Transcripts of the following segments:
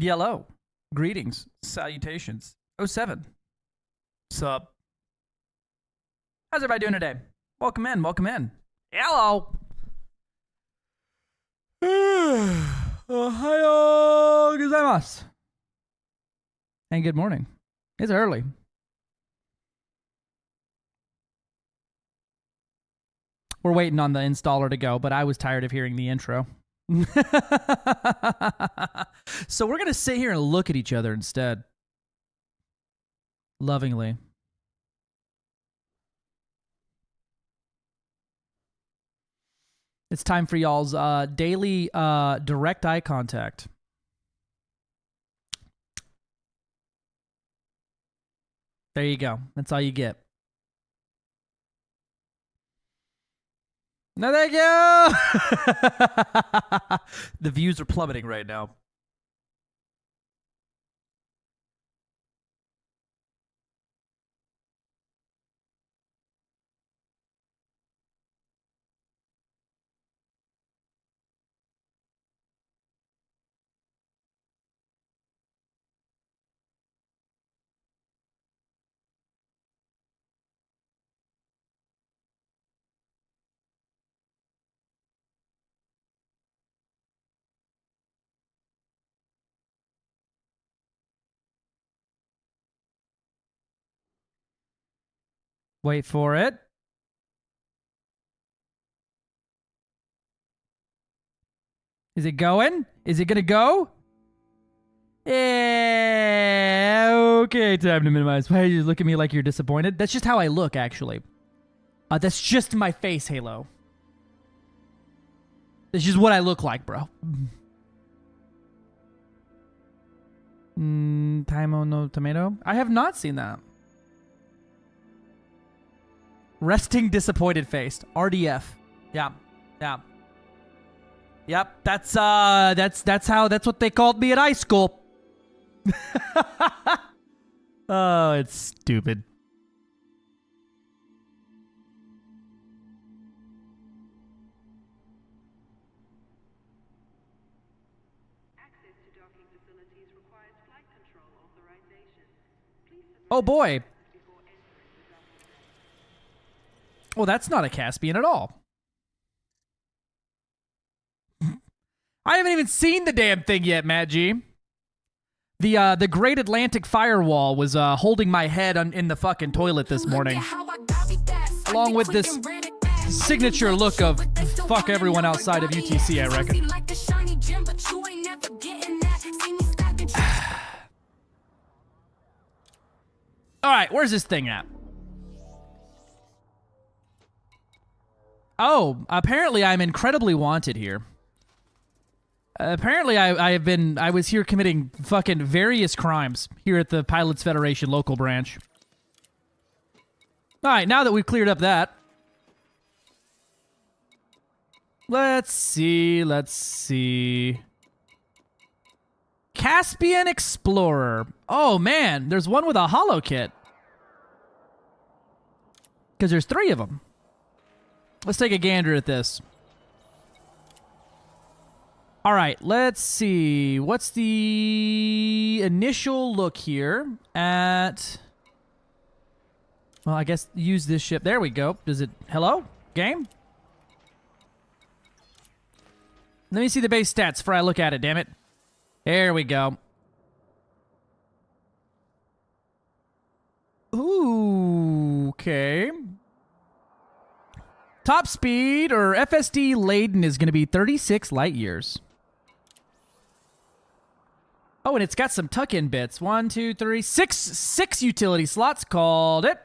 Hello. Greetings. Salutations. 07. Sup? How's everybody doing today? Welcome in. Welcome in. Hello. Ohio gozaimasu. And good morning. It's early. We're waiting on the installer to go, but I was tired of hearing the intro. So we're going to sit here and look at each other instead. Lovingly. It's time for y'all's daily direct eye contact. There you go. That's all you get. No, thank you. The views are plummeting right now. Wait for it. Is it going? Is it going to go? Yeah, okay, time to minimize. Why you look at me like you're disappointed? That's just how I look, actually. That's just my face, Halo. That's just what I look like, bro. Taimo no tomato? I have not seen that. Resting disappointed face. RDF. Yeah. Yeah. Yep. That's what they called me at high school. Oh, it's stupid. Access to docking facilities requires flight control authorization. Oh boy. Well, that's not a Caspian at all. I haven't even seen the damn thing yet, Matt G. The Great Atlantic Firewall was holding my head in the fucking toilet this morning. Along with this signature look of fuck everyone outside of UTC, I reckon. Alright, where's this thing at? Oh, apparently I'm incredibly wanted here. Apparently I was here committing fucking various crimes here at the Pilots Federation local branch. Alright, now that we've cleared up that. Let's see. Caspian Explorer. Oh man, there's one with a holo kit. Because there's 3 of them. Let's take a gander at this. All right, let's see. What's the initial look here at... Well, I guess use this ship. There we go. Does it... Hello? Game? Let me see the base stats before I look at it, damn it. There we go. Ooh, okay. Top speed, or FSD laden, is going to be 36 light years. Oh, and it's got some tuck-in bits. 1, 2, 3, 6 utility slots. Called it.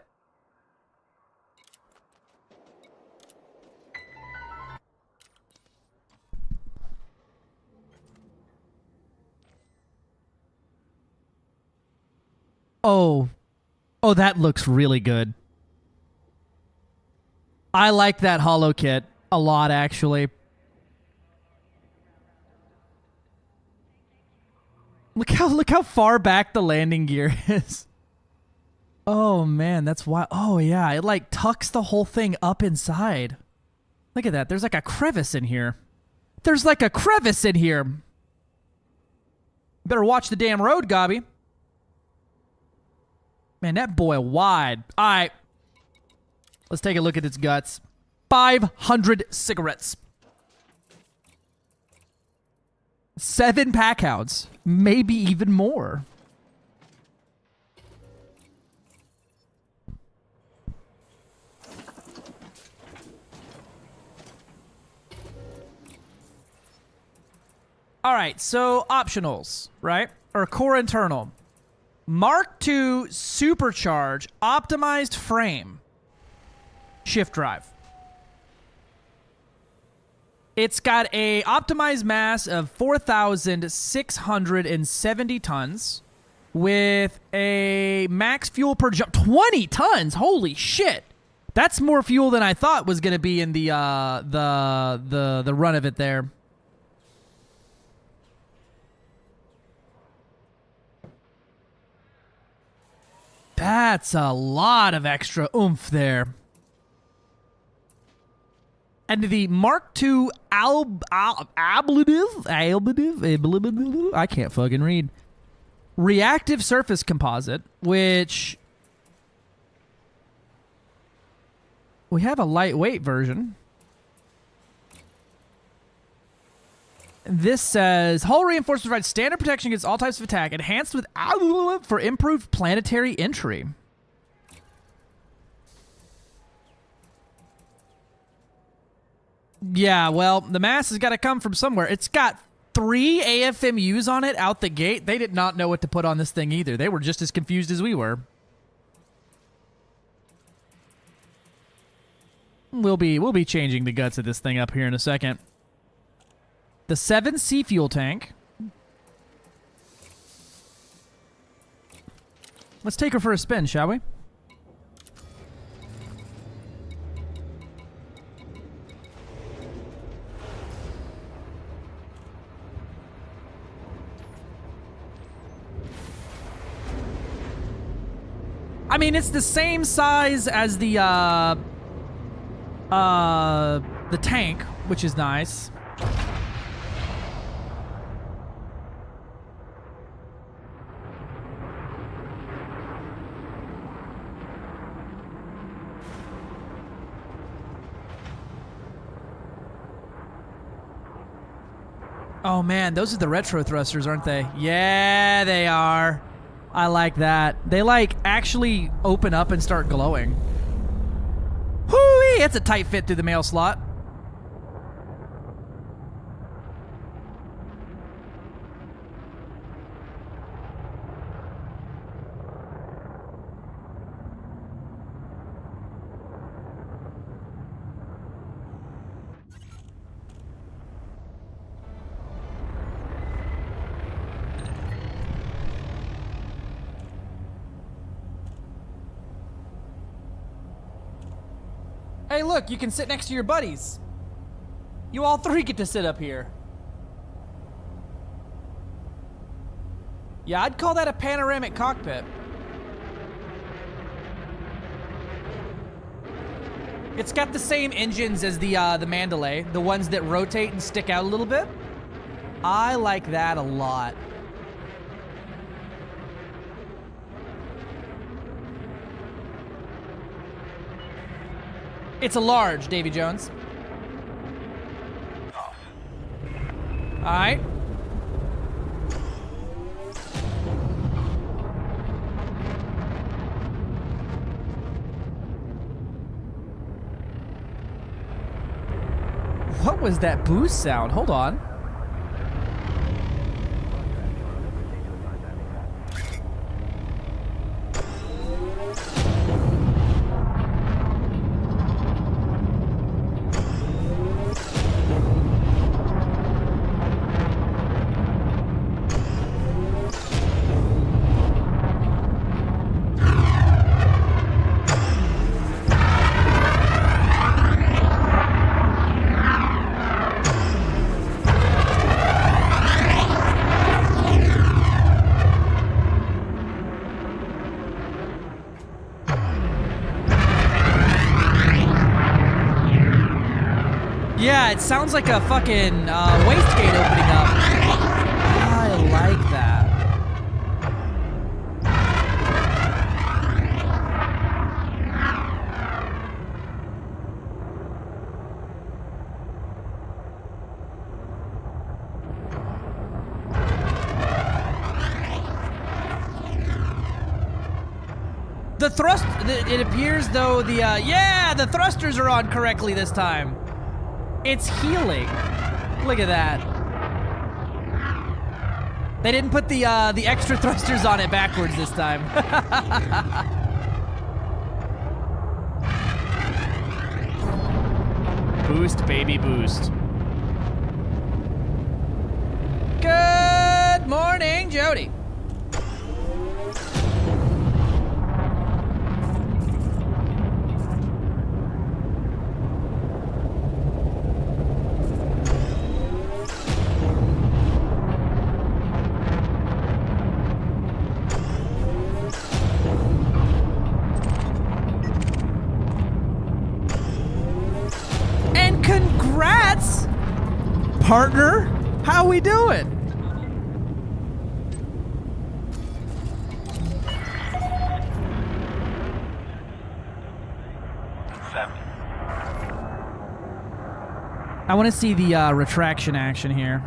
Oh, that looks really good. I like that holo kit a lot, actually. Look how far back the landing gear is. Oh man, that's why. Oh yeah, it like tucks the whole thing up inside. Look at that. There's like a crevice in here. There's like a crevice in here. Better watch the damn road, Gobby. Man, that boy wide. All right. Let's take a look at its guts. 500 cigarettes. 7 pack hounds. Maybe even more. All right, so optionals, right? Or core internal. Mark II supercharge optimized frame. Shift drive. It's got a optimized mass of 4,670 tons with a max fuel per jump 20 tons. Holy shit. That's more fuel than I thought was going to be in the run of it there. That's a lot of extra oomph there. And the Mark II ablative, I can't fucking read. Reactive surface composite, which we have a lightweight version. This says, hull reinforcements provide standard protection against all types of attack, enhanced with for improved planetary entry. Yeah, well, the mass has got to come from somewhere. It's got 3 AFMUs on it out the gate. They did not know what to put on this thing either. They were just as confused as we were. We'll be changing the guts of this thing up here in a second. The 7C fuel tank. Let's take her for a spin, shall we? I mean, it's the same size as the tank, which is nice. Oh man, those are the retro thrusters, aren't they? Yeah, they are. I like that. They like actually open up and start glowing. Whoo-wee, it's a tight fit through the mail slot. Hey, look, you can sit next to your buddies. You all 3 get to sit up here. Yeah, I'd call that a panoramic cockpit. It's got the same engines as the Mandalay, the ones that rotate and stick out a little bit. I like that a lot. It's a large, Davy Jones. All right. What was that boost sound? Hold on. Yeah, it sounds like a fucking wastegate opening up. I like that. The thrust, it appears though yeah, the thrusters are on correctly this time. It's healing. Look at that. They didn't put the extra thrusters on it backwards this time. Boost, baby, boost. Good morning, Jody. And congrats, partner. How we doing? I want to see the retraction action here.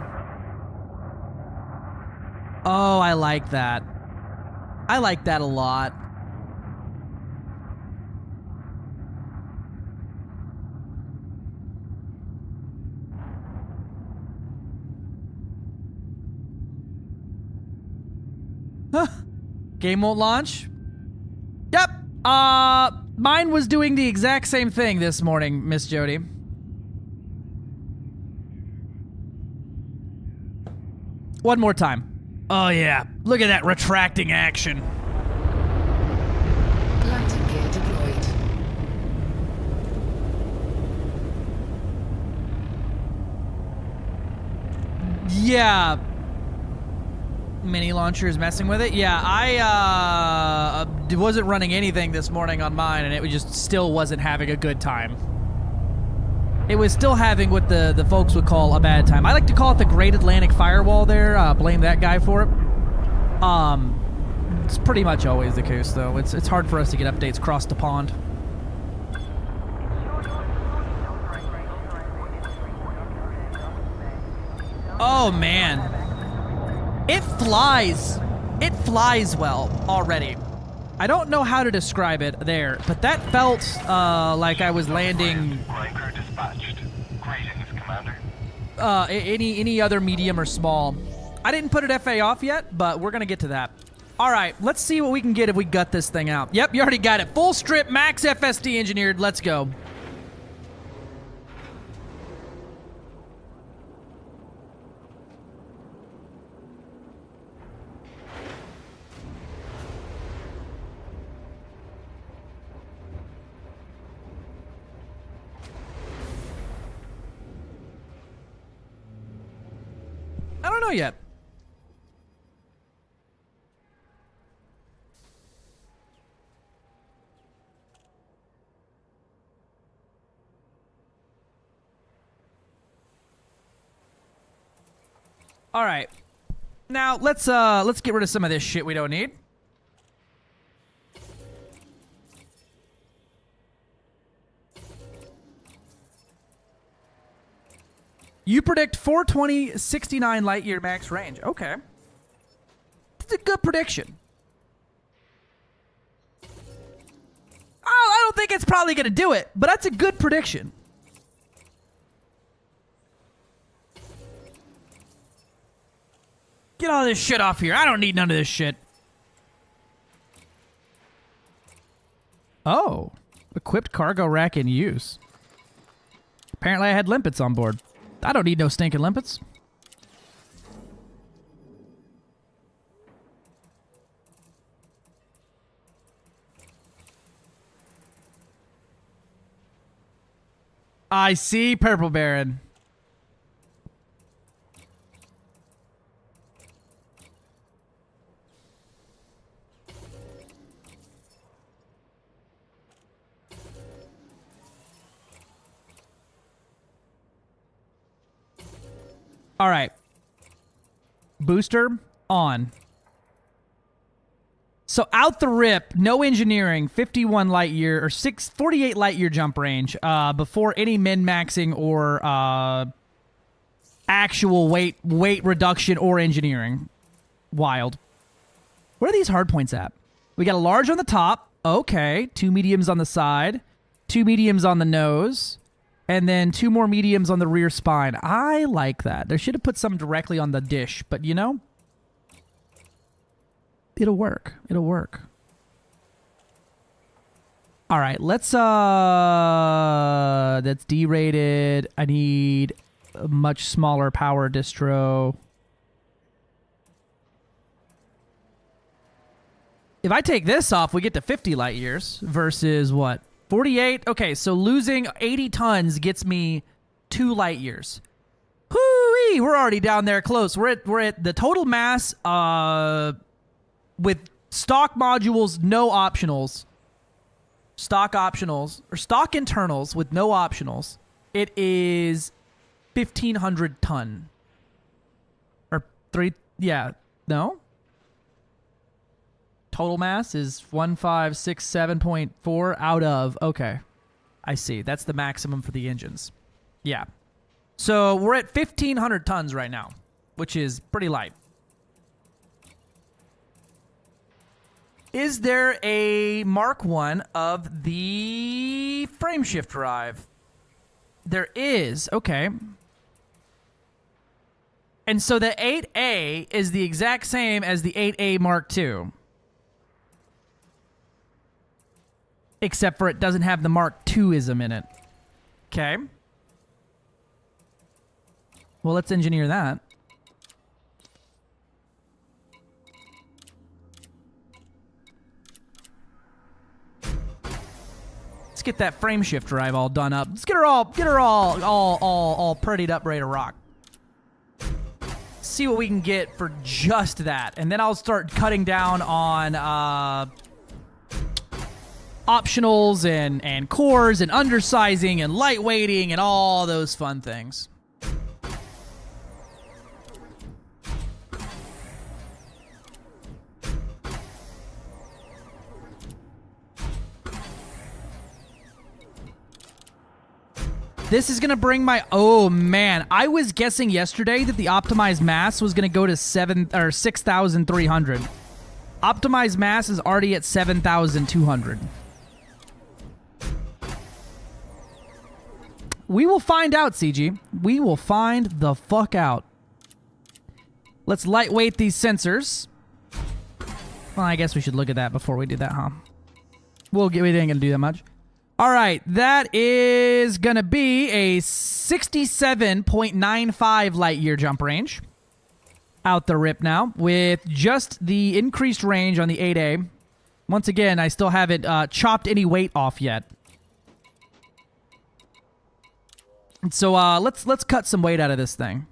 Oh, I like that. I like that a lot. Huh. Game won't launch? Yep. Mine was doing the exact same thing this morning, Miss Jody. One more time. Oh yeah, look at that retracting action. Landing gear deployed. Yeah. Mini launcher is messing with it. Yeah, I wasn't running anything this morning on mine, and it just still wasn't having a good time. It was still having what the folks would call a bad time. I like to call it the Great Atlantic Firewall there. Blame that guy for it. It's pretty much always the case, though. It's hard for us to get updates across the pond. Oh, man. It flies. It flies well already. I don't know how to describe it there, but that felt like I was landing... Greetings, Commander. Any other medium or small. I didn't put it FA off yet, but we're gonna get to that. All right, let's see what we can get if we gut this thing out. Yep, you already got it. Full strip, max FSD engineered. Let's go. I don't know yet. All right. Now let's get rid of some of this shit we don't need. You predict 420, 69 light year max range. Okay. That's a good prediction. Oh, I don't think it's probably going to do it, but that's a good prediction. Get all this shit off here. I don't need none of this shit. Oh. Equipped cargo rack in use. Apparently I had limpets on board. I don't need no stinking limpets. I see, Purple Baron. All right. Booster on. So out the rip, no engineering, 51 light year or 48 light year jump range before any min-maxing or actual weight reduction or engineering. Wild. Where are these hard points at? We got a large on the top, Okay, 2 mediums on the side, 2 mediums on the nose, and then 2 more mediums on the rear spine. I like that. They should have put some directly on the dish, but you know, it'll work. It'll work. All right, that's D-rated. I need a much smaller power distro. If I take this off, we get to 50 light years versus what? 48? Okay, so losing 80 tons gets me 2 light years. Hoo-wee, we're already down there close. We're at the total mass with stock modules, no optionals. Stock optionals, or stock internals with no optionals. It is 1,500 ton. Or 3, yeah, no? Total mass is 1567.4 out of, okay. I see, that's the maximum for the engines. Yeah. So we're at 1,500 tons right now, which is pretty light. Is there a Mark 1 of the frameshift drive? There is. Okay. And so the 8A is the exact same as the 8A Mark II. Except for it doesn't have the Mark II-ism in it. Okay. Well, let's engineer that. Get that frame shift drive all done up. Let's get her all prettied up, ready to rock. See what we can get for just that, and then I'll start cutting down on optionals and cores and undersizing and lightweighting and all those fun things. This is going to bring my... Oh, man. I was guessing yesterday that the optimized mass was going to go to 6,300. Optimized mass is already at 7,200. We will find out, CG. We will find the fuck out. Let's lightweight these sensors. Well, I guess we should look at that before we do that, huh? We ain't going to do that much. All right, that is going to be a 67.95 light year jump range. Out the rip now with just the increased range on the 8A. Once again, I still haven't chopped any weight off yet. So let's cut some weight out of this thing.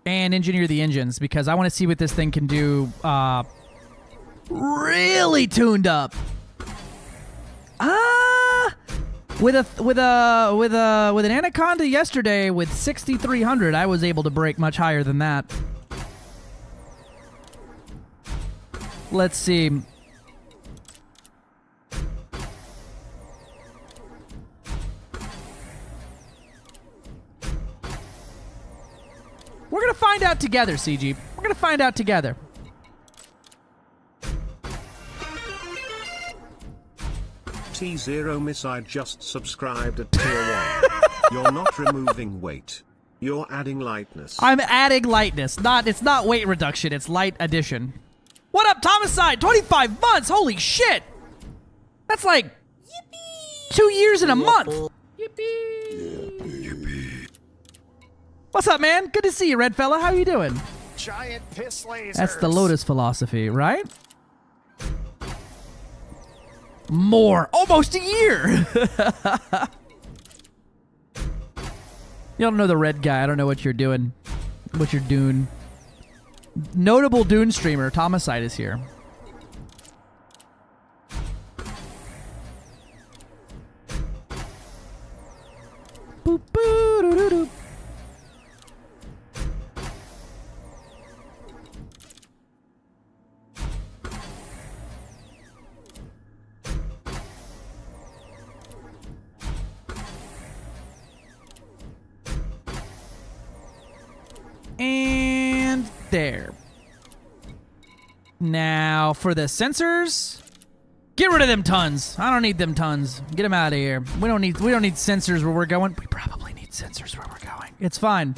And engineer the engines because I want to see what this thing can do really tuned up. With an Anaconda yesterday with 6,300, I was able to break much higher than that. Let's see. We're gonna find out together, CG. We're gonna find out together. T0 Miss, I just subscribed at tier 1. You're not removing weight. You're adding lightness. I'm adding lightness. It's not weight reduction, it's light addition. What up, Thomaside? 25 months! Holy shit! That's like 2 years and a month. Yippee. What's up, man? Good to see you, red fella. How you doing? Giant piss lasers. That's the Lotus philosophy, right? More. Almost a year. You don't know the red guy. I don't know what you're doing. What you're doing. Notable Dune streamer, Thomaside is here. Boop, boo, doo, doo, doo. And there. Now, for the sensors, get rid of them tons. I don't need them tons. Get them out of here. We don't need sensors where we're going. We probably need sensors where we're going. It's fine.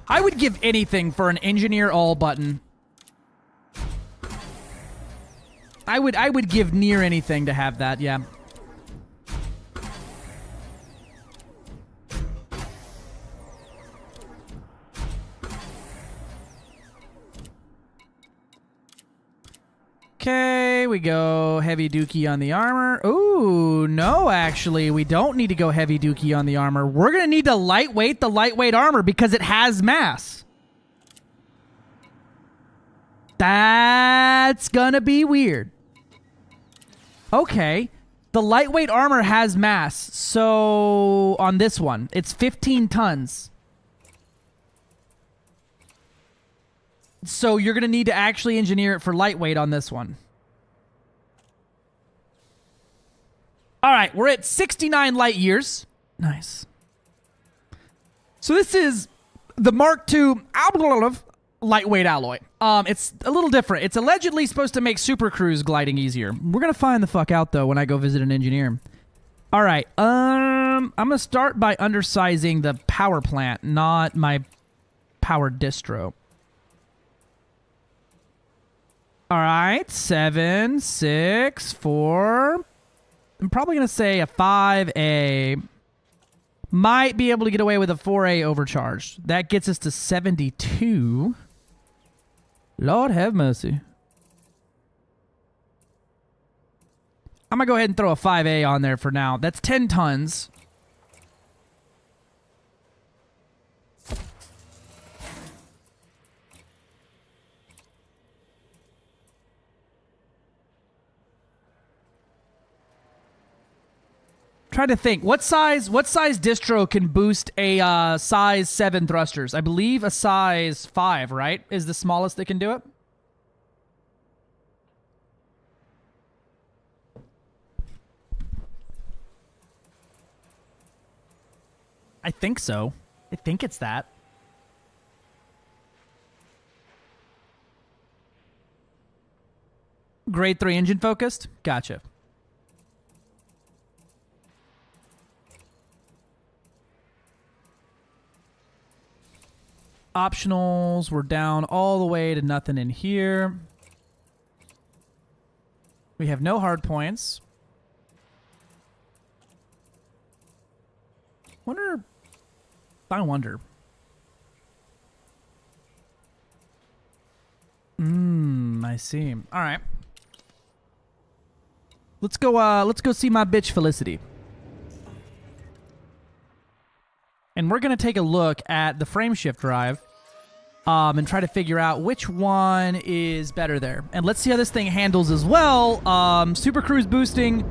I would give anything for an engineer all button. I would give near anything to have that, yeah. Okay, we go heavy dookie on the armor. Ooh, no, actually, we don't need to go heavy dookie on the armor. We're going to need to lightweight the lightweight armor because it has mass. That's going to be weird. Okay, the lightweight armor has mass, so on this one, it's 15 tons. So you're going to need to actually engineer it for lightweight on this one. All right, we're at 69 light years. Nice. So this is the Mark II lightweight alloy. It's a little different. It's allegedly supposed to make Supercruise gliding easier. We're going to find the fuck out, though, when I go visit an engineer. All right, I'm going to start by undersizing the power plant, not my power distro. All right, 7, 6, 4. I'm probably going to say a 5A. Might be able to get away with a 4A overcharged. That gets us to 72. Lord have mercy. I'm going to go ahead and throw a 5A on there for now. That's 10 tons. Trying to think, what size distro can boost a size 7 thrusters? I believe a size 5, right, is the smallest that can do it. I think so. I think it's that. Grade 3 engine focused? Gotcha. Optionals, we're down all the way to nothing in here. We have no hard points. I wonder. I see. All right. Let's go see my bitch Felicity. And we're going to take a look at the frame shift drive and try to figure out which one is better there. And let's see how this thing handles as well. Supercruise boosting,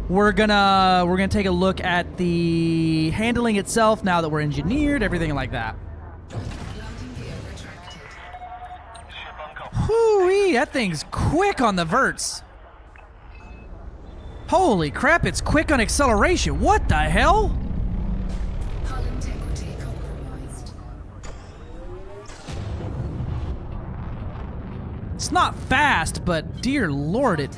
we're gonna take a look at the handling itself now that we're engineered, everything like that. Whoo-wee, that thing's quick on the verts. Holy crap, it's quick on acceleration. What the hell? It's not fast, but dear lord, it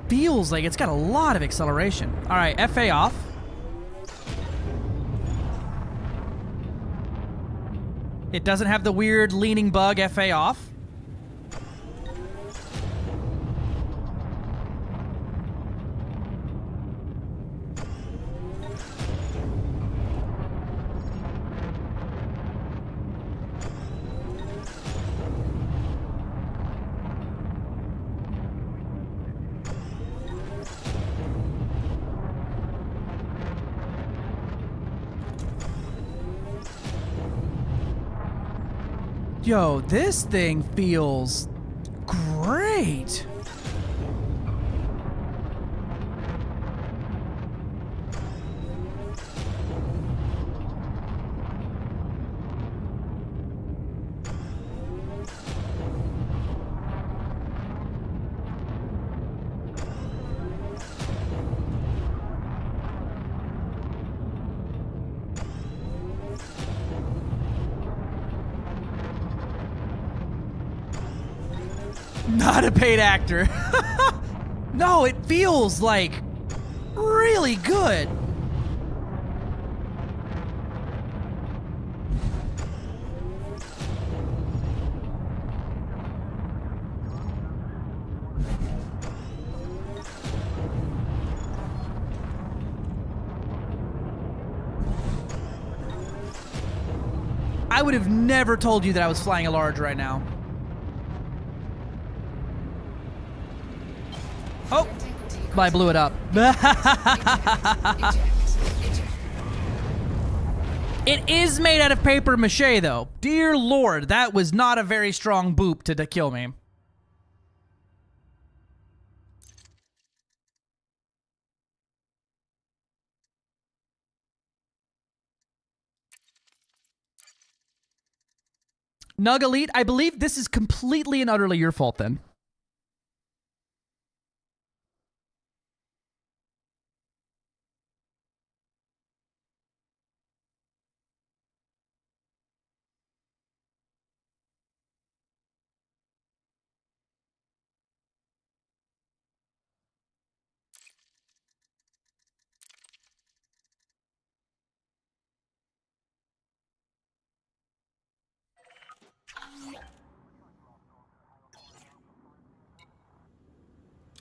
feels like it's got a lot of acceleration. All right, FA off. It doesn't have the weird leaning bug. FA off. Yo, this thing feels great. Not a paid actor. No, it feels like really good. I would have never told you that I was flying a large right now. Oh, I blew it up. It is made out of paper mache, though. Dear Lord, that was not a very strong boop to kill me. Nug Elite, I believe this is completely and utterly your fault then.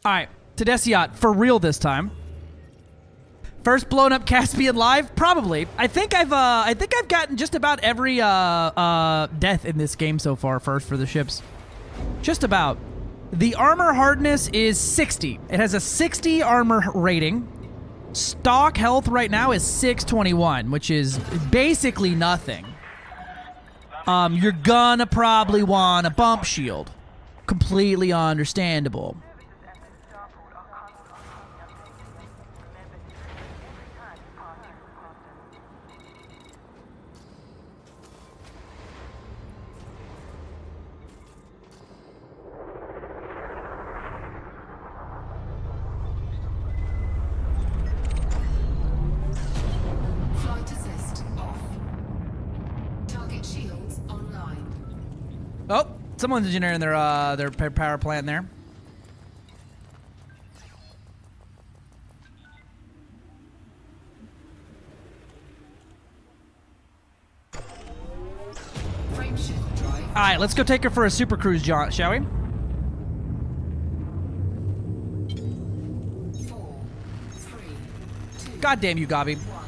All right, Tedesiot, for real this time. First blown up Caspian live, probably. I think I've gotten just about every death in this game so far. First for the ships, just about. The armor hardness is 60. It has a 60 armor rating. Stock health right now is 621, which is basically nothing. You're gonna probably want a bump shield. Completely understandable. Oh, someone's engineering their power plant there. All right, let's go take her for a supercruise jaunt, shall we? 4, 3, 2, God damn you, Gabi. 1,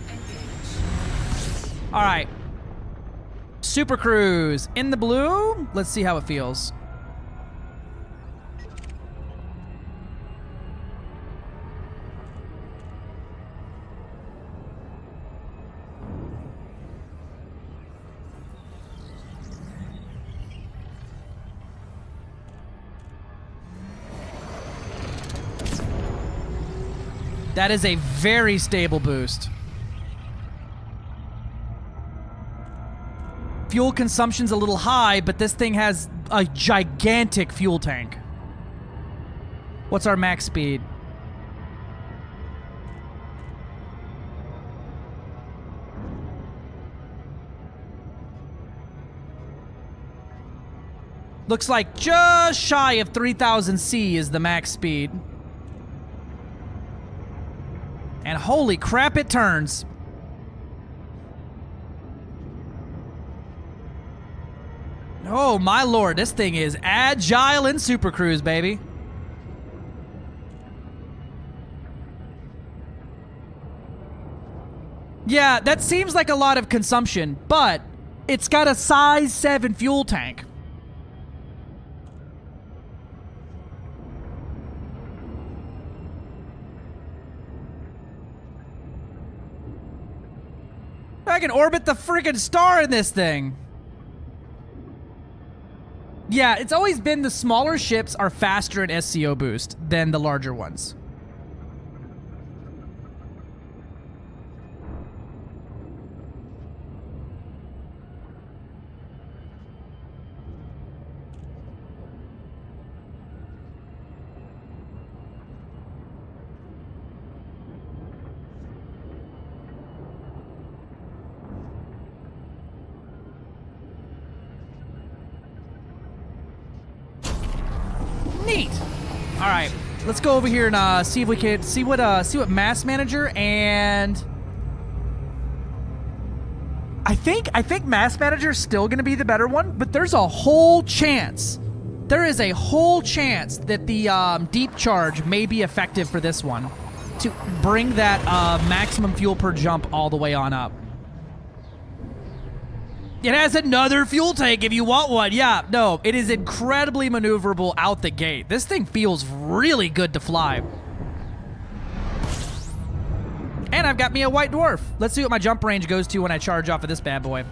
engage. All right. Supercruise in the blue. Let's see how it feels. That is a very stable boost. Fuel consumption's a little high, but this thing has a gigantic fuel tank. What's our max speed? Looks like just shy of 3000 C is the max speed. And holy crap, it turns. Oh my lord, this thing is agile in Supercruise, baby. Yeah, that seems like a lot of consumption, but it's got a size 7 fuel tank. I can orbit the freaking star in this thing. Yeah, it's always been the smaller ships are faster in SCO boost than the larger ones. Neat. All right, let's go over here and see if we can see what Mass Manager and I think Mass Manager is still going to be the better one, but there's a whole chance. There is a whole chance that the deep charge may be effective for this one to bring that maximum fuel per jump all the way on up. It has another fuel tank if you want one. Yeah, no, it is incredibly maneuverable out the gate. This thing feels really good to fly. And I've got me a white dwarf. Let's see what my jump range goes to when I charge off of this bad boy.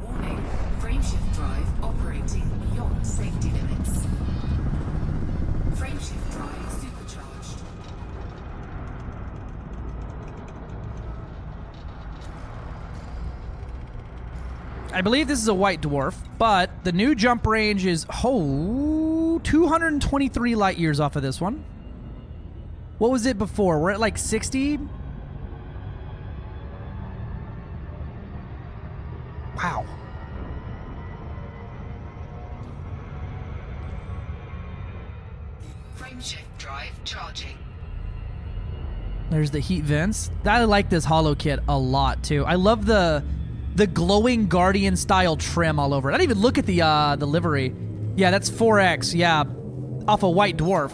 Warning, frameshift drive operating beyond safety limits. Frameshift drive supercharged. I believe this is a white dwarf, but the new jump range is 223 light years off of this one. What was it before? We're at like 60? Wow. Frameshift drive charging. There's the heat vents. I like this holo kit a lot too. I love the glowing Guardian style trim all over it. I didn't even look at the livery. Yeah, that's 4X. Yeah, off a white dwarf.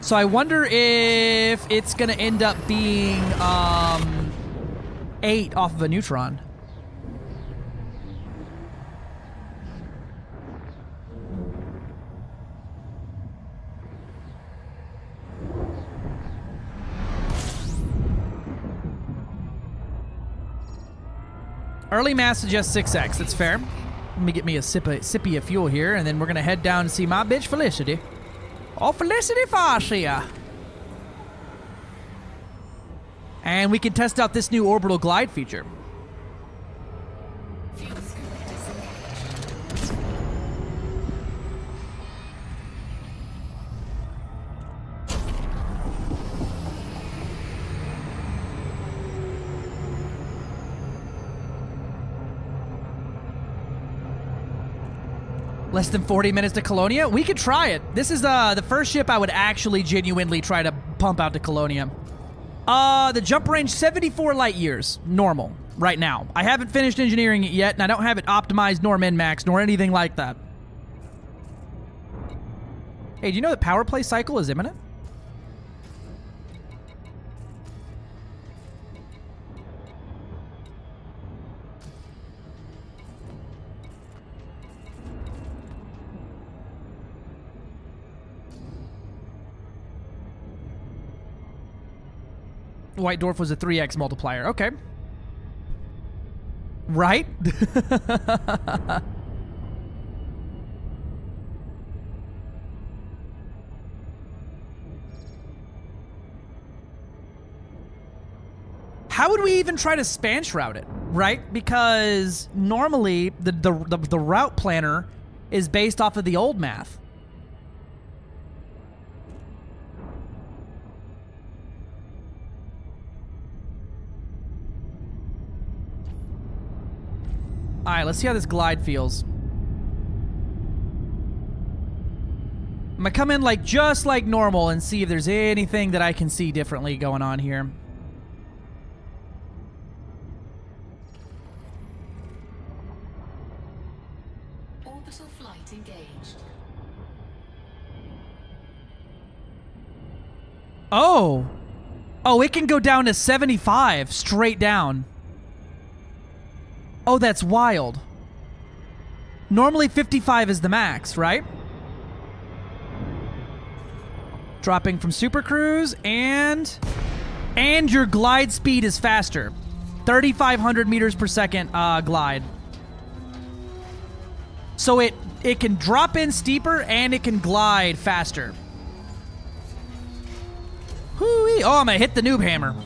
So I wonder if it's gonna end up being 8 off of a Neutron. Early mass suggests 6X. That's fair. Let me get me a sippy of fuel here, and then we're gonna head down and see my bitch Felicity. Oh, Felicity Farsia. And we can test out this new orbital glide feature. Fuel scoop disengaged. Less than 40 minutes to Colonia? We could try it. This is the first ship I would actually genuinely try to pump out to Colonia. The jump range, 74 light years. Normal. Right now. I haven't finished engineering it yet, and I don't have it optimized nor min-max nor anything like that. Hey, do you know that power play cycle is imminent? White dwarf was a 3x multiplier. Okay. Right? How would we even try to Spanish route it? Right? Because normally the route planner is based off of the old math. All right, let's see how this glide feels. I'm gonna come in like just like normal and see if there's anything that I can see differently going on here. Orbital flight engaged. Oh, it can go down to 75 straight down. Oh, that's wild. Normally 55 is the max, right? Dropping from Supercruise, and your glide speed is faster. 3,500 meters per second glide. So it can drop in steeper and it can glide faster. Hoo-wee. Oh, I'm gonna hit the noob hammer.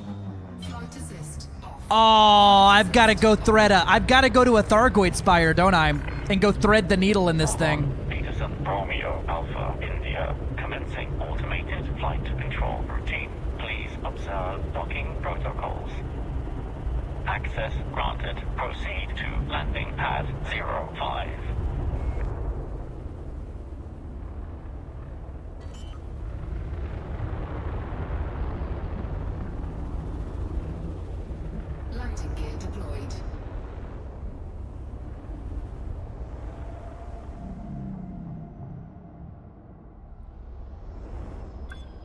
Flight assist off. Oh, I've got to go thread I've got to go to a Thargoid Spire, don't I? And go thread the needle in this thing. Peterson Romeo Alpha India commencing automated flight control routine. Please observe docking protocols. Access granted. Proceed to landing pad 05. Landing gear deployed.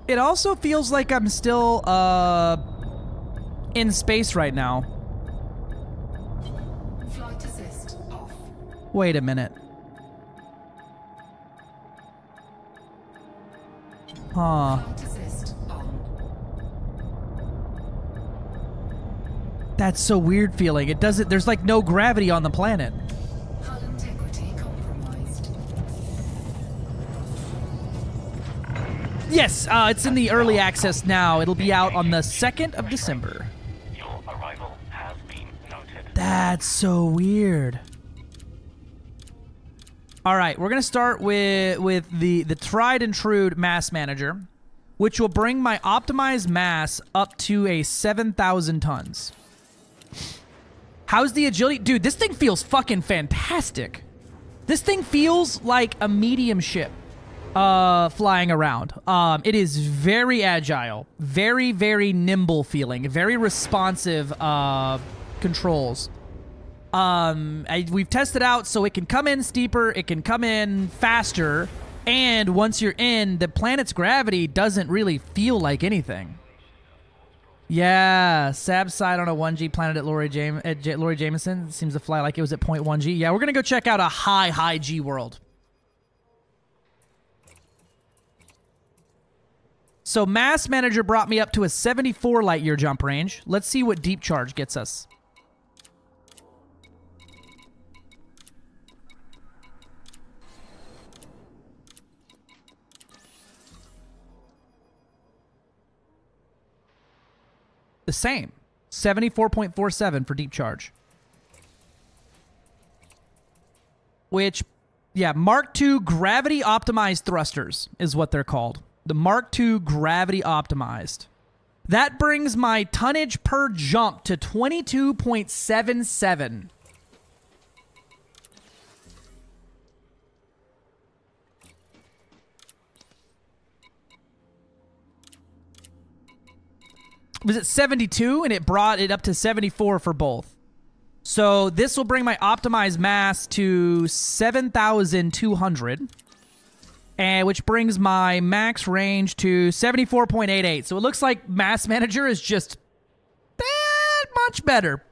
It also feels like I'm still, in space right now. Flight assist off. Wait a minute. Huh. Flight assist on. That's so weird feeling. It doesn't, there's like no gravity on the planet. Hull integrity compromised. Yes, it's in the early access now. It'll be out on the 2nd of December. Your arrival has been noted. That's so weird. All right, we're gonna start with the tried and true mass manager, which will bring my optimized mass up to a 7,000 tons. How's the agility? Dude, this thing feels fucking fantastic. This thing feels like a medium ship flying around. It is very agile, very, very nimble feeling, very responsive controls. We've tested out so it can come in steeper, it can come in faster, and once you're in, the planet's gravity doesn't really feel like anything. Yeah, Sab's side on a 1G planet at Laurie Jameson seems to fly like it was at 0.1 G. Yeah, we're gonna go check out a high G world. So Mass Manager brought me up to a 74 light year jump range. Let's see what Deep Charge gets us. The same. 74.47 for Deep Charge. Which, yeah, Mark II Gravity Optimized Thrusters is what they're called. The Mark II Gravity Optimized. That brings my tonnage per jump to 22.77. Was it 72? And it brought it up to 74 for both. So this will bring my optimized mass to 7,200. And which brings my max range to 74.88. So it looks like Mass Manager is just that much better.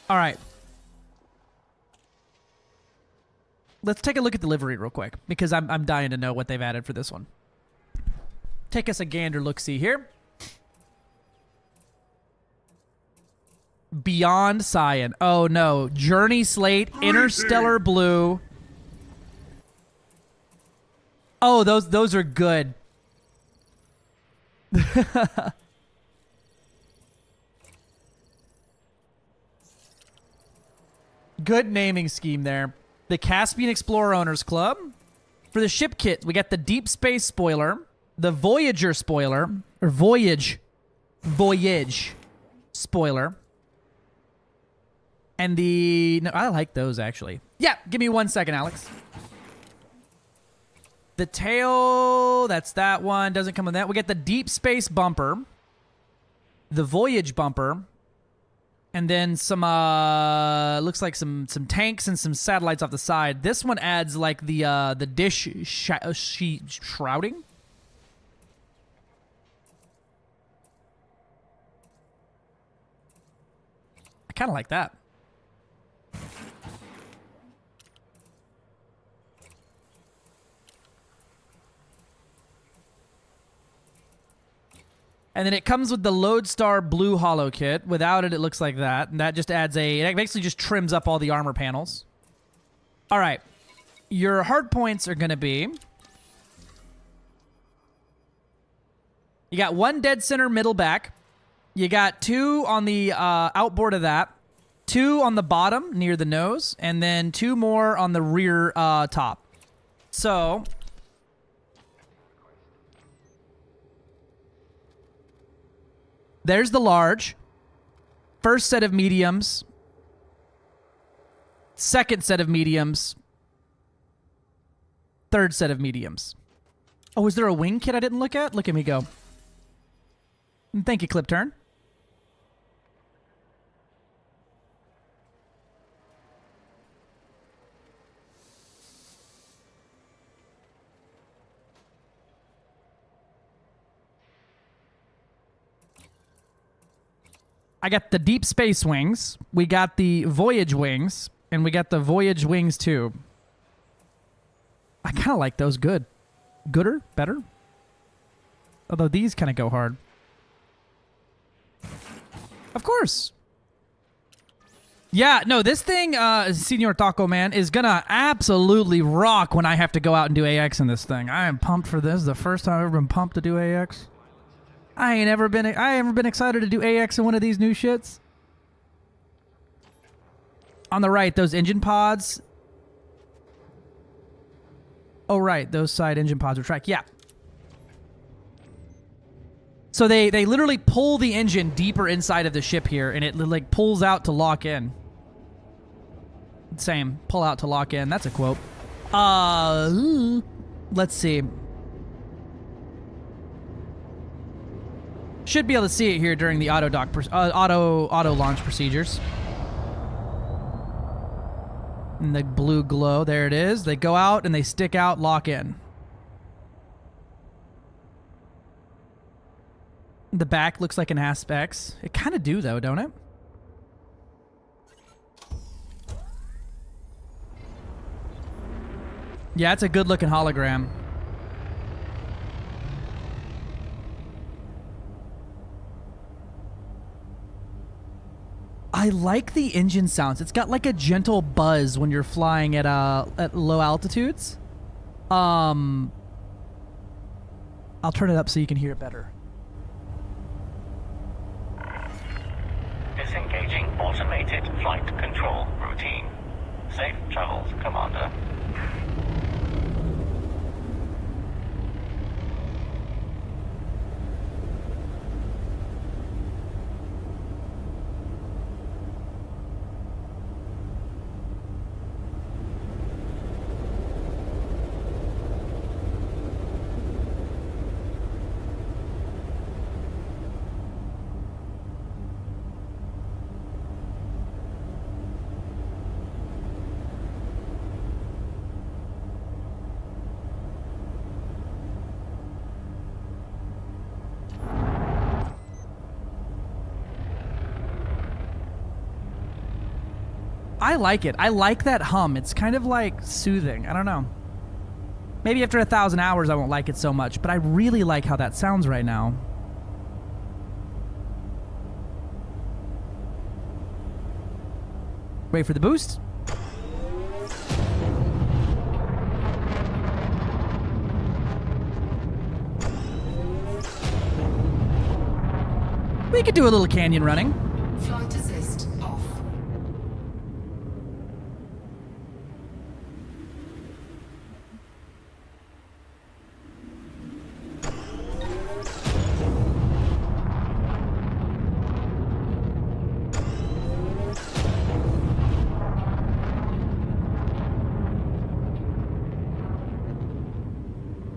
All right. Let's take a look at the livery real quick, because I'm dying to know what they've added for this one. Take us a gander look-see here. Beyond Cyan. Oh no. Journey Slate, Interstellar Blue. Oh, those are good. Good naming scheme there. The Caspian Explorer Owners Club. For the ship kit, we got the Deep Space Spoiler, the Voyager Spoiler, or Voyage Spoiler, and the... No, I like those, actually. Yeah, give me 1 second, Alex. The tail, that's that one. Doesn't come with that. We got the Deep Space Bumper, the Voyage Bumper, and then some, looks like some tanks and some satellites off the side. This one adds, like, the dish shrouding. I kind of like that. And then it comes with the Lodestar Blue Holo Kit. Without it, it looks like that. And that just adds it basically just trims up all the armor panels. All right. Your hard points are going to be... You got 1 dead center middle back. You got 2 on the outboard of that. 2 on the bottom near the nose. And then 2 more on the rear top. So... There's the large. First set of mediums. Second set of mediums. Third set of mediums. Oh, is there a wing kit I didn't look at? Look at me go. Thank you, Clip Turn. I got the Deep Space Wings. We got the Voyage Wings. And we got the Voyage Wings too. I kind of like those good. Gooder? Better? Although these kind of go hard. Of course. Yeah, no, this thing, Senor Taco Man, is gonna absolutely rock when I have to go out and do AX in this thing. I am pumped for this. The first time I've ever been pumped to do AX. I ain't ever been excited to do AX in one of these new shits. On the right, those engine pods. Oh, right, those side engine pods are tracked. Yeah. So they literally pull the engine deeper inside of the ship here, and it like pulls out to lock in. Same, pull out to lock in. That's a quote. Let's see. Should be able to see it here during the auto launch procedures. And the blue glow, there it is. They go out and they stick out, lock in. The back looks like an Aspects. It kind of do though, don't it? Yeah, it's a good looking hologram. I like the engine sounds. It's got like a gentle buzz when you're flying at low altitudes. I'll turn it up so you can hear it better. Disengaging automated flight control routine. Safe travels, Commander. I like it. I like that hum. It's kind of like soothing. I don't know. Maybe after 1,000 hours I won't like it so much, but I really like how that sounds right now. Wait for the boost. We could do a little canyon running. Flight assist off.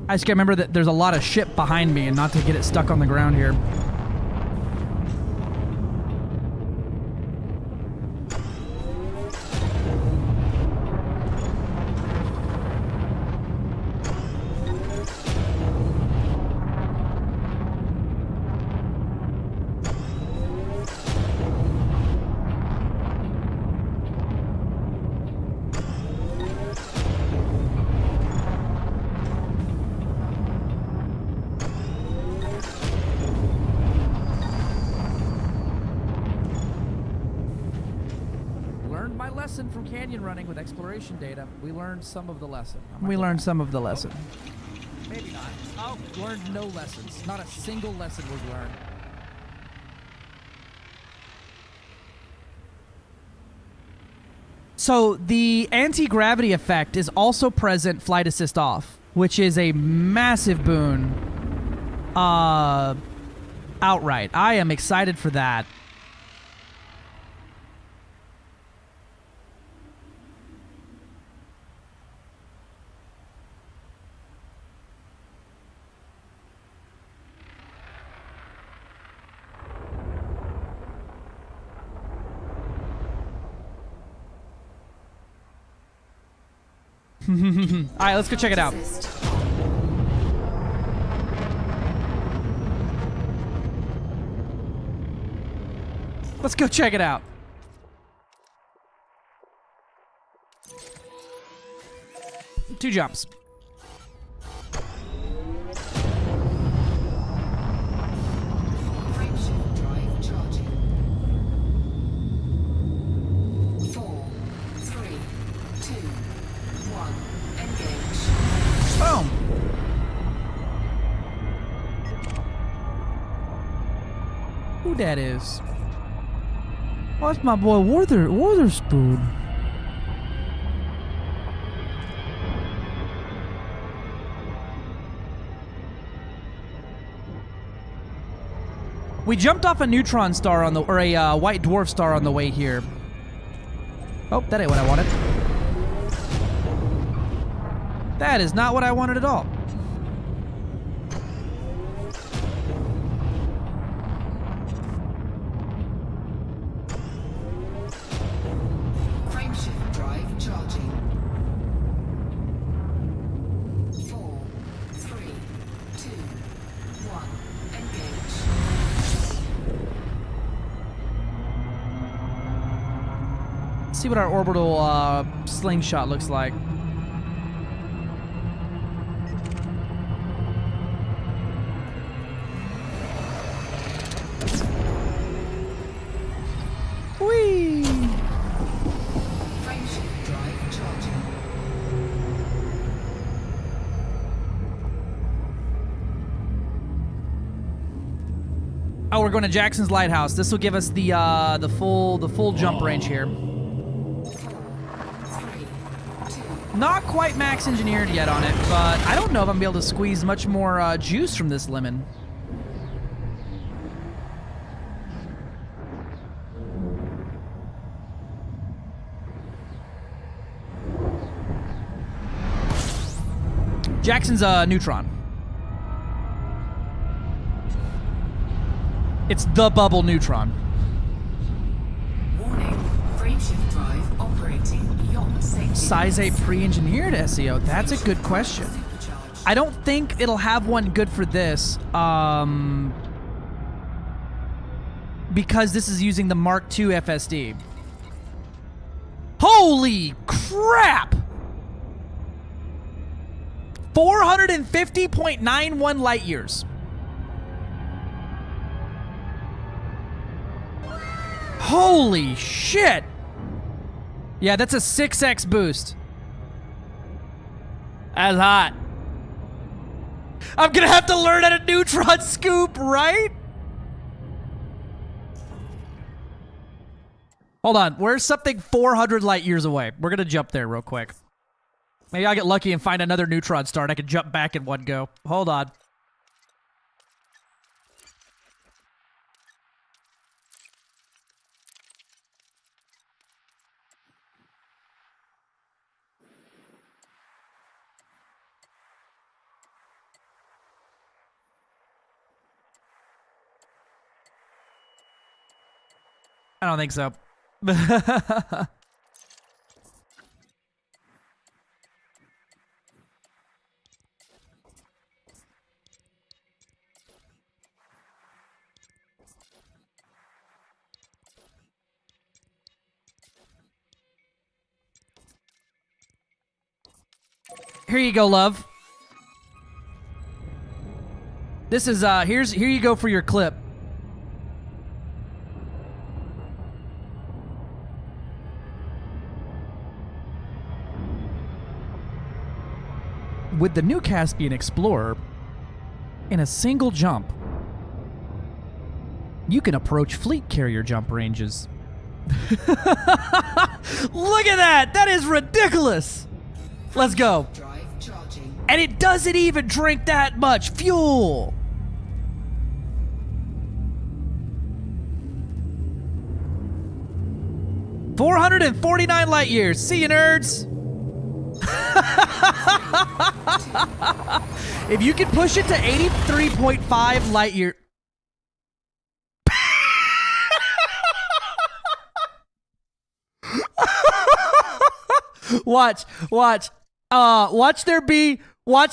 I just gotta remember that there's a lot of shit behind me and not to get it stuck on the ground here. lesson from canyon running with exploration data. We learned some of the lesson. We learned some of the lesson. Maybe not. Oh, learned no lessons. Not a single lesson was learned. So the anti-gravity effect is also present flight assist off, which is a massive boon. Outright. I am excited for that. Alright, let's go check it out. Assist. Let's go check it out. Two jumps. Frameshift drive charging. 4, 3, 2, 1. Engage. Boom. Who that is? Oh, that's my boy Witherspoon. We jumped off a neutron star on the, or a white dwarf star on the way here. Oh, that ain't what I wanted. That is not what I wanted at all. Frameshift drive charging. 4, 3, 2, 1. Engage. Let's see what our orbital slingshot looks like. Whee! Frameshift drive charging. Oh, we're going to Jackson's Lighthouse. This will give us the full jump range here. 4, 3, 2. Not quite max engineered yet on it, but I don't know if I'm gonna be able to squeeze much more juice from this lemon. Jackson's Neutron. It's the bubble Neutron. Warning. Frameshift drive operating beyond safety. Size 8 pre-engineered SEO. That's a good question. Supercharge. I don't think it'll have one good for this, because this is using the Mark II FSD. Holy crap! 450.91 light years. Holy shit! Yeah, that's a 6x boost. That's hot. I'm gonna have to learn how to neutron scoop, right? Hold on, where's something 400 light years away? We're gonna jump there real quick. Maybe I'll get lucky and find another neutron star and I can jump back in one go. Hold on. I don't think so. Here you go, love. This is here you go for your clip. with the new Caspian Explorer, in a single jump, you can approach fleet carrier jump ranges. Look at that! That is ridiculous! Let's go. Drive charging. And it doesn't even drink that much fuel. $449 light years. See you, nerds. If you can push it to 83.5 light year. Watch.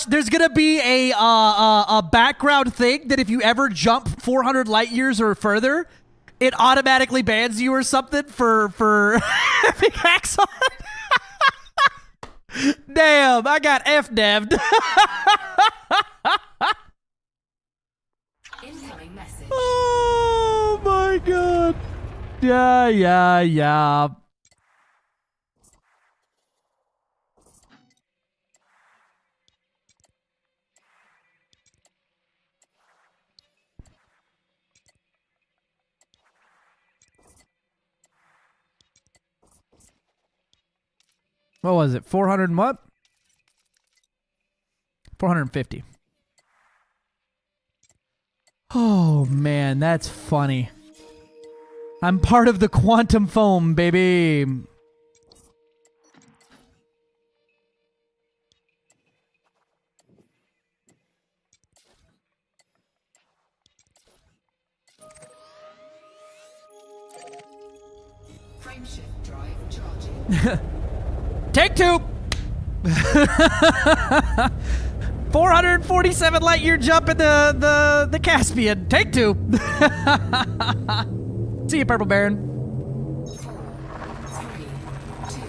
There's gonna be a background thing that if you ever jump 400 light years or further, it automatically bans you or something for having hacks on. Damn, I got F-dev'd. Incoming message. Oh my god. Yeah. What was it? 400 and what? 450. Oh man, that's funny. I'm part of the quantum foam, baby. Frameshift drive charging. Take two. 447 light year jump in the Caspian. Take two. See you, Purple Baron. 4, 3, 2,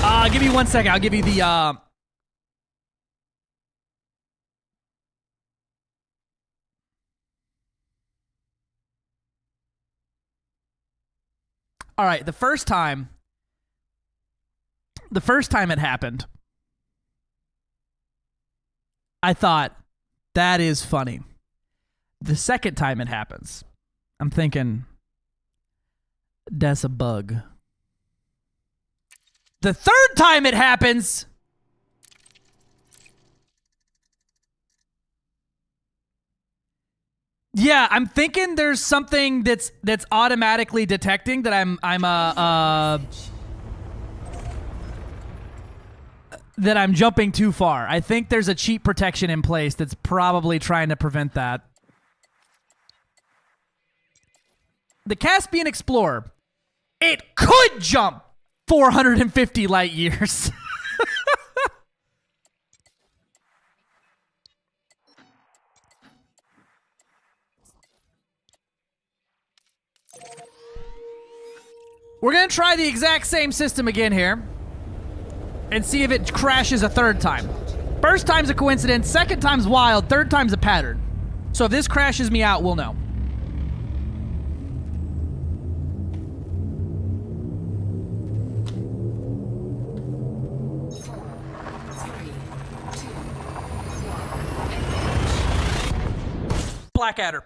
1. Give me 1 second. I'll give you the All right, the first time it happened, I thought, that is funny. The second time it happens, I'm thinking, that's a bug. The third time it happens, yeah, I'm thinking there's something that's automatically detecting that that I'm jumping too far. I think there's a cheat protection in place that's probably trying to prevent that. The Caspian Explorer, it could jump 450 light years. We're going to try the exact same system again here and see if it crashes a third time. First time's a coincidence, second time's wild, third time's a pattern. So if this crashes me out, we'll know. Blackadder.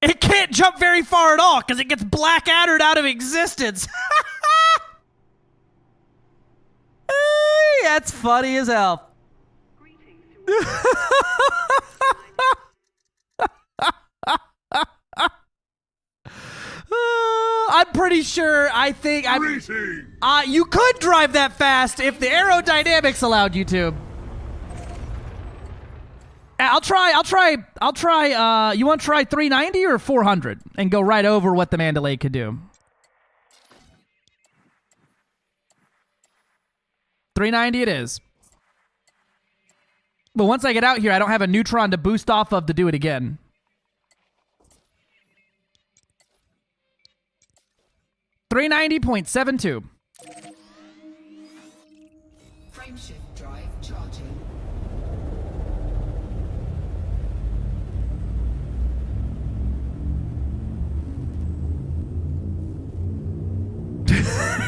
It can't jump very far at all because it gets Blackaddered out of existence. That's funny as hell. Greetings to I'm pretty sure. I think you could drive that fast if the aerodynamics allowed you to. I'll try. You want to try 390 or 400 and go right over what the Mandalay could do? 390 it is. But once I get out here, I don't have a Neutron to boost off of to do it again. $390.72. Frameshift drive charging.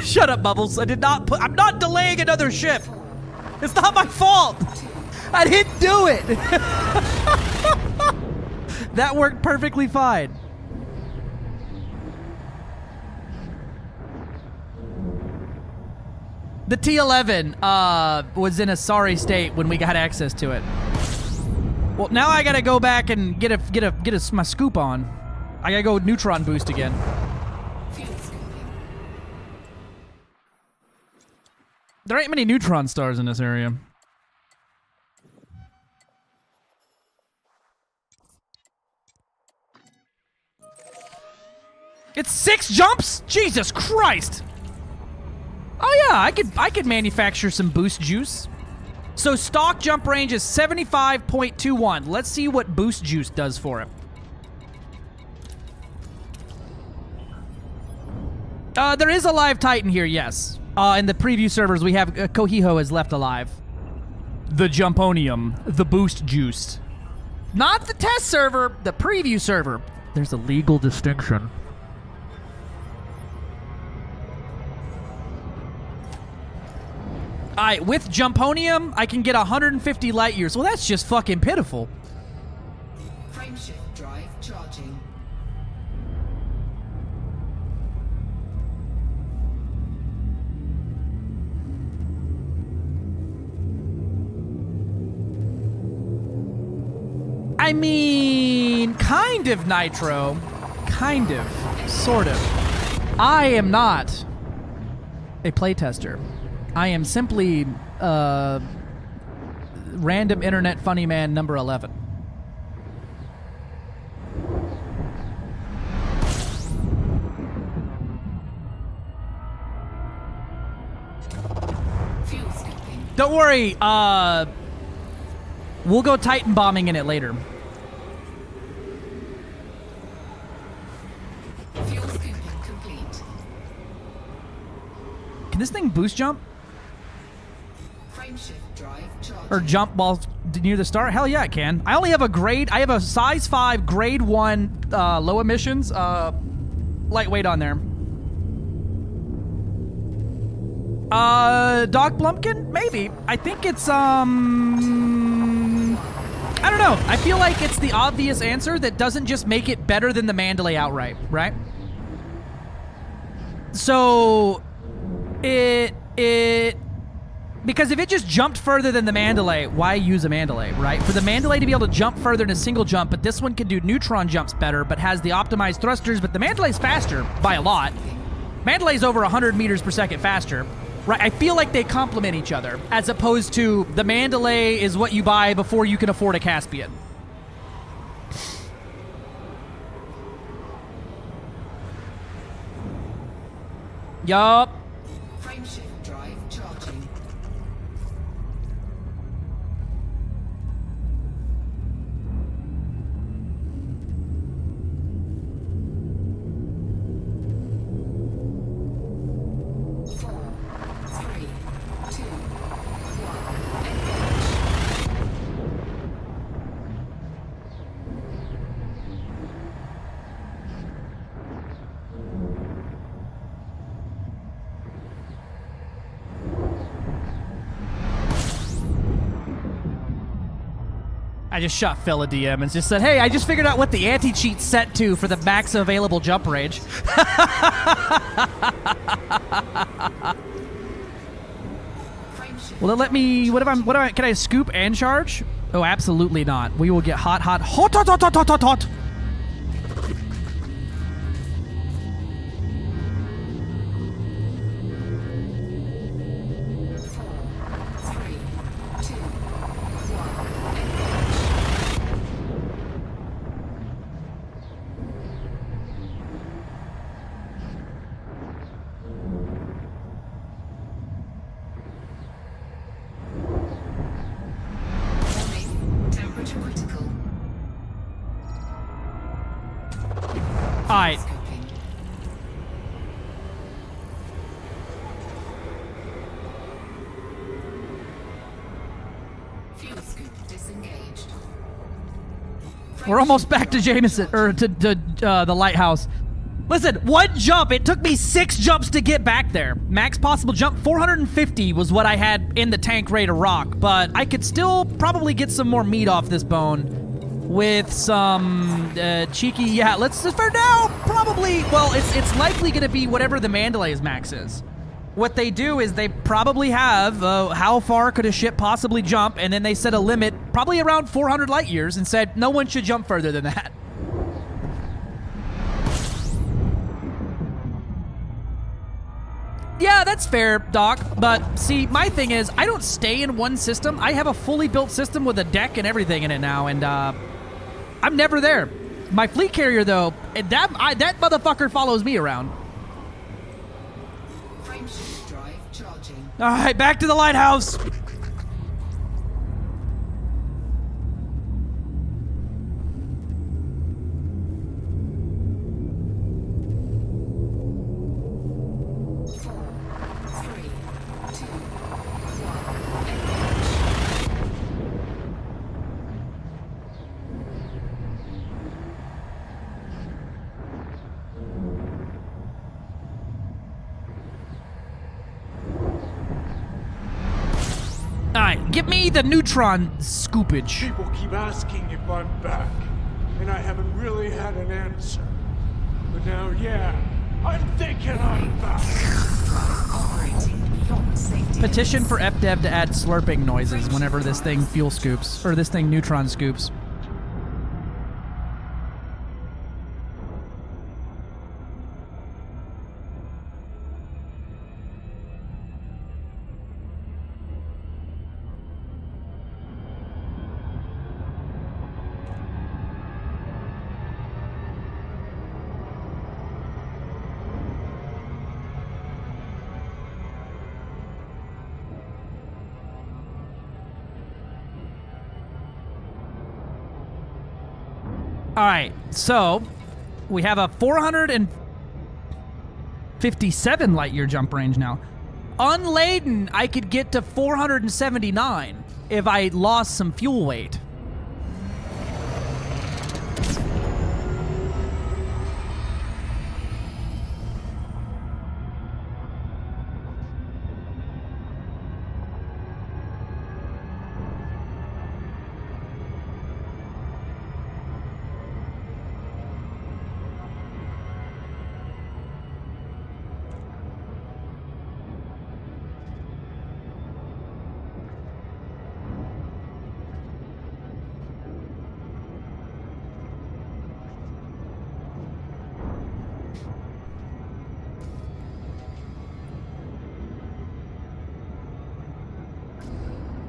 Shut up, Bubbles. I'm not delaying another ship. It's not my fault. I didn't do it. That worked perfectly fine. The T-11 was in a sorry state when we got access to it. Well, now I gotta go back and get my scoop on. I gotta go Neutron boost again. There ain't many Neutron stars in this area. It's 6 jumps? Jesus Christ! Oh yeah, I could manufacture some boost juice. So stock jump range is 75.21. Let's see what boost juice does for it. There is a live Titan here, yes. In the preview servers, we have Kohiho has left alive. The Jumponium, the boost juice. Not the test server, the preview server. There's a legal distinction. Alright, with Jumponium, I can get 150 light years. Well, that's just fucking pitiful. Frameshift drive charging. I mean, kind of, Nitro. Kind of. Sort of. I am not a playtester. I am simply random internet funny man number 11. Fuel skipping. Don't worry, we'll go Titan bombing in it later. Fuel skipping complete. Can this thing boost jump? Frameshift drive charging. Or jump while near the star? Hell yeah, it can. I only have I have a size 5 grade 1 low emissions lightweight on there. Doc Blumpkin? Maybe. I think it's I don't know. I feel like it's the obvious answer that doesn't just make it better than the Mandalay outright, right? So because if it just jumped further than the Mandalay, why use a Mandalay, right? For the Mandalay to be able to jump further in a single jump, but this one can do Neutron jumps better, but has the optimized thrusters, but the Mandalay's faster by a lot. Mandalay's over 100 meters per second faster, right? I feel like they complement each other, as opposed to the Mandalay is what you buy before you can afford a Caspian. Yup. Frameshift drive charging. I just shot Phil a DM and just said, hey, I just figured out what the anti-cheat's set to for the max available jump range. Will it let me, can I scoop and charge? Oh, absolutely not. We will get hot. Temperature critical. Alright. Scoping. Fuel scoop disengaged. We're almost back to Jameson, or to the lighthouse. Listen, one jump. It took me 6 jumps to get back there. Max possible jump 450 was what I had in the tank ready to rock, but I could still probably get some more meat off this bone with some cheeky. Yeah, let's just for now probably. Well, it's likely going to be whatever the Mandalay's max is. What they do is they probably have how far could a ship possibly jump, and then they set a limit probably around 400 light years and said no one should jump further than that. Yeah, that's fair, Doc, but see, my thing is, I don't stay in one system. I have a fully built system with a deck and everything in it now, and I'm never there. My fleet carrier, though, that motherfucker follows me around. Frameshift drive charging. All right, back to the lighthouse. Alright, give me the Neutron scoopage. People keep asking if I'm back, and I haven't really had an answer. But now, yeah, I'm thinking I'm back. Operating beyond safety. Petition for FDev to add slurping noises whenever this thing fuel scoops, or this thing Neutron scoops. All right, so we have a 457 light year jump range now. Unladen, I could get to 479 if I lost some fuel weight.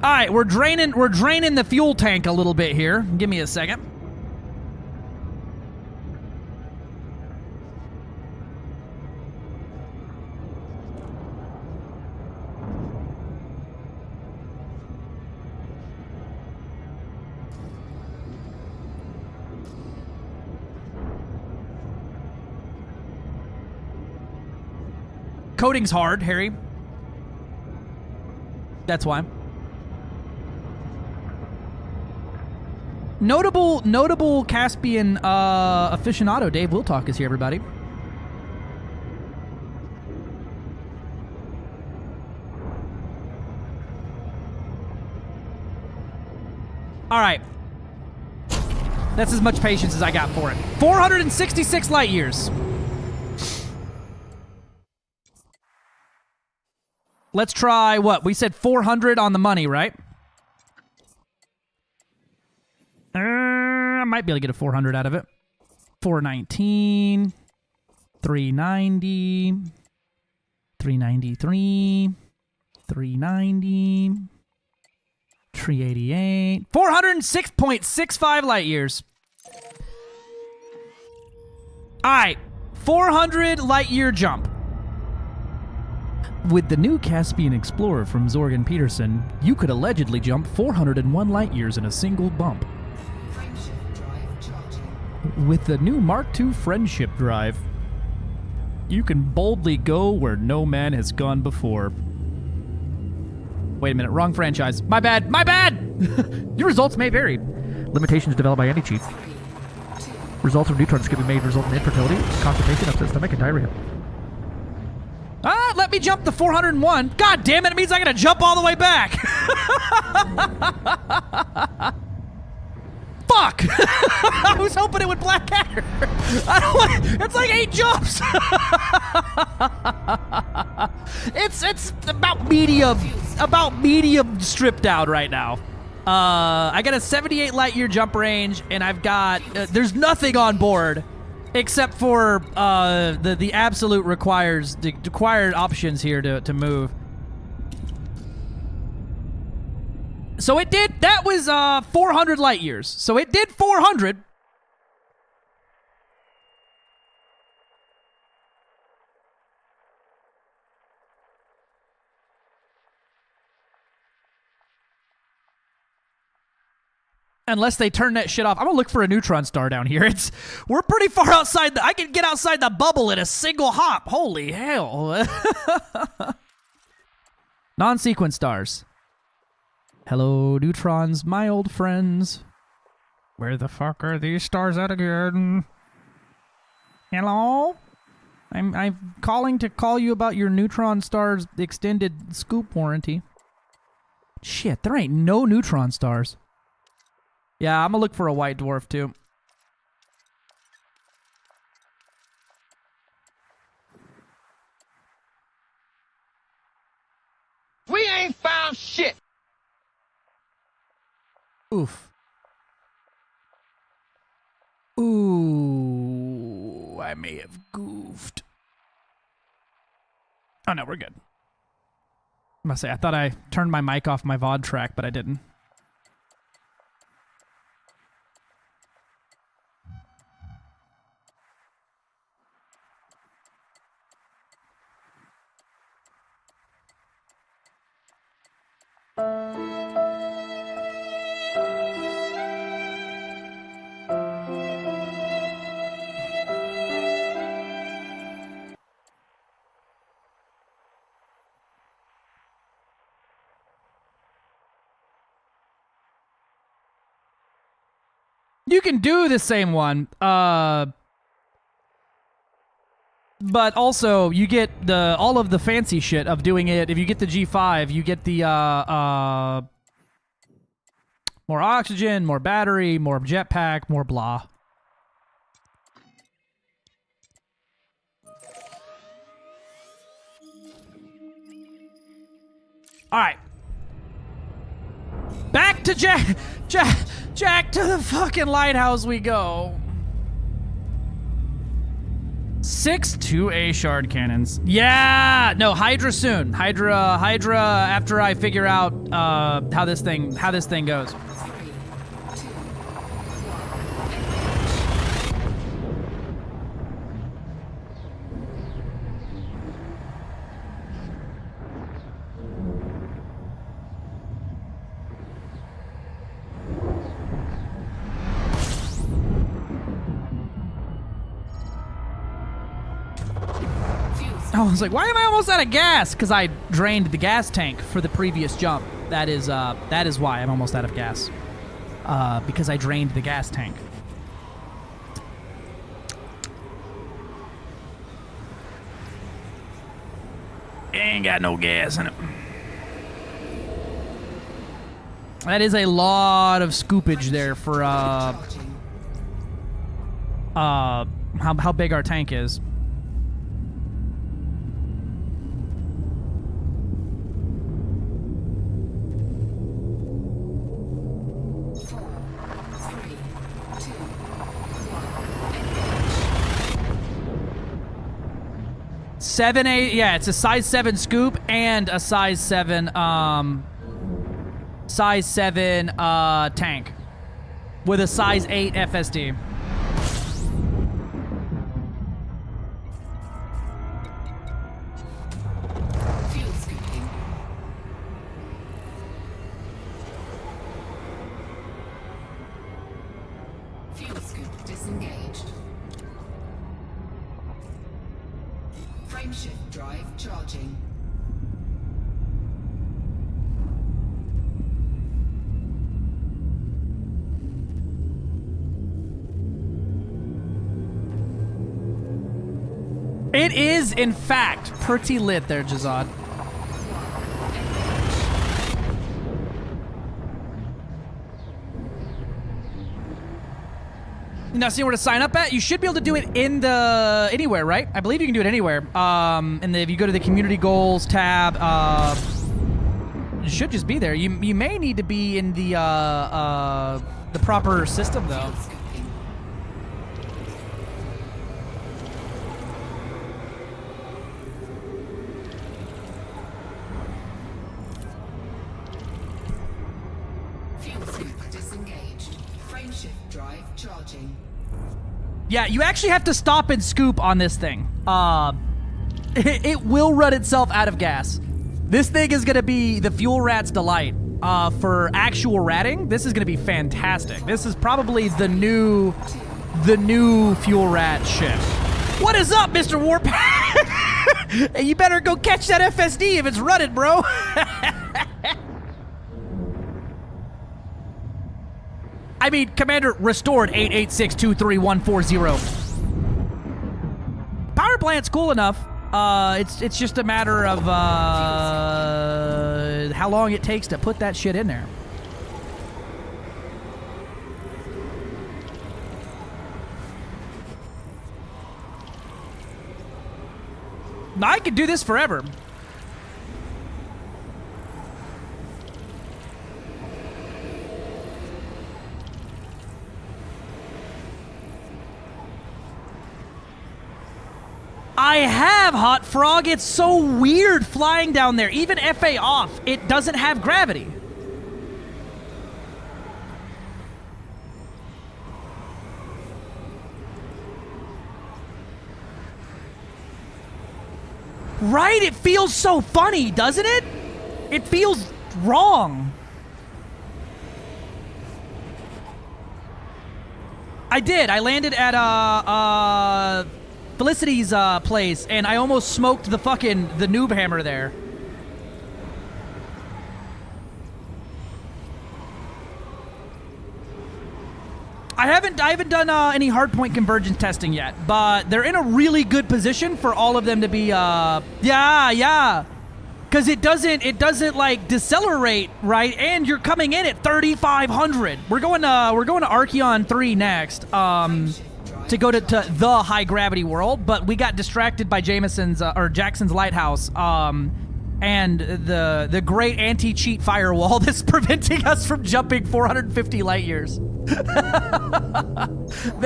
All right, we're draining the fuel tank a little bit here. Give me a second. Coding's hard, Harry. That's why. Notable Caspian aficionado Dave Wiltalk is here, everybody. All right. That's as much patience as I got for it. 466 light years. Let's try what? We said 400 on the money, right? I might be able to get a 400 out of it. 419, 390, 393, 390, 388, 406.65 light years. All right, 400 light year jump. With the new Caspian Explorer from Zorgan Peterson, you could allegedly jump 401 light years in a single bump. With the new Mark II Friendship Drive, you can boldly go where no man has gone before. Wait a minute, wrong franchise. My bad, my bad! Your results may vary. Limitations developed by any cheat. 3, 2, Results of Neutron can be made result in infertility, constipation, upset stomach, and diarrhea. Let me jump to 401. God damn it, it means I gotta jump all the way back. Fuck! I was hoping it would black out. I don't want. It's like 8 jumps. it's about medium stripped out right now. I got a 78 light year jump range, and I've got there's nothing on board except for the absolute required options here to move. So it did. That was 400 light years. So it did 400. Unless they turn that shit off. I'm gonna look for a neutron star down here. We're pretty far outside. I can get outside the bubble in a single hop. Holy hell. Non-sequence stars. Hello, neutrons, my old friends. Where the fuck are these stars at again? Hello? I'm calling to call you about your neutron stars extended scoop warranty. Shit, there ain't no neutron stars. Yeah, I'm gonna look for a white dwarf too. We ain't found shit. Oof. Ooh, I may have goofed. Oh no, we're good. I must say, I thought I turned my mic off my VOD track, but I didn't. You can do the same one, but also you get all of the fancy shit of doing it. If you get the G5, you get the more oxygen, more battery, more jetpack, more blah. All right. Back to Jack to the fucking lighthouse we go. 6 2A shard cannons. Yeah, no, Hydra soon. Hydra after I figure out how this thing goes. I was like, why am I almost out of gas? Because I drained the gas tank for the previous jump. That is why I'm almost out of gas. Because I drained the gas tank. Ain't got no gas in it. That is a lot of scoopage there for how big our tank is. Seven, 8, yeah, it's a size 7 scoop and a size 7 tank with a size 8 FSD. Fuel scooping. Fuel scoop disengaged. Frameshift drive charging. It is, in fact, pretty lit there, Jazad. Now, see where to sign up at? You should be able to do it in the anywhere, right? I believe you can do it anywhere. And if you go to the community goals tab, it should just be there. You may need to be in the proper system though. Fuel scoop disengaged. Frameshift drive charging. Yeah, you actually have to stop and scoop on this thing. It will run itself out of gas. This thing is gonna be the fuel rat's delight. For actual ratting, this is gonna be fantastic. This is probably the new fuel rat ship. What is up, Mr. Warpath? You better go catch that FSD if it's running, bro. I mean, Commander, restored 886234140. Power plant's cool enough. It's just a matter of how long it takes to put that shit in there. I could do this forever. I have, Hot Frog. It's so weird flying down there. Even FA off, it doesn't have gravity. Right? It feels so funny, doesn't it? It feels wrong. I did. I landed at Felicity's place, and I almost smoked the noob hammer there. I haven't done any hardpoint convergence testing yet, but they're in a really good position for all of them to be yeah. Cause it doesn't like decelerate, right? And you're coming in at 3,500. We're going to Archeon 3 next. To go to the high gravity world, but we got distracted by Jackson's lighthouse, and the great anti-cheat firewall that's preventing us from jumping 450 light years.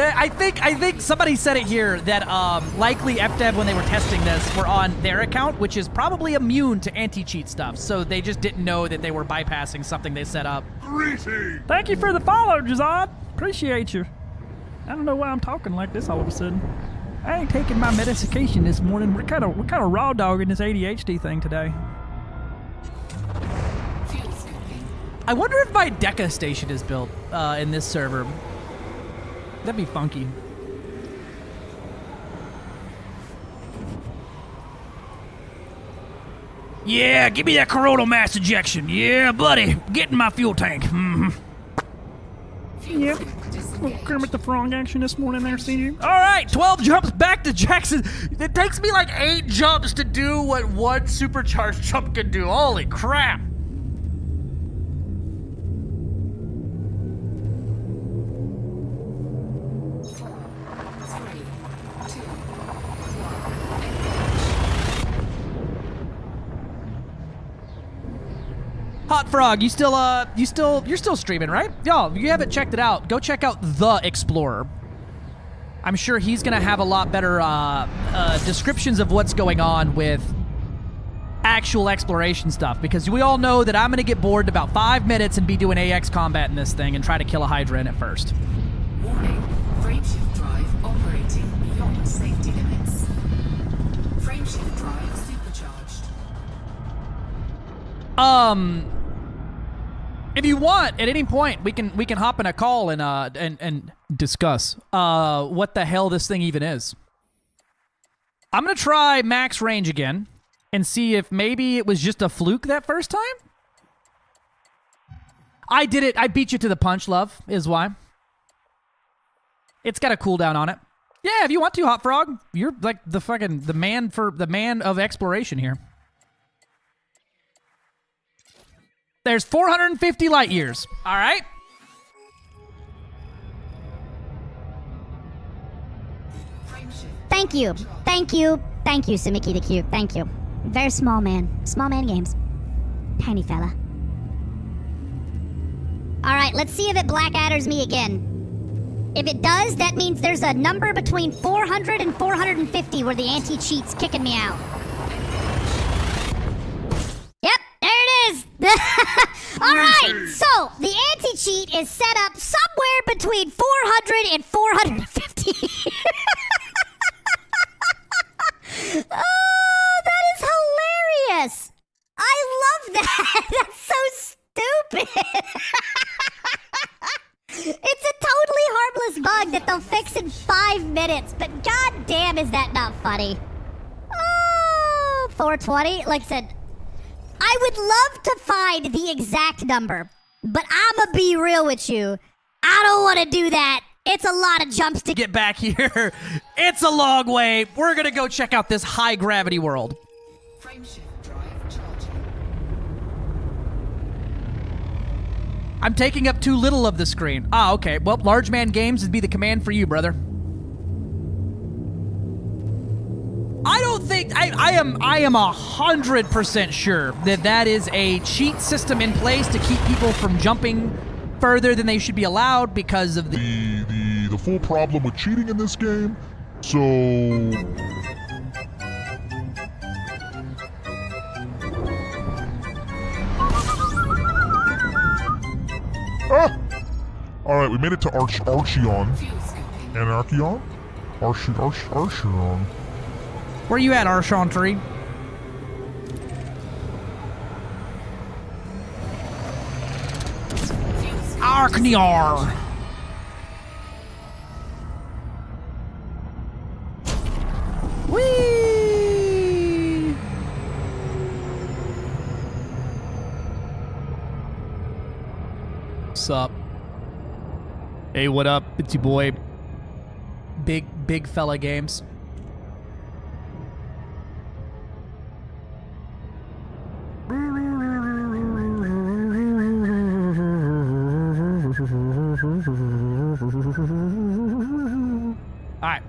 I think somebody said it here that likely FDev, when they were testing this, were on their account, which is probably immune to anti-cheat stuff, so they just didn't know that they were bypassing something they set up. Greetings. Thank you for the follow, Jazad. Appreciate you. I don't know why I'm talking like this all of a sudden. I ain't taking my medication this morning. We're kind of raw dogging this ADHD thing today. Fuel scooping. I wonder if my Deca station is built in this server. That'd be funky. Yeah, give me that coronal mass ejection. Yeah, buddy. Get in my fuel tank. Mm-hmm. Fuel scoop disengaged. Kermit the Frog action this morning there, senior. All right, 12 jumps back to Jackson. It takes me like 8 jumps to do what one supercharged jump can do. Holy crap. Hot Frog, you're still streaming, right? Y'all, you haven't checked it out. Go check out The Explorer. I'm sure he's gonna have a lot better descriptions of what's going on with actual exploration stuff, because we all know that I'm gonna get bored in about 5 minutes and be doing AX combat in this thing and try to kill a Hydra in it first. Warning. Frameshift drive operating beyond safety limits. Frameshift drive supercharged. If you want, at any point, we can hop in a call and discuss what the hell this thing even is. I'm gonna try max range again and see if maybe it was just a fluke that first time. I did it. I beat you to the punch, love, is why. It's got a cooldown on it. Yeah, if you want to, Hot Frog. You're like the man of exploration here. There's 450 light years. All right. Thank you. Thank you. Thank you, Samiki the Cute. Thank you. Very small man. Small man games. Tiny fella. Alright, let's see if it Blackadders me again. If it does, that means there's a number between 400 and 450 where the anti-cheat's kicking me out. Yep, there it is. Alright, so the anti-cheat is set up somewhere between 400 and 450. Oh, that is hilarious. I love that. That's so stupid. It's a totally harmless bug that they'll fix in 5 minutes, but goddamn is that not funny. Oh, 420. Like I said, I would love to find the exact number, but I'ma be real with you. I don't want to do that. It's a lot of jumps to get back here. It's a long way. We're gonna go check out this high gravity world. Frameshift drive charging. I'm taking up too little of the screen. Ah, okay. Well, large man games would be the command for you, brother. I don't think I am 100% sure that is a cheat system in place to keep people from jumping further than they should be allowed because of the full problem with cheating in this game. So all right, we made it to Archeon. Anarcheon? Archeon. Where you at, Archantry? Arkniar. Whee! What's up? Hey, what up? It's your boy. Big fella games. Alright.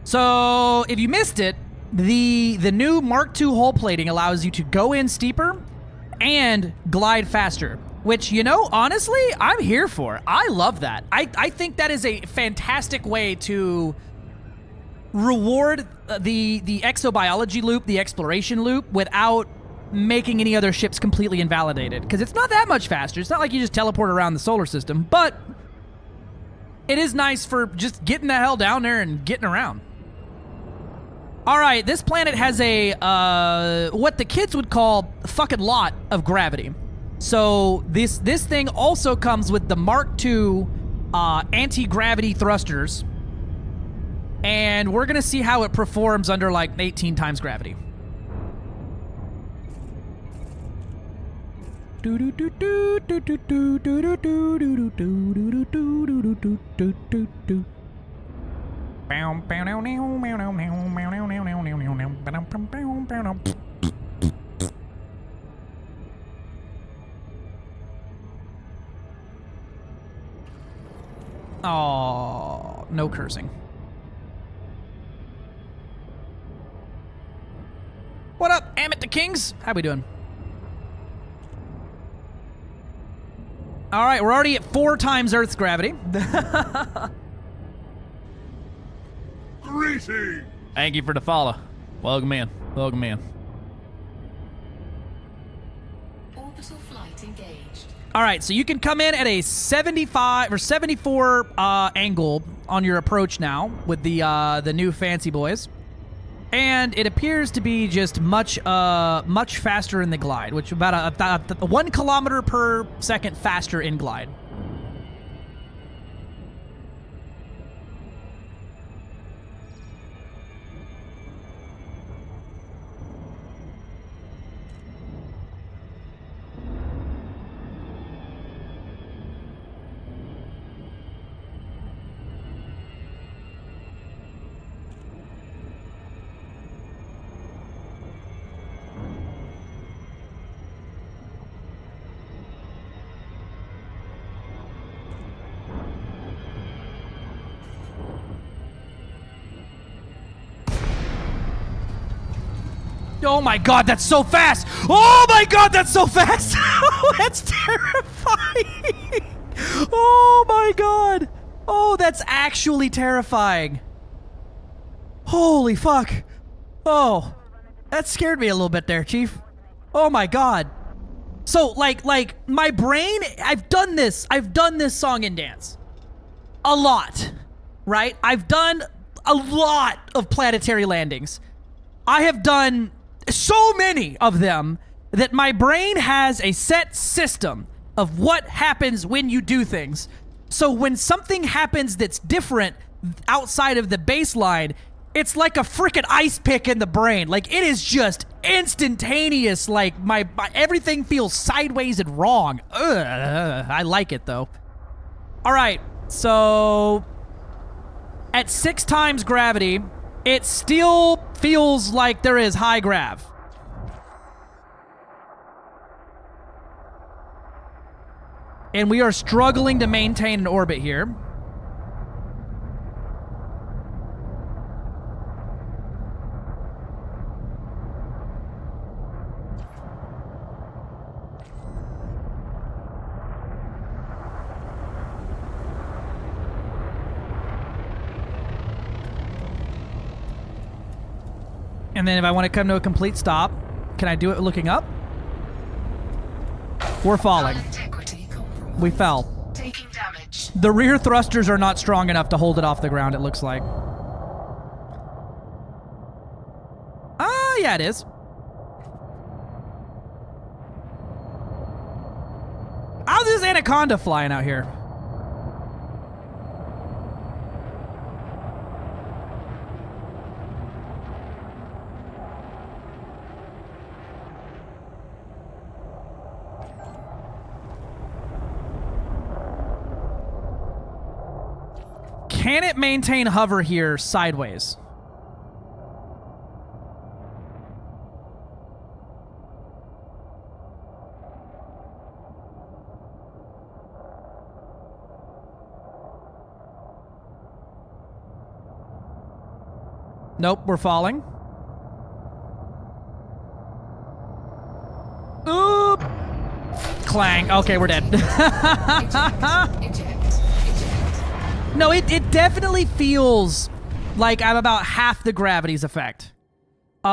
So, if you missed it, the new Mark II hull plating allows you to go in steeper and glide faster. Which, you know, honestly, I'm here for. I love that. I think that is a fantastic way to reward the exobiology loop, the exploration loop, without making any other ships completely invalidated. Because it's not that much faster. It's not like you just teleport around the solar system, but it is nice for just getting the hell down there and getting around. All right, this planet has a, what the kids would call a fucking lot of gravity. So this thing also comes with the Mark II anti-gravity thrusters. And we're going to see how it performs under like 18 times gravity. Oh, no cursing. What up, Amit the Kings? How we doing? All right, we're already at 4 times Earth's gravity. Greetings. Thank you for the follow. Welcome in. Welcome in. Orbital flight engaged. All right, so you can come in at a 75 or 74 angle on your approach now with the new fancy boys. And it appears to be just much faster in the glide, which about a 1 kilometer per second faster in glide. Oh my god, that's so fast! Oh my god, that's so fast! Oh, that's terrifying! Oh my god! Oh, that's actually terrifying. Holy fuck. Oh, that scared me a little bit there, Chief. Oh my god. So, like, my brain, I've done this song and dance. A lot, right? I've done a lot of planetary landings. I have done so many of them that my brain has a set system of what happens when you do things. So when something happens that's different outside of the baseline, it's like a freaking ice pick in the brain. Like, it is just instantaneous. Like, my everything feels sideways and wrong. Ugh, I like it, though. All right, so at 6 times gravity, it still feels like there is high grav. And we are struggling to maintain an orbit here. And then if I want to come to a complete stop, can I do it looking up? We're falling. We fell. Taking damage. The rear thrusters are not strong enough to hold it off the ground, it looks like. Yeah, it is. How's this anaconda flying out here? Can it maintain hover here sideways? Nope, we're falling. Oop! Clang. Okay, we're dead. No, it definitely feels like I'm about half the gravity's effect. This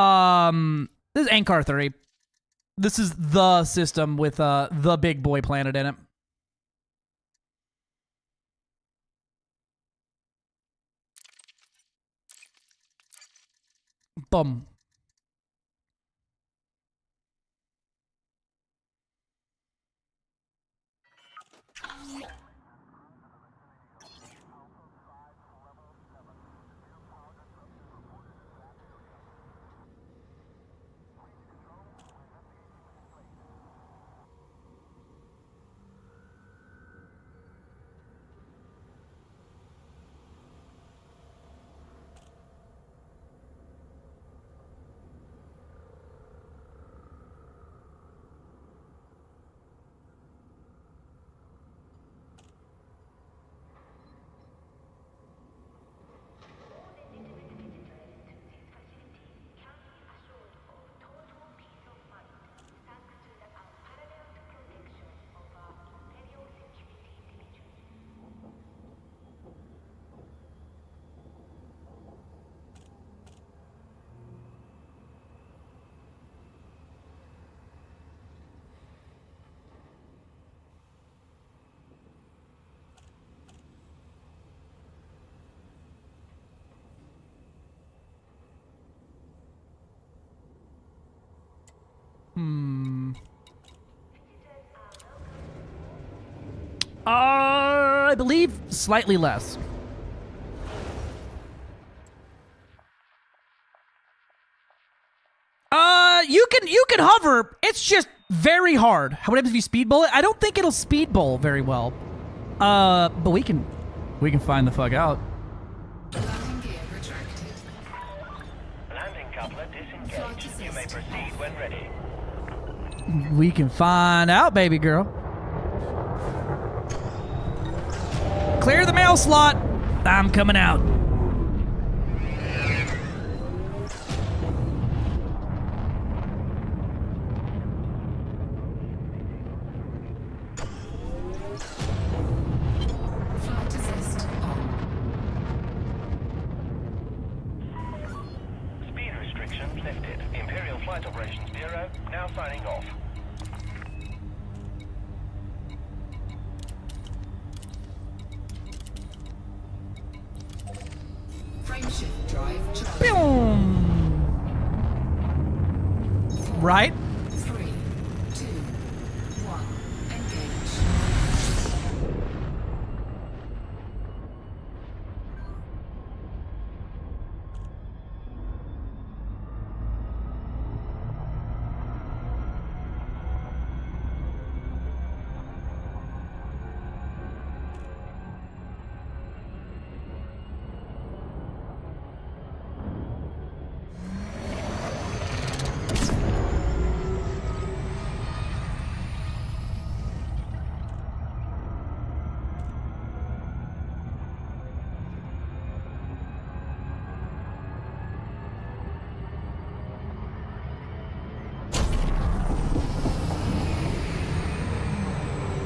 is Ankar 3. This is the system with the big boy planet in it. Boom. I believe slightly less. You can hover. It's just very hard. What happens if you speedball it? I don't think it'll speedball very well. But we can find the fuck out. Landing gear retracted. Landing coupler disengaged. You may proceed when ready. We can find out, baby girl. Clear the mail slot. I'm coming out. signing off. Frameshift drive charged. Boom. Right? 3, 2, 1. Engage.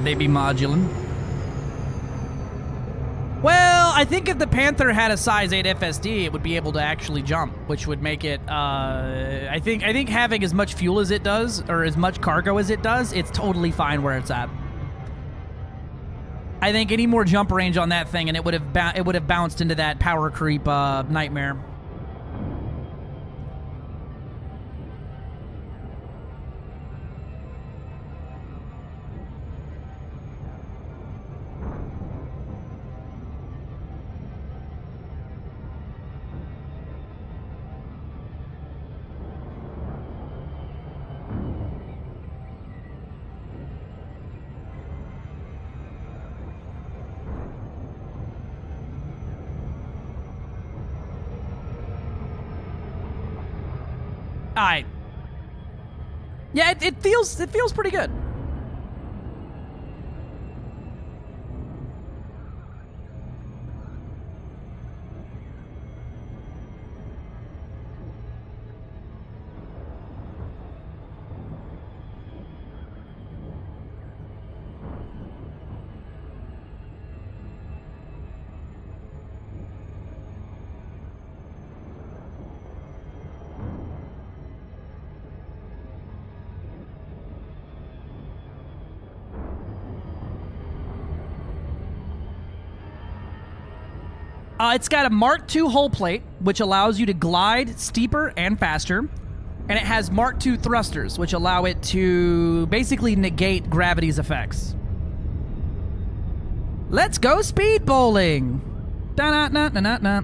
They be modular. Well, I think if the Panther had a size 8 FSD, it would be able to actually jump, which would make it, I think having as much fuel as it does, or as much cargo as it does, it's totally fine where it's at. I think any more jump range on that thing, and it would have bounced into that power creep nightmare. Alright. Yeah, it feels pretty good. It's got a Mark II hull plate, which allows you to glide steeper and faster. And it has Mark II thrusters, which allow it to basically negate gravity's effects. Let's go speed bowling! Da-na-na-na-na-na.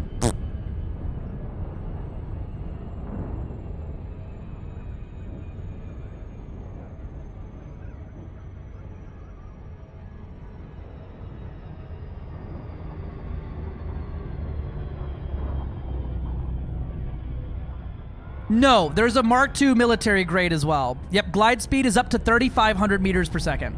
No, there's a Mark II military grade as well. Yep, glide speed is up to 3,500 meters per second.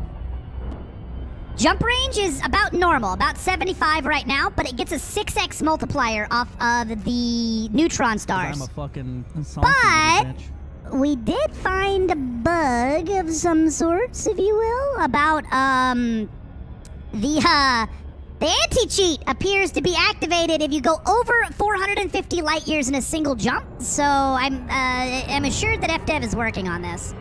Jump range is about normal, about 75 right now, but it gets a 6x multiplier off of the neutron stars. I'm a fucking But we did find a bug of some sorts, if you will, about the anti-cheat appears to be activated if you go over 450 light years in a single jump. So I'm assured that FDev is working on this.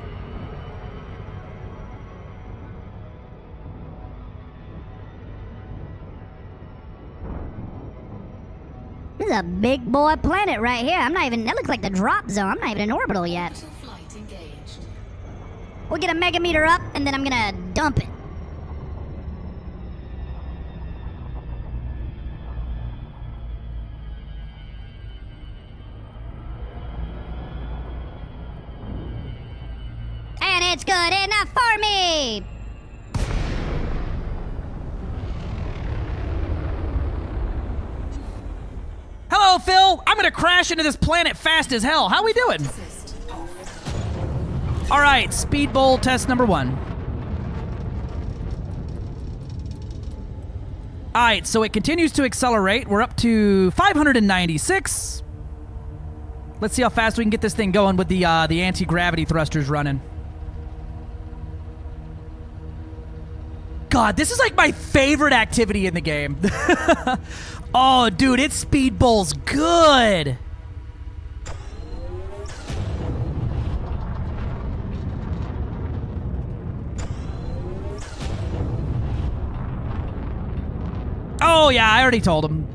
This is a big boy planet right here. That looks like the drop zone. I'm not even in orbital yet. Flight engaged. We'll get a megameter up, and then I'm gonna dump it. And it's good enough for me! Hello, Phil! I'm gonna crash into this planet fast as hell. How we doing? Alright, speed bowl test number 1. Alright, so it continues to accelerate. We're up to 596. Let's see how fast we can get this thing going with the anti-gravity thrusters running. God, this is like my favorite activity in the game. Oh, dude, it speed bowls good. Oh, yeah, I already told him.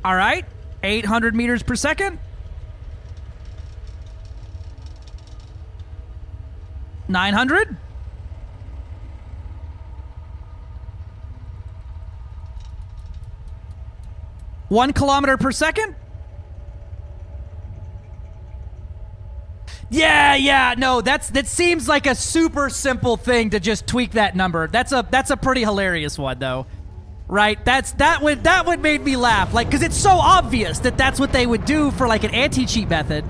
All right, 800 meters per second. 900. One kilometer per second. Yeah, no, that seems like a super simple thing to just tweak that number. That's a pretty hilarious one though. Right? That would make me laugh. Like, cuz it's so obvious that that's what they would do for like an anti-cheat method.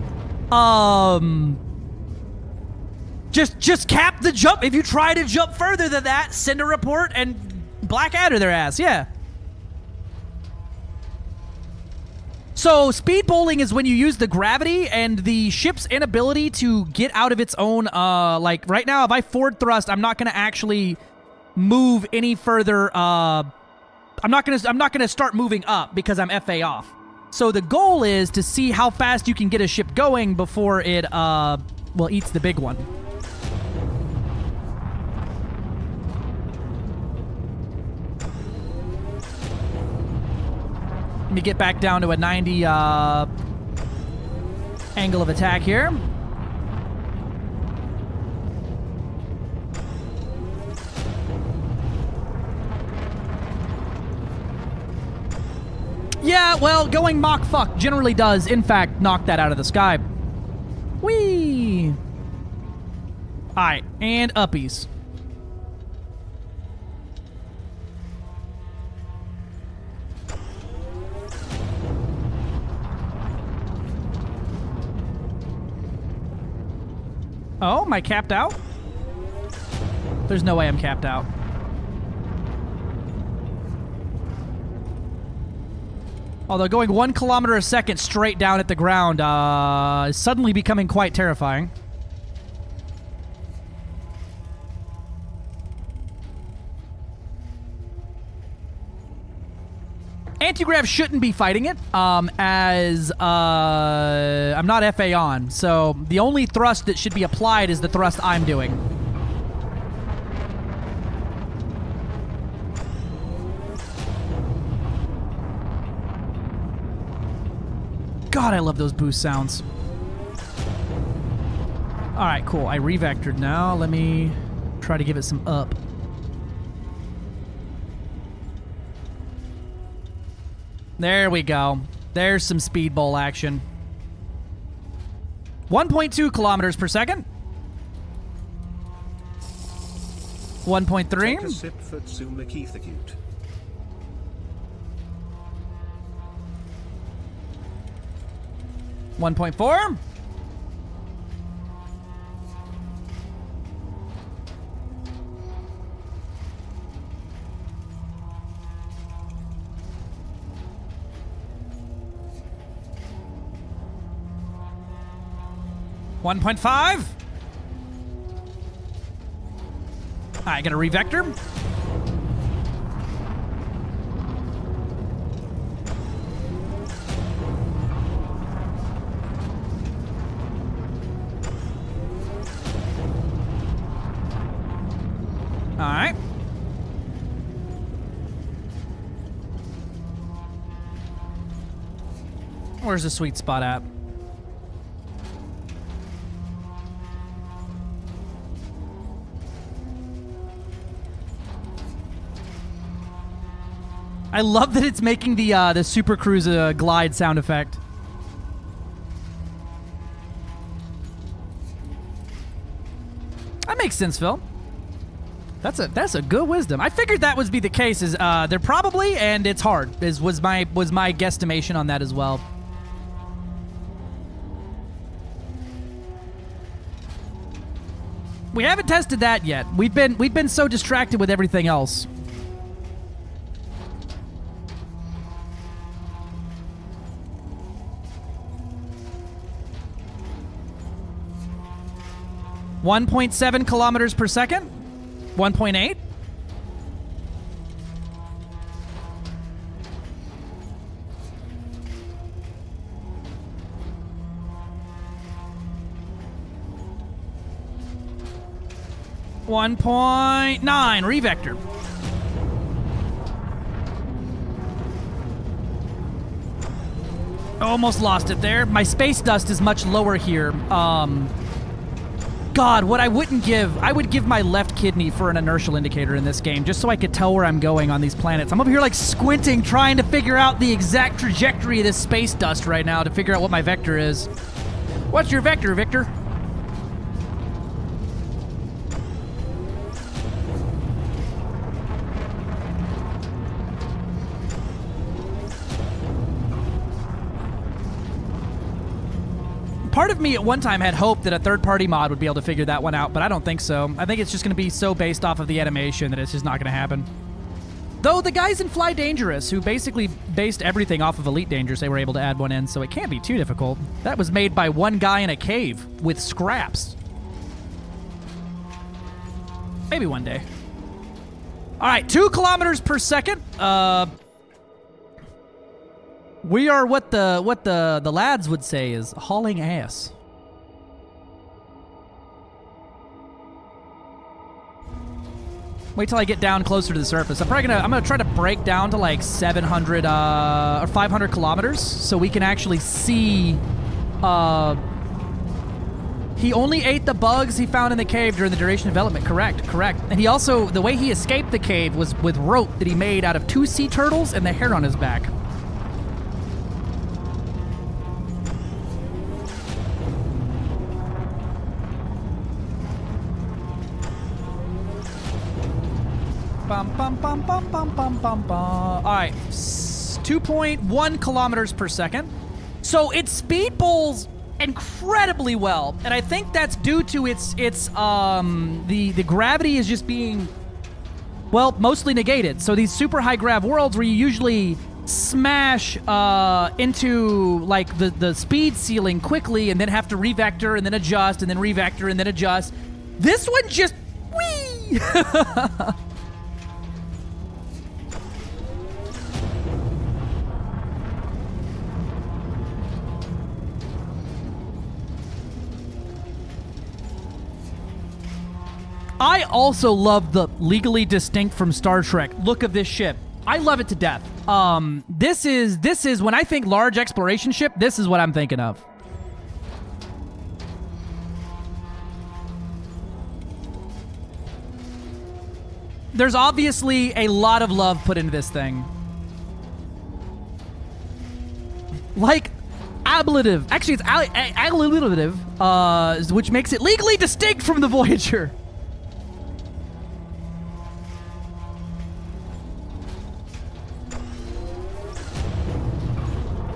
Just cap the jump. If you try to jump further than that, send a report and Blackadder their ass. Yeah. So speed bowling is when you use the gravity and the ship's inability to get out of its own, like right now, if I forward thrust, I'm not going to actually move any further. I'm not going to start moving up because I'm FA off. So the goal is to see how fast you can get a ship going before it, well, eats the big one. Let me get back down to a 90 angle of attack here. Yeah, well, going Mach fuck generally does, in fact, knock that out of the sky. Whee! Alright, and uppies. Oh, am I capped out? There's no way I'm capped out. Although going 1 kilometer a second straight down at the ground is suddenly becoming quite terrifying. Anti-grav shouldn't be fighting it, as I'm not FA on, so the only thrust that should be applied is the thrust I'm doing. God, I love those boost sounds. Alright, cool. I revectored now. Let me try to give it some up. There we go. There's some speed bowl action. 1.2 kilometers per second. 1.3. Take a sip for Tsumakithakute. 1.4. $1.5. I got a revector. All right. Where's the sweet spot at? I love that it's making the Supercruise glide sound effect. That makes sense, Phil. That's a good wisdom. I figured that would be the case. Is they're probably, and it's hard. Was my guesstimation on that as well. We haven't tested that yet. We've been so distracted with everything else. $1.7 kilometers per second. 1.8. 1.9 revector. Almost lost it there. My space dust is much lower here. God, what I would give my left kidney for an inertial indicator in this game, just so I could tell where I'm going on these planets. I'm over here like squinting, trying to figure out the exact trajectory of this space dust right now to figure out what my vector is. What's your vector, Victor? Part of me at one time had hoped that a third-party mod would be able to figure that one out, but I don't think so. I think it's just going to be so based off of the animation that it's just not going to happen. Though the guys in Fly Dangerous, who basically based everything off of Elite Dangerous, they were able to add one in, so it can't be too difficult. That was made by one guy in a cave with scraps. Maybe one day. All right, 2 kilometers per second. We are what the lads would say is hauling ass. Wait till I get down closer to the surface. I'm gonna try to break down to like 700 or 500 kilometers so we can actually see. He only ate the bugs he found in the cave during the duration of development. Correct. And he also, the way he escaped the cave was with rope that he made out of 2 sea turtles and the hair on his back. Bum, bum, bum, bum, bum, bum, bum, bum. All right, 2.1 kilometers per second. So it speed bowls incredibly well, and I think that's due to the gravity is just being, well, mostly negated. So these super high grav worlds where you usually smash into like the speed ceiling quickly and then have to revector and then adjust and then revector and then adjust. This one just whee. I also love the legally distinct from Star Trek look of this ship. I love it to death. This is when I think large exploration ship, this is what I'm thinking of. There's obviously a lot of love put into this thing. Like ablative. Actually, it's ablative, which makes it legally distinct from the Voyager.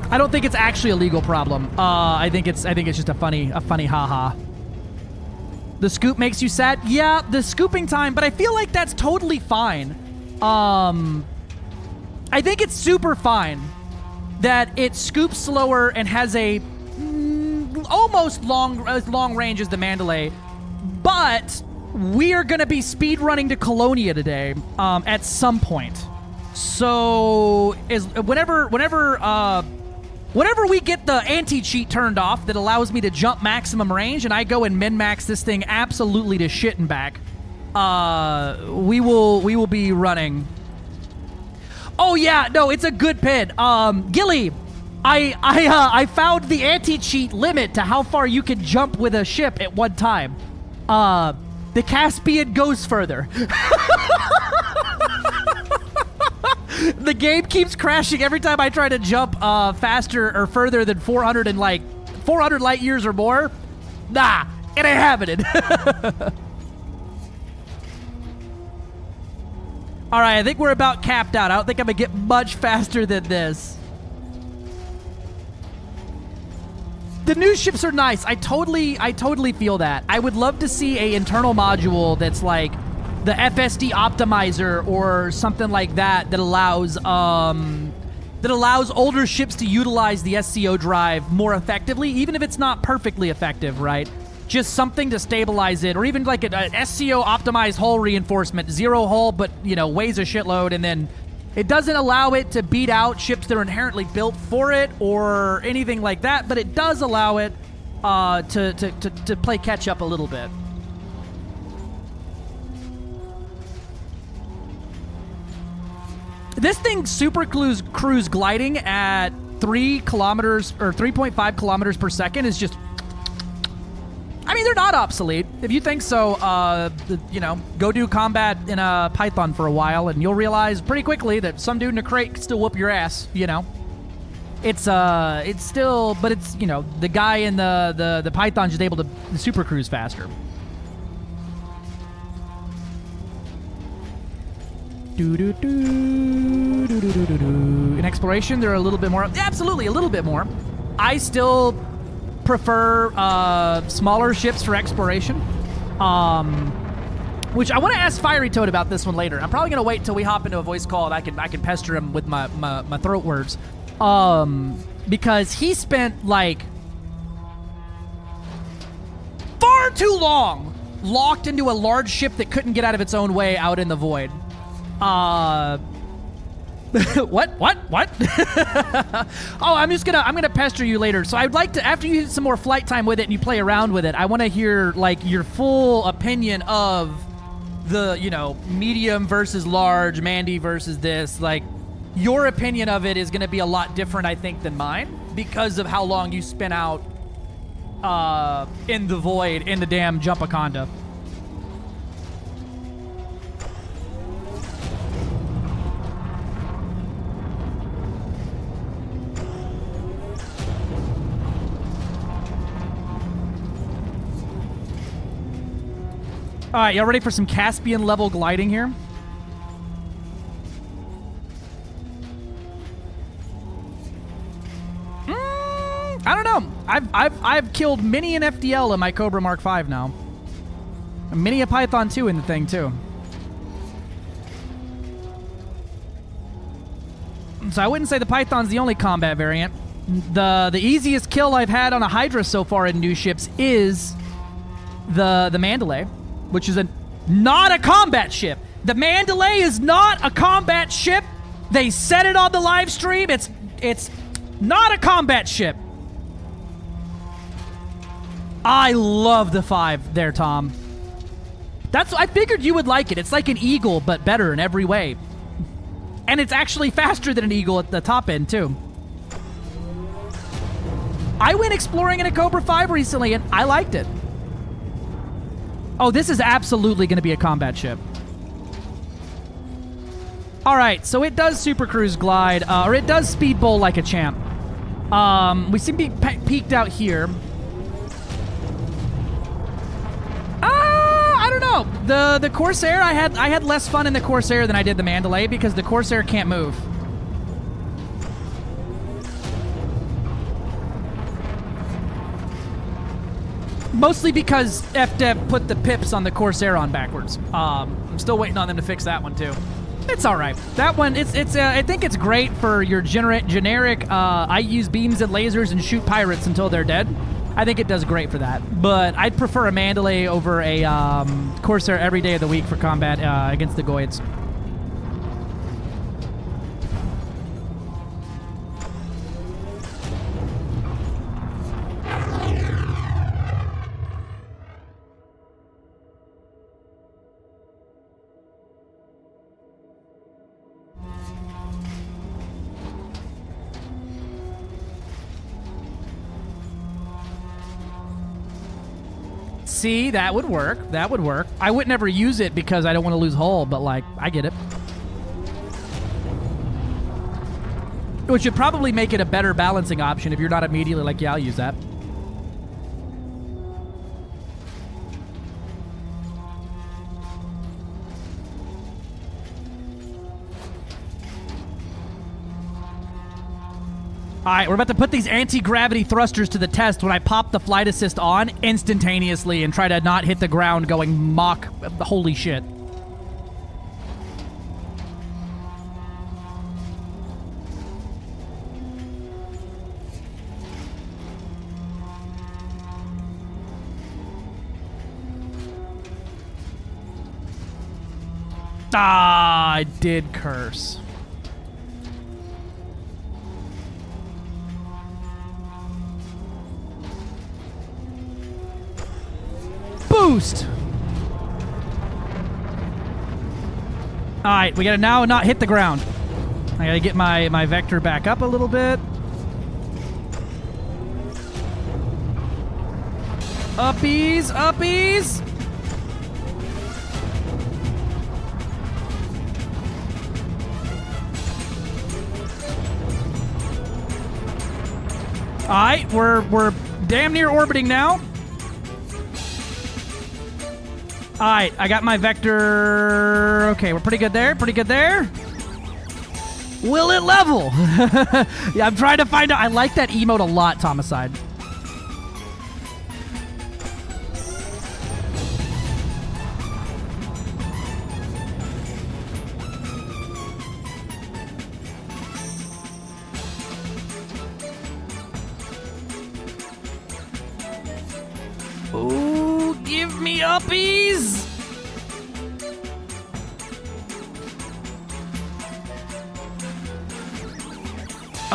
I don't think it's actually a legal problem. I think it's just a funny haha. The scoop makes you sad? Yeah, the scooping time, but I feel like that's totally fine. I think it's super fine that it scoops slower and has a almost as long range as the Mandalay, but we are going to be speed running to Colonia today at some point. So whenever we get the anti-cheat turned off that allows me to jump maximum range and I go and min-max this thing absolutely to shit and back, we will be running. Oh yeah, no, it's a good pin. Gilly, I found the anti-cheat limit to how far you can jump with a ship at one time. The Caspian goes further. The game keeps crashing every time I try to jump faster or further than 400 light years or more. Nah, it ain't happening. All right, I think we're about capped out. I don't think I'm gonna get much faster than this. The new ships are nice. I totally feel that. I would love to see a internal module that's like the FSD optimizer or something like that allows older ships to utilize the SCO drive more effectively, even if it's not perfectly effective, right? Just something to stabilize it, or even like an SCO optimized hull reinforcement, 0 hull, but weighs a shitload, and then it doesn't allow it to beat out ships that are inherently built for it or anything like that, but it does allow it to play catch up a little bit. This thing Supercruise gliding at 3 kilometers or 3.5 kilometers per second is just. I mean, they're not obsolete. If you think so, go do combat in a Python for a while, and you'll realize pretty quickly that some dude in a crate can still whoop your ass. It's still, but it's the guy in the Python's just able to Supercruise faster. In exploration, they're a little bit more. Absolutely, a little bit more. I still prefer smaller ships for exploration. Which I want to ask Fiery Toad about this one later. I'm probably gonna wait until we hop into a voice call and I can pester him with my throat words. Because he spent like far too long locked into a large ship that couldn't get out of its own way out in the void. What? Oh, I'm gonna pester you later. So I'd like to, after you get some more flight time with it and you play around with it, I want to hear like your full opinion of the, medium versus large, Mandy versus this. Like, your opinion of it is gonna be a lot different, I think, than mine because of how long you spent out in the void in the damn Jumpaconda. All right, y'all ready for some Caspian level gliding here? I don't know. I've killed many an FDL in my Cobra Mark V now. And many a Python 2 in the thing too. So I wouldn't say the Python's the only combat variant. The easiest kill I've had on a Hydra so far in new ships is the Mandalay, which is not a combat ship. The Mandalay is not a combat ship. They said it on the live stream. It's not a combat ship. I love the 5 there, Tom. I figured you would like it. It's like an Eagle, but better in every way. And it's actually faster than an Eagle at the top end, too. I went exploring in a Cobra 5 recently, and I liked it. Oh, this is absolutely going to be a combat ship. All right, so it does Supercruise glide, or it does speed bowl like a champ. We seem to be peaked out here. I don't know. The Corsair, I had less fun in the Corsair than I did the Mandalay because the Corsair can't move. Mostly because FDev put the pips on the Corsair on backwards. I'm still waiting on them to fix that one too. It's all right. That one, I think it's great for your generic. I use beams and lasers and shoot pirates until they're dead. I think it does great for that. But I'd prefer a Mandalay over a Corsair every day of the week for combat against the Goids. See, that would work. That would work. I would never use it because I don't want to lose hull, but like, I get it. Which would probably make it a better balancing option if you're not immediately like, yeah, I'll use that. All right, we're about to put these anti-gravity thrusters to the test when I pop the flight assist on instantaneously and try to not hit the ground going Mach. Holy shit. Ah, I did curse. Boost! Alright, we gotta now not hit the ground. I gotta get my vector back up a little bit. Uppies, uppies! Alright, we're damn near orbiting now. Alright, I got my vector. Okay, we're pretty good there, pretty good there. Will it level? Yeah, I'm trying to find out. I like that emote a lot, Homicide. Ooh, give me uppies!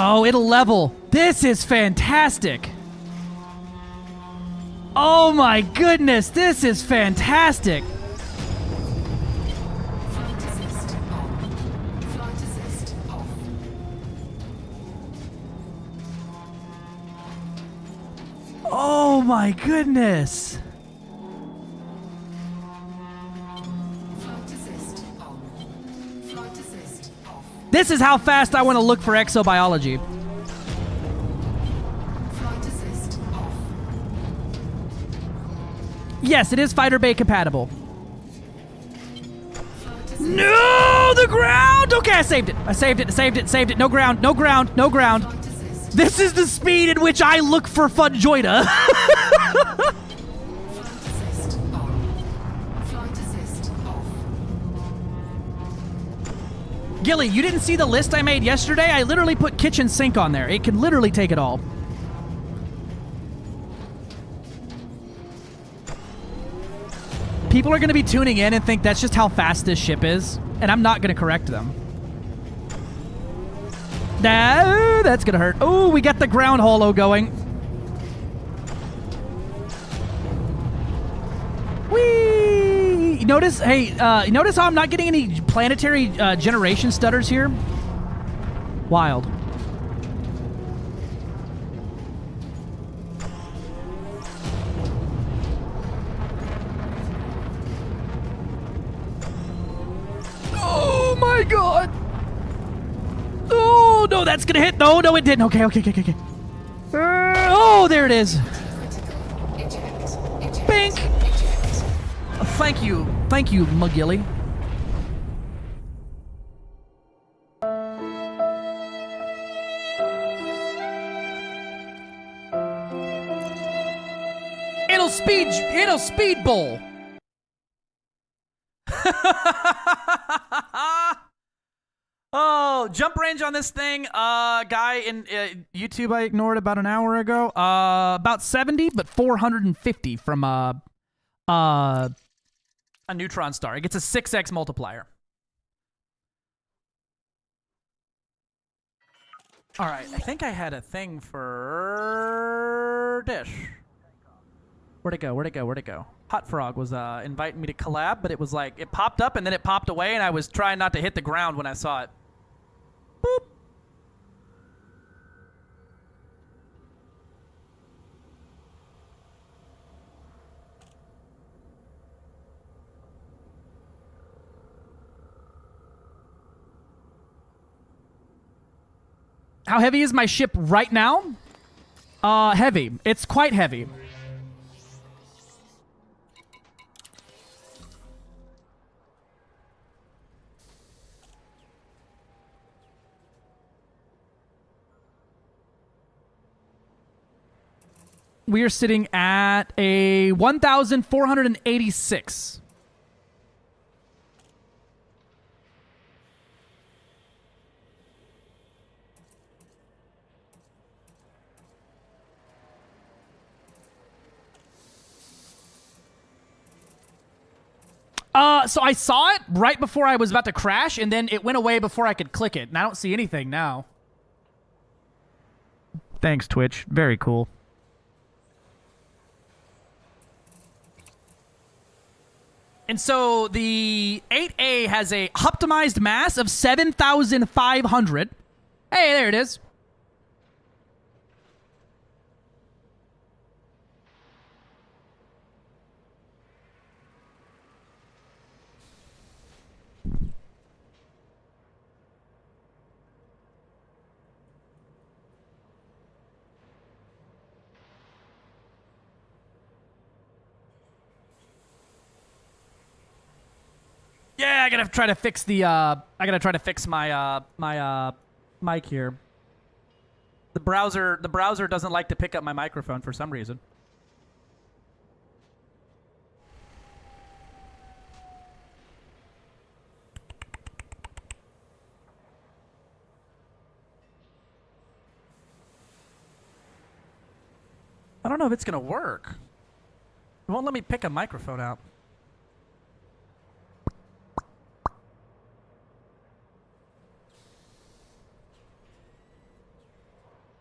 Oh, it'll level. This is fantastic. Oh my goodness, this is fantastic. Flight assist on. Flight assist off. Oh my goodness. Flight assist on. Flight assist off. This is how fast I want to look for exobiology. Flight assist off. Yes, it is fighter bay compatible. Flight assist. No, the ground! Okay, I saved it. I saved it, saved it, saved it. No ground, no ground, no ground. Flight assist. This is the speed in which I look for Funjoida. Flight assist on. Flight assist off. Gilly, you didn't see the list I made yesterday? I literally put kitchen sink on there. It can literally take it all. People are going to be tuning in and think that's just how fast this ship is, and I'm not going to correct them. That's going to hurt. Oh, we got the ground holo going. Whee! You notice, hey, you notice how I'm not getting any planetary generation stutters here? Wild. Oh my god! Oh no, that's gonna hit. No, no, it didn't. Okay, okay, okay, okay. Oh, there it is. Bink. Thank you, McGilly. It'll speed bowl. Oh, jump range on this thing, guy in YouTube I ignored about an hour ago. About 70, but 450 from a neutron star. It gets a 6x multiplier. All right, I think I had a thing for Dish. Where'd it go? Where'd it go? Where'd it go? Hot Frog was inviting me to collab, but it was like, it popped up and then it popped away, and I was trying not to hit the ground when I saw it. Boop. How heavy is my ship right now? Heavy. It's quite heavy. We are sitting at a 1,486. So I saw it right before I was about to crash, and then it went away before I could click it, and I don't see anything now. Thanks, Twitch. Very cool. And so the 8A has a optimized mass of 7,500. Hey, there it is. Yeah, I gotta try to fix the. I gotta try to fix my my mic here. The browser doesn't like to pick up my microphone for some reason. I don't know if it's gonna work. It won't let me pick a microphone out.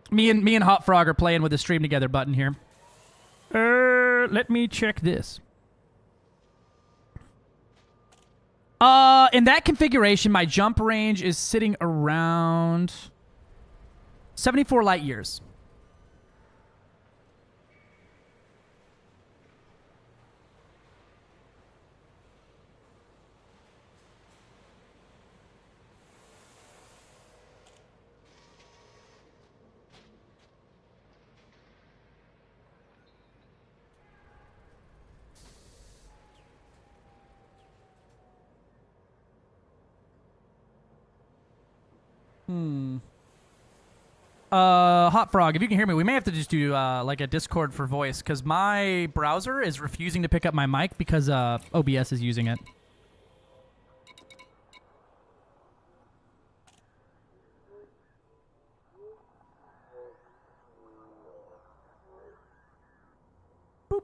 Me and Hot Frog are playing with the stream together button here. Let me check this. In that configuration, my jump range is sitting around 74 light years. Hot Frog, if you can hear me, we may have to just do like a Discord for voice because my browser is refusing to pick up my mic because OBS is using it. Boop.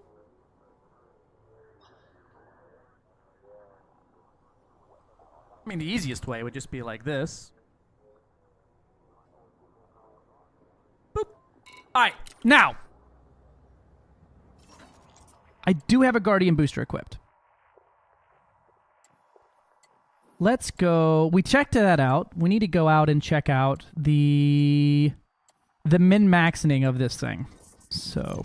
I mean, the easiest way would just be like this. All right, now, I do have a Guardian booster equipped. Let's go. We checked that out. We need to go out and check out the min-maxing of this thing. So.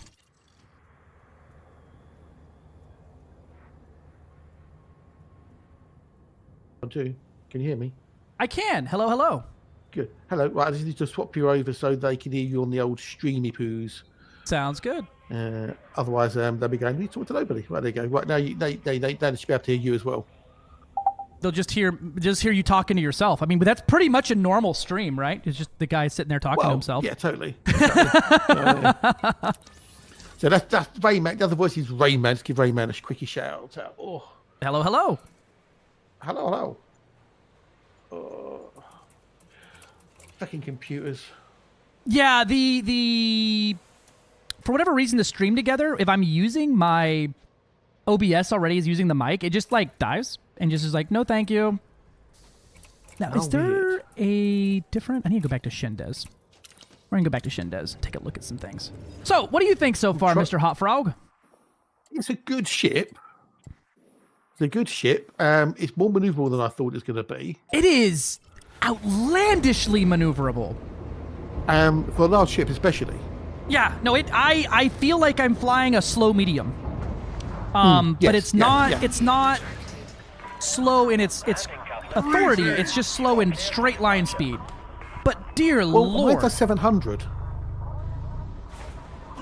Can you hear me? I can. Hello, hello. Good. Hello. Right, I just need to swap you over so they can hear you on the old streamy poos. Sounds good. Otherwise, they'll be going, we talk to nobody. Right, there you go. Right, now they should be able to hear you as well. They'll just hear you talking to yourself. I mean, but that's pretty much a normal stream, right? It's just the guy sitting there talking to himself. Yeah, totally. So that's Rayman. The other voice is Rayman. Let's give Rayman a quickie shout out. Oh. Hello, hello. Hello. Oh. Fucking computers. Yeah, the for whatever reason, the stream together, if I'm using my OBS already is using the mic, it just like dies and just is like, no, thank you. Now, is there a different? I need to go back to Shendez. We're gonna go back to Shendez and take a look at some things. So, what do you think so far, Mr. Hot Frog? It's a good ship. It's a good ship. It's more maneuverable than I thought it was going to be. It is outlandishly maneuverable. For a large ship, especially. Yeah, no, I feel like I'm flying a slow medium. Yes, but it's not. yeah. It's not slow in its authority. It's just slow in straight line speed. But dear Lord, mine does 700.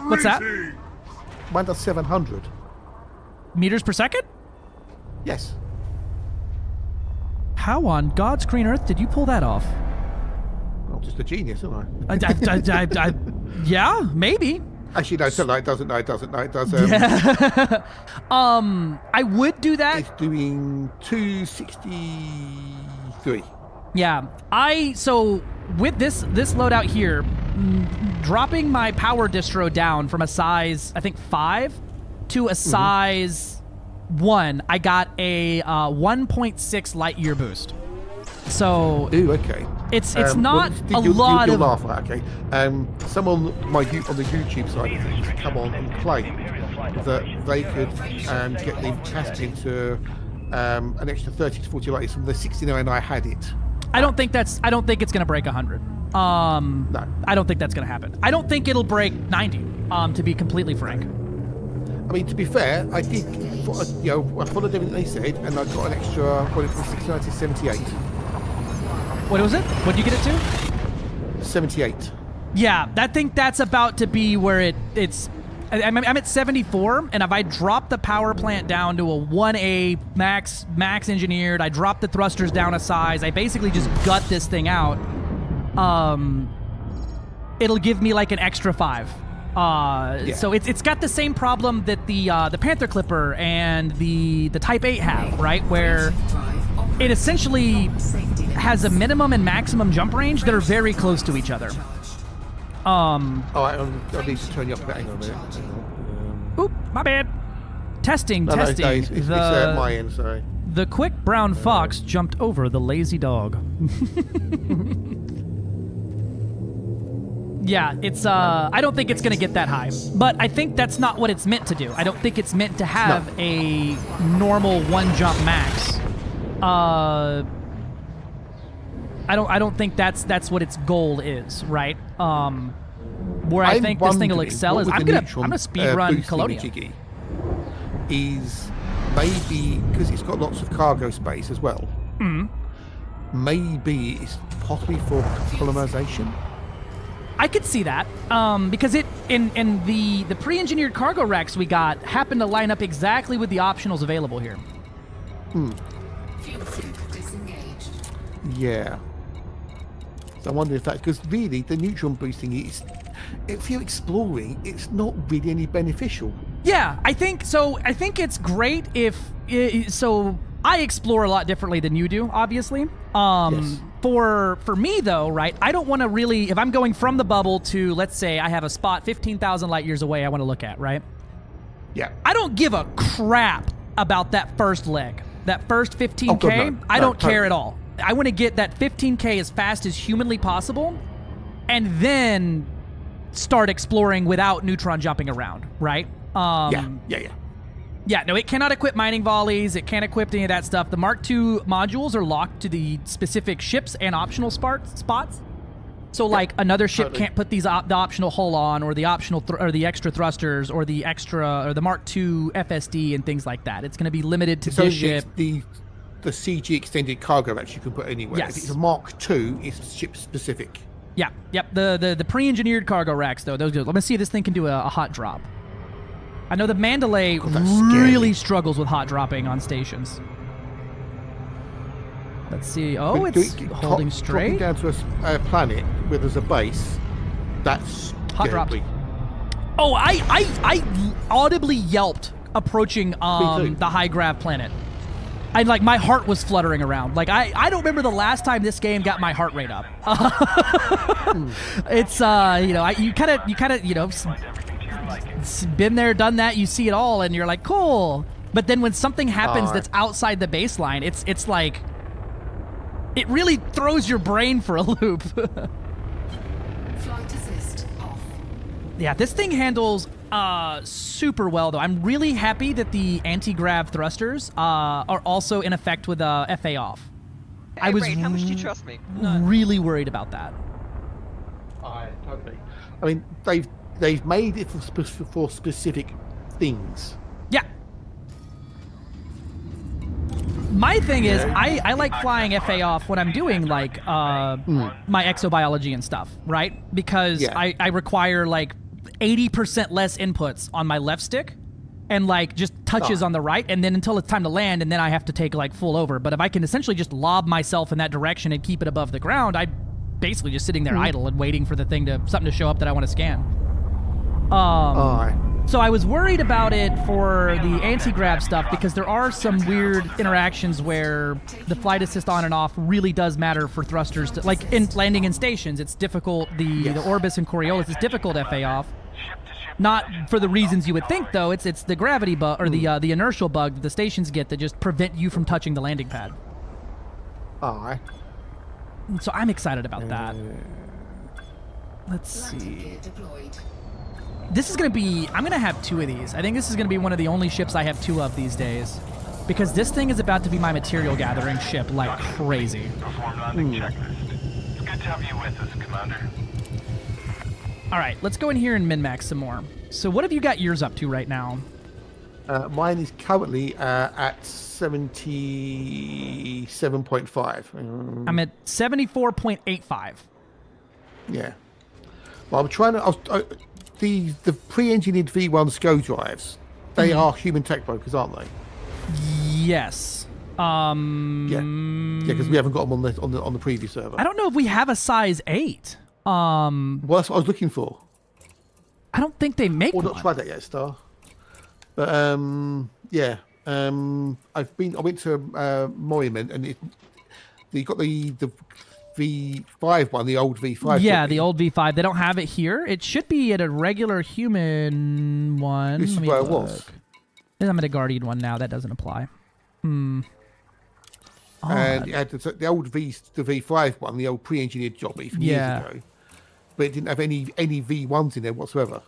What's that? Mine does 700 meters per second. Yes. How on God's green earth did you pull that off? I'm just a genius, aren't I? Yeah, maybe. Actually, no, it doesn't. No, it doesn't. No, it does. Yeah. I would do that. It's doing 263. Yeah. So with this loadout here, dropping my power distro down from a size, I think 5 to a size 1, I got a 1.6 light year boost. So ooh, okay. It's not a lot of. Laugh at, okay. Someone on the YouTube side of things come on and claim that they could get the Caspian to an extra 30 to 40 light from the 69 I had it. I don't think it's gonna break 100. No. I don't think that's gonna happen. I don't think it'll break 90. To be completely frank. I mean, to be fair, I did, I followed everything they said, and I got an extra, from 69 to 78. What was it? What did you get it to? 78. Yeah, I think that's about to be where it's. I'm at 74, and if I drop the power plant down to a 1A max engineered, I drop the thrusters down a size, I basically just gut this thing out. It'll give me like an extra 5. So it's got the same problem that the Panther Clipper and the Type 8 have, right? Where it essentially has a minimum and maximum jump range that are very close to each other. I need to turn you up a bit. Hang on a minute. Oop, my bad. Testing. No, it's my end, sorry. The quick brown fox jumped over the lazy dog. Yeah, it's I don't think it's gonna get that high, but I think that's not what it's meant to do. I don't think it's meant to have a normal one jump max. I don't think that's what its goal is, right? Where I think this thing will excel is I'm gonna speed run Colonial. Is maybe because it's got lots of cargo space as well. Maybe it's possibly for colonization. I could see that because it in the pre-engineered cargo racks we got happened to line up exactly with the optionals available here. Yeah. So I wonder if that's because really the neutron boosting is, if you're exploring, it's not really any beneficial. Yeah, I think so. I think it's great if so. I explore a lot differently than you do, obviously. Yes. For me though, right? I don't want to really. If I'm going from the bubble to, let's say, I have a spot 15,000 light years away, I want to look at, right? Yeah. I don't give a crap about that first leg, that first 15K. Oh, God, no. I don't care totally. at all. I want to get that 15K as fast as humanly possible, and then start exploring without Neutron jumping around, right? Yeah, no, it cannot equip mining volleys. It can't equip any of that stuff. The Mark II modules are locked to the specific ships and optional spots. So, like, another ship can't put these the optional hull on, or the optional or the extra thrusters, or the Mark II FSD and things like that. It's going to be limited to this ship. The CG extended cargo racks you can put anywhere. Yes. If it's a Mark II, it's ship specific. Yeah, yep. The pre-engineered cargo racks though, those good. Let me see if this thing can do a hot drop. I know the Mandalay really struggles with hot dropping on stations. Let's see. Oh, it's holding straight. Dropping down to a planet where there's a base. That's hot drops. Oh, I audibly yelped approaching the high grav planet. My heart was fluttering around. Like I don't remember the last time this game got my heart rate up. It's you kind of been there, done that. You see it all, and you're like, cool. But then when something happens that's outside the baseline, it's like it really throws your brain for a loop. Flight assist off. Yeah, this thing handles super well, though. I'm really happy that the anti-grav thrusters are also in effect with FA off. Hey, I was Rain, how much do you trust me? really worried about that. Totally. I mean, they've made it for specific things. Yeah. My thing is, I like flying FA off when I'm doing like my exobiology and stuff, right? Because I require like 80% less inputs on my left stick and like just touches on the right, and then until it's time to land, and then I have to take like full over. But if I can essentially just lob myself in that direction and keep it above the ground, I'm basically just sitting there idle and waiting for the thing something to show up that I want to scan. So I was worried about it for the anti-grav stuff because there are some weird interactions where the flight assist on and off really does matter for thrusters. Like in landing in stations, it's difficult. The Orbis and Coriolis is difficult FA off. Not for the reasons you would think, though. It's the gravity bug or the inertial bug that the stations get that just prevent you from touching the landing pad. So I'm excited about that. Let's see. This is going to be... I'm going to have 2 of these. I think this is going to be one of the only ships I have 2 of these days. Because this thing is about to be my material gathering ship like crazy. Perform landing checklist. It's good to have you with us, Commander. All right, let's go in here and min-max some more. So what have you got yours up to right now? Mine is currently at 77.5. I'm at 74.85. Yeah. Well, I'm trying to... the pre-engineered V1 SCO drives, they are human tech brokers, aren't they? Yes. Yeah, because we haven't got them on the previous server. I don't know if we have a size 8. Well, that's what I was looking for. I don't think they make Or one. not tried that yet, Star. But yeah, I went to Monument, and you got the V5 one, the old V5. Yeah, the old V5. They don't have it here. It should be at a regular human one. This is where it was. I'm at a Guardian one now. That doesn't apply. And it had the old the V5 one, the old pre-engineered jobby from years ago. But it didn't have any V1s in there whatsoever.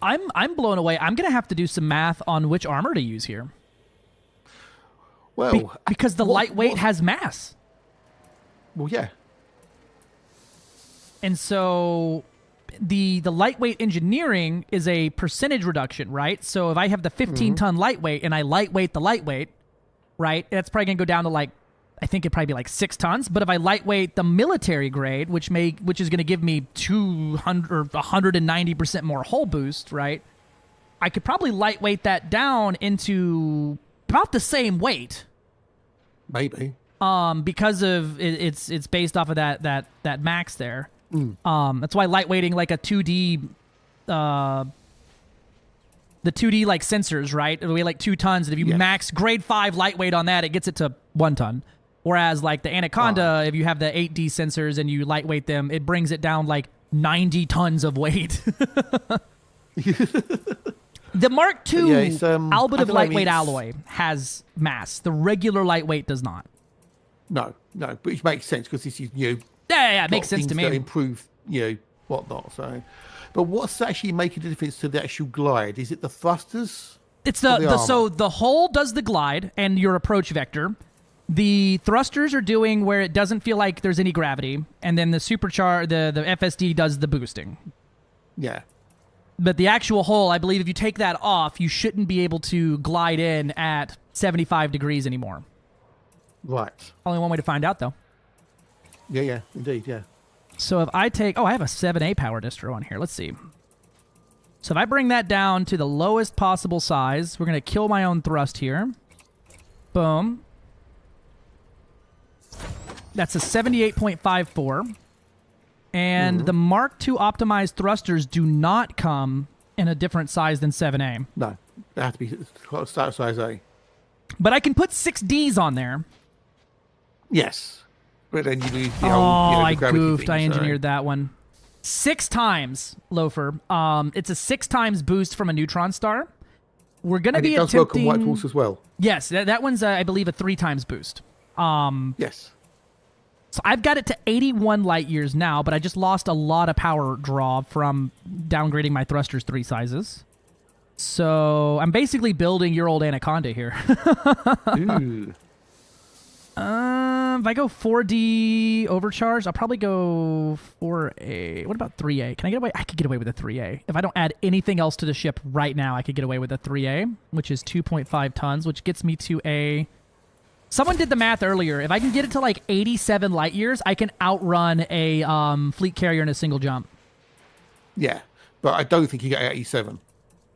I'm blown away. I'm gonna have to do some math on which armor to use here. Well, because the lightweight has mass. Well, yeah. And so the lightweight engineering is a percentage reduction, right? So if I have the 15-ton lightweight and I lightweight the lightweight, right, that's probably going to go down to like, I think it'd probably be like 6 tons. But if I lightweight the military grade, which is going to give me 200 or 190% more hull boost, right, I could probably lightweight that down into about the same weight. Maybe. Because of it's based off of that max there. That's why lightweighting like a 2D, the 2D like sensors, right? It'll weigh like 2 tons, and if you max grade 5 lightweight on that, it gets it to 1 ton. Whereas like the Anaconda, if you have the 8D sensors and you lightweight them, it brings it down like 90 tons of weight. The Mark II albedo lightweight alloy has mass. The regular lightweight does not. No, but it makes sense because this is new. Yeah, it makes sense to me. Improve, whatnot. So, but what's actually making the difference to the actual glide? Is it the thrusters? It's so the hull does the glide and your approach vector. The thrusters are doing where it doesn't feel like there's any gravity, and then the supercharge, the FSD does the boosting. Yeah. But the actual hull, I believe, if you take that off, you shouldn't be able to glide in at 75 degrees anymore. Right. Only one way to find out, though. Yeah, indeed, yeah. So if I take... Oh, I have a 7A power distro on here. Let's see. So if I bring that down to the lowest possible size, we're going to kill my own thrust here. Boom. That's a 78.54. And the Mark II optimized thrusters do not come in a different size than 7A. No, they have to be start size A. But I can put 6Ds on there. Yes. But then you lose the I gravity goofed. thing, I engineered that one. 6 times, Loafer. It's a 6 times boost from a neutron star. We're going to be attempting... it does work on White Dwarfs as well. Yes, that one's, I believe, a 3 times boost. Yes. So I've got it to 81 light years now, but I just lost a lot of power draw from downgrading my thrusters 3 sizes. So I'm basically building your old Anaconda here. Ooh. If I go 4D overcharged, I'll probably go 4A. What about 3A? Can I get away? I could get away with a 3A. If I don't add anything else to the ship right now, I could get away with a 3A, which is 2.5 tons, which gets me to a... Someone did the math earlier. If I can get it to like 87 light years, I can outrun a fleet carrier in a single jump. Yeah, but I don't think you get 87.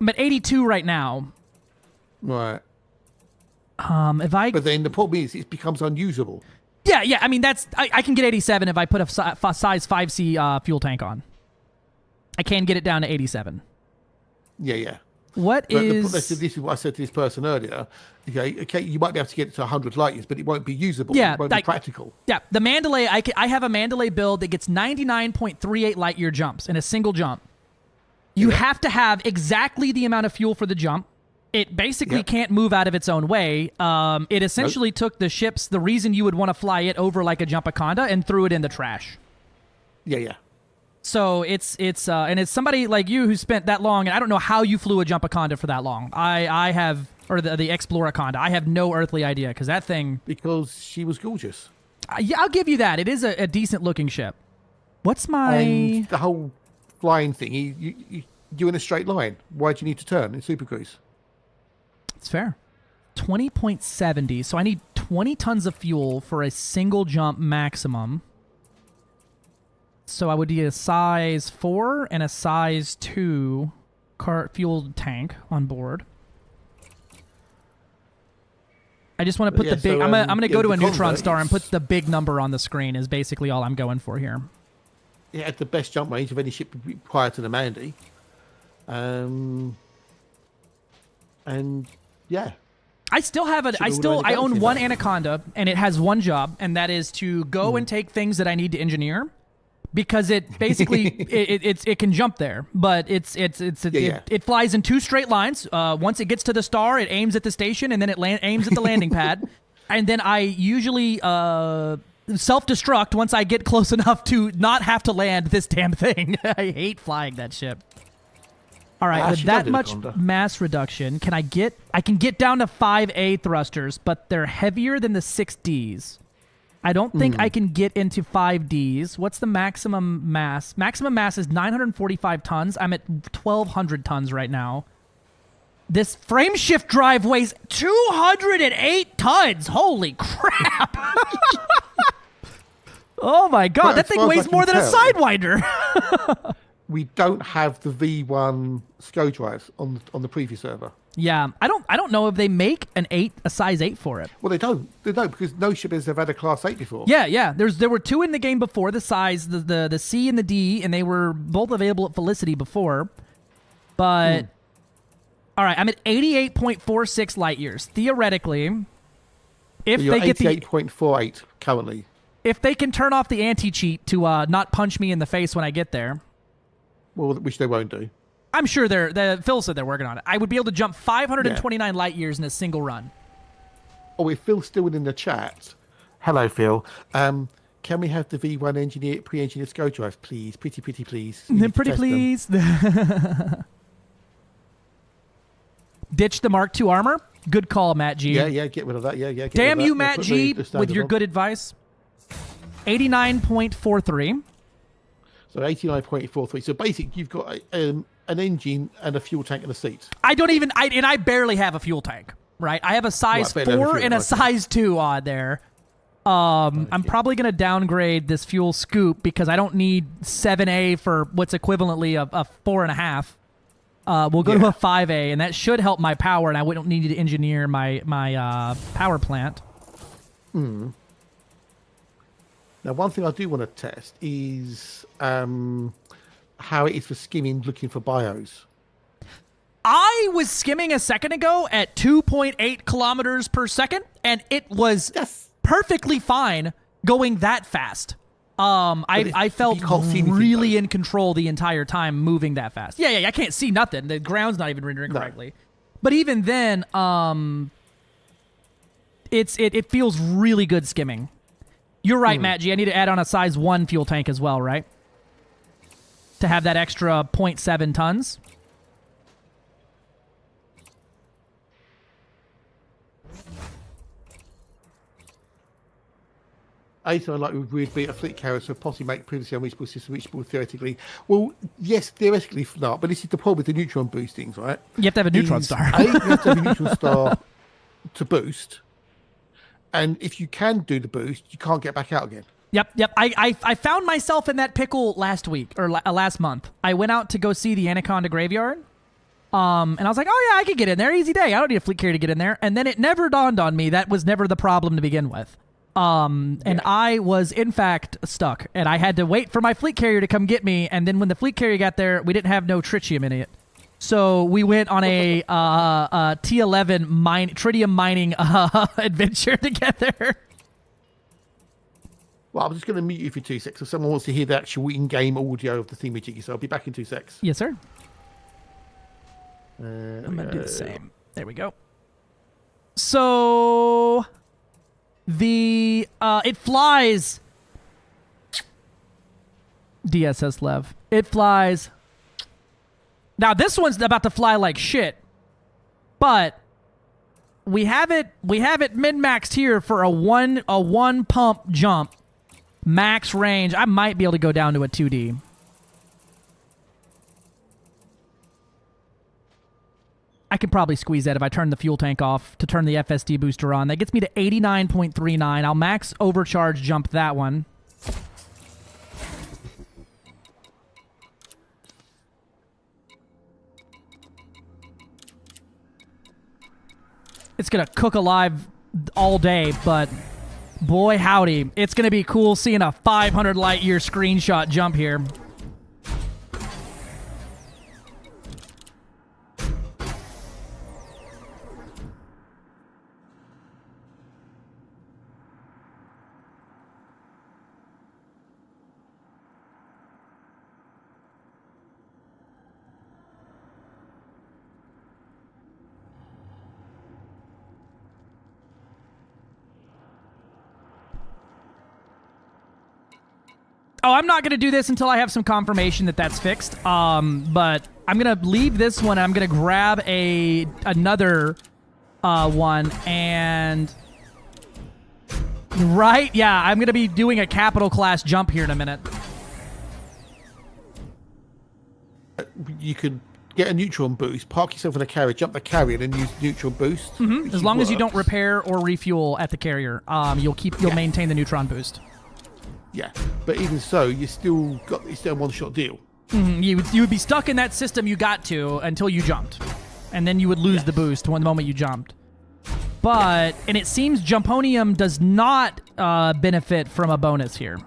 I'm at 82 right now. Right. But then the problem is it becomes unusable. Yeah. I mean, I can get 87 if I put a size 5C fuel tank on. I can get it down to 87. Yeah. This is what I said to this person earlier. Okay, you might be able to get it to 100 light years, but it won't be usable. Yeah, it won't be practical. Yeah, the Mandalay, I have a Mandalay build that gets 99.38 light year jumps in a single jump. You have to have exactly the amount of fuel for the jump. It basically can't move out of its own way. It essentially took the ships, the reason you would want to fly it over like a Jumpaconda, and threw it in the trash. Yeah. So it's and it's somebody like you who spent that long, and I don't know how you flew a Jumpaconda for that long. I have or the Exploraconda? I have no earthly idea because that thing. Because she was gorgeous. Yeah, I'll give you that. It is a decent looking ship. What's my? And the whole flying thing. You're in a straight line. Why do you need to turn in Supercruise? It's fair. 20.70. So I need 20 tons of fuel for a single jump maximum. So I would need a size 4 and a size 2 fuel tank on board. I just want to put the big... I'm gonna go to a neutron star and put the big number on the screen is basically all I'm going for here. It had the best jump range of any ship prior to the Mandy. And yeah. I still have I own one Anaconda, and it has one job, and that is to go and take things that I need to engineer, because it basically it can jump there, but it flies in 2 straight lines. Once it gets to the star, it aims at the station, and then it aims at the landing pad, and then I usually self-destruct once I get close enough to not have to land this damn thing. I hate flying that ship. All right, with that much mass reduction, I can get down to 5A thrusters, but they're heavier than the 6Ds. I don't think I can get into 5Ds. What's the maximum mass? Maximum mass is 945 tons. I'm at 1,200 tons right now. This frame shift drive weighs 208 tons. Holy crap. Oh my god, that thing weighs more than a Sidewinder. We don't have the V1 SCO drives on the previous server. Yeah, I don't know if they make a size 8 for it. Well, they don't. They don't, because no ship has ever had a class 8 before. Yeah. There were 2 in the game before the size, the C and the D, and they were both available at Felicity before. But all right, I'm at 88.46 light years. Theoretically, if they get 88.48 currently. If they can turn off the anti-cheat to not punch me in the face when I get there. Well, which they won't do. I'm sure Phil said they're working on it. I would be able to jump 529 light years in a single run. Oh, if Phil's still in the chat. Hello, Phil. Can we have the V1 pre-engineered SCO drives, please? Pretty please. Pretty please. Ditch the Mark II armor. Good call, Matt G. Yeah, get rid of that. Yeah. Damn you, Matt G, with your good advice. 89.43. So 89.43. So basically, you've got an engine and a fuel tank and a seat. I barely have a fuel tank, right? I have a size 4 and a size 2 on there. I'm probably going to downgrade this fuel scoop because I don't need 7A for what's equivalently a 4.5. We'll go to a 5A, and that should help my power, and I wouldn't need to engineer my power plant. Now, one thing I do want to test is how it is for skimming, looking for bios. I was skimming a second ago at 2.8 kilometers per second, and it was perfectly fine going that fast. I felt really in control the entire time moving that fast. Yeah, I can't see nothing. The ground's not even rendering correctly. But even then, it feels really good skimming. You're right, Matt G. I need to add on a size 1 fuel tank as well, right? To have that extra 0.7 tons. Anything like would be a fleet carrier, so possibly make previously unreachable system reachable theoretically. Well, yes, theoretically not, but this is the problem with the neutron boostings, right? You have to have a neutron star. You have to have a neutron star to boost. And if you can do the boost, you can't get back out again. Yep. I found myself in that pickle last week, or last month. I went out to go see the Anaconda graveyard. And I was like, oh yeah, I could get in there. Easy day. I don't need a fleet carrier to get in there. And then it never dawned on me that was never the problem to begin with. And I was, in fact, stuck. And I had to wait for my fleet carrier to come get me. And then when the fleet carrier got there, we didn't have no tritium in it. So we went on a T11 tritium mining adventure together. Well, I'm just going to mute you for 2 seconds. If someone wants to hear the actual in-game audio of the thingamajiggy, so I'll be back in 2 seconds. Yes, sir. I'm going to do the same. There we go. So it flies. DSS Lev. It flies. Now, this one's about to fly like shit, but we have it min-maxed here for a one pump jump. Max range. I might be able to go down to a 2D. I could probably squeeze that if I turn the fuel tank off to turn the FSD booster on. That gets me to 89.39. I'll max overcharge jump that one. It's going to cook alive all day, but boy howdy, it's going to be cool seeing a 500 light year screenshot jump here. Oh, I'm not going to do this until I have some confirmation that that's fixed. But I'm going to leave this one. I'm going to grab another one. And... Right? Yeah, I'm going to be doing a capital class jump here in a minute. You could get a Neutron boost, park yourself in a carrier, jump the carrier, and then use Neutron boost. Mm-hmm. As long as you don't repair or refuel at the carrier, you'll maintain the Neutron boost. Yeah, but even so, you still got it's a one-shot deal. Mm-hmm. You would be stuck in that system you got to until you jumped, and then you would lose the boost one moment you jumped. But and it seems Jumponium does not benefit from a bonus here.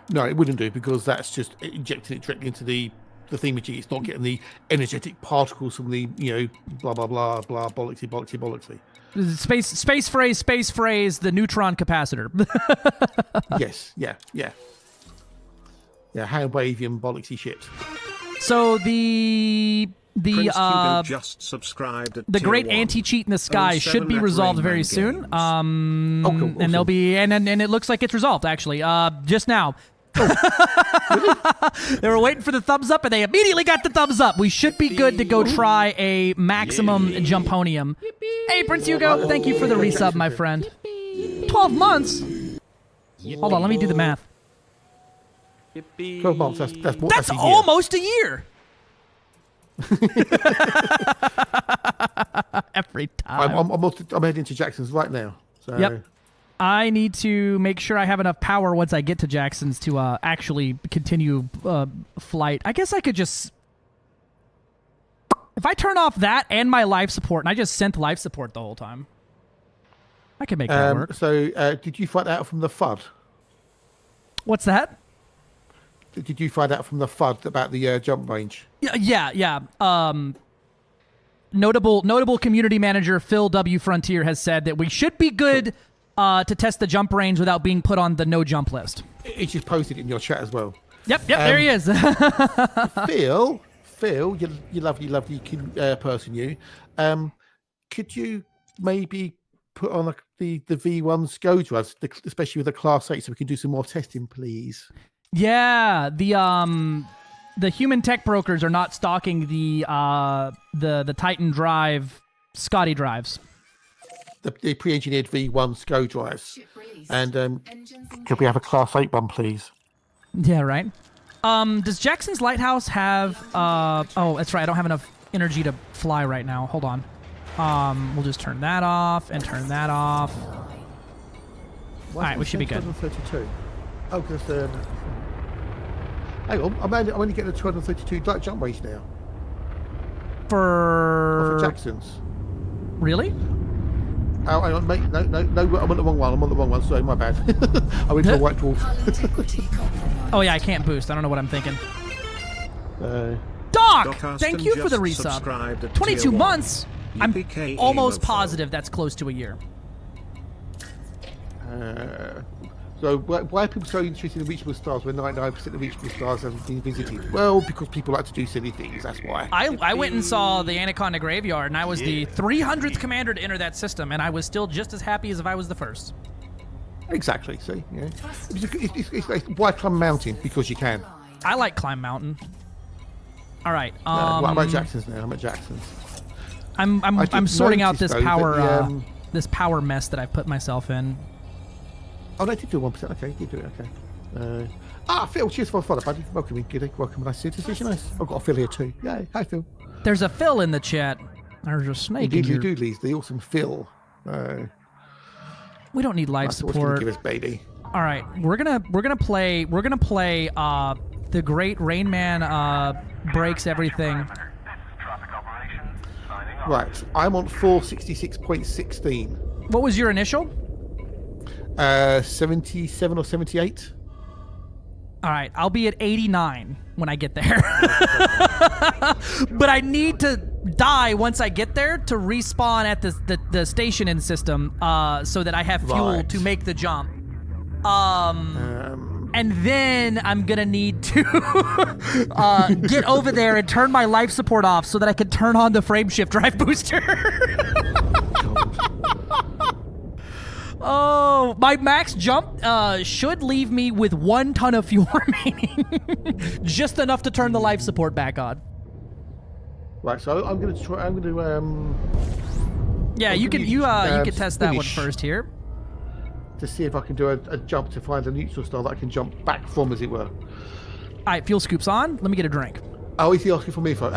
No, it wouldn't do because that's just injecting it directly into the thingamajig. It's not getting the energetic particles from the blah blah blah blah bollocksy. Space phrase, the neutron capacitor. Yes, yeah. Hand wavy and bollocksy shit. So the just subscribed the great anti-cheat in the sky should be resolved very soon. Cool, awesome. And they'll be and it looks like it's resolved actually. Just now. They were waiting for the thumbs up and they immediately got the thumbs up. We should be good to go try a maximum Jumponium. Hey, Prince Hugo, thank you for the resub, my friend. 12 months? Hold on, let me do the math. 12 months, that's a year. Almost a year. Every time. I'm heading to Jackson's right now. So. Yep. I need to make sure I have enough power once I get to Jackson's to actually continue flight. I guess I could just... If I turn off that and my life support, and I just sent life support the whole time, I can make that work. So, did you find out from the FUD? What's that? Did you find out from the FUD about the jump range? Yeah. Notable community manager Phil W. Frontier has said that we should be good to test the jump range without being put on the no jump list. He just posted it in your chat as well. Yep, there he is. Phil, you lovely person, you. Could you maybe put on the V1 SCO drives, especially with the Class 8, so we can do some more testing, please? Yeah, the human tech brokers are not stocking the Titan Drive Scotty drives. The pre-engineered V1 SCO drives. And could we have a Class 8 one, please? Yeah, right. Does Jackson's Lighthouse have... oh, that's right. I don't have enough energy to fly right now. Hold on. We'll just turn that off and turn that off. All right, we should be good. 232. Oh, because... hang on. I'm only getting a 232 jump range now. For Jackson's. Really? Oh, hang on, mate. No, I'm on the wrong one. Sorry, my bad. I went to a White Dwarf. Oh, yeah, I can't boost. I don't know what I'm thinking. Doc! Thank you for the resub. 22 months? I'm almost positive that's close to a year. So why are people so interested in reachable stars when 99% of reachable stars haven't been visited? Well, because people like to do silly things, that's why. I went and saw the Anaconda Graveyard, and I was the 300th commander to enter that system, and I was still just as happy as if I was the first. Exactly, see? Yeah. It's why climb mountain? Because you can. I like climb mountain. All right. I'm at Jackson's now. I'm sorting out this notice, though, power that the, this power mess that I've put myself in. Oh, they did do 1%. Okay, did do it. Okay. Phil, cheers for the follow, buddy. Welcome in, Giddy. Welcome. Nice to see you. Nice. I've got a Phil here too. Yay. Hi, Phil. There's a Phil in the chat. There's a snake. Doodly doodlies, the awesome Phil. We don't need life That's what's gonna support. give us, baby. All right, we're gonna play the Great Rain Man breaks everything. Right, I'm on 466.16. What was your initial? 77 or 78. All right, I'll be at 89 when I get there. But I need to die once I get there to respawn at the stationing system so that I have fuel to make the jump. And then I'm gonna need to get over there and turn my life support off so that I can turn on the frame shift drive booster. Oh, my max jump should leave me with 1 ton of fuel remaining. Just enough to turn the life support back on. Right, so I'm gonna try. I'm gonna Yeah, you can test that one first here. To see if I can do a jump to find a neutral star that I can jump back from, as it were. All right, fuel scoop's on. Let me get a drink. Oh, is he asking for me for?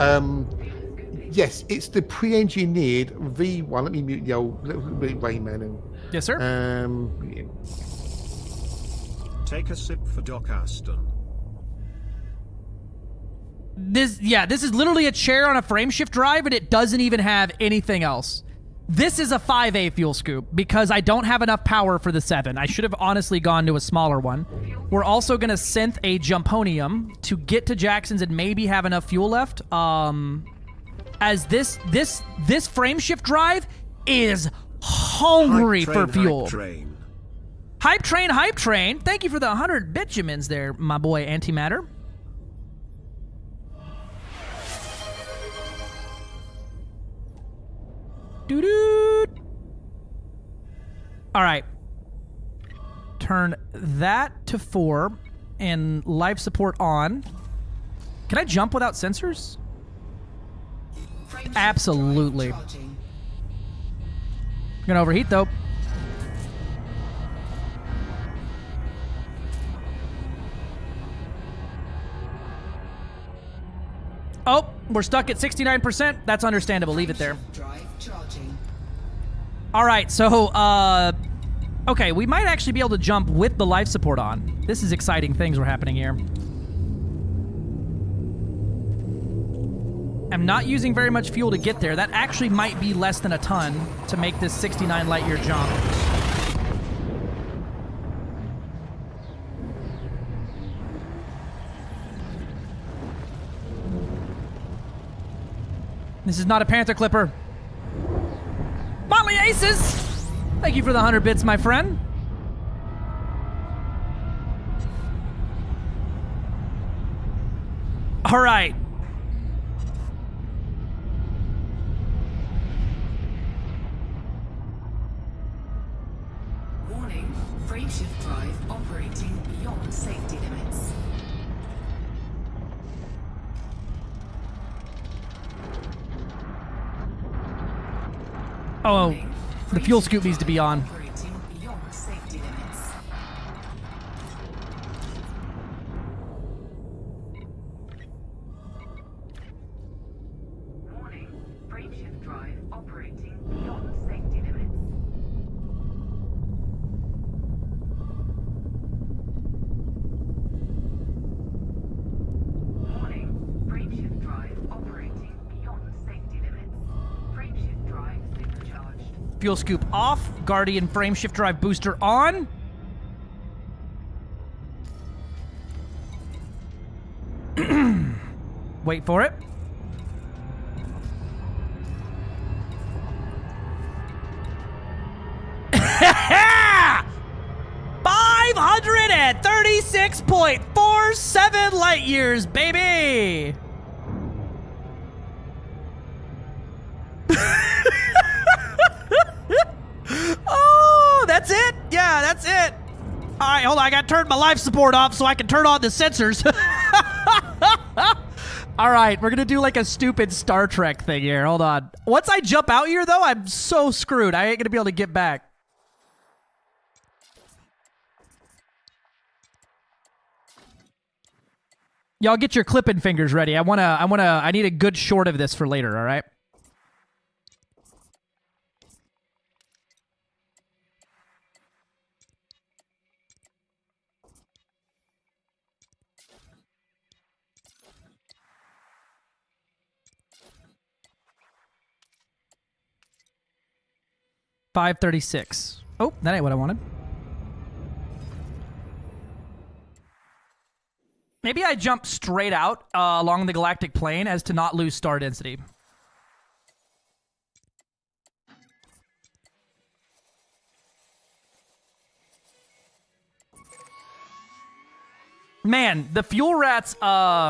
Yes, it's the pre-engineered V1. Let me mute the old Rain Man. And, yes, sir. Yeah. Take a sip for Doc Aston. This is literally a chair on a frame shift drive, and it doesn't even have anything else. This is a 5A fuel scoop because I don't have enough power for the 7. I should have honestly gone to a smaller one. We're also going to synth a Jumponium to get to Jackson's and maybe have enough fuel left. As this frame shift drive is hungry for fuel. Hype train. Thank you for the 100 Bitjamins there, my boy Antimatter. Doo-doo. All right. Turn that to 4 and life support on. Can I jump without sensors? Absolutely. Gonna overheat though. Oh, we're stuck at 69%. That's understandable. Leave it there. All right, so, okay, we might actually be able to jump with the life support on. This is exciting things were happening here. I'm not using very much fuel to get there. That actually might be less than a ton to make this 69 light year jump. This is not a Panther Clipper. Motley Aces! Thank you for the 100 bits, my friend. All right. Warning, frameshift drive operating beyond safety limits. Oh, the fuel scoop needs to be on. Operating beyond safety limits. Warning, frameshift drive operating beyond safety limits. Warning, frameshift drive operating beyond safety limits. Frameshift drive supercharged. Fuel scoop off. Guardian frame shift drive booster on. Wait for it. Yeah! 536.47 light years, baby! Oh, that's it? Yeah, that's it. All right, hold on. I got to turn my life support off so I can turn on the sensors. All right, we're gonna do like a stupid Star Trek thing here. Hold on. Once I jump out here, though, I'm so screwed. I ain't gonna be able to get back. Y'all get your clipping fingers ready. I need a good short of this for later, all right? $536. Oh, that ain't what I wanted. Maybe I jump straight out along the galactic plane as to not lose star density. Man, the fuel rat's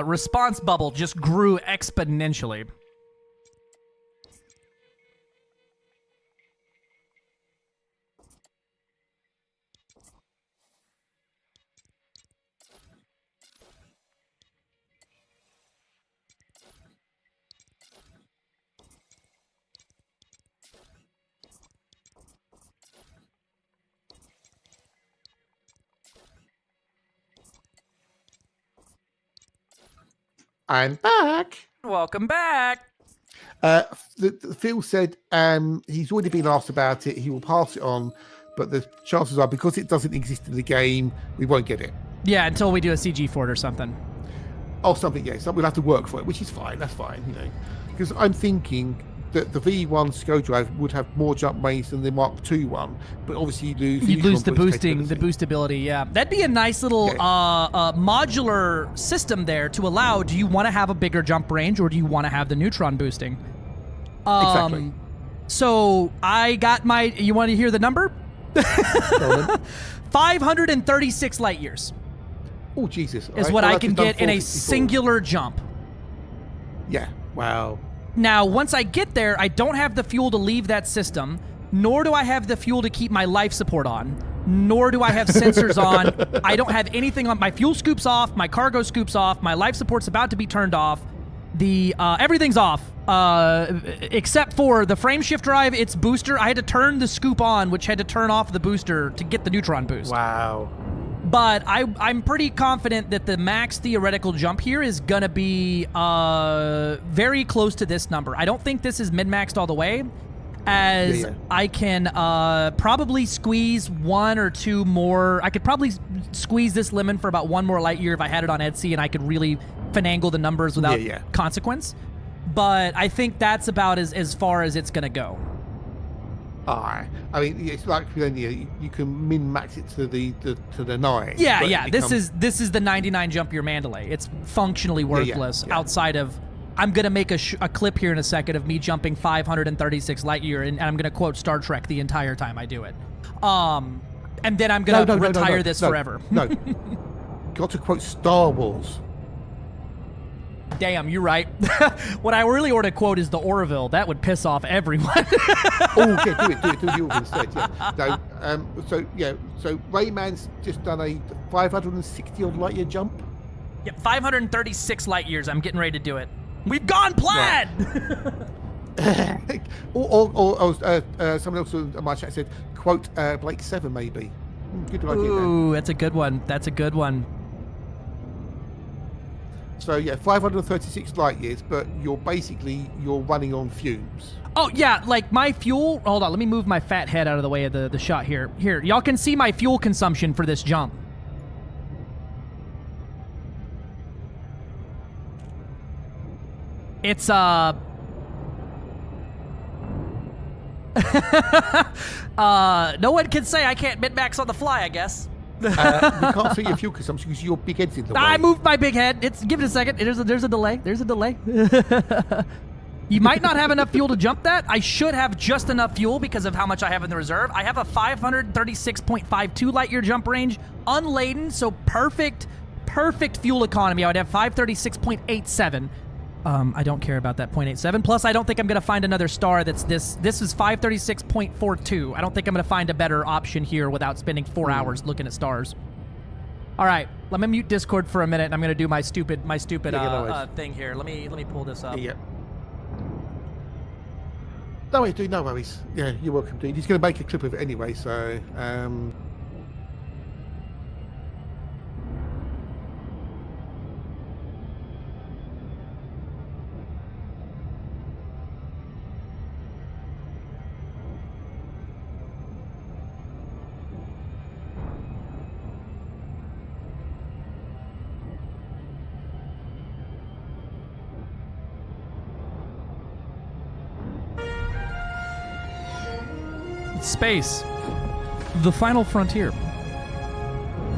response bubble just grew exponentially. I'm back. Welcome back. Phil said he's already been asked about it. He will pass it on, but the chances are because it doesn't exist in the game, we won't get it. Yeah, until we do a CG for it or something. Oh, something, yes. We'll have to work for it, which is fine. That's fine, you know. Because I'm thinking that the V1 SCO drive would have more jump range than the Mark II one, but obviously you'd lose the boosting, the boostability. Yeah, that'd be a nice little modular system there to allow. Do you want to have a bigger jump range, or do you want to have the Neutron boosting? Exactly. So I got my. You want to hear the number? 536 light years. Oh Jesus! Is what I can get in a singular jump. Yeah. Wow. Now, once I get there, I don't have the fuel to leave that system, nor do I have the fuel to keep my life support on, nor do I have sensors on. I don't have anything on. My fuel scoops off, my cargo scoops off, my life support's about to be turned off. The everything's off, except for the frame shift drive, its booster. I had to turn the scoop on, which had to turn off the booster to get the Neutron boost. Wow. But I'm pretty confident that the max theoretical jump here is going to be very close to this number. I don't think this is min-maxed all the way, as I can probably squeeze one or two more. I could probably squeeze this lemon for about one more light year if I had it on Etsy, and I could really finagle the numbers without consequence. But I think that's about as far as it's going to go. I mean, it's like you can min-max it to the 9. Yeah, yeah. This is the 99 jump year Mandalay. It's functionally worthless outside of. I'm gonna make a clip here in a second of me jumping 536 light year, and I'm gonna quote Star Trek the entire time I do it. And then I'm gonna retire this forever. No, got to quote Star Wars. Damn, you're right. What I really ought to quote is the Orville. That would piss off everyone. Oh, okay, do it the Orville instead. Yeah. No, so Rayman's just done a 560 odd light year jump. Yep, 536 light years. I'm getting ready to do it. We've gone plaid. Right. or someone else in my chat said, quote Blake 7 maybe. Good idea. Ooh, that's a good one. That's a good one. So yeah, 536 light years, but you're running on fumes. Oh yeah, like my fuel. Hold on, let me move my fat head out of the way of the shot here. Here, y'all can see my fuel consumption for this jump. It's no one can say I can't min-max on the fly, I guess. We can't see your fuel consumption because your big head's in the way. I moved my big head. Give it a second. There's a delay. There's a delay. You might not have enough fuel to jump that. I should have just enough fuel because of how much I have in the reserve. I have a 536.52 light year jump range, unladen, so perfect fuel economy. I would have 536.87. I don't care about that 0.87. Plus, I don't think I'm going to find another star that's this. This is 536.42. I don't think I'm going to find a better option here without spending 4 hours looking at stars. All right, let me mute Discord for a minute, and I'm gonna do my stupid no worries. thing here. Let me pull this up. Yeah. No worries, dude. No worries. Yeah, you're welcome, dude. He's going to make a clip of it anyway, so. Space, the final frontier.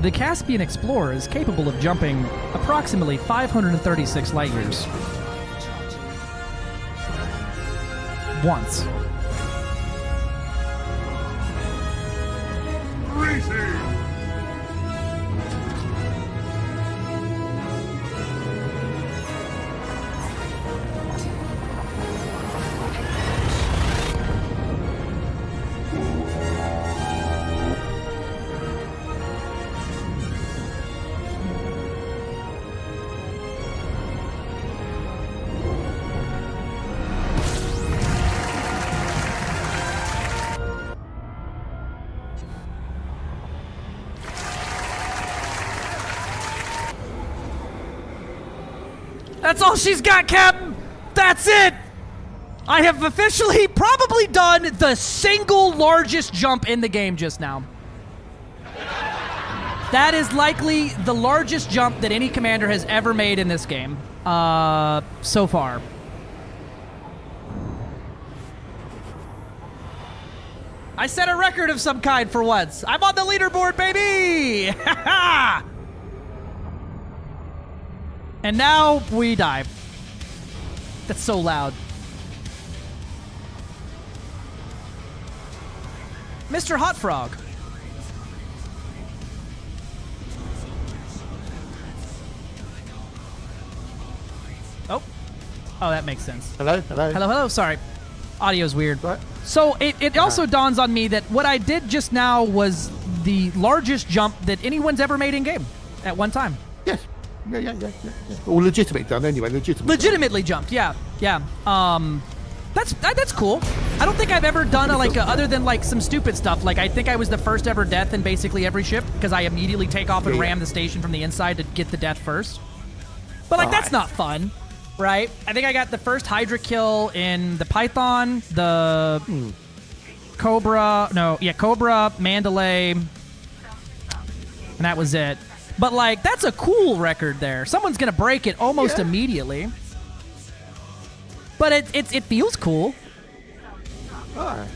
The Caspian Explorer is capable of jumping approximately 536 light years. Once. That's all she's got, Captain! That's it! I have officially probably done the single largest jump in the game just now. That is likely the largest jump that any commander has ever made in this game, so far. I set a record of some kind for once. I'm on the leaderboard, baby! And now we die. That's so loud. Mr. Hot Frog. Oh, that makes sense. Hello? Hello. Sorry. Audio's weird. What? So it also dawns on me that what I did just now was the largest jump that anyone's ever made in game at one time. Yes. Yeah. Or legitimate done anyway. Legitimately jumped. Yeah. That's cool. I don't think I've ever done other than like some stupid stuff. Like I think I was the first ever death in basically every ship because I immediately take off and ram the station from the inside to get the death first. But like that's not fun, right? I think I got the first Hydra kill in the Python, the Cobra, Mandalay, and that was it. But like that's a cool record there. Someone's gonna break it almost immediately. But it feels cool. Oh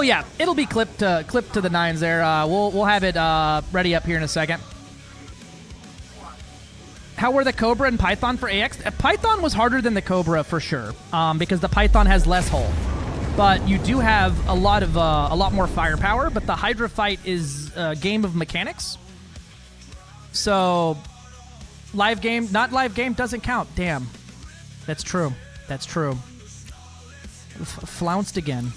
yeah, it'll be clipped to the nines there. We'll have it ready up here in a second. How were the Cobra and Python for AX? Python was harder than the Cobra for sure, because the Python has less hull. But you do have a lot more firepower. But the Hydra fight is a game of mechanics. So live game, not live game, doesn't count. Damn. That's true. Flounced again.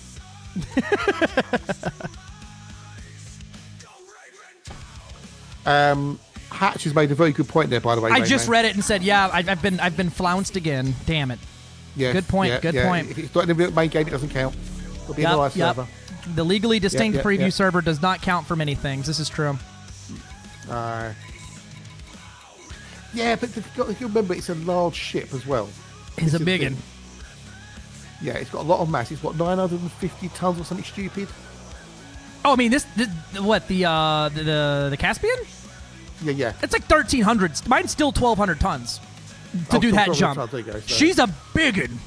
Hatch has made a very good point there, by the way. I just read it and said, yeah, I've been flounced again. Damn it. Yeah. Good point. Good point. If it's not in the main game, it doesn't count. It'll be another server. The legally distinct preview server does not count for many things. This is true. Yeah, but if you remember, it's a large ship as well. It's a big one. Yeah, it's got a lot of mass. It's what, 950 tons or something stupid? Oh, I mean, the Caspian? Yeah. It's like 1,300. Mine's still 1,200 tons to do that jump. Tons, so. She's a big one.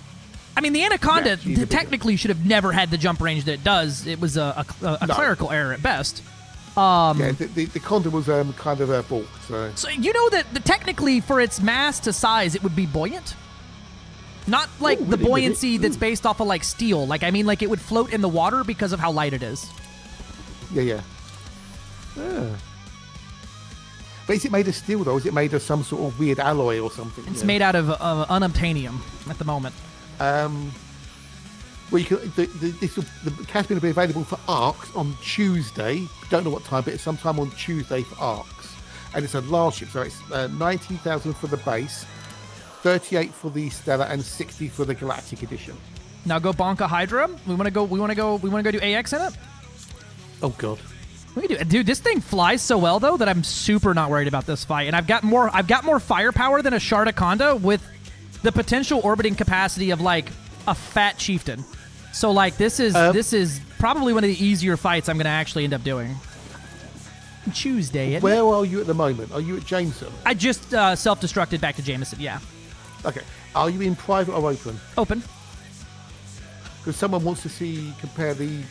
I mean, the Anaconda technically should have never had the jump range that it does. It was a clerical error at best. The Conda was kind of a balk. So you know that technically for its mass to size, it would be buoyant? Not like the buoyancy that's based off of like steel. Like, I mean, like it would float in the water because of how light it is. Yeah. But is it made of steel, though? Is it made of some sort of weird alloy or something? It's made out of unobtainium at the moment. Well, you can, the Caspian will be available for ARCs on Tuesday. Don't know what time, but it's sometime on Tuesday for ARCs. And it's a large ship, so it's 19,000 for the base, 38 for the Stellar, and 60 for the Galactic Edition. Now go bonka Hydra. We want to go do AX in it. Oh God. We can do, dude. This thing flies so well though that I'm super not worried about this fight, and I've got more firepower than a Shardaconda with the potential orbiting capacity of like a fat chieftain. So like this is probably one of the easier fights I'm going to actually end up doing. Tuesday. Where are you at the moment? Are you at Jameson? I just self-destructed back to Jameson. Yeah. Okay. Are you in private or open? Open. Because someone wants to compare the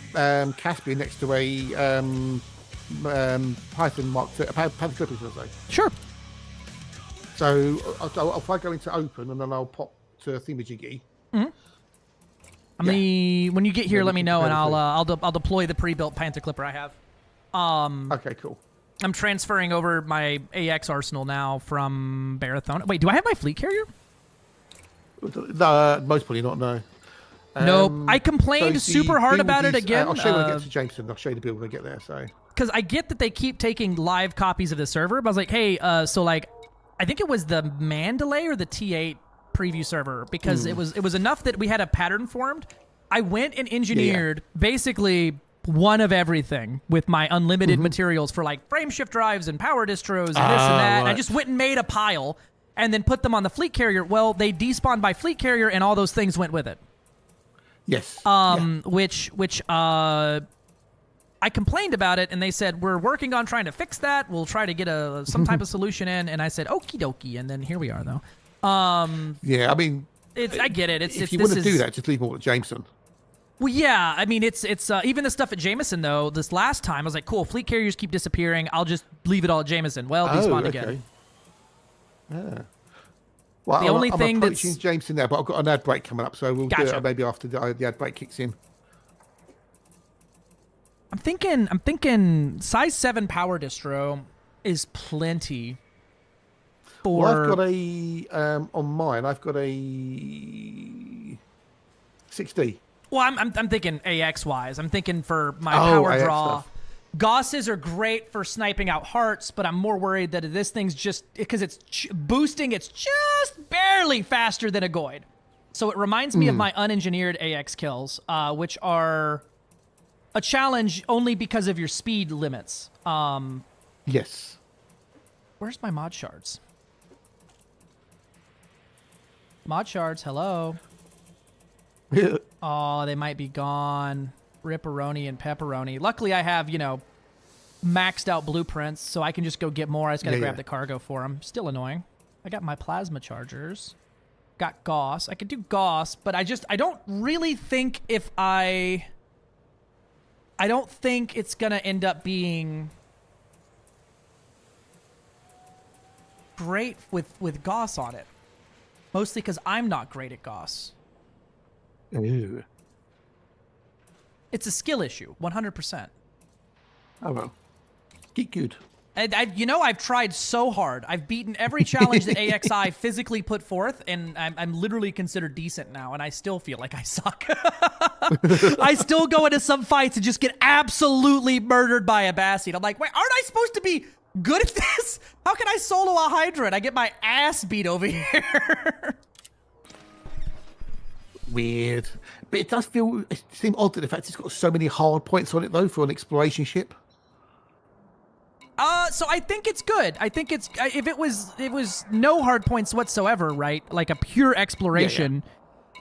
Caspian next to a Python Mark II, Python Triple, should I say? Sure. So if I go into open and then I'll pop to Thingamajiggy. Mm-hmm. When you get here, let me know, and I'll deploy the pre-built Panther Clipper I have. Okay, cool. I'm transferring over my AX arsenal now from Barathon. Wait, do I have my fleet carrier? Most probably not. No. Nope. I complained super hard about it again. I'll show you when I get to Jameson. I'll show you the build when I get there. So. Because I get that they keep taking live copies of the server, but I was like, hey, so like, I think it was the Mandalay or the T8 preview server, because it was enough that we had a pattern formed. I went and engineered basically one of everything with my unlimited materials for like frame shift drives and power distros and this and that. And I just went and made a pile and then put them on the fleet carrier. Well, they despawned by fleet carrier and all those things went with it. Yes. Which I complained about it, and they said, we're working on trying to fix that. We'll try to get some type of solution in. And I said, okie dokie. And then here we are, though. Yeah, I mean, I get it. If you want to do that, just leave them all at Jameson. Well, yeah. I mean, it's even the stuff at Jameson, though. This last time, I was like, cool, fleet carriers keep disappearing. I'll just leave it all at Jameson. Well, despawned again. Yeah. Well, the only thing that's Jameson now, but I've got an ad break coming up, so we'll do it maybe after the ad break kicks in. I'm thinking size 7 power distro is plenty. Well, I've got a on mine. I've got a 6D. Well, I'm thinking AX wise. I'm thinking for my power draw. Stuff. Gauss's are great for sniping out hearts, but I'm more worried that this thing's just because it's boosting. It's just barely faster than a Goid. So it reminds me of my unengineered AX kills, which are a challenge only because of your speed limits. Yes. Where's my mod shards? Mod shards, hello. Oh, they might be gone. Ripperoni and pepperoni. Luckily, I have, maxed out blueprints, so I can just go get more. I just gotta grab the cargo for them. Still annoying. I got my plasma chargers. Got Gauss. I could do Gauss, but I don't really think I don't think it's gonna end up being great with Gauss on it. Mostly because I'm not great at Gauss. Ew. It's a skill issue, 100%. Oh well. Get good. And I've tried so hard. I've beaten every challenge that AXI physically put forth, and I'm literally considered decent now, and I still feel like I suck. I still go into some fights and just get absolutely murdered by a Bassied. I'm like, wait, aren't I supposed to be good at this? How can I solo a Hydra and I get my ass beat over here? Weird. But it does seem odd that the fact it's got so many hard points on it, though, for an exploration ship. So I think it's good. I think it's if it was no hard points whatsoever, right? Like a pure exploration,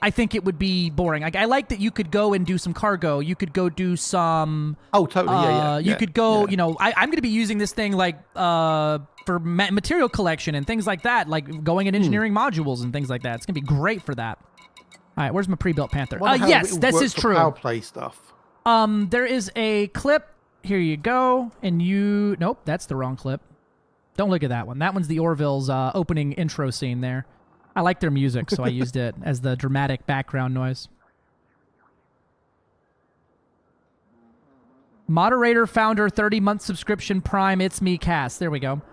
I think it would be boring. Like I like that you could go and do some cargo. You could go do some. Oh, totally. You could go. I'm going to be using this thing like for material collection and things like that. Like going and engineering modules and things like that. It's going to be great for that. All right, where's my pre-built Panther? Yes, this is true. Power play stuff. There is a clip. Here you go. And nope, that's the wrong clip. Don't look at that one. That one's the Orville's opening intro scene there. I like their music, so I used it as the dramatic background noise. Moderator, founder, 30-month subscription, Prime, it's me, Cass. There we go.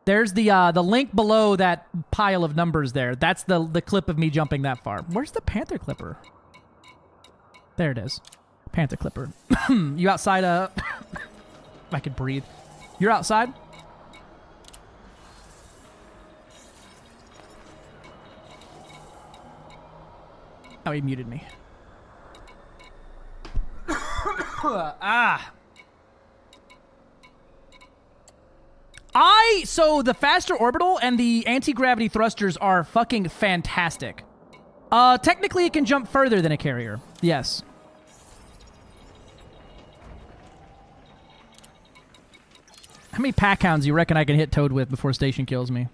There's the link below that pile of numbers there. That's the clip of me jumping that far. Where's the Panther Clipper? There it is. Panther Clipper. You outside? If I could breathe. You're outside? Oh, he muted me. So the faster orbital and the anti-gravity thrusters are fucking fantastic. Technically it can jump further than a carrier. Yes. How many pack hounds do you reckon I can hit Toad with before Station kills me?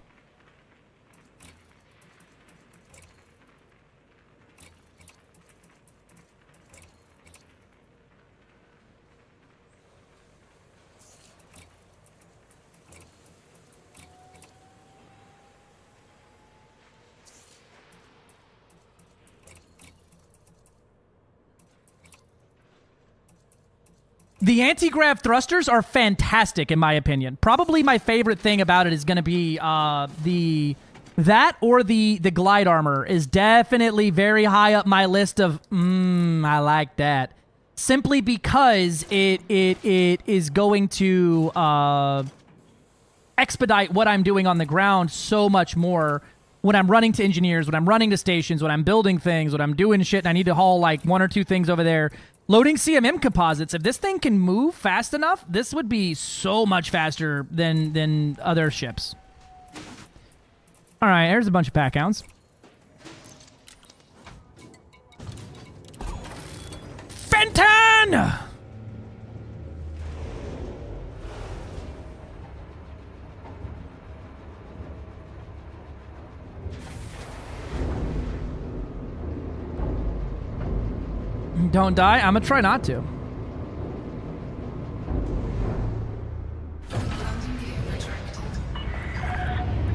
The anti-grav thrusters are fantastic, in my opinion. Probably my favorite thing about it is going to be that or the glide armor is definitely very high up my list of, I like that. Simply because it is going to expedite what I'm doing on the ground so much more when I'm running to engineers, when I'm running to stations, when I'm building things, when I'm doing shit and I need to haul like 1 or 2 things over there. Loading CMM composites, if this thing can move fast enough, this would be so much faster than other ships. All right, there's a bunch of pack hounds. Fenton! Don't die. I'm gonna try not to.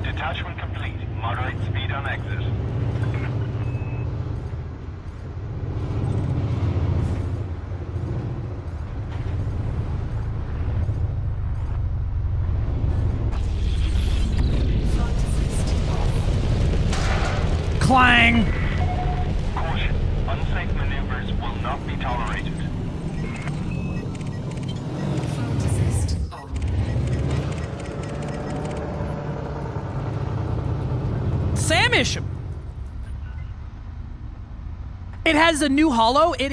Detachment complete. Moderate speed on exit. Clang! Caution. Unsafe maneuvers will not be tolerated. Samish! It has a new holo. It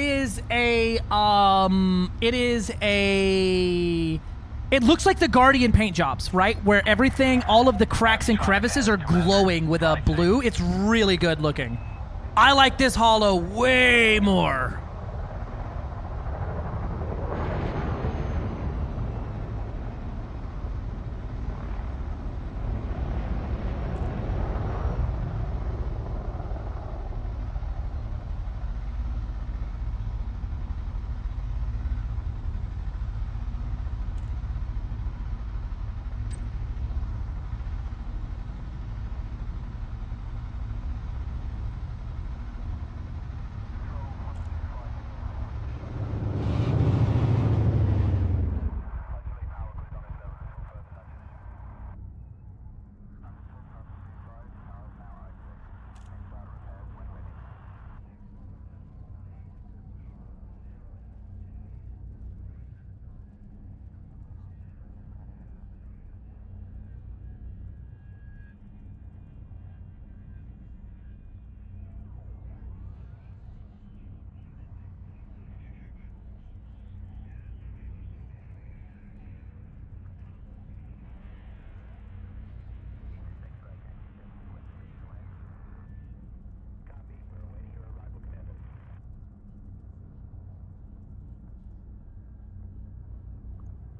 looks like the Guardian paint jobs, right? Where everything, all of the cracks and crevices are glowing with a blue. It's really good looking. I like this holo way more.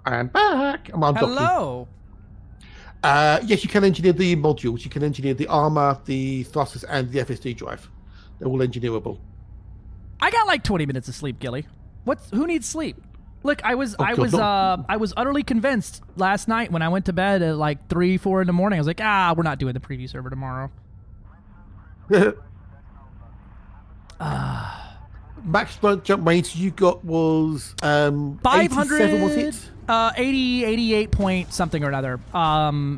I'm back. I'm on docking. Hello. Yes, you can engineer the modules. You can engineer the armor, the thrusters, and the FSD drive. They're all engineerable. I got like 20 minutes of sleep, Gilly. Who needs sleep? Look, I was utterly convinced last night when I went to bed at like 3, 4 in the morning. I was like, we're not doing the preview server tomorrow. max jump range you got was 500, 87, was it? 88 point something or another.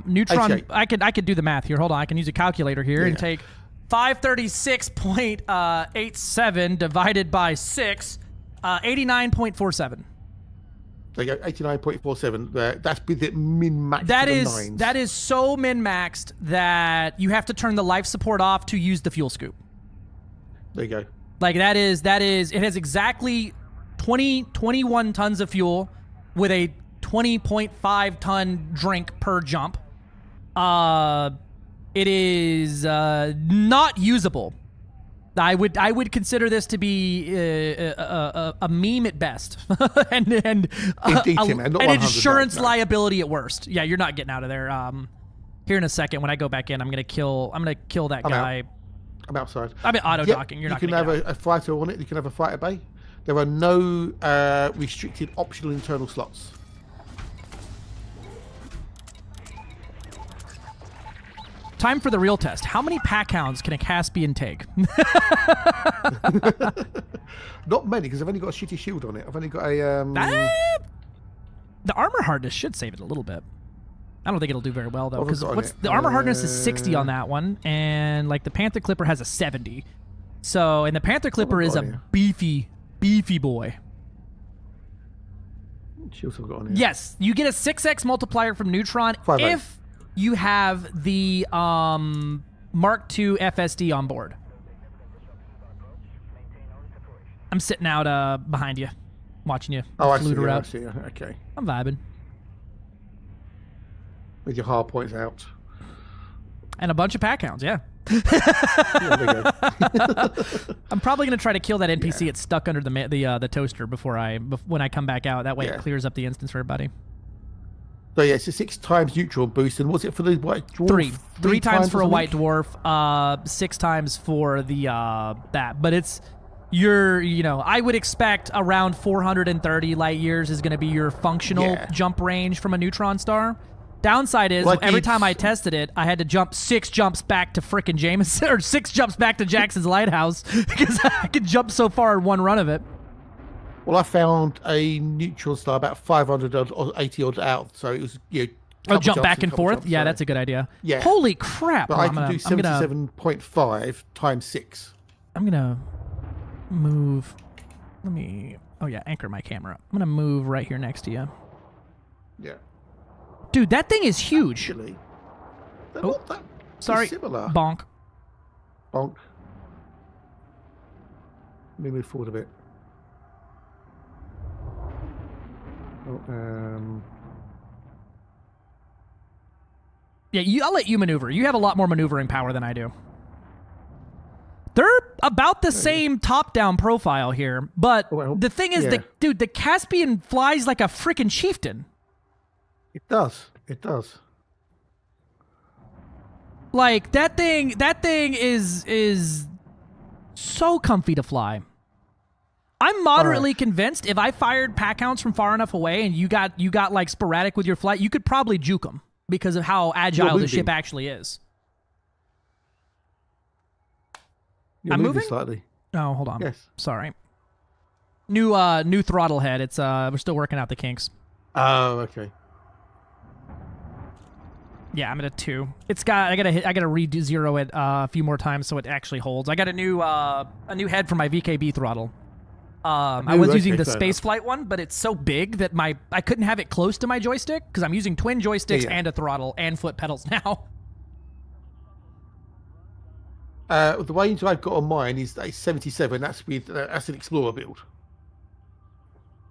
Neutron, 88. I could do the math here. Hold on, I can use a calculator here and take 536.87 divided by 6, 89.47. There you go, 89.47. That's with it min-maxed. That is so min-maxed that you have to turn the life support off to use the fuel scoop. There you go. Like that is it has exactly 21 tons of fuel with a 20.5 ton drink per jump. It is not usable. I would consider this to be a meme at best, and an insurance liability at worst. Yeah, you're not getting out of there. Here in a second, when I go back in, I'm gonna kill that guy. I'm outside. I'm auto docking. You're not You gonna can have a fighter on it. You can have a fighter bay. There are no restricted optional internal slots. Time for the real test. How many pack hounds can a Caspian take? Not many, because I've only got a shitty shield on it. I've only got a... The armor hardness should save it a little bit. I don't think it'll do very well, though, because it? the armor hardness is 60 on that one, and like the Panther Clipper has a 70. So, and the Panther Clipper is a beefy boy. Shields I've got on here. Yes, you get a 6x multiplier from Neutron 5x. if you have the Mark II FSD on board. I'm sitting out behind you, watching you. Oh, I see. loot Yeah, I around. see. Okay. I'm vibing. With your hard points out. And a bunch of pack hounds, yeah. Yeah, there you go. I'm probably gonna try to kill that NPC. It's stuck under the toaster when I come back out. That way it clears up the instance for everybody. So yeah, it's a 6 times neutral boost, and what's it for the white dwarf? Three times for a or white something? dwarf. 6 times for the that. But it's I would expect around 430 light years is gonna be your functional jump range from a neutron star. Downside is every time I tested it, I had to jump 6 jumps back to frickin' Jameson, or 6 jumps back to Jackson's Lighthouse because I could jump so far in one run of it. Well, I found a neutral star about 500 or 80 odd out, so it was jump back and forth. Jumps, yeah, so. that's a good idea. Yeah. Holy crap! But I can do 77.5 times 6. I'm gonna move. Let me. Oh yeah, anchor my camera. I'm gonna move right here next to you. Yeah. Dude, that thing is huge. Actually, they're not that Sorry. similar. Bonk. Bonk. Let me move forward a bit. Oh, Yeah, I'll let you maneuver. You have a lot more maneuvering power than I do. They're about the same top-down profile here, but the thing is, the Caspian flies like a freaking chieftain. It does. It does. Like that thing is so comfy to fly. I'm moderately convinced if I fired pack hounds from far enough away and you got like sporadic with your flight, you could probably juke them because of how agile the ship actually is. You're I'm moving slightly. Oh, hold on. Yes. Sorry. New throttle head. It's we're still working out the kinks. Oh, okay. Yeah, I'm at a 2. I gotta redo zero it a few more times so it actually holds. I got a new head for my VKB throttle. I was using the space flight one, but it's so big that I couldn't have it close to my joystick because I'm using twin joysticks and a throttle and foot pedals now. The range I've got on mine is 77. That's with that's an Explorer build.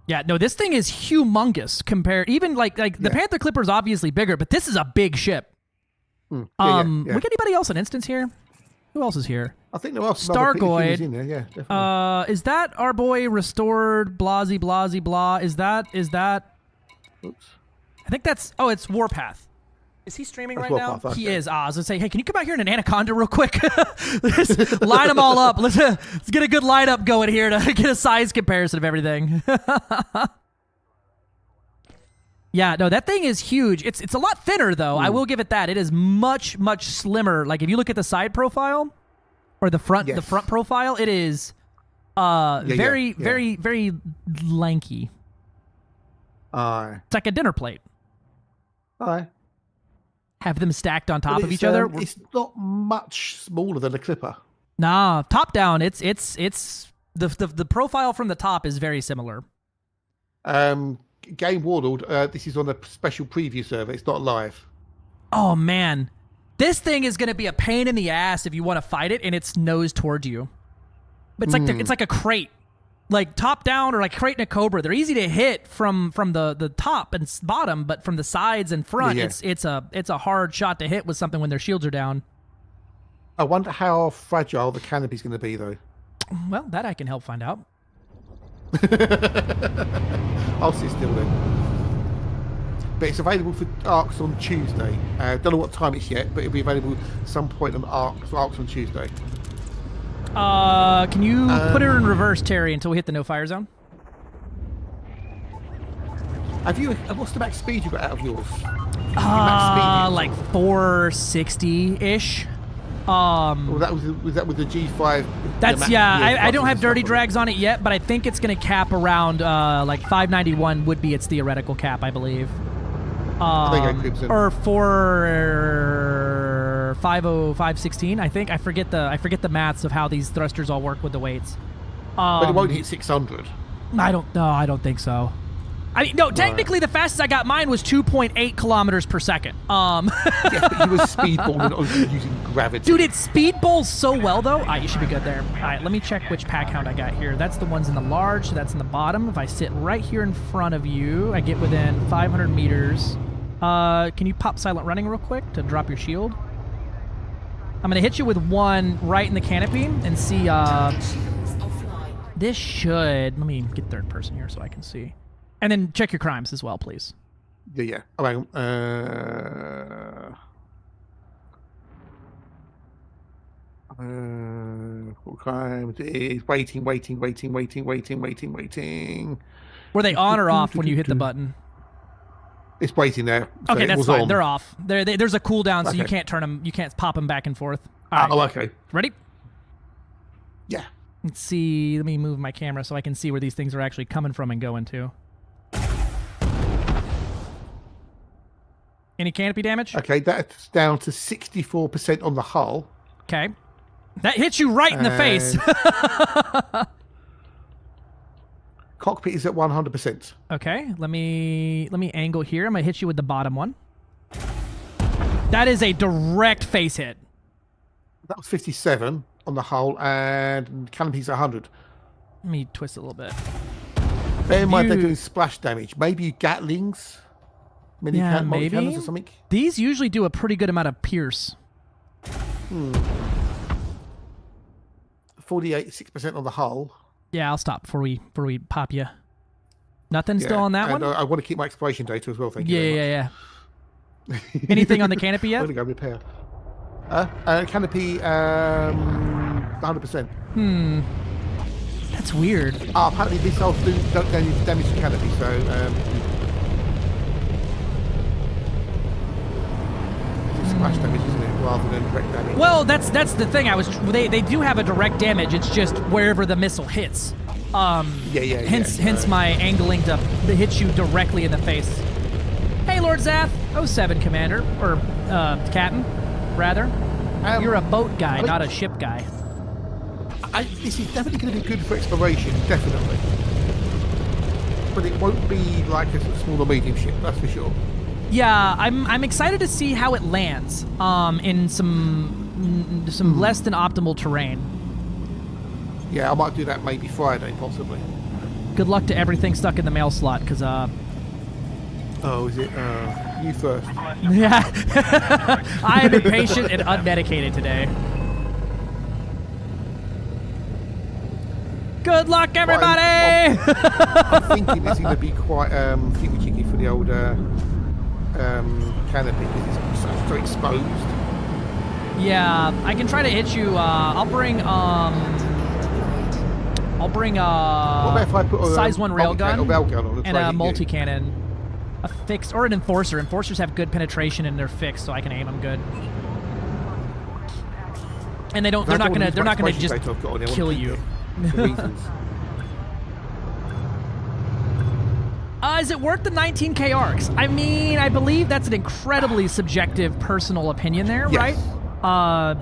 Yeah, no, this thing is humongous compared. Even like the Panther Clipper is obviously bigger, but this is a big ship. We got anybody else in instance here? Who else is here? I think there are some other Stargoid in there. Yeah, definitely. Is that our boy Restored Blasey Blasey Blah? Is that? Oops. I think that's. Oh, it's Warpath. Is he streaming right now? He is. I was gonna say, hey, can you come out here in an Anaconda real quick? Let's line them all up. Let's get a good lineup going here to get a size comparison of everything. Yeah, no, that thing is huge. It's a lot thinner though. I will give it that. It is much slimmer. Like if you look at the side profile or the front profile, it is Very lanky. Aye. It's like a dinner plate. Aye. Have them stacked on top But of each other. It's not much smaller than a Clipper. Nah, top down. It's the profile from the top is very similar. Game Warlord, this is on a special preview server. It's not live. Oh man, this thing is gonna be a pain in the ass if you want to fight it and it's nose towards you. But it's like a crate, like top down or like crate and a Cobra. They're easy to hit from the top and bottom, but from the sides and front, it's a hard shot to hit with something when their shields are down. I wonder how fragile the canopy's going to be, though. Well, that I can help find out. I'll sit still then. But it's available for ARCs on Tuesday. Don't know what time it's yet, but it'll be available some point on ARCs on Tuesday. Can you put her in reverse, Terry, until we hit the no fire zone? Have you? What's the max speed you got out of yours? Like 460-ish. Well, was that with the G5? That's I don't have dirty drags on it yet, but I think it's going to cap around like 591 would be its theoretical cap, I believe. Or 50516, I think. I forget the maths of how these thrusters all work with the weights. But it won't hit 600. I don't think so. Technically the fastest I got mine was 2.8 kilometers per second. Yeah, but you were speedballing using gravity. Dude, it speedballs so well though. All right, you should be good there. All right, let me check which pack hound I got here. That's the ones in the large, so that's in the bottom. If I sit right here in front of you, I get within 500 meters. Can you pop silent running real quick to drop your shield? I'm gonna hit you with one right in the canopy and see, this should, let me get third person here so I can see. And then check your crimes as well, please. Yeah. All right. What crimes is waiting. Were they on or off when you hit the button? It's waiting there. So okay, that's fine. On. They're off. There's a cooldown, so you can't turn them. You can't pop them back and forth. All right. Oh, okay. Ready? Yeah. Let's see. Let me move my camera so I can see where these things are actually coming from and going to. Any canopy damage? Okay, that's down to 64% on the hull. Okay. That hits you right in the face. Cockpit is at 100%. Okay, let me angle here. I'm gonna hit you with the bottom one. That is a direct face hit. That was 57 on the hull, and canopy's 100. Let me twist it a little bit. Bear in mind they're doing splash damage. Maybe Gatlings, maybe cannons or something. These usually do a pretty good amount of pierce. 6% on the hull. Yeah, I'll stop before we pop you. Nothing still on that one? I want to keep my exploration data as well, thank you Yeah. Anything on the canopy yet? I'm going to go repair. Canopy, 100%. That's weird. Apparently missiles don't damage the canopy, so... it's splash damage, isn't it, rather than direct damage? Well, that's the thing. They do have a direct damage. It's just wherever the missile hits. Hence my angling to hit you directly in the face. Hey, Lord Zath, 07 Commander, or Captain, rather. You're a boat guy, not a ship guy. This is definitely going to be good for exploration, definitely. But it won't be like a small or medium ship, that's for sure. Yeah, I'm excited to see how it lands in some less than optimal terrain. Yeah, I might do that maybe Friday, possibly. Good luck to everything stuck in the mail slot, because Oh, is it? You first. Yeah. I am impatient and unmedicated today. Good luck, everybody! I'm thinking it's going to be quite figgy for the old canopy because it's so exposed. Yeah, I can try to hit you. I'll bring what about if I put size 1 railgun on and a multi-cannon. A fixed or an enforcer. Enforcers have good penetration and they're fixed, so I can aim them good. And they're not gonna just kill you. for reasons. Is it worth the 19K arcs? I mean, I believe that's an incredibly subjective personal opinion there, Yes. right?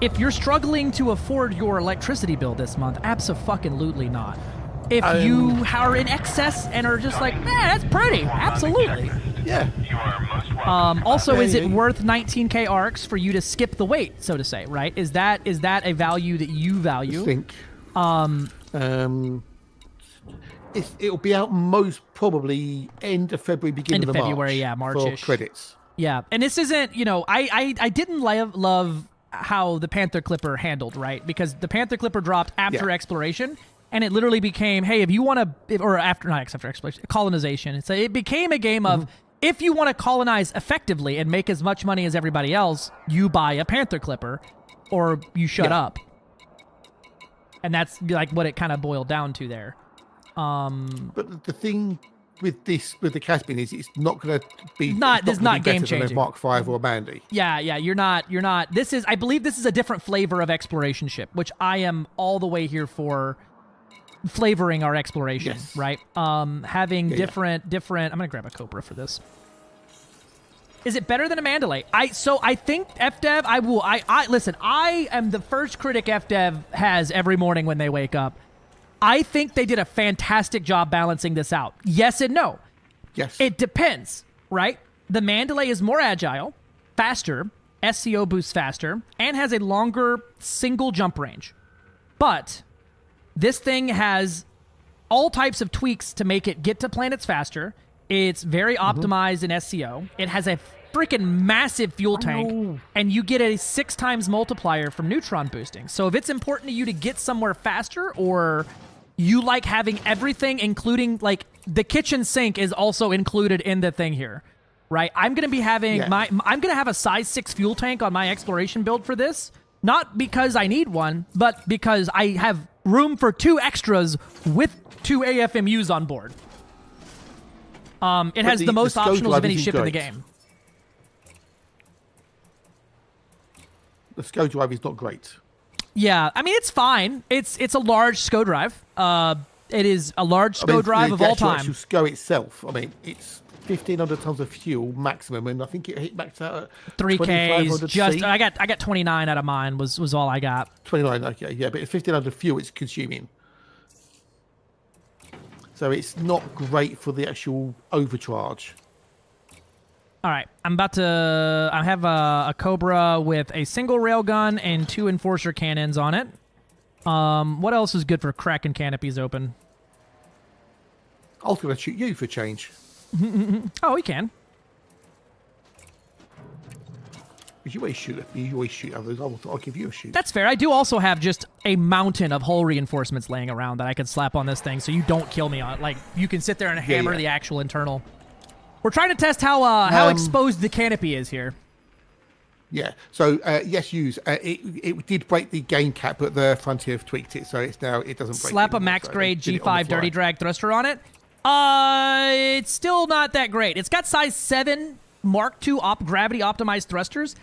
If you're struggling to afford your electricity bill this month, abso-fucking-lutely not. If you are in excess and are just like, that's pretty, absolutely. Yeah. Also, is it worth 19K arcs for you to skip the wait, so to say, right? Is that a value that you value? I think. It'll be out most probably end of February, beginning of February, March. yeah, March-ish. For credits. Yeah, and this isn't, I didn't love how the Panther Clipper handled, right? Because the Panther Clipper dropped after exploration, and it literally became, hey, if you want to, or after, not after exploration, colonization. It became a game of, if you want to colonize effectively and make as much money as everybody else, you buy a Panther Clipper, or you shut up. And that's like what it kind of boiled down to there. But the thing with the Caspian is it's not going to be It's not game than a changing. Mark 5 or a Mandy. Yeah, you're not. I believe this is a different flavor of exploration ship, which I am all the way here for flavoring our exploration, right? Having different, I'm going to grab a Cobra for this. Is it better than a Mandalay? I think FDev, listen, I am the first critic FDev has every morning when they wake up. I think they did a fantastic job balancing this out. Yes and no. Yes. It depends, right? The Mandalay is more agile, faster, SCO boosts faster, and has a longer single jump range. But this thing has all types of tweaks to make it get to planets faster. It's very optimized in SCO. It has a freaking massive fuel tank, and you get a 6 times multiplier from Neutron boosting. So if it's important to you to get somewhere faster, or you like having everything, including, like, the kitchen sink is also included in the thing here, right? I'm going to be having I'm going to have a size 6 fuel tank on my exploration build for this, not because I need one, but because I have room for 2 extras with 2 AFMUs on board. It has the most optionals of any ship in the game. The SCO drive is not great. Yeah, I mean, it's fine. It's a large SCO drive. It is a large SCO drive of all time. The actual SCO itself, I mean, it's 1,500 tons of fuel maximum, and I think it hit max out at 3Ks. Just I got 29 out of mine was all I got. 29, okay, yeah, but 1,500 fuel it's consuming. So it's not great for the actual overcharge. All right, I have a Cobra with a single railgun and 2 Enforcer cannons on it. What else is good for cracking canopies open? I was going to shoot you for change. Oh, we can. You always shoot others. I'll give you a shoot. That's fair. I do also have just a mountain of hull reinforcements laying around that I could slap on this thing, so you don't kill me on it. Like, you can sit there and hammer the actual internal. We're trying to test how exposed the canopy is here. Yeah. So yes, use it did break the gain cap, but the Frontier have tweaked it, so it doesn't break. Slap a max grade G5 dirty drag thruster on it. It's still not that great. It's got size 7 Mark II gravity optimized thrusters.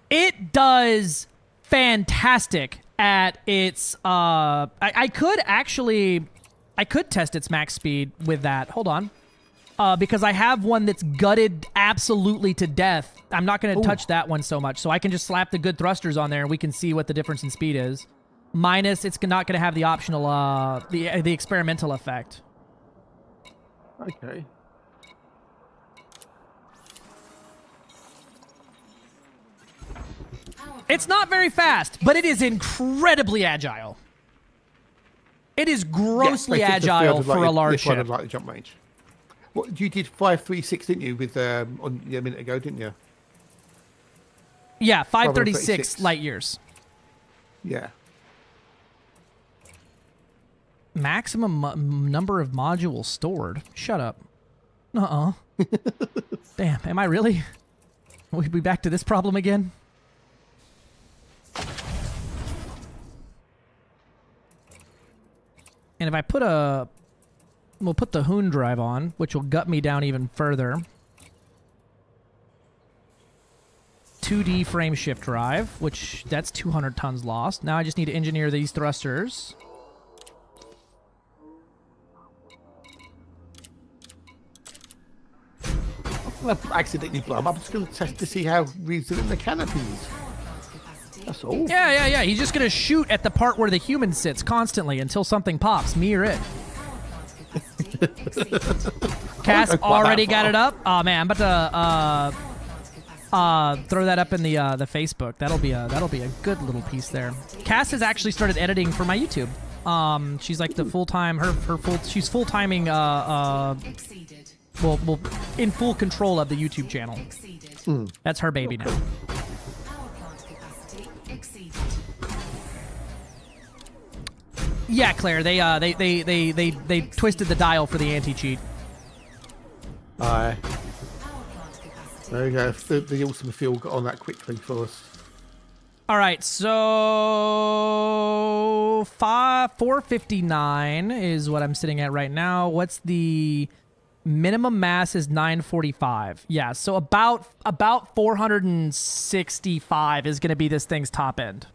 It does fantastic at its. I could test its max speed with that. Hold on. Because I have one that's gutted absolutely to death. I'm not going to touch that one so much, so I can just slap the good thrusters on there, and we can see what the difference in speed is. Minus, it's not going to have the optional, the experimental effect. Okay. It's not very fast, but it is incredibly agile. It is grossly agile for a large ship. Like the jump range. What you did 536, didn't you? With a minute ago, didn't you? Yeah, 536 light years. Yeah. Maximum number of modules stored. Shut up. Damn, am I really? Will we be back to this problem again? And if I put we'll put the Hoon drive on, which will gut me down even further. 2D frame shift drive, which that's 200 tons lost. Now I just need to engineer these thrusters. Well, accidentally blow them up. I'm just going to test to see how resilient the canopy is. That's all. Yeah. He's just gonna shoot at the part where the human sits constantly until something pops, me or it. Cass already got it up. Oh man, I'm about to throw that up in the Facebook. That'll be a good little piece there. Cass has actually started editing for my YouTube. She's like the full-time she's full-timing well in full control of the YouTube channel. That's her baby now. Yeah, Claire, they twisted the dial for the anti-cheat. Aye. There you go. The ultimate field got on that quickly for us. All right, so 459 is what I'm sitting at right now. What's the minimum mass is 945. Yeah, so about 465 is going to be this thing's top end.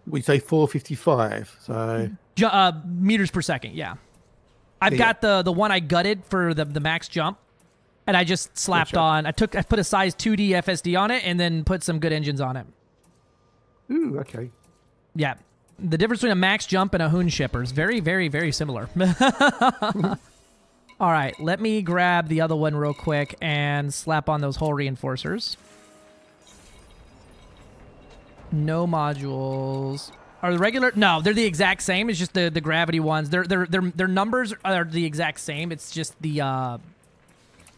We say 455, so meters per second. Yeah, I've got the one I gutted for the max jump, and I just slapped on. I put a size 2D FSD on it, and then put some good engines on it. Ooh, okay. Yeah, the difference between a max jump and a Hoon shipper is very, very, very similar. All right, let me grab the other one real quick and slap on those hull reinforcers. No modules. Are the regular? No, they're the exact same. It's just the gravity ones. Their numbers are the exact same. It's just the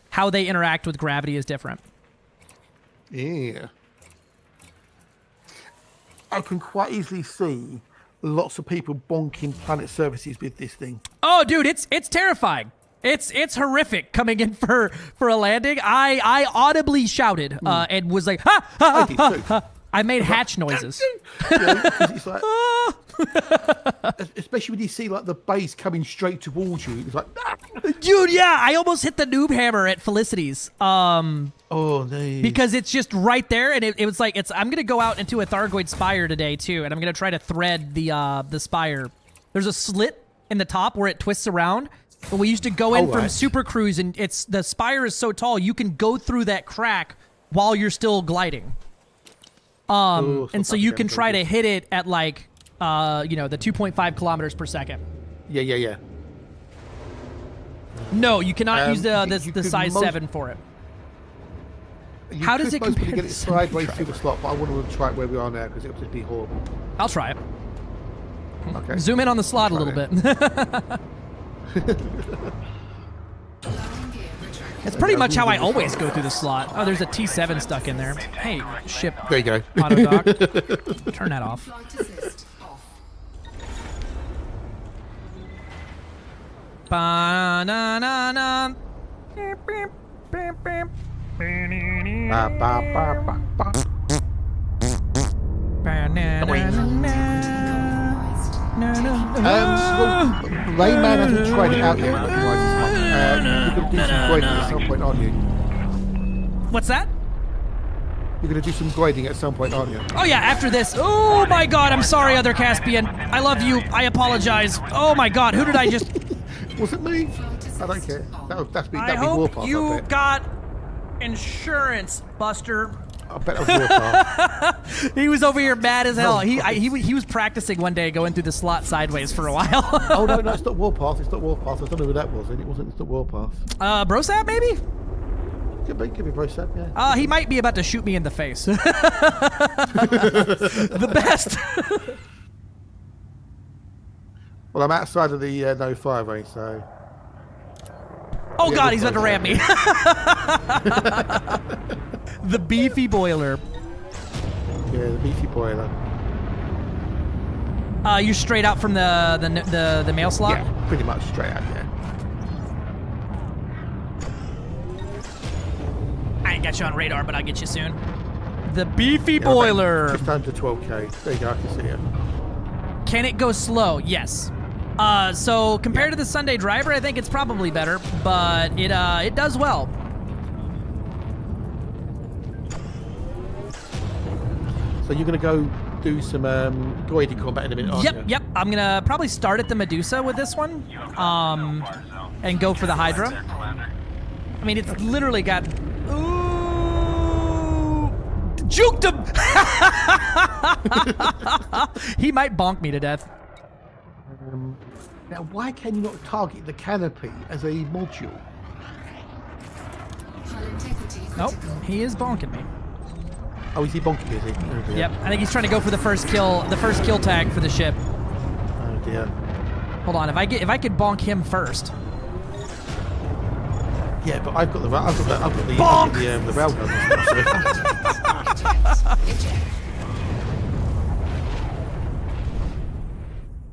how they interact with gravity is different. Yeah. I can quite easily see lots of people bonking planet services with this thing. Oh, dude, it's terrifying. It's horrific coming in for a landing. I audibly shouted and was like, ha, ha, ha, ha, ha. I made hatch noises. It's like, especially when you see like the base coming straight towards you. It's like, dude, yeah, I almost hit the noob hammer at Felicity's. Oh, nice. Because it's just right there, and it was like I'm gonna go out into a Thargoid spire today too, and I'm gonna try to thread the spire. There's a slit in the top where it twists around. But we used to go in from Supercruise, and the spire is so tall you can go through that crack while you're still gliding. And so you can try to hit it at like, the 2.5 kilometers per second. Yeah. No, you cannot use the size 7 for it. How does it compare to get it sideways through the slot? But I want to try it where we are now because it would just be horrible. I'll try it. Okay. Zoom in on the slot a little bit. That's pretty much how I always go through the slot. Oh, there's a T7 stuck in there. Hey, ship. There you go. Auto dock. Turn that off. Ba-na-na-na. Rayman hasn't tried it out yet. You're going to do some grading at some point, aren't you? What's that? You're going to do some grading at some point, aren't you? Oh yeah, after this. Oh my god, I'm sorry, other Caspian. I love you. I apologize. Oh my god, who did I just... Was it me? I don't care. That'd be I hope you got insurance, Buster. I bet it was Warpath. He was over here mad as hell. He was practicing one day going through the slot sideways for a while. Oh no, it's not Warpath. It's not Warpath. I don't know who that was. And it wasn't. It's not Warpath. Brosap maybe? Could be Brosap. Yeah. He might be about to shoot me in the face. The best. Well, I'm outside of the no fire range, so. Oh god, he's about to ram me. The beefy boiler. Yeah, the beefy boiler. You're straight out from the mail slot? Yeah, pretty much straight out, yeah. I ain't got you on radar, but I'll get you soon. The beefy boiler. Just under 12k. There you go, I can see it. Can it go slow? Yes. So compared to the Sunday driver, I think it's probably better, but it does well. So you're going to go do some droiding combat in a minute, aren't you? Yep. I'm gonna probably start at the Medusa with this one, and go for the Hydra. I mean, it's literally got. Ooh, juked him. He might bonk me to death. Now, why can you not target the canopy as a module? Nope, he is bonking me. Oh, is he bonking? Is he? Oh, dear. Yep, I think he's trying to go for the first kill tag for the ship. Oh dear. Hold on, if I could bonk him first. Yeah, but I've got the Bonk! the railgun.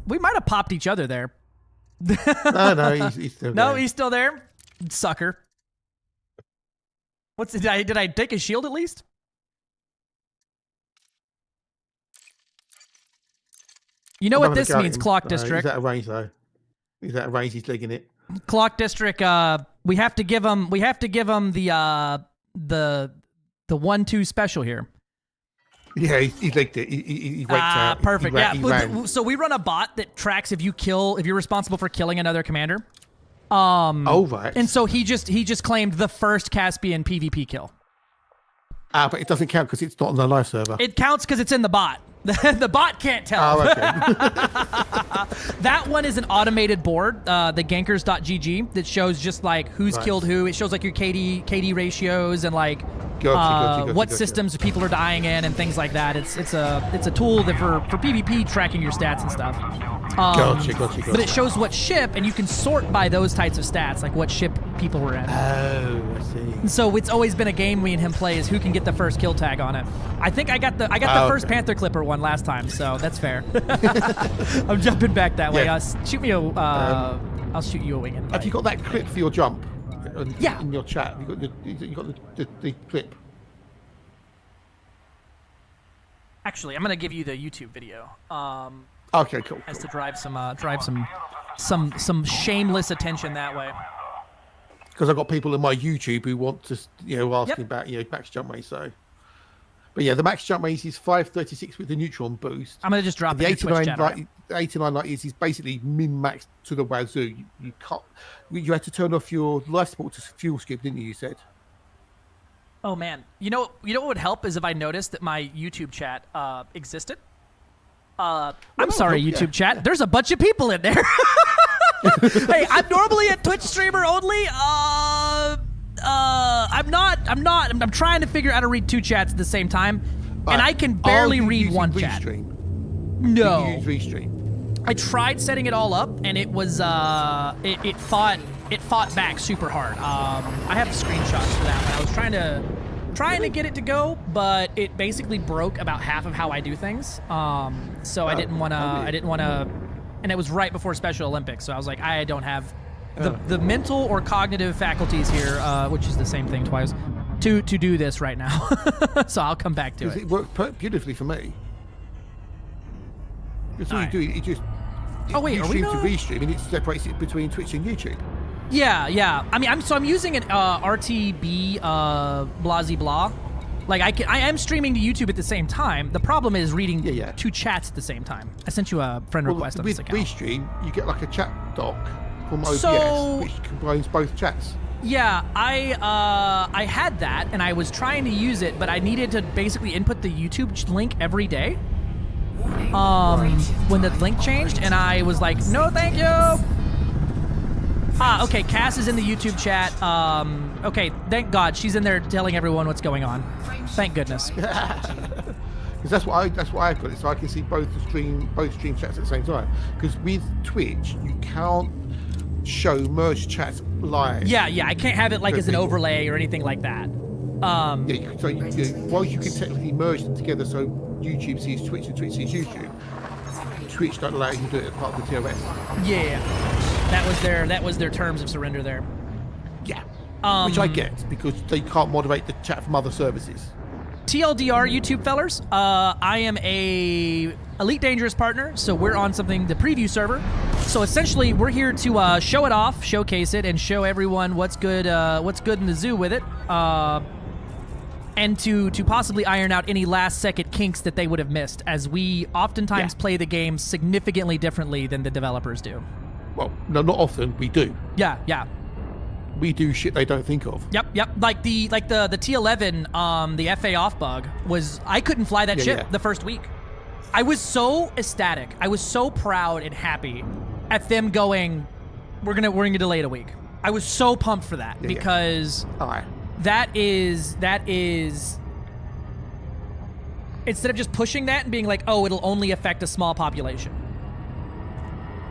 We might have popped each other there. No, he's still No, there. he's still there. Sucker. Did I take his shield at least? You know what this means, Clock District. He's out of range though. He's out of range. He's legging it. Clock District. We have to give him the 1-2 special here. Yeah, he legged it. He waked out. Perfect. He ran. So we run a bot that tracks if you're responsible for killing another commander. Oh right. And so he just claimed the first Caspian PvP kill. But it doesn't count because it's not on the live server. It counts because it's in the bot. The bot can't tell. Oh, okay. That one is an automated board, the gankers.gg, that shows just like who's killed who. It shows like your KD ratios and like what systems people are dying in and things like that. It's a tool that for PvP tracking your stats and stuff. Gotcha. But it shows what ship, and you can sort by those types of stats, like what ship people were in. Oh, I see. So it's always been a game we and him play is who can get the first kill tag on it. I think I got the first Panther Clipper one last time, so that's fair. I'm jumping back that way. Yeah. Shoot me a. I'll shoot you a wing invite. Have you got that clip for your jump? Yeah. In your chat, you got the clip. Actually, I'm gonna give you the YouTube video. Okay, cool. As to drive some shameless attention that way. Because I've got people in my YouTube who want to, ask me about, max jump race. So, but yeah, the max jump race is 536 with the Neutron boost. I'm gonna just drop the it in Twitch chat, right? 89 is basically min max to the wazoo. You can't. You had to turn off your life support to fuel skip, didn't you? You said. Oh man, you know what would help is if I noticed that my YouTube chat existed. I'm sorry, YouTube chat. There's a bunch of people in there. Hey, I'm normally a Twitch streamer only. I'm not. I'm trying to figure out how to read two chats at the same time, and I can barely read one chat. No. You use Restream. I tried setting it all up, and it was it fought back super hard. I have screenshots for that one. I was trying to get it to go, but it basically broke about half of how I do things. So I didn't want to, and it was right before Special Olympics. So I was like, I don't have the mental or cognitive faculties here, which is the same thing twice, to do this right now. So I'll come back to it. It worked beautifully for me. That's all you do. It just are we to Restream, and it separates it between Twitch and YouTube. Yeah. I mean, I'm using an RTB blah blah. Like I am streaming to YouTube at the same time. The problem is reading two chats at the same time. I sent you a friend request on this account. With Restream, you get like a chat doc from OBS, which combines both chats. Yeah, I had that, and I was trying to use it, but I needed to basically input the YouTube link every day. When the link changed, and I was like, no, thank you. Okay, Cass is in the YouTube chat. Okay, thank God she's in there telling everyone what's going on. Thank goodness. Because that's why I put it, so I can see both stream chats at the same time. Because with Twitch, you can't show merged chats live. Yeah, I can't have it like as an overlay or anything like that. While you can technically merge them together, so YouTube sees Twitch and Twitch sees YouTube. Twitch don't allow you to do it as part of the TOS. Yeah, that was their terms of surrender there. Yeah, which I get because they can't moderate the chat from other services. TLDR, YouTube fellers. I am a Elite Dangerous partner, so we're on the preview server. So essentially, we're here to show it off, showcase it, and show everyone what's good in the zoo with it. and to possibly iron out any last-second kinks that they would have missed, as we oftentimes play the game significantly differently than the developers do. Well, no, not often. We do. Yeah. We do shit they don't think of. Yep. Like the T11, the FA off bug was, I couldn't fly that ship the first week. I was so ecstatic. I was so proud and happy at them going, we're gonna delay it a week. I was so pumped for that because that is instead of just pushing that and being like, oh, it'll only affect a small population.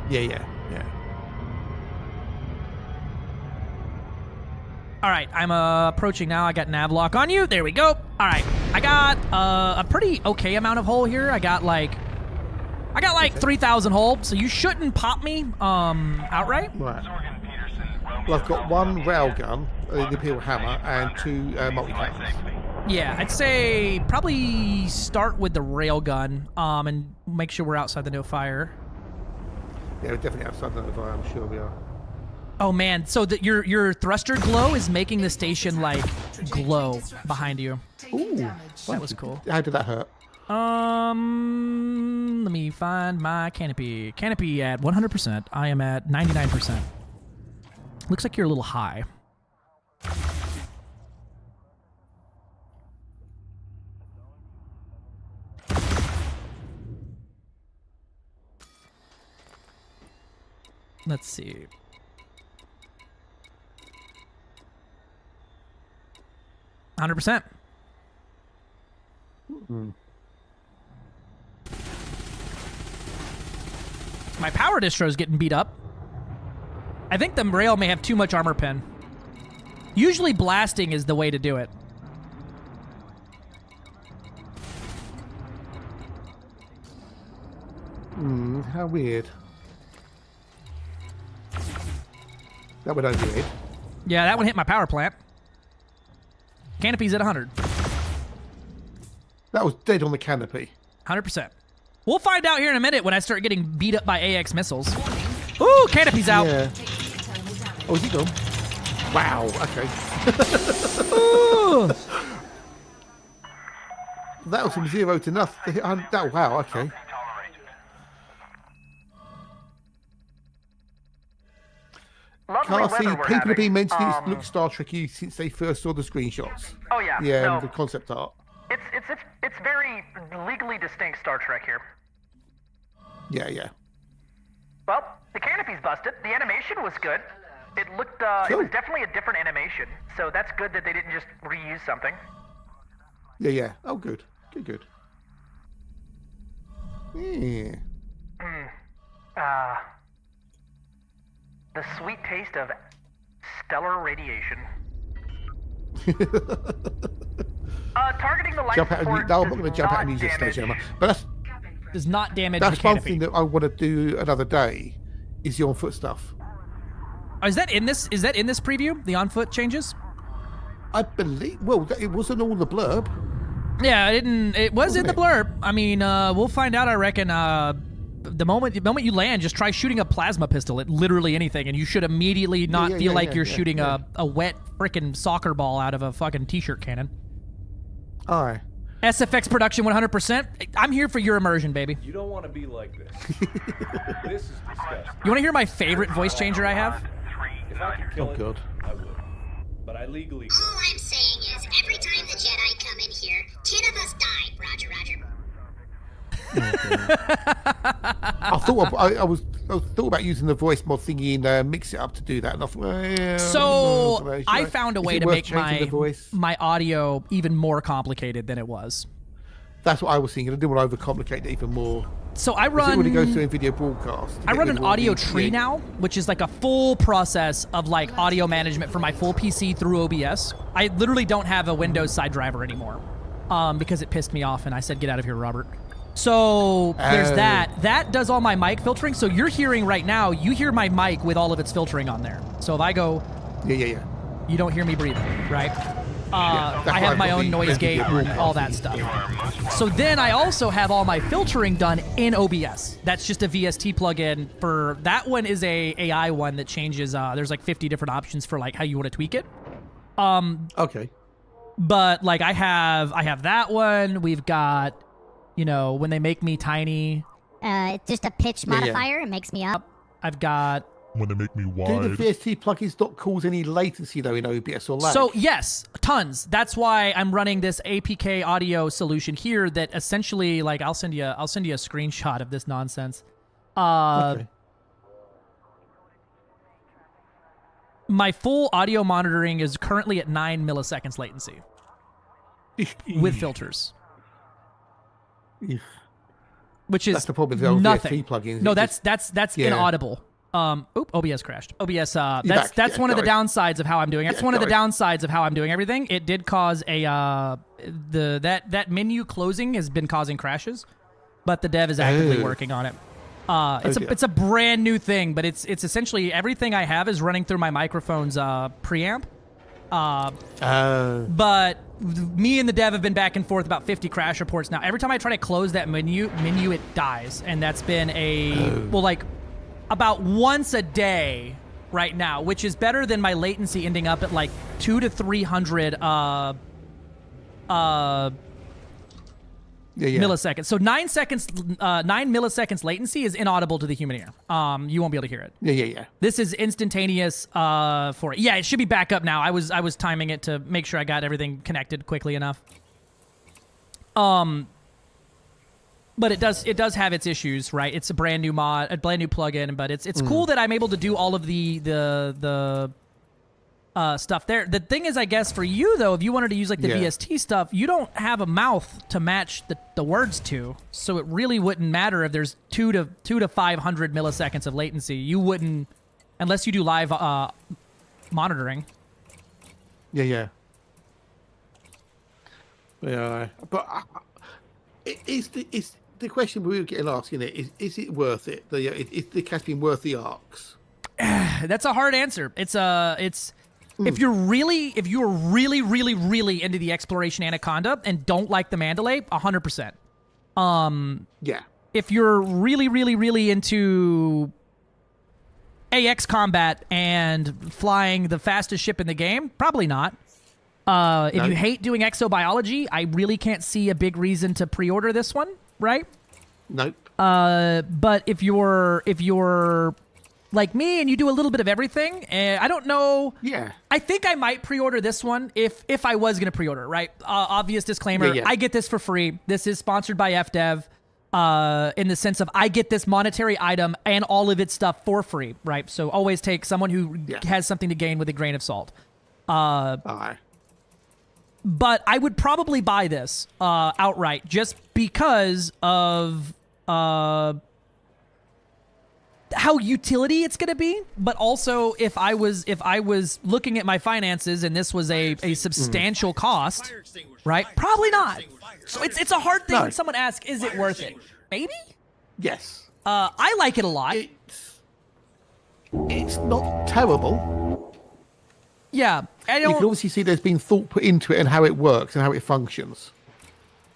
Yeah. All right, I'm approaching now. I got nav lock on you. There we go. All right, I got a pretty okay amount of hull here. I got like 3,000 hull, so you shouldn't pop me outright. Right. Well, I've got one railgun, the Imperial Hammer, and 2 multi-cannons. Yeah, I'd say probably start with the railgun and make sure we're outside the no fire. Yeah, we're definitely outside the no fire. I'm sure we are. Oh man, so your thruster glow is making the station like glow behind you. Ooh, that was cool. How did that hurt? Let me find my canopy. Canopy at 100%. I am at 99%. Looks like you're a little high. Let's see. %. My power distro is getting beat up. I think the rail may have too much armor pen. Usually blasting is the way to do it. How weird. That would over it. Yeah, that one hit my power plant. Canopy's at 100. That was dead on the canopy. 100%. We'll find out here in a minute when I start getting beat up by AX missiles. Ooh, canopy's out. Yeah. Oh, is he gone? Wow, okay. That was from 0 to nothing. Wow, okay. Carsey, people have been mentioning it looks Star Trek-y since they first saw the screenshots. Oh yeah. Yeah, no, and the concept art. It's very legally distinct Star Trek here. Yeah. Well, the canopy's busted. The animation was good. It looked, Cool. It was definitely a different animation. So that's good that they didn't just reuse something. Yeah. Oh, good. Good. Yeah. The sweet taste of stellar radiation. Targeting the life I'm not going to jump out and use this damage. station, but that's Does not damage the one canopy. thing that I want to do another day. Is the on-foot stuff. Oh, is that in this preview? The on-foot changes? I believe. Well, it wasn't all the blurb. Yeah, it was in the blurb. I mean, we'll find out. I reckon. The moment you land, just try shooting a plasma pistol at literally anything, and you should immediately not feel like you're shooting a wet frickin' soccer ball out of a fucking t-shirt cannon. All right. SFX production 100%. I'm here for your immersion, baby. You don't want to be like this. This is disgusting. You want to hear my favorite voice changer I have? If I could kill it, God. I would. But I legally. All I'm saying is, every time the Jedi come in here, 10 of us die. Roger. I thought about using the voice mod thingy and mix it up to do that. And I thought, well, yeah, So I found a way to make my my audio even more complicated than it was. That's what I was thinking. I didn't want to overcomplicate it even more. So I run when it goes to NVIDIA broadcast. I run an audio tree now, which is like a full process of like audio management for my full PC through OBS. I literally don't have a Windows side driver anymore because it pissed me off, and I said, "Get out of here, Robert." So there's that. That does all my mic filtering. So you're hearing right now, you hear my mic with all of its filtering on there. So if I go, yeah, you don't hear me breathing, right? I have my own noise gate and all that stuff. So then I also have all my filtering done in OBS. That's just a VST plugin. For that one is a AI one that changes. There's like 50 different options for like how you want to tweak it. Okay. But like I have that one. We've got, you know, when they make me tiny. It's just a pitch modifier. It makes me up. I've got when they make me Do wide. the VST plugins not cause any latency though in OBS or lag? So yes, tons. That's why I'm running this APK audio solution here. That essentially, like, I'll send you a screenshot of this nonsense. Okay. My full audio monitoring is currently at 9 milliseconds latency with filters, which is that's the problem with the old nothing. VST plugins. No, that's inaudible. OBS crashed. OBS. That's one of the downsides of how I'm doing. That's one of the downsides of how I'm doing everything. It did cause a that menu closing has been causing crashes, but the dev is actively working on it. It's a brand new thing, but it's essentially everything I have is running through my microphone's preamp. But me and the dev have been back and forth about 50 crash reports now. Every time I try to close that menu it dies, and that's been about once a day right now, which is better than my latency ending up at like 200 to 300 milliseconds. So 9 milliseconds latency is inaudible to the human ear. You won't be able to hear it. Yeah. This is instantaneous for it. Yeah, it should be back up now. I was timing it to make sure I got everything connected quickly enough. But it does have its issues, right? It's a brand new mod, a brand new plugin, but it's cool that I'm able to do all of the stuff there. The thing is, I guess for you though, if you wanted to use like the VST stuff, you don't have a mouth to match the words to, so it really wouldn't matter if there's 200 to 500 milliseconds of latency. You wouldn't, unless you do live monitoring. Yeah. But is the question we were getting asked, is it worth it? Is the Caspian worth the arcs? That's a hard answer. If you're really into the exploration Anaconda and don't like the Mandalay, 100%. Yeah. If you're really into AX combat and flying the fastest ship in the game, probably not. If you hate doing exobiology, I really can't see a big reason to pre-order this one, right? Nope. But if you're like me and you do a little bit of everything, I don't know. Yeah. I think I might pre-order this one if I was going to pre-order, right? Obvious disclaimer, I get this for free. This is sponsored by FDev in the sense of I get this monetary item and all of its stuff for free, right? So always take someone who has something to gain with a grain of salt. But I would probably buy this outright just because of how utility it's going to be, but also if I was looking at my finances and this was a substantial cost, right? Probably not. So it's a hard thing when someone asks, is it worth it? Maybe? Yes. I like it a lot. It's not terrible. Yeah. You can obviously see there's been thought put into it and how it works and how it functions.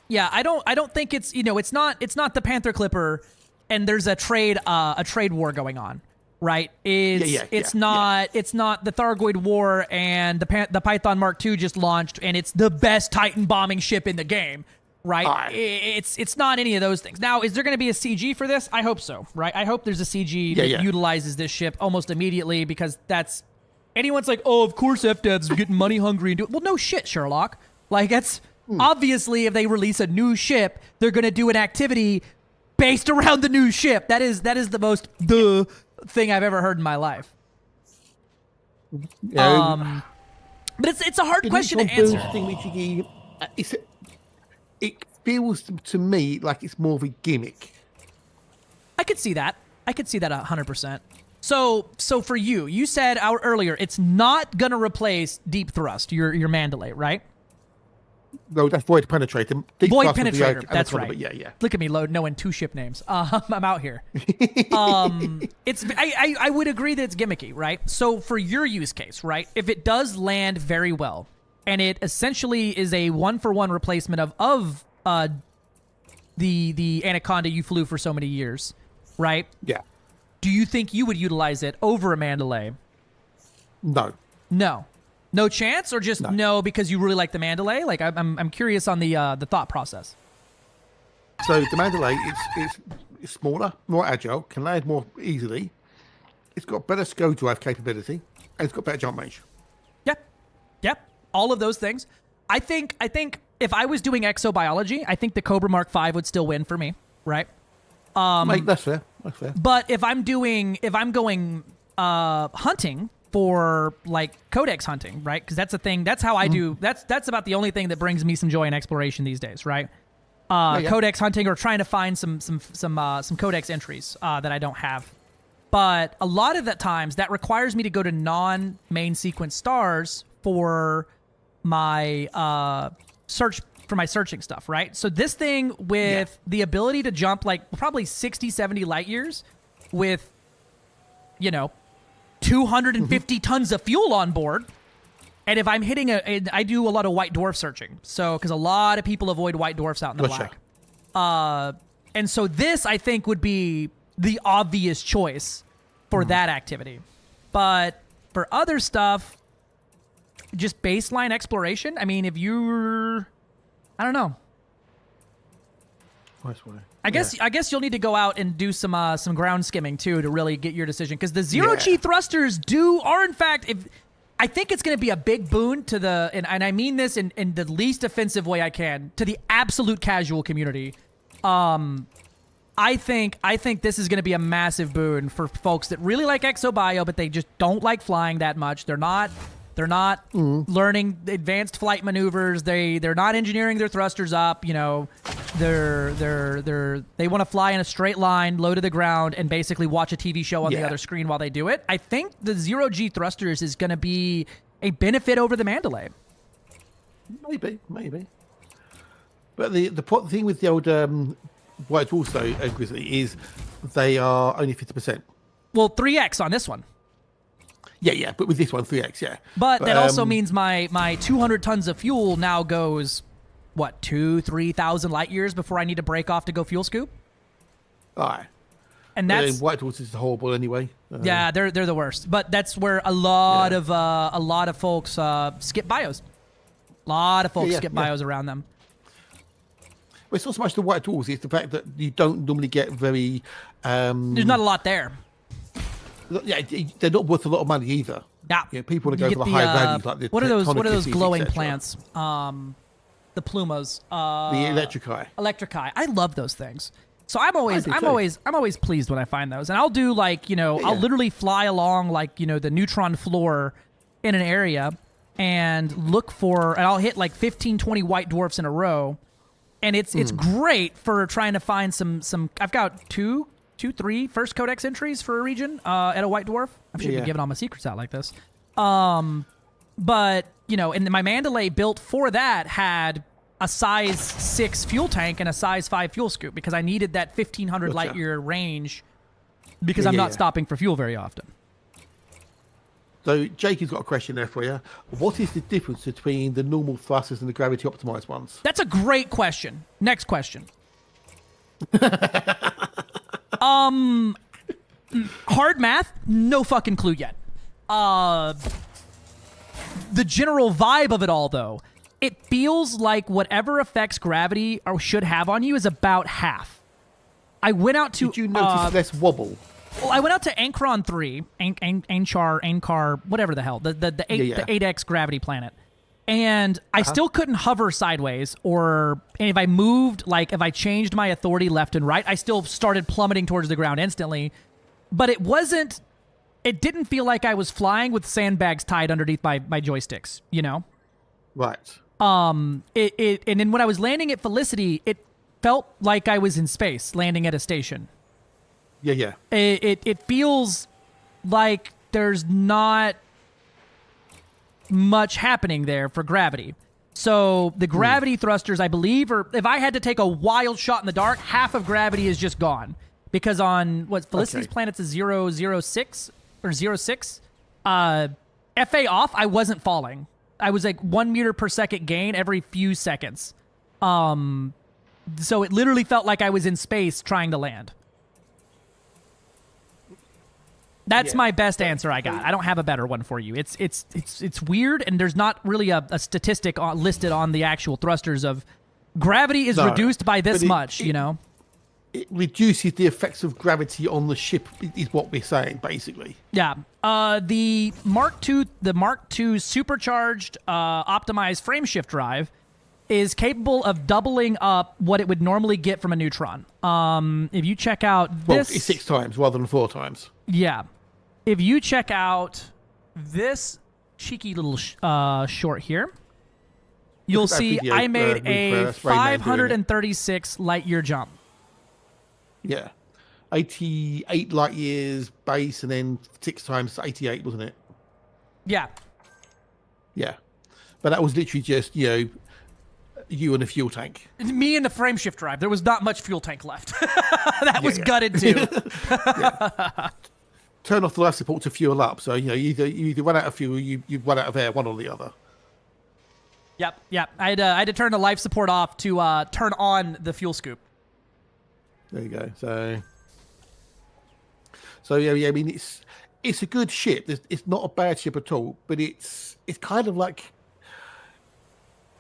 Yeah, I don't think it's it's not the Panther Clipper and there's a trade war going on, right? It's not the Thargoid War and the Python Mark II just launched and it's the best Titan bombing ship in the game, right? It's not any of those things. Now, is there going to be a CG for this? I hope so, right? I hope there's a CG that utilizes this ship almost immediately because that's anyone's like, oh, of course FDev's getting money hungry and do it. Well, no shit, Sherlock. Like it's obviously if they release a new ship, they're going to do an activity based around the new ship. That is the most thing I've ever heard in my life. But it's a hard question to answer. It feels to me like it's more of a gimmick. I could see that 100%. So for you said earlier it's not gonna replace Deep Thrust, your Mandalay, right? No, that's Void Penetrator. Void Penetrator, that's right. Yeah. Look at me, knowing two ship names. I'm out here. I would agree that it's gimmicky, right? So for your use case, right, if it does land very well, and it essentially is a one-for-one replacement of the Anaconda you flew for so many years, right? Yeah. Do you think you would utilize it over a Mandalay? No. No chance, or just no because you really like the Mandalay? Like, I'm curious on the thought process. So the Mandalay, it's smaller, more agile, can land more easily. It's got better SCO drive capability, and it's got better jump range. Yep. All of those things. I think if I was doing exobiology, I think the Cobra Mark V would still win for me, right? Mate, that's fair. That's fair. But if I'm going hunting for like codex hunting, right? Because that's a thing. That's how I do. That's about the only thing that brings me some joy in exploration these days, right? Codex hunting or trying to find some codex entries that I don't have. But a lot of the times that requires me to go to non-main sequence stars for my searching stuff, right? So this thing with the ability to jump like probably 60, 70 light years with, 250 tons of fuel on board. And if I'm hitting I do a lot of white dwarf searching. So, because a lot of people avoid white dwarfs out in the black. And so this, I think, would be the obvious choice for that activity. But for other stuff, just baseline exploration, I mean, if you're... I don't know. I guess you'll need to go out and do some ground skimming, too, to really get your decision. Because the zero-G thrusters are, in fact... I think it's going to be a big boon to the, and I mean this in the least offensive way I can, to the absolute casual community. I think this is going to be a massive boon for folks that really like exobio, but they just don't like flying that much. They're not learning advanced flight maneuvers. They're not engineering their thrusters up. They want to fly in a straight line, low to the ground, and basically watch a TV show on the other screen while they do it. I think the zero-G thrusters is going to be a benefit over the Mandalay. Maybe. But the thing with the old White also Grizzly is they are only 50%. Well, 3x on this one. Yeah, but with this one, 3x, yeah. But that also means my 200 tons of fuel now goes, 2,000-3,000 light years before I need to break off to go fuel scoop? All right. And that's... White Dwarfs is horrible anyway. Yeah, they're the worst. But that's where a lot of folks skip bios. A lot of folks skip bios around them. Well, it's not so much the White Dwarfs, it's the fact that you don't normally get very... There's not a lot there. Yeah, they're not worth a lot of money either. Yeah, people want to go for the high values like the what are those Kisses, glowing plants? The plumas. The Electrici. I love those things. So I'm always pleased when I find those, and I'll do I'll literally fly along the neutron floor in an area and look for, and I'll hit 15, 20 white dwarfs in a row, and it's great for trying to find some. I've got two, 3 first codex entries for a region at a white dwarf. I should be giving all my secrets out like this. But, and my Mandalay built for that had a size 6 fuel tank and a size 5 fuel scoop because I needed that 1,500 light year range because I'm not stopping for fuel very often. So Jake has got a question there for you. What is the difference between the normal thrusters and the gravity optimized ones? That's a great question. Next question. Hard math, no fucking clue yet. The general vibe of it all, though, it feels like whatever effects gravity or should have on you is about half. I went out to... Did you notice less wobble? Well, I went out to Ankron 3, Ankar, whatever the hell, the 8X gravity planet. And I still couldn't hover sideways, and if I moved, if I changed my authority left and right, I still started plummeting towards the ground instantly. But it didn't feel like I was flying with sandbags tied underneath my joysticks, Right. And then when I was landing at Felicity, it felt like I was in space, landing at a station. Yeah. It feels like there's not much happening there for gravity. So the gravity thrusters, I believe, or if I had to take a wild shot in the dark, half of gravity is just gone. Because on Felicity's planet's a 006 or 06, FA off, I wasn't falling. I was 1 meter per second gain every few seconds. So it literally felt like I was in space trying to land. That's Yeah. my best answer I got. I don't have a better one for you. It's weird, and there's not really a statistic listed on the actual thrusters of gravity is No, reduced by this but much, you know? It reduces the effects of gravity on the ship, is what we're saying, basically. Yeah. The Mark II supercharged optimized frameshift drive is capable of doubling up what it would normally get from a Neutron. If you check out this... Well, it's 6 times rather than 4 times. Yeah. If you check out this cheeky little short here, you'll see video, I made a reverse, Rayman doing it. 536 light year jump. Yeah. 88 light years base, and then 6 times 88, wasn't it? Yeah. Yeah. But that was literally just, you and a fuel tank. Me and the frameshift drive. There was not much fuel tank left. That was gutted too. Turn off the life support to fuel up. So, you either run out of fuel, you run out of air, one or the other. Yep. I had to turn the life support off to turn on the fuel scoop. There you go. So yeah. I mean, it's a good ship. It's not a bad ship at all. But it's kind of like,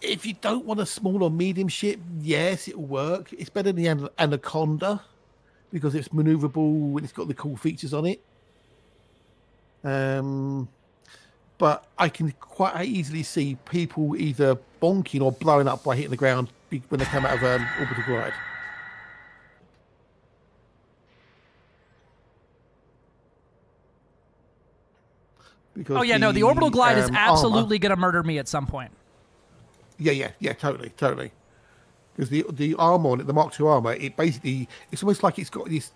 if you don't want a small or medium ship, yes, it'll work. It's better than the Anaconda because it's maneuverable and it's got the cool features on it. But I can quite easily see people either bonking or blowing up by hitting the ground when they come out of orbital glide. Because the orbital glide is absolutely going to murder me at some point. Yeah, totally. Because the armor on it, the Mark II armor, it's almost like it's got this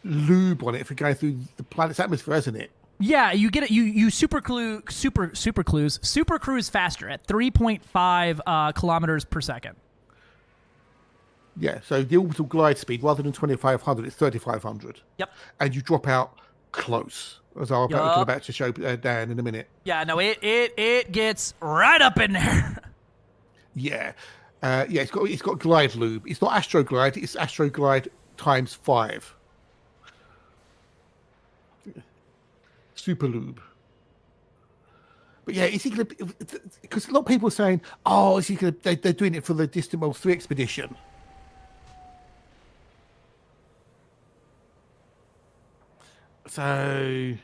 lube on it for going through the planet's atmosphere, hasn't it? Yeah, you get it. You supercruise faster at 3.5 kilometers per second. Yeah, so the orbital glide speed, rather than 2,500, it's 3,500. Yep. And you drop out close, as I'm about to show Dan in a minute. Yeah, no, it gets right up in there. Yeah. It's got glide lube. It's not Astroglide, it's Astroglide times 5. Super lube. But yeah, is he going to... Because a lot of people are saying, is he going to... They're doing it for the Distant World 3 expedition. So...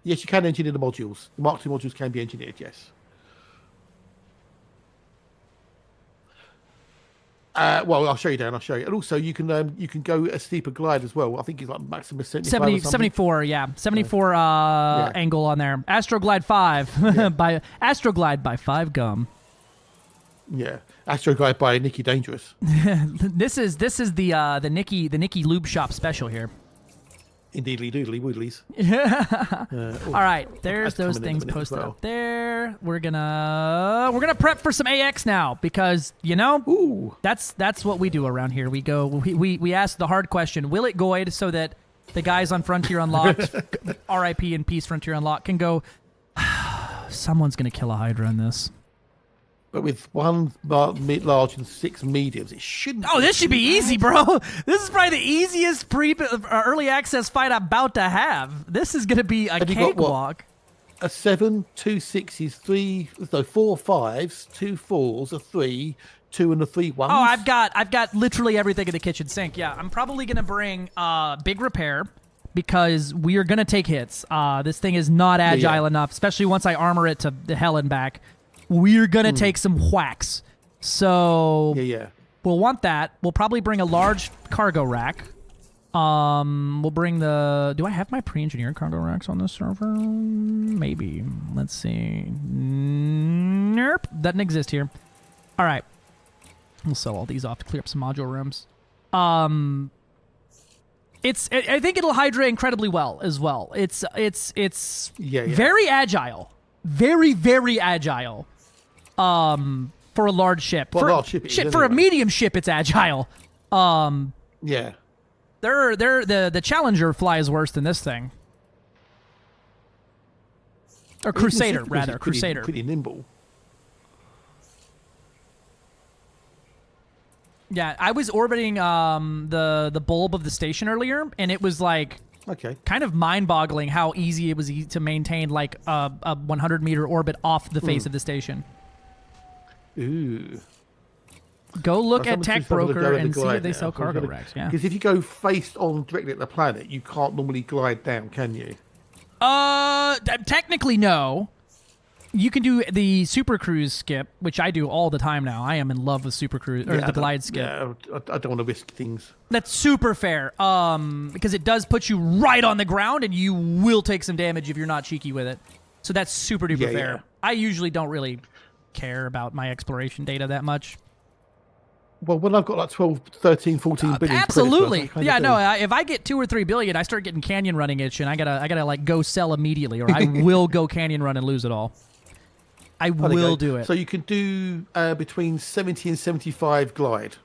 Yes, you can engineer the modules. The Mark II modules can be engineered, yes. Well, I'll show you, Dan. I'll show you. And also, you can go a steeper glide as well. I think it's like maximum 74, yeah. 74 angle on there. Astroglide 5 by Astroglide by 5 gum. Yeah, Astroglide by Nikki Dangerous. This is the Nikki Lube Shop special here. Indeedly doodly woodlies. All right, there's those things posted up there. We're gonna prep for some AX now because that's what we do around here. We ask the hard question: will it goid, so that the guys on Frontier Unlocked, RIP and Peace Frontier Unlocked, can go. Someone's gonna kill a Hydra in this. But with 1 large and 6 mediums, it shouldn't. Oh, this should be easy, bro. This is probably the easiest early access fight I'm about to have. This is gonna be a cakewalk. A 7, 2 6s, 4 5s, 2 4s, a 3, 2 and a 3 1s. Oh, I've got literally everything in the kitchen sink. Yeah, I'm probably gonna bring big repair because we are gonna take hits. This thing is not agile enough, especially once I armor it to the hell and back. We're gonna take some whacks. So we'll want that. We'll probably bring a large cargo rack. We'll bring the... Do I have my pre-engineered cargo racks on this server? Maybe. Let's see. Nope. Doesn't exist here. All right. We'll sell all these off to clear up some module rooms. I think it'll Hydra incredibly well as well. It's very agile. Very, very agile. For a large ship. For a large ship, for a medium ship, it's agile. Yeah. The Challenger flies worse than this thing. Or Crusader, rather. Crusader. Pretty nimble. Yeah, I was orbiting the bulb of the station earlier, and it was like Okay. Kind of mind-boggling how easy it was to maintain like a 100-meter orbit off the face of the station. Ooh. Go look Well, at Tech someone should Broker have a and go see at if they the sell glide cargo now. racks. Yeah. Because if you go face on directly at the planet, you can't normally glide down, can you? Technically no. You can do the Supercruise skip, which I do all the time now. I am in love with Supercruise or the glide skip. Yeah, I don't want to risk things. That's super fair. Because it does put you right on the ground, and you will take some damage if you're not cheeky with it. So that's super duper fair. Yeah. I usually don't really care about my exploration data that much. Well, when I've got like 12, 13, 14 billion Absolutely. credits, Yeah, no, if I get 2 or 3 billion, I start getting canyon running itch, and I gotta like go sell immediately, or I will go canyon run and lose it all. I will do it. So you can do between 70 and 75 glide.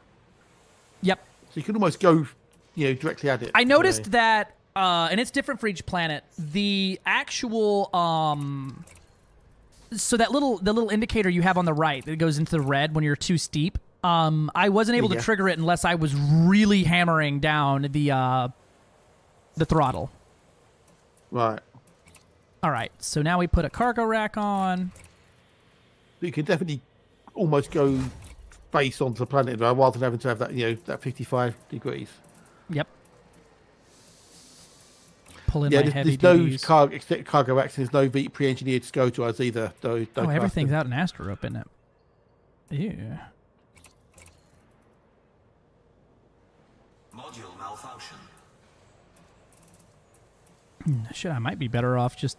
Yep. So you can almost go, directly at it. I noticed that, and it's different for each planet. The actual, so the little indicator you have on the right that goes into the red when you're too steep. I wasn't able to trigger it unless I was really hammering down the throttle. Right. All right. So now we put a cargo rack on. You can definitely almost go face onto the planet rather than having to have that, that 55 degrees. Yep. Pull in Yeah, my heavy there's duties. no cargo racks, there's no pre-engineered SCO drives either. Though, Oh, everything's out in Asterope, isn't it? Yeah. Module malfunction. Shit, I might be better off just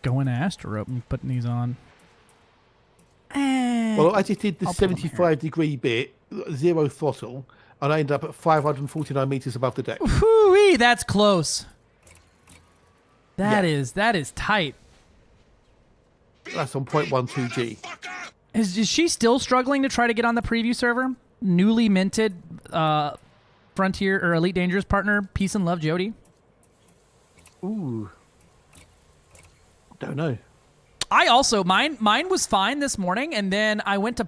going to Asterope and putting these on. Well, I just did the I'll put 'em here. 75-degree bit, 0 throttle, and I ended up at 549 meters above the deck. Whoo-wee, that's close. That is tight. That's on 0.12 G. Is she still struggling to try to get on the preview server? Newly minted Frontier or Elite Dangerous partner, Peace and Love Jody. Ooh. Don't know. I also mine was fine this morning, and then I went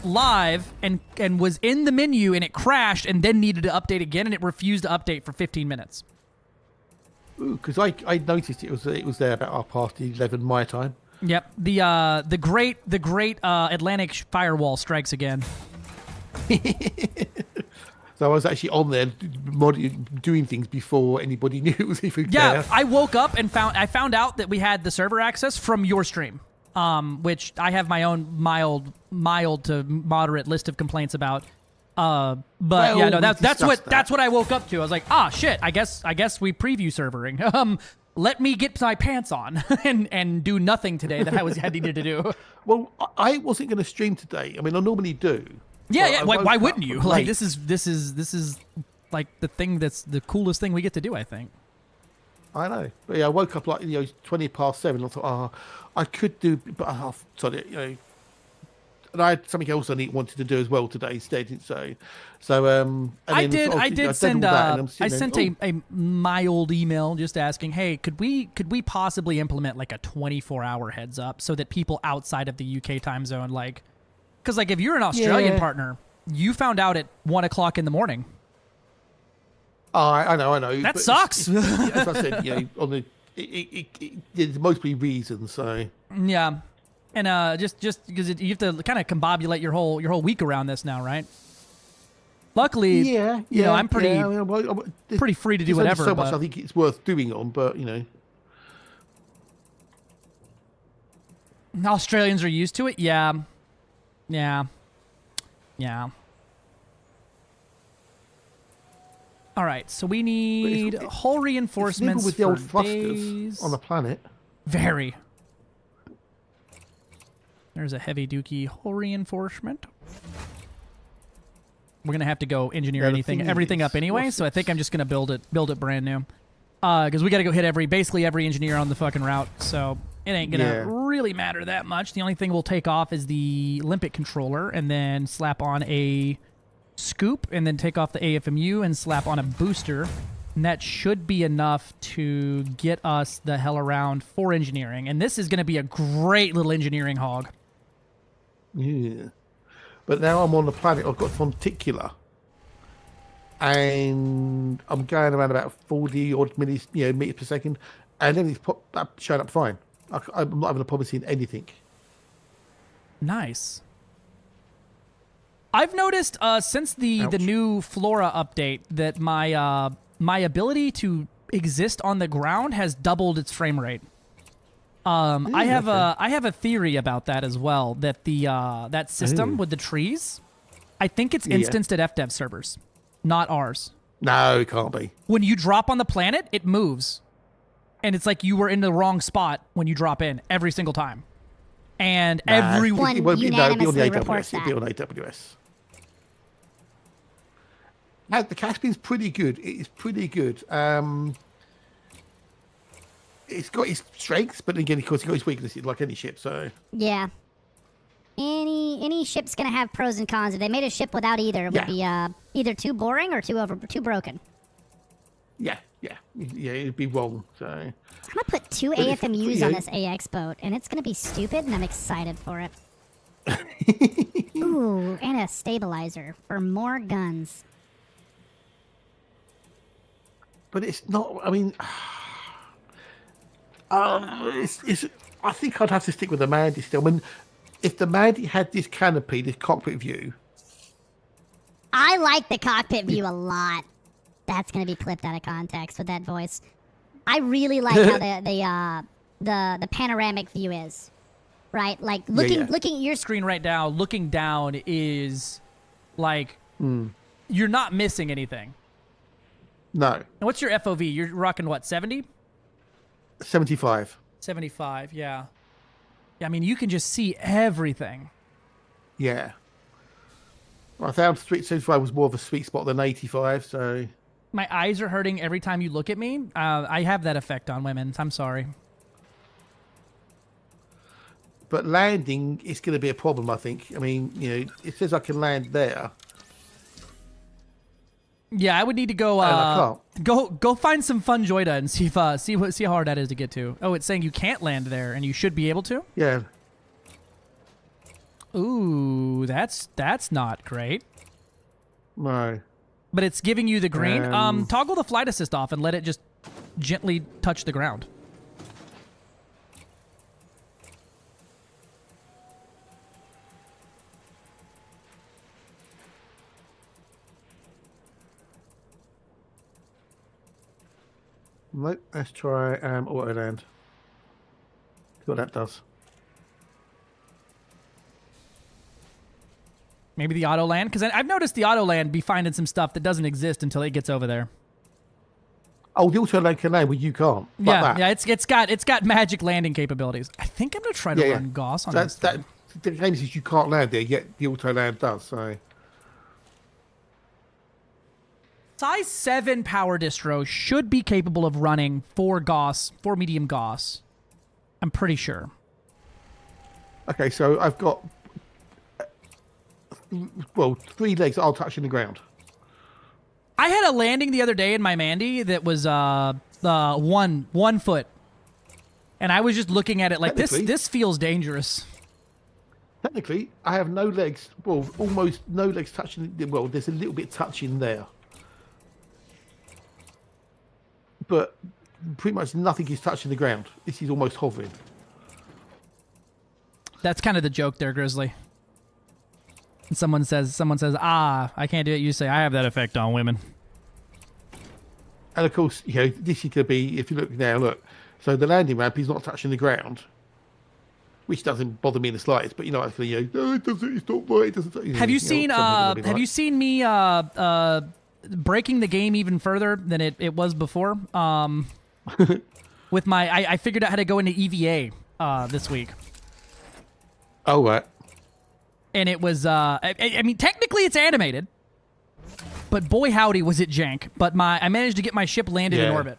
live and was in the menu, and it crashed, and then needed to update again, and it refused to update for 15 minutes. Ooh, because I noticed it was there about 11:30 my time. Yep, the great Atlantic firewall strikes again. So I was actually on there doing things before anybody knew it was even there. I woke up and found out that we had the server access from your stream, which I have my own mild to moderate list of complaints about. But well, yeah, no, that's that. what I woke up to. I was like, shit, I guess we preview servering. Let me get my pants on and do nothing today that I needed to do. Well, I wasn't going to stream today. I mean, I normally do. Yeah. Why wouldn't you? Like this is like the thing that's the coolest thing we get to do. I think. I know, but yeah, I woke up like 7:20. I thought, I could do, but sorry, and I had something else I wanted to do as well today instead. I sent a mild email just asking, hey, could we possibly implement like a 24-hour heads up so that people outside of the UK time zone, like, because like if you're an Australian partner, you found out at 1:00 in the morning. I know. That sucks. As I said, there's mostly reasons. So yeah, and just because you have to kind of combobulate your whole week around this now, right? Luckily, I'm pretty free to do whatever. So much I think it's worth doing on, but Australians are used to it. Yeah. All right, so we need hull reinforcements with the old for thrusters days. on the planet. Very. There's a heavy dookie hull reinforcement. We're gonna have to go engineer everything up anyway, so I think I'm just gonna build it brand new. Because we got to go hit basically every engineer on the fucking route, so it ain't gonna really matter that much. The only thing we'll take off is the Olympic controller, and then slap on a scoop, and then take off the AFMU and slap on a booster, and that should be enough to get us the hell around for engineering. And this is gonna be a great little engineering hog. Yeah, but now I'm on the planet I've got Fonticular. and I'm going around about 40 odd meters per second, and then it's showing up fine. I'm not having a problem seeing anything. Nice. I've noticed since the new Flora update that my ability to exist on the ground has doubled its frame rate. I have a theory about that as well. That that system with the trees, I think it's instanced at FDev servers, not ours. No, it can't be. When you drop on the planet, it moves, and it's like you were in the wrong spot when you drop in every single time, and everyone unanimously reports that. It'll be on AWS. Now, the Caspian's pretty good. It's pretty good. It's got its strengths, but again, of course, it's got its weaknesses, like any ship. So yeah, any ship's gonna have pros and cons. If they made a ship without either, it would be either too boring or too broken. Yeah, it'd be wrong. So I'm gonna put 2 AFMUs on this AX boat, and it's gonna be stupid, and I'm excited for it. Ooh, and a stabilizer for more guns. But it's not. I mean, I think I'd have to stick with the Mandy still. I mean, if the Mandy had this canopy, this cockpit view. I like the cockpit view a lot. That's gonna be clipped out of context with that voice. I really like how the panoramic view is, right? Like looking at your screen right now. Looking down is like you're not missing anything. No. And what's your FOV? You're rocking what, 70? 75. 75, yeah. Yeah, I mean, you can just see everything. Yeah. Well, I found 75 was more of a sweet spot than 85, so... My eyes are hurting every time you look at me. I have that effect on women. I'm sorry. But landing is going to be a problem, I think. I mean, it says I can land there. Yeah, I would need to go go find some fun Joyda and see how hard that is to get to. Oh, it's saying you can't land there, and you should be able to. Yeah. Ooh, that's not great. No. But it's giving you the green. Toggle the flight assist off and let it just gently touch the ground. Let's try auto land. See what that does. Maybe the auto land, because I've noticed the auto land be finding some stuff that doesn't exist until it gets over there. Oh, the auto land can land, but you can't. Yeah, it's got magic landing capabilities. I think I'm gonna try to run Gauss on this. The game says you can't land there, yet the auto land does. So. Size 7 power distro should be capable of running 4 medium Gauss. I'm pretty sure. Okay, so I've got 3 legs all touching the ground. I had a landing the other day in my Mandy that was 1 foot, and I was just looking at it like this feels dangerous. Technically, I have no legs. Well, almost no legs touching. Well, there's a little bit touching there. But pretty much nothing is touching the ground. This is almost hovering. That's kind of the joke there, Grizzly. And someone says, I can't do it. You say, I have that effect on women. And of course, this is going to be, if you look now, look. So the landing ramp is not touching the ground, which doesn't bother me in the slightest. But actually, it doesn't. It's not right. It doesn't. Have you seen? You seen me breaking the game even further than it was before? With my, I figured out how to go into EVA this week. Oh, what? And it was, I mean, technically it's animated, but boy howdy was it jank. But I managed to get my ship landed in orbit.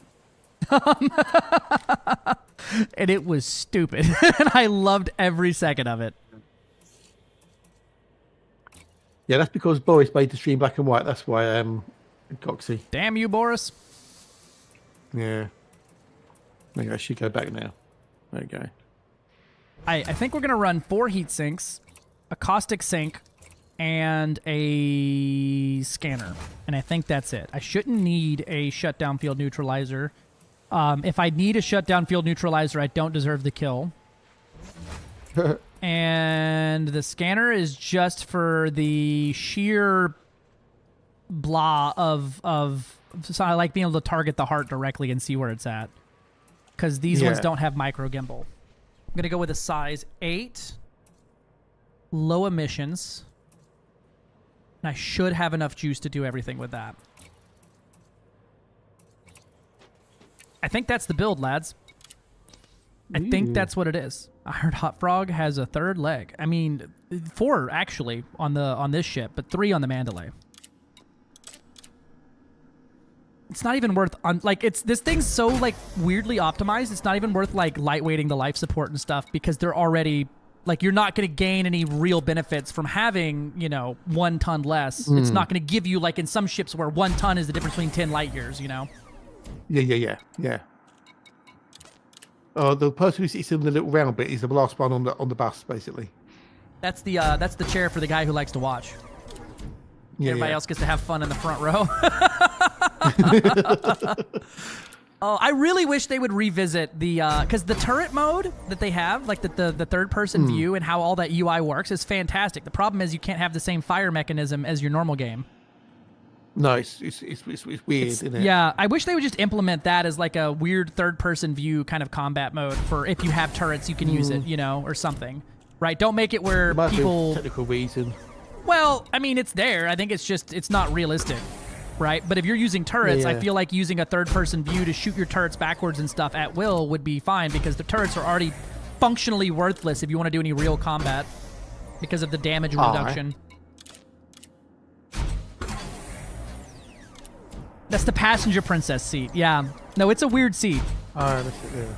And it was stupid. And I loved every second of it. Yeah, that's because Boris made the stream black and white. That's why, Coxie. Damn you, Boris. Yeah. Maybe I should go back now. There you go. I think we're going to run 4 heat sinks, a caustic sink, and a scanner. And I think that's it. I shouldn't need a shutdown field neutralizer. If I need a shutdown field neutralizer, I don't deserve the kill. And the scanner is just for the sheer blah of so I like being able to target the heart directly and see where it's at. Because these ones don't have micro gimbal. I'm going to go with a size 8. Low emissions. And I should have enough juice to do everything with that. I think that's the build, lads. I think that's what it is. I heard Hot Frog has a 3rd leg. I mean, 4 actually on this ship, but 3 on the Mandalay. It's not even worth this thing's so like weirdly optimized. It's not even worth like lightweighting the life support and stuff because they're already like you're not going to gain any real benefits from having 1 ton less. It's not going to give you like in some ships where 1 ton is the difference between 10 light years. Yeah. Oh, the person who sits in the little round bit is the last one on the bus, basically. That's the chair for the guy who likes to watch. Everybody else gets to have fun in the front row. Oh, I really wish they would revisit the because the turret mode that they have, like the third person view and how all that UI works is fantastic. The problem is you can't have the same fire mechanism as your normal game. No, it's weird, isn't it? Yeah, I wish they would just implement that as like a weird third-person view kind of combat mode for if you have turrets, you can use it, or something. Right? Don't make it where people... technical reason. Well, I mean, it's there. I think it's not realistic, right? But if you're using turrets, I feel like using a third-person view to shoot your turrets backwards and stuff at will would be fine because the turrets are already functionally worthless if you want to do any real combat because of the damage reduction. That's the passenger princess seat. Yeah. No, it's a weird seat. Oh, that's it,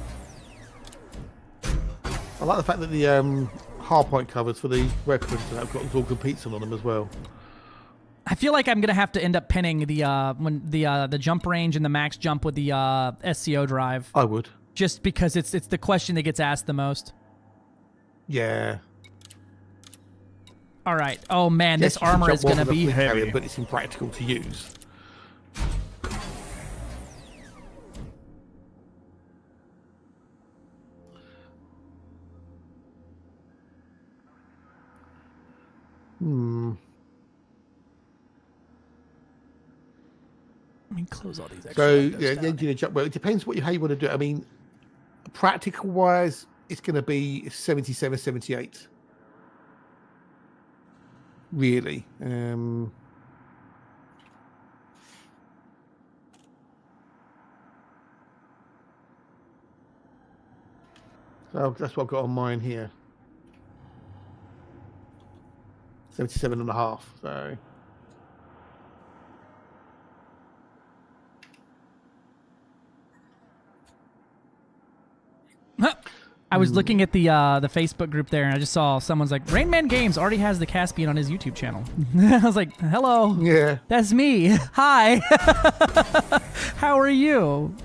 yeah. I like the fact that the hardpoint covers for the weapons have got all competes on them as well. I feel like I'm gonna have to end up pinning the jump range and the max jump with the SCO drive. I would. Just because it's the question that gets asked the most. Yeah. All right. Oh man, this armor is gonna be heavy, carrier, but it's impractical to use. Let me close all these extra So windows yeah, down. the engine jump. Well, it depends how you want to do it. I mean, practical wise, it's going to be 77, 78. Really. So that's what I've got on mine here. 77 and a half. So. I was looking at the Facebook group there, and I just saw someone's like, Rain Man Games already has the Caspian on his YouTube channel. I was like, hello. Yeah. That's me. Hi. How are you?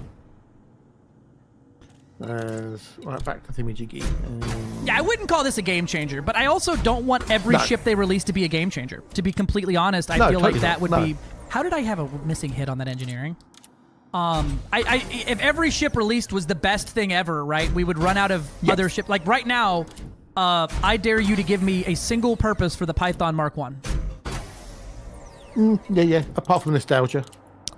Right, back to Thingamajiggy. Yeah, I wouldn't call this a game changer, but I also don't want every ship they release to be a game changer. To be completely honest, I feel like that would be... How did I have a missing hit on that engineering? If every ship released was the best thing ever, right, we would run out of other ship. Like right now, I dare you to give me a single purpose for the Python Mark 1. Yeah. Apart from nostalgia.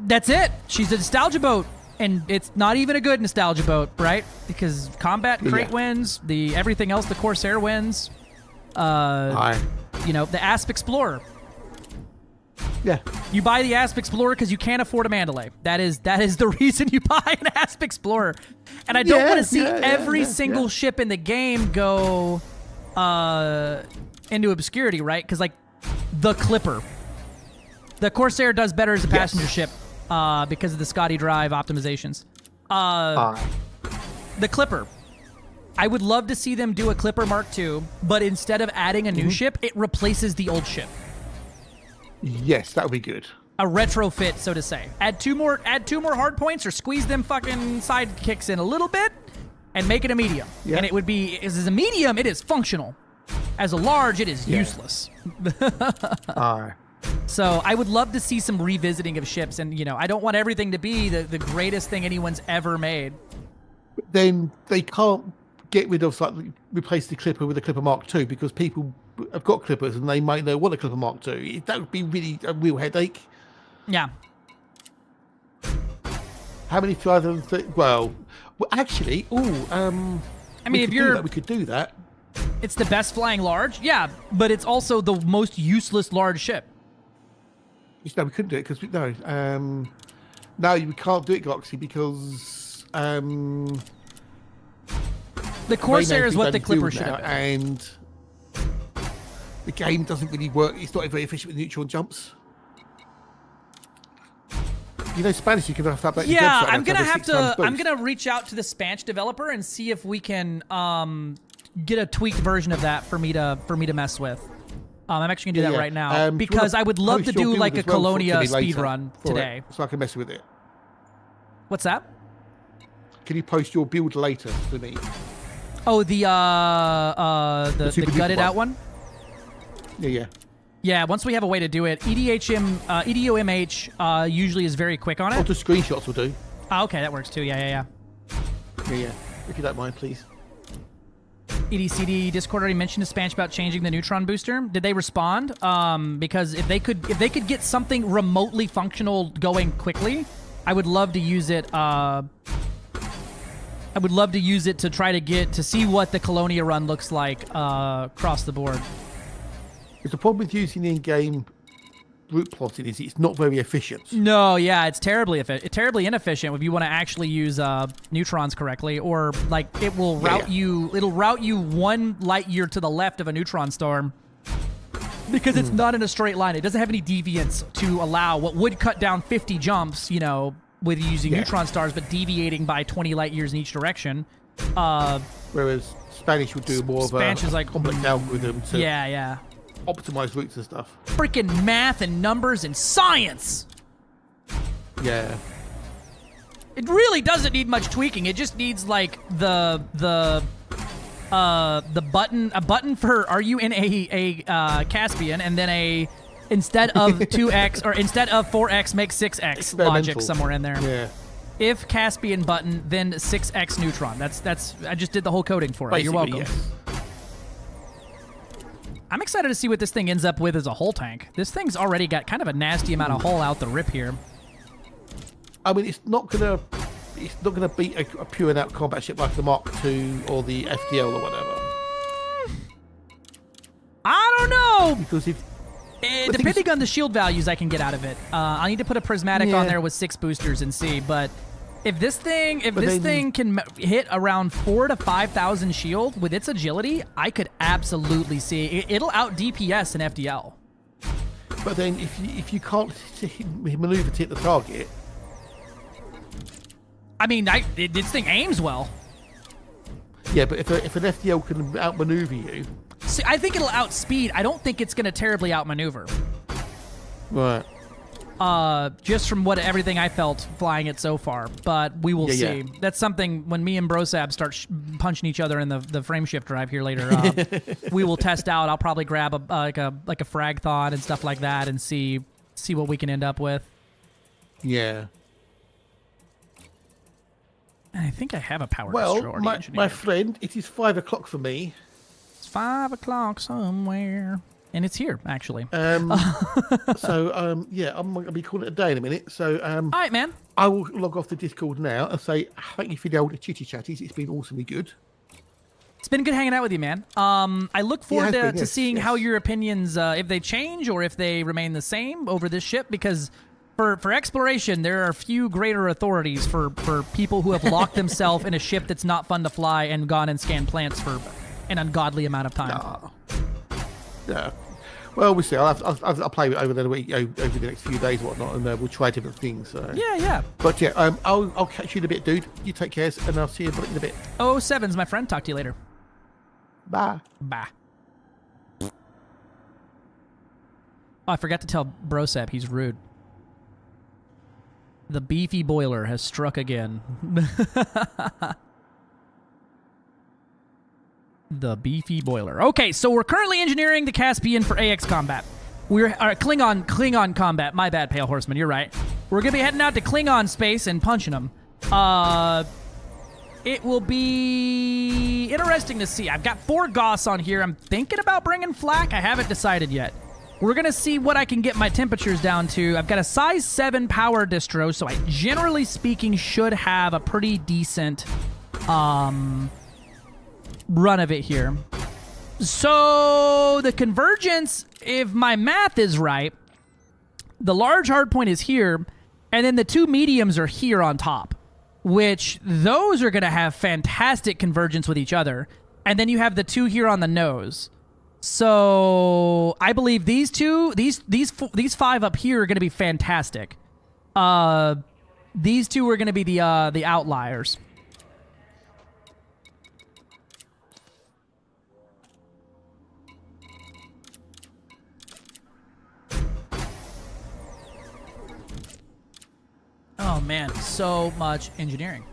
That's it. She's a nostalgia boat. And it's not even a good nostalgia boat, right? Because combat crate wins, everything else, the Corsair wins. The Asp Explorer. Yeah. You buy the Asp Explorer because you can't afford a Mandalay. That is the reason you buy an Asp Explorer. And I don't want to see every single ship in the game go into obscurity, right? Because like the Clipper. The Corsair does better as a passenger ship. Because of the Scotty Drive optimizations. The Clipper. I would love to see them do a Clipper Mark II, but instead of adding a new ship, it replaces the old ship. Yes, that would be good. A retrofit, so to say. Add two more hard points or squeeze them fucking sidekicks in a little bit and make it a medium. Yeah. And it would be, as a medium, it is functional. As a large, it is useless. So I would love to see some revisiting of ships, and I don't want everything to be the greatest thing anyone's ever made. Then they can't get rid of, replace the Clipper with a Clipper Mark II, because people have got Clippers and they might not want a Clipper Mark II. That would be really a real headache. Yeah. How many 530? Well, actually, I mean, we could do that. It's the best flying large, yeah, but it's also the most useless large ship. No, we couldn't do it because no, we can't do it, Galaxy, because the Corsair is what the Clipper should have been. And the game doesn't really work. It's not very efficient with neutron jumps. Spanish, you can have that. Yeah, I'm gonna reach out to the Spanish developer and see if we can get a tweaked version of that for me to mess with. I'm actually gonna do that right now because I would love to do like a Colonia speed run today, so I can mess with it. What's that? Can you post your build later to me? Oh, the gutted out one. Yeah. Yeah, once we have a way to do it, EDOMH usually is very quick on it. Or just screenshots will do. Oh, okay, that works too. Yeah. Yeah. If you don't mind, please. EDCD Discord already mentioned to Spanish about changing the Neutron booster. Did they respond? Because if they could get something remotely functional going quickly, I would love to use it. I would love to use it to try to see what the Colonia run looks like across the board. The problem with using the in-game route plotting is it's not very efficient. No, yeah, it's terribly inefficient if you want to actually use neutrons correctly, or like it will route you. It'll route you 1 light year to the left of a neutron storm because it's not in a straight line. It doesn't have any deviance to allow what would cut down 50 jumps, with using neutron stars, but deviating by 20 light years in each direction. Whereas Spanish would do more of a complex algorithm to optimize routes and stuff. Freaking math and numbers and science. Yeah. It really doesn't need much tweaking. It just needs like the button for are you in a Caspian, and then instead of 2x or instead of 4x make 6x logic somewhere in there. Yeah. If Caspian button, then 6x neutron. That's I just did the whole coding for it. Basically, you're welcome. Yes. I'm excited to see what this thing ends up with as a hull tank. This thing's already got kind of a nasty amount of hull out the rip here. I mean, it's not gonna beat a pure and out combat ship like the Mark II or the FDL or whatever. I don't know, because depending on the shield values I can get out of it, I need to put a prismatic on there with 6 boosters and see. But if this thing can hit around 4,000 to 5,000 shield with its agility, I could absolutely see it'll out DPS in FDL. But then if you can't maneuver to hit the target, I mean, this thing aims well. Yeah, but if an FDL can outmaneuver you, see, I think it'll outspeed. I don't think it's going to terribly outmaneuver. Right. Just from everything I felt flying it so far, but we will see. Yeah. That's something when me and Brosab start punching each other in the frame shift drive here later. We will test out. I'll probably grab a frag thought and stuff like that and see what we can end up with. Yeah. I think I have a power destroyer. Well, my friend, it is 5 o'clock for me. It's 5 o'clock somewhere. And it's here, actually. Yeah, I'm going to be calling it a day in a minute. So, all right, man. I will log off the Discord now and say thank you for the old chitty chatties. It's been awesomely good. It's been good hanging out with you, man. I look forward to seeing how your opinions, if they change or if they remain the same over this ship, because for exploration, there are few greater authorities for people who have locked themselves in a ship that's not fun to fly and gone and scanned plants for an ungodly amount of time. Yeah. Well, we'll see. I'll play it over the week, over the next few days, or whatnot, and we'll try different things. So. Yeah. But yeah, I'll catch you in a bit, dude. You take care, and I'll see you in a bit. 07's my friend. Talk to you later. Bye. Bye. Oh, I forgot to tell Brosep he's rude. The beefy boiler has struck again. the beefy boiler. Okay, so we're currently engineering the Caspian for AX combat. Klingon combat. My bad, Pale Horseman. You're right. We're gonna be heading out to Klingon space and punching them. It will be interesting to see. I've got 4 Goss on here. I'm thinking about bringing Flak. I haven't decided yet. We're gonna see what I can get my temperatures down to. I've got a size 7 power distro, so I, generally speaking, should have a pretty decent run of it here. So the convergence, if my math is right, the large hardpoint is here, and then the 2 mediums are here on top, which those are going to have fantastic convergence with each other. And then you have the 2 here on the nose. So I believe these 5 up here are going to be fantastic. These 2 are going to be the outliers. Oh man, so much engineering.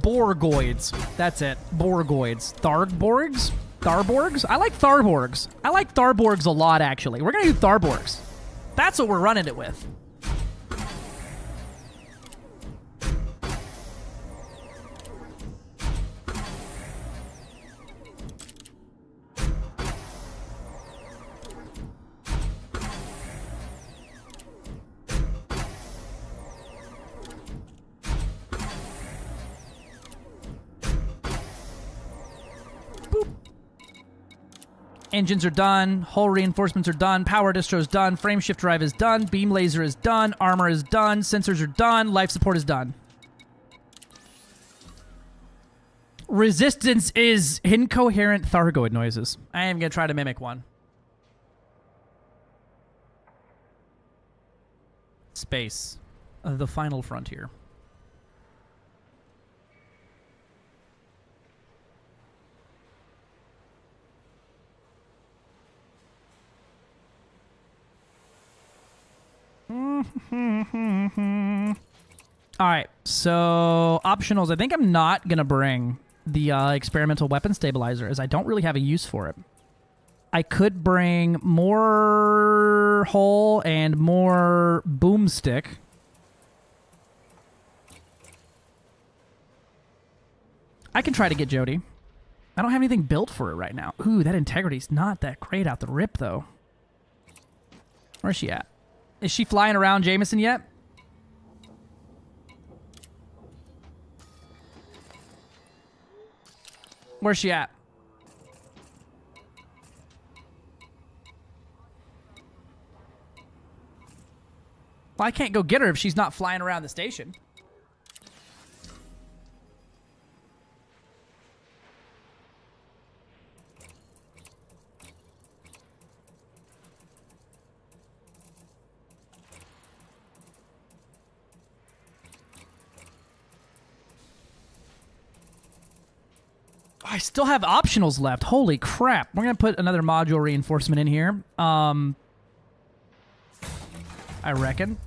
Borgoids. That's it. Borgoids. Tharborgs? Tharborgs? I like Tharborgs. I like Tharborgs a lot, actually. We're going to do Tharborgs. That's what we're running it with. Engines are done, hull reinforcements are done, power distro is done, frame shift drive is done, beam laser is done, armor is done, sensors are done, life support is done. Resistance is incoherent Thargoid noises. I am going to try to mimic one. Space. The final frontier. Alright, so optionals. I think I'm not going to bring the experimental weapon stabilizer, as I don't really have a use for it. I could bring more hull and more boomstick. I can try to get Jody. I don't have anything built for it right now. Ooh, that integrity's not that great out the rip, though. Where's she at? Is she flying around Jameson yet? Where's she at? Well, I can't go get her if she's not flying around the station. I still have optionals left. Holy crap. We're going to put another module reinforcement in here. I reckon.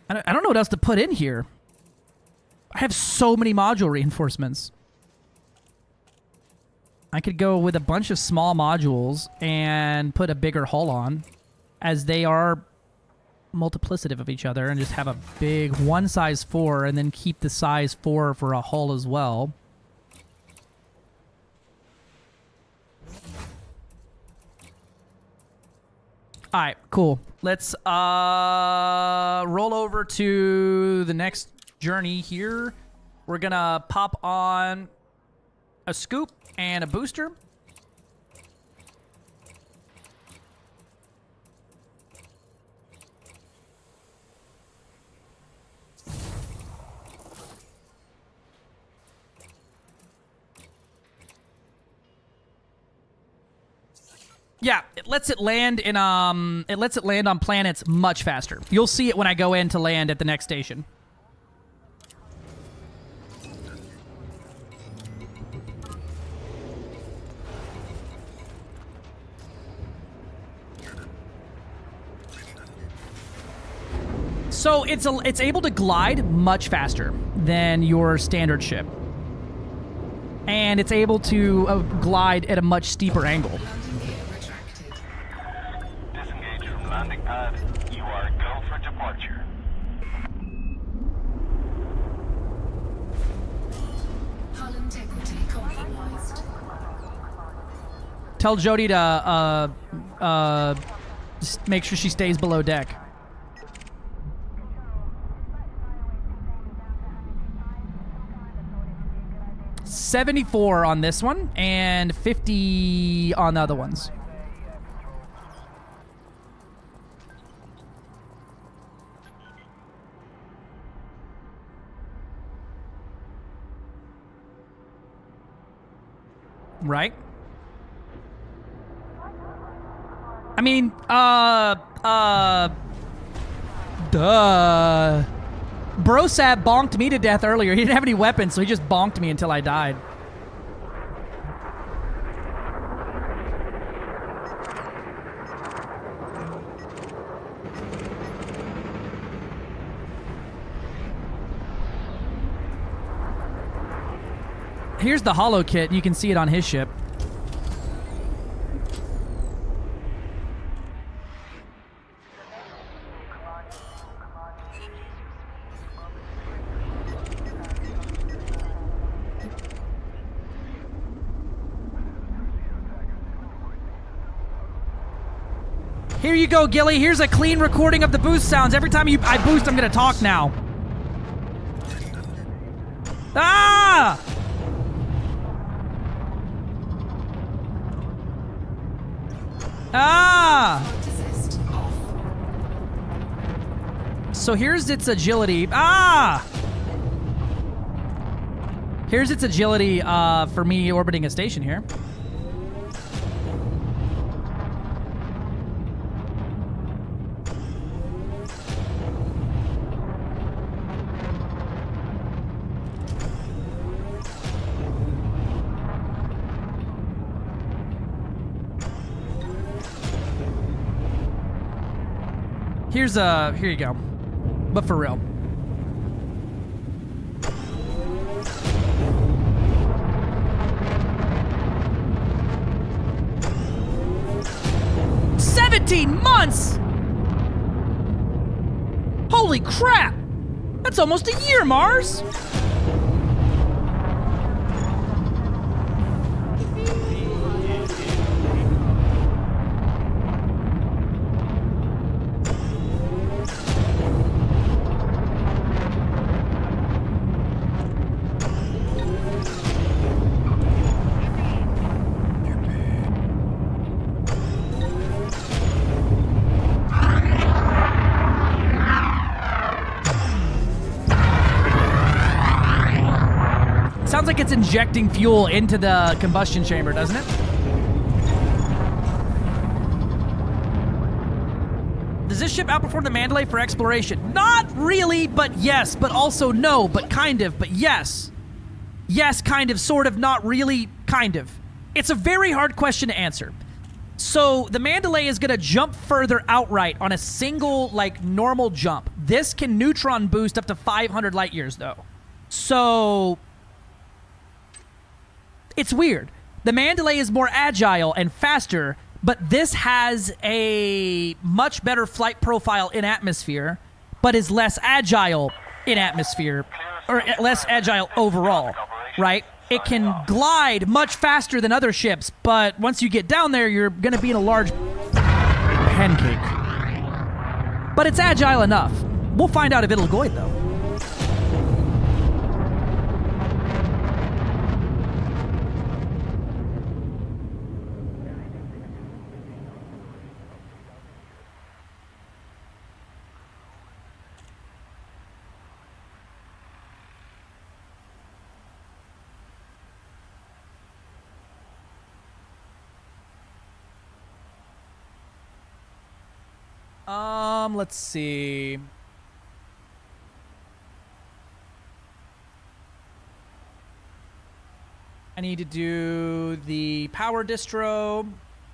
I don't know what else to put in here. I have so many module reinforcements. I could go with a bunch of small modules and put a bigger hull on, as they are multiplicative of each other, and just have a big one size 4 and then keep the size 4 for a hull as well. Alright, cool. Let's roll over to the next journey here. We're gonna pop on a scoop, and a booster. Yeah, it lets it land in it lets it land on planets much faster. You'll see it when I go in to land at the next station. So it's able to glide much faster than your standard ship. And it's able to glide at a much steeper angle. Disengage from landing pad. You are go for departure. Hull integrity compromised. Tell Jody to just make sure she stays below deck. $74 on this one and $50 on the other ones. Right? I mean, duh. Brosab bonked me to death earlier. He didn't have any weapons, so he just bonked me until I died. Here's the holo kit. You can see it on his ship. Here you go, Gilly. Here's a clean recording of the boost sounds. Every time I boost, I'm gonna talk now. Ah! Ah! So here's its agility. Ah! Here's its agility for me orbiting a station here. Here you go. But for real. $17 months! Holy crap! That's almost a year, Mars! Sounds like it's injecting fuel into the combustion chamber, doesn't it? Does this ship outperform the Mandalay for exploration? Not really, but yes, but also no, but kind of, but yes. Yes, kind of, sort of, not really, kind of. It's a very hard question to answer. So the Mandalay is going to jump further outright on a single, like, normal jump. This can Neutron boost up to 500 light years, though. So it's weird. The Mandalay is more agile and faster, but this has a much better flight profile in atmosphere, but is less agile in atmosphere, or less agile overall, right? It can glide much faster than other ships, but once you get down there, you're going to be in a large pancake. But it's agile enough. We'll find out if it'll Goid, though. Let's see. I need to do the power distro,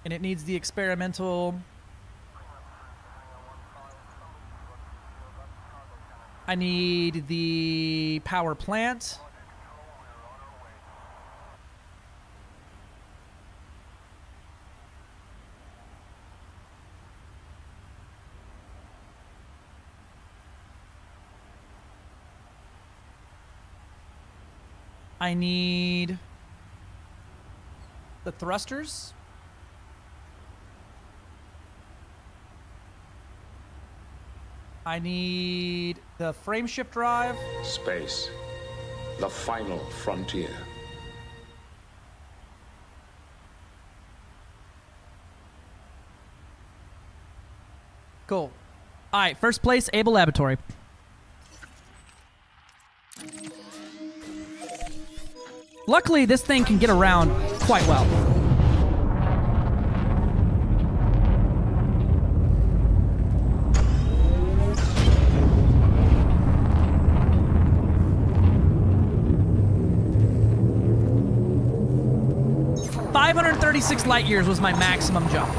and it needs the experimental. I need the power plant. I need the thrusters. I need the frame shift drive. Space. The final frontier. Cool. All right, first place, Able Laboratory. Luckily, this thing can get around quite well. .536 light years was my maximum jump.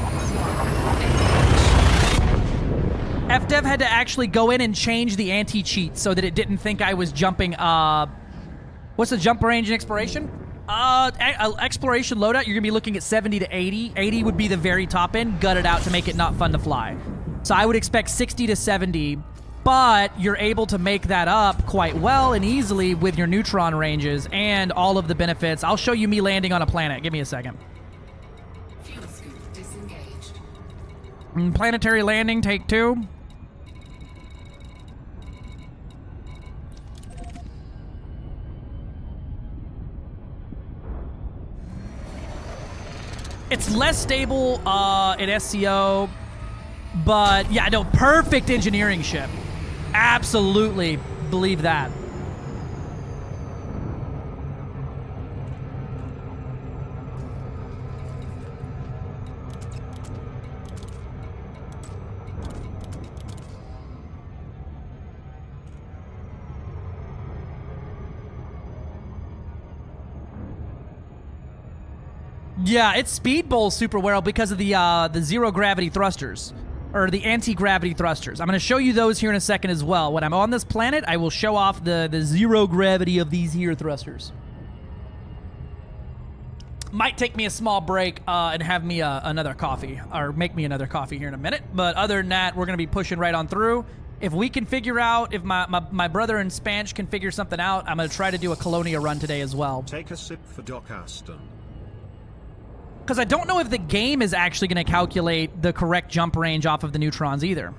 FDev had to actually go in and change the anti-cheat so that it didn't think I was jumping, what's the jump range in exploration? Exploration loadout, you're gonna be looking at 70 to 80. 80 would be the very top end, gutted out to make it not fun to fly. So I would expect 60 to 70, but you're able to make that up quite well and easily with your Neutron ranges and all of the benefits. I'll show you me landing on a planet. Give me a second. Fuel scoop disengaged. Planetary landing, take 2. It's less stable in SCO, but yeah, no, perfect engineering ship. Absolutely believe that. Yeah, it speed bowls super well because of the zero gravity thrusters, or the anti-gravity thrusters. I'm going to show you those here in a second as well. When I'm on this planet, I will show off the zero gravity of these here thrusters. Might take me a small break and have me another coffee, or make me another coffee here in a minute. But other than that, we're going to be pushing right on through. If we can figure out, if my brother and Spanch can figure something out, I'm going to try to do a Colonia run today as well. Take a sip for Doc Aston. Because I don't know if the game is actually going to calculate the correct jump range off of the Neutrons either.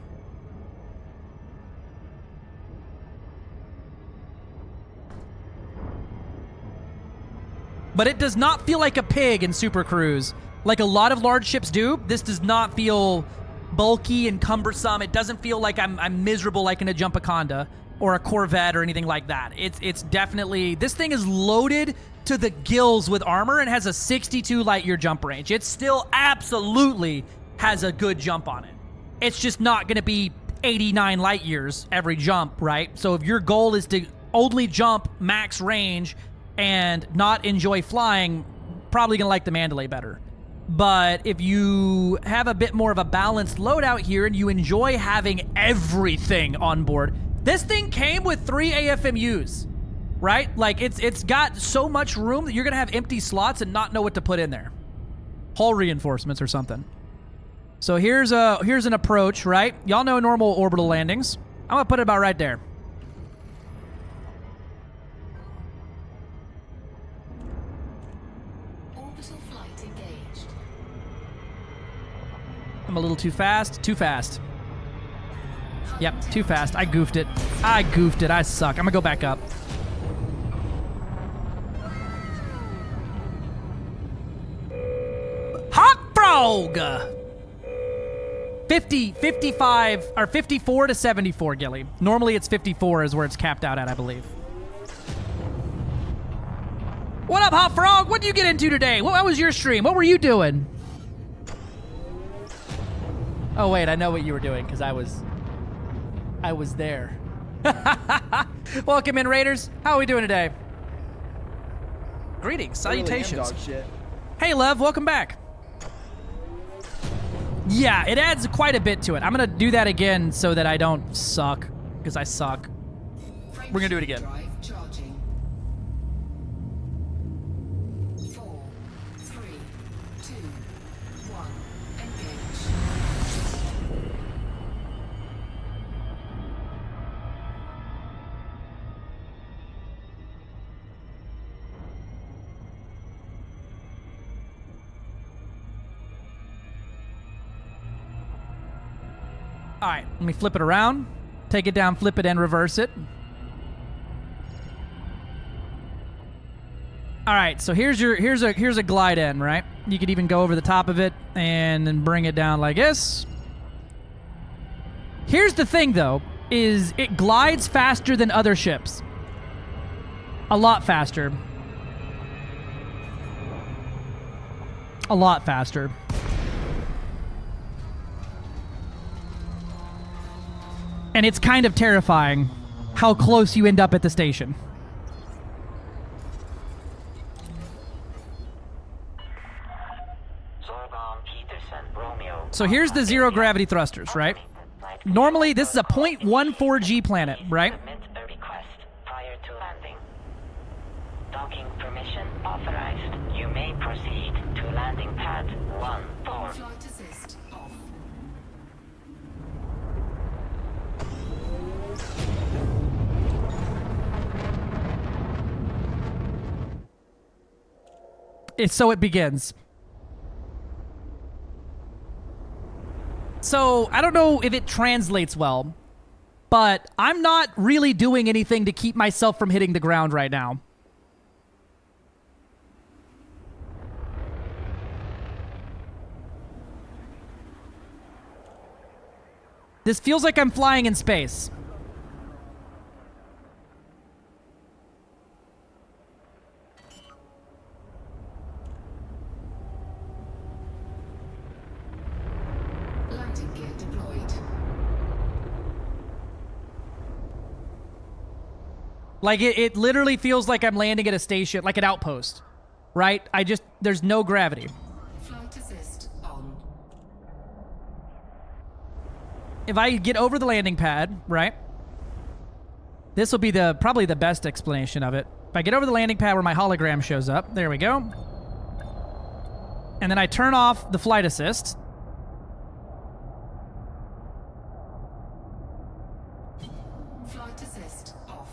But it does not feel like a pig in Supercruise. Like a lot of large ships do, this does not feel bulky and cumbersome. It doesn't feel like I'm miserable like in a Jumpaconda or a Corvette or anything like that. It's definitely... This thing is loaded to the gills with armor and has a 62 light year jump range. It still absolutely has a good jump on it. It's just not going to be 89 light years every jump, right? So if your goal is to only jump max range and not enjoy flying, probably going to like the Mandalay better. But if you have a bit more of a balanced loadout here and you enjoy having everything on board, this thing came with 3 AFMUs. Right? Like, it's got so much room that you're going to have empty slots and not know what to put in there. Hull reinforcements or something. So here's an approach, right? Y'all know normal orbital landings. I'm going to put it about right there. Orbital flight engaged. I'm a little too fast. Too fast. Yep, too fast. I goofed it. I suck. I'm going to go back up. Hot Frog! 55, or 54 to 74, Gilly. Normally it's 54 is where it's capped out at, I believe. What up, Hot Frog? What did you get into today? What was your stream? What were you doing? Oh wait, I know what you were doing because I was there. Welcome in, Raiders. How are we doing today? Greetings, salutations. Hey, Lev, welcome back. Yeah, it adds quite a bit to it. I'm gonna do that again so that I don't suck, because I suck. We're gonna do it again. Drive charging. 4, 3, 2, 1. Engage. All right, let me flip it around. Take it down, flip it, and reverse it. All right, so here's a glide end, right? You could even go over the top of it and then bring it down like this. Here's the thing, though, is it glides faster than other ships. A lot faster. A lot faster. And it's kind of terrifying how close you end up at the station. So here's the zero gravity thrusters, right? Normally, this is a 0.14G planet, right? Prior to landing. Docking permission authorized. You may proceed to landing pad 1-4. Flight assist off. So it begins. So I don't know if it translates well, but I'm not really doing anything to keep myself from hitting the ground right now. This feels like I'm flying in space. Landing gear deployed. Like, it literally feels like I'm landing at a station, like an outpost, right? There's no gravity. Flight assist on. If I get over the landing pad, right? This will be probably the best explanation of it. If I get over the landing pad where my hologram shows up, there we go. And then I turn off the flight assist. Flight assist off.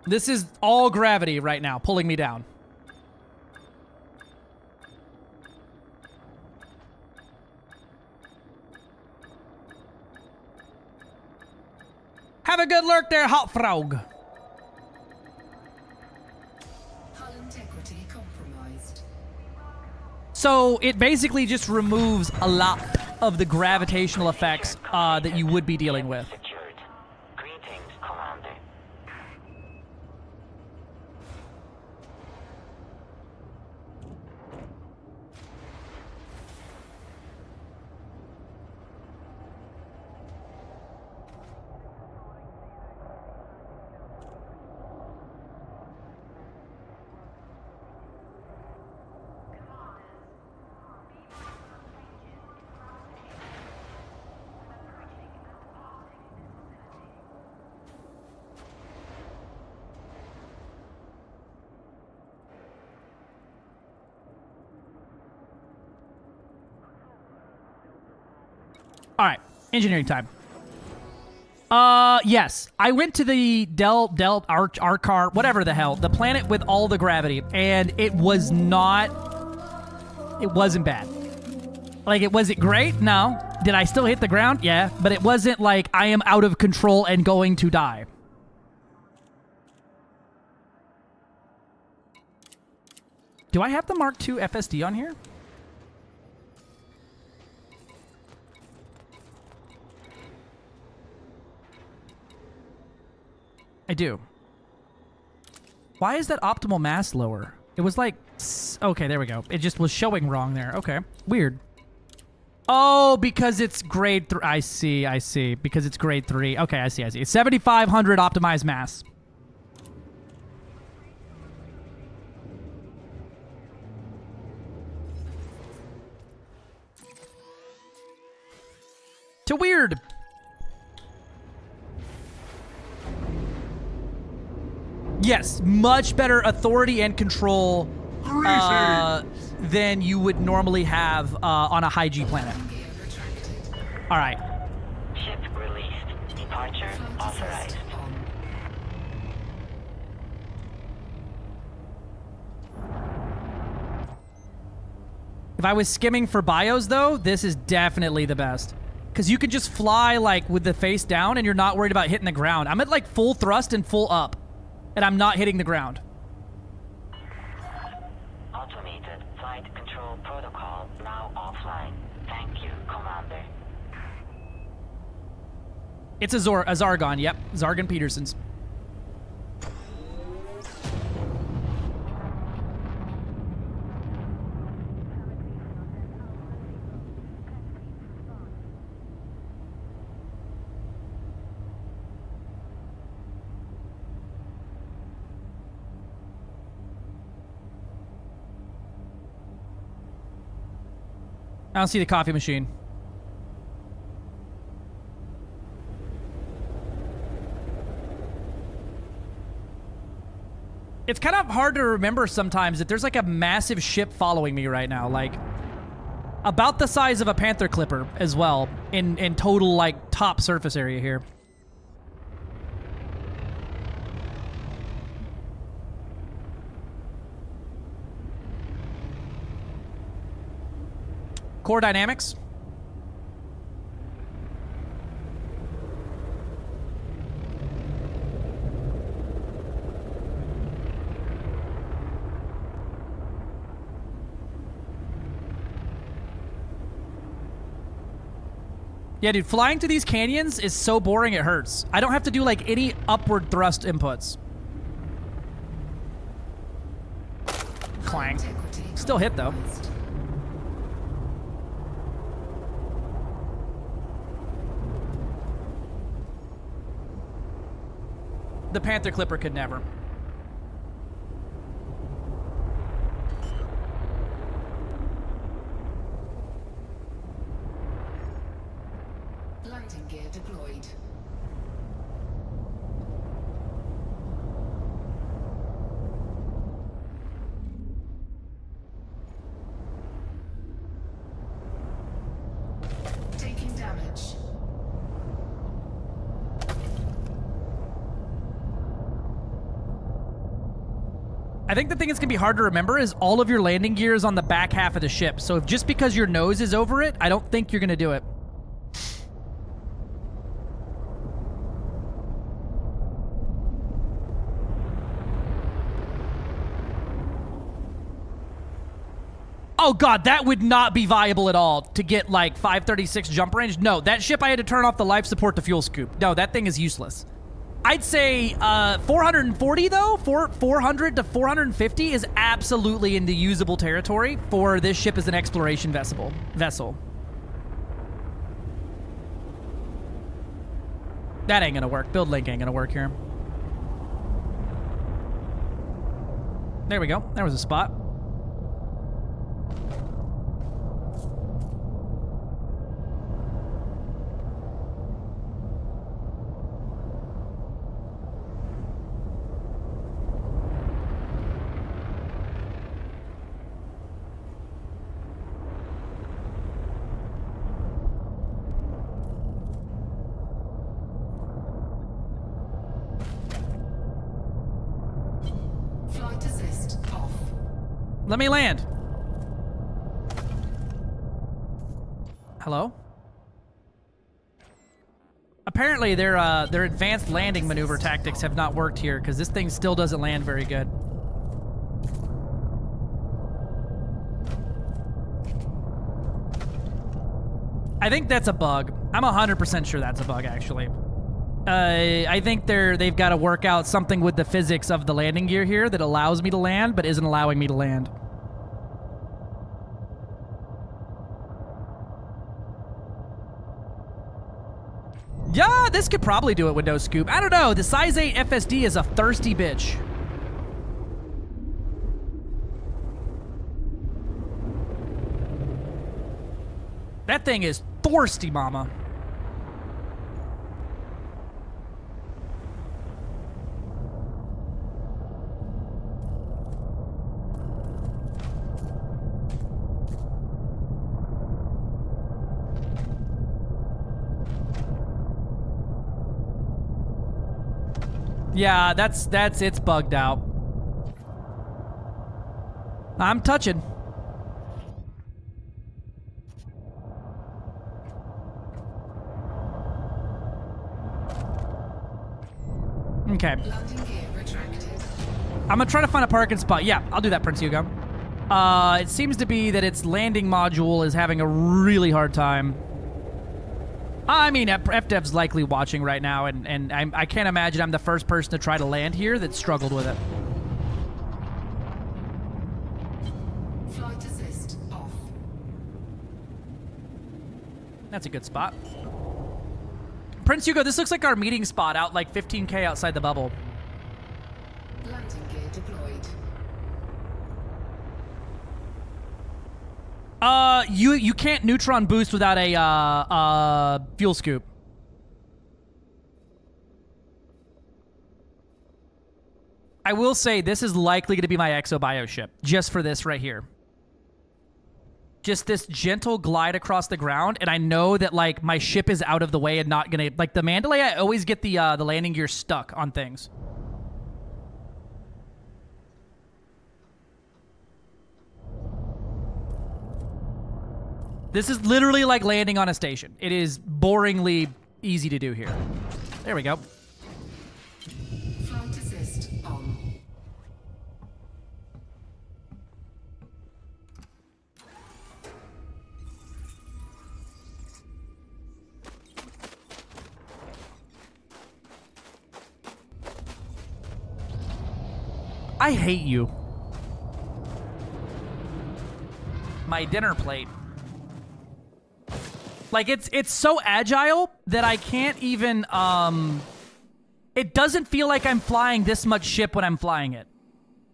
This is all gravity right now, pulling me down. Have a good lurk there, hot frog. Hull integrity compromised. So it basically just removes a lot of the gravitational effects that you would be dealing with. Secured. Greetings, Commander. All right, engineering time. Yes, I went to the Arcar, whatever the hell, the planet with all the gravity, and it wasn't bad. Like, was it great? No. Did I still hit the ground? Yeah, but it wasn't like I am out of control and going to die. Do I have the Mark II FSD on here? I do. Why is that optimal mass lower? It was like... Okay, there we go. It just was showing wrong there. Okay. Weird. Oh, because it's grade 3. I see. Because it's grade 3. Okay, I see. It's 7,500 optimized mass. To weird. Yes, much better authority and control than you would normally have on a high G planet. All right. Ship released. Departure authorized. If I was skimming for bios, though, this is definitely the best. Because you can just fly, like, with the face down, and you're not worried about hitting the ground. I'm at, like, full thrust and full up, and I'm not hitting the ground. Automated flight control protocol now offline. Thank you, Commander. It's a Zargon, yep. Zargon Peterson's. I don't see the coffee machine. It's kind of hard to remember sometimes that there's like a massive ship following me right now, like about the size of a Panther Clipper as well in total like top surface area here. Core dynamics. Yeah, dude, flying through these canyons is so boring it hurts. I don't have to do like any upward thrust inputs. Clang. Still hit though. The Panther Clipper could never. Landing gear deployed. Taking damage. I think the thing that's gonna be hard to remember is all of your landing gear is on the back half of the ship. So if just because your nose is over it, I don't think you're gonna do it. Oh god, that would not be viable at all to get like 536 jump range. No, that ship I had to turn off the life support to fuel scoop. No, that thing is useless. I'd say 440 though, 400 to 450 is absolutely in the usable territory for this ship as an exploration vessel. That ain't gonna work. Build link ain't gonna work here. There we go. There was a spot. Flight assist off. Let me land. Hello? Apparently their advanced landing maneuver tactics have not worked here because this thing still doesn't land very good. I think that's a bug. I'm 100% sure that's a bug, actually. I think they've got to work out something with the physics of the landing gear here that allows me to land, but isn't allowing me to land. Yeah, this could probably do it with no scoop. I don't know. The size 8 FSD is a thirsty bitch. That thing is thirsty, mama. Yeah, it's bugged out. I'm touching. Okay. I'm gonna try to find a parking spot. Yeah, I'll do that, Prince Hugo. It seems to be that its landing module is having a really hard time. I mean, FDev's likely watching right now, and I can't imagine I'm the first person to try to land here that struggled with it. Flight assist off. That's a good spot. Prince Hugo, this looks like our meeting spot out like 15K outside the bubble. Landing gear deployed. You can't neutron boost without a fuel scoop. I will say this is likely going to be my exobio ship, just for this right here. Just this gentle glide across the ground, and I know that like my ship is out of the way and not gonna like the Mandalay. I always get the landing gear stuck on things. This is literally like landing on a station. It is boringly easy to do here. There we go. Flight assist on. I hate you. My dinner plate. Like, it's so agile that I can't even, it doesn't feel like I'm flying this much ship when I'm flying it.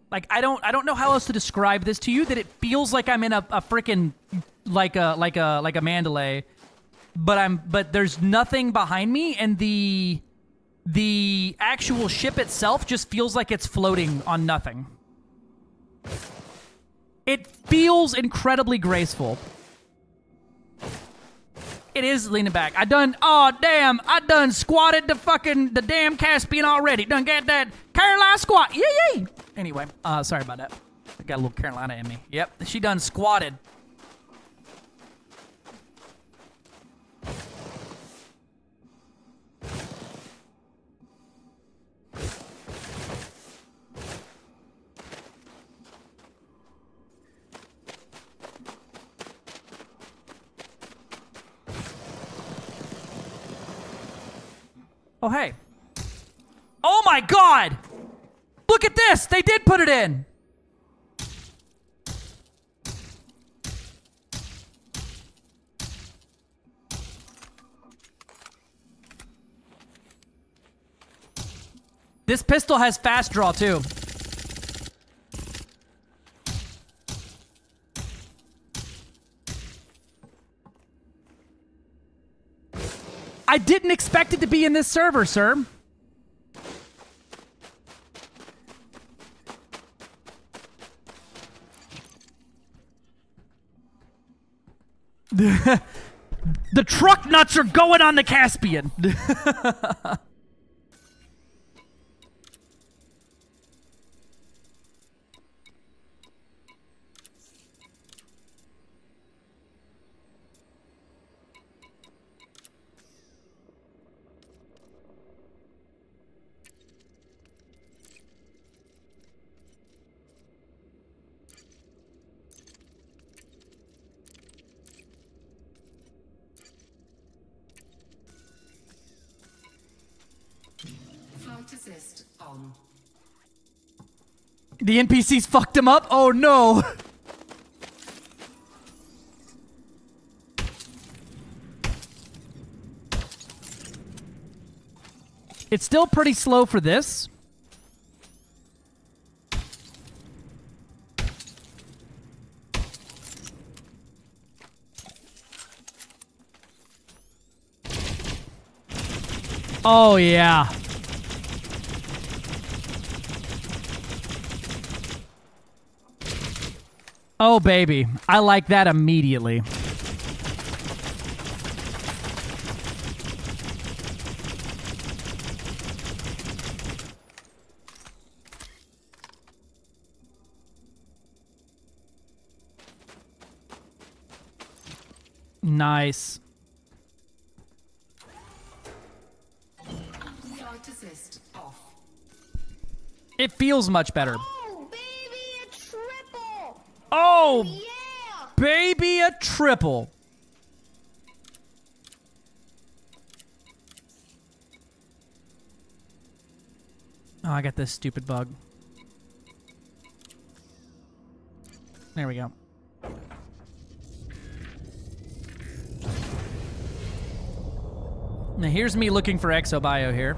Like, I don't know how else to describe this to you, that it feels like I'm in a frickin' like a Mandalay, but there's nothing behind me, and the actual ship itself just feels like it's floating on nothing. It feels incredibly graceful. It is leaning back. I done squatted the damn Caspian already. Done got that Carolina squat. Yay! Anyway, sorry about that. I got a little Carolina in me. Yep, she done squatted. Oh, hey. Oh my God! Look at this! They did put it in! This pistol has fast draw, too. I didn't expect it to be in this server, sir. The truck nuts are going on the Caspian. Flight assist on. The NPCs fucked him up? Oh no! It's still pretty slow for this. Oh yeah. Oh baby, I like that immediately. Nice. Flight assist off. It feels much better. Oh, baby, a triple! Oh, Yeah! baby, a triple. Oh, I got this stupid bug. There we go. Now here's me looking for exobio here.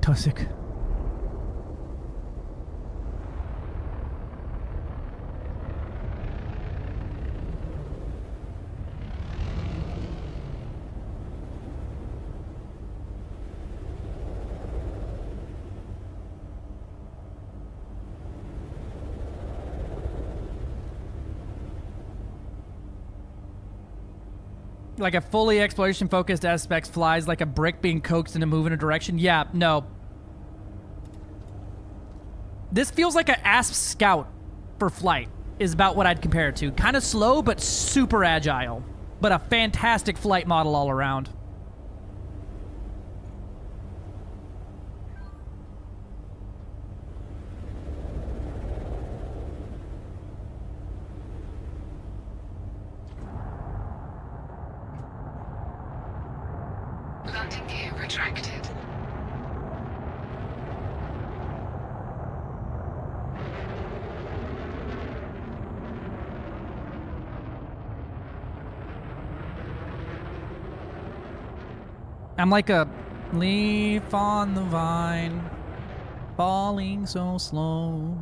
Toxic. Like a fully exploration-focused aspect flies like a brick being coaxed into moving a direction. Yeah, no. This feels like an Asp Scout for flight, is about what I'd compare it to. Kind of slow, but super agile. But a fantastic flight model all around. Landing gear retracted. I'm like a leaf on the vine, falling so slow.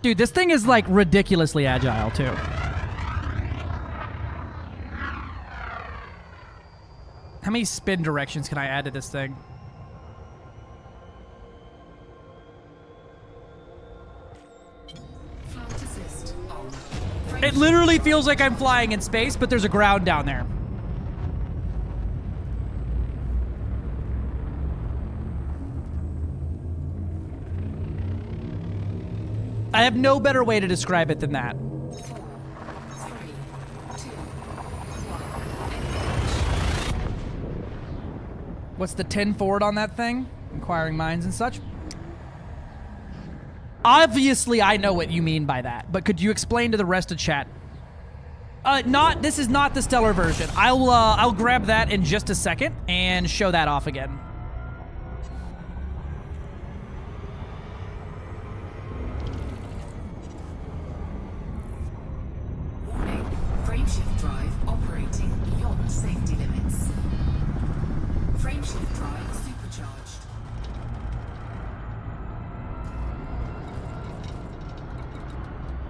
Dude, this thing is like ridiculously agile too. How many spin directions can I add to this thing? Flight assist on. It literally feels like I'm flying in space, but there's a ground down there. I have no better way to describe it than that. 4, 3, 2, 1. What's the 10 forward on that thing? Inquiring minds and such. Obviously, I know what you mean by that, but could you explain to the rest of chat? This is not the stellar version. I'll grab that in just a second and show that off again. Warning. Frameshift drive operating beyond safety limits. Frameshift drive supercharged.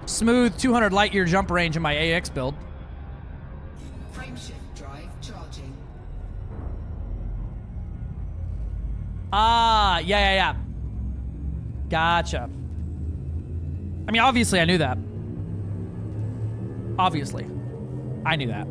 Smooth 200 light year jump range in my AX build. Frameshift drive charging. Ah, yeah. Gotcha. I mean, obviously I knew that. Obviously. I knew that.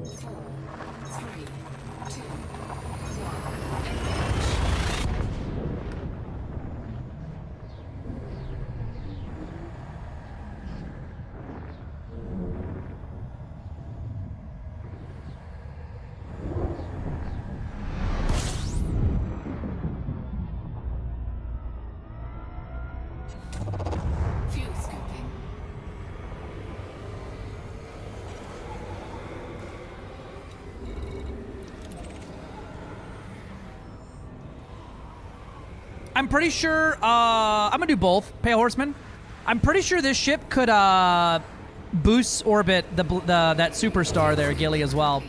I'm pretty sure, I'm gonna do both, Pale Horseman. I'm pretty sure this ship could, boost orbit that superstar there, Gilly, as well.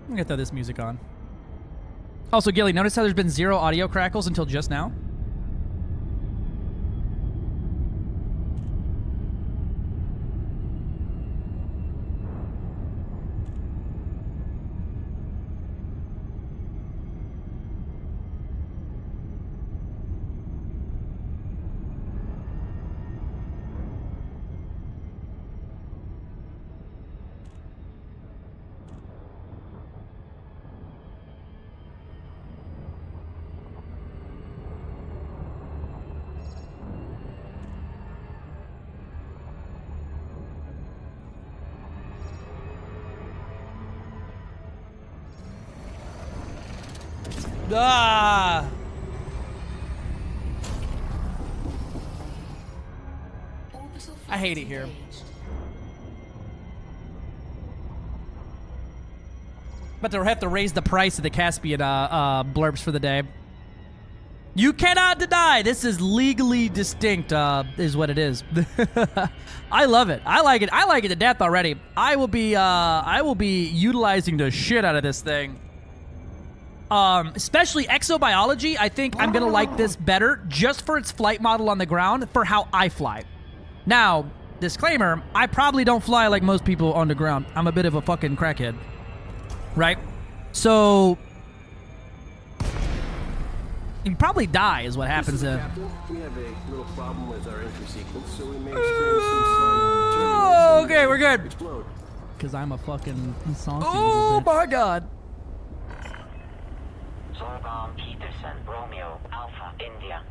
I'm gonna throw this music on. Also, Gilly, notice how there's been 0 audio crackles until just now? Ah! I hate it here. But they'll have to raise the price of the Caspian blurbs for the day. You cannot deny this is legally distinct, is what it is. I love it. I like it. I like it to death already. I will be utilizing the shit out of this thing. Especially exobiology, I think I'm gonna like this better just for its flight model on the ground for how I fly. Now, disclaimer, I probably don't fly like most people on the ground. I'm a bit of a fucking crackhead. Right? So, you probably die is what happens to... We have a little problem with our entry sequence, so we may experience some okay, we're good. Because I'm a fucking saucy Oh my god. Zorban Peterson, Romeo, Alpha, India.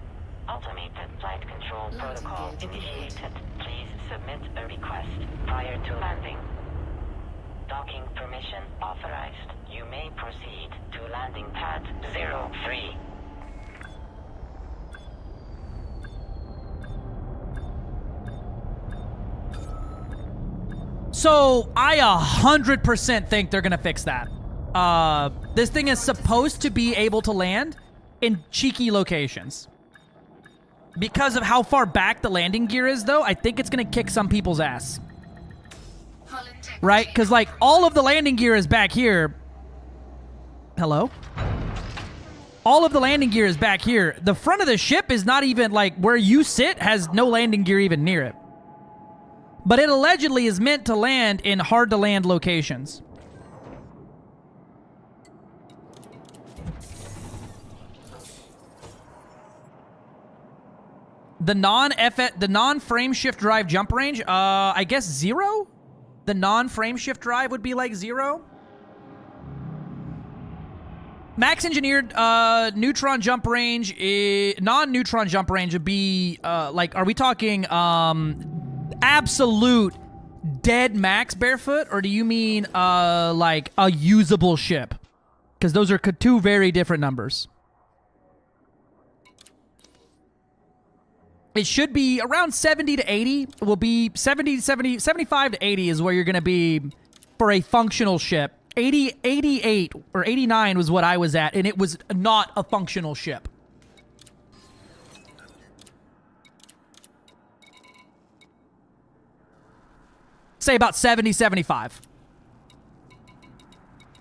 Automated flight control protocol initiated. Please submit a request prior to landing. Docking permission authorized. You may proceed to landing pad 03. So, I 100% think they're gonna fix that. This thing is supposed to be able to land in cheeky locations. Because of how far back the landing gear is, though, I think it's gonna kick some people's ass. Right? Because, like, all of the landing gear is back here. Hello? All of the landing gear is back here. The front of the ship is not even, like, where you sit has no landing gear even near it. But it allegedly is meant to land in hard-to-land locations. The non-frame shift drive jump range, I guess 0? The non-frame shift drive would be like 0? Max engineered neutron jump range, non-neutron jump range would be, like, are we talking, absolute dead max barefoot, or do you mean, like, a usable ship? Because those are two very different numbers. It should be around 70 to 80. It will be 75 to 80 is where you're going to be for a functional ship. 88 or 89 was what I was at, and it was not a functional ship. Say about 70, 75.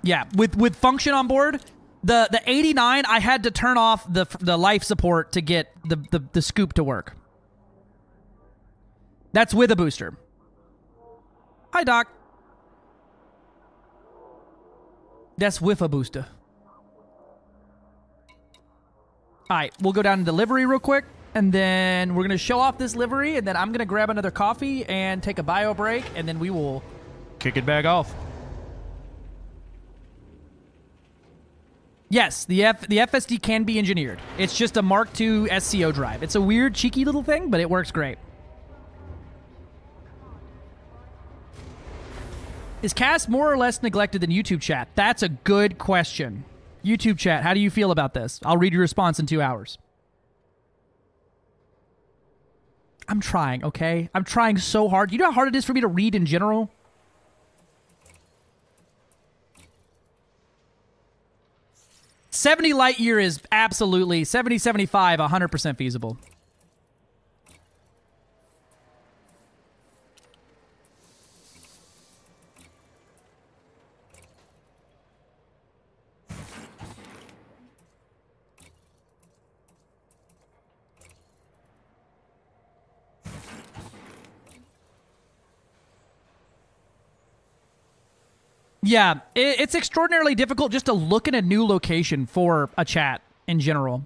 Yeah, with function on board, the 89, I had to turn off the life support to get the scoop to work. That's with a booster. Hi, Doc. That's with a booster. All right, we'll go down to livery real quick, and then we're going to show off this livery, and then I'm going to grab another coffee and take a bio break, and then we will kick it back off. Yes, the FSD can be engineered. It's just a Mark II SCO drive. It's a weird, cheeky little thing, but it works great. Is Cass more or less neglected than YouTube chat? That's a good question. YouTube chat, how do you feel about this? I'll read your response in 2 hours. I'm trying, okay? I'm trying so hard. You know how hard it is for me to read in general? $70 light year is absolutely 70, 75, 100% feasible. Yeah, it's extraordinarily difficult just to look at a new location for a chat in general.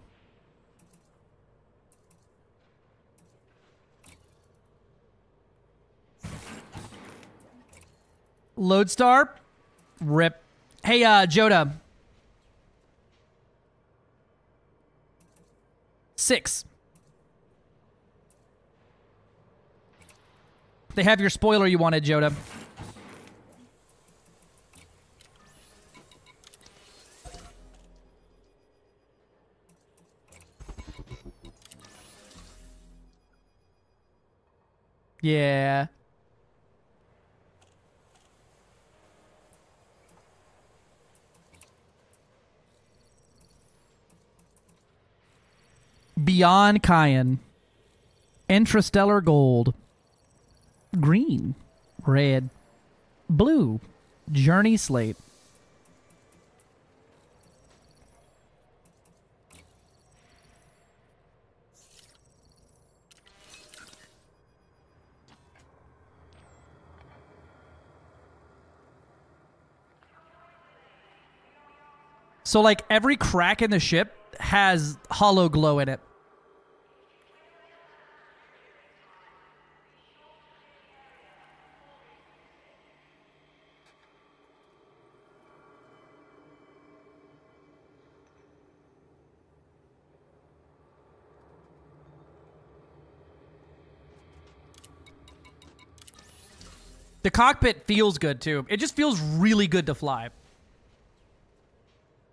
Lodestar, rip. Hey, Joda. 6. They have your spoiler you wanted, Joda. Yeah. Beyond Cayenne. Intrastellar gold. Green. Red. Blue. Journey slate. So, like, every crack in the ship has hollow glow in it. The cockpit feels good, too. It just feels really good to fly.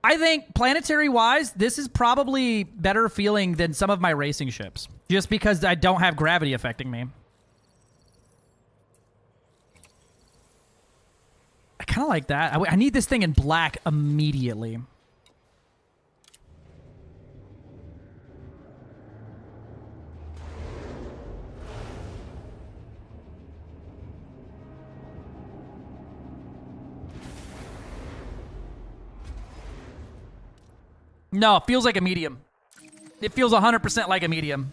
I think planetary-wise, this is probably better feeling than some of my racing ships, just because I don't have gravity affecting me. I kind of like that. I need this thing in black immediately. No, it feels like a medium. It feels 100% like a medium.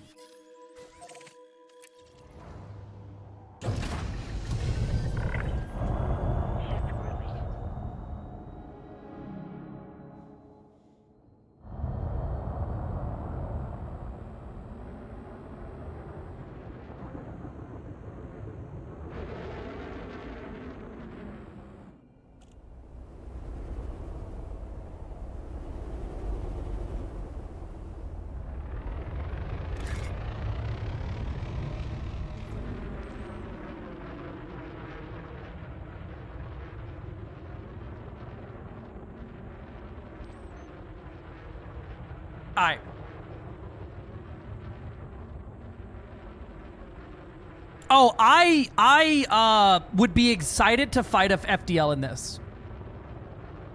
Alright. Oh, I would be excited to fight a FDL in this.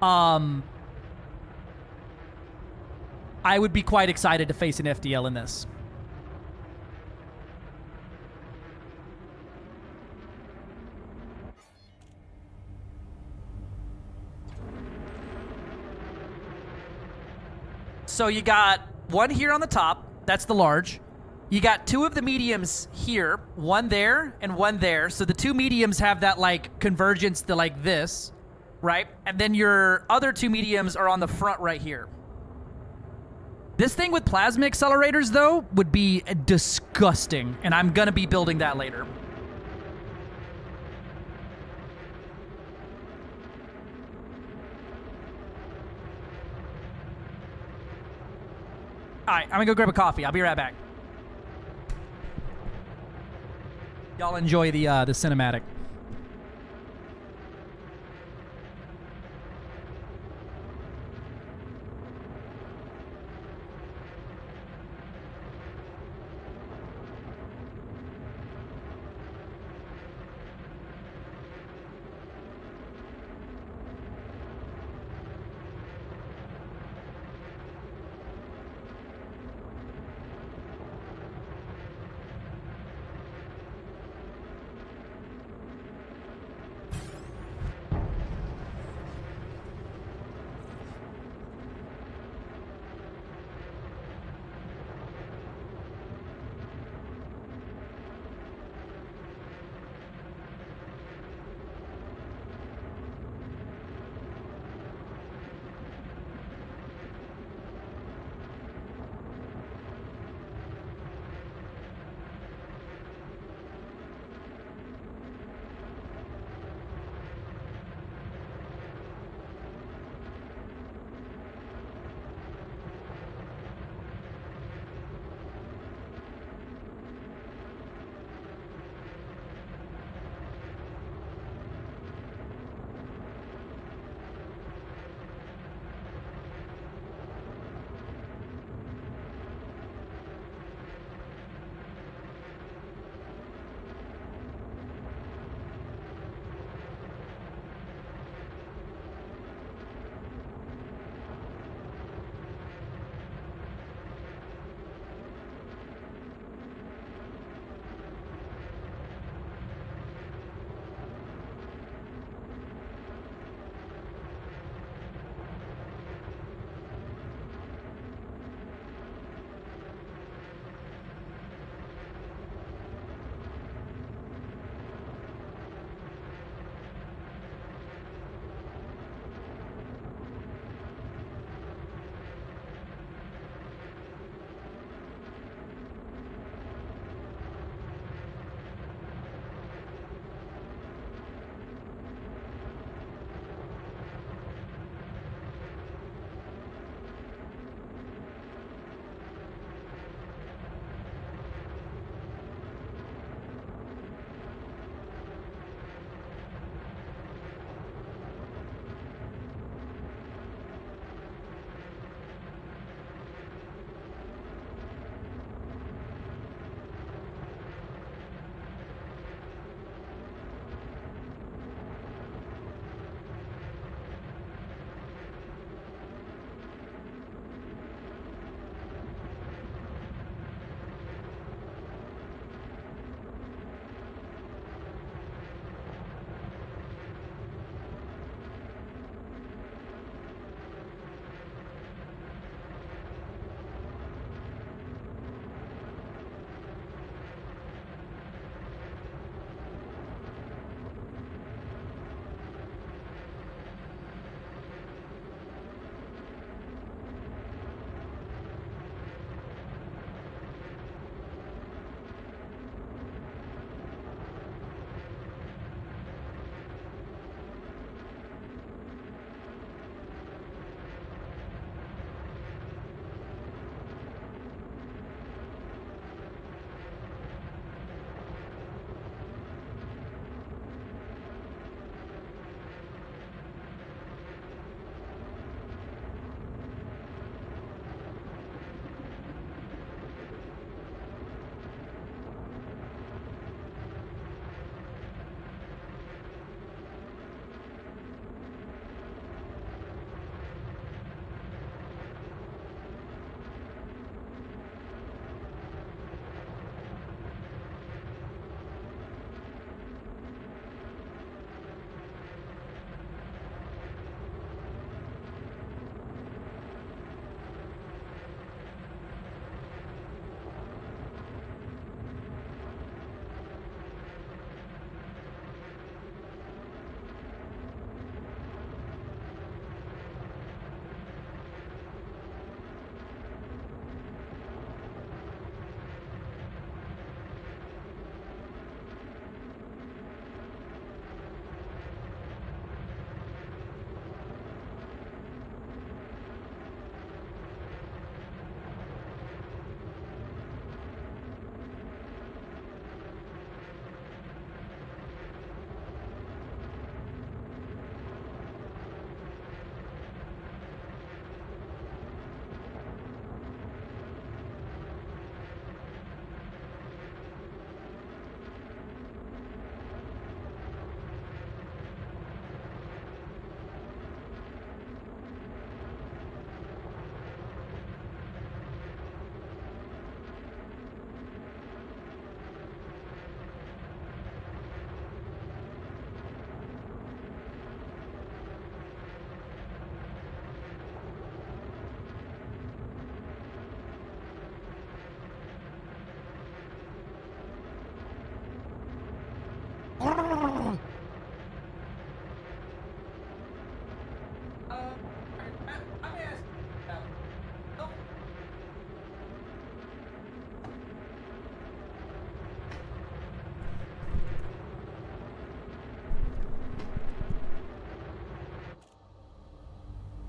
I would be quite excited to face an FDL in this. So you got one here on the top. That's the large. You got two of the mediums here, one there and one there. So the two mediums have that like convergence to like this, right? And then your other two mediums are on the front right here. This thing with plasma accelerators, though, would be disgusting, and I'm gonna be building that later. All right, I'm gonna go grab a coffee. I'll be right back. Y'all enjoy the cinematic.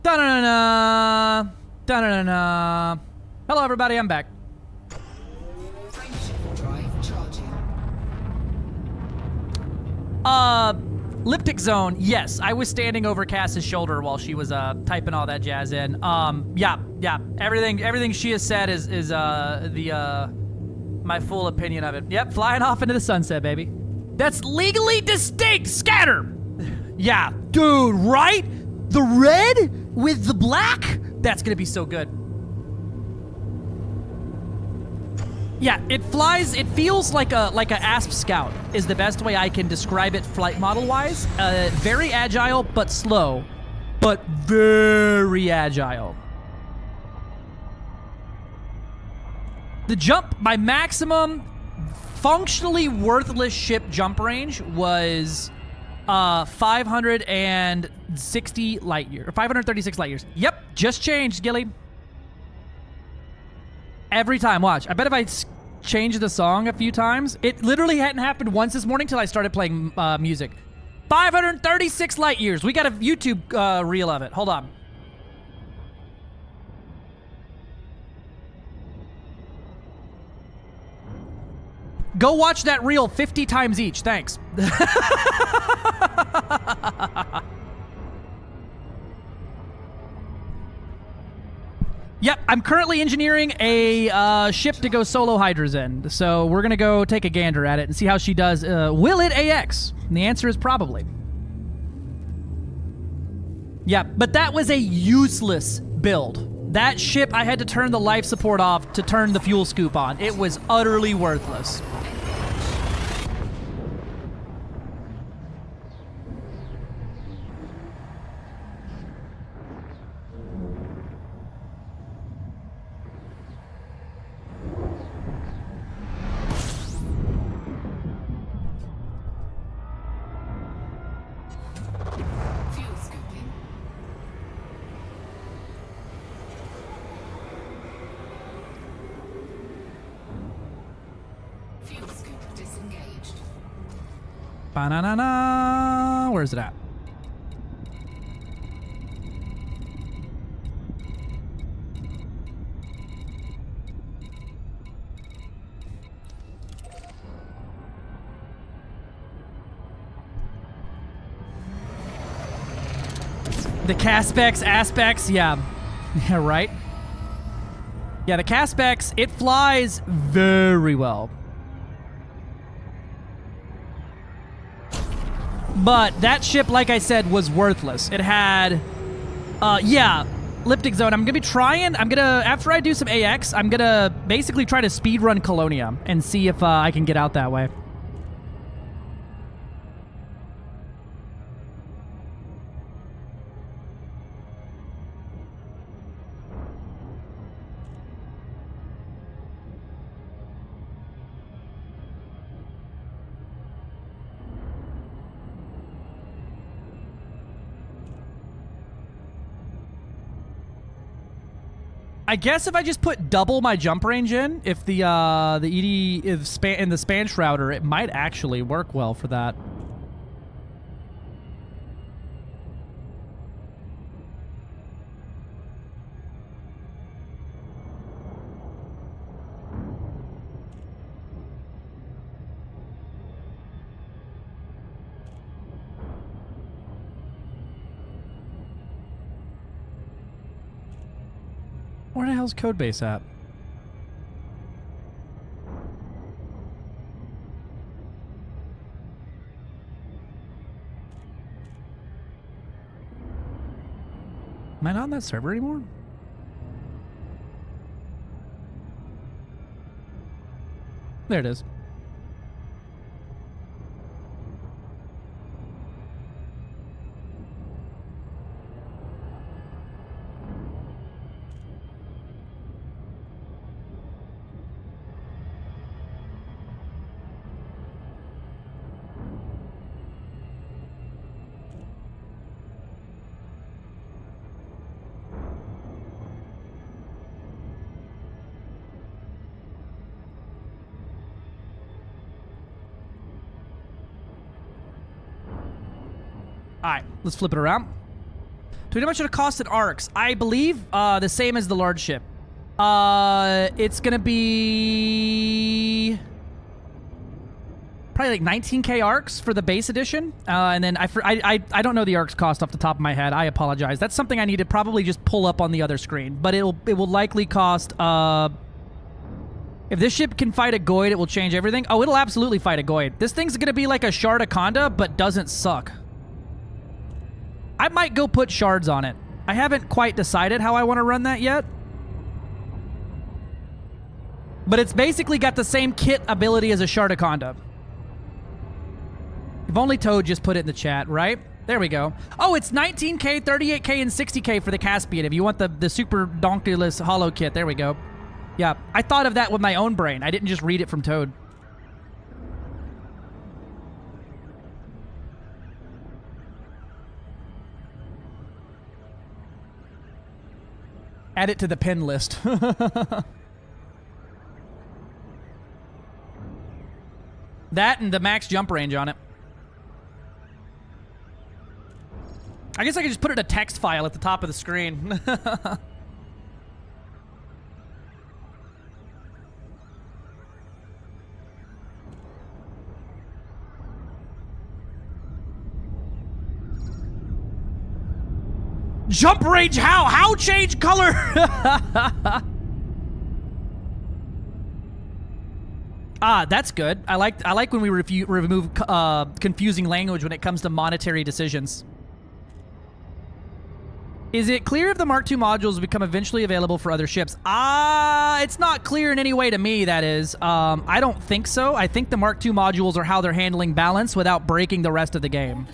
Da-na-na-na. Da-na-na-na. Hello, everybody. I'm back. Liptic zone. Yes, I was standing over Cass's shoulder while she was typing all that jazz in. Yeah. Everything she has said is my full opinion of it. Yep, flying off into the sunset, baby. That's legally distinct. Scatter. Yeah, dude, right? The red with the black? That's gonna be so good. Yeah, it flies, it feels like a Asp Scout is the best way I can describe it flight model-wise. Very agile, but slow. But very agile. The jump, my maximum functionally worthless ship jump range was 560 light years, or 536 light years. Yep, just changed, Gilly. Every time, watch. I bet if I change the song a few times, it literally hadn't happened once this morning till I started playing music. 536 light years. We got a YouTube reel of it. Hold on. Go watch that reel 50 times each. Thanks. Yep, I'm currently engineering a ship to go solo hydras in. So we're going to go take a gander at it and see how she does. Will it AX? And the answer is probably. Yeah, but that was a useless build. That ship, I had to turn the life support off to turn the fuel scoop on. It was utterly worthless. Ba-na-na-na. Where's it at? The Caspex aspects, yeah. Yeah, right? Yeah, the Caspex, it flies very well. But that ship, like I said, was worthless. It had, yeah, Liptic Zone. I'm gonna be trying, after I do some AX, I'm gonna basically try to speedrun Colonia and see if I can get out that way. I guess if I just put double my jump range in, if the ED is in the span shrouder, it might actually work well for that. Where the hell's Codebase at? Am I not on that server anymore? There it is. All right, let's flip it around. So how much it cost at ARCs? I believe the same as the large ship. It's gonna be probably like 19k ARCs for the base edition, and then I don't know the ARCs cost off the top of my head. I apologize. That's something I need to probably just pull up on the other screen. But it will likely cost. If this ship can fight a Goid, it will change everything. Oh, it'll absolutely fight a Goid. This thing's gonna be like a Shardaconda, but doesn't suck. I might go put shards on it. I haven't quite decided how I want to run that yet. But it's basically got the same kit ability as a Shardaconda. If only Toad just put it in the chat, right? There we go. Oh, it's 19k, 38k, and 60k for the Caspian if you want the super donkulous hollow kit. There we go. Yeah, I thought of that with my own brain. I didn't just read it from Toad. Add it to the pin list. That and the max jump range on it. I guess I could just put it in a text file at the top of the screen. Jump range, how? How change color? That's good. I like when we remove confusing language when it comes to monetary decisions. Is it clear if the Mark II modules will become eventually available for other ships? It's not clear in any way to me, that is. I don't think so. I think the Mark II modules are how they're handling balance without breaking the rest of the game.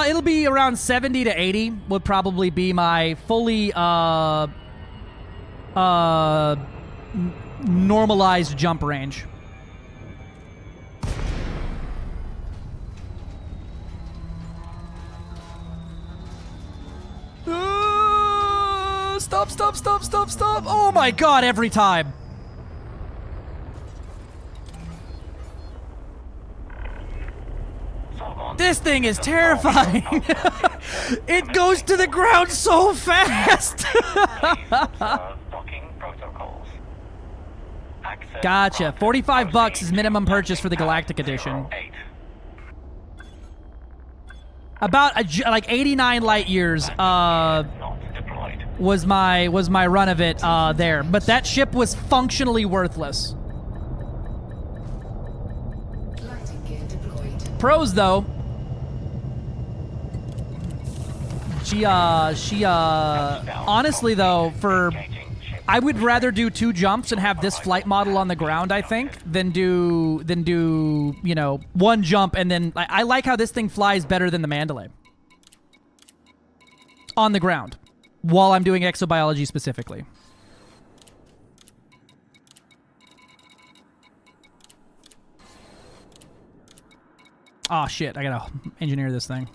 It'll be around 70 to 80 would probably be my fully, normalized jump range. Stop, stop, stop, stop, stop. Oh my god, every time. This thing is terrifying. It goes to the ground so fast. Gotcha. $45 is minimum purchase for the Galactic Edition. About like 89 light years was my run of it there, but that ship was functionally worthless. Pros though. She honestly though, I would rather do 2 jumps and have this flight model on the ground, I think, than do, you know, 1 jump and then, I like how this thing flies better than the Mandalay. On the ground. While I'm doing exobiology specifically. Oh shit, I gotta engineer this thing.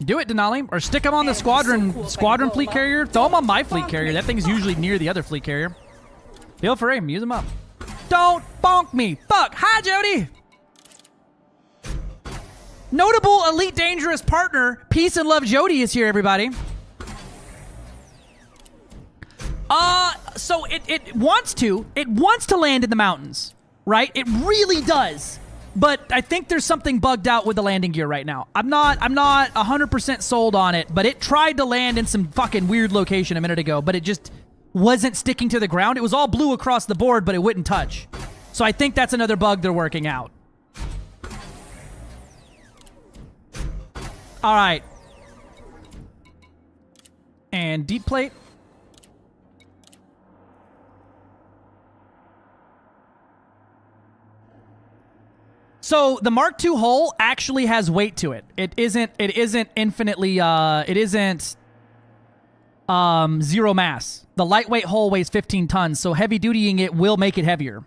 Do it, Denali. Or stick them on the squadron fleet carrier. Throw them on my fleet carrier. That thing's usually near the other fleet carrier. Feel free. Use them up. Don't bonk me. Fuck. Hi, Jody. Notable Elite Dangerous partner, Peace and Love Jody is here, everybody. So it wants to land in the mountains, right? It really does. But I think there's something bugged out with the landing gear right now. I'm not 100% sold on it, but it tried to land in some fucking weird location a minute ago, but it just wasn't sticking to the ground. It was all blue across the board, but it wouldn't touch. So I think that's another bug they're working out. All right. And deep plate. So the Mark II hull actually has weight to it. It isn't infinitely, it isn't 0 mass. The lightweight hull weighs 15 tons, so heavy dutying it will make it heavier.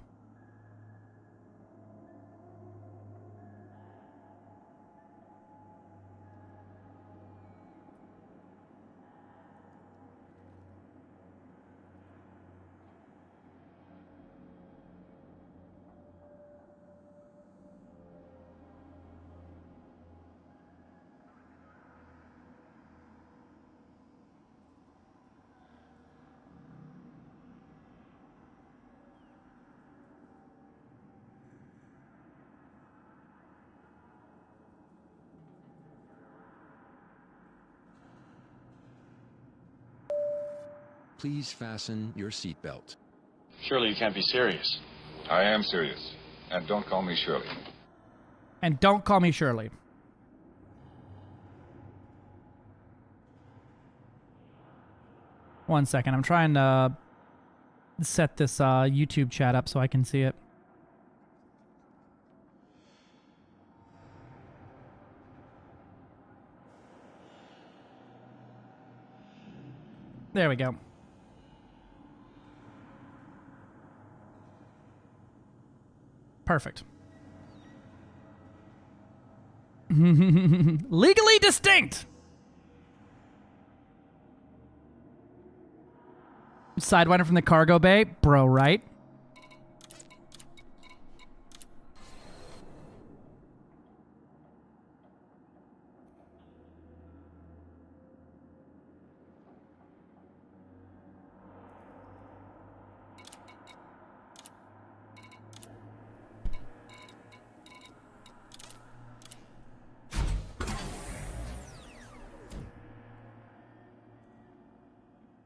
Please fasten your seatbelt. Surely you can't be serious. I am serious. And don't call me Shirley. And don't call me Shirley. One second. I'm trying to set this YouTube chat up so I can see it. There we go. Perfect. Legally distinct. Sidewinder from the cargo bay. Bro, right?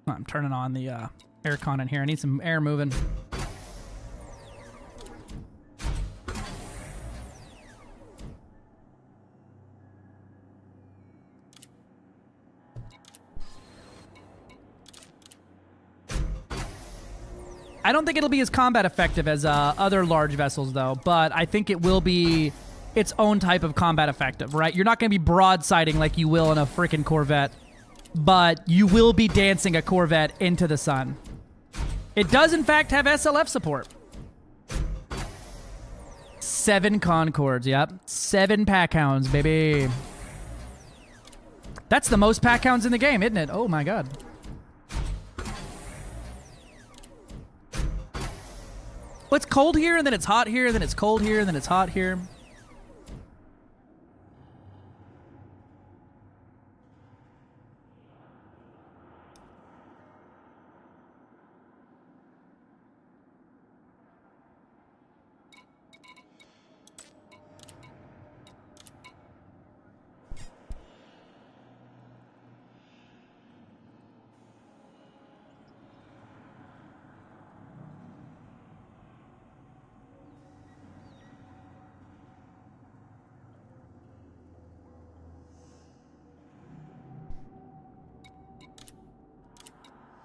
I'm turning on the aircon in here. I need some air moving. I don't think it'll be as combat effective as other large vessels, though, but I think it will be its own type of combat effective, right? You're not going to be broadsiding like you will in a freaking Corvette, but you will be dancing a Corvette into the sun. It does, in fact, have SLF support. 7 Concords, yep. 7 Packhounds, baby. That's the most Packhounds in the game, isn't it? Oh, my God. Well, it's cold here, and then it's hot here, and then it's cold here, and then it's hot here.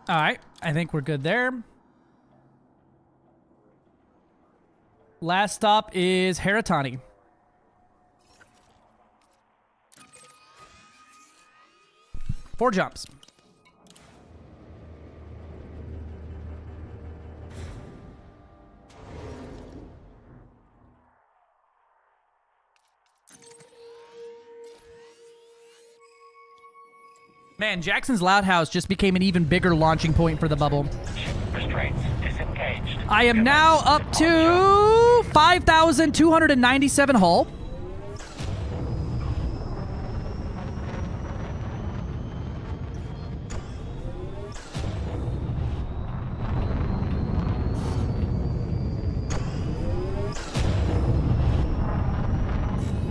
All right, I think we're good there. Last stop is Haratani. Four jumps. Man, Jackson's Loud House just became an even bigger launching point for the bubble. Restraints disengaged. I am now up to 5,297 hull.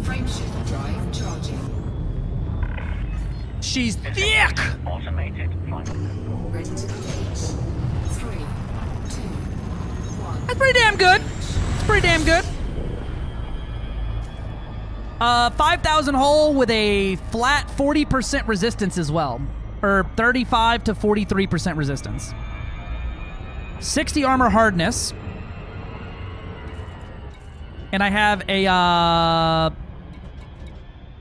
Frameshift drive charging. She's thick! Automated flight control. Ready to engage. 3, 2, 1. That's pretty damn good. It's pretty damn good. 5,000 hull with a flat 40% resistance as well. Or 35 to 43% resistance. 60 armor hardness. And I have a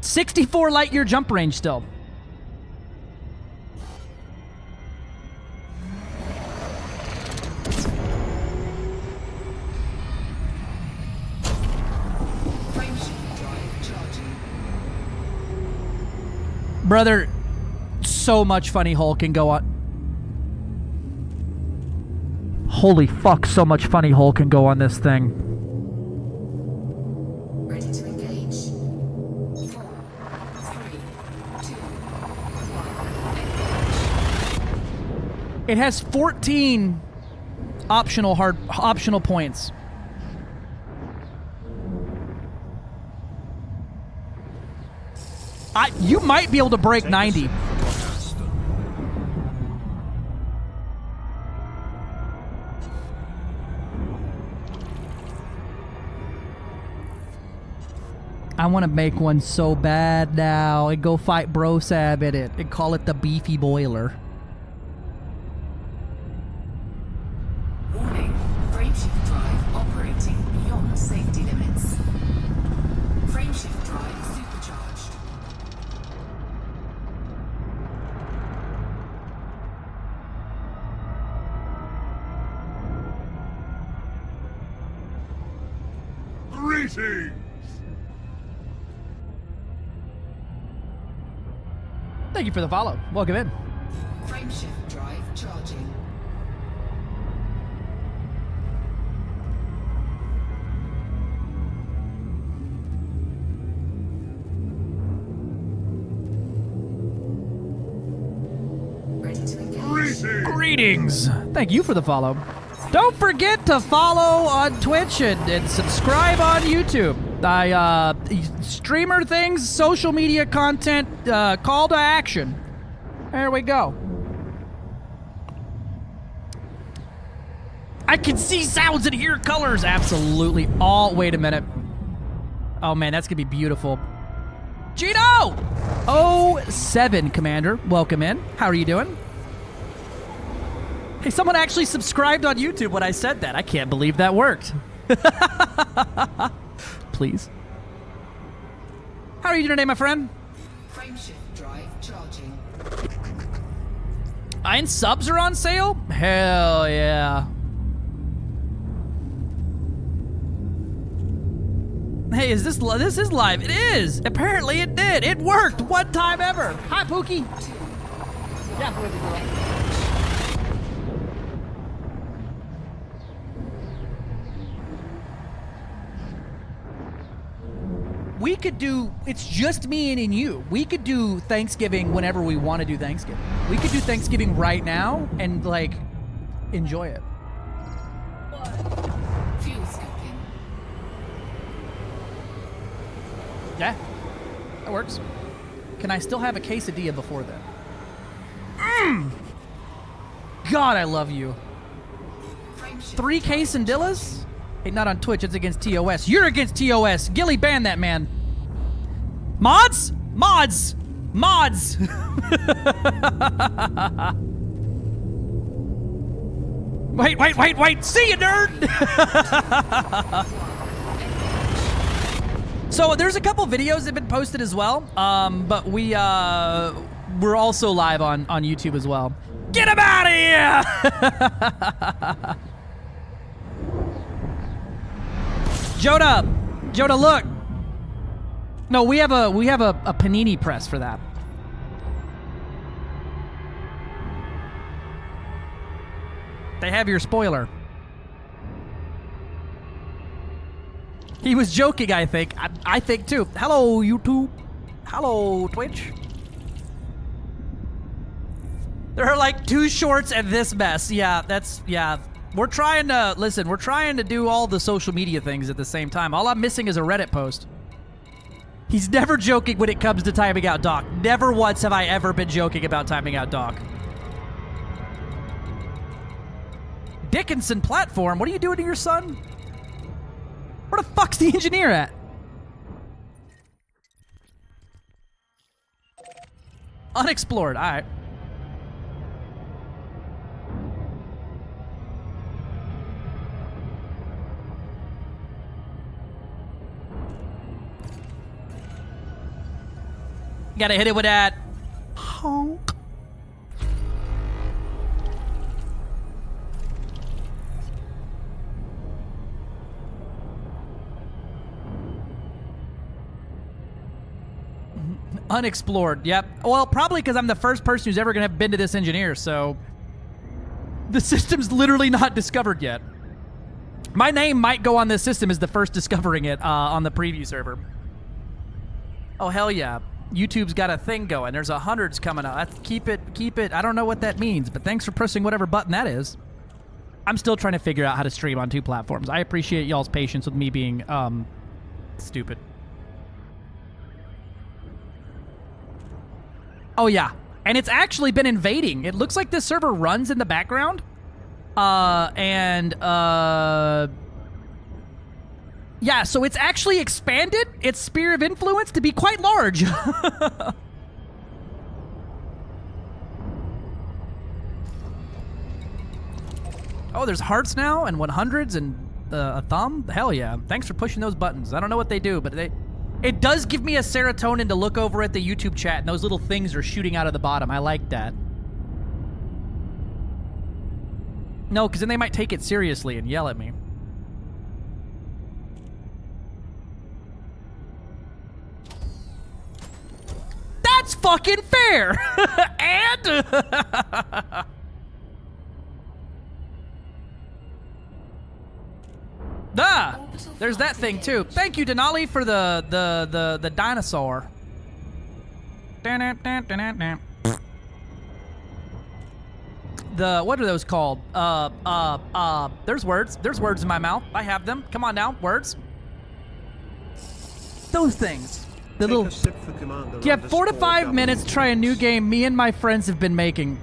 64 light year jump range still. Brother, so much funny hole can go on. Holy fuck, so much funny hole can go on this thing. Ready to engage. 4, 3, 2, 1. It has 14 optional points. You might be able to break 90. I want to make one so bad now and go fight Brosab in it and call it the Beefy Boiler. Warning, frameshift drive operating beyond safety limits. Frameshift drive supercharged. Greetings! Thank you for the follow. Welcome in. Frameshift drive charging. Ready to engage. Greetings. Thank you for the follow. Don't forget to follow on Twitch and subscribe on YouTube. I streamer things, social media content, call to action. There we go. I can see sounds and hear colors. Absolutely. Wait a minute. Oh man, that's gonna be beautiful. Gino! 07 Commander, welcome in. How are you doing? Hey, someone actually subscribed on YouTube when I said that. I can't believe that worked. Please. How are you doing today, my friend? Frameshift drive charging. Iron subs are on sale? Hell yeah. Hey, is this is live? It is. Apparently it did. It worked one time ever. Hi, Pookie. Yeah, Pookie. We could do, it's just me and you. We could do Thanksgiving whenever we want to do Thanksgiving. We could do Thanksgiving right now and, like, enjoy it. Fuel scooping. Yeah, that works. Can I still have a quesadilla before then? God, I love you. 3 quesadillas? Hey, not on Twitch, it's against TOS. You're against TOS. Gilly, ban that man. Mods? Mods! Mods! Wait! See you, nerd! So there's a couple videos that have been posted as well, but we're also live on YouTube as well. Get him out of here! Jonah, look. No, we have a panini press for that. They have your spoiler. He was joking, I think. I think too. Hello, YouTube. Hello, Twitch. There are like 2 shorts and this mess. Yeah, we're trying to do all the social media things at the same time. All I'm missing is a Reddit post. He's never joking when it comes to timing out Doc. Never once have I ever been joking about timing out Doc. Dickinson platform, what are you doing to your son? Where the fuck's the engineer at? Unexplored, alright. Gotta hit it with that honk. Unexplored, yep. Well, probably because I'm the first person who's ever going to have been to this engineer, so... The system's literally not discovered yet. My name might go on this system as the first discovering it on the preview server. Oh, hell yeah. YouTube's got a thing going. There's hundreds coming out. Keep it. I don't know what that means, but thanks for pressing whatever button that is. I'm still trying to figure out how to stream on 2 platforms. I appreciate y'all's patience with me being, stupid. Oh, yeah. And it's actually been invading. It looks like this server runs in the background. Yeah, so it's actually expanded its sphere of influence to be quite large. Oh, there's hearts now and 100s and a thumb? Hell yeah. Thanks for pushing those buttons. I don't know what they do, but it does give me a serotonin to look over at the YouTube chat, and those little things are shooting out of the bottom. I like that. No, because then they might take it seriously and yell at me. That's fucking fair! And... There's that thing too. Thank you, Denali, for the dinosaur. What are those called? There's words. There's words in my mouth. I have them. Come on now, words. Those things. The little... You have 4 to 5 minutes to try a new game me and my friends have been making.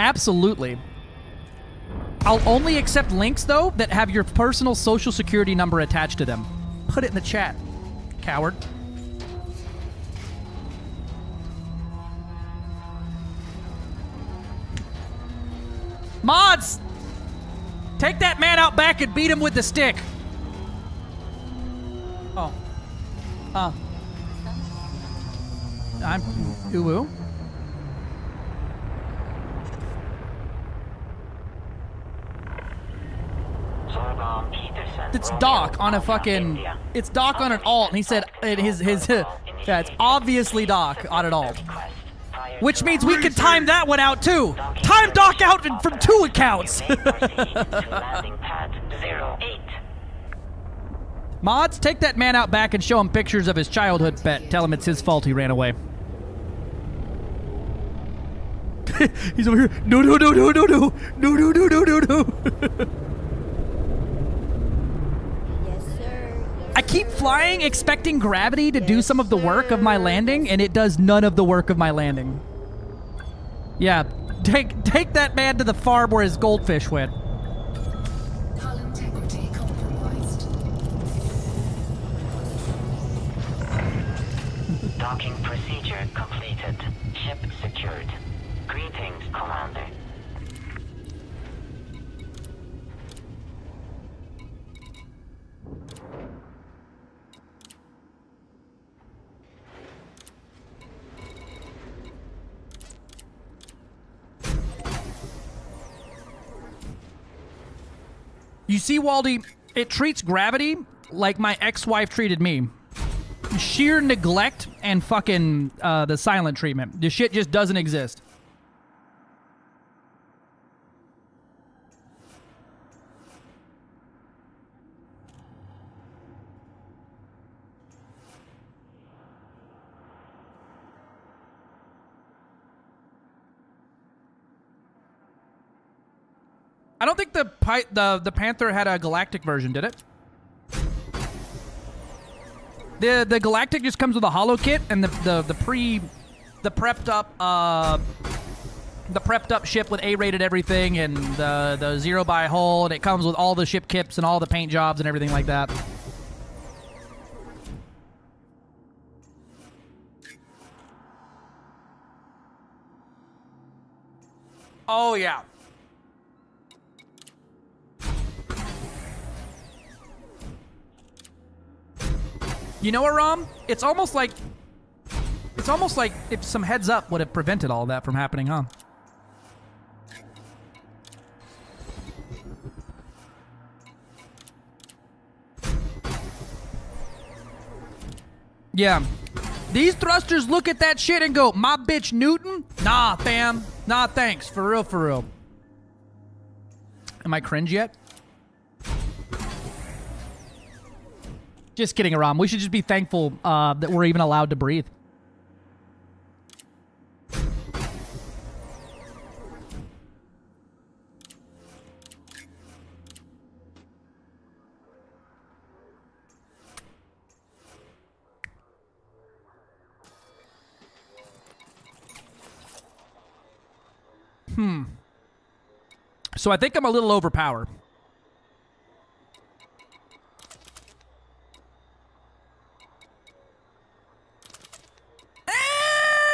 Absolutely. I'll only accept links, though, that have your personal social security number attached to them. Put it in the chat, coward. Mods! Take that man out back and beat him with the stick. Oh. I'm... Uwu? It's Doc on a fucking... It's Doc on an alt, and he said yeah, it's obviously Doc on an alt. Which means we can time that one out, too! Time Doc out from 2 accounts! Mods, take that man out back and show him pictures of his childhood pet. Tell him it's his fault he ran away. He's over here. No. I keep flying expecting gravity to do some of the work of my landing, and it does none of the work of my landing. Yeah, take that man to the farm where his goldfish went. Hull integrity compromised. Docking procedure completed. Ship secured. Greetings, Commander. You see, Waldy, it treats gravity like my ex-wife treated me. Sheer neglect and fucking the silent treatment. The shit just doesn't exist. I don't think the Panther had a galactic version, did it? The galactic just comes with a holo kit and the prepped up ship with A-rated everything and the zero buy hull, and it comes with all the ship kits and all the paint jobs and everything like that. Oh yeah. You know what, Rom? It's almost like if some heads up would have prevented all that from happening, huh? Yeah. These thrusters look at that shit and go, my bitch Newton? Nah, fam. Nah, thanks. For real, for real. Am I cringe yet? Just kidding, Aram. We should just be thankful that we're even allowed to breathe. So I think I'm a little overpowered.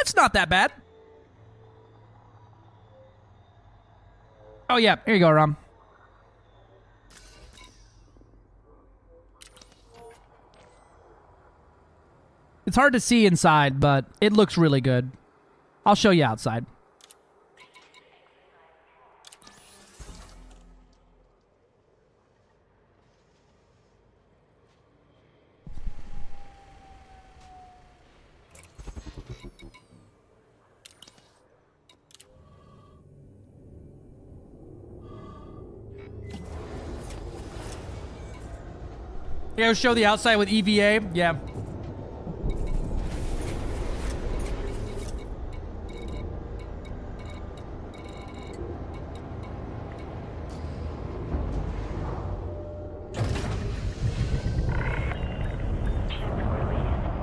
It's not that bad. Oh yeah, here you go, Rom. It's hard to see inside, but it looks really good. I'll show you outside. Yeah, show the outside with EVA. Yeah.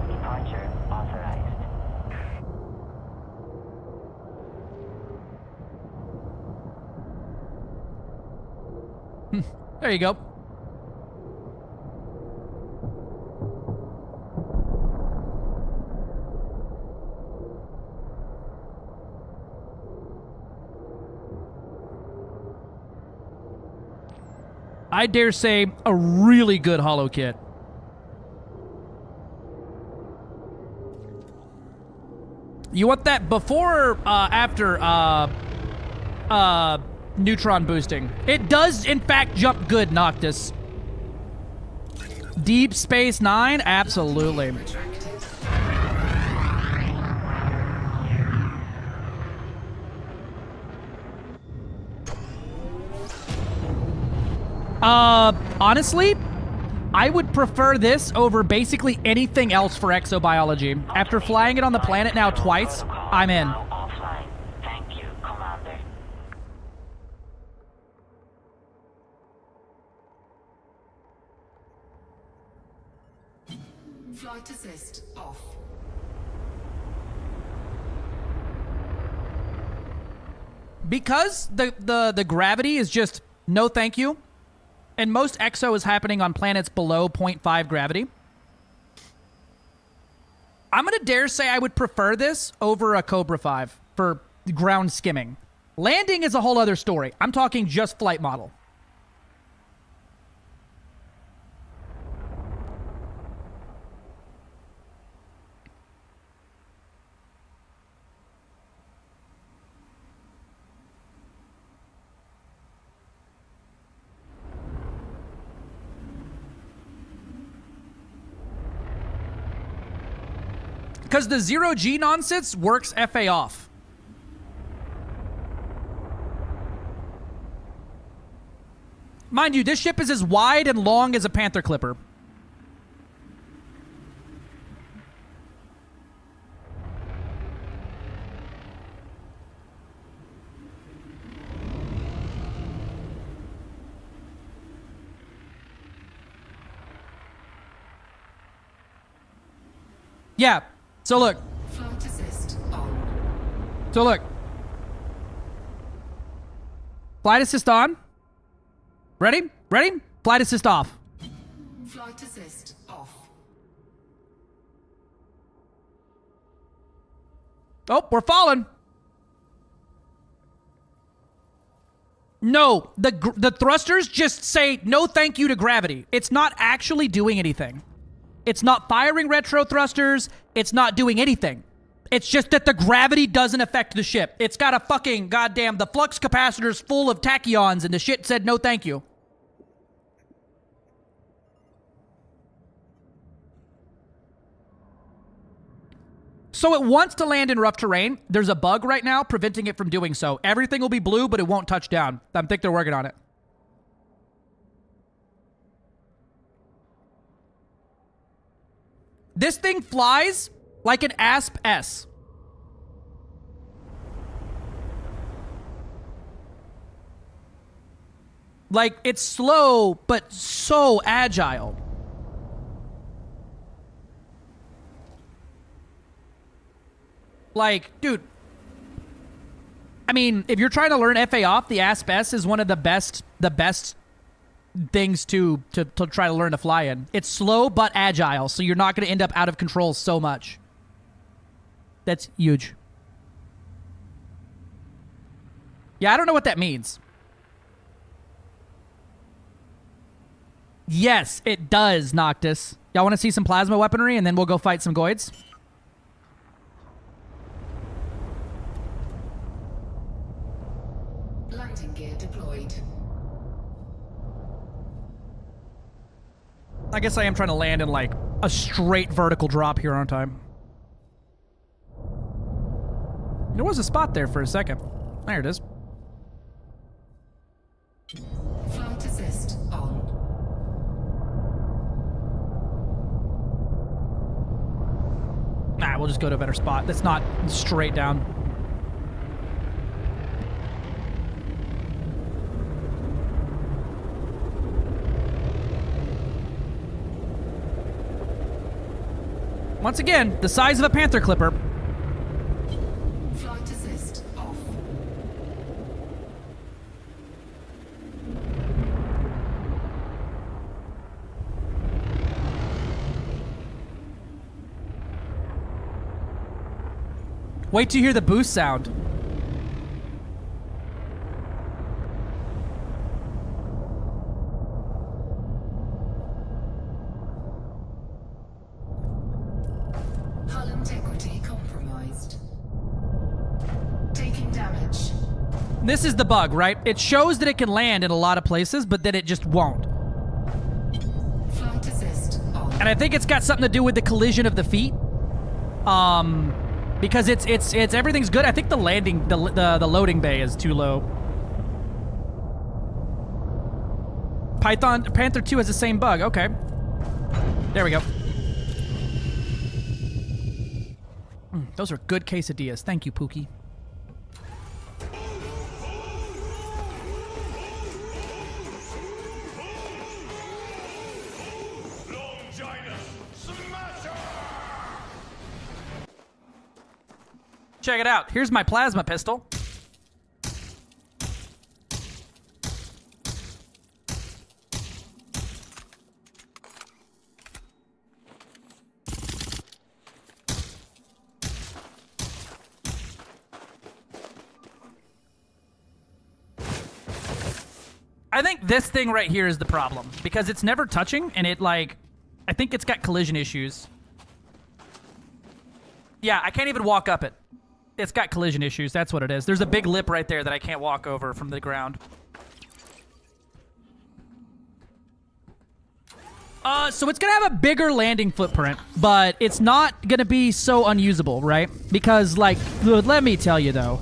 Departure authorized. There you go. I dare say a really good holo kit. You want that before or after Neutron boosting? It does, in fact, jump good, Noctis. Deep Space Nine? Absolutely. Honestly, I would prefer this over basically anything else for exobiology. After flying it on the planet now twice, I'm in. Offline. Thank you, Commander. Flight assist off. Because the gravity is just no thank you, and most exo is happening on planets below 0.5 gravity, I'm going to dare say I would prefer this over a Cobra 5 for ground skimming. Landing is a whole other story. I'm talking just flight model. Because the zero-G nonsense works FA off. Mind you, this ship is as wide and long as a Panther Clipper. Yeah. So look. Flight assist on. So look. Flight assist on. Ready? Ready? Flight assist off. Flight assist off. Oh, we're falling. No, the thrusters just say no thank you to gravity. It's not actually doing anything. It's not firing retro thrusters. It's not doing anything. It's just that the gravity doesn't affect the ship. It's got a fucking goddamn, the flux capacitor's full of tachyons and the shit said no thank you. So it wants to land in rough terrain. There's a bug right now preventing it from doing so. Everything will be blue, but it won't touch down. I think they're working on it. This thing flies like an Asp S. Like, it's slow, but so agile. Like, dude, I mean, if you're trying to learn FA off, the Asp S is one of the best things to try to learn to fly in. It's slow but agile, so you're not going to end up out of control so much. That's huge. Yeah, I don't know what that means. Yes, it does, Noctis. Y'all want to see some plasma weaponry, and then we'll go fight some Goids? Landing gear deployed. I guess I am trying to land in, like, a straight vertical drop here, aren't I? There was a spot there for a second. There it is. Flight assist on. Nah, we'll just go to a better spot. That's not straight down. Once again, the size of a panther clipper. Flight assist off. Wait till you hear the boost sound. Hull integrity compromised. Taking damage. This is the bug, right? It shows that it can land in a lot of places, but then it just won't. Flight assist on. And I think it's got something to do with the collision of the feet. Because it's everything's good. I think the landing, the loading bay is too low. Panther 2 has the same bug. Okay. There we go. Those are good quesadillas. Thank you, Pookie. Check it out. Here's my plasma pistol. I think this thing right here is the problem because it's never touching and it like, I think it's got collision issues. Yeah, I can't even walk up it. It's got collision issues. That's what it is. There's a big lip right there that I can't walk over from the ground. So it's going to have a bigger landing footprint, but it's not going to be so unusable, right? Because, like, let me tell you, though.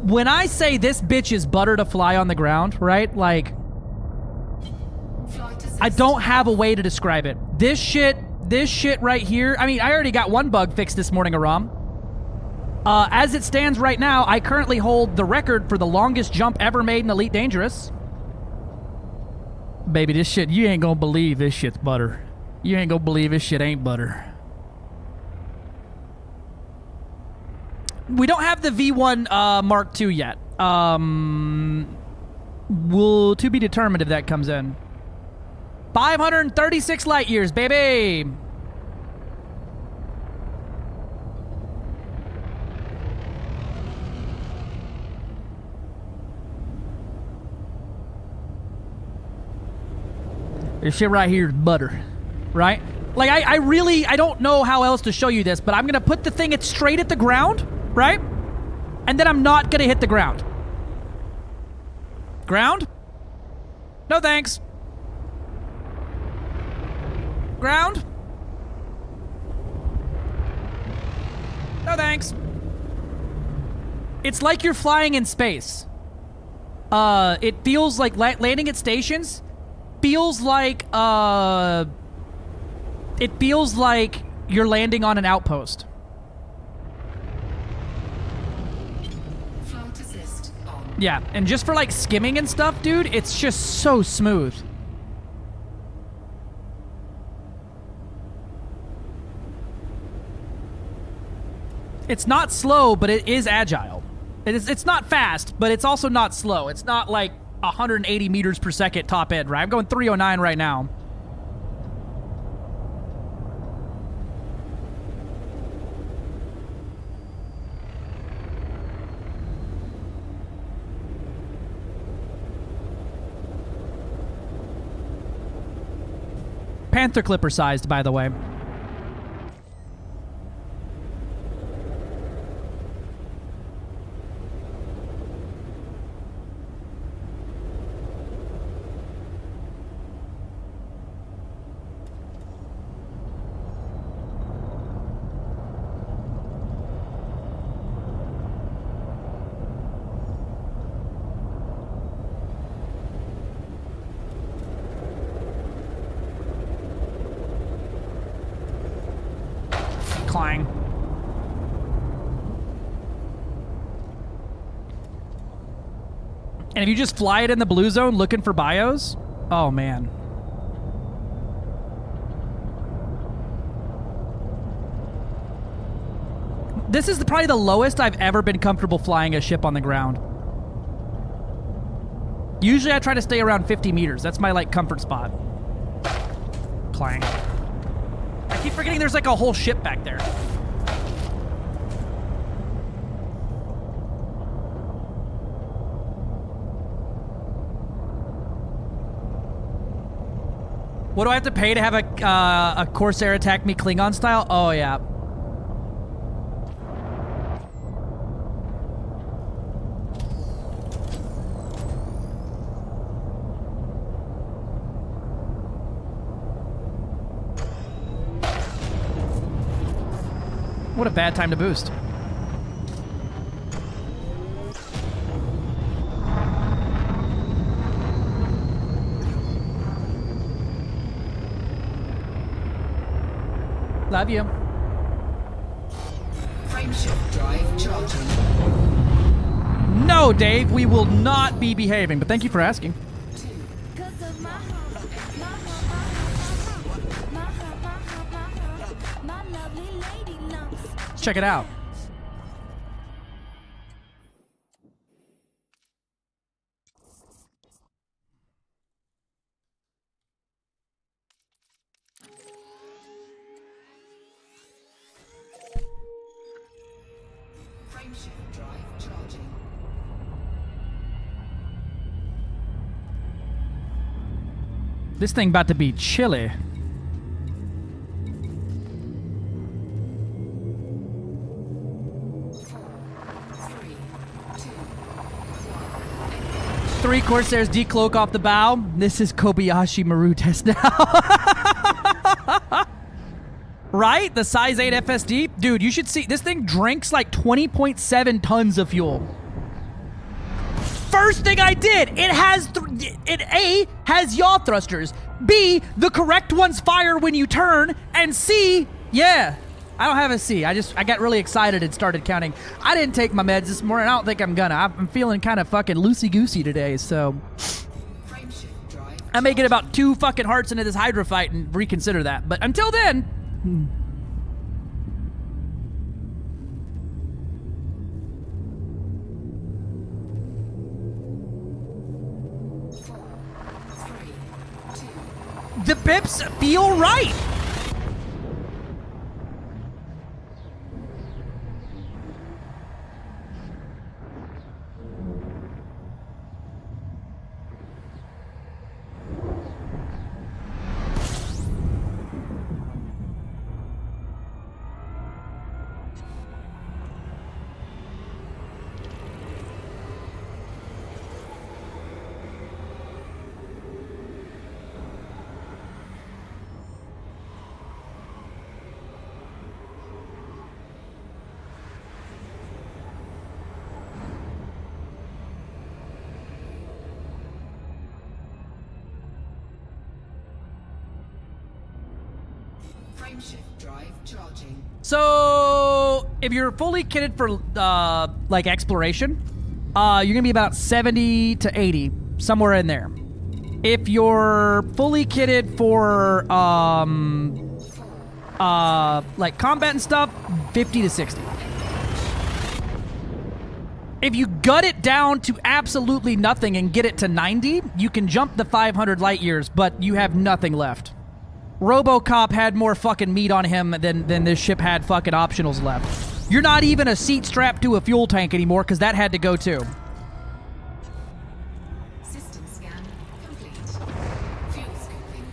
When I say this bitch is butter to fly on the ground, right? Like, I don't have a way to describe it. This shit right here, I mean, I already got one bug fixed this morning, Aram. As it stands right now, I currently hold the record for the longest jump ever made in Elite Dangerous. Baby, this shit, you ain't gonna believe this shit's butter. You ain't gonna believe this shit ain't butter. We don't have the V1 Mark II yet. Will to be determined if that comes in. 536 light years, baby! This shit right here is butter, right? Like, I really don't know how else to show you this, but I'm going to put the thing straight at the ground, right? And then I'm not going to hit the ground. Ground? No thanks. Ground? No thanks. It's like you're flying in space. It feels like landing at stations feels like it feels like you're landing on an outpost. Flight assist on. Yeah, and just for like skimming and stuff, dude, it's just so smooth. It's not slow, but it is agile. It's not fast, but it's also not slow. It's not like 180 meters per second top end, right? I'm going 309 right now. Panther clipper sized, by the way. Clang. And if you just fly it in the blue zone looking for bios, oh man. This is probably the lowest I've ever been comfortable flying a ship on the ground. Usually I try to stay around 50 meters. That's my like comfort spot. Clang. I keep forgetting there's like a whole ship back there. What do I have to pay to have a Corsair attack me Klingon style? Oh yeah. What a bad time to boost. Love you. Frameshift drive charging. No, Dave, we will not be behaving, but thank you for asking. Let's check it out. Frameshift drive charging. This thing about to be chilly. Three Corsairs decloak off the bow. This is Kobayashi Maru test now. Right? The size 8 FSD? Dude, you should see. This thing drinks like 20.7 tons of fuel. First thing I did, it has, it A, has yaw thrusters. B, the correct ones fire when you turn. And C, yeah. I don't have a C. I got really excited and started counting. I didn't take my meds this morning. I don't think I'm gonna. I'm feeling kind of fucking loosey-goosey today, so I may get about 2 fucking hearts into this Hydra fight and reconsider that. But until then... The bips feel right. Frameshift drive charging. So if you're fully kitted for like exploration, you're gonna be about 70 to 80, somewhere in there. If you're fully kitted for like combat and stuff, 50 to 60. If you gut it down to absolutely nothing and get it to 90, you can jump the 500 light years, but you have nothing left. RoboCop had more fucking meat on him than this ship had fucking optionals left. You're not even a seat strapped to a fuel tank anymore, because that had to go too. System scan complete. Fuel scooping.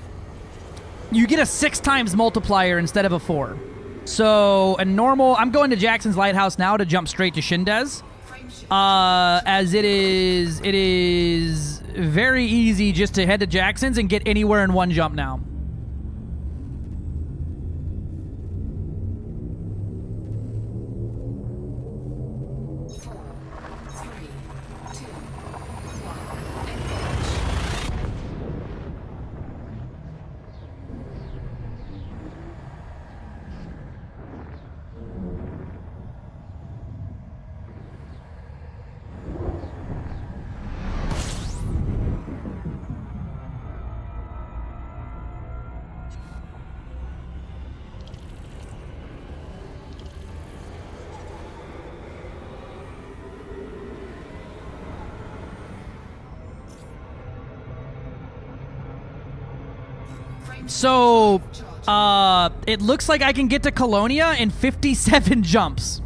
You get a 6 times multiplier instead of a 4. So, a normal... I'm going to Jackson's Lighthouse now to jump straight to Shindez. As it is very easy just to head to Jackson's and get anywhere in one jump now. So, it looks like I can get to Colonia in 57 jumps.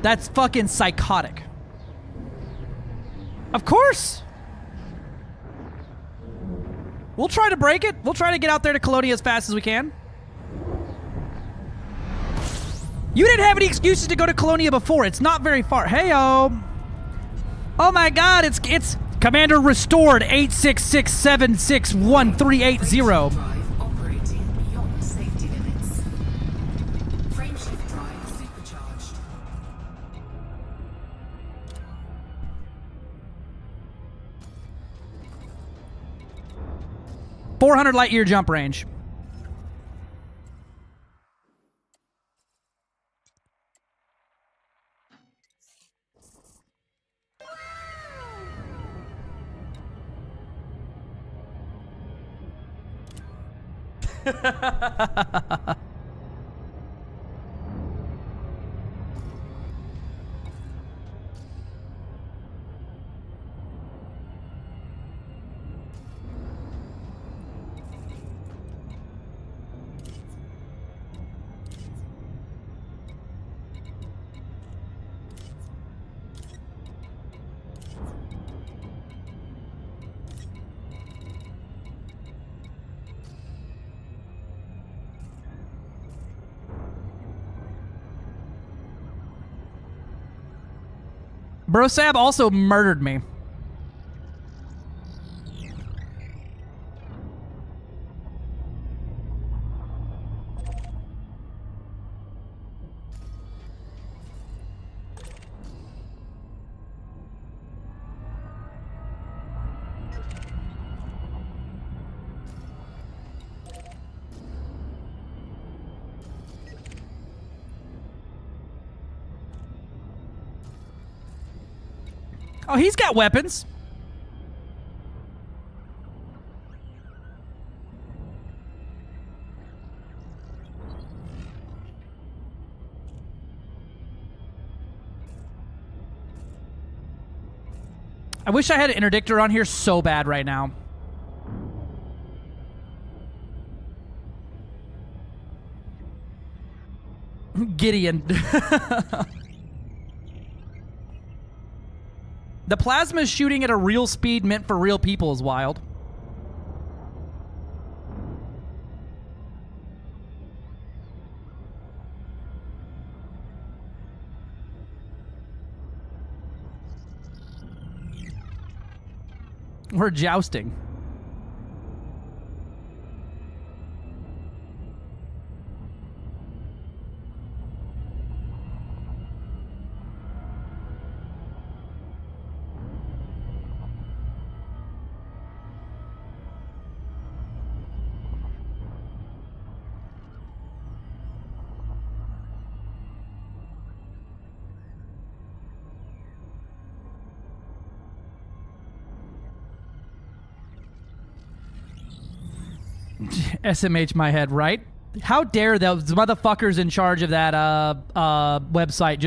That's fucking psychotic. Of course! We'll try to break it. We'll try to get out there to Colonia as fast as we can. You didn't have any excuses to go to Colonia before. It's not very far. Hey-o. Oh my god, it's Commander Restored 866761380. Operating beyond safety limits. Frameshift drive supercharged. 400 light year jump range. Brosab also murdered me. Oh, he's got weapons. I wish I had an interdictor on here so bad right now. Gideon. The plasma is shooting at a real speed meant for real people is wild. We're jousting. SMH my head, right? How dare those motherfuckers in charge of that website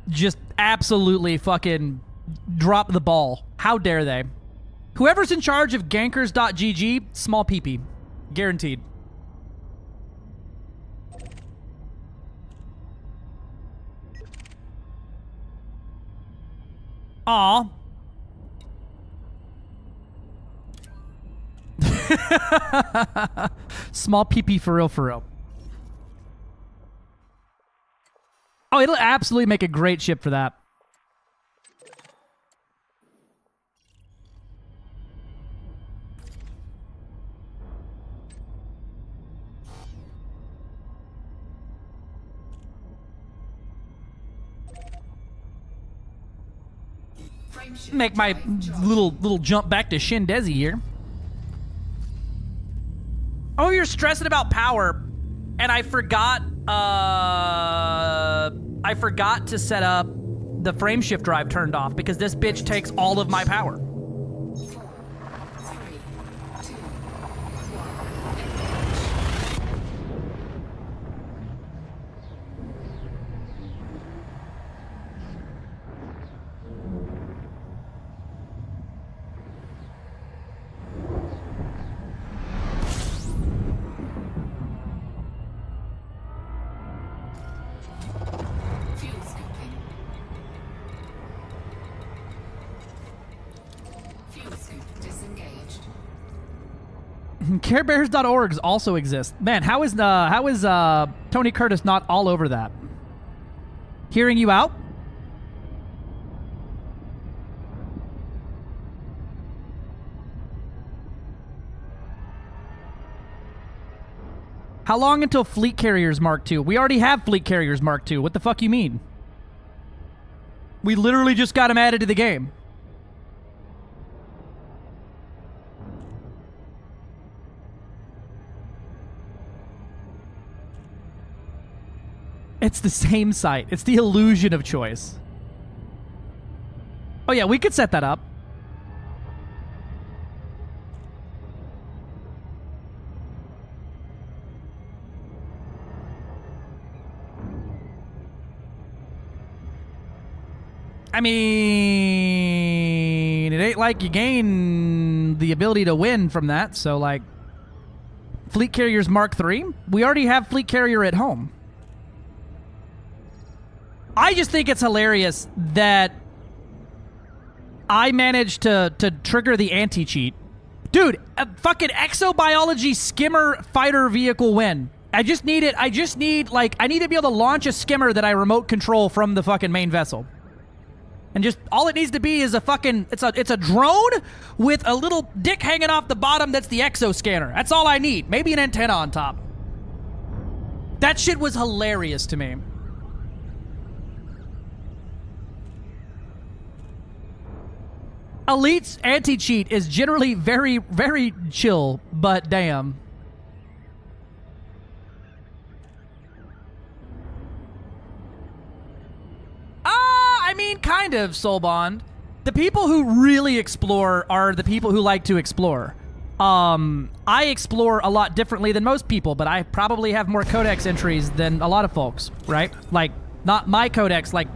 just absolutely fucking drop the ball. How dare they? Whoever's in charge of gankers.gg, small peepee. Guaranteed. Aw. Small peepee for real, for real. Oh, it'll absolutely make a great ship for that. Make my little jump back to Shin Desi here. Oh, you're stressing about power, and I forgot to set up the frameshift drive turned off because this bitch takes all of my power. CareBears.org also exists. Man, how is Tony Curtis not all over that? Hearing you out? How long until Fleet Carriers Mark II? We already have Fleet Carriers Mark II. What the fuck you mean? We literally just got them added to the game. It's the same site. It's the illusion of choice. Oh yeah, we could set that up. I mean, it ain't like you gain the ability to win from that, so like... Fleet Carriers Mark III? We already have Fleet Carrier at home. I just think it's hilarious that I managed to trigger the anti-cheat. Dude, a fucking exobiology skimmer fighter vehicle win. I need to be able to launch a skimmer that I remote control from the fucking main vessel. And just, all it needs to be is a fucking, it's a drone with a little dick hanging off the bottom that's the exo scanner. That's all I need. Maybe an antenna on top. That shit was hilarious to me. Elite's anti-cheat is generally very, very chill, but damn. I mean, kind of, Soulbond. The people who really explore are the people who like to explore. I explore a lot differently than most people, but I probably have more codex entries than a lot of folks, right? Like, not my codex, like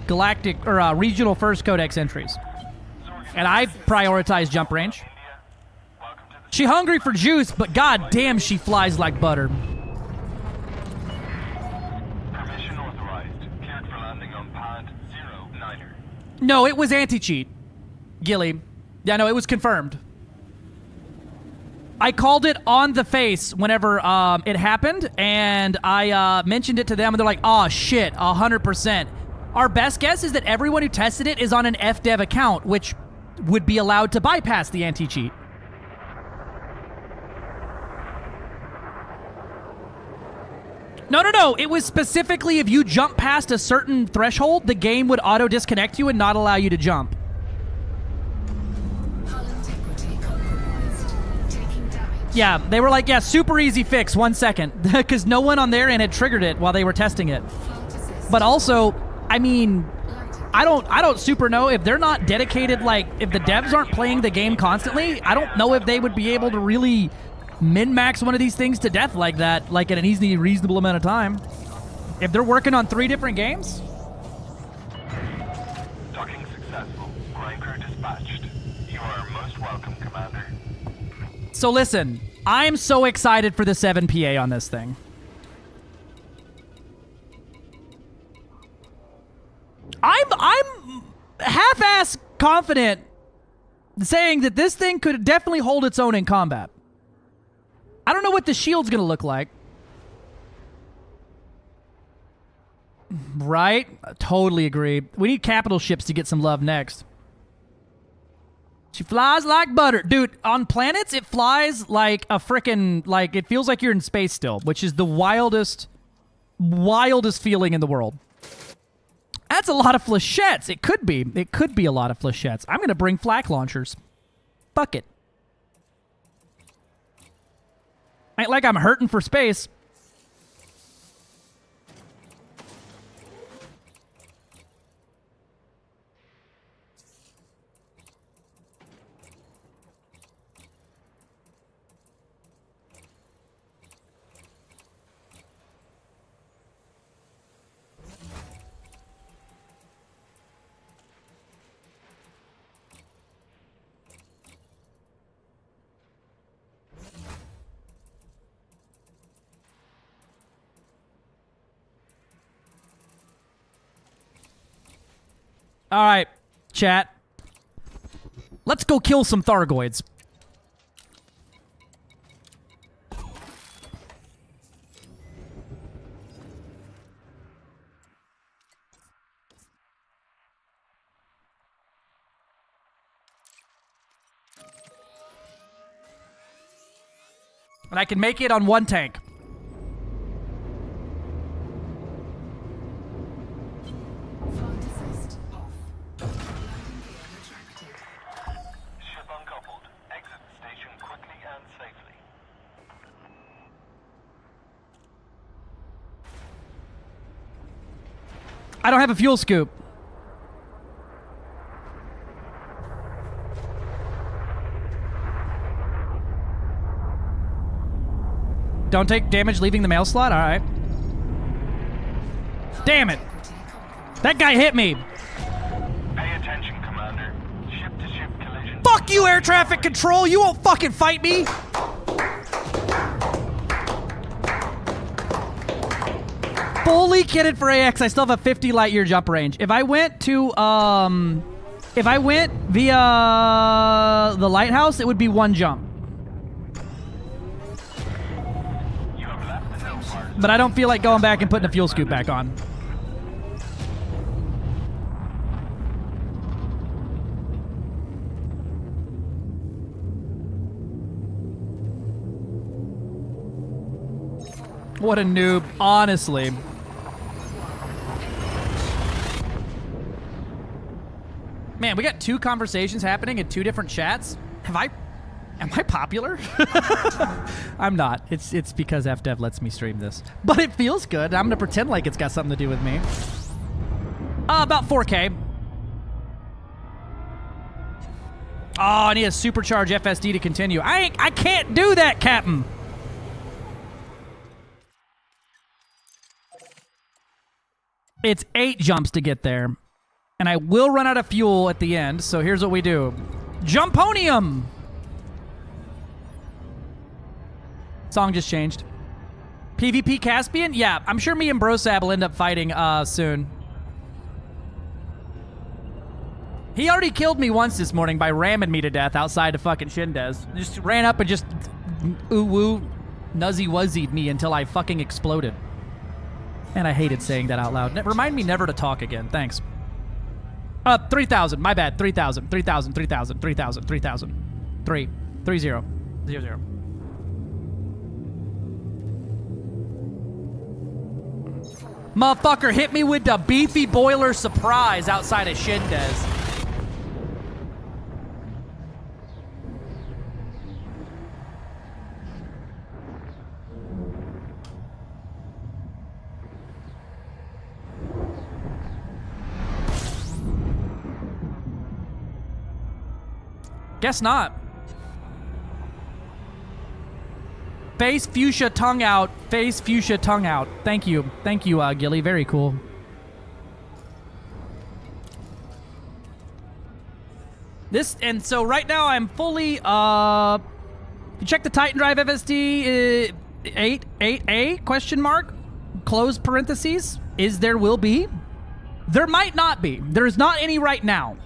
galactic or regional first codex entries. And I prioritize jump range. She hungry for juice, but god damn she flies like butter. Permission authorized. Cleared for landing on pad 09er. No, it was anti-cheat. Gilly. Yeah, no, it was confirmed. I called it on the face whenever it happened, and I mentioned it to them, and they're like, oh shit, 100%. Our best guess is that everyone who tested it is on an FDev account, which would be allowed to bypass the anti-cheat. No. It was specifically if you jump past a certain threshold, the game would auto-disconnect you and not allow you to jump. Yeah, they were like, yeah, super easy fix, 1 second. Because no one on their end had triggered it while they were testing it. But also, I mean, I don't super know if they're not dedicated, like, if the devs aren't playing the game constantly, I don't know if they would be able to really min-max one of these things to death like that, like in an easy, reasonable amount of time. If they're working on 3 different games. Docking successful. Ground crew dispatched. You are most welcome, Commander. So listen, I'm so excited for the 7PA on this thing. I'm half-ass confident saying that this thing could definitely hold its own in combat. I don't know what the shield's gonna look like. Right? I totally agree. We need capital ships to get some love next. She flies like butter. Dude, on planets, it flies like a frickin', like, it feels like you're in space still, which is the wildest feeling in the world. That's a lot of flechettes. It could be. It could be a lot of flechettes. I'm going to bring flak launchers. Fuck it. Ain't like I'm hurting for space. All right, chat. Let's go kill some Thargoids. And I can make it on 1 tank. I don't have a fuel scoop. Don't take damage leaving the mail slot? Alright. Damn it! That guy hit me! Pay attention, Commander. Ship-to-ship collision. Fuck you, air traffic control! You won't fucking fight me! Fully kitted for AX. I still have a 50 light year jump range. If I went to, if I went via the lighthouse, it would be 1 jump. But I don't feel like going back and putting a fuel scoop back on. What a noob, honestly. Man, we got 2 conversations happening in 2 different chats. Am I popular? I'm not. It's because FDev lets me stream this. But it feels good. I'm gonna pretend like it's got something to do with me. About 4K. Oh, I need a supercharge FSD to continue. I can't do that, Captain. It's 8 jumps to get there. And I will run out of fuel at the end, so here's what we do. Jumponium! Song just changed. PvP Caspian? Yeah, I'm sure me and Brosab will end up fighting soon. He already killed me once this morning by ramming me to death outside of fucking Shindes. Just ran up and just ooh-woo, nuzzy-wuzzied me until I fucking exploded. And I hated saying that out loud. Remind me never to talk again. Thanks. 3,000. My bad. 3,000. 3,000. 3,000. 3,000. 3,000. 3. 3 0. 0 0. Motherfucker hit me with the beefy boiler surprise outside of Shindes. Guess not. Face fuchsia tongue out. Face fuchsia tongue out. Thank you. Thank you, Gilly. Very cool. This, and so right now I'm fully, you check the Titan Drive FSD 8A question mark, close parentheses, is there will be? There might not be. There's not any right now.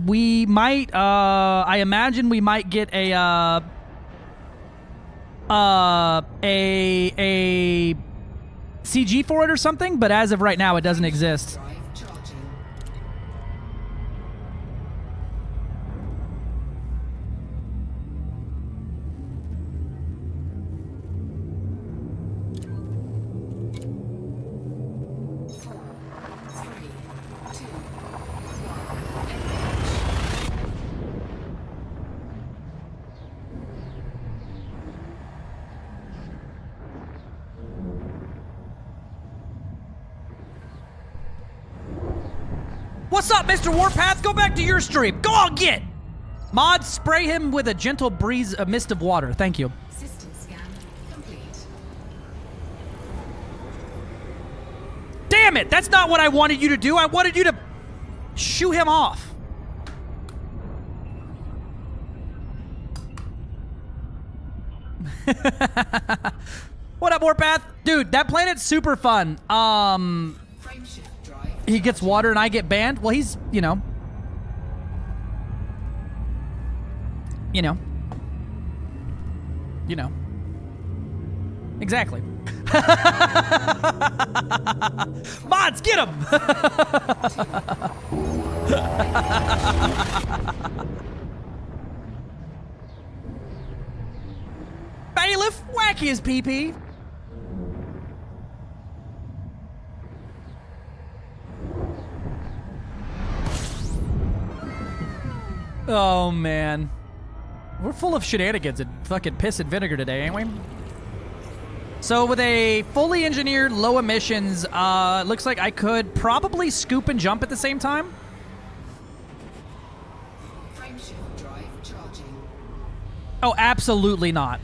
We might, I imagine we might get a CG for it or something, but as of right now, it doesn't exist. What's up, Mr. Warpath? Go back to your stream. Go on, get! Mods, spray him with a gentle breeze, a mist of water. Thank you. System scan complete. Damn it! That's not what I wanted you to do. I wanted you to shoo him off. What up, Warpath? Dude, that planet's super fun. He gets water and I get banned. Well, he's, you know. Exactly. Mods, get him! Bailiff, whack his pee-pee. Oh, man. We're full of shenanigans and fucking piss and vinegar today, ain't we? So with a fully engineered low emissions, looks like I could probably scoop and jump at the same time. Frameshift drive charging. Oh, absolutely not.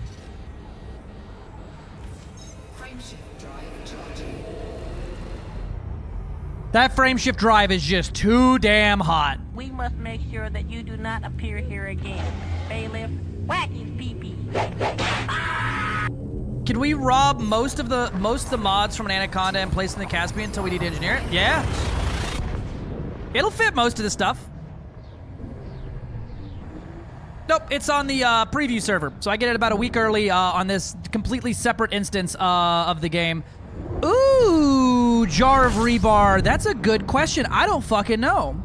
Frameshift drive charging. That frameshift drive is just too damn hot. We must make sure that you do not appear here again. Bailiff, whack his pee-pee. Can we rob most of the mods from an Anaconda and place in the Caspian until we need to engineer it? Yeah. It'll fit most of the stuff. Nope, it's on the preview server, so I get it about a week early on this completely separate instance of the game. Ooh, jar of rebar. That's a good question. I don't fucking know.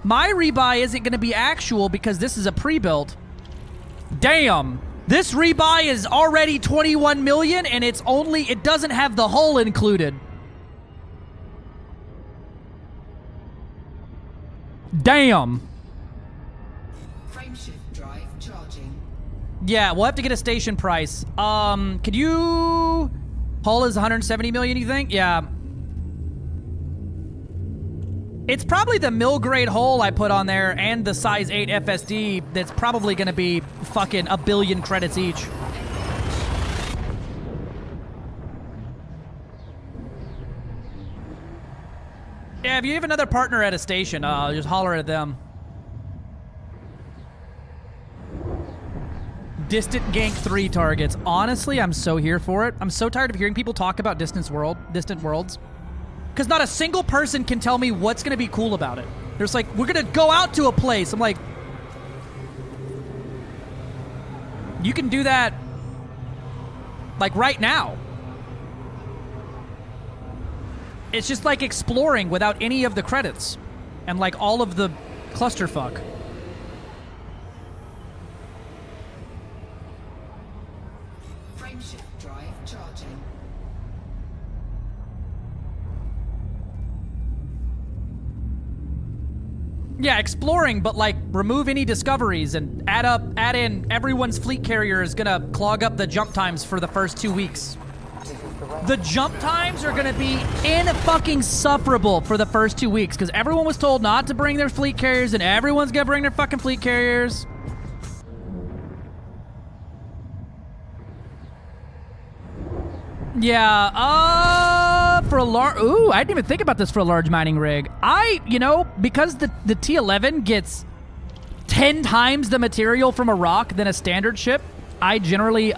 My rebuy isn't going to be actual because this is a pre-built. Damn. This rebuy is already 21 million and it doesn't have the hull included. Damn. Frameshift drive charging. Yeah, we'll have to get a station price. Could you... Hull is 170 million, you think? Yeah. It's probably the mill grade hull I put on there and the size 8 FSD that's probably going to be fucking 1 billion credits each. Yeah, if you have another partner at a station, just holler at them. Distant Gank 3 targets. Honestly, I'm so here for it. I'm so tired of hearing people talk about distant worlds. Because not a single person can tell me what's going to be cool about it. There's like, we're going to go out to a place. I'm like, you can do that, like, right now. It's just like exploring without any of the credits. And, like, all of the clusterfuck. Frameshift drive charging. Yeah, exploring, but like remove any discoveries and add in everyone's fleet carrier is gonna clog up the jump times for the first 2 weeks. The jump times are gonna be in-fucking-sufferable for the first 2 weeks because everyone was told not to bring their fleet carriers and everyone's gonna bring their fucking fleet carriers. Yeah, for a large... Ooh, I didn't even think about this for a large mining rig. Because the T11 gets 10 times the material from a rock than a standard ship, I generally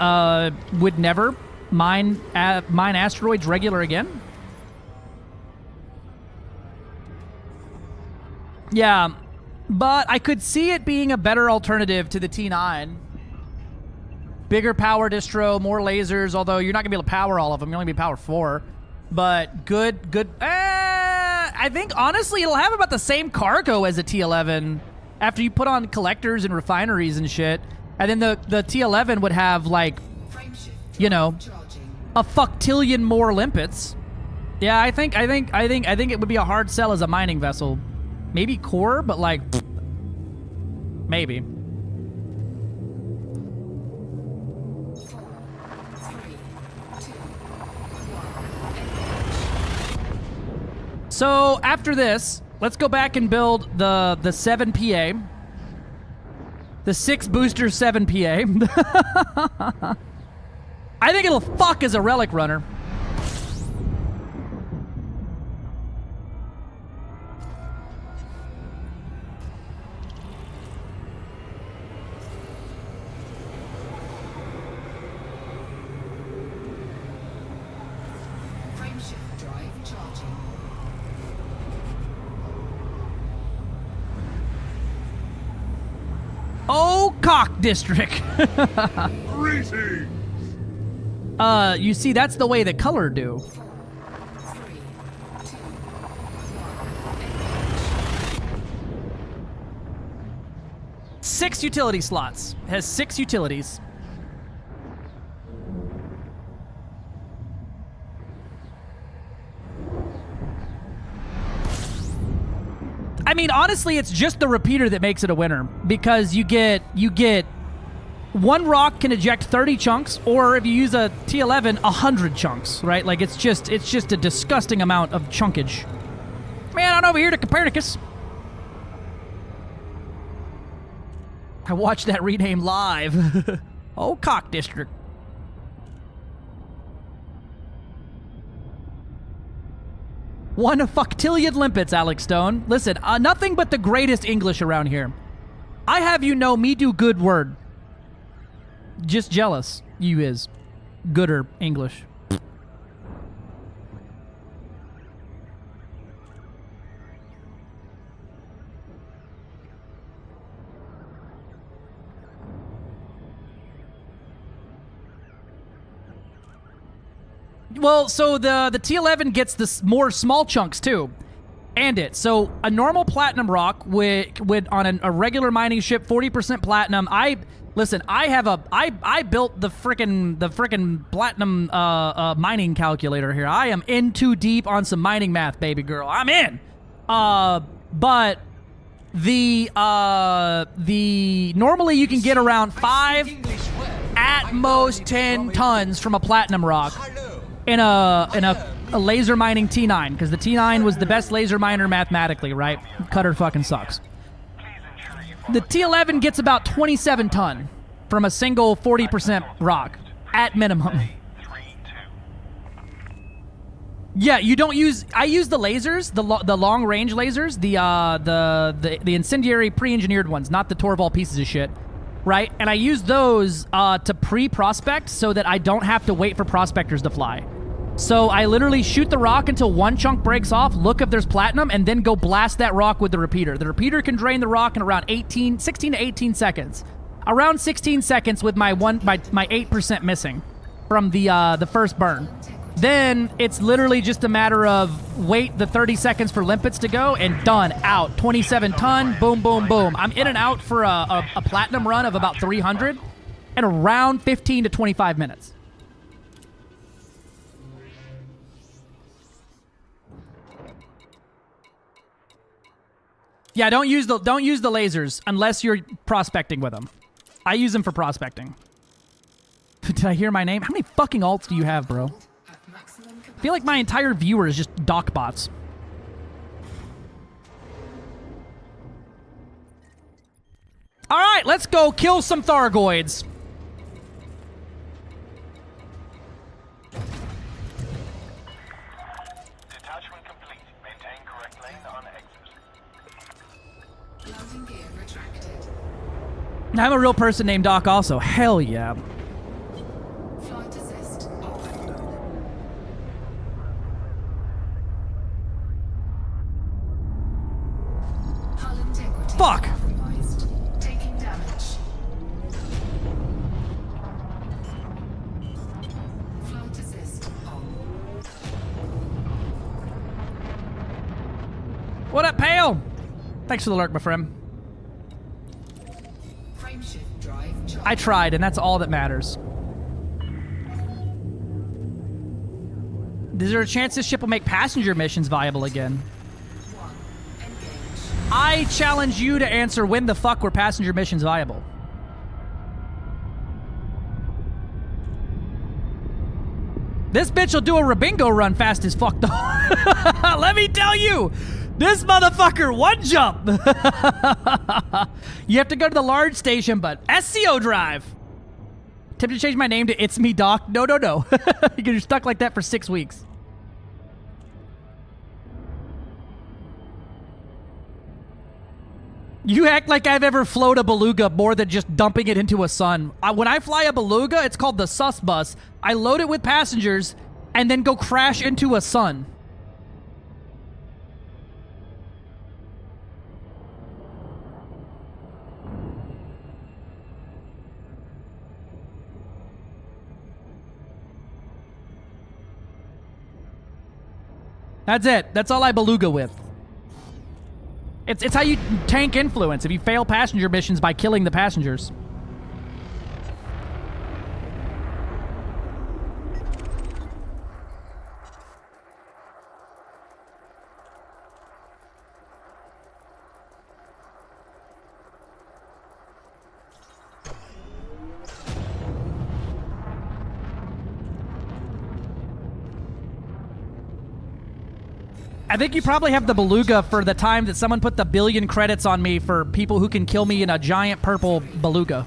would never mine asteroids regular again. Yeah, but I could see it being a better alternative to the T9. Bigger power distro, more lasers, although you're not going to be able to power all of them. You're only going to be power 4. But good. I think, honestly, it'll have about the same cargo as a T11 after you put on collectors and refineries and shit. And then the T11 would have, like, a fucktillion more limpets. Yeah, I think it would be a hard sell as a mining vessel. Maybe core, but, like, maybe. So after this, let's go back and build the 7 PA. The 6 booster 7 PA. I think it'll fuck as a relic runner. Oh, cock district. You see, that's the way the color do. Six utility slots. It has 6 utilities. I mean, honestly, it's just the repeater that makes it a winner, because you get one rock can eject 30 chunks, or if you use a T11, 100 chunks, right? Like, it's just a disgusting amount of chunkage. Man, on over here to Copernicus. I watched that rename live. Oh, cock district. One fucktillion limpets, Alex Stone. Listen, nothing but the greatest English around here. I have you know me do good word. Just jealous, you is. Gooder English. Well, so the T11 gets this more small chunks too, so a normal platinum rock with on a regular mining ship, 40% platinum. I built the frickin' platinum mining calculator here. I am in too deep on some mining math, baby girl. I'm in. But the normally you can get around 5, at most 10 tons from a platinum rock. In a laser mining T9, because the T9 was the best laser miner mathematically, right? Cutter fucking sucks. The T11 gets about 27 ton from a single 40% rock, at minimum. Yeah, you don't use... I use the lasers, the long range lasers, the incendiary pre-engineered ones, not the Torval pieces of shit. Right? And I use those to pre-prospect so that I don't have to wait for prospectors to fly. So I literally shoot the rock until one chunk breaks off, look if there's platinum, and then go blast that rock with the repeater. The repeater can drain the rock in around 16 to 18 seconds. Around 16 seconds with my 8% missing from the first burn. Then it's literally just a matter of wait the 30 seconds for limpets to go, and done, out. 27 ton, boom, boom, boom. I'm in and out for a platinum run of about 300 in around 15 to 25 minutes. Yeah, don't use the lasers unless you're prospecting with them. I use them for prospecting. Did I hear my name? How many fucking alts do you have, bro? I feel like my entire viewer is just doc bots. All right, let's go kill some Thargoids. I'm a real person named Doc also. Hell yeah. Flight assist off. Hull integrity Fuck. compromised. Taking damage. Flight assist on. What up, Pale? Thanks for the lurk, my friend. Frameshift drive charged. I tried, and that's all that matters. Is there a chance this ship will make passenger missions viable again? I challenge you to answer when the fuck were passenger missions viable. This bitch will do a Rabingo run fast as fuck, though. Let me tell you, this motherfucker one jump. You have to go to the large station, but SCO drive. Tempted to change my name to It's Me Doc. No, no, no. You're stuck like that for 6 weeks. You act like I've ever flown a beluga more than just dumping it into a sun. When I fly a beluga, it's called the sus bus. I load it with passengers and then go crash into a sun. That's it. That's all I beluga with. It's how you tank influence if you fail passenger missions by killing the passengers. I think you probably have the beluga for the time that someone put the 1 billion credits on me for people who can kill me in a giant purple beluga.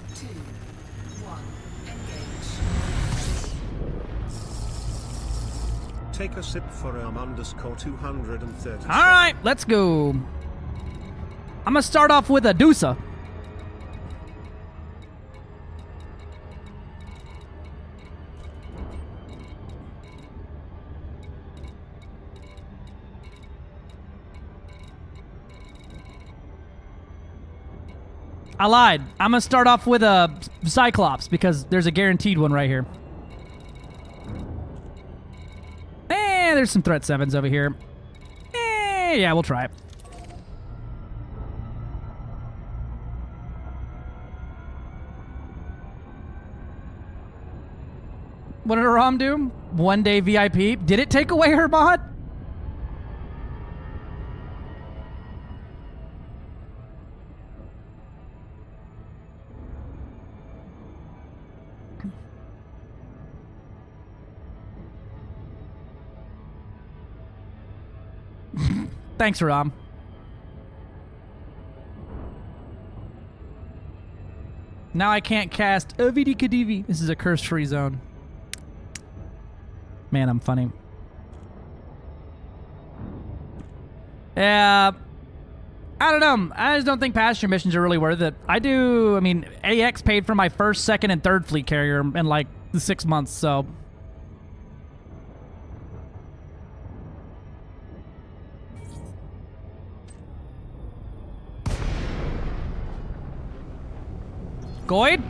Take a sip for _230. All right, let's go. I'm gonna start off with a Deusa. I lied. I'm gonna start off with a Cyclops because there's a guaranteed one right here. There's some threat 7s over here. Yeah, we'll try it. What did Aram do? 1 day VIP. Did it take away her mod? Thanks, Ram. Now I can't cast Avidi Kadivi. This is a curse-free zone. Man, I'm funny. Yeah. I don't know. I just don't think passenger missions are really worth it. I mean, AX paid for my first, second, and third fleet carrier in like 6 months, so... Goid?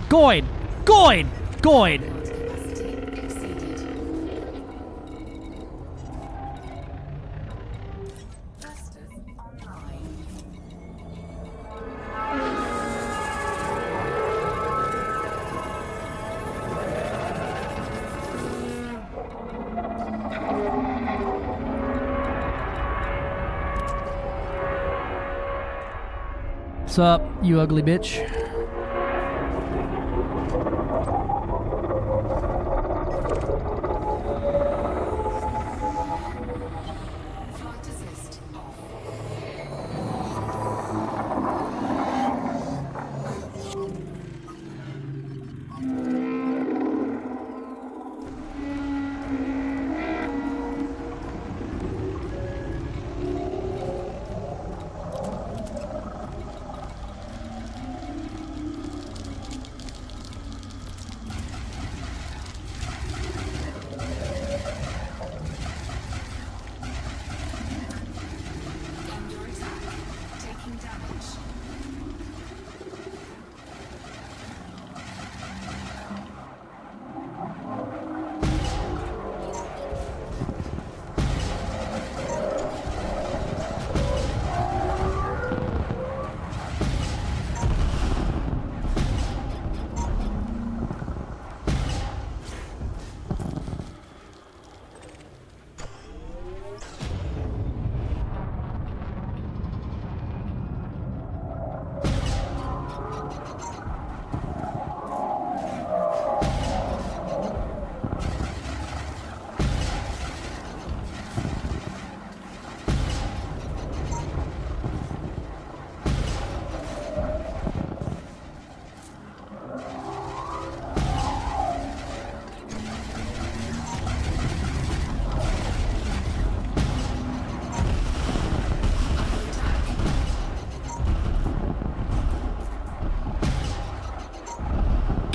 Goid! Goid! Goid! What's up, you ugly bitch?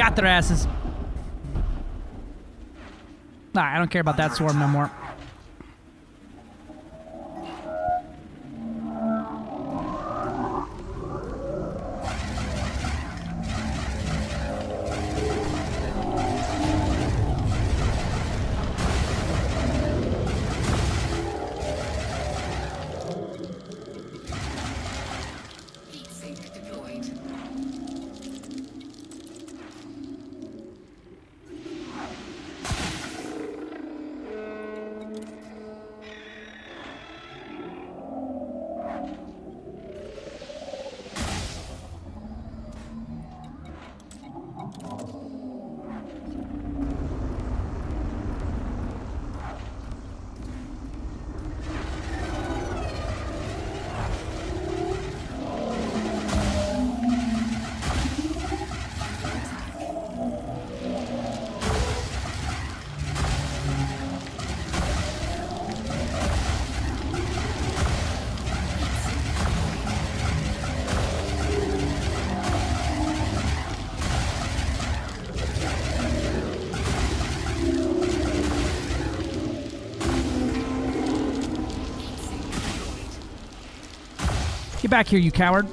Got their asses. Nah, I don't care about that swarm no more. Get back here, you coward.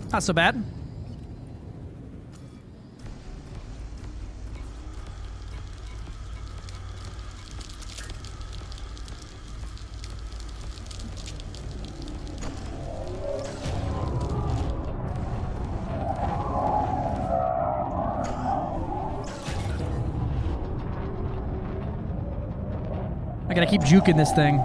Not so bad. I gotta keep juking this thing.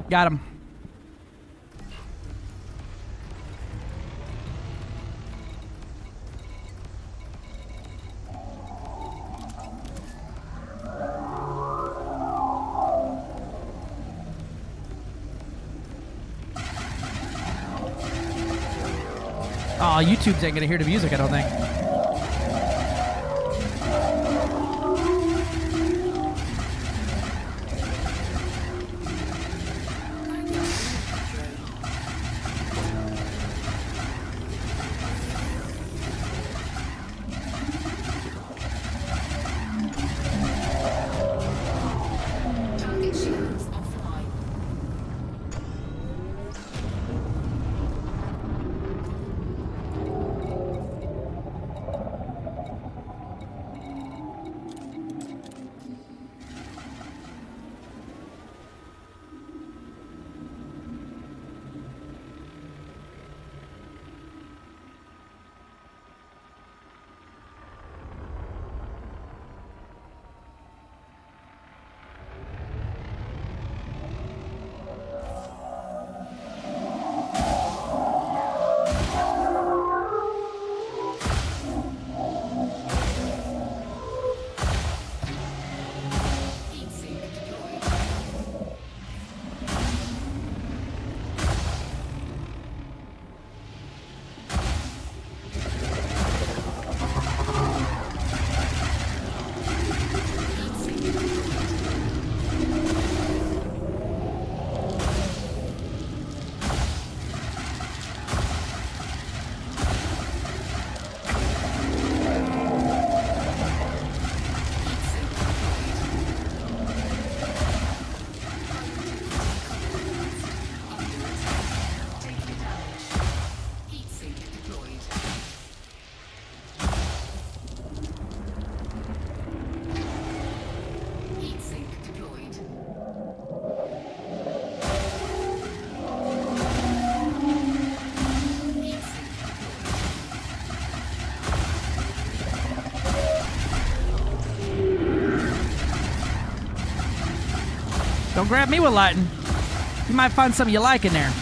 Got him. Oh, YouTube's ain't gonna hear the music, I don't think. Don't grab me with lighting. You might find something you like in there.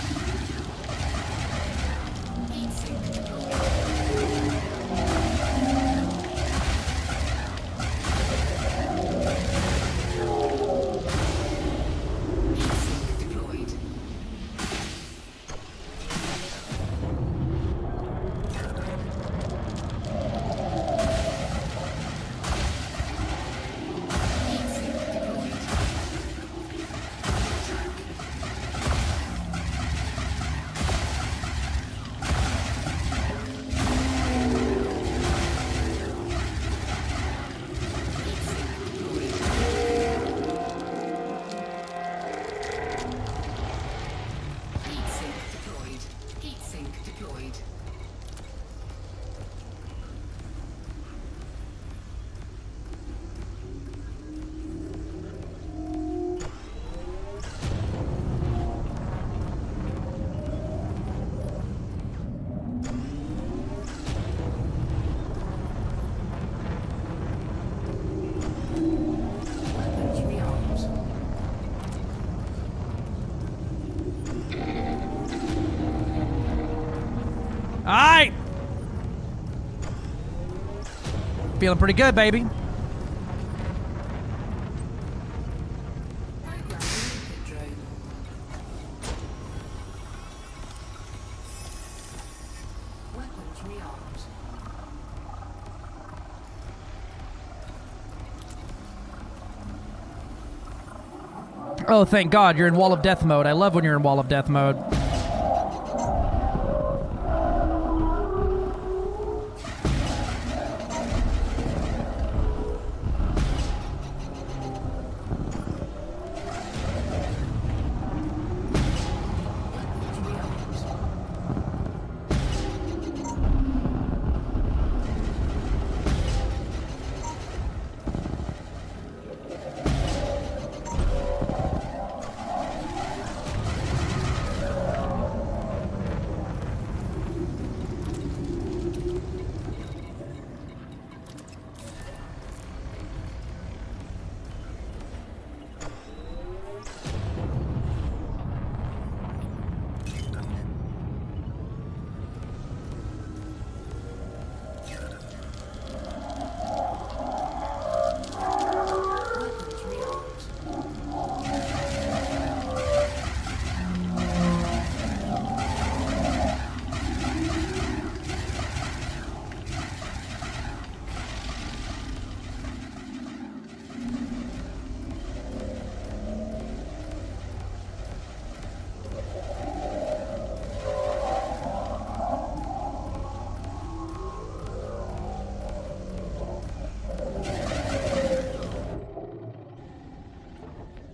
Alright! Feeling pretty good, baby. Oh, thank God, you're in Wall of Death mode. I love when you're in Wall of Death mode.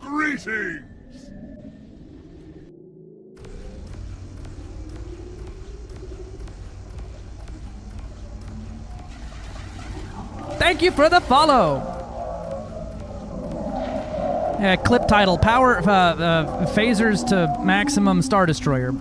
Greetings! Thank you for the follow. Yeah, clip title: Power phasers to maximum Star Destroyer.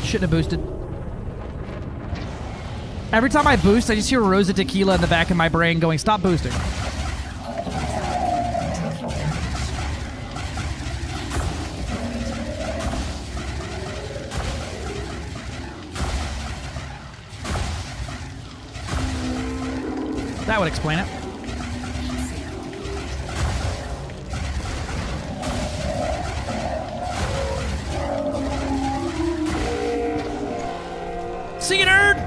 Shouldn't have boosted. Every time I boost, I just hear Rosa Tequila in the back of my brain going, stop boosting. That would explain it. See you, nerd!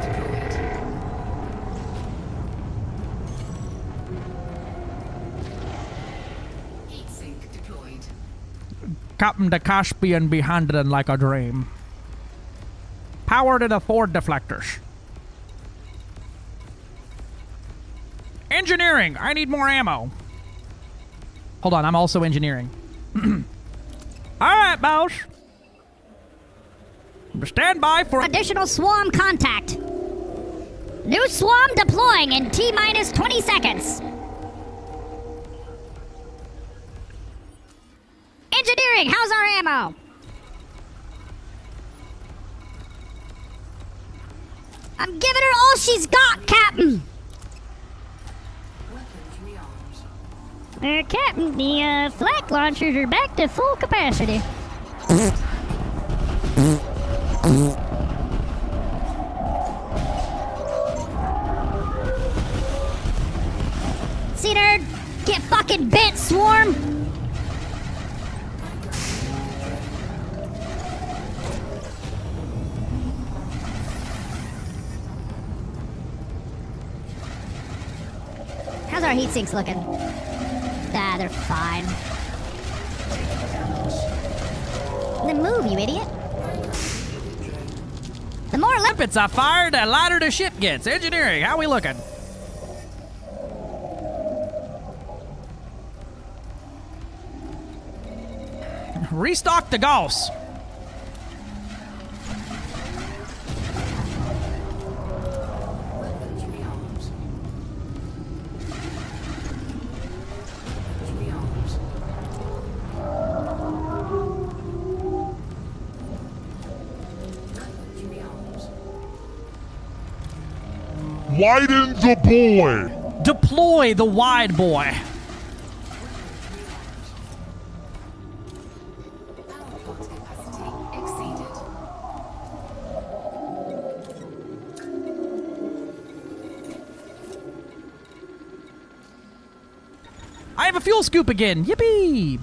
Captain the Caspian be handling like a dream. Power to the Ford deflectors. Engineering! I need more ammo. Hold on, I'm also engineering. Alright, boss. Stand by for additional swarm contact. New swarm deploying in T-minus 20 seconds. Engineering, how's our ammo? I'm giving her all she's got, Captain. Captain, the flak launchers are back to full capacity. See, nerd? Get fucking bent, swarm! How's our heat sinks looking? Ah, they're fine. Then move, you idiot. The more limpets I fire, the lighter the ship gets. Engineering, how we looking? Restock the Gauss. Widen the boy. Deploy the wide boy. I have a fuel scoop again. Yippee!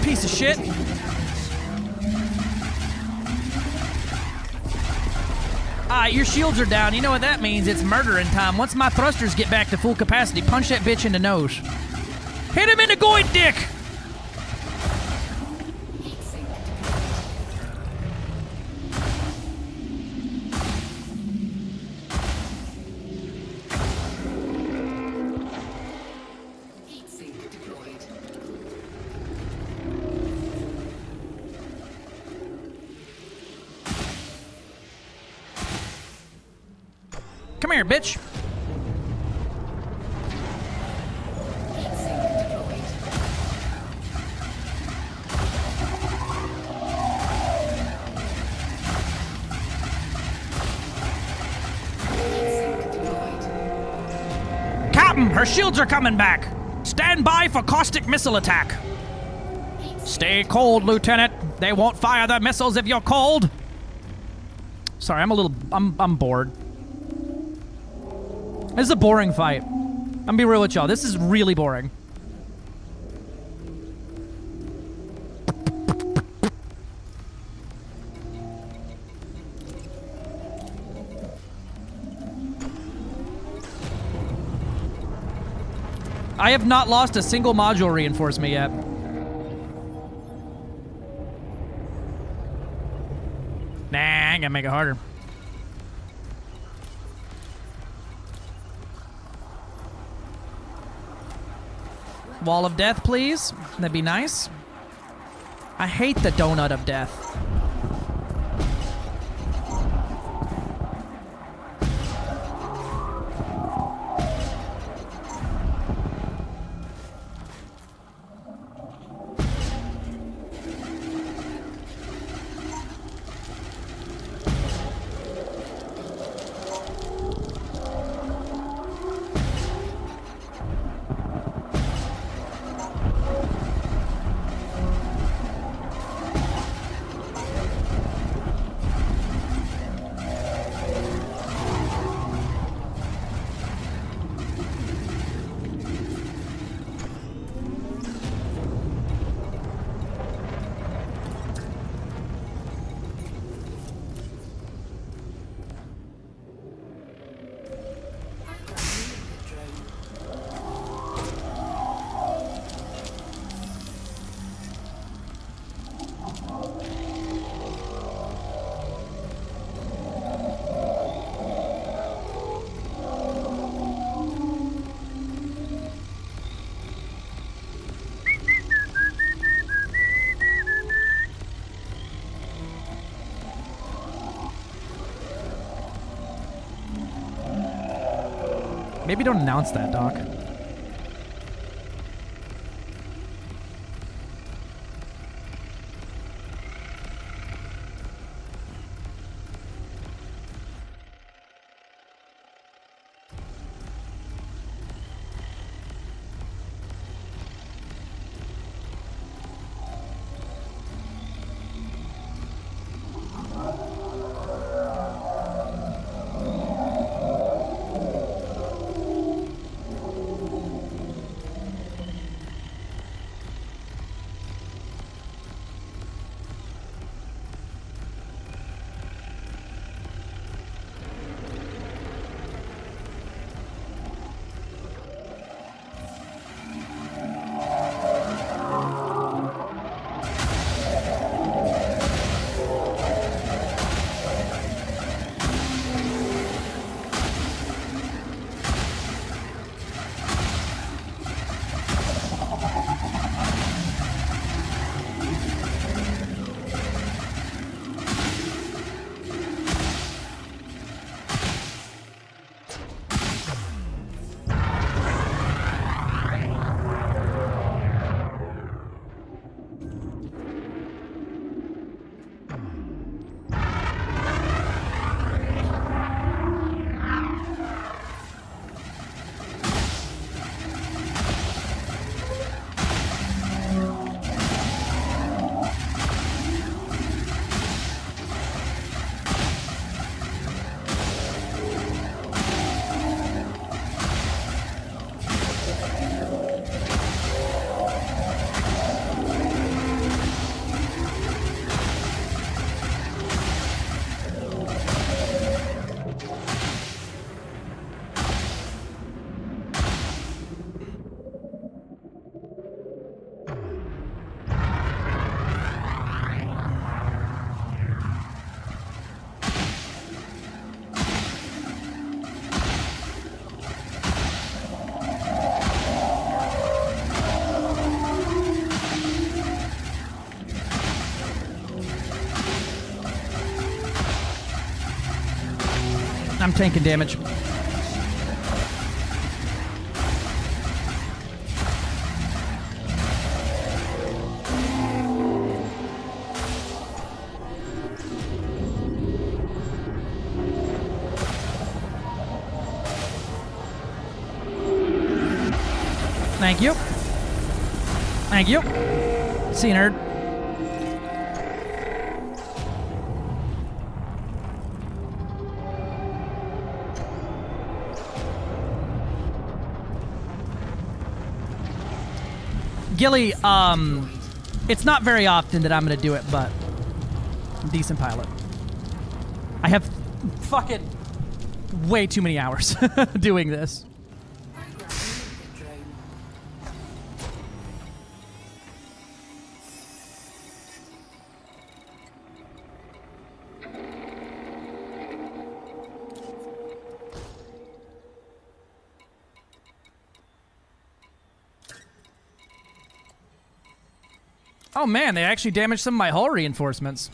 Piece of shit. Your shields are down. You know what that means? It's murdering time. Once my thrusters get back to full capacity, punch that bitch in the nose. Hit him in the goit dick! Come here, bitch. Captain, her shields are coming back. Stand by for caustic missile attack. Stay cold, Lieutenant. They won't fire their missiles if you're cold. Sorry, I'm bored. This is a boring fight. I'm gonna be real with y'all. This is really boring. I have not lost a single module reinforcement yet. Nah, I ain't gonna make it harder. Wall of death, please. That'd be nice. I hate the donut of death. Maybe don't announce that, Doc. I'm tanking damage. Thank you. Thank you. See you, nerd. Gilly, it's not very often that I'm gonna do it, but I'm a decent pilot. I have fucking way too many hours doing this. Oh man, they actually damaged some of my hull reinforcements.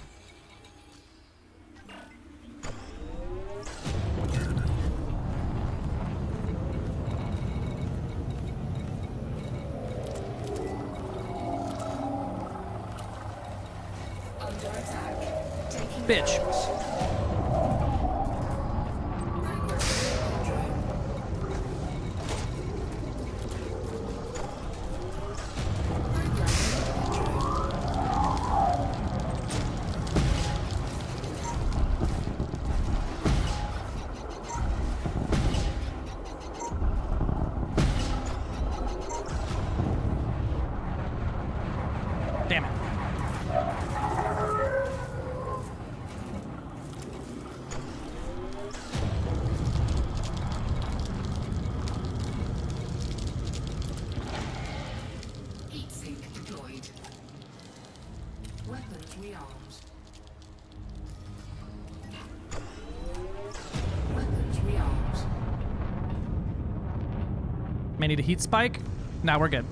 Bitch. Damn it. Heat sink deployed. Weapons rearmed. Weapons rearmed. May need a heat spike? Nah, we're good.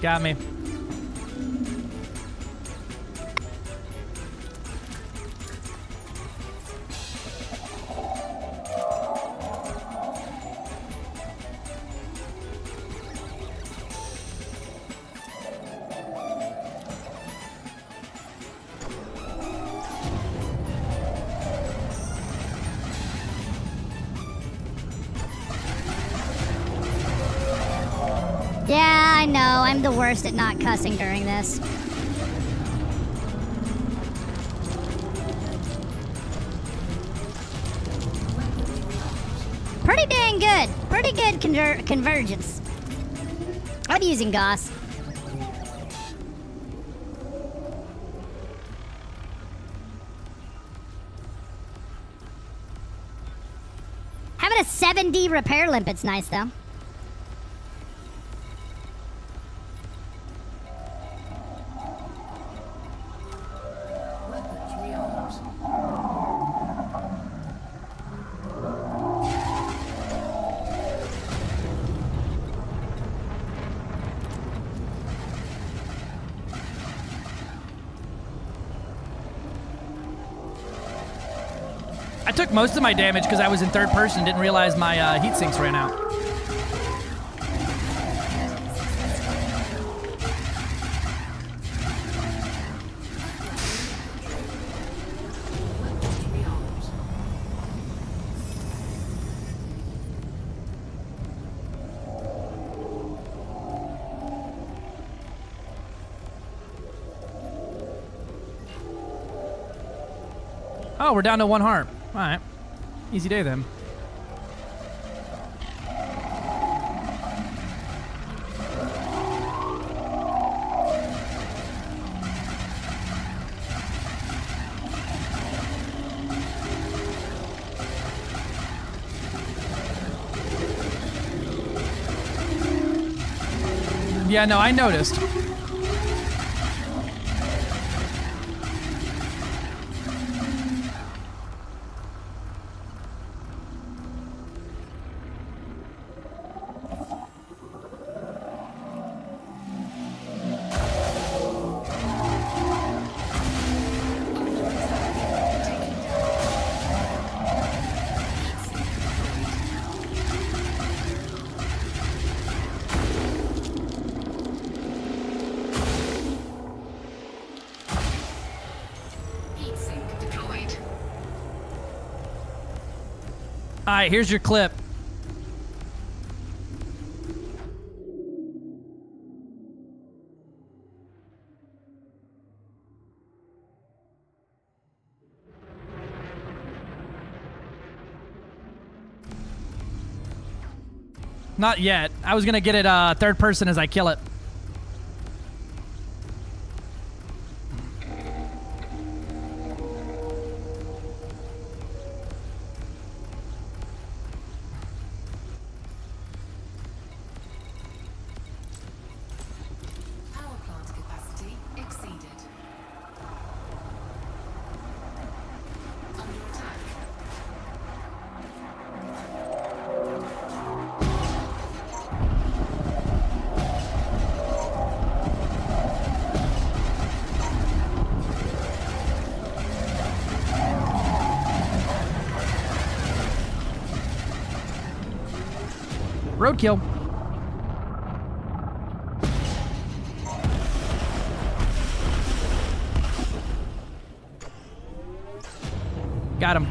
Got me. Yeah, I know. I'm the worst at not cussing during this. Pretty dang good. Pretty good convergence. I'm using Goss. Having a 7D repair limpet's nice, though. I took most of my damage because I was in third person, didn't realize my heat sinks ran out. Oh, we're down to 1 heart. All right. Easy day then. Yeah, no, I noticed. All right, here's your clip. Not yet. I was gonna get it third person as I kill it. Roadkill. Got him.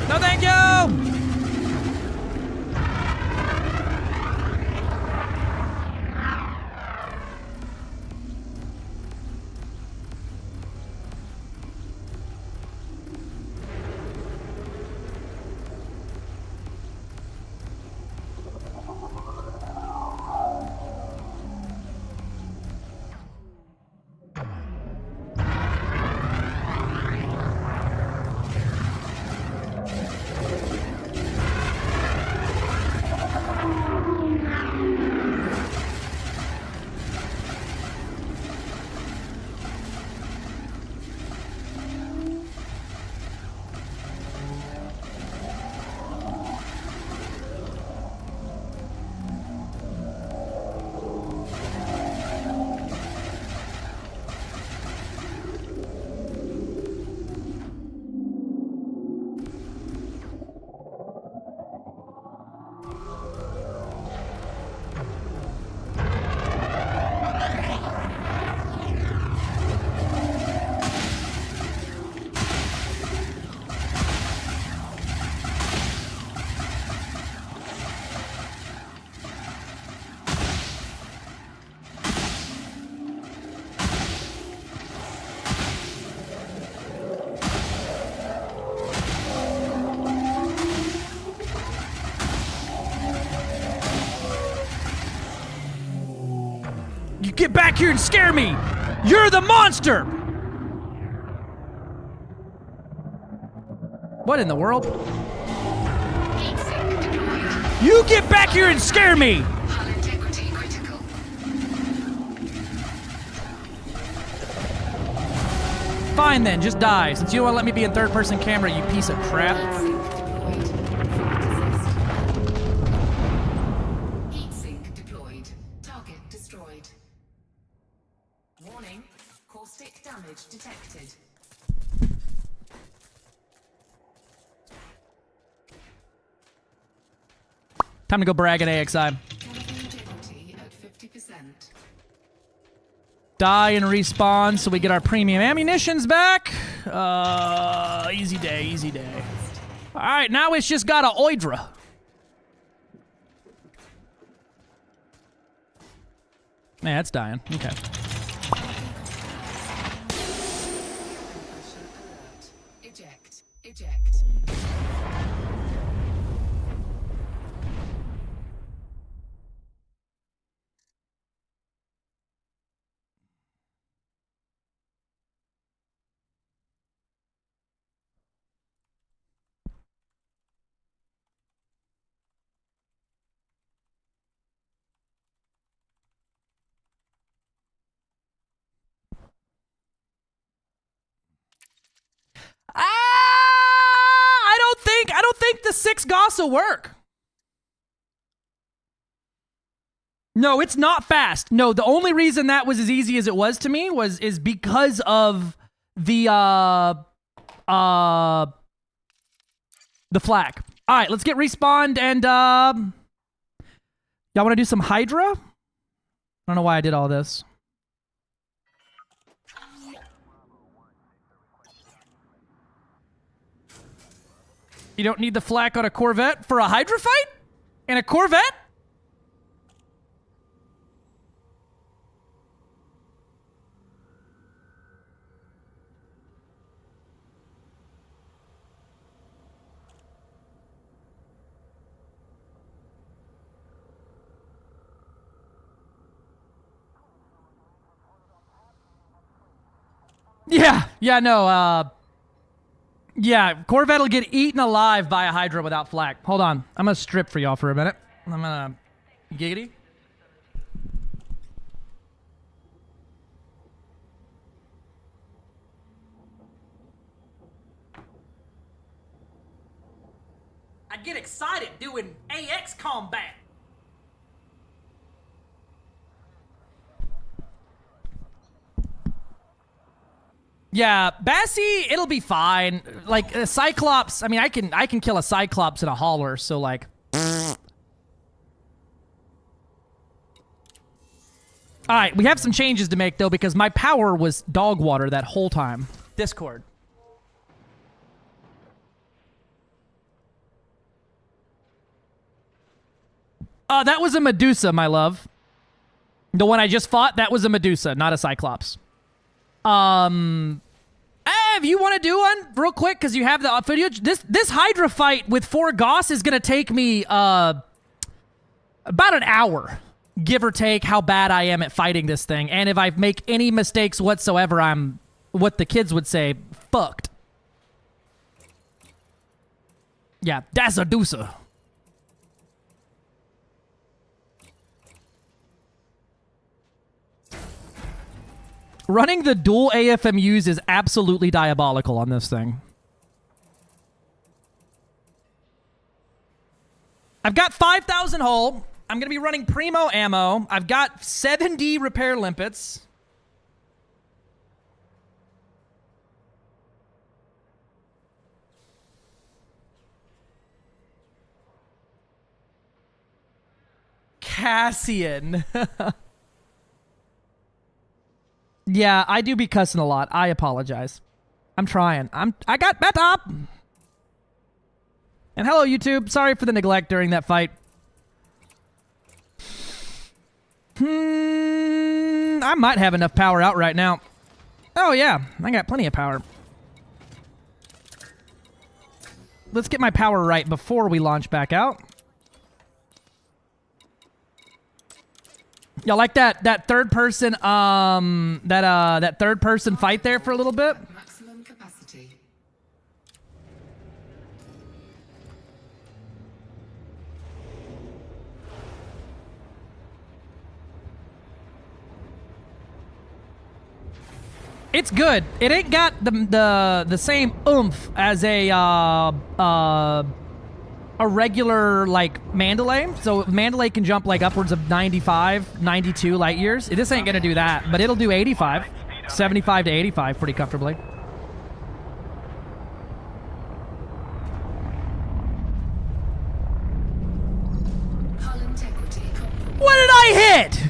No, thank you! You get back here and scare me! You're the monster! What in the world? You get back here and scare me! Fine then, just die. Since you don't want to let me be in third-person camera, you piece of crap. Heatsink deployed. Target destroyed. Warning, caustic damage detected. Time to go brag at AXI. Integrity at 50%. Die and respawn so we get our premium ammunitions back. Easy day, easy day. All right, now it's just got a Oidra. Man, it's dying. Okay. Eject. Eject. I don't think the 6 Gauss will work. No, it's not fast. No, the only reason that was as easy as it was to me is because of the flak. All right, let's get respawned and y'all want to do some Hydra? I don't know why I did all this. You don't need the flak on a Corvette for a Hydra fight? In a Corvette? Yeah, no, yeah, Corvette will get eaten alive by a Hydra without flak. Hold on. I'm going to strip for y'all for a minute. I'm going to... Giggity. I get excited doing AX combat. Yeah, Bassie, it'll be fine. Like a Cyclops, I mean, I can kill a Cyclops in a hauler, so like. All right, we have some changes to make though because my power was dog water that whole time. Discord. That was a Medusa, my love. The one I just fought, that was a Medusa, not a Cyclops. If you want to do one real quick, because you have the footage, this Hydra fight with 4 Gauss is gonna take me about an hour, give or take, how bad I am at fighting this thing. And if I make any mistakes whatsoever, I'm what the kids would say, fucked. Yeah, that's a deucer. Running the dual AFMUs is absolutely diabolical on this thing. I've got 5,000 hull. I'm going to be running Primo ammo. I've got 70 repair limpets. Cassian. Yeah, I do be cussing a lot. I apologize. I'm trying. I got better. And hello, YouTube. Sorry for the neglect during that fight. I might have enough power out right now. Oh, yeah. I got plenty of power. Let's get my power right before we launch back out. Y'all like that third person that third person fight there for a little bit? Maximum capacity. It's good. It ain't got the same oomph as a regular like Mandalay. So Mandalay can jump like upwards of 95, 92 light years. This ain't gonna do that, but it'll do 85, 75 to 85 pretty comfortably. What did I hit?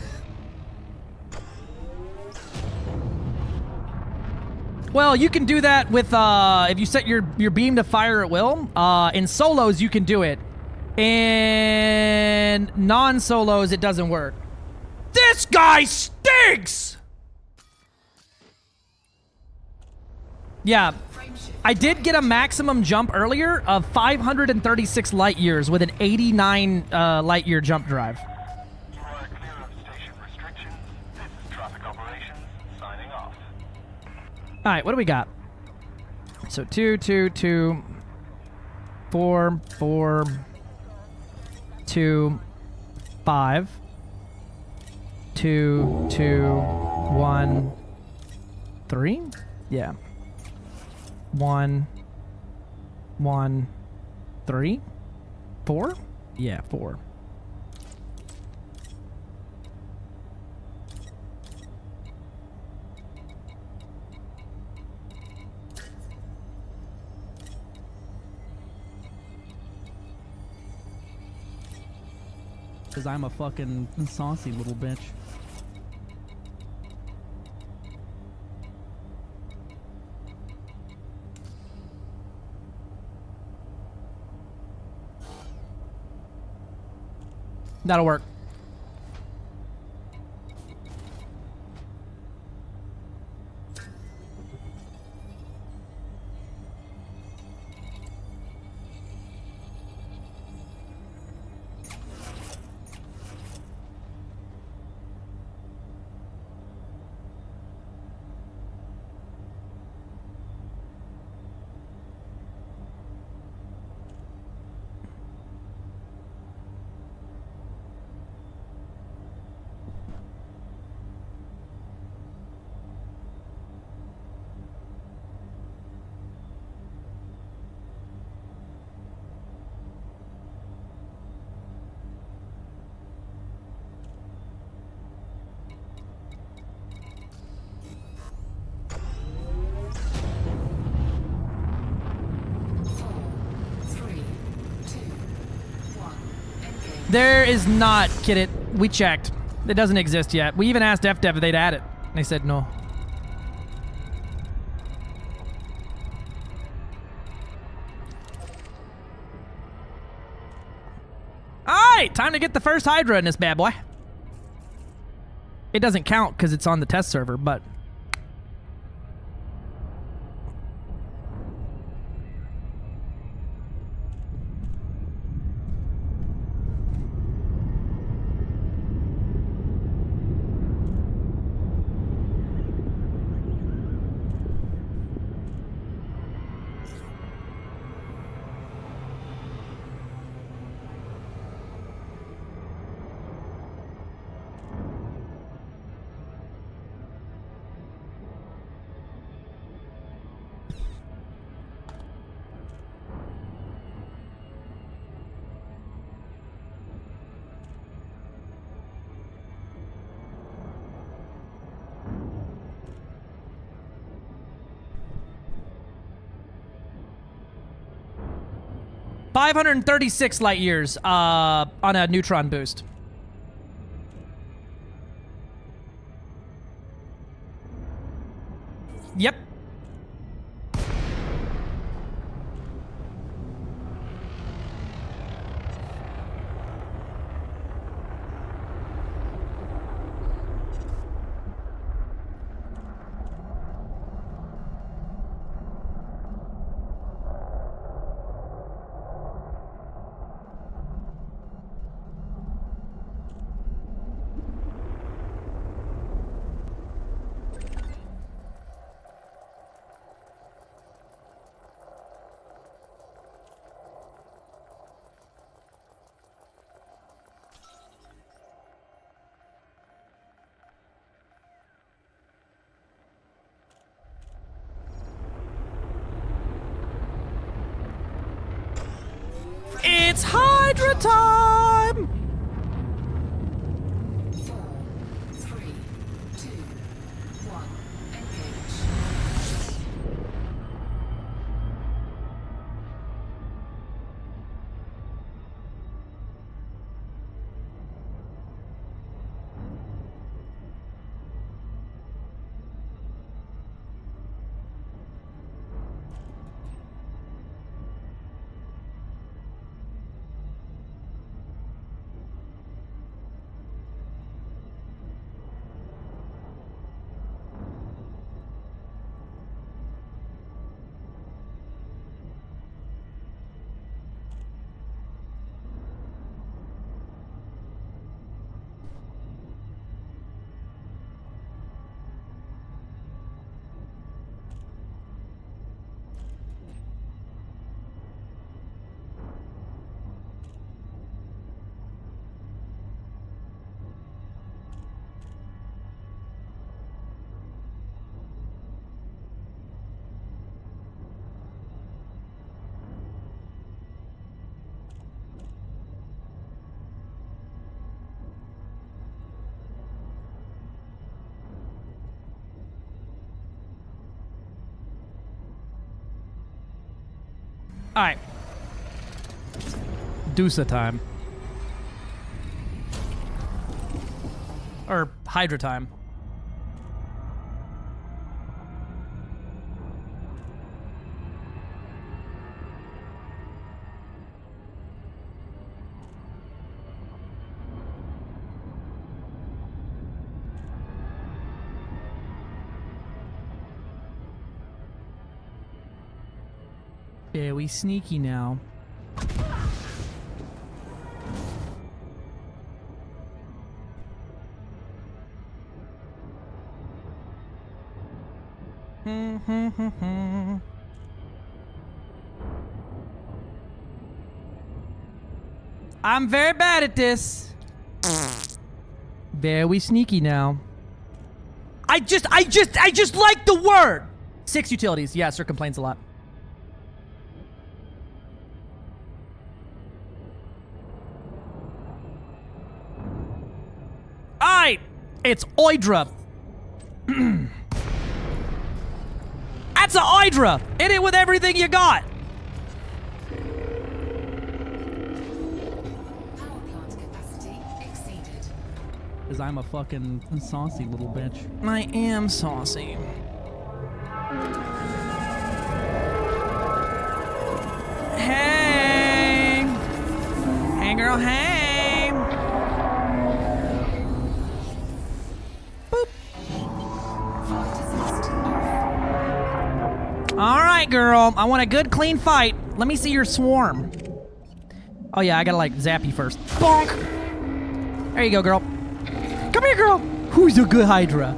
Well, you can do that with, if you set your beam to fire at will. In solos, you can do it. In non-solos, it doesn't work. This guy stinks! Yeah, I did get a maximum jump earlier of 536 light years with an 89 light year jump drive. All right, what do we got? So 2, 2, 2, 4, 4, 2, 5, 2, 2, 1, 3. Yeah. 1, 1, 3, 4. Yeah, 4. Because I'm a fucking saucy little bitch. That'll work. There is not, kid it. We checked. It doesn't exist yet. We even asked FDev if they'd add it. They said no. Alright, time to get the first Hydra in this bad boy. It doesn't count because it's on the test server, but... $536 light years on a Neutron boost. Yep. It's Hydra time! 4, 3, 2, 1, engage. Alright. Deusa time. Or Hydra time. Yeah, we sneaky now. I'm very bad at this. Very sneaky now. I just like the word. 6 utilities. Yeah, Sir complains a lot. Alright, it's Oidra. That's a Oidra. Hit it with everything you got. Power plant capacity exceeded. Because I'm a fucking saucy little bitch. I am saucy. Hey! Hey, girl, hey! Alright, girl. I want a good, clean fight. Let me see your swarm. Oh, yeah, I gotta, like, zap you first. Bonk! There you go, girl. Come here, girl! Who's a good Hydra?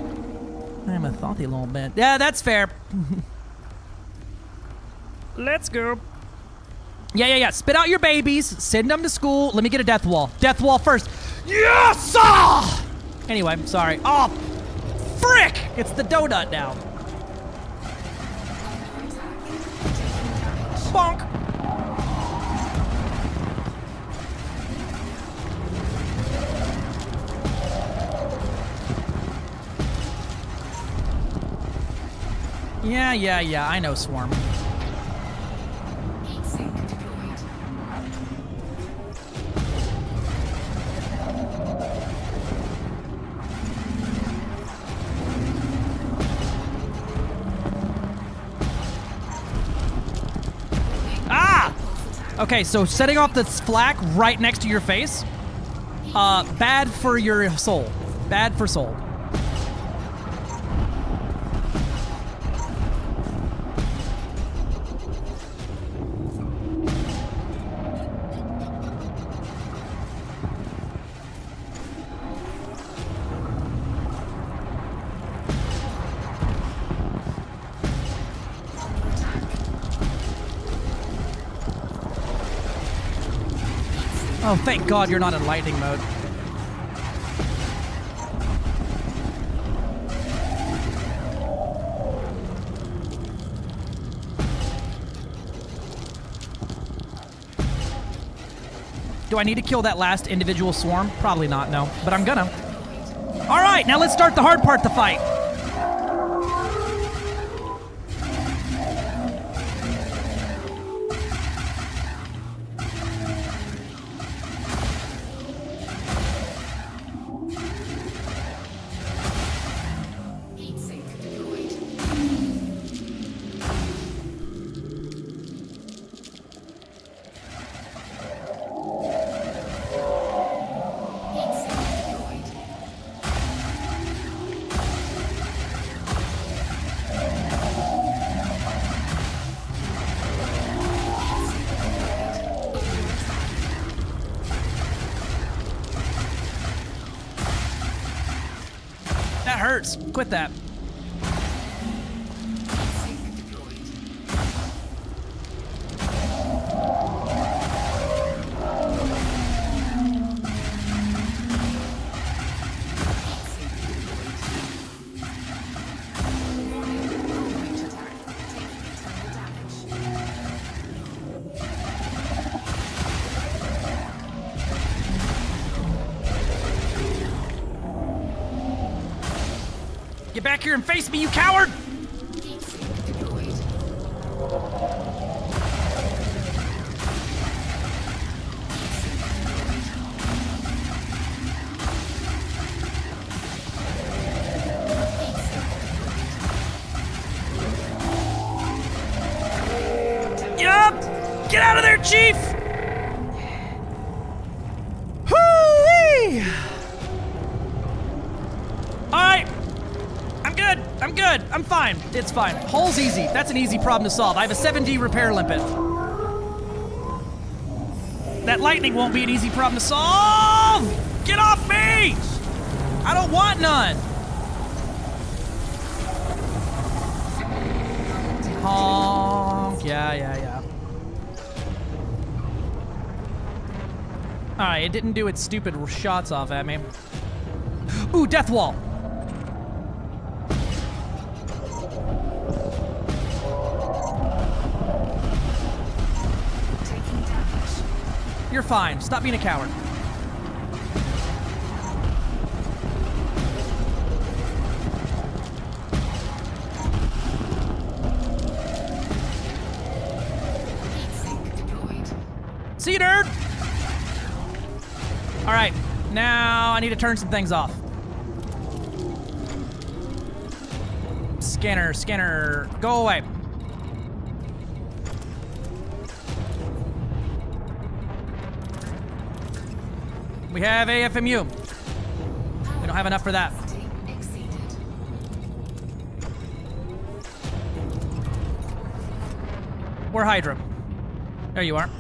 I'm a thoughty little bit. Yeah, that's fair. Let's go. Yeah. Spit out your babies. Send them to school. Let me get a death wall. Death wall first. Yes! Ah! Anyway, sorry. Oh, frick! It's the donut now. Bonk. Yeah, I know Swarm. Okay, so setting off this flak right next to your face, bad for your soul. Bad for soul. Oh, thank God you're not in lightning mode. Do I need to kill that last individual swarm? Probably not, no. But I'm gonna. All right, now let's start the hard part, the fight. That hurts. Quit that. Get back here and face me, you coward! Get up! Get out of there, Chief! Hoo-wee! Alright. I'm good. I'm fine. It's fine. Hull's easy. That's an easy problem to solve. I have a 7D repair limpet. That lightning won't be an easy problem to solve! Get off me! I don't want none. Honk. Yeah. Alright, it didn't do its stupid shots off at me. Ooh, death wall. You're fine. Stop being a coward. See you, nerd! Alright, now I need to turn some things off. Scanner, go away. We have AFMU. We don't have enough for that. Where Hydra? There you are.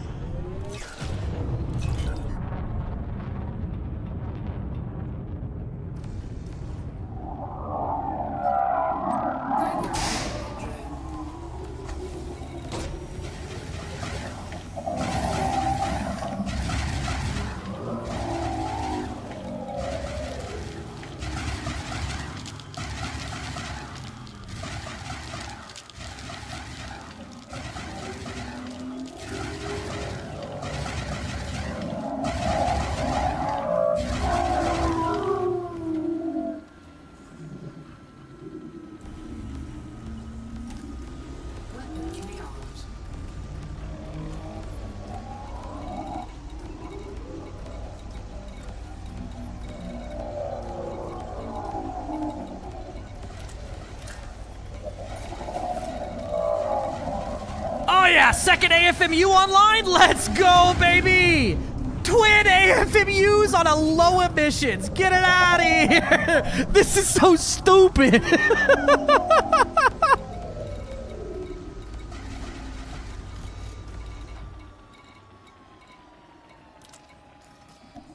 Yeah, second AFMU online? Let's go, baby! Twin AFMUs on a low emissions. Get it out of here! This is so stupid!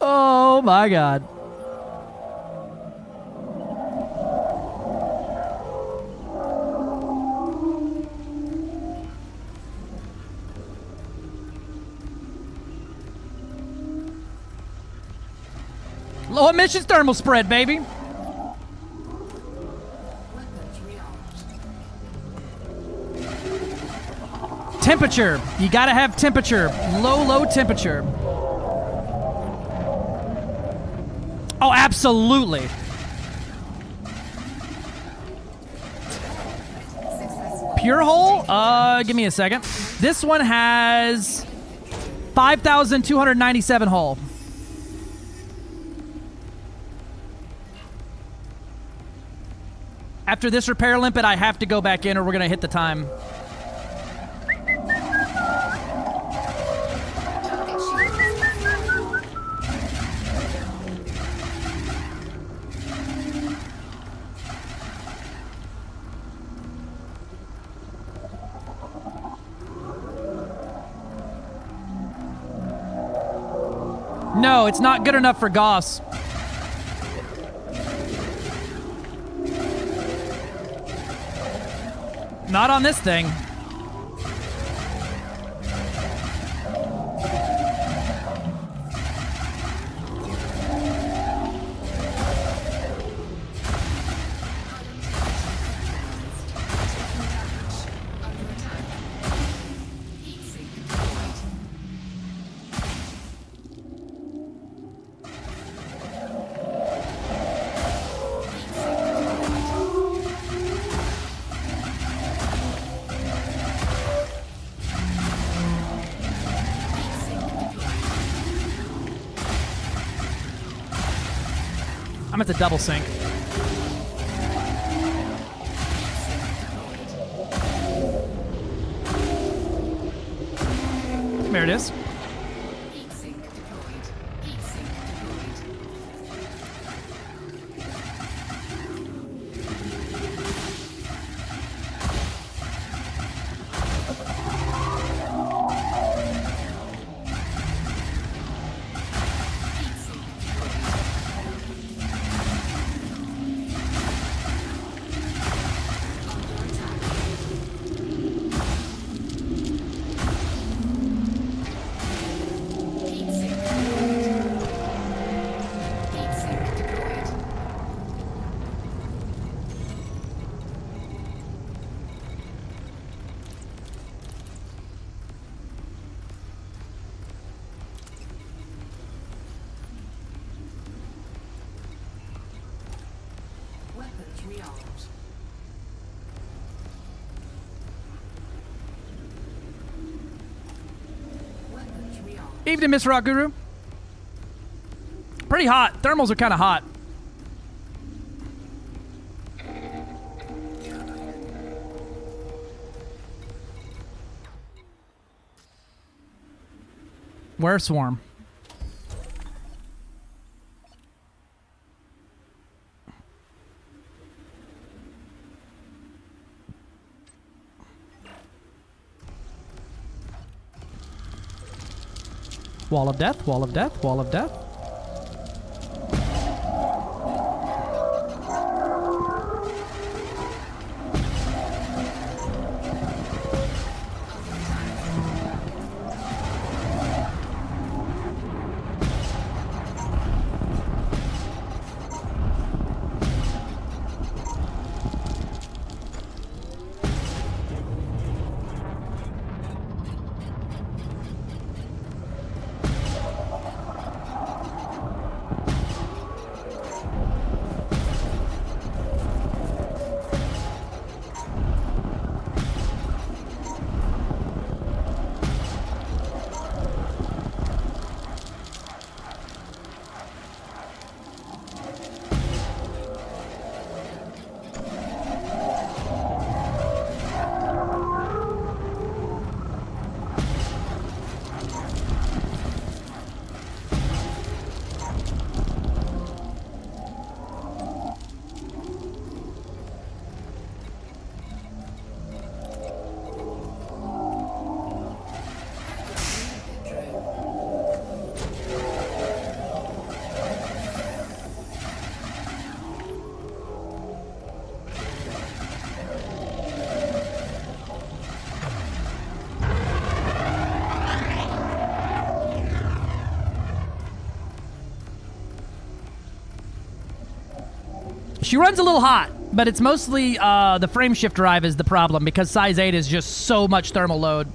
Oh my god. Low emissions thermal spread, baby. Temperature. You gotta have temperature. Low temperature. Oh, absolutely. Pure hole? Give me a second. This one has 5,297 hull. After this repair limpet, I have to go back in or we're going to hit the time. No, it's not good enough for Goss. Not on this thing. I'm at the double sync. There it is. Evening, Miss Rock Guru. Pretty hot. Thermals are kind of hot. Where's Swarm? Wall of death, wall of death, wall of death. She runs a little hot, but it's mostly the frame shift drive is the problem because size 8 is just so much thermal load.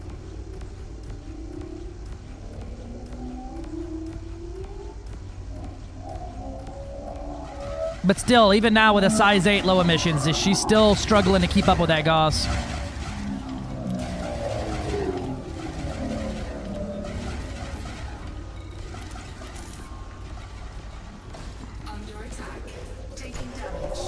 But still, even now with a size 8 low emissions, she's still struggling to keep up with that Gauss. Under attack. Taking damage.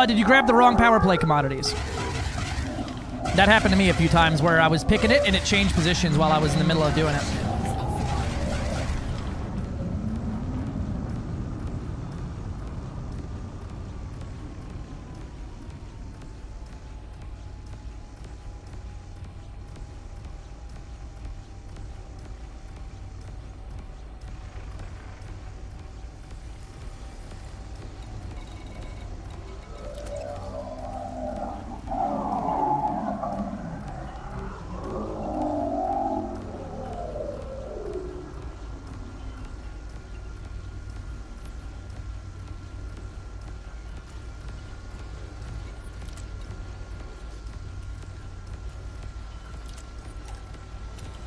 Did you grab the wrong power play commodities? That happened to me a few times where I was picking it and it changed positions while I was in the middle of doing it.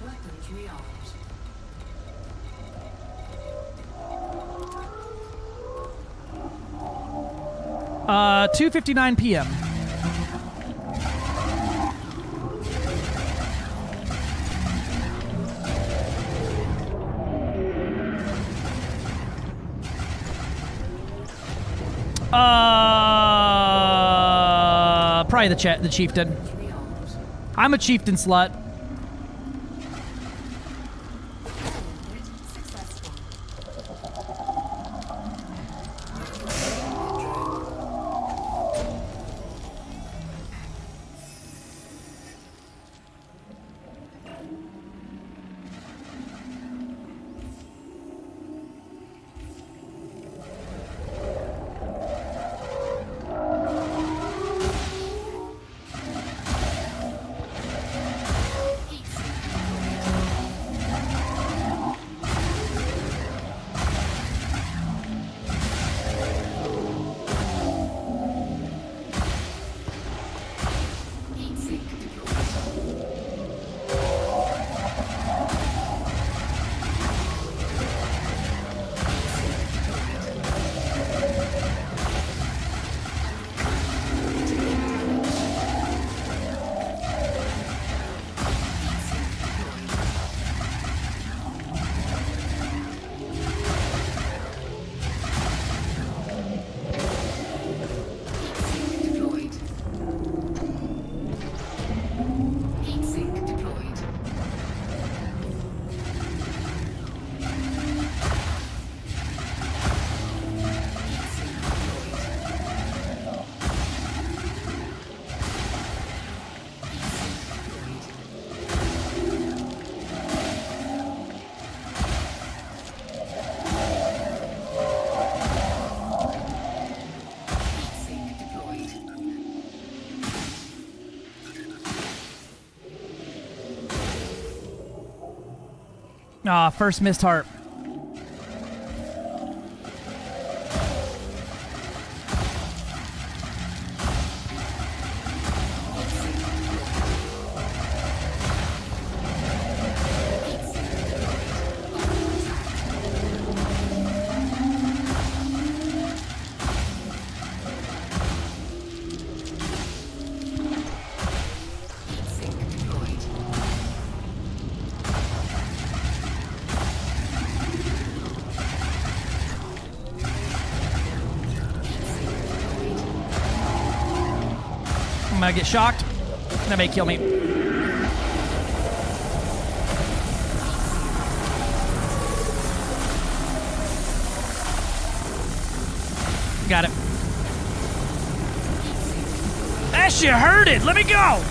Weapons rearmed. 2:59 p.m. Probably the chieftain. I'm a chieftain slut. First missed heart. I'm gonna get shocked. That may kill me. Got it. That shit hurted. Let me go.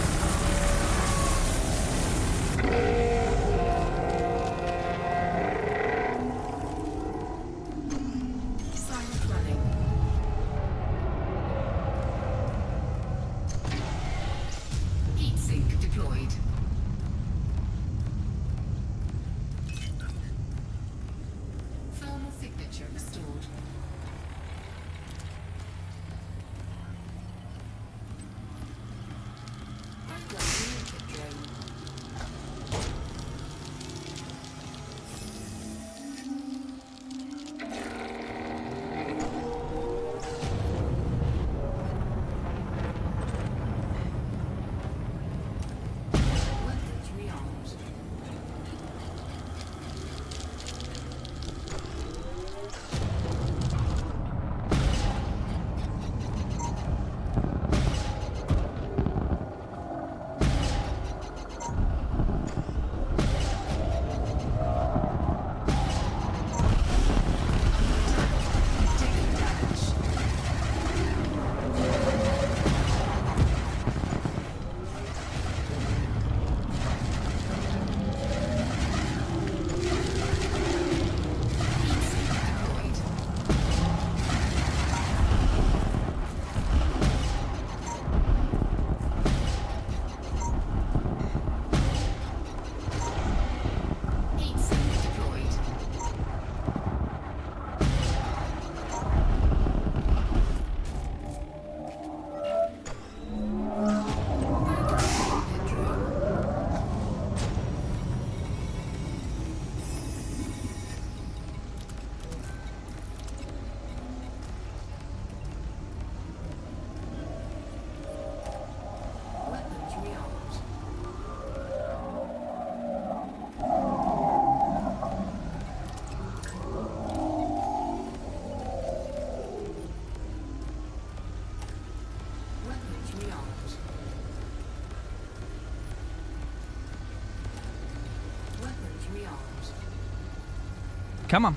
Come on.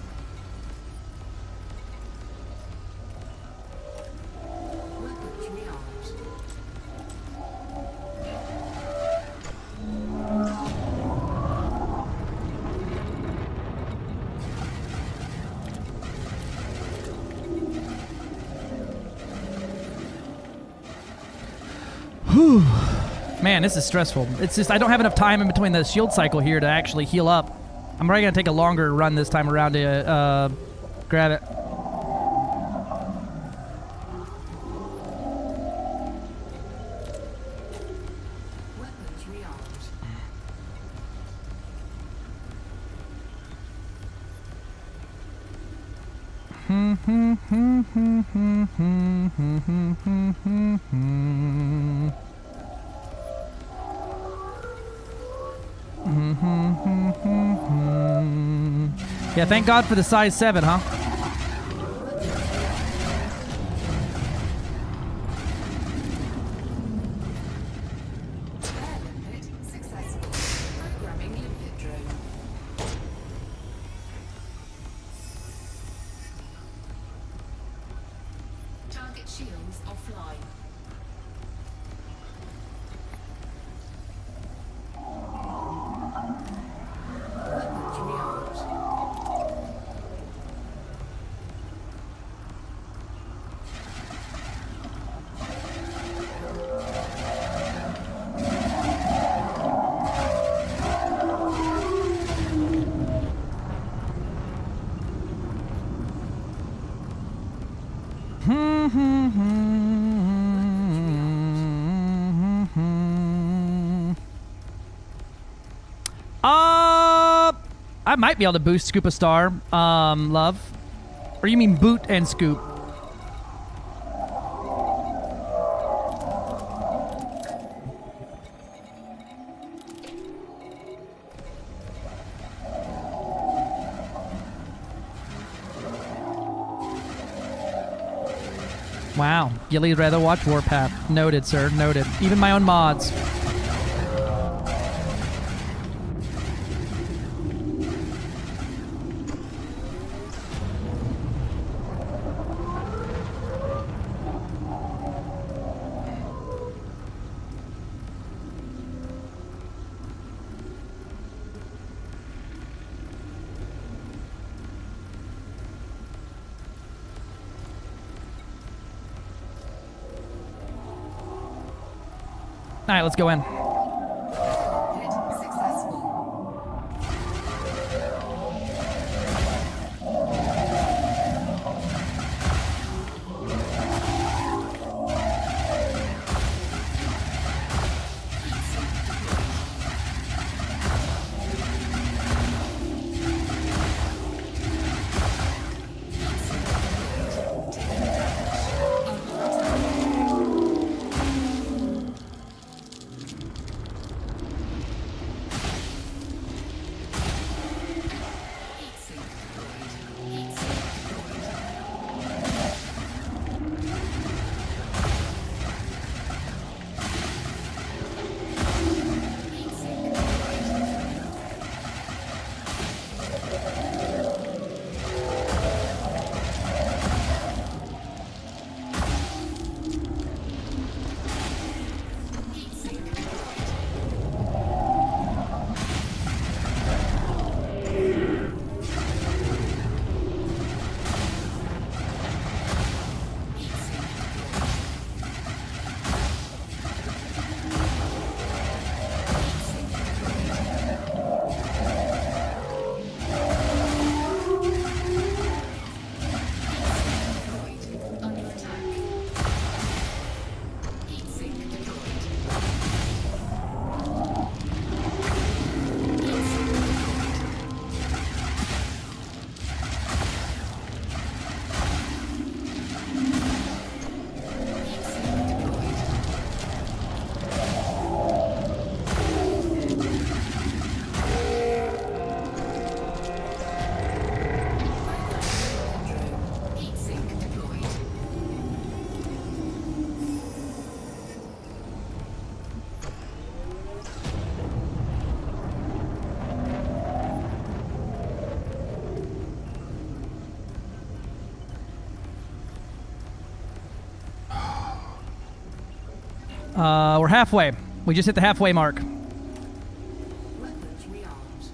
Whew. Man, this is stressful. It's just I don't have enough time in between the shield cycle here to actually heal up. I'm probably going to take a longer run this time around to grab it. Yeah, thank God for the size 7, huh? Target shields offline. Weapons rearmed. I might be able to boost Scoop a star, love. Or you mean boot and scoop? Wow, Gilly'd rather watch Warpath. Noted, sir, noted. Even my own mods. All right, let's go in. We're halfway. We just hit the halfway mark. Weapons rearmed.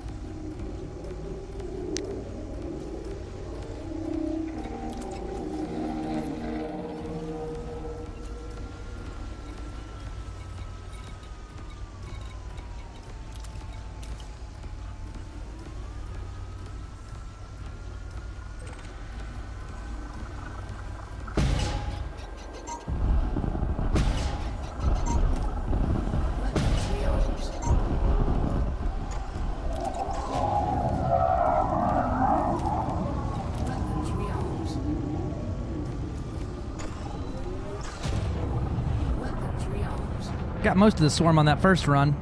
Got most of the swarm on that first run.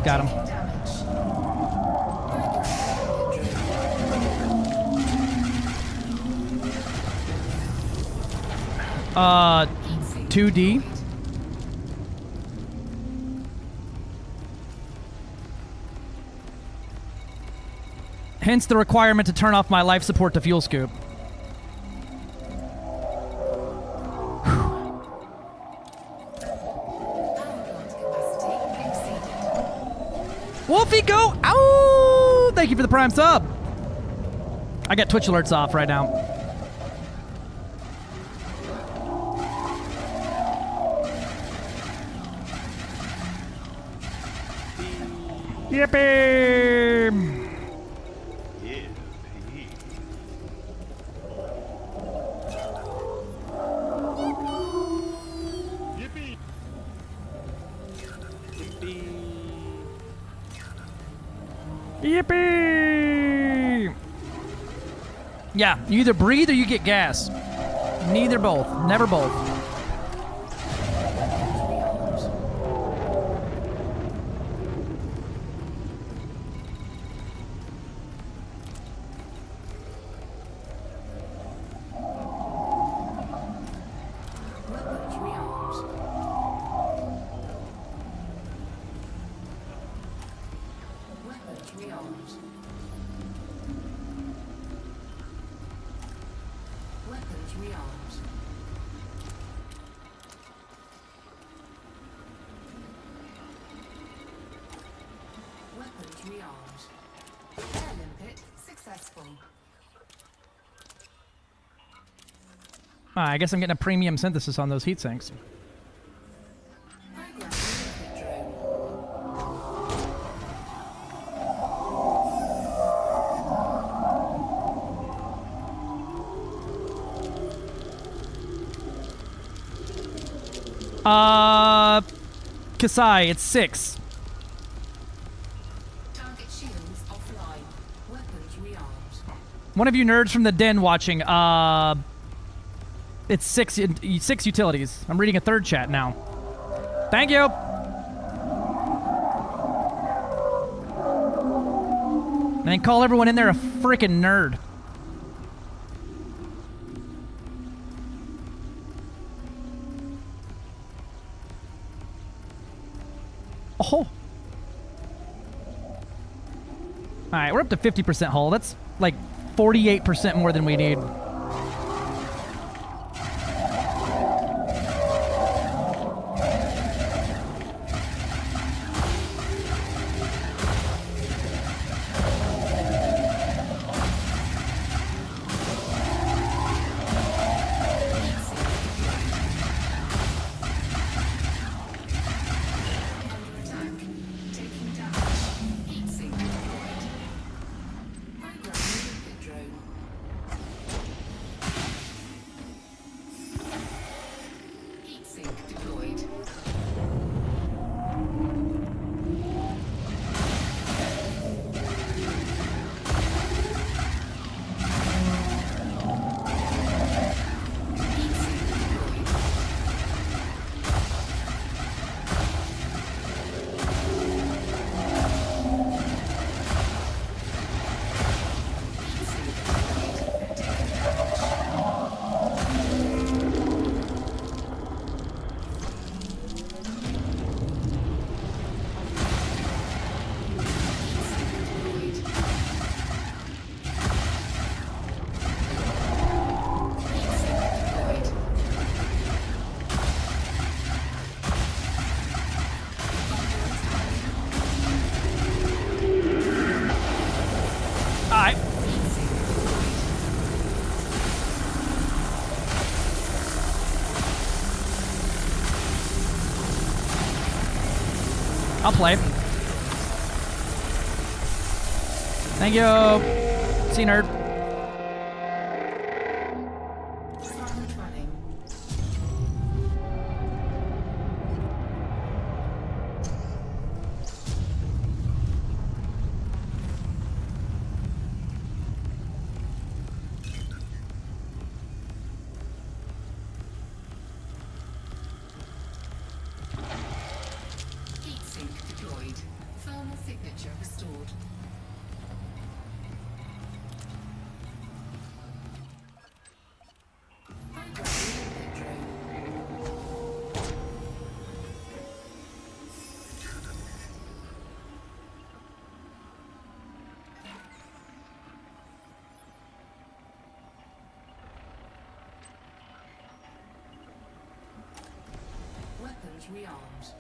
Got him. 2D. Hence the requirement to turn off my life support to fuel scoop. Wolfie, go! Ow! Thank you for the prime sub. I got Twitch alerts off right now. Yippee! Yippee! Yeah, you either breathe or you get gas. Neither both. Never both. I guess I'm getting a premium synthesis on those heat sinks. Kasai, it's 6. Target shields offline. Weapons rearmed. One of you nerds from the den watching, it's 6 utilities. I'm reading a third chat now. Thank you. And then call everyone in there a freaking nerd. Oh. Alright, we're up to 50% hull. That's like 48% more than we need. I'll play. Thank you. See you, nerd. Rearmed.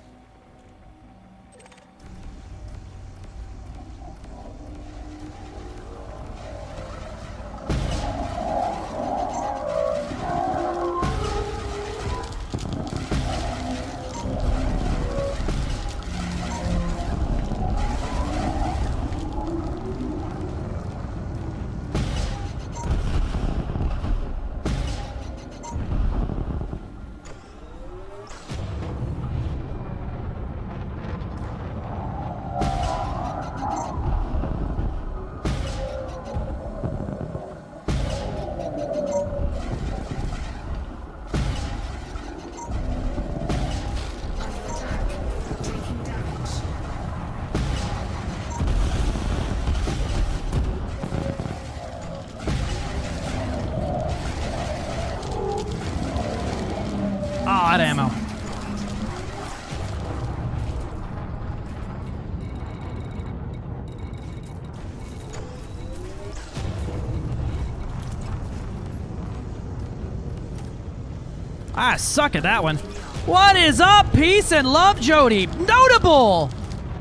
Out of ammo. I suck at that one. What is up? Peace and love, Jody. Notable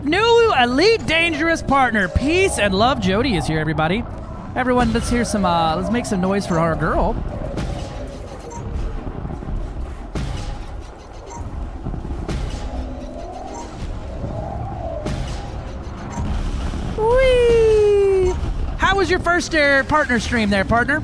new elite dangerous partner. Peace and love, Jody is here, everybody. Everyone, let's hear some. Let's make some noise for our girl. Whee! How was your first partner stream there, partner?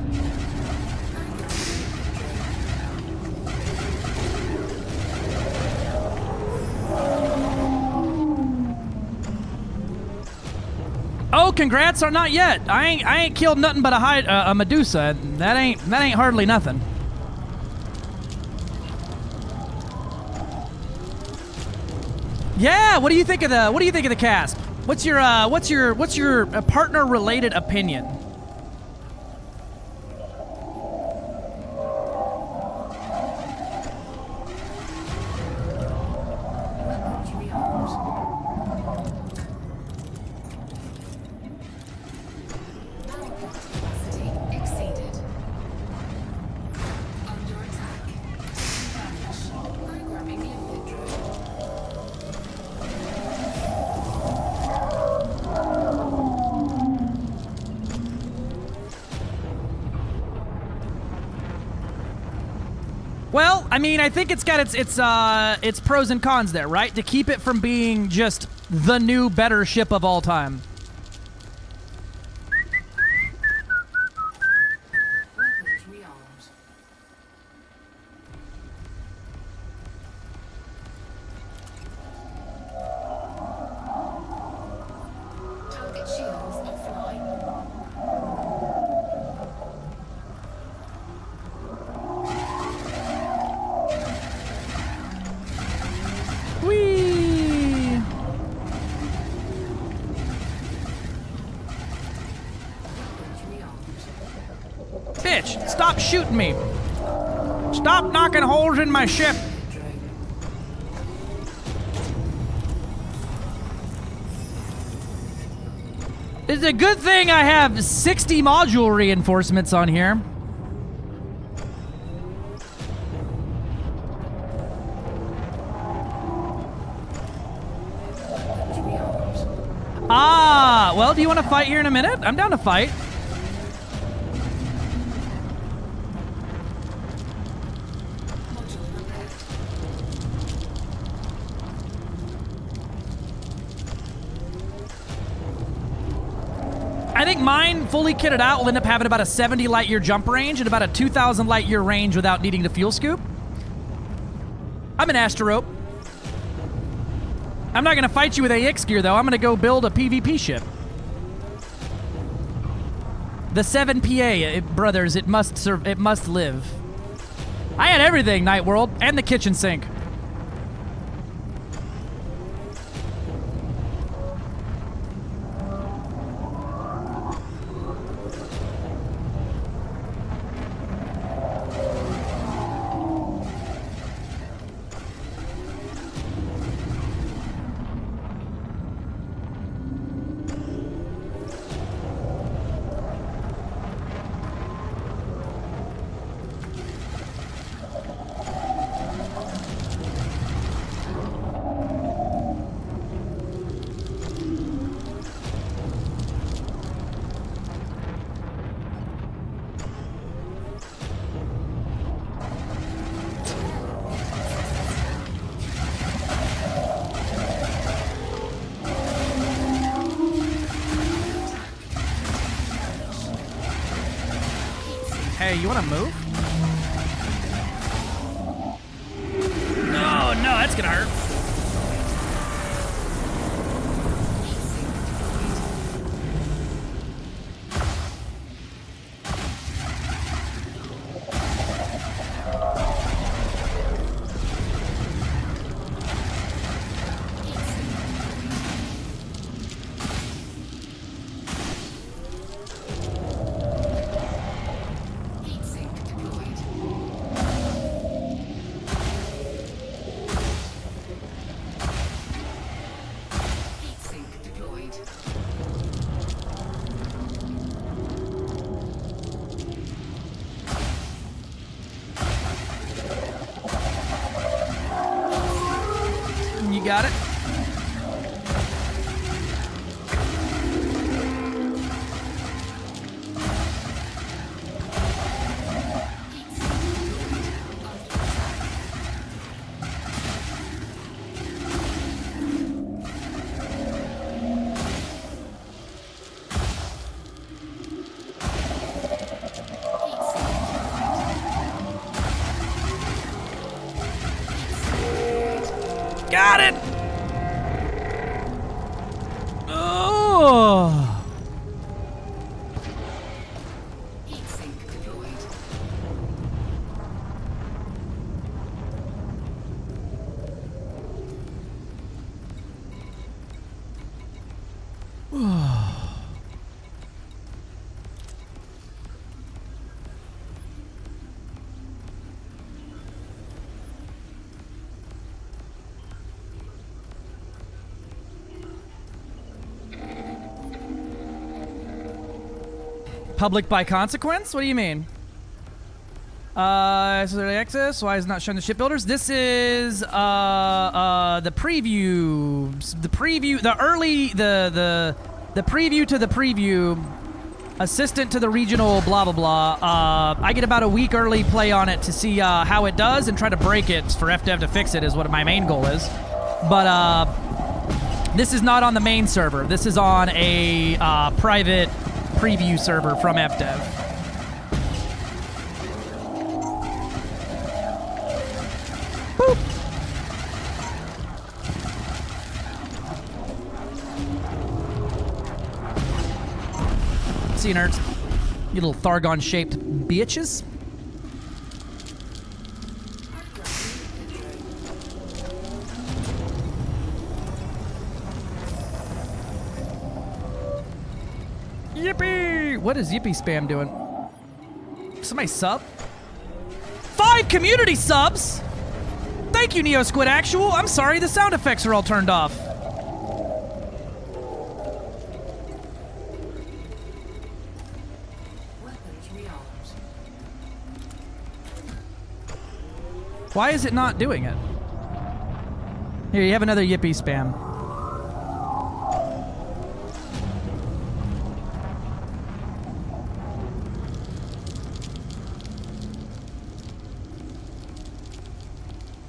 Oh, congrats! Or not yet. I ain't killed nothing but a Medusa. That ain't hardly nothing. Yeah. What do you think of the cast? What's your partner related opinion? Well, I mean, I think it's got its pros and cons there, right? To keep it from being just the new better ship of all time. Bitch, stop shooting me. Stop knocking holes in my ship. It's a good thing I have 60 module reinforcements on here. Ah, well, do you want to fight here in a minute? I'm down to fight. think mine, fully kitted out, will end up having about a 70 light year jump range and about a 2,000 light year range without needing to fuel scoop. I'm an Astrope. I'm not gonna fight you with AX gear though. I'm gonna go build a PvP ship. The 7PA, brothers, it must serve. It must live. I had everything, Night World, and the kitchen sink. Hey, you want to move? No, that's gonna hurt. You got it. Got it! Oh! Public by consequence? What do you mean? Is there access? Why is it not showing the shipbuilders? This is the preview, the preview to the preview, assistant to the regional blah blah blah. I get about a week early play on it to see how it does and try to break it for FDev to fix it is what my main goal is. But this is not on the main server. This is on a private preview server from FDev. Boop. See you, nerds. You little Thargon-shaped bitches. Yippee! What is Yippee spam doing? Somebody sub? 5 community subs? Thank you, Neo Squid Actual. I'm sorry, the sound effects are all turned off. Why is it not doing it? Here, you have another Yippee spam.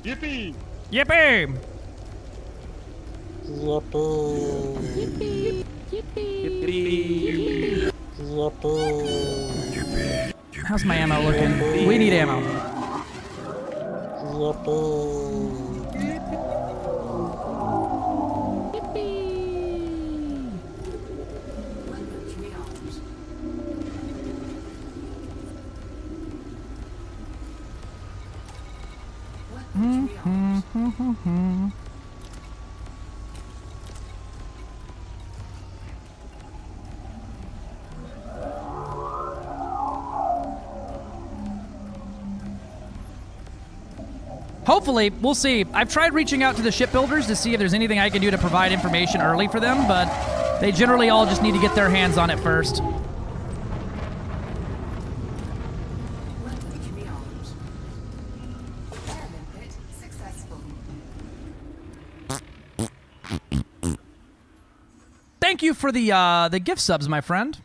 Yippee! Yippee! Yippee! Yippee! Yippee! How's my ammo looking? We need ammo. Hopefully, we'll see. I've tried reaching out to the shipbuilders to see if there's anything I can do to provide information early for them, but they generally all just need to get their hands on it first. Thank you for the gift subs, my friend.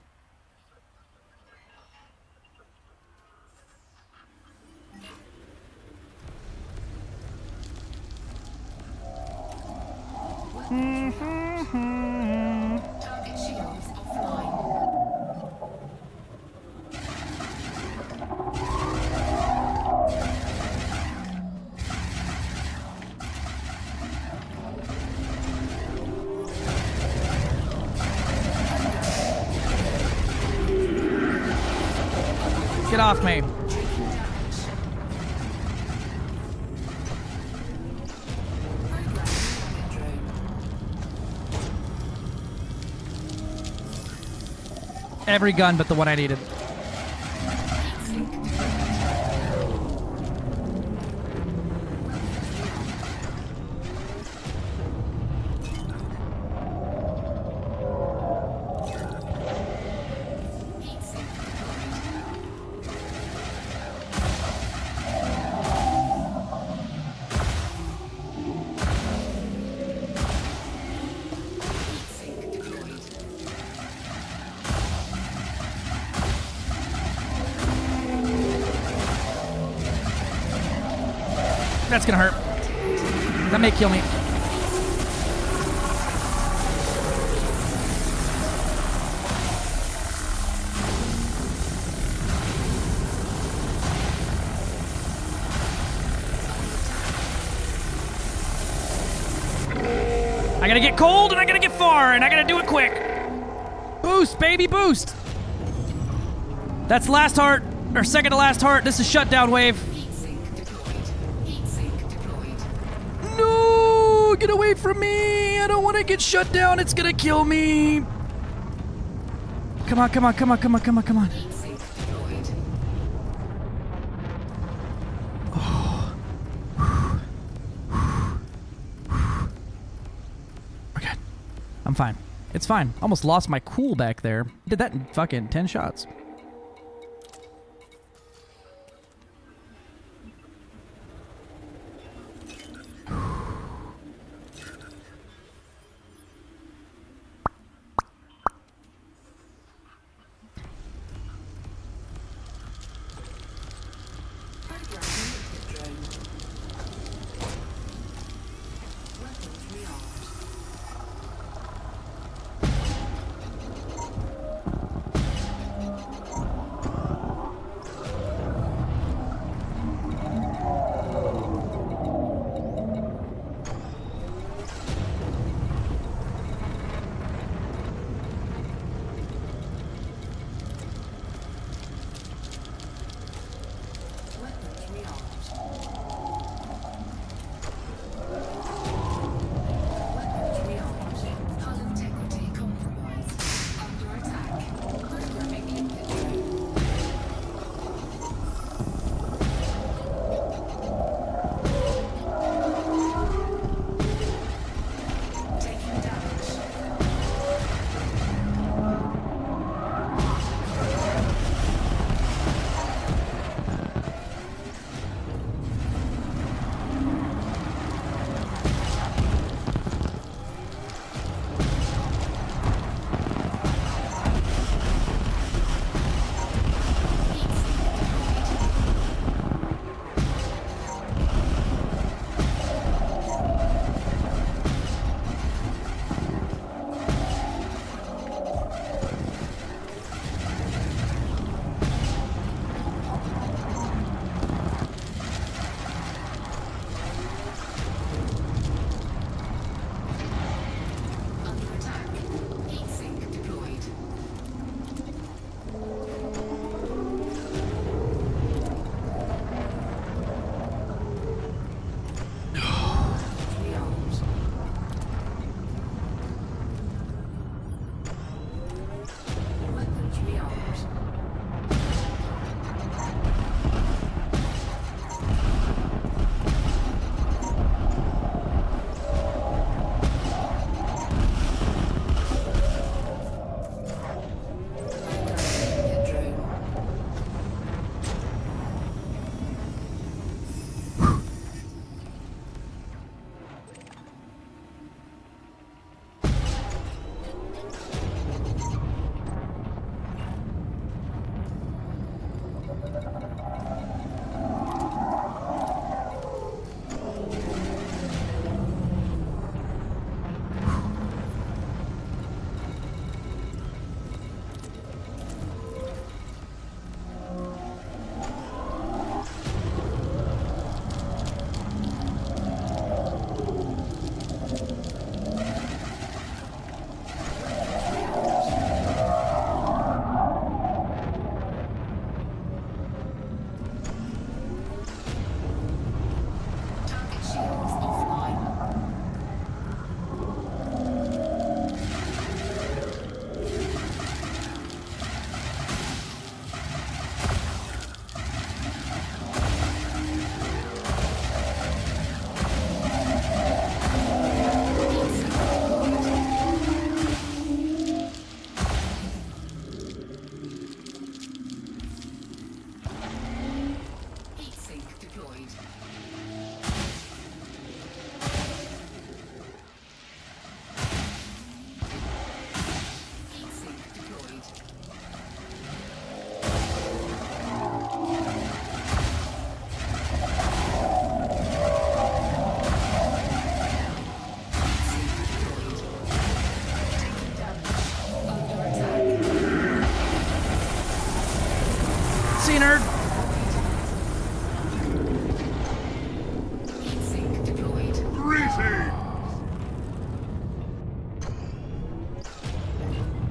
Target shields offline. Get off me. Every gun but the one I needed. That's gonna hurt. That may kill me. I gotta get cold and I gotta get far and I gotta do it quick. Boost, baby, boost. That's last heart, or second to last heart. This is shutdown wave. No, get away from me. I don't want to get shut down. It's gonna kill me. Come on, come on, come on, come on, come on, come on. We're good. I'm fine. It's fine. Almost lost my cool back there. Did that in fucking 10 shots.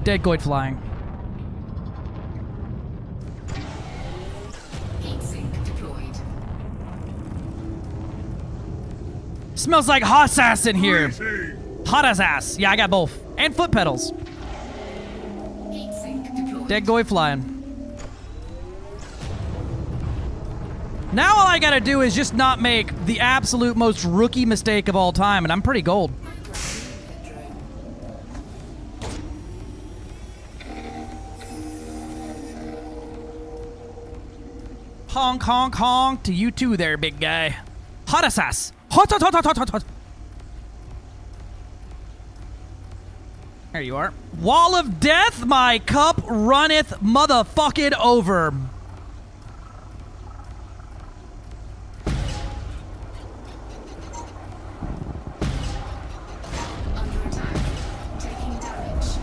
Dead goid flying. Heatsink deployed. Smells like hot ass in here. Hot as ass. Yeah, I got both. And foot pedals. Heatsink deployed. Dead goy flying. Now all I gotta do is just not make the absolute most rookie mistake of all time, and I'm pretty gold. Honk, honk, honk to you too there, big guy. Hot ass. Hot, hot, hot, hot, hot, hot, hot. There you are. Wall of death, my cup runneth motherfucking over. Under attack. Taking damage.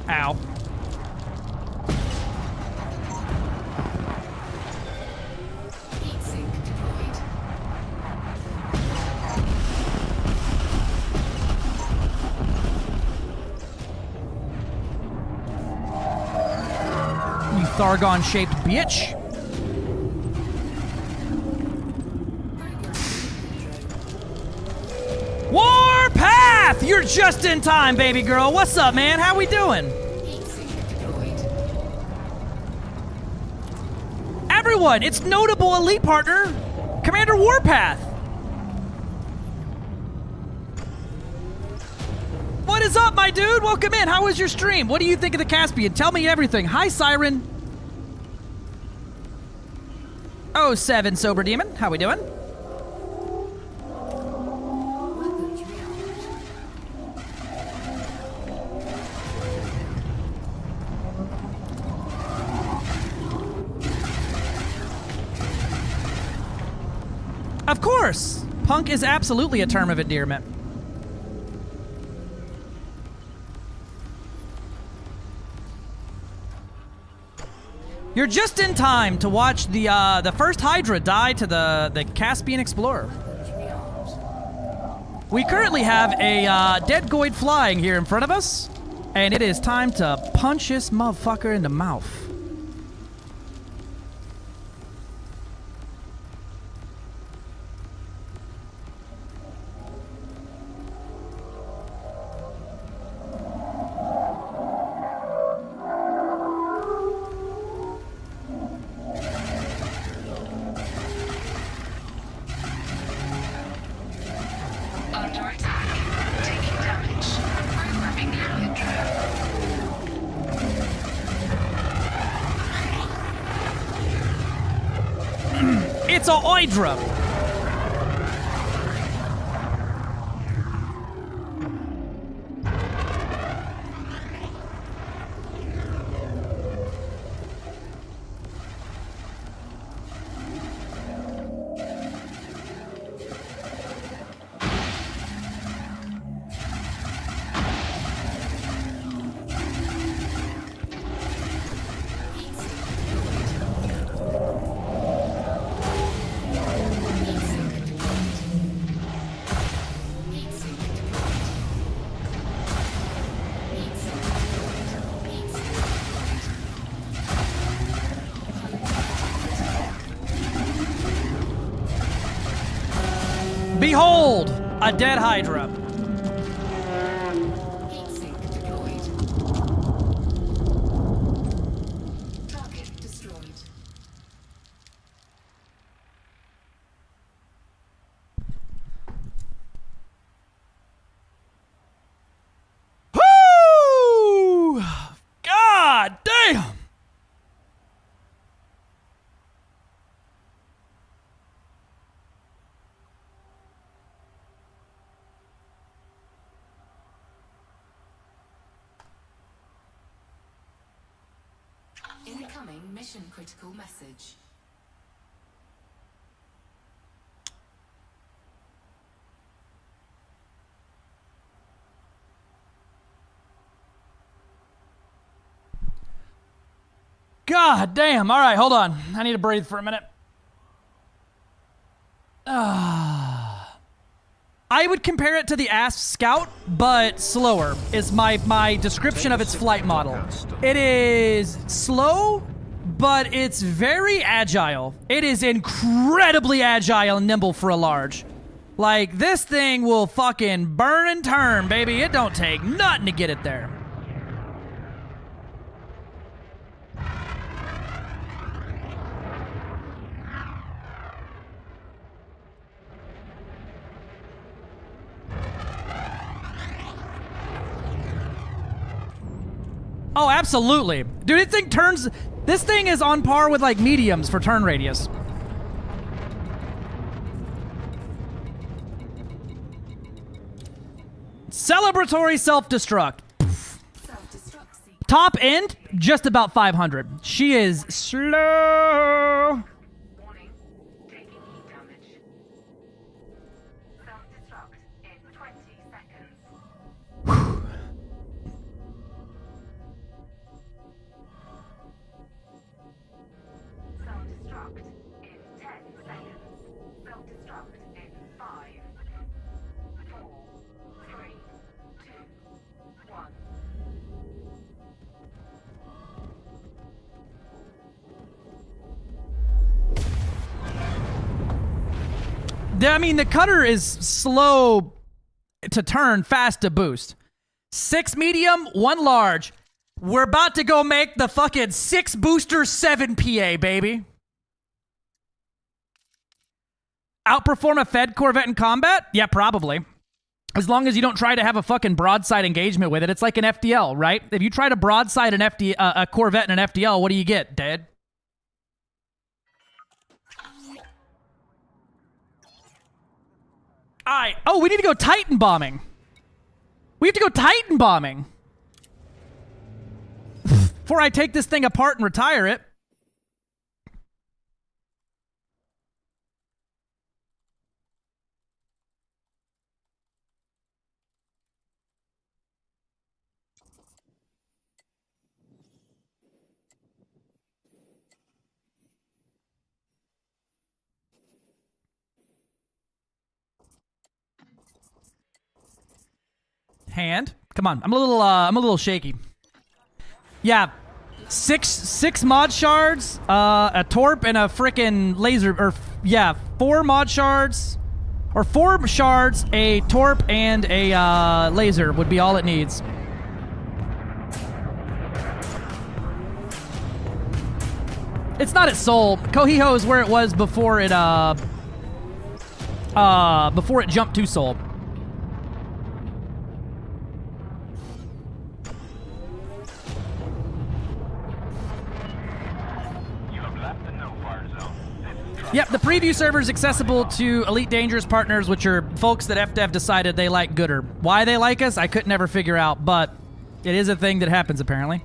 Ow. Heatsink deployed. You Thargon-shaped bitch. Warpath! You're just in time, baby girl. What's up, man? How we doing? Heatsink deployed. Everyone, it's notable elite partner, Commander Warpath. What is up, my dude? Welcome in. How was your stream? What do you think of the Caspian? Tell me everything. Hi, Siren. 07 Sober Demon. How we doing? Weapons rearmed. Of course. Punk is absolutely a term of endearment. You're just in time to watch the first Hydra die to the Caspian Explorer. We currently have a dead goid flying here in front of us, and it is time to punch this motherfucker in the mouth. Under attack. Taking damage. Programming Hydra. It's a Hydra. Behold, a dead Hydra. Heatsink deployed. Target destroyed. Woo! God damn! Incoming mission critical message. God damn. All right, hold on. I need to breathe for a minute. I would compare it to the Asp Scout, but slower is my description of its flight model. It is slow, but it's very agile. It is incredibly agile and nimble for a large. Like, this thing will fucking burn and turn, baby. It don't take nothing to get it there. Oh, absolutely. Dude, this thing is on par with, like, mediums for turn radius. Celebratory self-destruct. Top end, just about 500. She is slow. I mean, the cutter is slow to turn, fast to boost. 6 medium, 1 large. We're about to go make the fucking 6 booster 7 PA, baby. Outperform a Fed Corvette in combat? Yeah, probably. As long as you don't try to have a fucking broadside engagement with it. It's like an FDL, right? If you try to broadside a Corvette in an FDL, what do you get? Dead. Alright. Oh, we need to go Titan bombing. We have to go Titan bombing. Before I take this thing apart and retire it. Hand. Come on. I'm a little shaky. Yeah. Six mod shards, a torp, and a frickin' laser, or, yeah, 4 mod shards, or 4 shards, a torp, and a, laser would be all it needs. It's not at Soul. Kohiho is where it was before it jumped to Soul. Yep, the preview server is accessible to Elite Dangerous partners, which are folks that FDev decided they like Gooder. Why they like us, I could never figure out, but it is a thing that happens, apparently.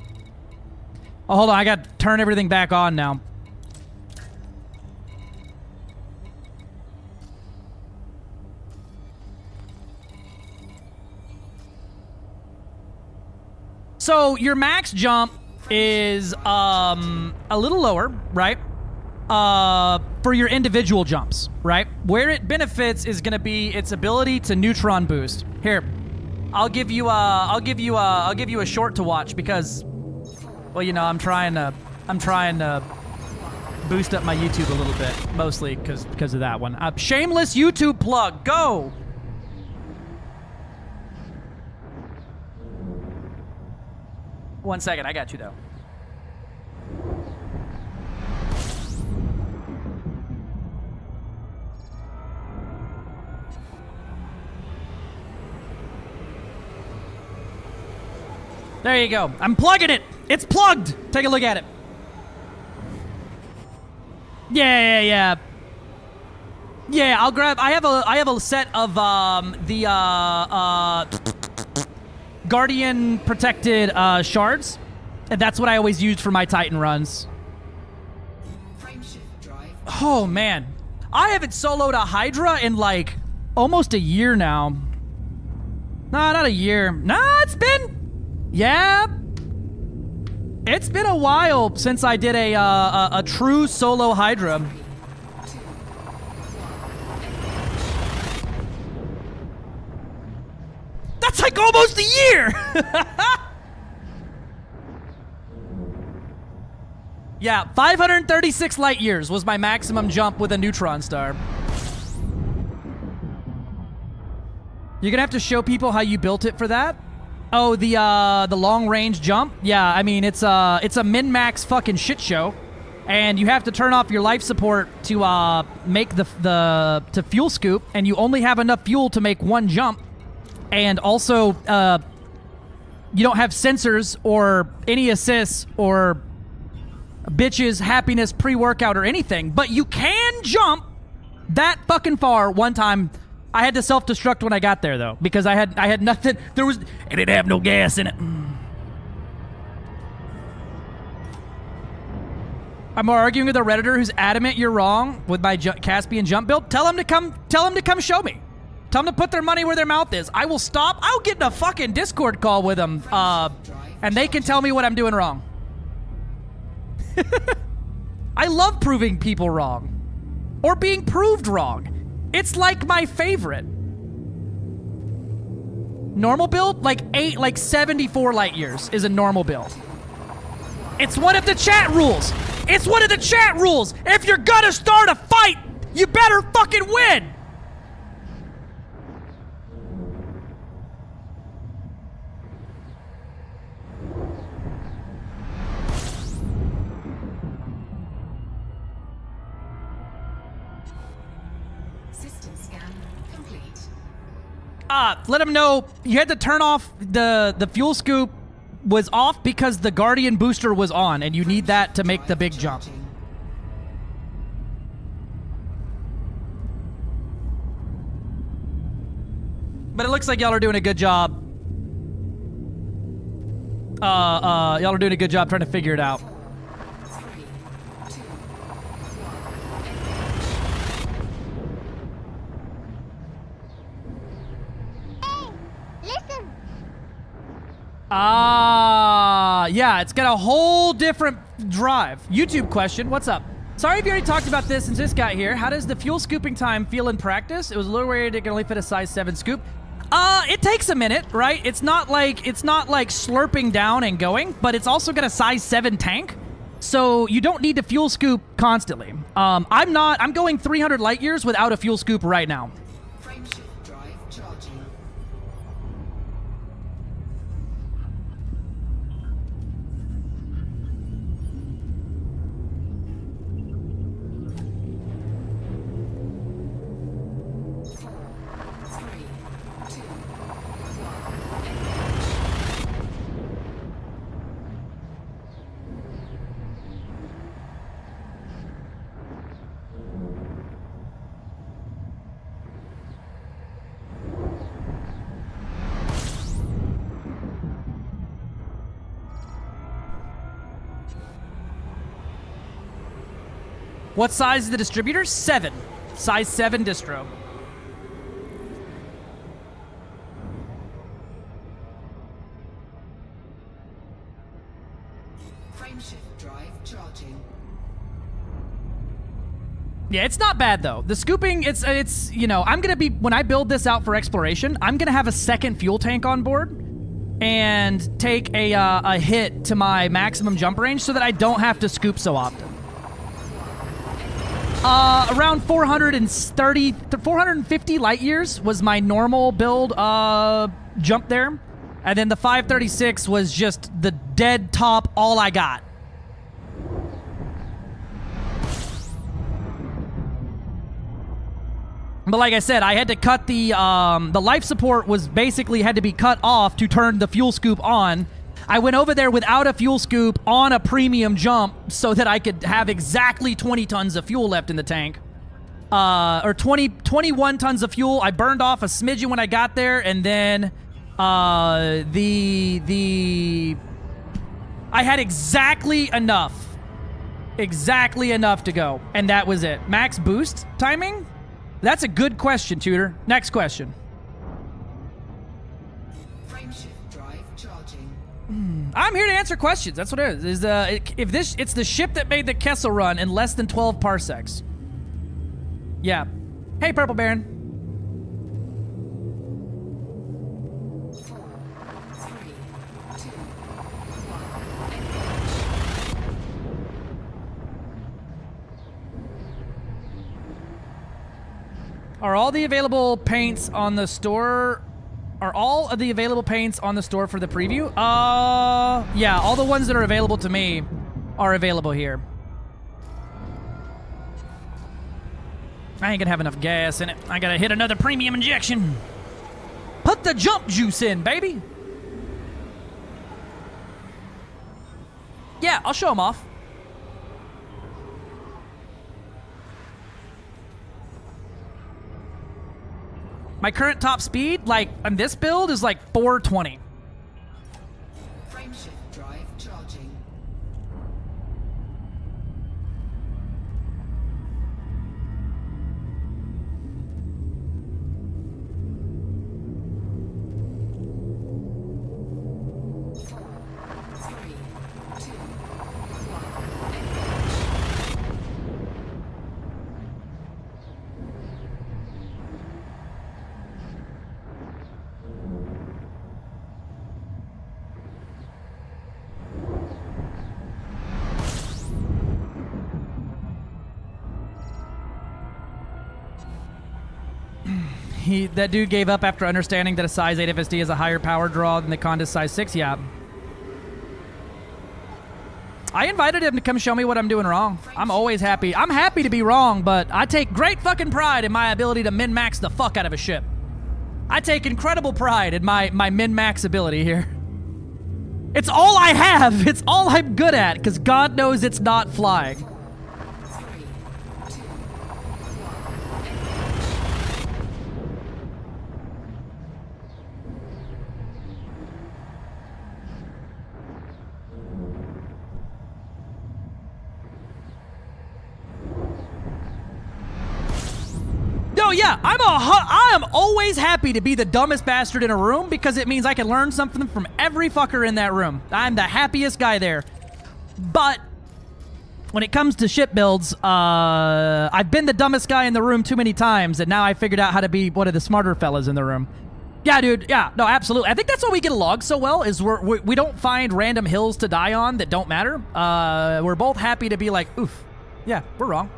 Oh, hold on, I got to turn everything back on now. So, your max jump is a little lower, right? For your individual jumps, right? Where it benefits is going to be its ability to neutron boost. Here, I'll give you a short to watch because, well, you know, I'm trying to boost up my YouTube a little bit, mostly because of that one. Shameless YouTube plug, go. One second, I got you though. There you go. I'm plugging it. It's plugged. Take a look at it. Yeah. Yeah, I'll grab. I have a set of the Guardian protected shards, and that's what I always used for my Titan runs. Oh man, I haven't soloed a Hydra in like almost a year now. No, not a year. Nah, it's been. Yeah. It's been a while since I did a true solo Hydra. That's like almost a year! Yeah, 536 light years was my maximum jump with a Neutron star. You're gonna have to show people how you built it for that? Oh, the long range jump? Yeah, I mean, it's a min-max fucking shit show. And you have to turn off your life support to make to fuel scoop, and you only have enough fuel to make one jump. And also, you don't have sensors or any assists or bitches, happiness, pre-workout or anything, but you can jump that fucking far one time. I had to self-destruct when I got there though, because I had nothing. It didn't have no gas in it. I'm arguing with a Redditor who's adamant you're wrong with my Caspian jump build. Tell him to come show me. Tell them to put their money where their mouth is. I will stop. I'll get in a fucking Discord call with them, and they can tell me what I'm doing wrong. I love proving people wrong. Or being proved wrong. It's like my favorite. Normal build? Like 74 light years is a normal build. It's one of the chat rules. It's one of the chat rules. If you're gonna start a fight, you better fucking win. Let them know you had to turn off the fuel scoop was off because the Guardian booster was on, and you need that to make the big jump. But it looks like y'all are doing a good job. Y'all are doing a good job trying to figure it out. Yeah, it's got a whole different drive. YouTube question, what's up? Sorry if you already talked about this since this got here. How does the fuel scooping time feel in practice? It was a little weird, it can only fit a size 7 scoop. It takes a minute, right? It's not like slurping down and going, but it's also got a size 7 tank. So you don't need to fuel scoop constantly. I'm going 300 light years without a fuel scoop right now. What size is the distributor? 7. Size 7 distro. Frameshift drive charging. Yeah, it's not bad though. The scooping, it's you know, I'm gonna be, when I build this out for exploration, I'm gonna have a second fuel tank on board and take a hit to my maximum jump range so that I don't have to scoop so often. Around 450 light years was my normal build jump there. And then the 536 was just the dead top, all I got. But like I said, I had to cut the life support was basically had to be cut off to turn the fuel scoop on. I went over there without a fuel scoop on a premium jump so that I could have exactly 20 tons of fuel left in the tank. Or 21 tons of fuel. I burned off a smidgen when I got there, and then I had exactly enough to go, and that was it. Max boost timing? That's a good question, Tutor. Next question. Frameshift drive charging. I'm here to answer questions. That's what it is. It's the ship that made the Kessel Run in less than 12 parsecs. Yeah. Hey, Purple Baron. Are all the available paints on the store? Are all of the available paints on the store for the preview? Yeah, all the ones that are available to me are available here. I ain't gonna have enough gas in it. I gotta hit another premium injection. Put the jump juice in, baby. Yeah, I'll show them off. My current top speed, like, on this build, is like 420. Frameshift drive charging. That dude gave up after understanding that a size 8 FSD is a higher power draw than the Conda's size 6. Yeah. I invited him to come show me what I'm doing wrong. I'm always happy. I'm happy to be wrong, but I take great fucking pride in my ability to min-max the fuck out of a ship. I take incredible pride in my min-max ability here. It's all I have. It's all I'm good at, because God knows it's not flying. Oh yeah, I am always happy to be the dumbest bastard in a room because it means I can learn something from every fucker in that room. I'm the happiest guy there. But when it comes to ship builds, I've been the dumbest guy in the room too many times, and now I figured out how to be one of the smarter fellas in the room. Yeah, dude. Yeah, no, absolutely. I think that's why we get along so well, is we don't find random hills to die on that don't matter. We're both happy to be like, oof, yeah, we're wrong.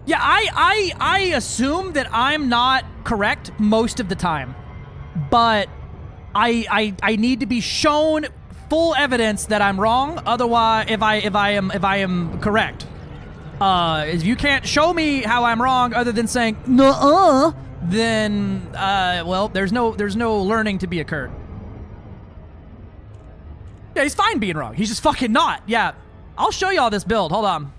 Yeah, I assume that I'm not correct most of the time, but I need to be shown full evidence that I'm wrong. Otherwise, if I am correct, if you can't show me how I'm wrong other than saying nuh-uh, then well, there's no learning to be occurred. Yeah, he's fine being wrong. He's just fucking not. Yeah, I'll show you all this build. Hold on.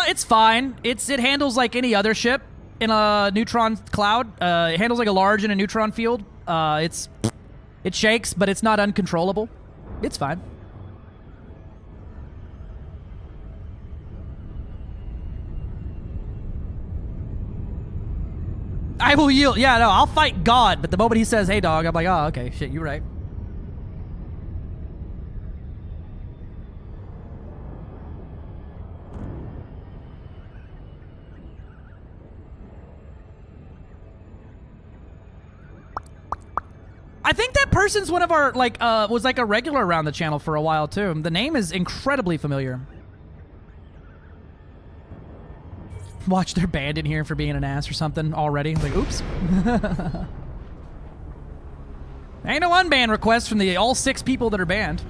It's fine. It handles like any other ship in a Neutron cloud. It handles like a large in a Neutron field. It shakes, but it's not uncontrollable. It's fine. I will yield. Yeah, no, I'll fight God, but the moment he says, hey, dog, I'm like, oh, okay, shit, you're right. I think that person's one of our, like, was like a regular around the channel for a while, too. The name is incredibly familiar. Watch, they're banned in here for being an ass or something already. Like, oops. Ain't no unban request from the all 6 people that are banned.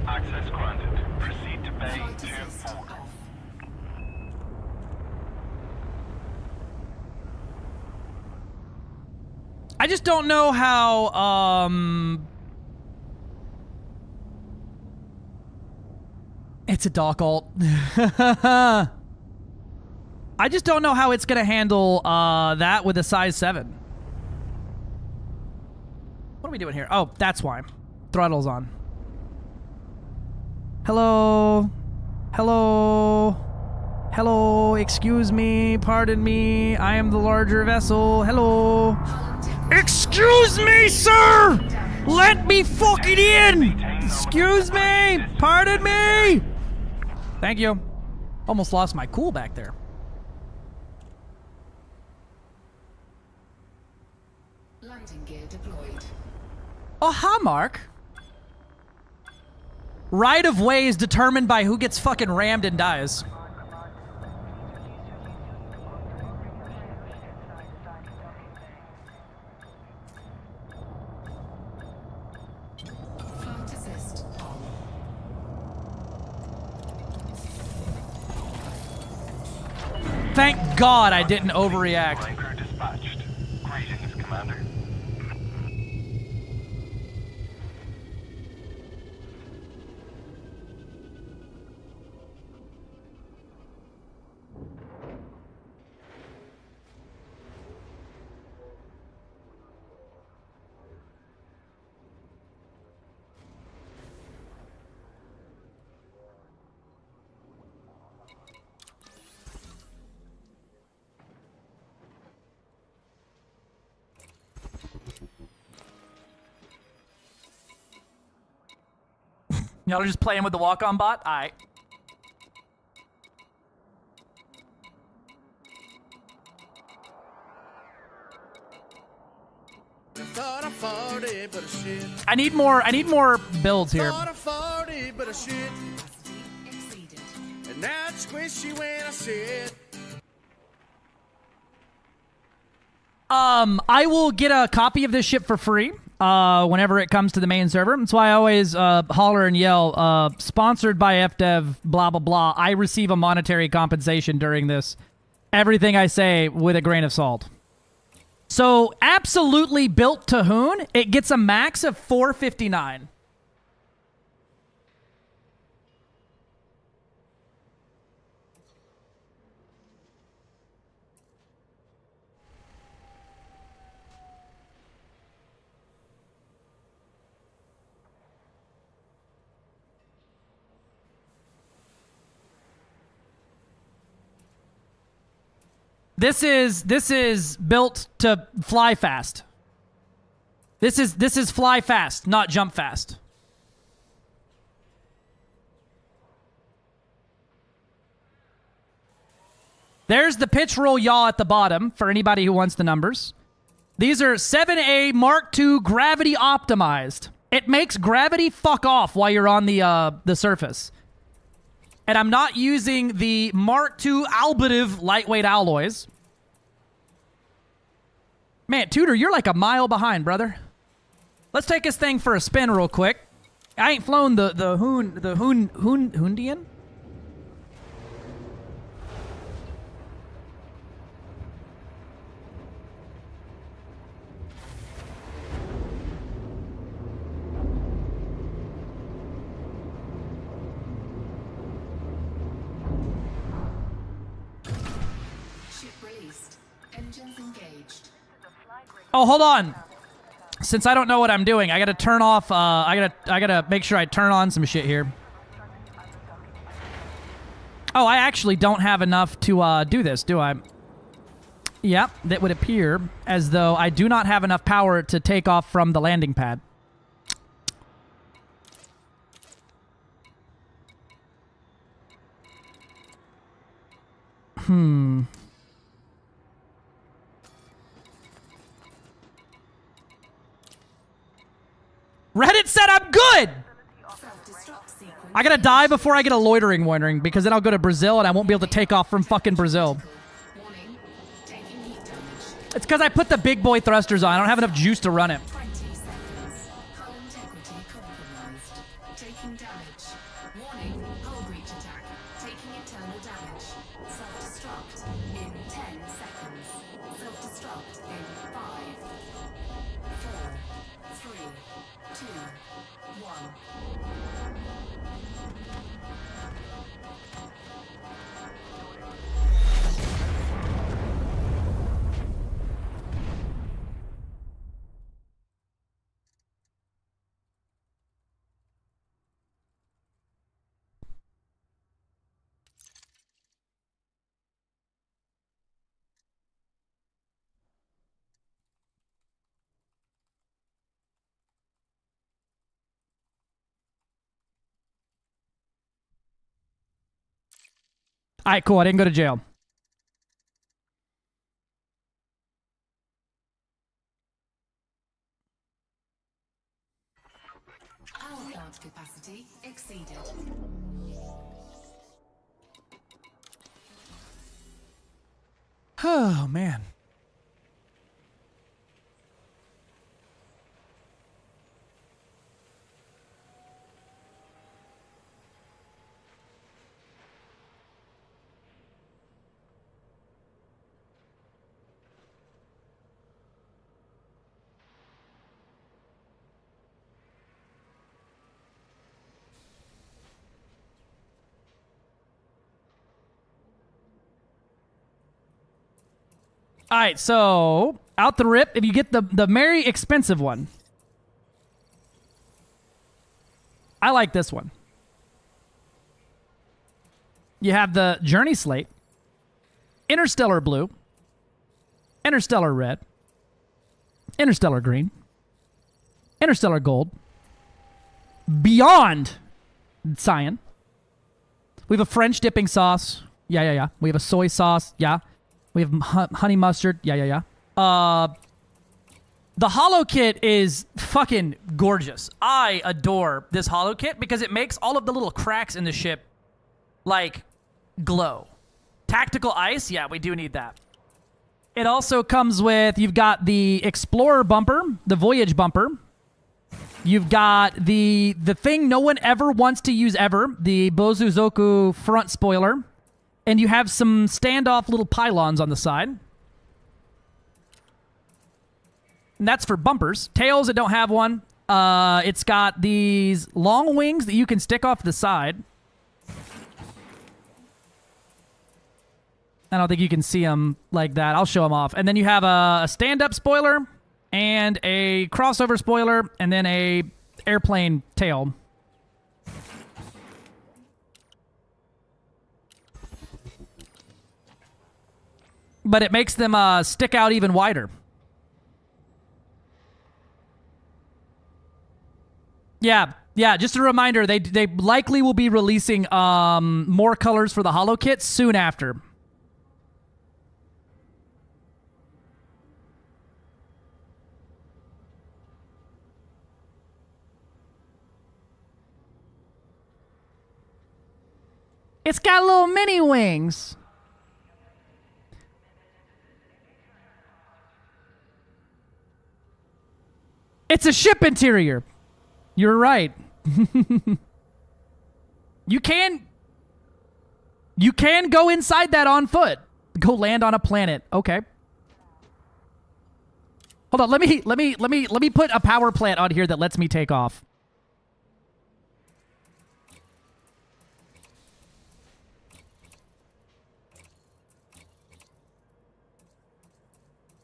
Access granted. I just don't know how, it's a dock alt. I just don't know how it's gonna handle, that with a size 7. What are we doing here? Oh, that's why. Throttle's on. Hello? Hello? Hello? Excuse me? Pardon me? I am the larger vessel. Hello? Excuse me, sir! Let me fucking in! Excuse me! Pardon me! Thank you. Almost lost my cool back there. Landing gear deployed. Oh, hi, Mark. Right of way is determined by who gets fucking rammed and dies. Flight assist on. Thank God I didn't overreact. Flight crew dispatched. Greetings, Commander. Y'all are just playing with the walk-on bot? Alright. I need more builds here. I will get a copy of this ship for free whenever it comes to the main server. That's why I always holler and yell, sponsored by FDev, blah, blah, blah. I receive a monetary compensation during this. Everything I say with a grain of salt. So, absolutely built to Hoon, it gets a max of 459. This is built to fly fast. This is fly fast, not jump fast. There's the pitch roll yaw at the bottom for anybody who wants the numbers. These are 7A Mark II gravity optimized. It makes gravity fuck off while you're on the surface. And I'm not using the Mark II Albative lightweight alloys. Man, Tudor, you're like a mile behind, brother. Let's take this thing for a spin real quick. I ain't flown the Hoondian. Ship released. Engines engaged. Oh, hold on. Since I don't know what I'm doing, I gotta turn off, I gotta make sure I turn on some shit here. Oh, I actually don't have enough to, do this, do I? Yep, that would appear as though I do not have enough power to take off from the landing pad. Reddit said I'm good! I gotta die before I get a loitering warning, because then I'll go to Brazil and I won't be able to take off from fucking Brazil. It's because I put the big boy thrusters on. I don't have enough juice to run it. Taking eternal damage. Self-destruct in 10 seconds. Self-destruct in 5, 4, 3, 2, 1. All right, cool. I didn't go to jail. Power plant capacity exceeded. Oh, man. All right, so out the rip, if you get the very expensive one, I like this one. You have the Journey Slate, Interstellar Blue, Interstellar Red, Interstellar Green, Interstellar Gold, Beyond Cyan. We have a French dipping sauce. Yeah. We have a soy sauce. Yeah. We have honey mustard. Yeah. The holo kit is fucking gorgeous. I adore this holo kit because it makes all of the little cracks in the ship, like, glow. Tactical ice? Yeah, we do need that. It also comes with, you've got the Explorer bumper, the Voyage bumper. You've got the thing no one ever wants to use ever, the Bozuzoku front spoiler. And you have some standoff little pylons on the side. And that's for bumpers. Tails, it don't have one. It's got these long wings that you can stick off the side. I don't think you can see them like that. I'll show them off. And then you have a stand-up spoiler and a crossover spoiler and then a airplane tail. But it makes them stick out even wider. Yeah, just a reminder, they likely will be releasing more colors for the holo kit soon after. It's got little mini wings. It's a ship interior. You're right. You can go inside that on foot. Go land on a planet. Okay. Hold on. Let me put a power plant on here that lets me take off.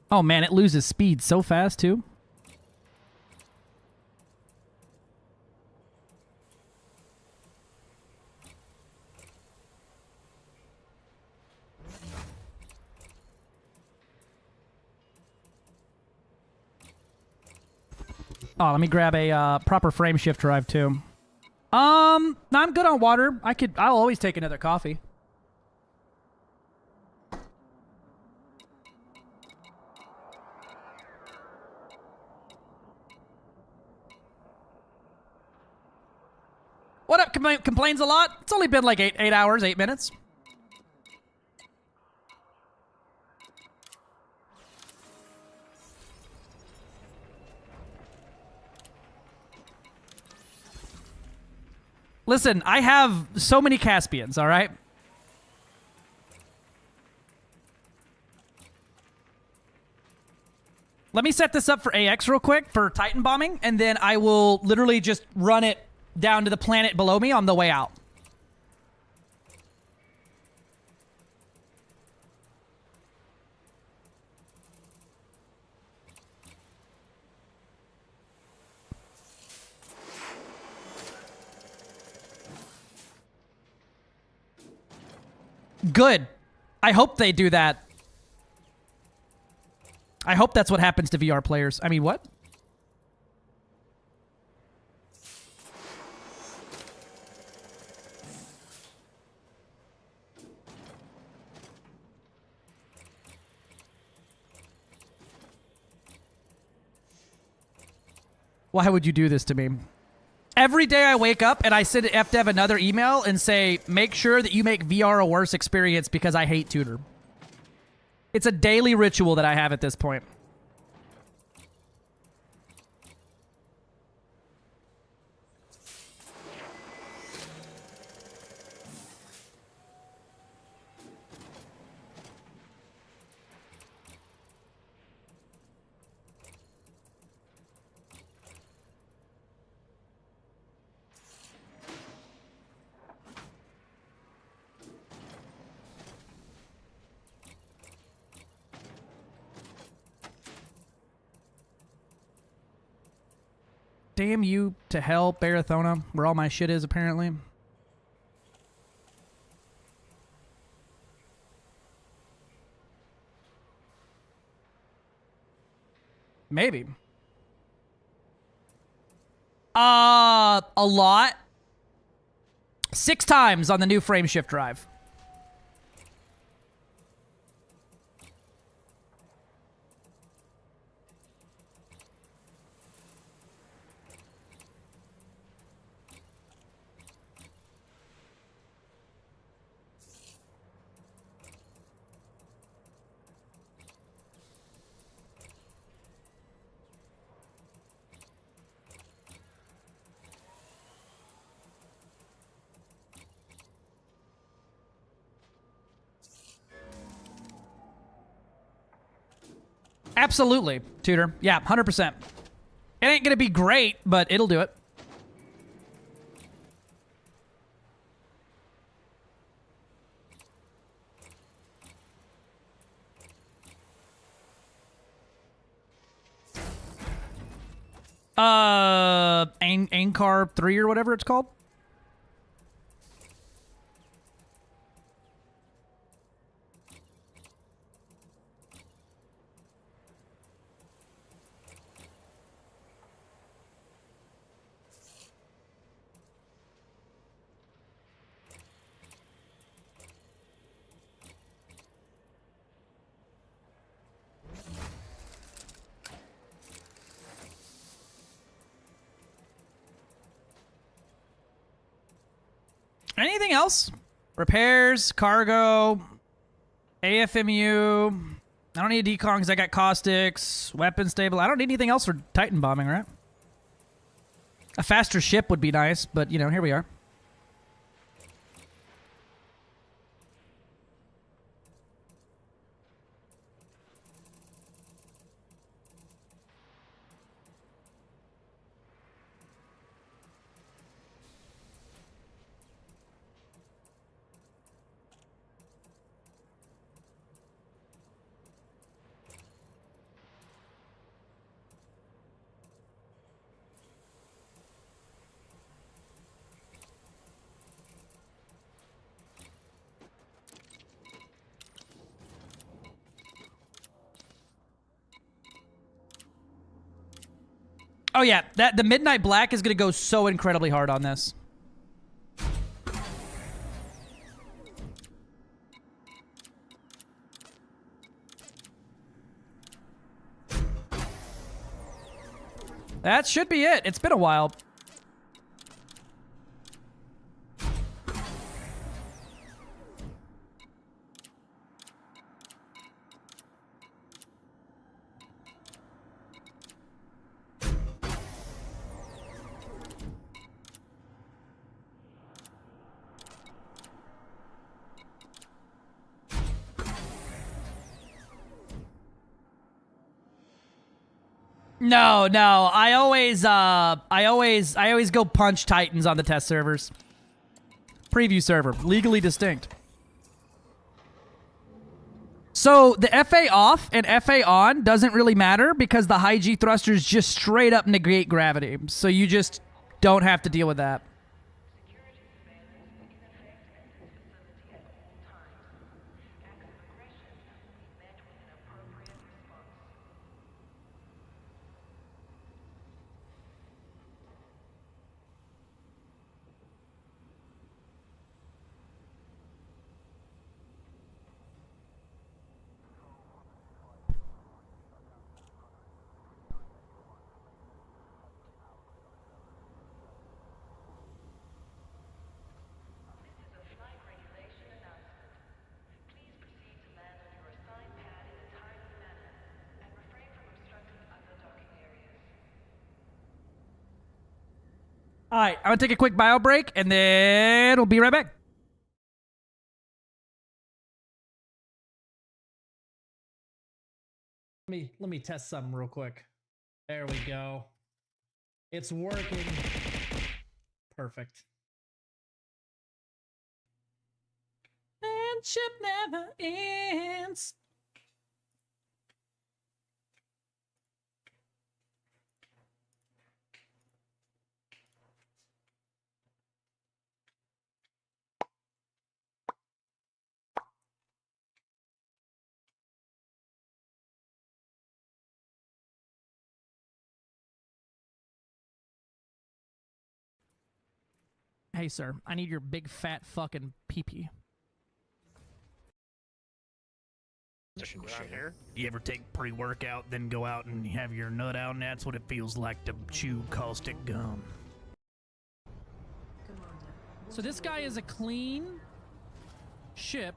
Oh man, it loses speed so fast too. Oh, let me grab a proper frame shift drive too. No, I'm good on water. I'll always take another coffee. What up, complains a lot? It's only been like 8 hours, 8 minutes. Listen, I have so many Caspians, all right? Let me set this up for AX real quick for Titan bombing, and then I will literally just run it down to the planet below me on the way out. Good. I hope they do that. I hope that's what happens to VR players. I mean, what? Why would you do this to me? Every day I wake up and I send FDev another email and say, make sure that you make VR a worse experience because I hate Tutor. It's a daily ritual that I have at this point. Damn you to hell, Barathona, where all my shit is, apparently. Maybe. A lot. 6 times on the new frame shift drive. Absolutely, Tutor. Yeah, 100%. It ain't gonna be great, but it'll do it. Ancar 3 or whatever it's called. Anything else? Repairs, cargo, AFMU. I don't need a decon because I got caustics, weapon stable. I don't need anything else for Titan bombing, right? A faster ship would be nice, but, you know, here we are. Oh yeah, the Midnight Black is gonna go so incredibly hard on this. That should be it. It's been a while. No. I always go punch Titans on the test servers. Preview server, legally distinct. So the FA off and FA on doesn't really matter because the high G thrusters just straight up negate gravity. So you just don't have to deal with that. All right, I'm gonna take a quick bio break, and then we'll be right back. Let me test something real quick. There we go. It's working. Perfect. And ship never ends. Hey, sir, I need your big fat fucking pee-pee. You ever take pre-workout, then go out and have your nut out, and that's what it feels like to chew caustic gum. So this guy is a clean ship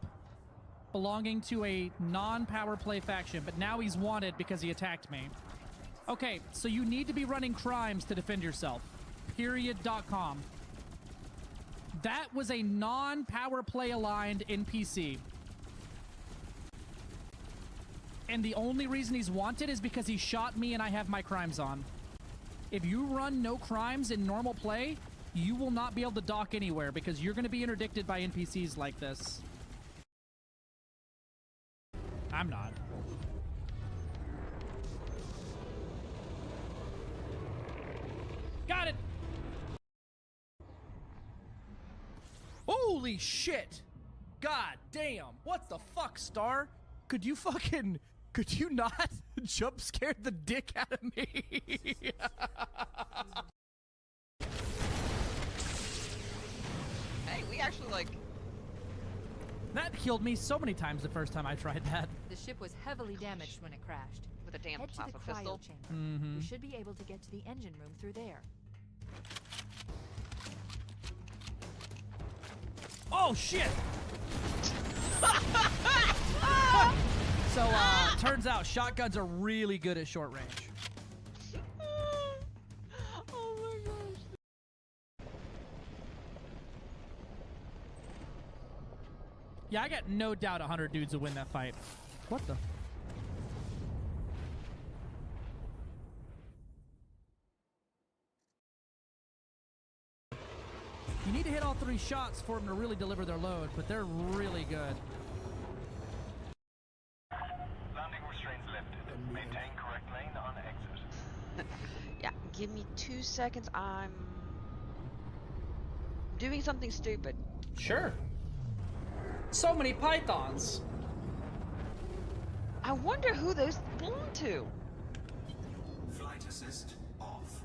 belonging to a non-power play faction, but now he's wanted because he attacked me. Okay, so you need to be running crimes to defend yourself. Period.com. That was a non-power play aligned NPC. And the only reason he's wanted is because he shot me and I have my crimes on. If you run no crimes in normal play, you will not be able to dock anywhere because you're going to be interdicted by NPCs like this. I'm not. Got it! Holy shit! God damn! What the fuck, Star? Could you not jump scare the dick out of me? Hey, we actually like... That killed me so many times the first time I tried that. The ship was heavily damaged when it crashed. With a damn Head to the plasma pistol. cryo chamber. You should be able to get to the engine room through there. Oh shit! So, turns out shotguns are really good at short range. Oh my gosh. Yeah, I got no doubt 100 dudes will win that fight. What the? You need to hit all 3 shots for them to really deliver their load, but they're really good. Landing restraints lifted. Maintain correct lane on exit. Yeah, give me 2 seconds. I'm doing something stupid. Sure. So many pythons. I wonder who those belong to. Flight assist off.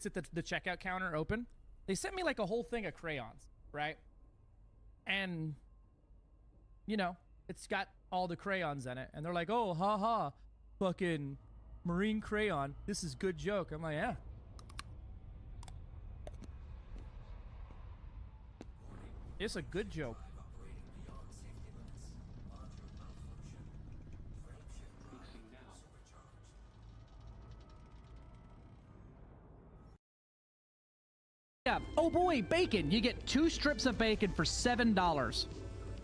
At the checkout counter open, they sent me like a whole thing of crayons, right? And you know, it's got all the crayons in it, and they're like, oh, haha, fucking marine crayon, this is good joke. I'm like, yeah. It's a good joke. Yeah. Oh boy, bacon. You get 2 strips of bacon for $7.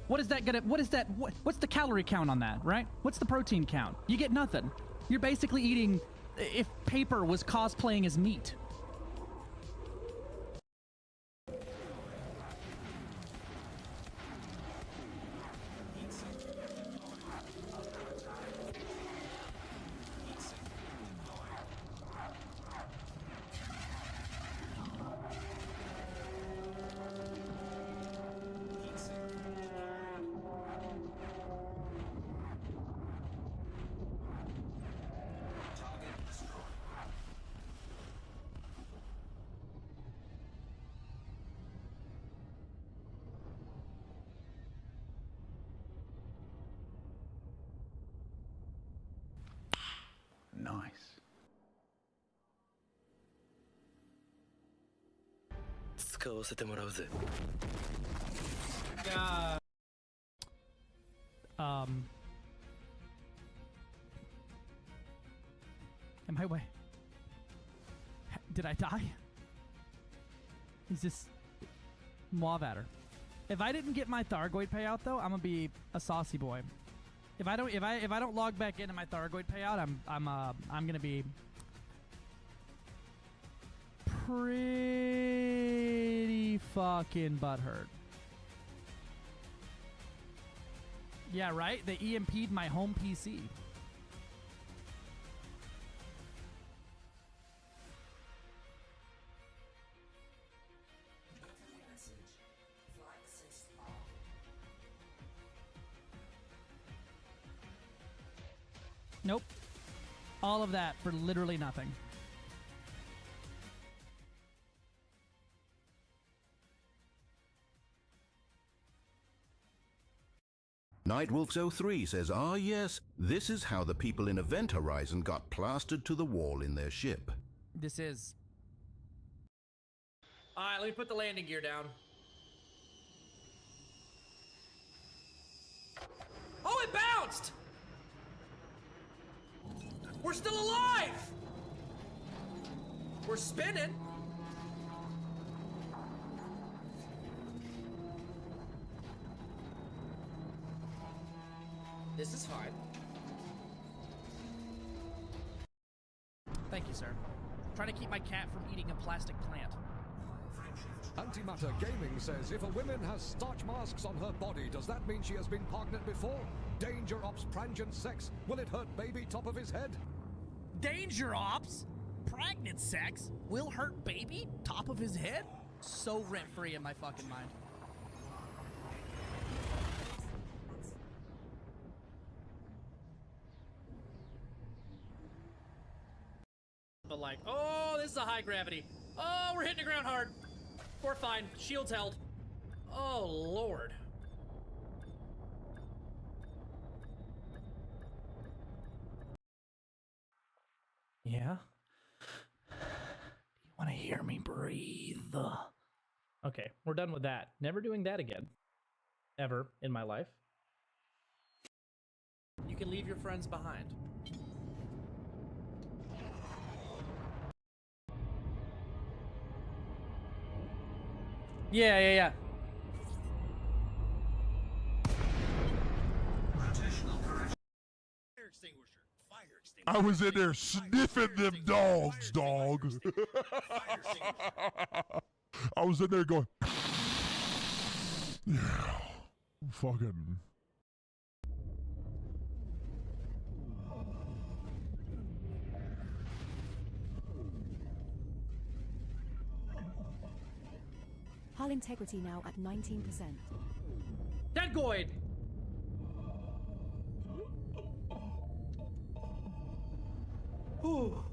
What is that gonna, what's the calorie count on that, right? What's the protein count? You get nothing. You're basically eating if paper was cosplaying as meat. Nice. Am I way? Did I die? Is this Moavatter? If I didn't get my Thargoid payout though, I'm gonna be a saucy boy. If I don't log back into my Thargoid payout, I'm gonna be pretty fucking butthurt. Yeah, right? They EMP'd my home PC. Nope. All of that for literally nothing. Nightwolves03 says, ah yes, this is how the people in Event Horizon got plastered to the wall in their ship. This is. Alright, let me put the landing gear down. Oh, it bounced! We're still alive! We're spinning. This is fine. Thank you, sir. Trying to keep my cat from eating a plastic plant. Antimatter Gaming says if a woman has starch masks on her body, does that mean she has been pregnant before? Danger Ops Prangent Sex. Will it hurt baby top of his head? Danger Ops? Pregnant sex? Will hurt baby? Top of his head? So rent-free in my fucking mind. But like, oh, this is a high gravity. Oh, we're hitting the ground hard. We're fine. Shields held. Oh, Lord. Yeah? You want to hear me breathe? Okay, we're done with that. Never doing that again. Ever in my life. You can leave your friends behind. Yeah. I was in there sniffing them dogs, dog. I was in there going, yeah, fucking. Hull integrity now at 19%. Deadgoid! Ooh.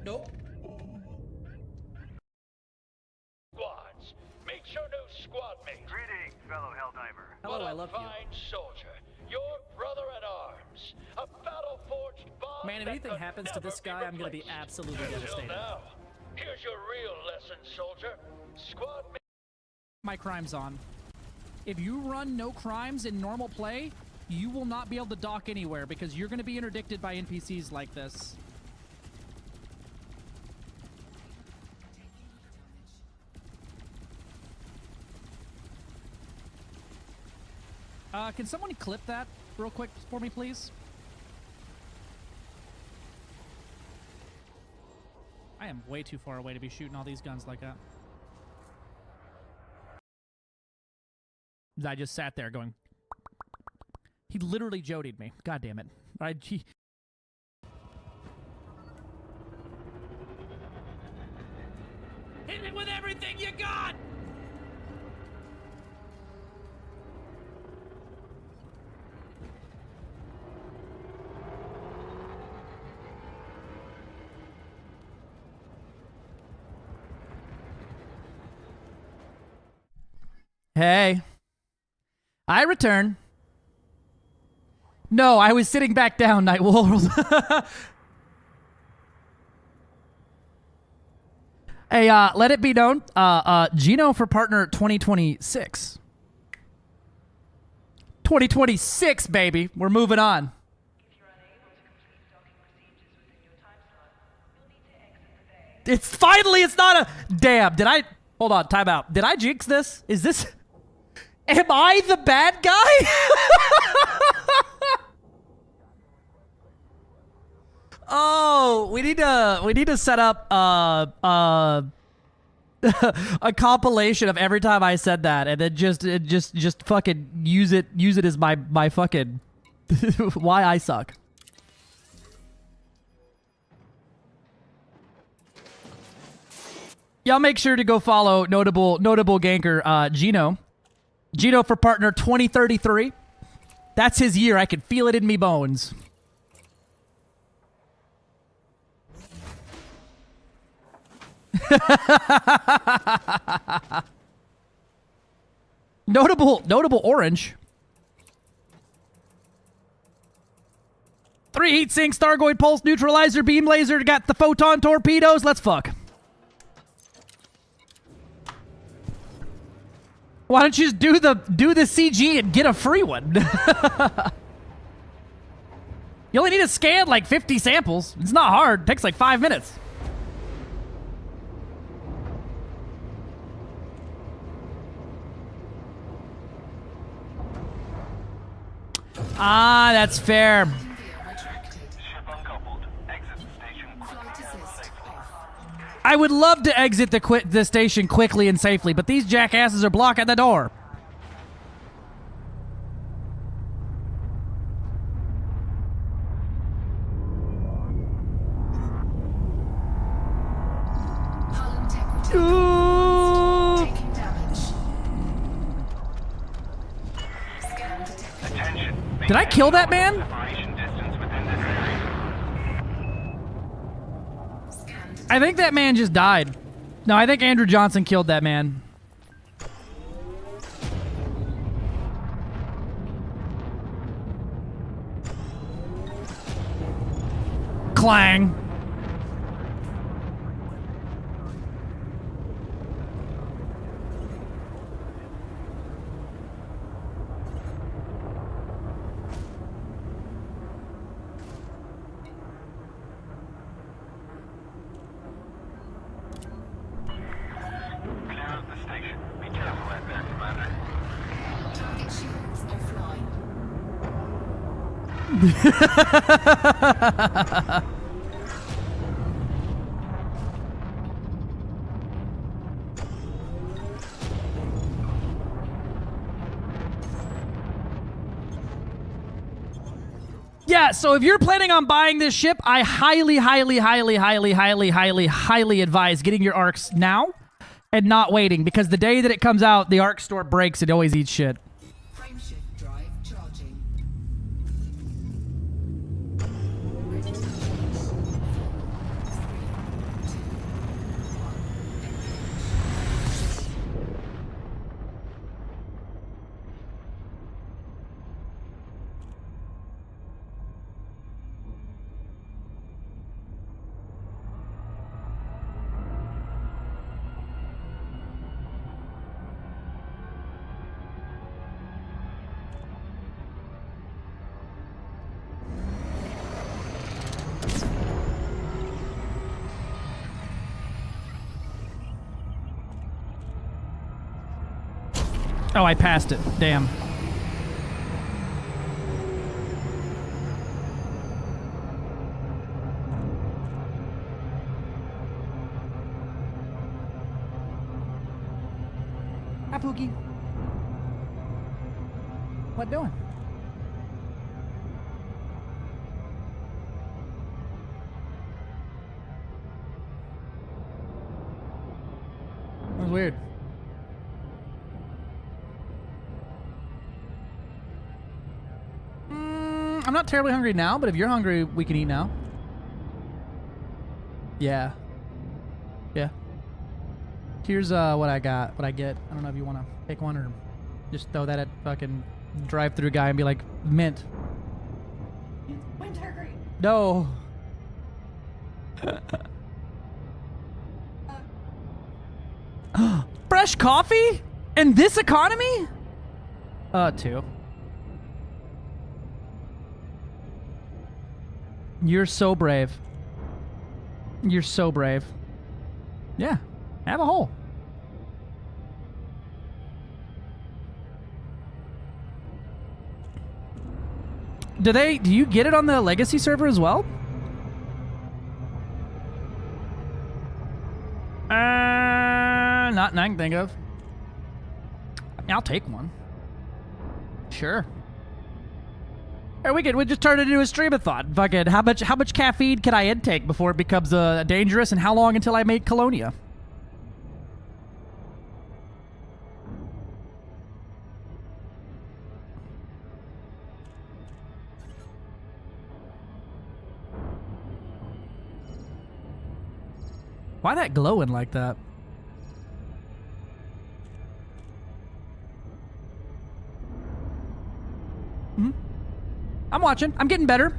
Nope. Squads, meet your new squad mate. Greetings, fellow Helldiver. Hello, I love you. Fine soldier, your brother at arms, a battle-forged bond. Man, if anything happens to this guy, I'm gonna be absolutely devastated. Now, here's your real lesson, soldier. Squad mate. My crimes on. If you run no crimes in normal play, you will not be able to dock anywhere because you're going to be interdicted by NPCs like this. Can someone clip that real quick for me, please? I am way too far away to be shooting all these guns like that. I just sat there going... He literally jodied me. God damn it. Hit it with everything you got! Hey. I return. No, I was sitting back down, Nightwolf. Hey, let it be known, Gino for partner 2026. 2026, baby. We're moving on. It's finally, it's not a... Damn, did I... Hold on, time out. Did I jinx this? Is this... Am I the bad guy? Oh, we need to set up a compilation of every time I said that, and then just fucking use it as my fucking why I suck. Y'all make sure to go follow notable ganker Gino for partner 2033. That's his year. I can feel it in me bones. Notable orange. 3 heat sink, Stargoid pulse, neutralizer, beam laser, got the photon torpedoes. Let's fuck. Why don't you just do the CG and get a free one? You only need to scan like 50 samples. It's not hard. It takes like 5 minutes. Ah, that's fair. I would love to exit the station quickly and safely, but these jackasses are blocking the door. Did I kill that man? I think that man just died. No, I think Andrew Johnson killed that man. Clang. Yeah, so if you're planning on buying this ship, I highly advise getting your arcs now and not waiting, because the day that it comes out, the arc store breaks. It always eats shit. Oh, I passed it. Damn. Hi, Pookie. What doing? That was weird. I'm not terribly hungry now, but if you're hungry, we can eat now. Yeah. Yeah. Here's what I got, what I get. I don't know if you want to pick one or just throw that at fucking drive-through guy and be like, mint. Winter green. No. Fresh coffee? In this economy? 2. You're so brave. You're so brave. Yeah. Have a hole. Do you get it on the legacy server as well? Not that I can think of. I'll take one. Sure. Or we just turn it into a stream-a-thon. Fucking how much caffeine can I intake before it becomes dangerous, and how long until I make Colonia? Why that glowing like that? Hmm? I'm watching. I'm getting better.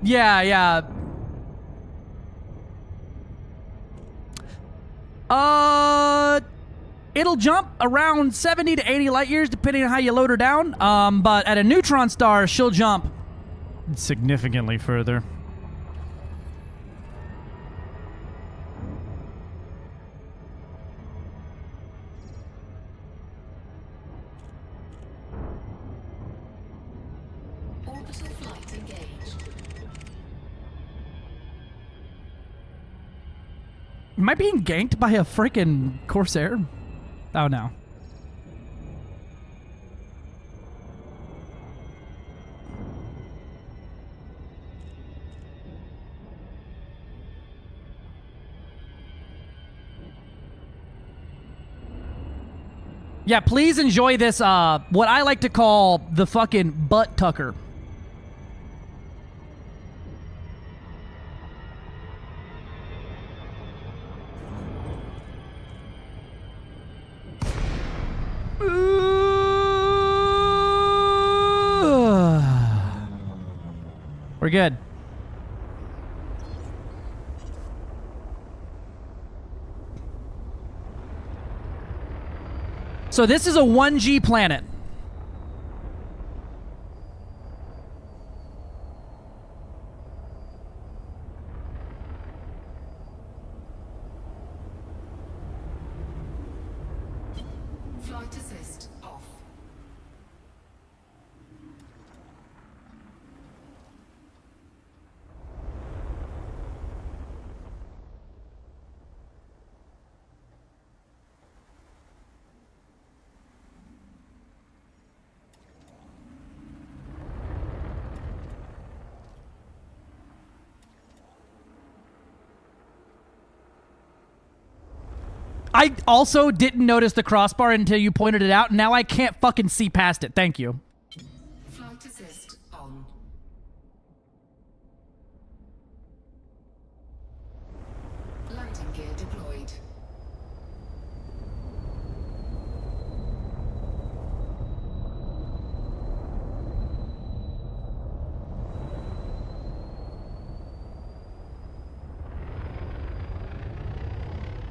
Yeah. It'll jump around 70 to 80 light years depending on how you load her down. But at a neutron star, she'll jump significantly further. Orbital flight engaged. Am I being ganked by a freaking Corsair? Oh no. Yeah, please enjoy this, what I like to call the fucking butt tucker. We're good. So this is a 1G planet. Flight assist off. I also didn't notice the crossbar until you pointed it out, and now I can't fucking see past it. Thank you. Flight assist on. Landing gear deployed.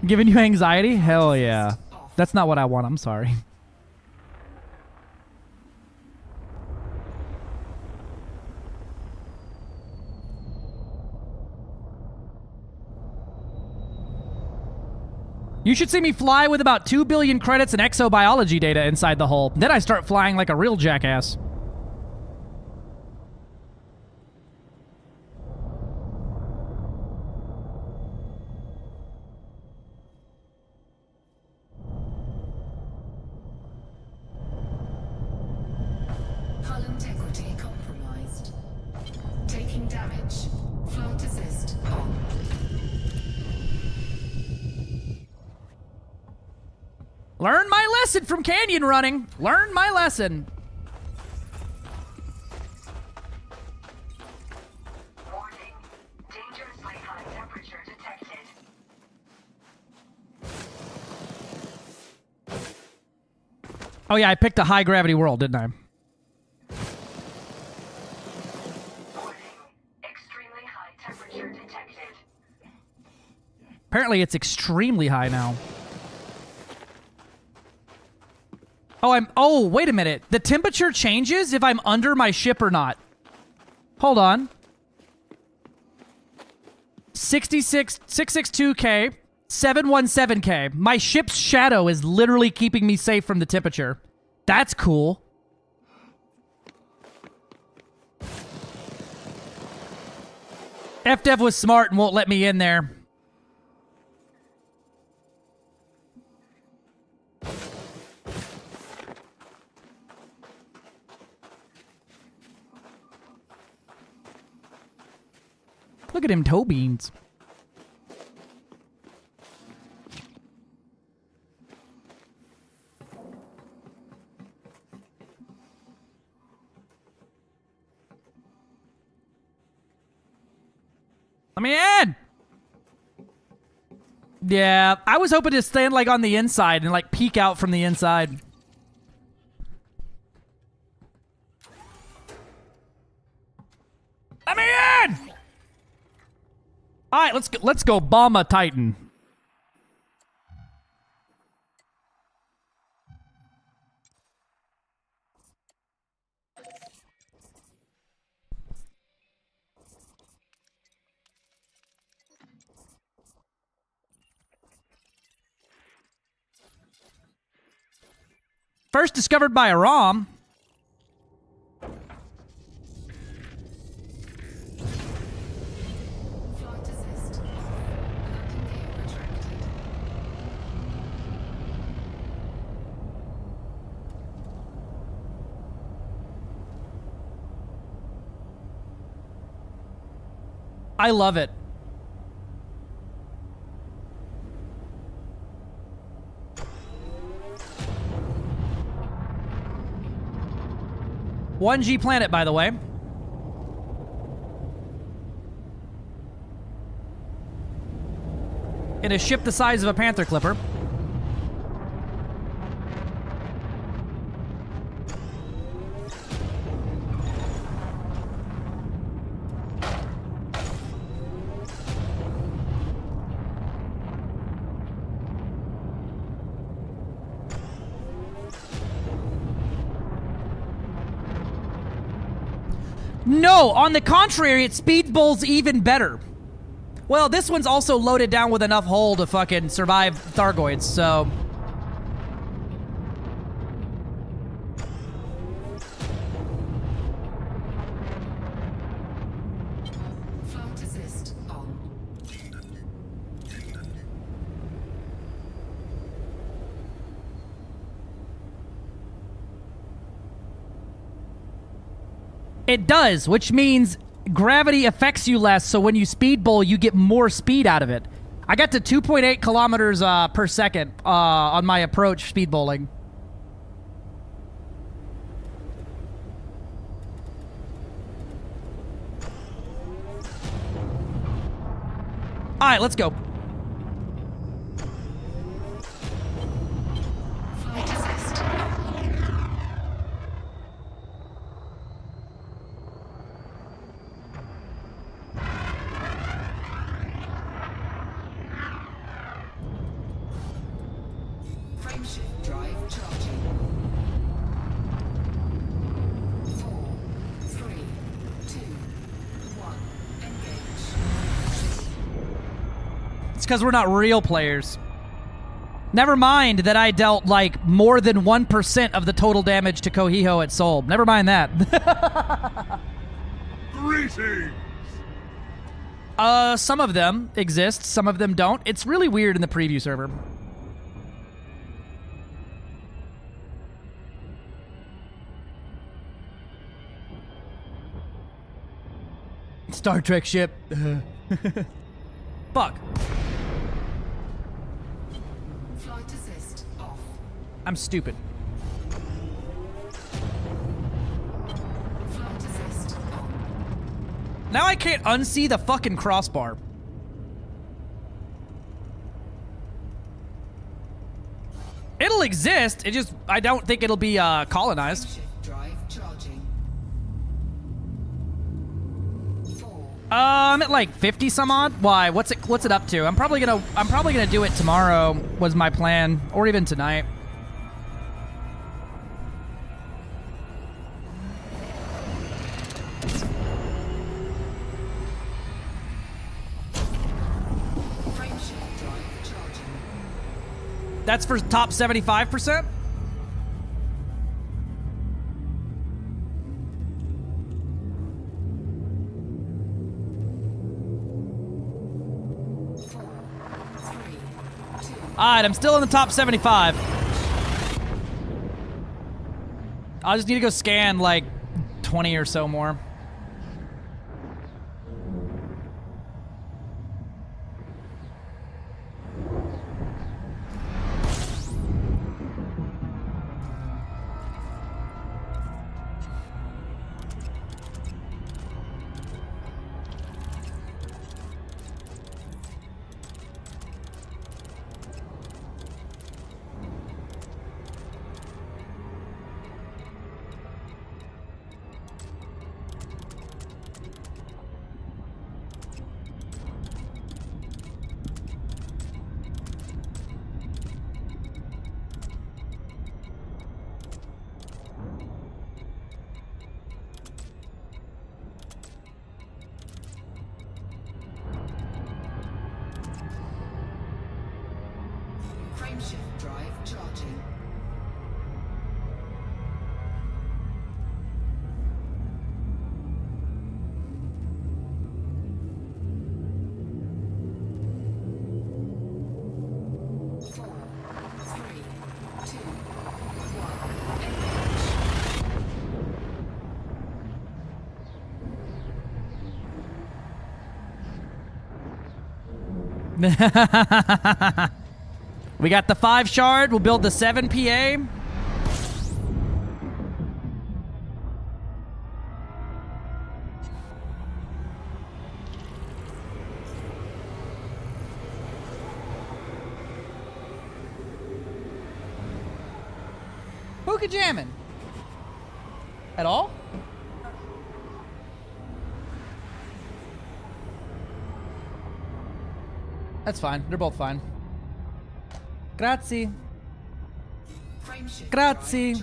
Giving you anxiety? Hell yeah. That's not what I want. I'm sorry. You should see me fly with about 2 billion credits in exobiology data inside the hull. Then I start flying like a real jackass. Stability compromised. Taking damage. Flight assist on. Learn my lesson from canyon running. Learn my lesson. Warning. Dangerously high temperature detected. Oh yeah, I picked a high gravity world, didn't I? Extremely high temperature detected. Apparently it's extremely high now. Oh, wait a minute. The temperature changes if I'm under my ship or not. Hold on. 662K, 717K. My ship's shadow is literally keeping me safe from the temperature. That's cool. FDev was smart and won't let me in there. Look at him toe beans. Let me in! Yeah, I was hoping to stand like on the inside and like peek out from the inside. Let me in! All right, let's go bomb a Titan. First discovered by a ROM. I love it. One G planet, by the way. In a ship the size of a Panther Clipper. No, on the contrary, it speed bowls even better. Well, this one's also loaded down with enough hull to fucking survive Thargoids, so... Flight assist on. It does, which means gravity affects you less, so when you speed bowl, you get more speed out of it. I got to 2.8 kilometers per second on my approach speed bowling. All right, let's go. Flight assist. Frameshift drive charging. 4, 3, 2, 1. Engage. It's because we're not real players. Never mind that I dealt, like, more than 1% of the total damage to Kohiho at Seoul. Never mind that. Greetings! Some of them exist, some of them don't. It's really weird in the preview server. Star Trek ship. Fuck. Flight assist off. I'm stupid. Flight assist on. Now I can't unsee the fucking crossbar. It'll exist. It just, I don't think it'll be colonized. Frameshift drive charging. 4. I'm at like 50 some odd. Why? What's it up to? I'm probably gonna do it tomorrow was my plan, or even tonight. Frameshift drive charging. That's for top 75%? Alright, I'm still in the top 75. I'll just need to go scan like 20 or so more. Frameshift drive charging. We got the 5 shard. We'll build the 7 PA. Hookah jamming. At all? That's fine. They're both fine. Grazie. Grazie.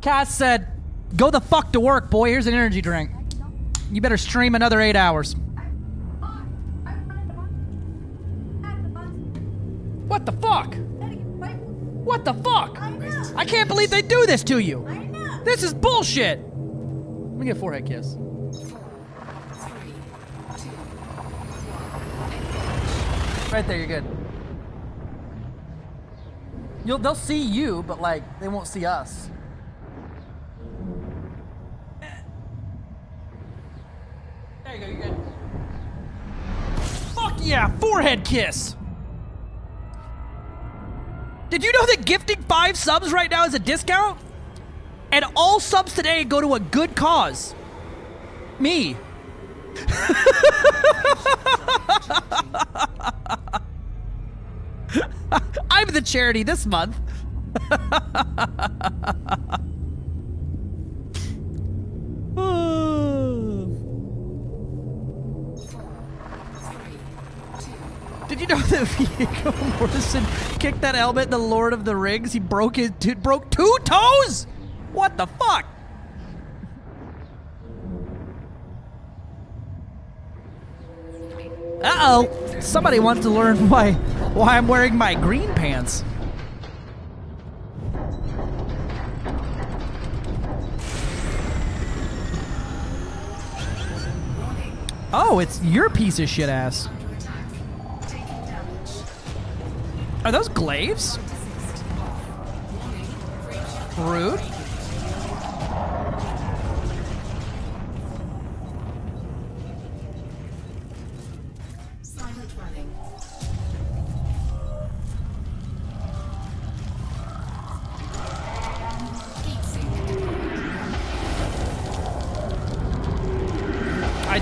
Cass said, go the fuck to work, boy. Here's an energy drink. You better stream another 8 hours. What the fuck? What the fuck? I can't believe they do this to you. This is bullshit. Let me get a forehead kiss. Right there, you're good. They'll see you, but like they won't see us. There you go, you're good. Fuck yeah, forehead kiss. Did you know that gifting 5 subs right now is a discount? And all subs today go to a good cause. Me. I'm the charity this month. Did you know that Viggo Mortensen kicked that helmet in the Lord of the Rings? He broke 2 toes? What the fuck? Uh-oh. Somebody wants to learn why I'm wearing my green pants. Oh, it's your piece of shit ass. Are those glaives? Rude.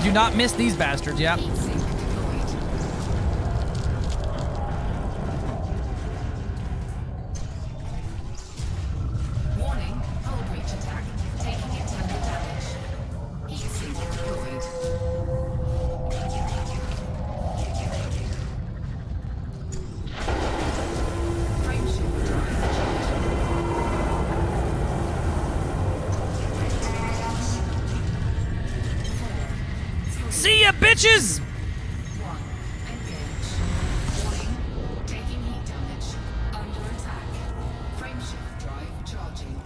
do not miss these bastards, yeah. Warning, hull breach attack. Taking internal damage. Heat sink deployed. Frameshift drive See ya, bitches! taking heat damage. Under attack. Frameshift drive charging.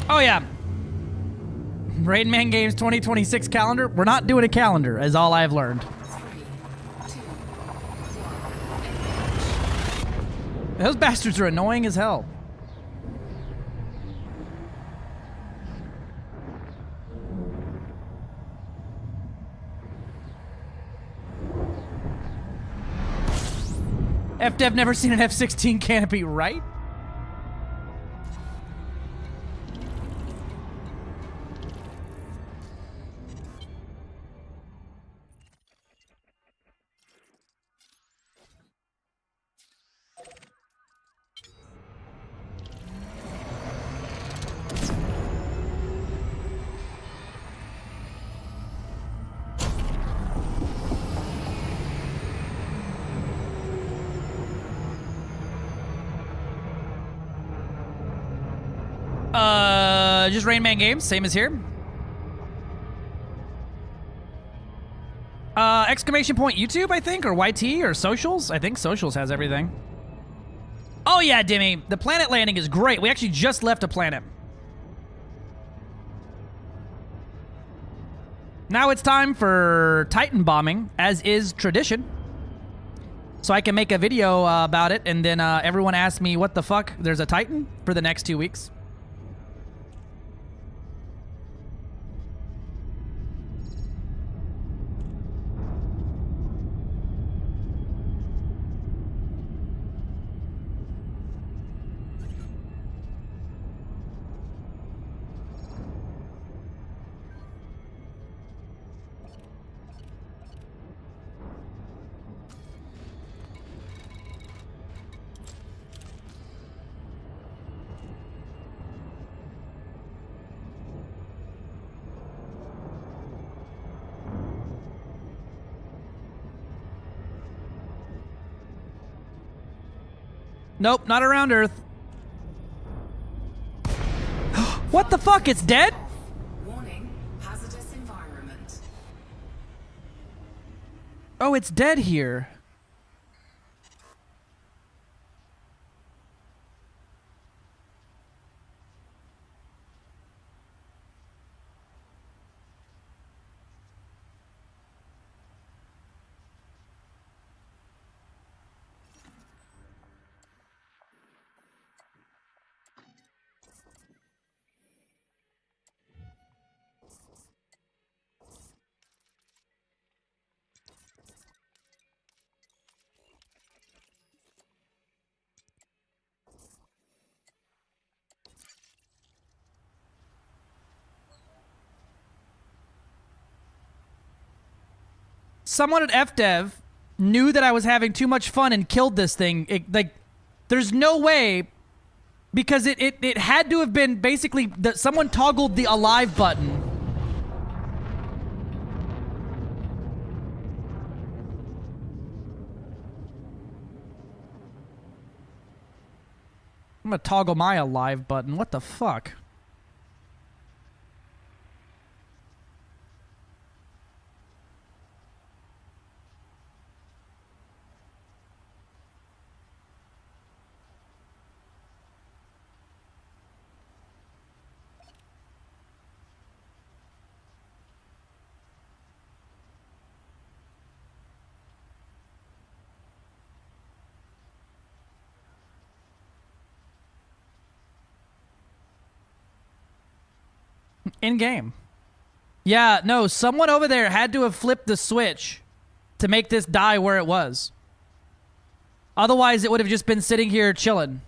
Oh, yeah. Rain Man Games 2026 calendar. We're not doing a calendar, is all I've learned. Those bastards are annoying as hell. FDev never seen an F-16 canopy, right? Just Rain Man Games, same as here. Exclamation point YouTube, I think, or YT, or Socials. I think Socials has everything. Oh yeah, Dimmy, the planet landing is great. We actually just left a planet. Now it's time for Titan bombing, as is tradition. So I can make a video about it, and then everyone asks me, what the fuck, there's a Titan? For the next 2 weeks. Nope, not around Earth. What the fuck? It's dead? Warning, hazardous environment. Oh, it's dead here. Someone at FDev knew that I was having too much fun and killed this thing. Like, there's no way, because it had to have been basically that someone toggled the alive button. I'm gonna toggle my alive button. What the fuck? In game. Yeah, no, someone over there had to have flipped the switch to make this die where it was. Otherwise, it would have just been sitting here chilling.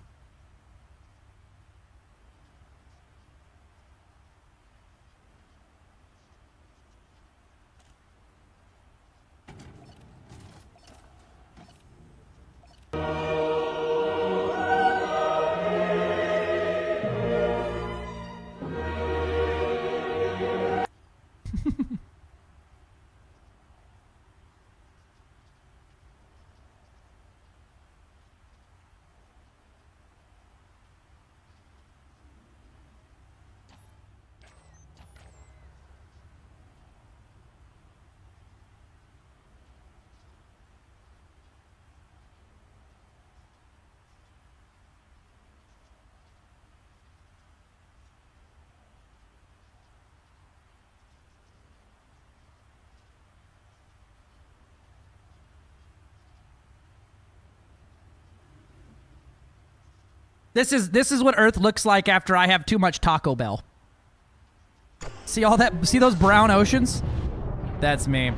This is what Earth looks like after I have too much Taco Bell. See all that? See those brown oceans? That's me.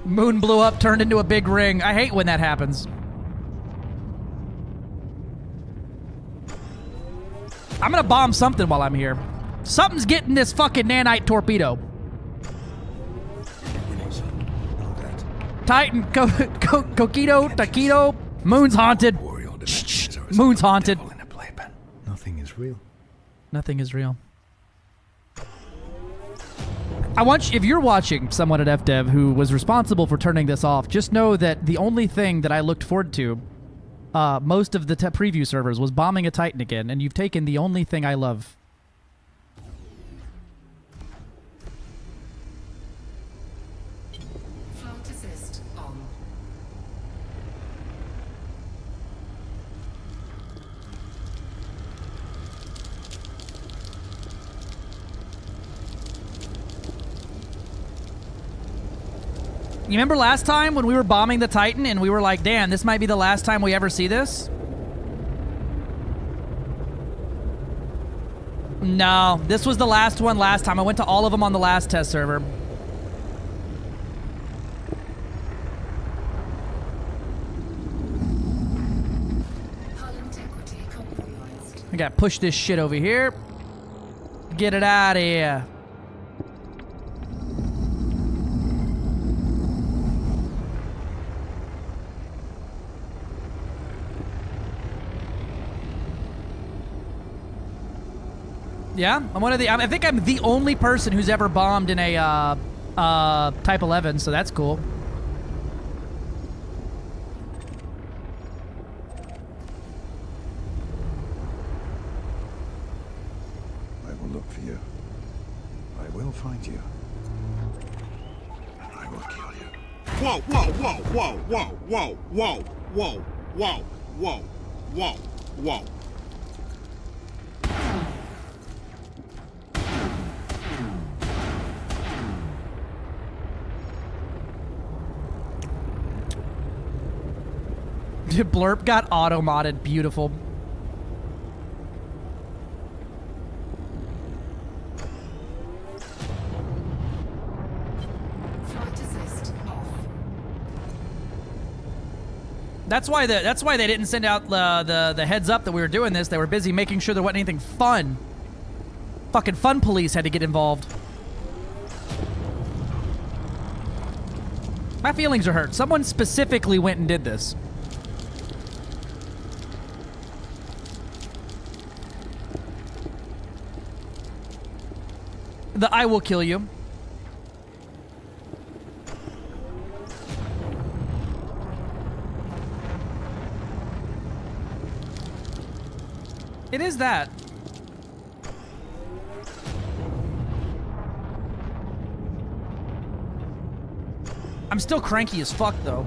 Moon blew up, turned into a big ring. I hate when that happens. I'm gonna bomb something while I'm here. Something's getting this fucking nanite torpedo. Titan, Coquito, Taquito. Moon's haunted. Shh, Moon's haunted. Nothing is real. Nothing is real. I want you, if you're watching someone at FDev who was responsible for turning this off, just know that the only thing that I looked forward to most of the preview servers was bombing a Titan again, and you've taken the only thing I love. Flight assist on. You remember last time when we were bombing the Titan and we were like, damn, this might be the last time we ever see this? No, this was the last one last time. I went to all of them on the last test server. I gotta push this shit over here. Get it out of here. Yeah, I'm one of the. I think I'm the only person who's ever bombed in a Type 11, so that's cool. I will look for you. I will find you. And I will kill you. Whoa, whoa, whoa, whoa, whoa, whoa, whoa, whoa, whoa, whoa, whoa, whoa. Blurp got auto-modded. Beautiful. Flight assist off. That's why they didn't send out the heads up that we were doing this. They were busy making sure there wasn't anything fun. Fucking fun police had to get involved. My feelings are hurt. Someone specifically went and did this. The I will kill you. It is that. I'm still cranky as fuck, though.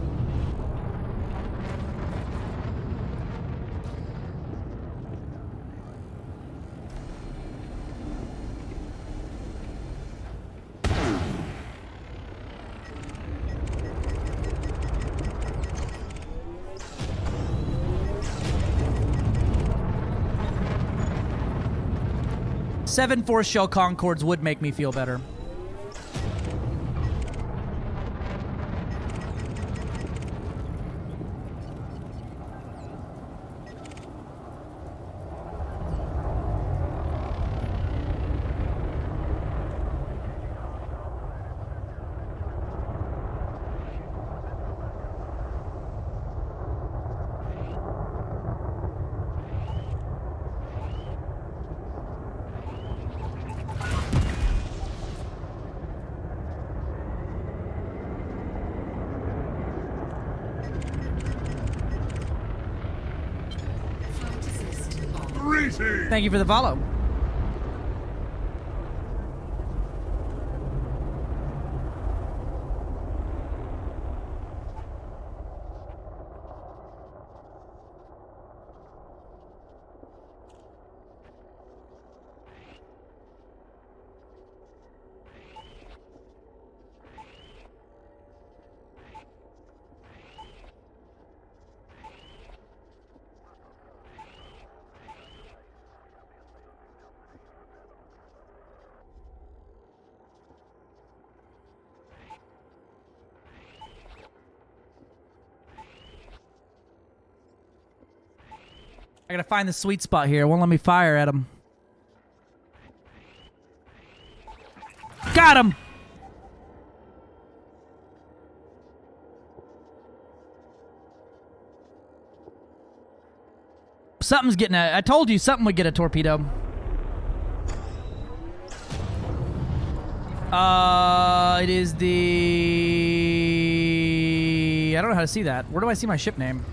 Seven Force Shell Concords would make me feel better. Thank you for the follow. I gotta find the sweet spot here. It won't let me fire at him. Got him! Something's getting a... I told you something would get a torpedo. It is the... I don't know how to see that. Where do I see my ship name?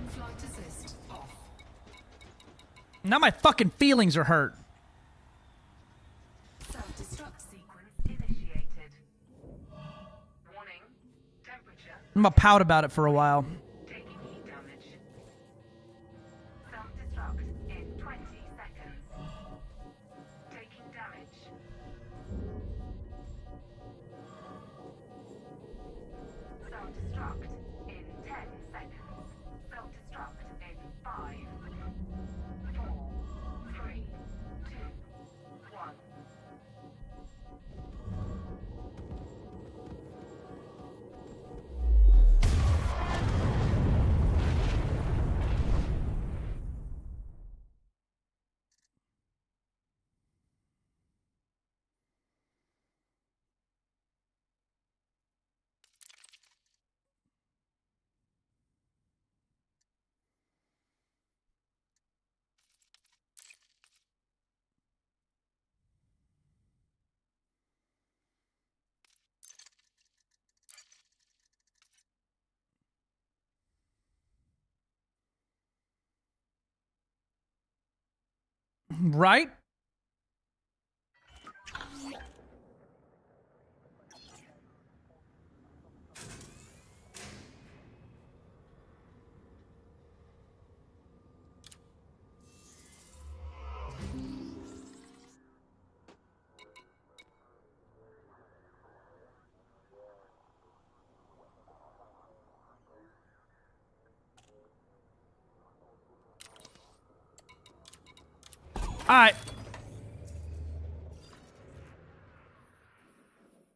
Flight assist off. Now my fucking feelings are hurt. Self-destruct sequence initiated. Warning. Temperature. I'm gonna pout about it for a while. Taking heat damage. Self-destruct in 20 seconds. Taking damage. Self-destruct in 10 seconds. Self-destruct in 5, 4, 3, 2, 1. Right? Alright.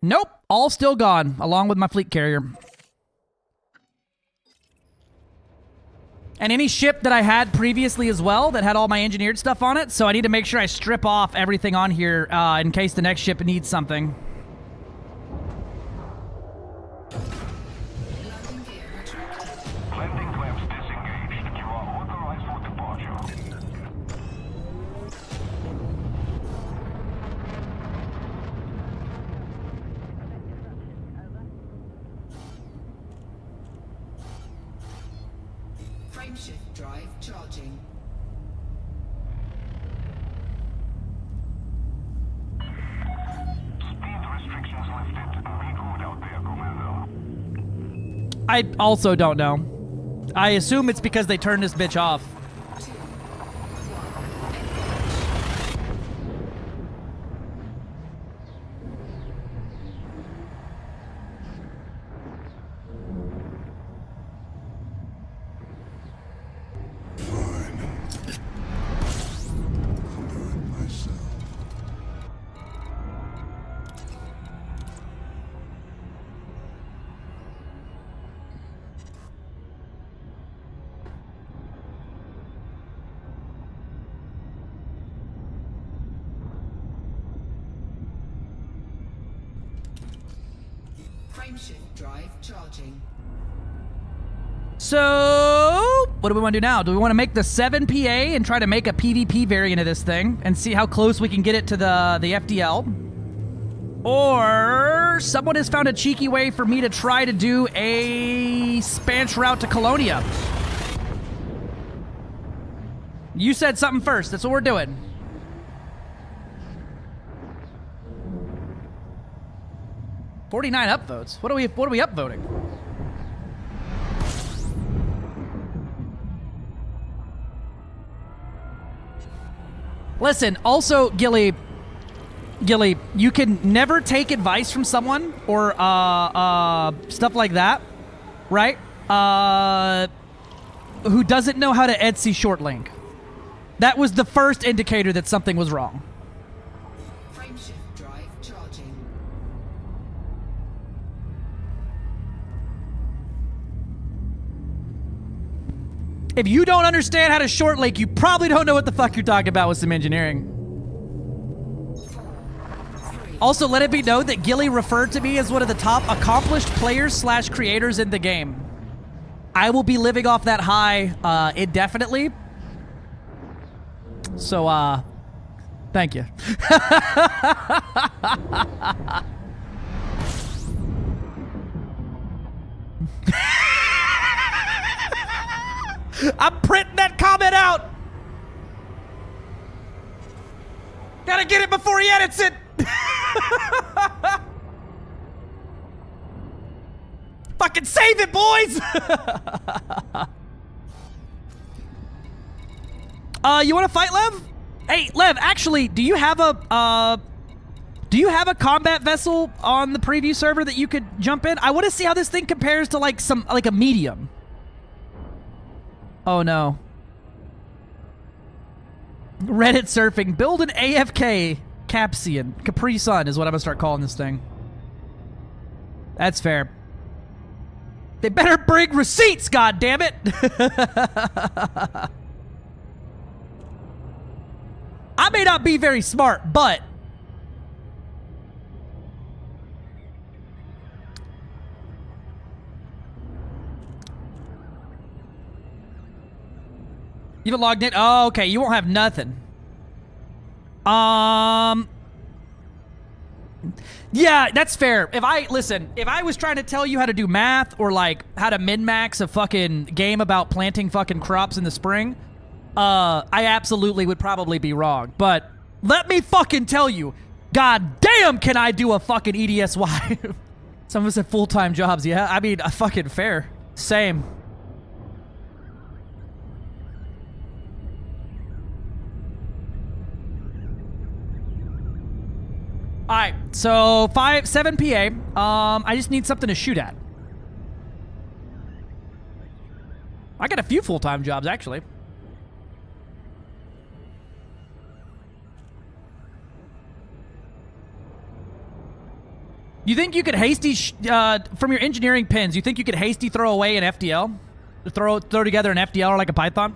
Nope. All still gone, along with my fleet carrier. And any ship that I had previously as well that had all my engineered stuff on it, so I need to make sure I strip off everything on here in case the next ship needs something. Landing clamps disengaged. You are authorized for departure. Frameshift drive charging. Speed restrictions lifted. Read good out there, Commando. I also don't know. I assume it's because they turned this bitch off. Frameshift drive charging. So, what do we want to do now? Do we want to make the 7 PA and try to make a PvP variant of this thing and see how close we can get it to the FDL? Or someone has found a cheeky way for me to try to do a Spanch route to Colonia. You said something first. That's what we're doing. $49 upvotes. What are we upvoting? Listen, also, Gilly, Gilly, you can never take advice from someone or stuff like that, right? Who doesn't know how to Etsy short link. That was the first indicator that something was wrong. Frameshift drive charging. If you don't understand how to short link, you probably don't know what the fuck you're talking about with some engineering. Also, let it be known that Gilly referred to me as one of the top accomplished players / creators in the game. I will be living off that high indefinitely. So, thank you. I'm printing that comment out. Gotta get it before he edits it. Fucking save it, boys. You want to fight, Lev? Hey, Lev. Actually, do you have a combat vessel on the preview server that you could jump in? I want to see how this thing compares to like a medium. Oh no. Reddit surfing. Build an AFK Caspian. Capri Sun is what I'm gonna start calling this thing. That's fair. They better bring receipts, goddammit! I may not be very smart, but you haven't logged in? Oh, okay. You won't have nothing. Yeah, that's fair. If I was trying to tell you how to do math or like how to min-max a fucking game about planting fucking crops in the spring, I absolutely would probably be wrong. But let me fucking tell you, god damn can I do a fucking EDSY. Some of us have full-time jobs, yeah? I mean, fucking fair. Same. All right, so 7 PA. I just need something to shoot at. I got a few full-time jobs, actually. You think you could hasty, from your engineering pins, you think you could hasty throw away an FDL? Throw together an FDL or like a Python?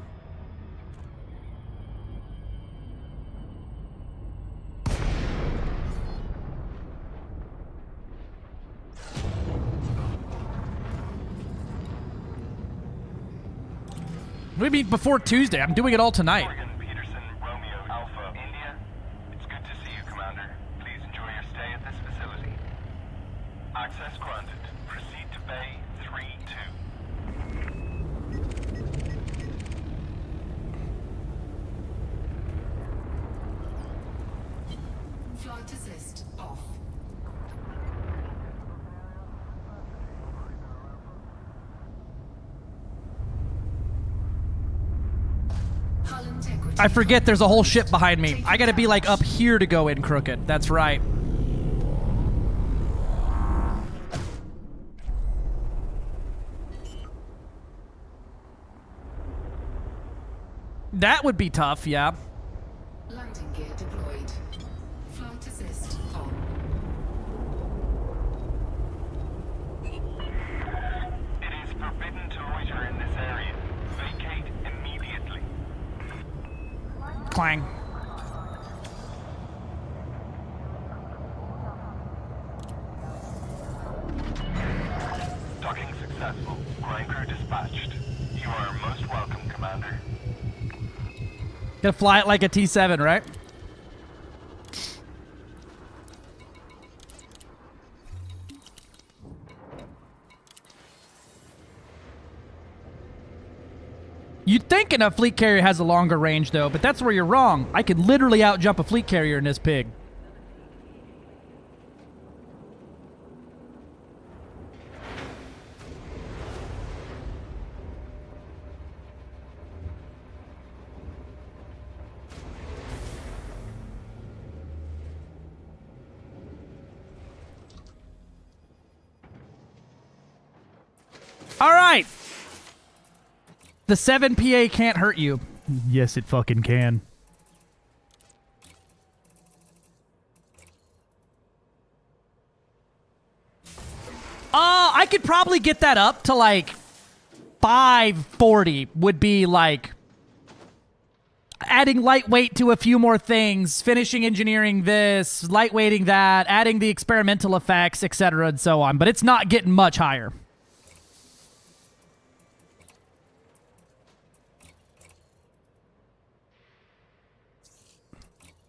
What do you mean before Tuesday? I'm doing it all tonight. Peterson, Romeo, Alpha, India. It's good to see you, Commander. Please enjoy your stay at this facility. Access granted. Proceed to Bay 3-2. Flight assist off. I forget there's a whole ship behind me. I gotta be like up here to go in crooked. That's right. That would be tough, yeah. Landing gear deployed. Flight assist on. It is forbidden to loiter in this area. Vacate immediately. Clang. Docking successful. Ground crew dispatched. You are most welcome, Commander. Gonna fly it like a T-7, right? You'd think a fleet carrier has a longer range, though, but that's where you're wrong. I could literally outjump a fleet carrier in this pig. All right. The 7 PA can't hurt you. Yes, it fucking can. I could probably get that up to like 540 would be like adding lightweight to a few more things, finishing engineering this, lightweighting that, adding the experimental effects, etc. and so on. But it's not getting much higher.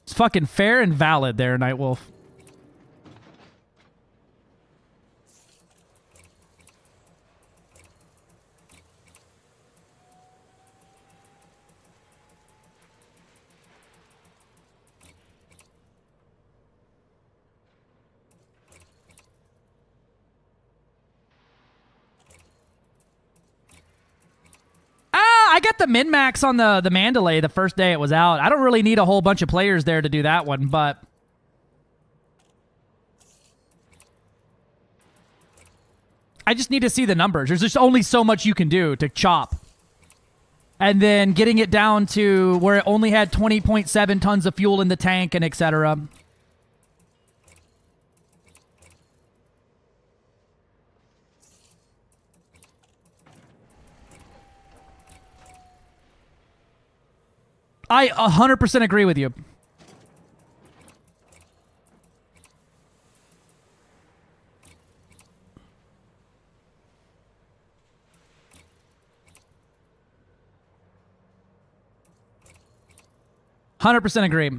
It's fucking fair and valid there, Nightwolf. I got the min-max on the Mandalay the first day it was out. I don't really need a whole bunch of players there to do that one, but... I just need to see the numbers. There's just only so much you can do to chop. And then getting it down to where it only had 20.7 tons of fuel in the tank and etc. I 100% agree with you. %100% agree.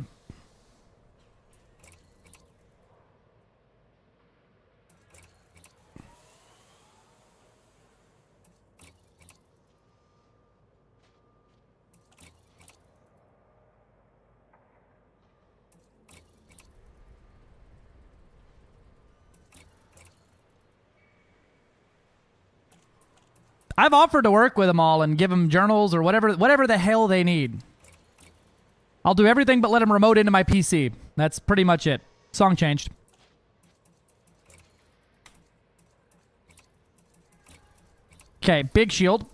I've offered to work with them all and give them journals or whatever the hell they need. I'll do everything but let them remote into my PC. That's pretty much it. Song changed. Okay, big shield.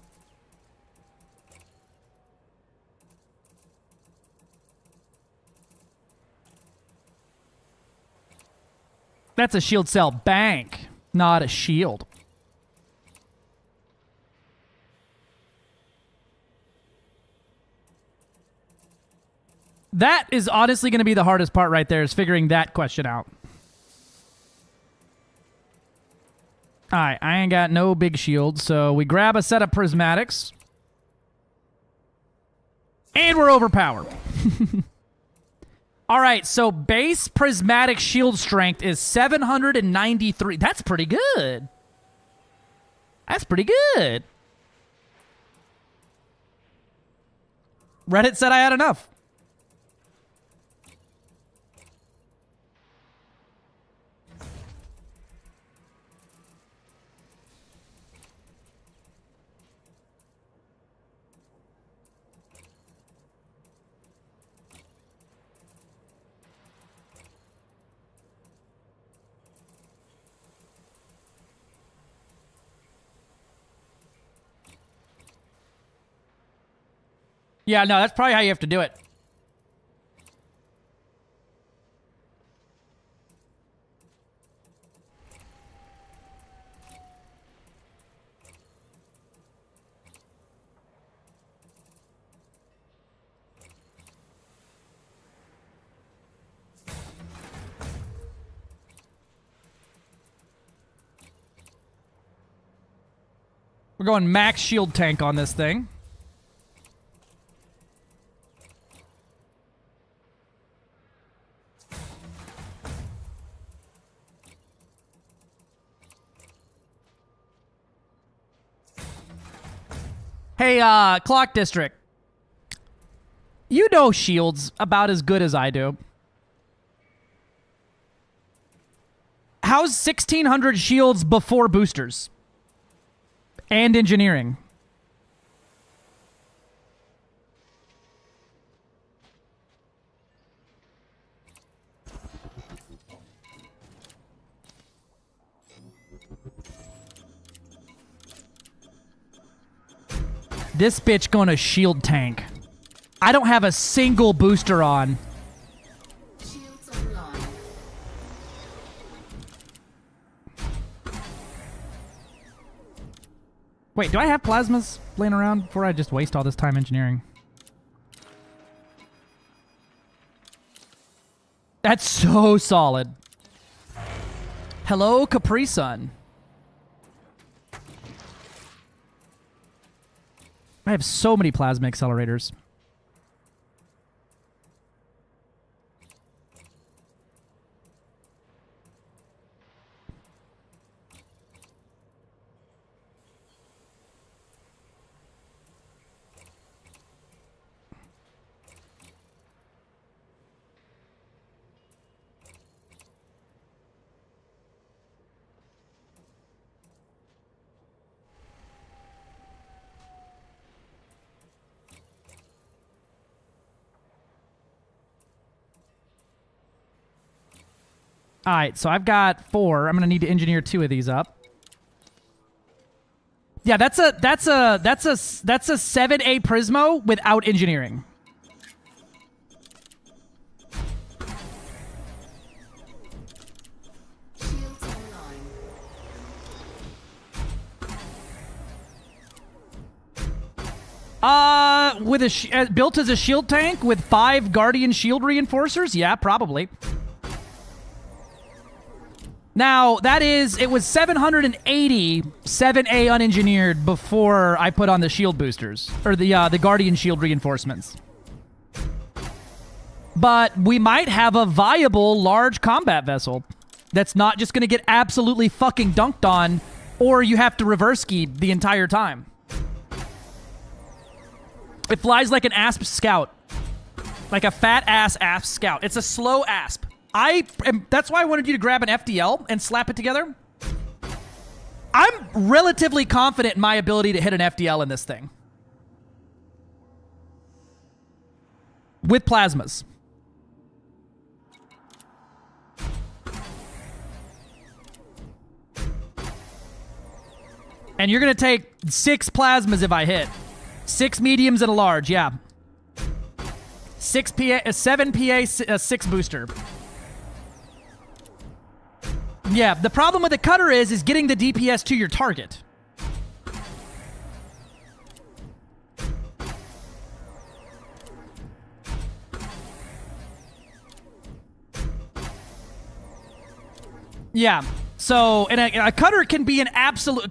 That's a shield cell bank, not a shield. That is honestly going to be the hardest part right there, is figuring that question out. Alright, I ain't got no big shield, so we grab a set of prismatics. And we're overpowered. Alright, so base prismatic shield strength is 793. That's pretty good. That's pretty good. Reddit said I had enough. Yeah, no, that's probably how you have to do it. We're going max shield tank on this thing. Hey, Clock District. You know shields about as good as I do. How's 1,600 shields before boosters? And engineering? This bitch going to shield tank. I don't have a single booster on. Shields online. Wait, do I have plasmas laying around before I just waste all this time engineering? That's so solid. Hello, Capri Sun. I have so many plasma accelerators. All right, so I've got 4. I'm gonna need to engineer 2 of these up. Yeah, that's a 7A Prismo without engineering. Shields online. With a built as a shield tank with 5 Guardian shield reinforcers? Yeah, probably. Now, it was 780 7A unengineered before I put on the shield boosters, or the Guardian shield reinforcements. But we might have a viable large combat vessel that's not just going to get absolutely fucking dunked on, or you have to reverse ski the entire time. It flies like an asp scout. Like a fat-ass asp scout. It's a slow asp. That's why I wanted you to grab an FDL and slap it together. I'm relatively confident in my ability to hit an FDL in this thing. With plasmas. And you're going to take 6 plasmas if I hit. 6 mediums and a large, yeah. 6 PA, 7 PA, 6 booster. Yeah, the problem with the cutter is getting the DPS to your target. Yeah, so, and a cutter can be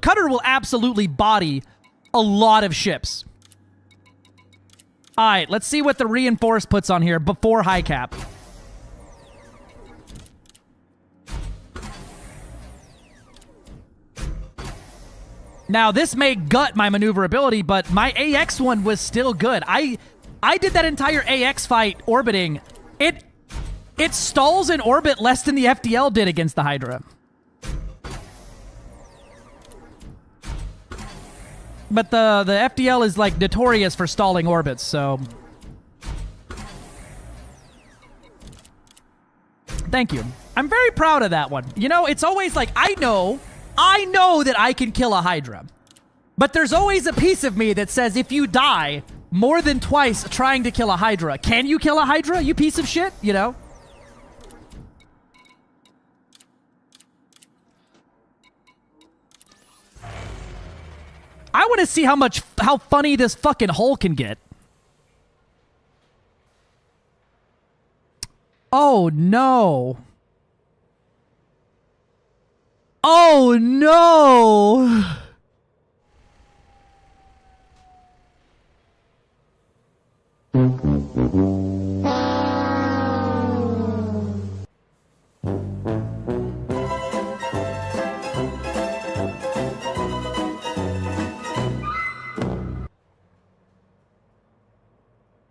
cutter will absolutely body a lot of ships. Alright, let's see what the reinforce puts on here before high cap. Now, this may gut my maneuverability, but my AX one was still good. I did that entire AX fight orbiting. It stalls in orbit less than the FDL did against the Hydra. But the FDL is, like, notorious for stalling orbits, so... Thank you. I'm very proud of that one. You know, it's always like, I know that I can kill a Hydra. But there's always a piece of me that says if you die more than twice trying to kill a Hydra, can you kill a Hydra, you piece of shit? You know? I want to see how funny this fucking hole can get. Oh no. Oh no!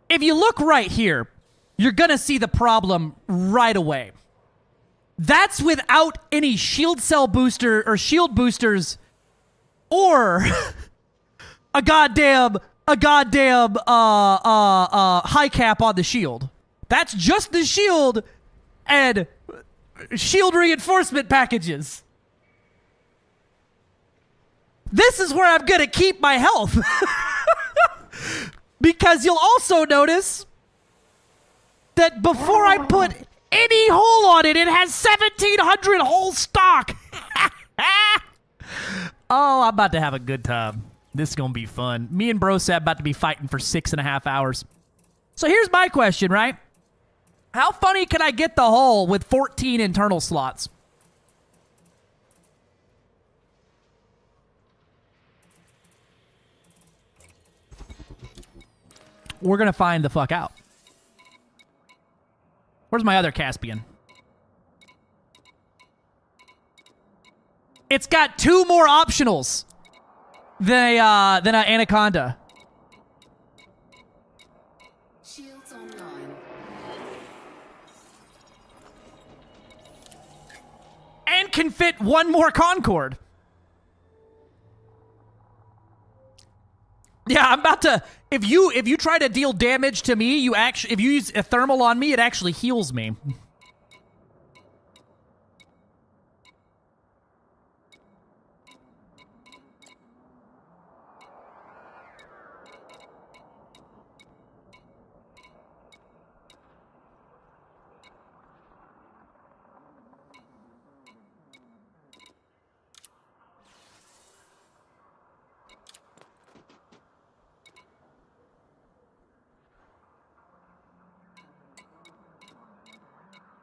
If you look right here, you're gonna see the problem right away. That's without any shield cell booster or shield boosters or a goddamn high cap on the shield. That's just the shield and shield reinforcement packages. This is where I'm gonna keep my health. Because you'll also notice that before I put any hole on it, it has 1,700 hole stock. Oh, I'm about to have a good time. This is going to be fun. Me and Brosab about to be fighting for 6.5 hours. So here's my question, right? How funny can I get the hull with 14 internal slots? We're going to find the fuck out. Where's my other Caspian? It's got 2 more optionals than an Anaconda. Shields online. And can fit 1 more Concorde. Yeah, I'm about to. If you try to deal damage to me, if you use a thermal on me, it actually heals me.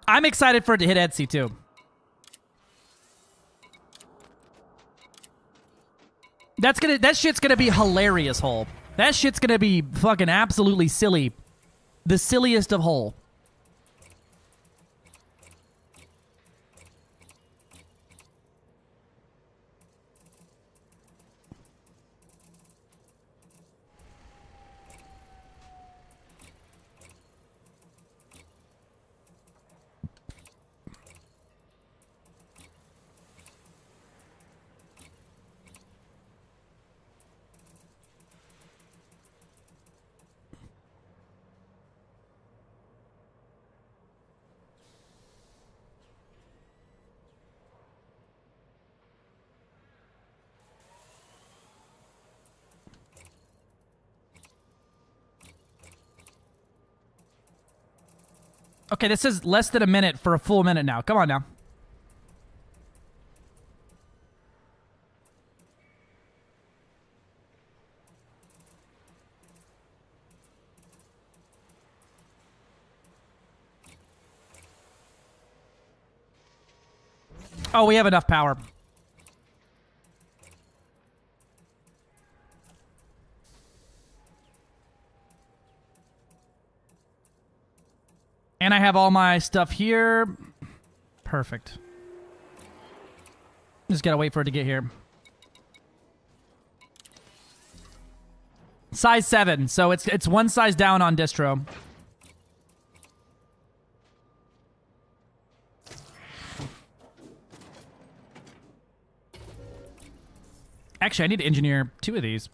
I'm excited for it to hit Etsy, too. That shit's gonna be hilarious, Hole. That shit's gonna be fucking absolutely silly. The silliest of Hole. Okay, this is less than a minute for a full minute now. Come on now. Oh, we have enough power. And I have all my stuff here. Perfect. Just gotta wait for it to get here. Size 7, so it's 1 size down on distro. Actually, I need to engineer 2 of these.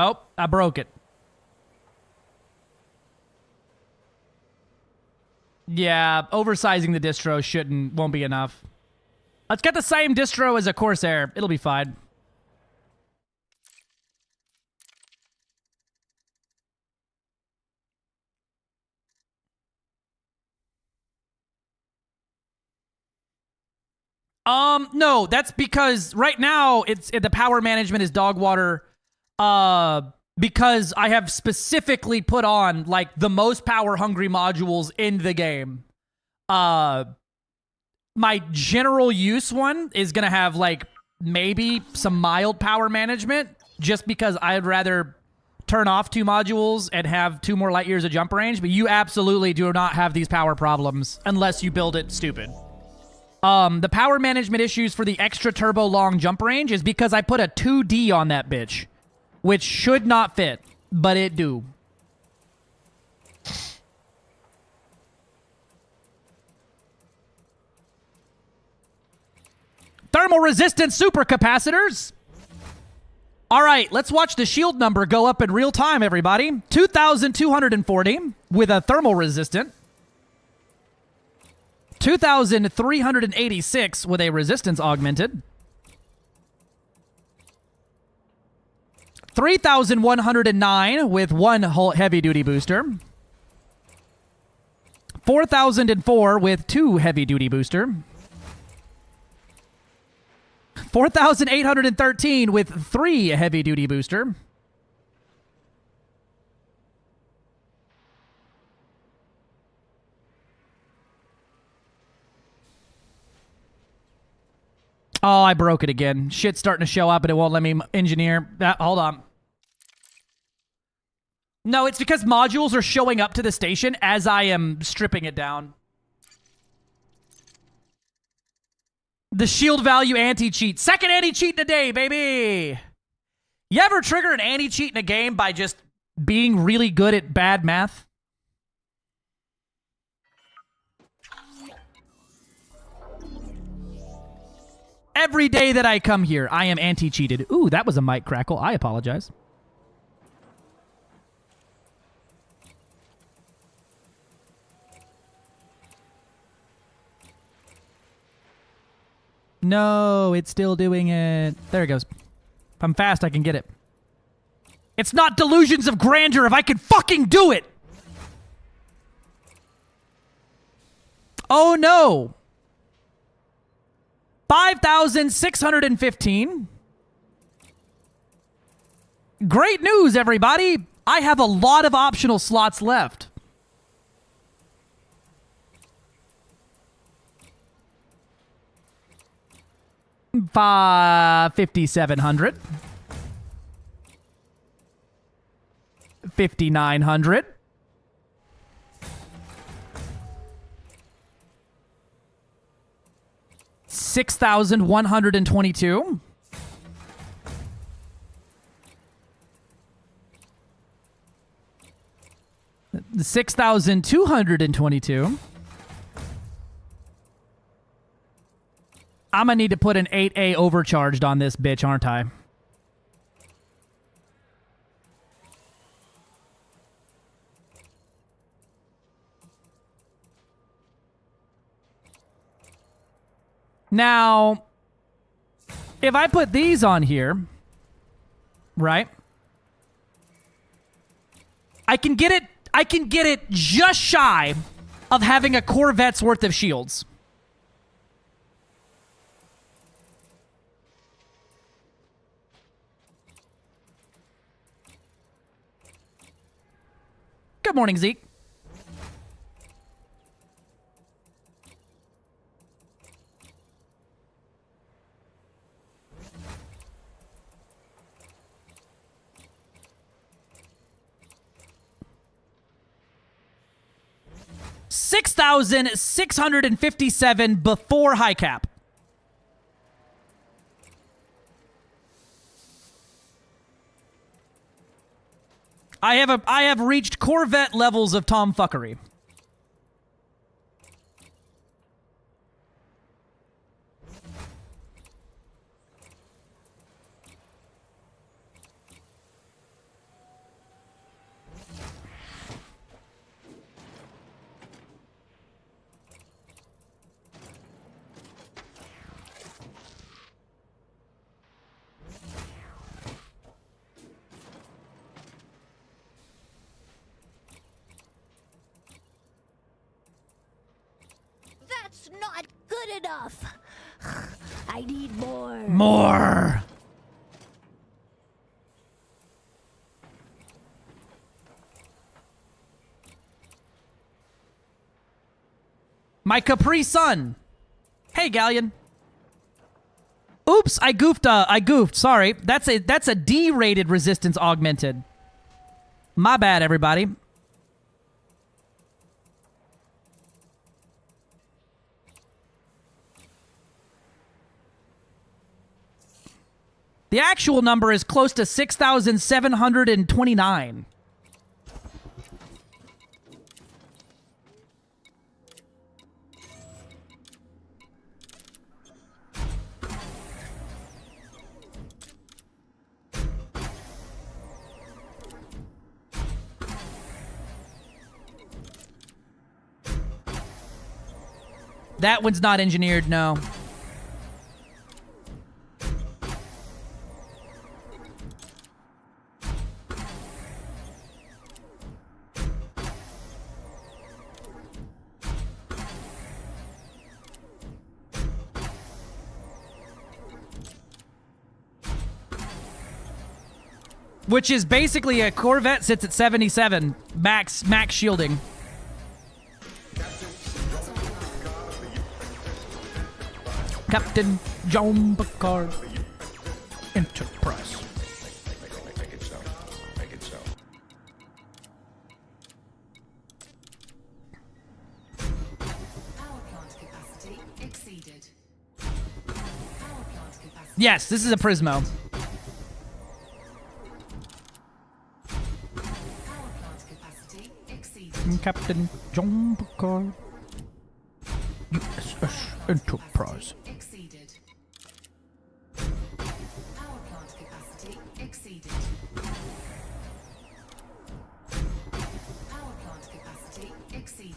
Oh, I broke it. Yeah, oversizing the distro won't be enough. Let's get the same distro as a Corsair. It'll be fine. No, that's because right now the power management is dog water. Because I have specifically put on like the most power hungry modules in the game. My general use one is gonna have like maybe some mild power management, just because I'd rather turn off 2 modules and have 2 more light years of jump range. But you absolutely do not have these power problems unless you build it stupid. The power management issues for the extra turbo long jump range is because I put a 2D on that bitch, which should not fit, but it do. Thermal resistant supercapacitors. All right, let's watch the shield number go up in real time, everybody. 2,240 with a thermal resistant. 2,386 with a resistance augmented. 3,109 with one heavy-duty booster. 4,004 with two heavy-duty booster. 4,813 with three heavy-duty booster. Oh, I broke it again. Shit's starting to show up, and it won't let me engineer. Hold on. No, it's because modules are showing up to the station as I am stripping it down. The shield value anti-cheat. Second anti-cheat in a day, baby! You ever trigger an anti-cheat in a game by just being really good at bad math? Every day that I come here, I am anti-cheated. Ooh, that was a mic crackle. I apologize. No, it's still doing it. There it goes. If I'm fast, I can get it. It's not delusions of grandeur if I can fucking do it! Oh no! 5,615. Great news, everybody! I have a lot of optional slots left. 5,700. 5,900. 6,122. 6,222. I'm gonna need to put an 8A overcharged on this bitch, aren't I? Now, if I put these on here, right? I can get it just shy of having a Corvette's worth of shields. Good morning, Zeke. $6,657 before high cap. I have reached Corvette levels of tomfuckery. That's not good enough. I need more. More. My Capri Sun. Hey, Galleon. Oops, I goofed. Sorry. That's a D-rated resistance augmented. My bad, everybody. The actual number is close to 6,729. That one's not engineered, no. Which is basically a Corvette sits at 77 max shielding. Captain John Picard Enterprise. Make it so. Make it so. Power plant capacity exceeded. Power plant capacity. Yes, this is a Prismo. Power plant capacity exceeded. Captain John Picard USS Enterprise. Exceeded. Power plant capacity exceeded. Power plant capacity exceeded.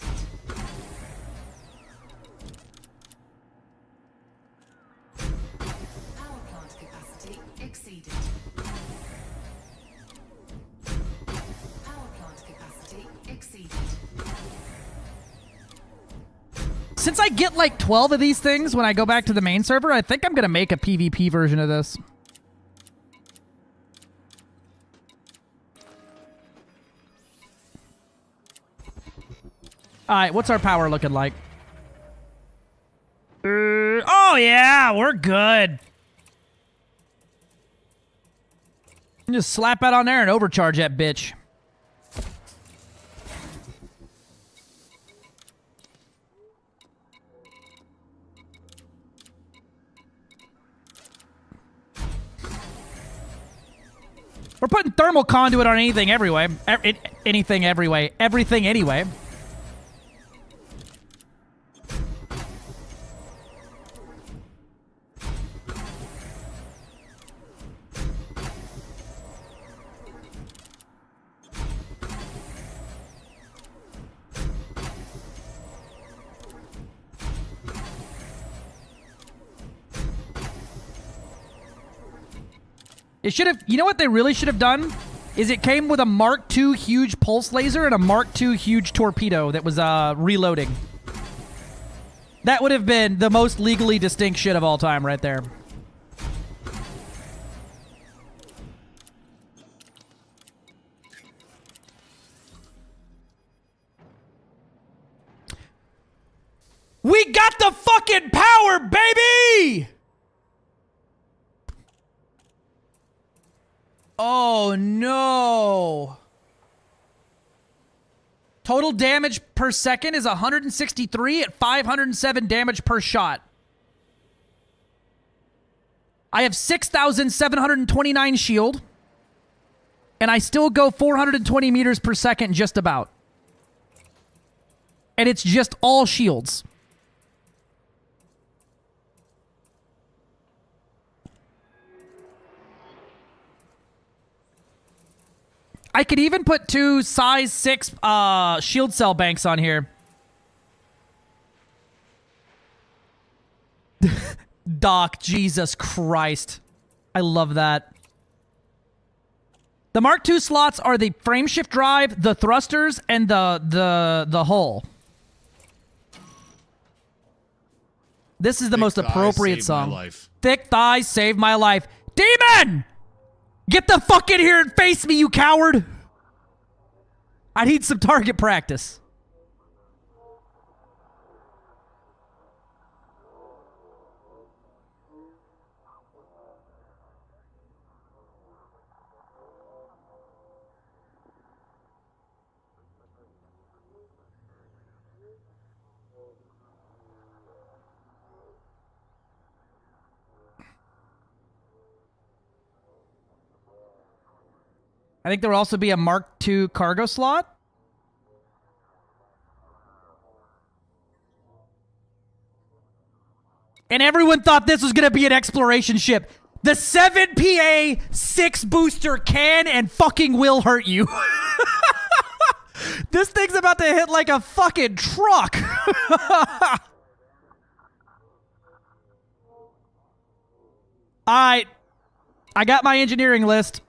Power plant capacity exceeded. Power plant capacity exceeded. Since I get like 12 of these things when I go back to the main server, I think I'm going to make a PvP version of this. Alright, what's our power looking like? Oh yeah, we're good. Just slap that on there and overcharge that bitch. We're putting thermal conduit on anything everyway. Anything everyway. Everything anyway. It should have, you know what they really should have done? Is it came with a Mark II huge pulse laser and a Mark II huge torpedo that was reloading. That would have been the most legally distinct shit of all time right there. We got the fucking power, baby! Oh, no. Total damage per second is 163 at 507 damage per shot. I have 6,729 shield. And I still go 420 meters per second just about. And it's just all shields. I could even put 2 size 6 shield cell banks on here. Doc, Jesus Christ. I love that. The Mark II slots are the frameshift drive, the thrusters, and the hull. This is the most appropriate song. Thick thighs save my life. Demon! Get the fuck in here and face me, you coward! I need some target practice. I think there will also be a Mark II cargo slot. And everyone thought this was going to be an exploration ship. The 7PA 6 booster can and fucking will hurt you. This thing's about to hit like a fucking truck. Alright. I got my engineering list.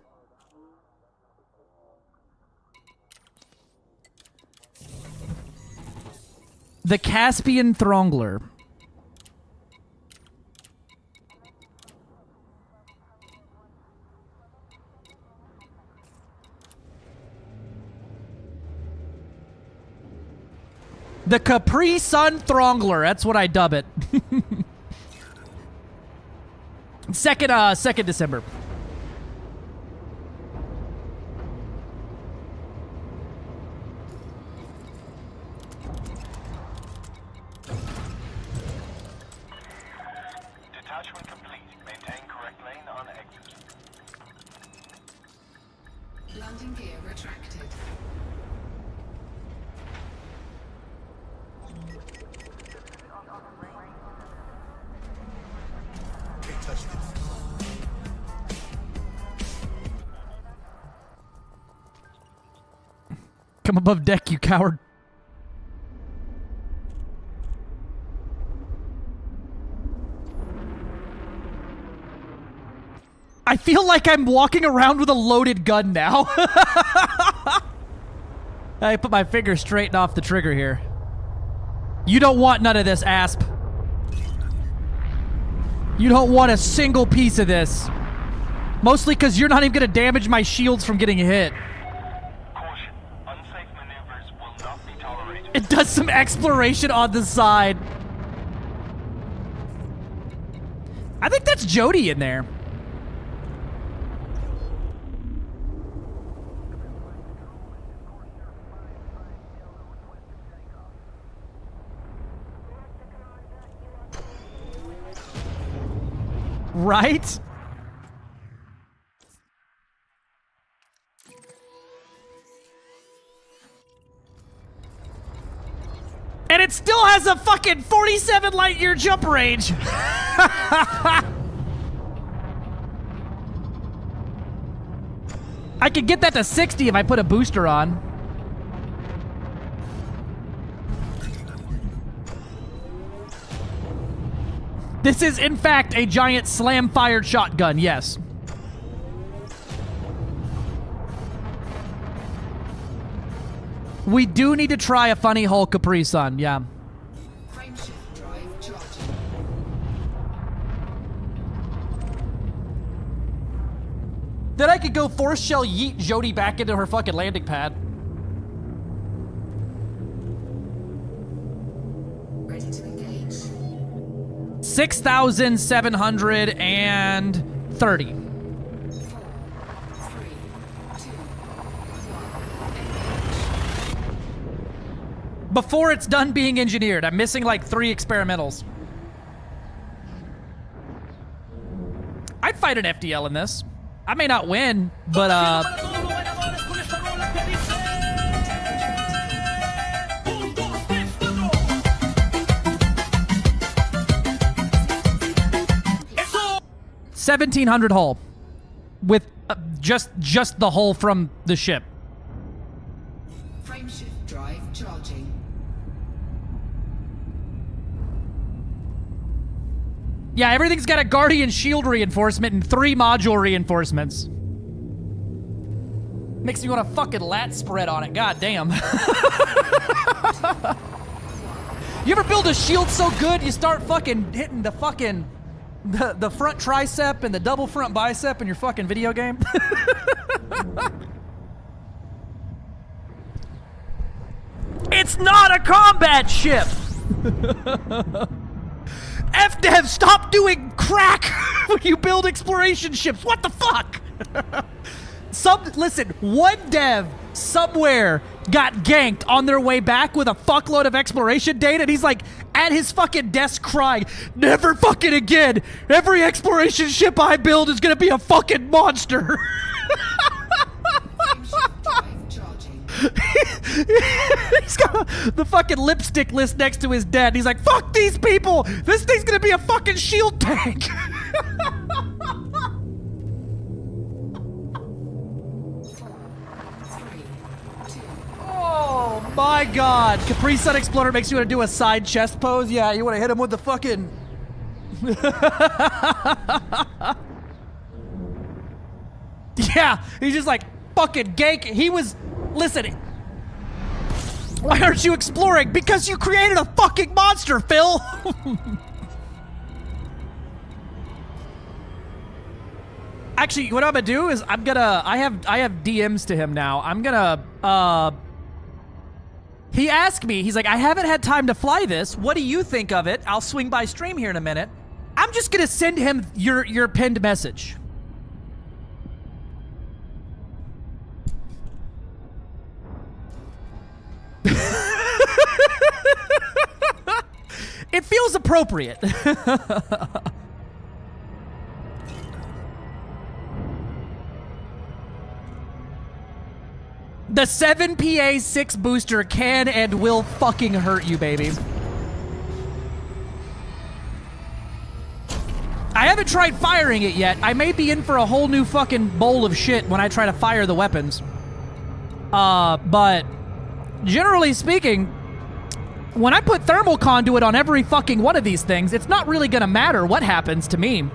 The Caspian Throngler. The Capri Sun Throngler. That's what I dub it. 2nd December. Detachment complete. Maintain correct lane on exit. Landing gear retracted. Come above deck, you coward. I feel like I'm walking around with a loaded gun now. I put my finger straight off the trigger here. You don't want none of this, Asp. You don't want a single piece of this. Mostly because you're not even going to damage my shields from getting hit. Caution. Unsafe maneuvers will not be tolerated. It does some exploration on the side. I think that's Jody in there. Right? And it still has a fucking 47 light year jump range. I could get that to 60 if I put a booster on. This is, in fact, a giant slam-fired shotgun, yes. We do need to try a funny hull Capri Sun, yeah. Frameshift drive charging. Then I could go force shell yeet Jody back into her fucking landing pad. Ready to engage. 6,730. Before it's done being engineered, I'm missing like 3 experimentals. I'd fight an FDL in this. I may not win, but $1,700 hull with just the hull from the ship. Frameshift drive charging. Yeah, everything's got a Guardian shield reinforcement and 3 module reinforcements. Makes me want to fucking lat spread on it. God damn. You ever build a shield so good you start fucking hitting the fucking the front tricep and the double front bicep in your fucking video game? It's not a combat ship. FDev, stop doing crack when you build exploration ships. What the fuck? Listen, one dev somewhere got ganked on their way back with a fuckload of exploration data, and he's like at his fucking desk crying, never fucking again. Every exploration ship I build is gonna be a fucking monster. He's got the fucking lipstick list next to his dad. He's like, fuck these people. This thing's gonna be a fucking shield tank. Oh my god. Capri Sun Explorer makes you want to do a side chest pose. Yeah, you want to hit him with the fucking... Yeah, he's just like, fucking gank. He was, listen, why aren't you exploring? Because you created a fucking monster, Phil. Actually, what I'm gonna do is I'm gonna, I have DMs to him now. I'm gonna, he asked me, he's like, I haven't had time to fly this. What do you think of it? I'll swing by stream here in a minute. I'm just gonna send him your pinned message. It feels appropriate. The 7PA6 booster can and will fucking hurt you, baby. I haven't tried firing it yet. I may be in for a whole new fucking bowl of shit when I try to fire the weapons. But generally speaking, when I put thermal conduit on every fucking one of these things, it's not really gonna matter what happens to me.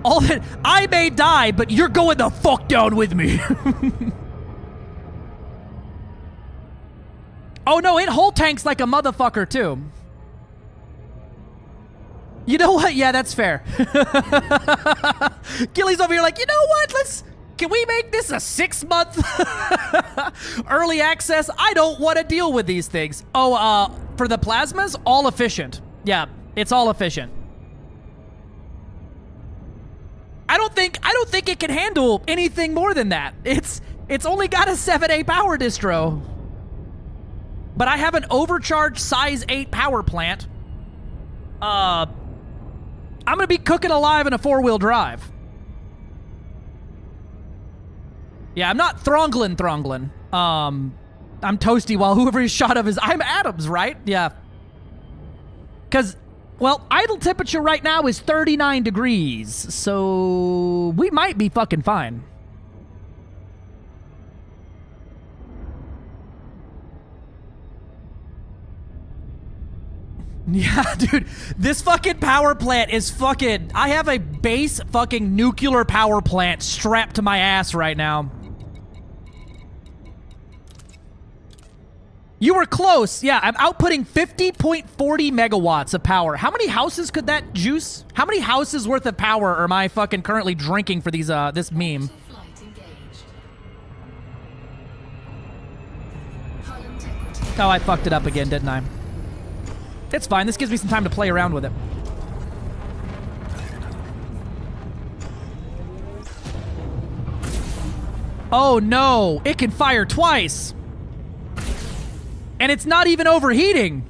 All that, I may die, but you're going the fuck down with me. Oh no, it whole tanks like a motherfucker too. You know what? Yeah, that's fair. Gilly's over here like, you know what? Can we make this a 6-month early access? I don't want to deal with these things. Oh, for the plasmas, all efficient. Yeah, it's all efficient. I don't think it can handle anything more than that. It's only got a 7A power distro. But I have an overcharged size 8 power plant. I'm gonna be cooking alive in a 4-wheel drive. Yeah, I'm not thronglin'. I'm toasty while whoever is shot of is... I'm Adams, right? Yeah. Because, well, idle temperature right now is 39 degrees. So we might be fucking fine. Yeah, dude, this fucking power plant is fucking... I have a base fucking nuclear power plant strapped to my ass right now. You were close. Yeah, I'm outputting 50.40 megawatts of power. How many houses could that juice? How many houses worth of power am I fucking currently drinking for these, this meme? Oh, I fucked it up again, didn't I? It's fine. This gives me some time to play around with it. Oh no, it can fire twice. And it's not even overheating.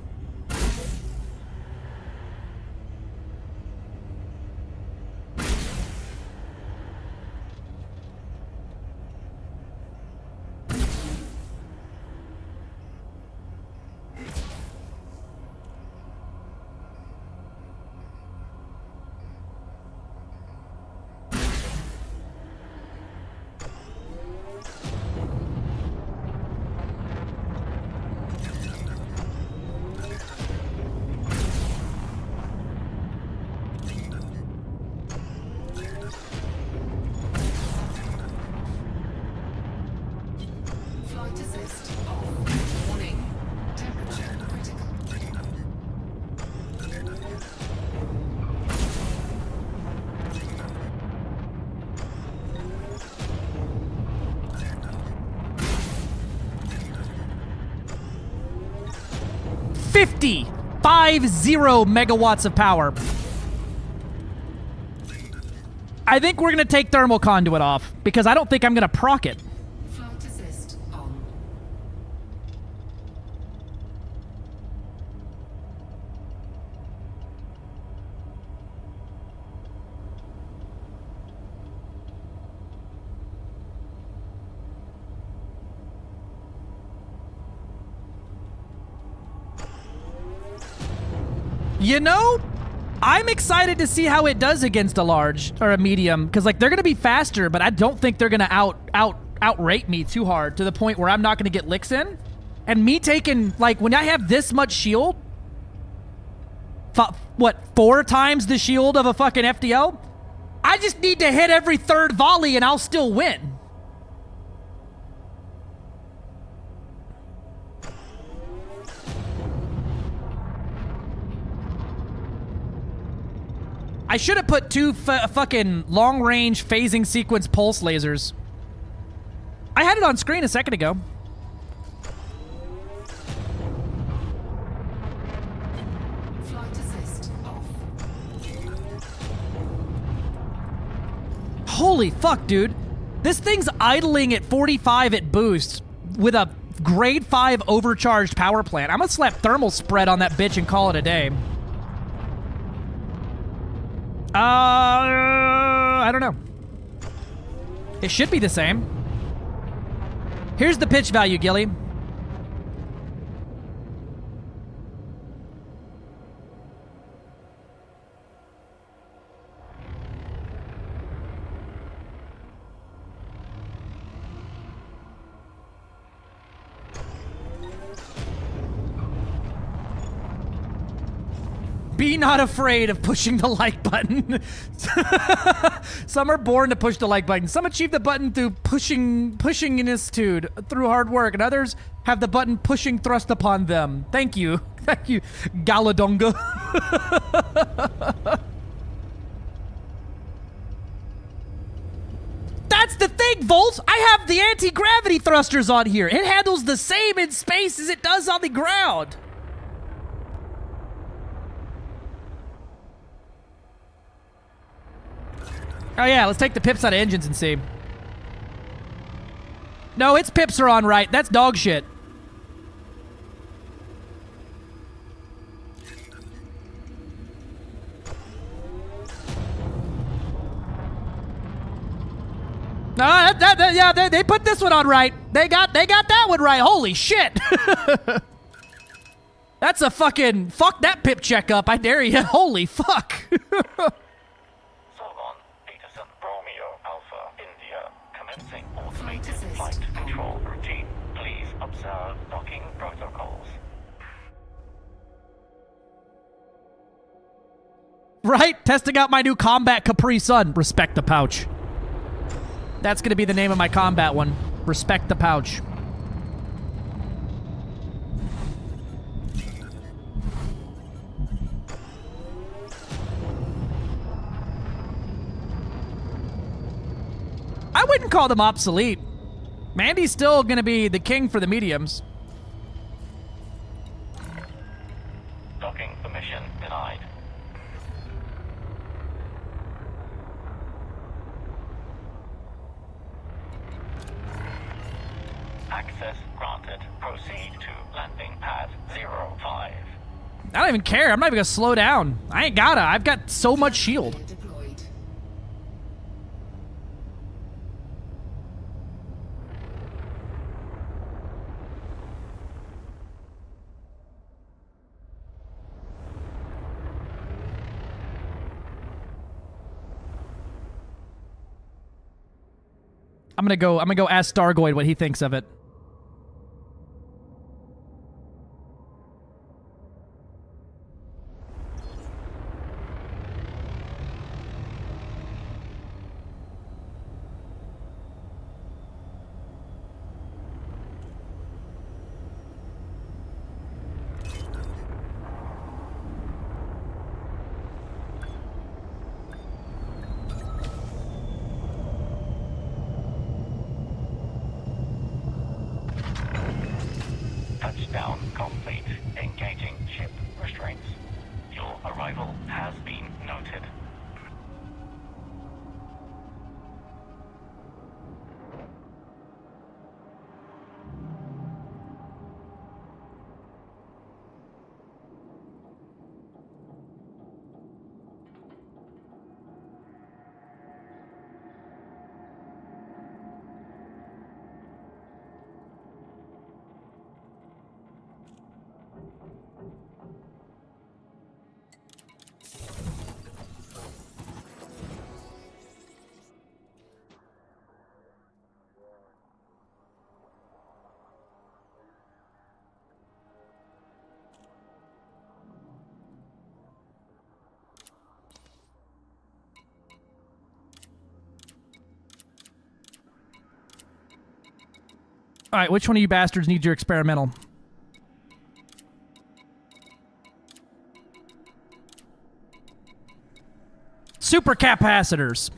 $50 megawatts of power. I think we're gonna take thermal conduit off because I don't think I'm gonna proc it. Flight assist on. You know, I'm excited to see how it does against a large or a medium, because like they're gonna be faster, but I don't think they're gonna outrate me too hard to the point where I'm not gonna get licks in. And me taking, like, when I have this much shield, what, 4 times the shield of a fucking FDL? I just need to hit every third volley and I'll still win. I should have put two fucking long-range phasing sequence pulse lasers. I had it on screen a second ago. Flight assist off. Holy fuck, dude. This thing's idling at 45 at boost with a grade 5 overcharged power plant. I'm gonna slap thermal spread on that bitch and call it a day. I don't know. It should be the same. Here's the pitch value, Gilly. Be not afraid of pushing the like button. Some are born to push the like button. Some achieve the button through pushing-istude, through hard work, and others have the button pushing thrust upon them. Thank you. Thank you, Galadonga. That's the thing, Volt! I have the anti-gravity thrusters on here. It handles the same in space as it does on the ground. Oh yeah, let's take the pips out of engines and see. No, its pips are on right. That's dog shit. Yeah, they put this one on right. They got that one right. Holy shit. That's a fucking fuck that pip checkup. I dare you. Holy fuck. Flight control routine. Please observe docking protocols. Right? Testing out my new combat Capri Sun. Respect the pouch. That's gonna be the name of my combat one. Respect the pouch. I wouldn't call them obsolete. Mandy's still gonna be the king for the mediums. Docking permission denied. Access granted. Proceed to landing pad 05. I don't even care. I'm not even gonna slow down. I ain't gotta. I've got so much shield. I'm gonna go ask Stargoid what he thinks of it. Touchdown complete. Engaging ship restraints. Your arrival has been noted. All right, which one of you bastards needs your experimental? Super capacitors.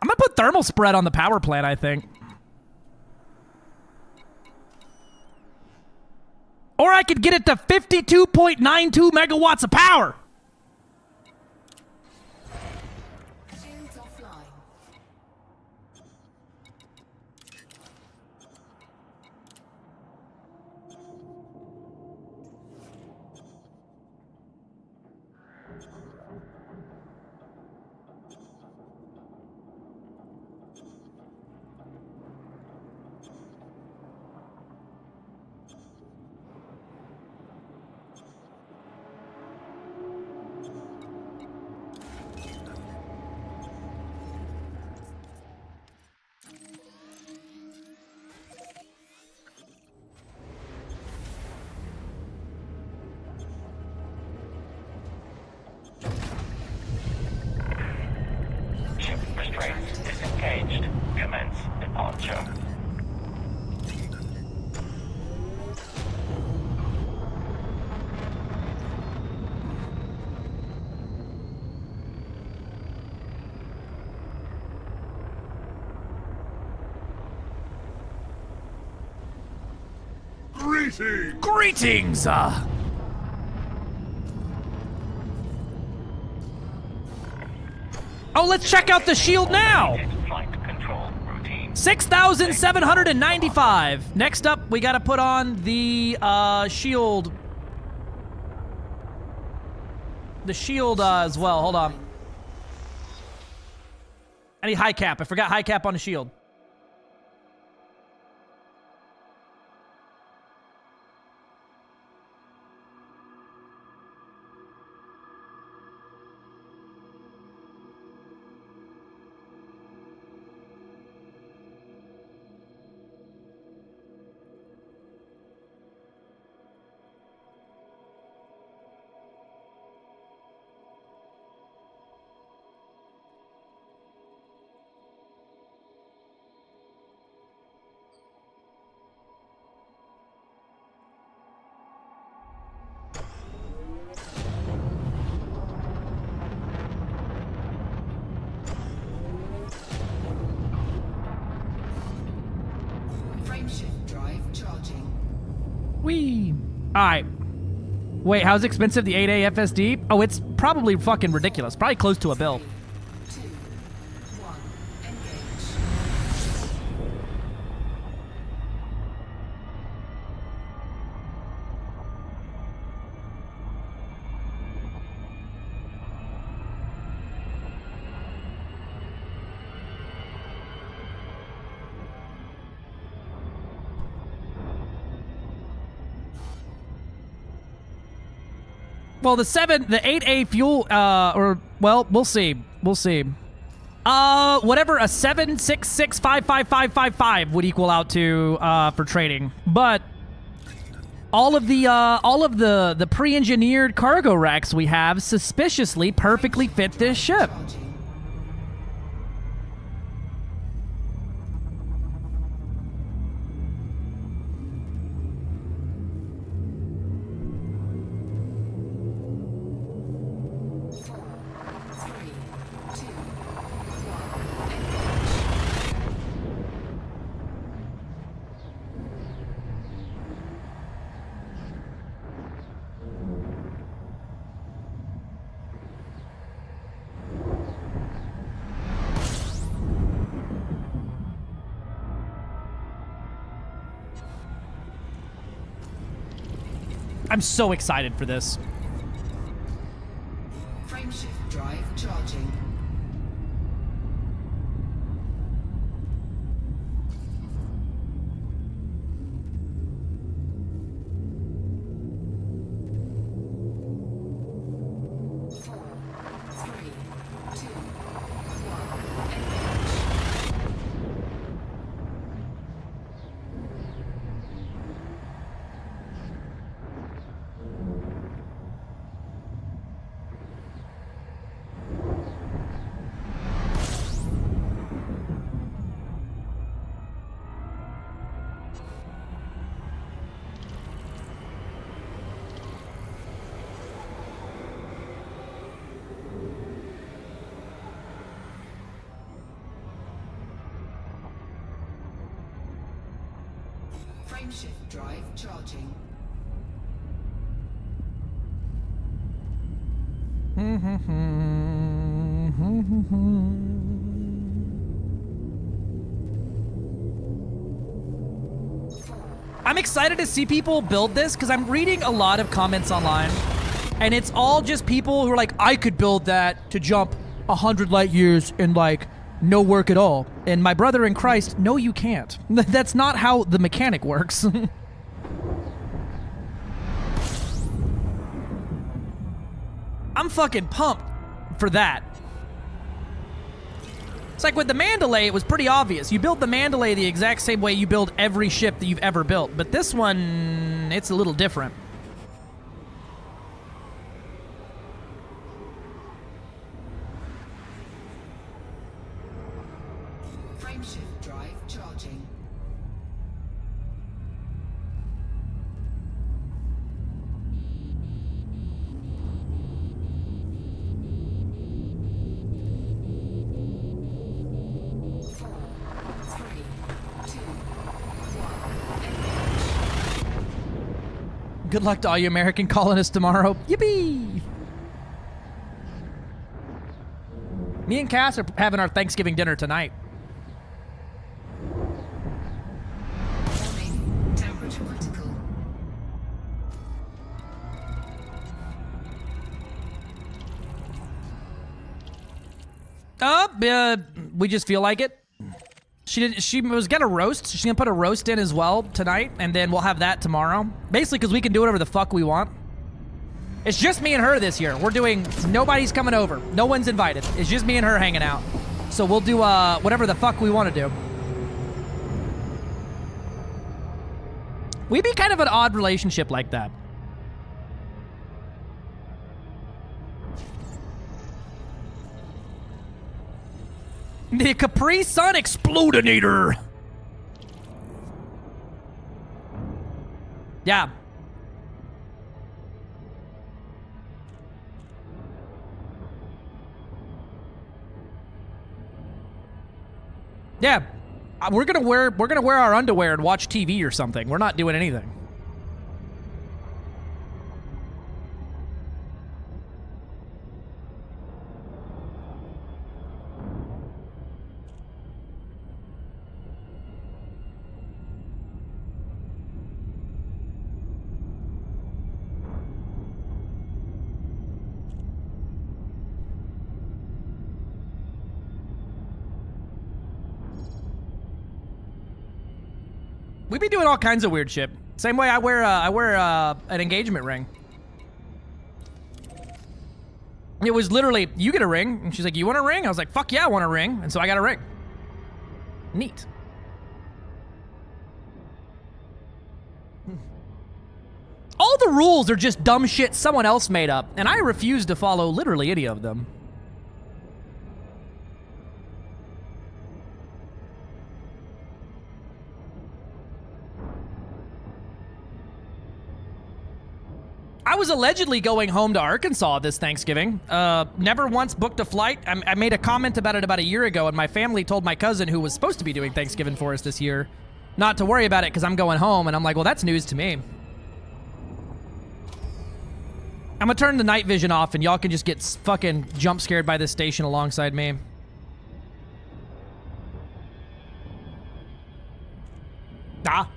I'm gonna put thermal spread on the power plant, I think. Or I could get it to 52.92 megawatts of power. Shields offline. Ship restraints disengaged. Commence departure. Greetings! Greetings! Oh, let's check out the shield now! Flight control routine. 6,795. Next up, we gotta put on the shield. The shield as well. Hold on. I need high cap. I forgot high cap on the shield. Frameshift drive charging. Whee! Alright. Wait, how's expensive the 8A FSD? Oh, it's probably fucking ridiculous. Probably close to a bill. 2, 1, engage. Well, the 8A fuel, well, we'll see. We'll see. Whatever a 766555555 would equal out to, for trading. But all of the pre-engineered cargo racks we have suspiciously perfectly fit this ship. I'm so excited for this. Frameshift drive charging. Frameshift drive charging. I'm excited to see people build this because I'm reading a lot of comments online, and it's all just people who are like, I could build that to jump 100 light years in like no work at all. And my brother in Christ, no, you can't. That's not how the mechanic works. I'm fucking pumped for that. It's like with the Mandalay, it was pretty obvious. You build the Mandalay the exact same way you build every ship that you've ever built. But this one, it's a little different. Frameshift drive charging. Good luck to all you American colonists tomorrow. Yippee! Me and Cass are having our Thanksgiving dinner tonight. Temperature critical. We just feel like it. She was gonna roast. She's gonna put a roast in as well tonight, and then we'll have that tomorrow. Basically, because we can do whatever the fuck we want. It's just me and her this year. We're doing, nobody's coming over. No one's invited. It's just me and her hanging out. So we'll do whatever the fuck we want to do. We'd be kind of an odd relationship like that. The Capri Sun Explodinator. Yeah. Yeah. We're gonna wear our underwear and watch TV or something. We're not doing anything. We be doing all kinds of weird shit. Same way I wear an engagement ring. It was literally, you get a ring, and she's like, you want a ring? I was like, fuck yeah, I want a ring, and so I got a ring. Neat. All the rules are just dumb shit someone else made up, and I refuse to follow literally any of them. I was allegedly going home to Arkansas this Thanksgiving. Never once booked a flight. I made a comment about it about a year ago, and my family told my cousin, who was supposed to be doing Thanksgiving for us this year, not to worry about it because I'm going home. And I'm like, well, that's news to me. I'm gonna turn the night vision off, and y'all can just get fucking jump scared by this station alongside me. Ah.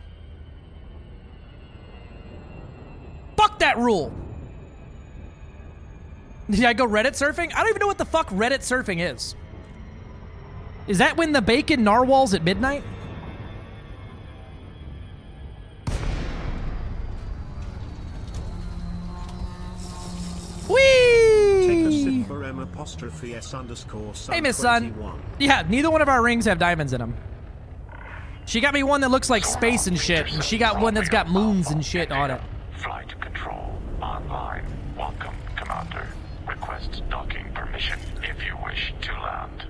Fuck that rule. Did I go Reddit surfing? I don't even know what the fuck Reddit surfing is. Is that when the bacon narwhals at midnight? Whee! Take a sip for M_S_Sun. Hey, Miss Sun. Yeah, neither one of our rings have diamonds in them. She got me one that looks like space and shit, and she got one that's got moons and shit on it. Flight control online. Welcome, Commander. Request docking permission if you wish to land.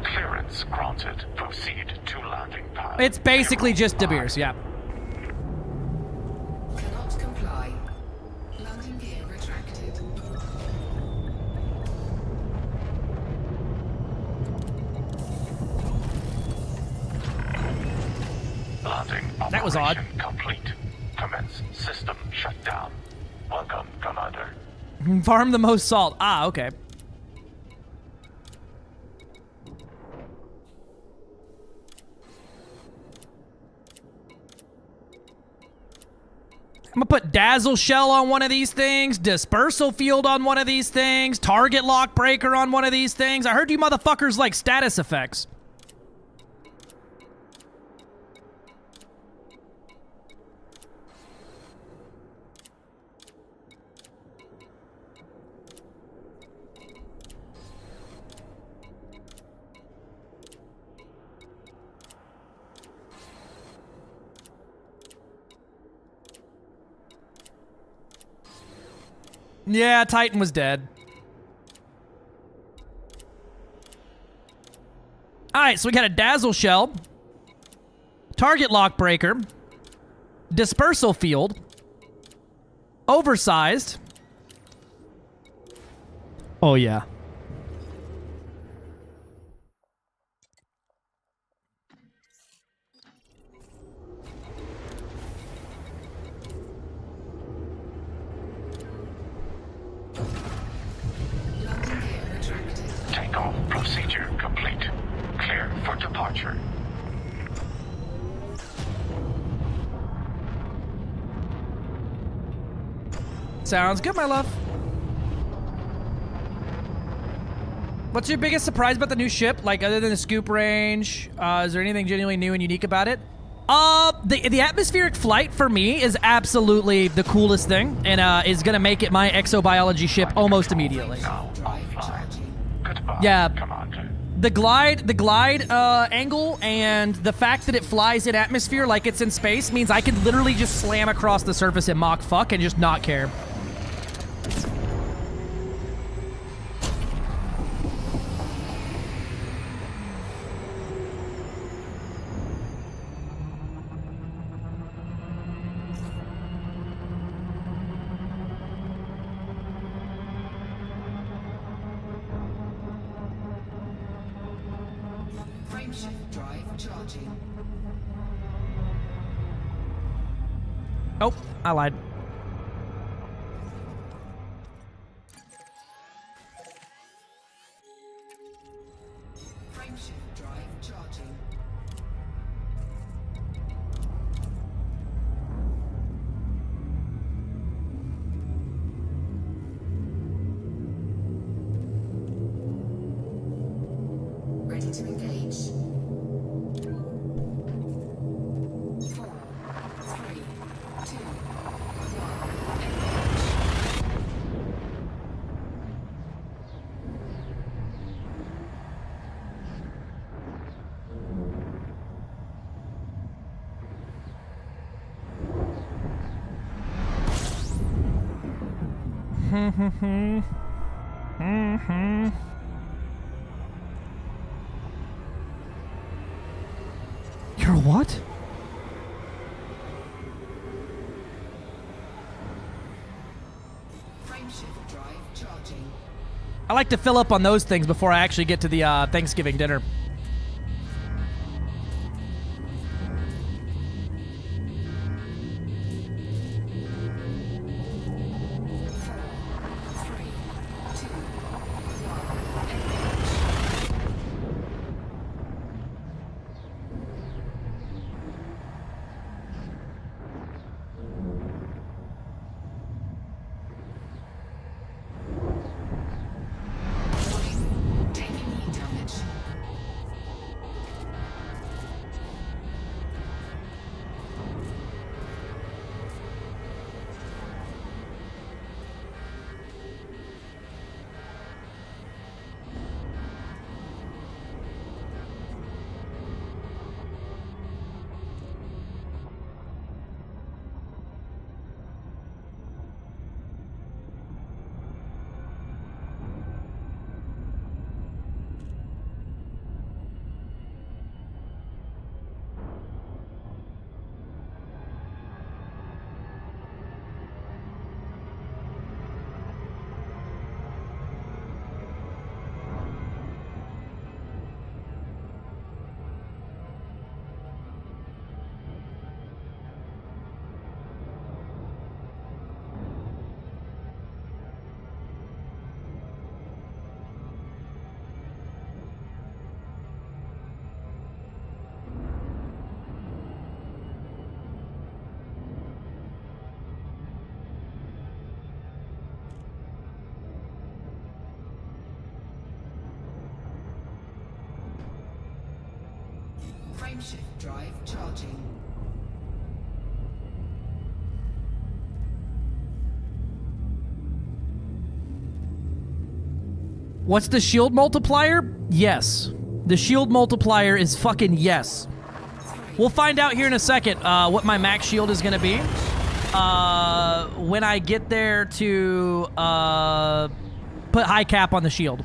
Clearance granted. Proceed to landing pad. It's basically just De Beers, yeah. Cannot comply. Landing gear retracted. Landing That was odd. operation complete. Commence system shutdown. Welcome, Commander. Farm the most salt. Ah, okay. I'm gonna put Dazzle Shell on one of these things, Dispersal Field on one of these things, Target Lock Breaker on one of these things. I heard you motherfuckers like status effects. Yeah, Titan was dead. Alright, so we got a Dazzle Shell, Target Lock Breaker, Dispersal Field, Oversized. Oh, yeah. Takeoff procedure complete. Clear for departure. Sounds good, my love. What's your biggest surprise about the new ship? Like, other than the scoop range, is there anything genuinely new and unique about it? The atmospheric flight for me is absolutely the coolest thing, and is gonna make it my exobiology ship almost immediately. Yeah, the glide angle and the fact that it flies in atmosphere like it's in space means I could literally just slam across the surface at Mach fuck and just not care. Frameshift drive charging. Oh, I lied. Frameshift drive charging. Ready to engage. 4, 3, 2, 1, engage. You're what? Frameshift drive charging. I like to fill up on those things before I actually get to the Thanksgiving dinner. Frameshift drive charging. What's the shield multiplier? Yes. The shield multiplier is fucking yes. We'll find out here in a second what my max shield is going to be when I get there to put high cap on the shield.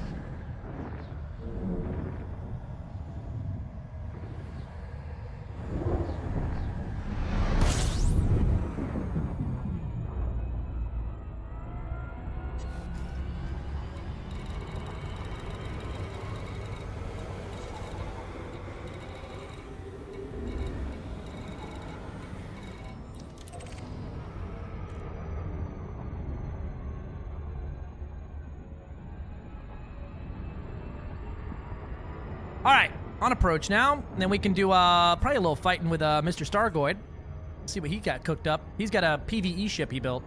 All right, on approach now. And then we can do probably a little fighting with Mr. Stargoid. See what he got cooked up. He's got a PvE ship he built.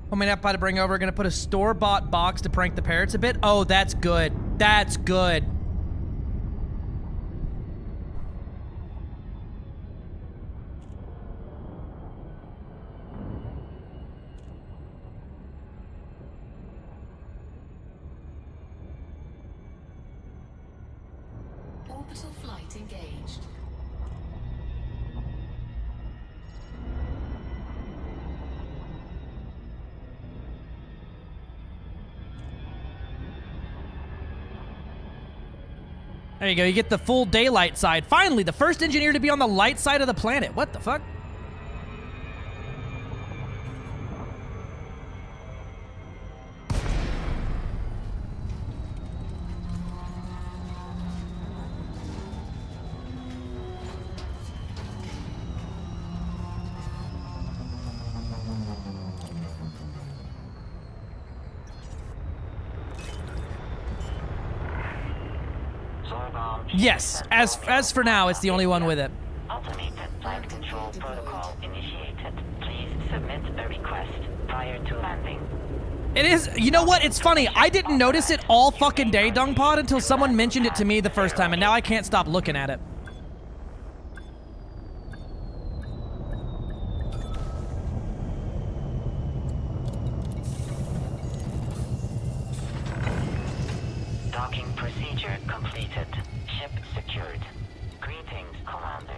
What am I about to bring over? Gonna put a store-bought box to prank the parrots a bit? Oh, that's good. That's good. Orbital flight engaged. There you go, you get the full daylight side. Finally, the first engineer to be on the light side of the planet. What the fuck? Yes, as for now, it's the only one with it. Automated flight control protocol initiated. Please submit a request prior to landing. It is, you know what? It's funny. I didn't notice it all fucking day, Dungpod, until someone mentioned it to me the first time, and now I can't stop looking at it. Docking procedure completed. Ship secured. Greetings, Commander.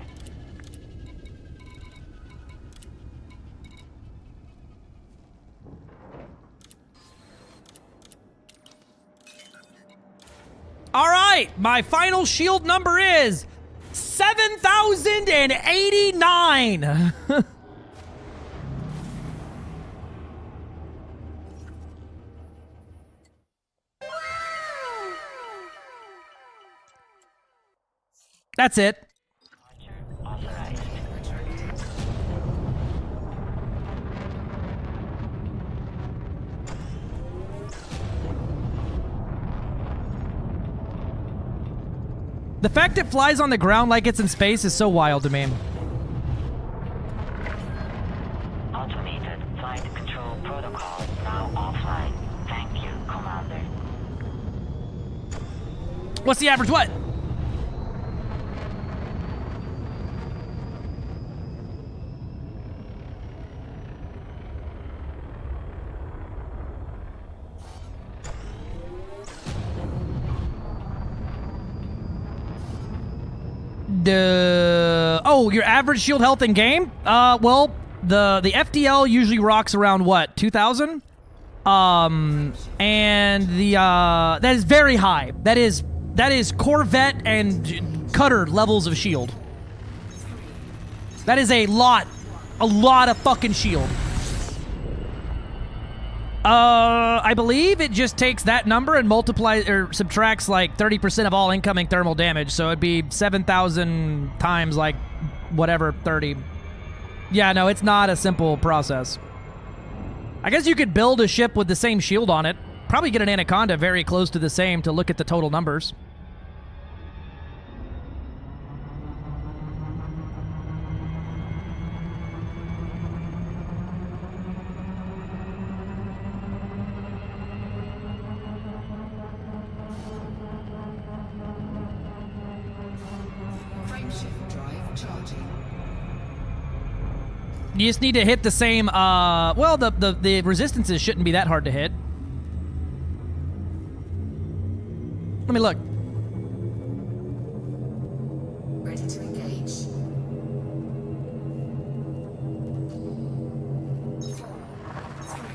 All right, my final shield number is 7,089. That's it. Authorized. The fact it flies on the ground like it's in space is so wild to me. Automated flight control protocol now offline. Thank you, Commander. What's the average what? Oh, your average shield health in game? Well, the FDL usually rocks around what, 2,000? And the that is very high. That is Corvette and Cutter levels of shield. That is a lot of fucking shield. I believe it just takes that number and multiplies or subtracts like 30% of all incoming thermal damage. So it'd be 7,000 times like whatever 30. Yeah, no, it's not a simple process. I guess you could build a ship with the same shield on it. Probably get an Anaconda very close to the same to look at the total numbers. You just need to hit the same, well, the resistances shouldn't be that hard to hit. Let me look. Ready to engage. 4, 3, 2, 1, engage.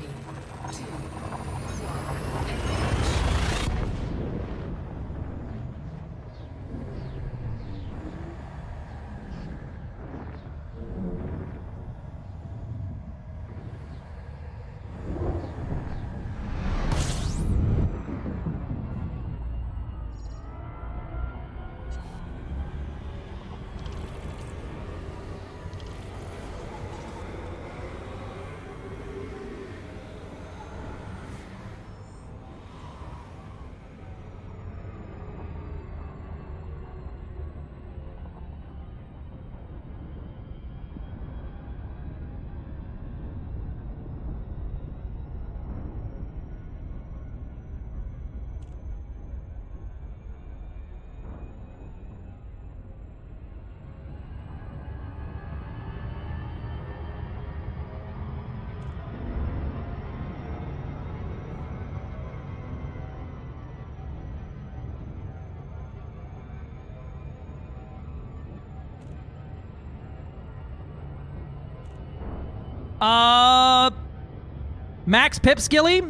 Max pip skilly,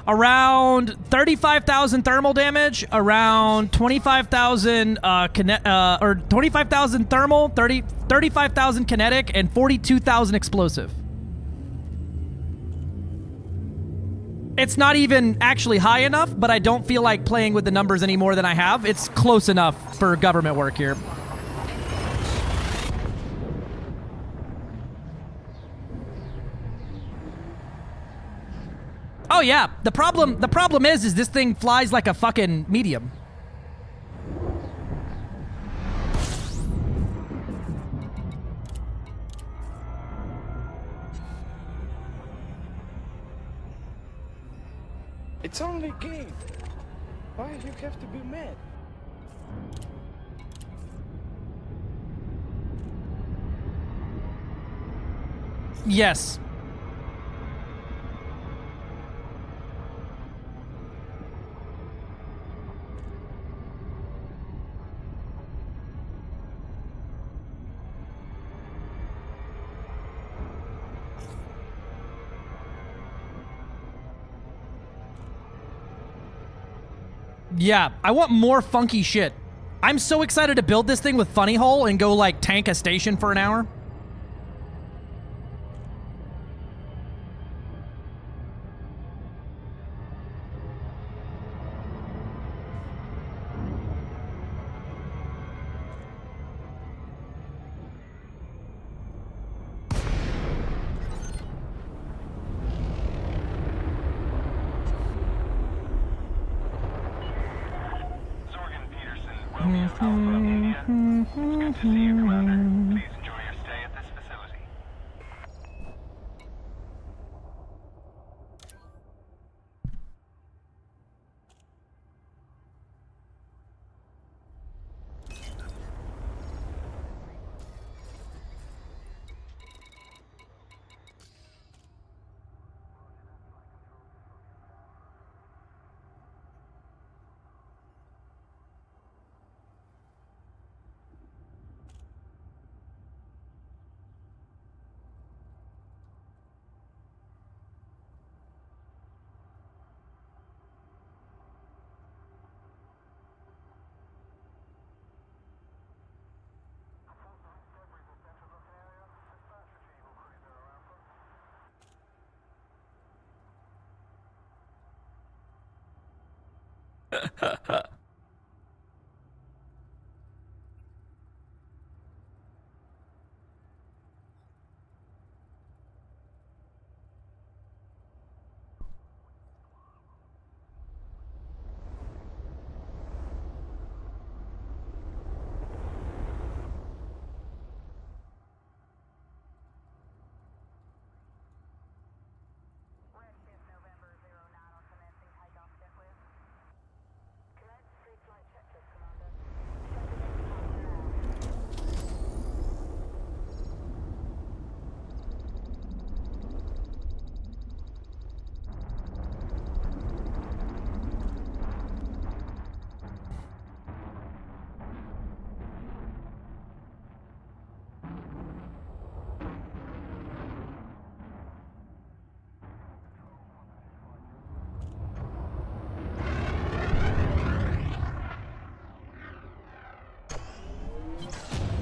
around 35,000 thermal damage, around 25,000 or 25,000 thermal, 35,000 kinetic, and 42,000 explosive. It's not even actually high enough, but I don't feel like playing with the numbers any more than I have. It's close enough for government work here. Oh yeah, the problem is this thing flies like a fucking medium. It's only a game. Why do you have to be mad? Yes. Yeah, I want more funky shit. I'm so excited to build this thing with Funny Hole and go, like, tank a station for an hour. Good to see you, Commander. Please enjoy your stay at this facility.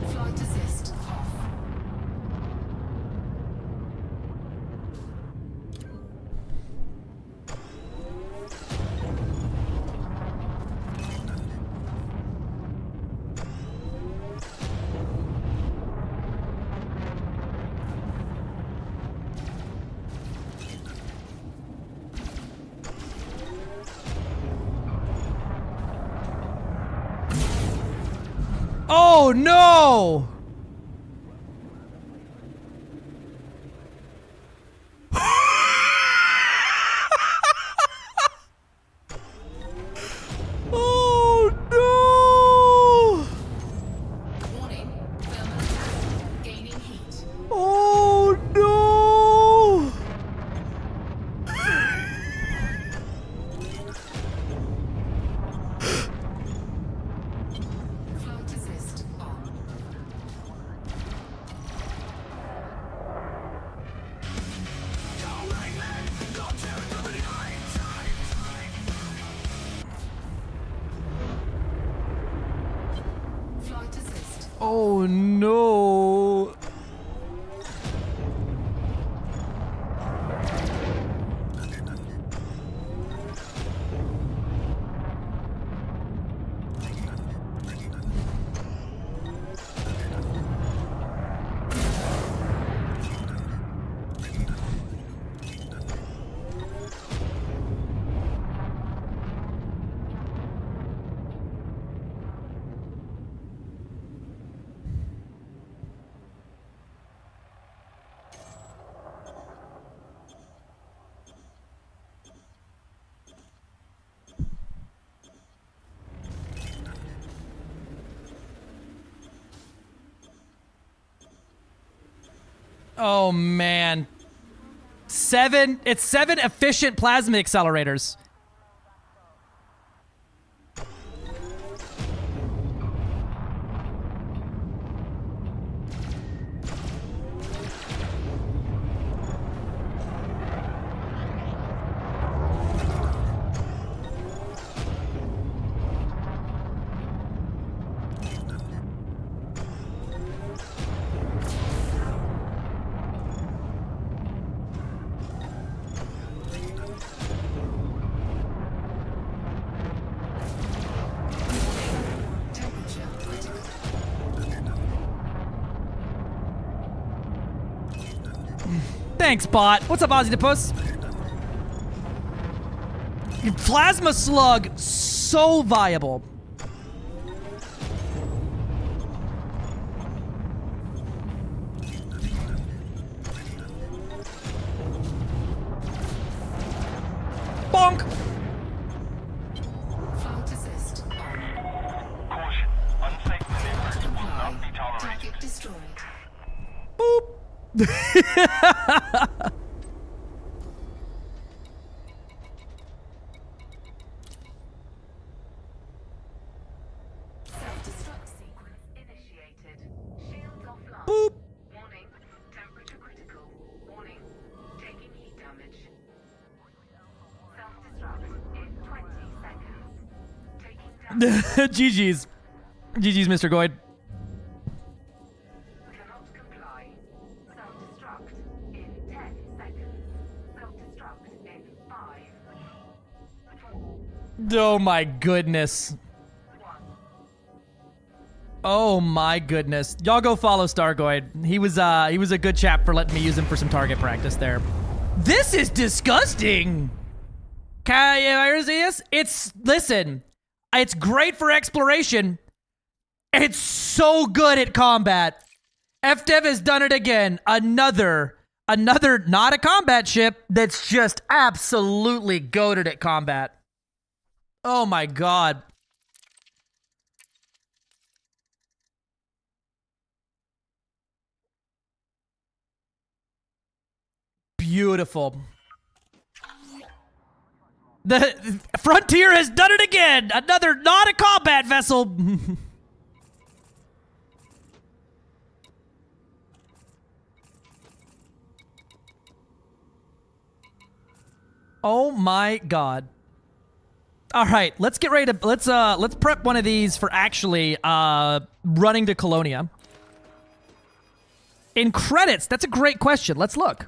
Flight assist off. Oh no! Oh no! Warning, thermal attack. Gaining heat. Oh no! Flight assist on. Flight assist. Oh no! Oh man. It's 7 efficient plasma accelerators. Temperature critical. Thanks, bot. What's up, Ozzy the Puss? Plasma slug, so viable. Bonk! Flight assist on. Caution. Unsafe maneuvers will not be tolerated. Target destroyed. Self-destruct sequence initiated. Shields offline. Boop. Warning, temperature critical. Warning, taking heat damage. Self-destruct in 20 seconds. Taking damage. GG's. GG's, Mr. Goyd. Cannot comply. Self-destruct in 10 seconds. Self-destruct in 5, 4, Oh my goodness. Oh my goodness. Y'all go follow Stargoid. He was a good chap for letting me use him for some target practice there. This is disgusting. Listen, it's great for exploration. It's so good at combat. FDev has done it again. Another not a combat ship that's just absolutely goated at combat. Oh my god. Beautiful. The Frontier has done it again. Another not a combat vessel. Oh my god. All right, let's get ready to let's prep one of these for actually running to Colonia. In credits, that's a great question. Let's look.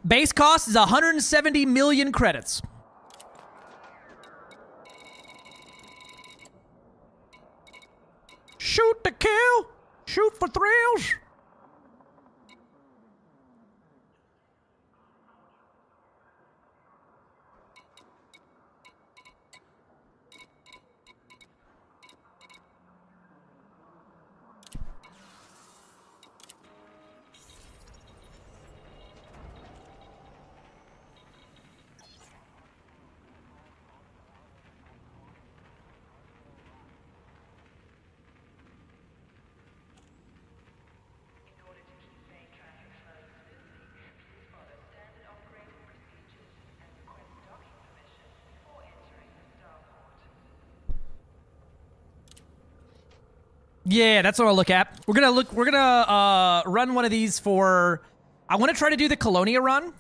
Base cost is 170 million credits. Shoot to kill. Shoot for thrills. Yeah, that's what I'll look at. We're gonna run one of these for, I want to try to do the Colonia run.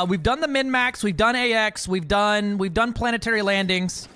We've done the min-max, we've done AX, we've done planetary landings.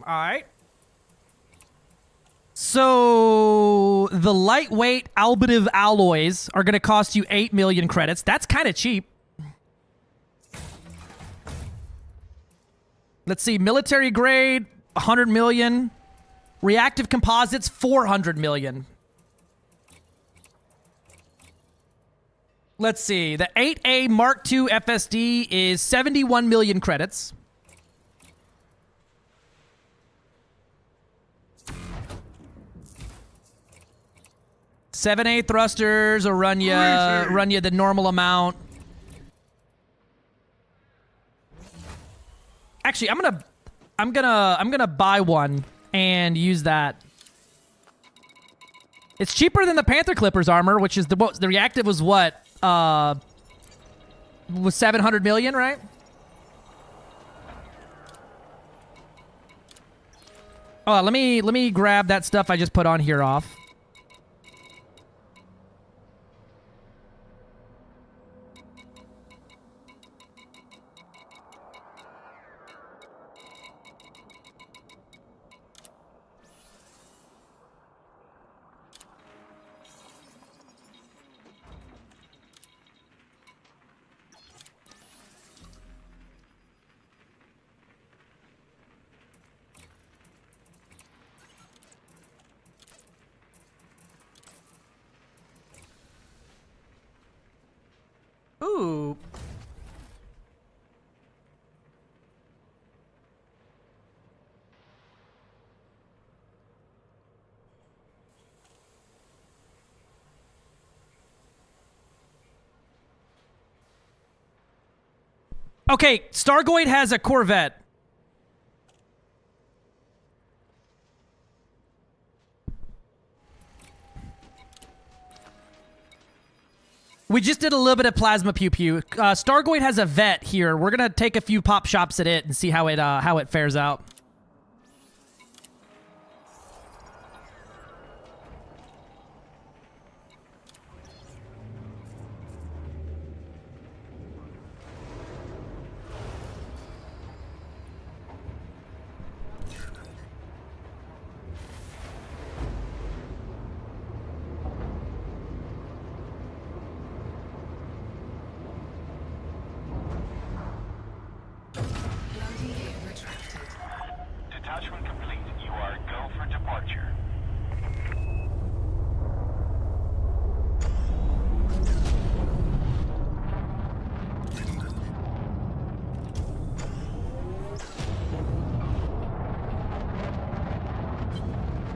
Alright. So, the lightweight albedo alloys are going to cost you 8 million credits. That's kind of cheap. Let's see. Military grade, 100 million. Reactive composites, 400 million. Let's see. The 8A Mark II FSD is 71 million credits. "7A thrusters will run you the normal amount. Actually, I'm gonna buy one and use that. It's cheaper than the Panther Clippers armor, which is the reactive was what? Was 700 million, right? Oh, let me grab that stuff I just put on here off. Ooh. Okay, Stargoid has a Corvette. We just did a little bit of plasma pew pew. Stargoid has a vet here. We're gonna take a few pop shops at it and see how it fares out. Detachment complete. You are go for departure.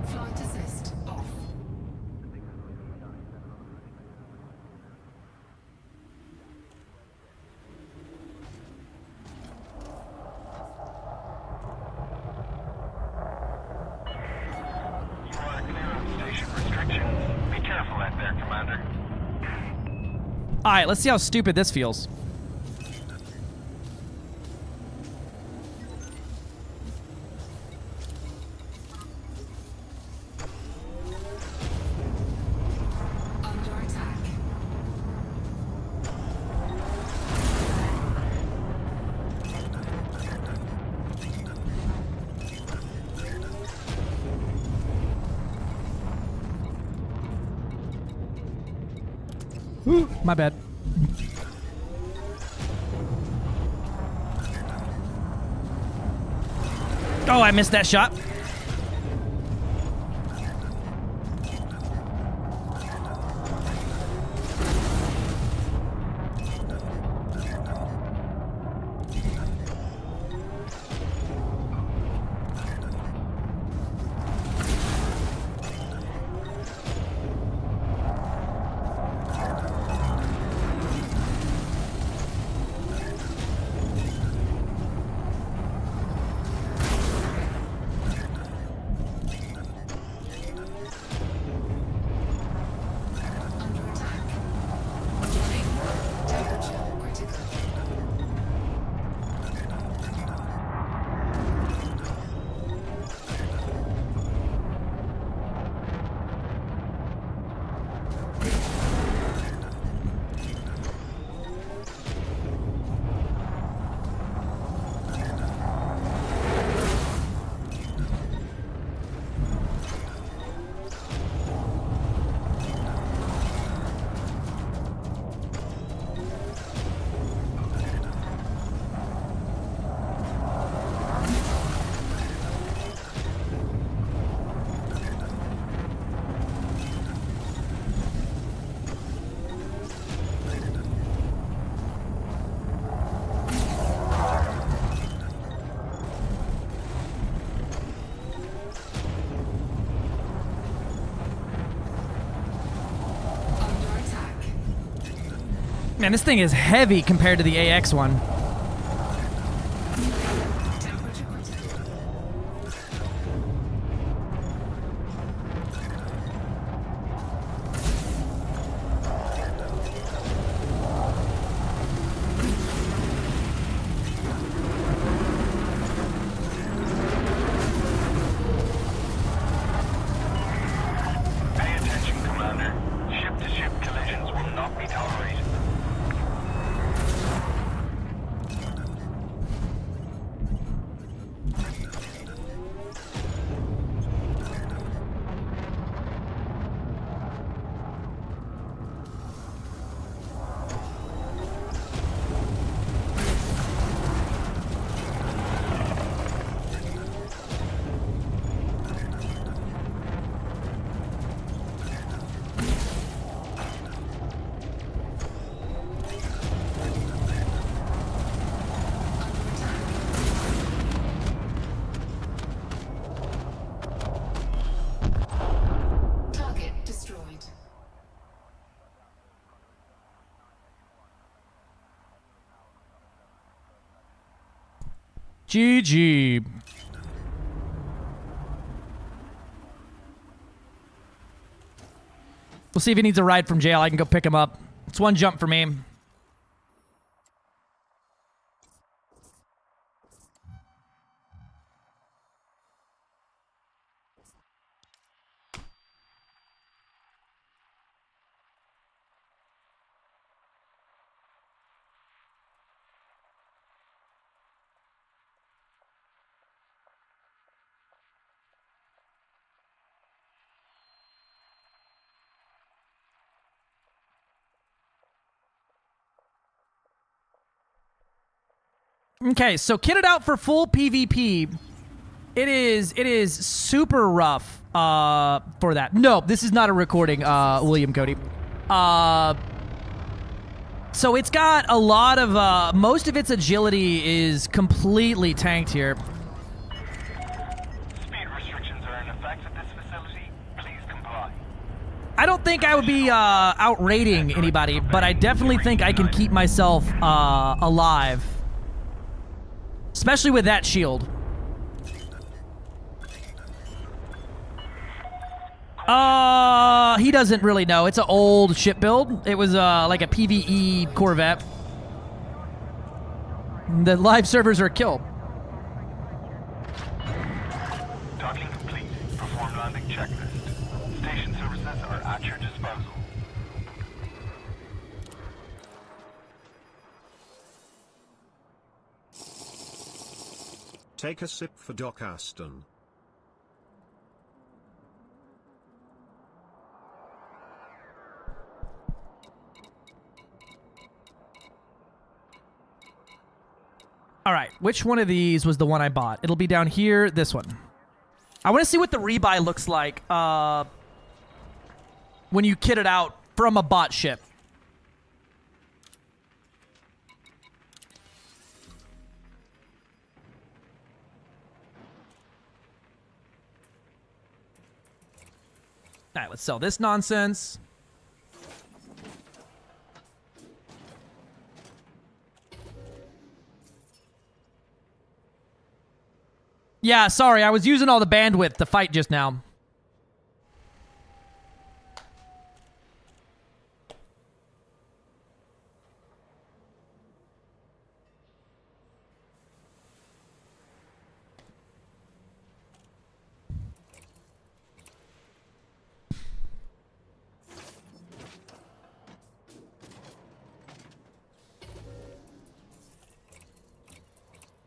Flight assist off. You are clear of station restrictions. Be careful out there, Commander. All right, let's see how stupid this feels. Under attack. Ooh, my bad. Oh, I missed that shot. Under attack. Warning. Temperature critical. Under attack. Man, this thing is heavy compared to the AX one. Temperature critical. Pay attention, Commander. Ship-to-ship collisions will not be tolerated. Target destroyed. GG. We'll see if he needs a ride from jail. I can go pick him up. It's one jump for me. Okay, so kitted out for full PvP. It is super rough for that. No, this is not a recording, William Cody. So it's got a lot of most of its agility is completely tanked here. Speed restrictions are in effect at this facility. Please comply. I don't think I would be outrating anybody, but I definitely think I can keep myself alive. Especially with that shield. He doesn't really know. It's an old ship build. It was like a PvE Corvette. The live servers are a kill. Docking complete. Perform landing checklist. Station services are at your disposal. Take a sip for Doc Aston. All right, which one of these was the one I bought? It'll be down here, this one. I want to see what the rebuy looks like when you kit it out from a bot ship. All right, let's sell this nonsense. Yeah, sorry, I was using all the bandwidth to fight just now.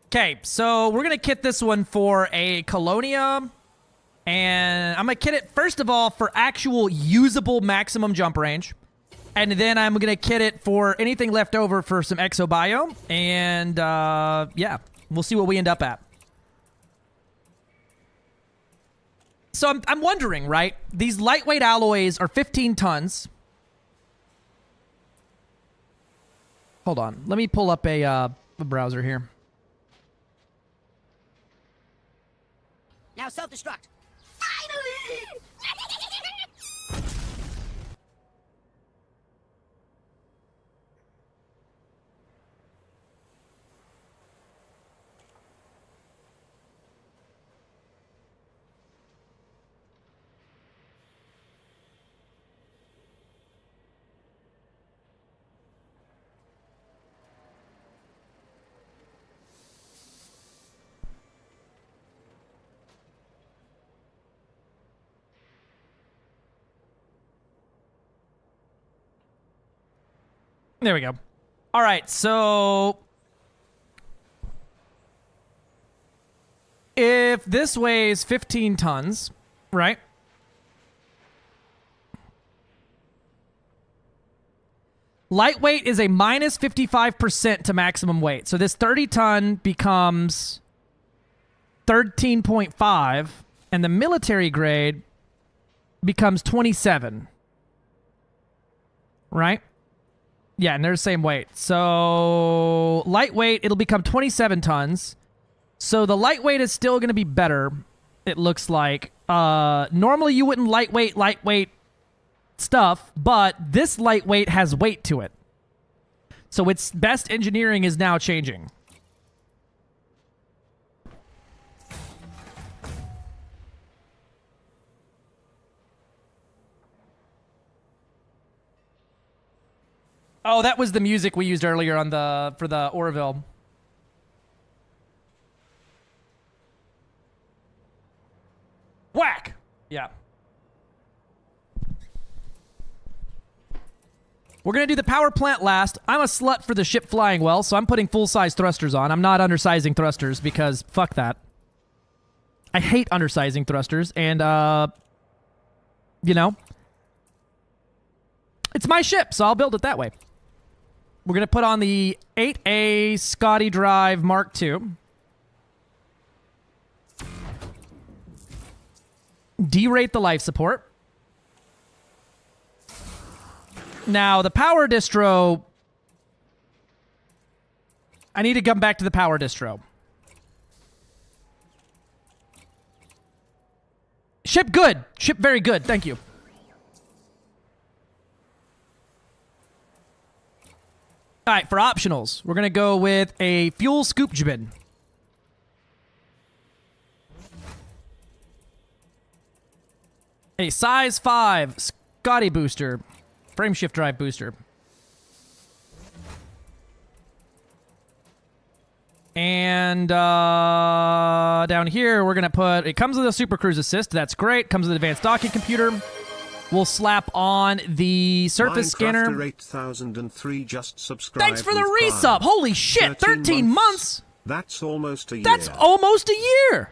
Okay, so we're going to kit this one for a Colonia, and I'm going to kit it, first of all, for actual usable maximum jump range, and then I'm going to kit it for anything left over for some exobio, and, yeah, we'll see what we end up at. So I'm wondering, right, these lightweight alloys are 15 tons. Hold on, let me pull up a browser here. Now self-destruct. Finally! There we go. All right, so if this weighs 15 tons, right? Lightweight is a minus 55% to maximum weight. So this 30-ton becomes 13.5, and the military grade becomes 27. Right? Yeah, and they're the same weight. So lightweight, it'll become 27 tons. So the lightweight is still going to be better, it looks like. Normally you wouldn't lightweight stuff, but this lightweight has weight to it. So its best engineering is now changing. Oh, that was the music we used earlier on for the Orville. Whack! Yeah. We're going to do the power plant last. I'm a slut for the ship flying well, so I'm putting full-size thrusters on. I'm not undersizing thrusters because fuck that. I hate undersizing thrusters, and, you know, it's my ship, so I'll build it that way. We're going to put on the 8A Scotty Drive Mark II. Derate the life support. Now, the power distro... I need to come back to the power distro. Ship good. Ship very good. Thank you. All right, for optionals, we're going to go with a fuel scoop jibin. A size 5 Scotty booster. Frame shift drive booster. And down here, we're going to put... It comes with a Supercruise assist. That's great. Comes with an advanced docking computer. We'll slap on the surface scanner. 8003 just subscribed. Thanks for the resub. Holy shit, 13 months. That's almost a year. That's almost a year.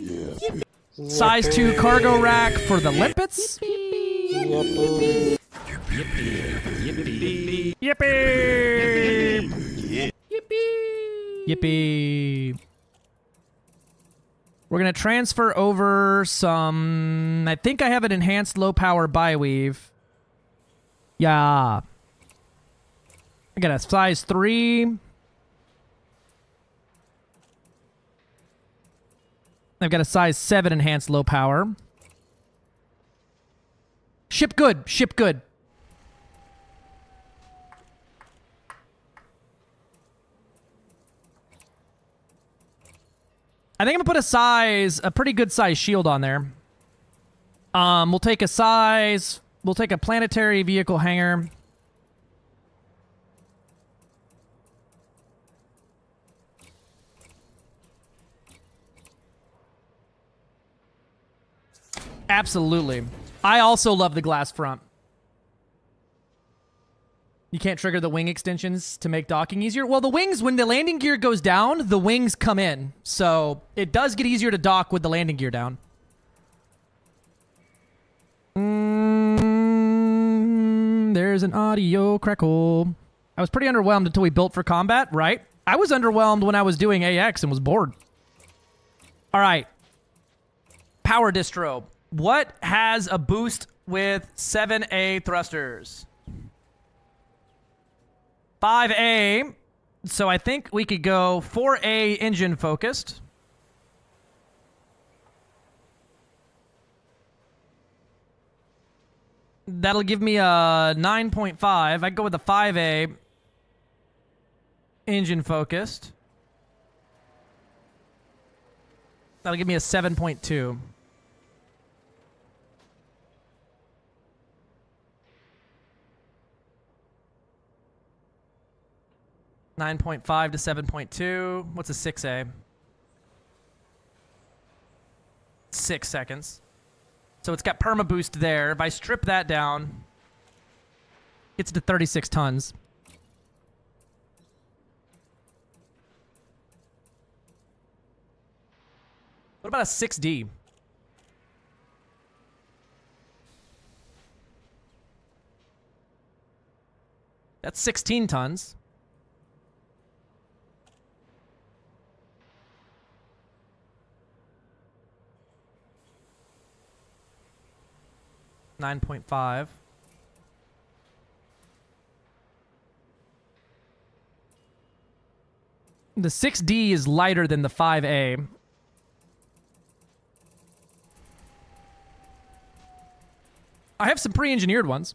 Yeah. Size 2 cargo rack for the limpets. Yippee. Yippee! Yippee! We're going to transfer over some... I think I have an enhanced low-power bi-weave. Yeah. I got a size 3. I've got a size 7 enhanced low power. Ship good. Ship good. I think I'm gonna put a pretty good size shield on there. We'll take a planetary vehicle hangar. Absolutely. I also love the glass front. You can't trigger the wing extensions to make docking easier. Well, the wings, when the landing gear goes down, the wings come in. So it does get easier to dock with the landing gear down. There's an audio crackle. I was pretty underwhelmed until we built for combat, right? I was underwhelmed when I was doing AX and was bored. All right. Power distro. What has a boost with 7A thrusters? 5A. So I think we could go 4A engine focused. That'll give me a 9.5. I'd go with the 5A engine focused. That'll give me a 7.2. $9.5 to 7.2. What's a 6A? 6 seconds. So it's got perma boost there. If I strip that down, it's to 36 tons. What about a 6D? That's 16 tons. $9.5. The 6D is lighter than the 5A. I have some pre-engineered ones.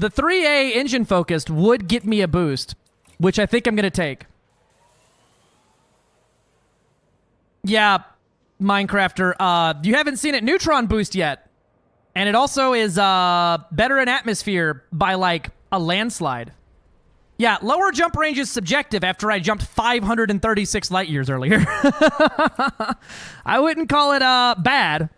The 3A engine focused would get me a boost, which I think I'm going to take. Yeah, Minecrafter, you haven't seen it Neutron boost yet. And it also is better in atmosphere by like a landslide. Yeah, lower jump range is subjective after I jumped 536 light years earlier. I wouldn't call it bad.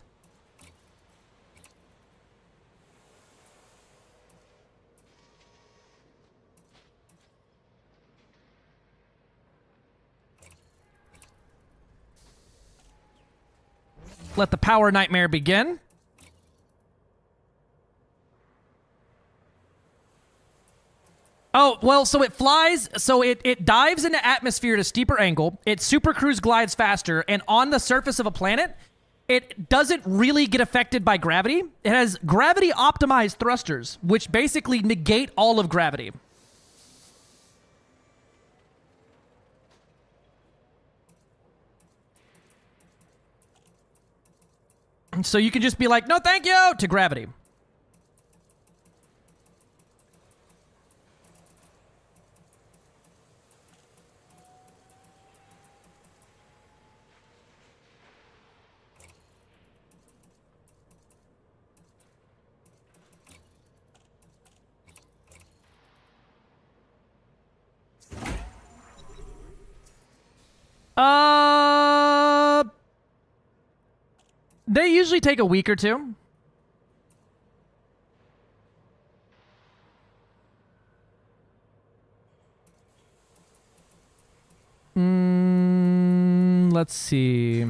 Let the power nightmare begin. Oh, well, so it flies, so it dives into atmosphere at a steeper angle, it supercruise glides faster, and on the surface of a planet, it doesn't really get affected by gravity. It has gravity-optimized thrusters, which basically negate all of gravity. So you can just be like, no thank you, to gravity. They usually take a week or two. Let's see.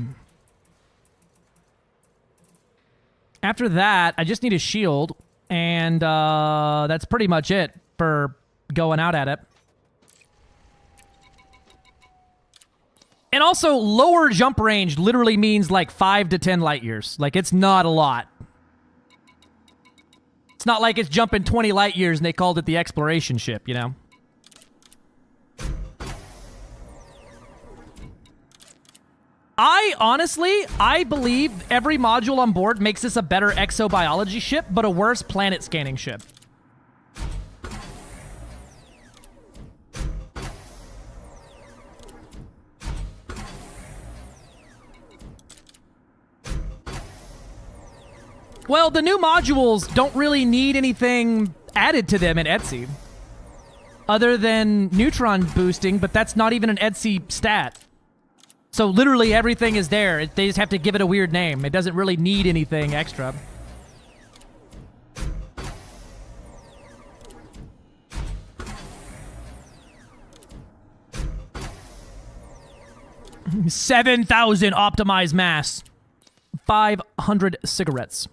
After that, I just need a shield, and that's pretty much it for going out at it. And also, lower jump range literally means like 5 to 10 light years. Like, it's not a lot. It's not like it's jumping 20 light years and they called it the exploration ship, you know? I believe every module on board makes this a better exobiology ship, but a worse planet scanning ship. Well, the new modules don't really need anything added to them in Etsy. Other than Neutron boosting, but that's not even an Etsy stat. So literally everything is there. They just have to give it a weird name. It doesn't really need anything extra. $7,000 optimized mass. 500 cigarettes.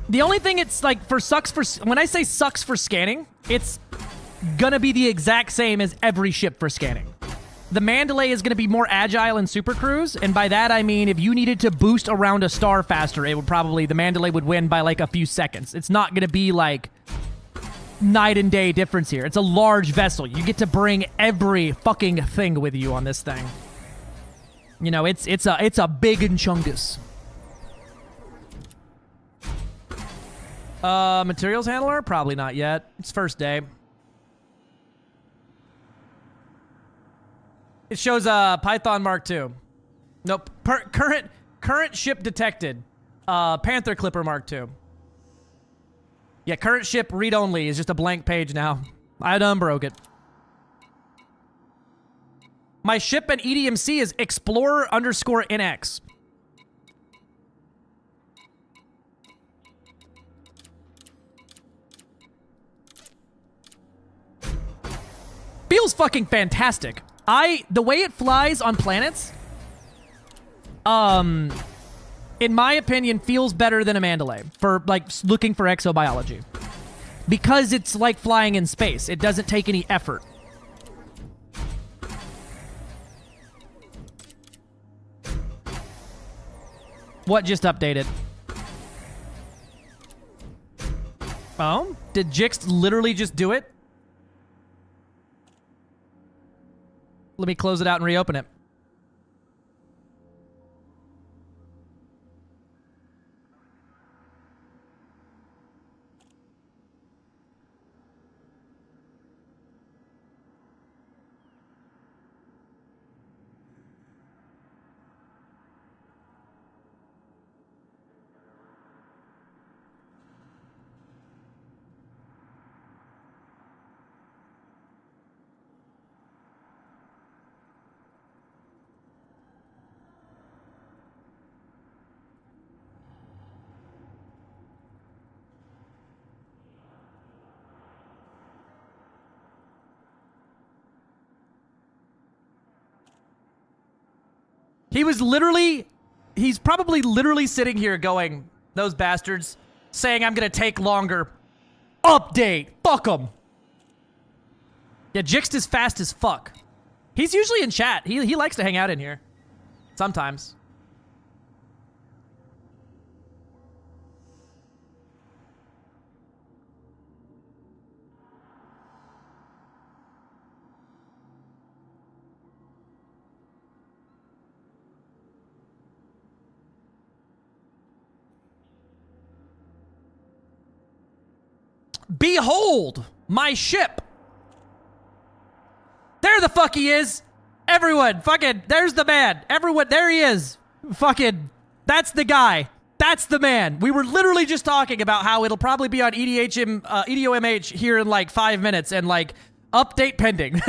The only thing it's like when I say sucks for scanning, it's gonna be the exact same as every ship for scanning. The Mandalay is gonna be more agile in Supercruise, and by that I mean if you needed to boost around a star faster, it would probably, the Mandalay would win by like a few seconds. It's not gonna be like night and day difference here. It's a large vessel. You get to bring every fucking thing with you on this thing. You know, it's a big and chungus. Materials handler? Probably not yet. It's first day. It shows Python Mark II. Nope. Current ship detected. Panther Clipper Mark II. Yeah, current ship read only is just a blank page now. I done broke it. My ship and EDMC is Explorer_NX. Feels fucking fantastic. The way it flies on planets, in my opinion, feels better than a Mandalay for, like, looking for exobiology. Because it's like flying in space. It doesn't take any effort. What just updated? Oh? Did Jix literally just do it? Let me close it out and reopen it. He's probably literally sitting here going, those bastards, saying I'm gonna take longer. Update, fuck him. Yeah, Jixed is fast as fuck. He's usually in chat. He likes to hang out in here. Sometimes. Behold, my ship. There the fuck he is. Everyone, fucking, there's the man. Everyone, there he is. Fucking, that's the guy. That's the man. We were literally just talking about how it'll probably be on EDOMH here in like 5 minutes and like update pending.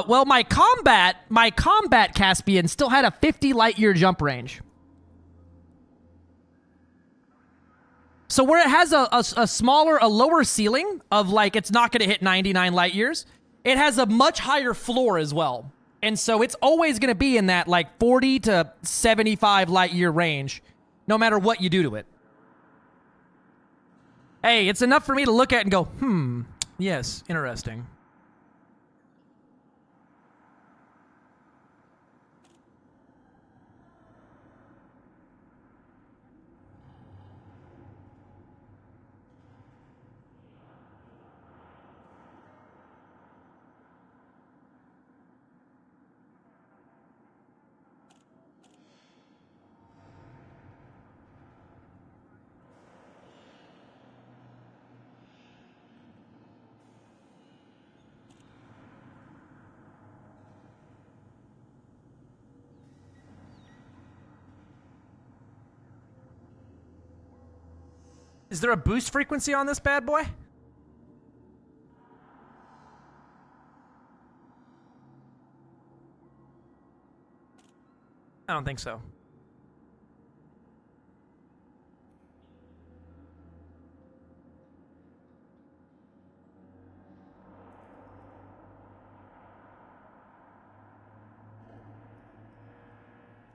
Well, my combat Caspian still had a 50 light year jump range. So where it has a lower ceiling of like, it's not going to hit 99 light years, it has a much higher floor as well. And so it's always going to be in that like 40 to 75 light year range, no matter what you do to it. Hey, it's enough for me to look at and go, yes, interesting. Is there a boost frequency on this bad boy? I don't think so.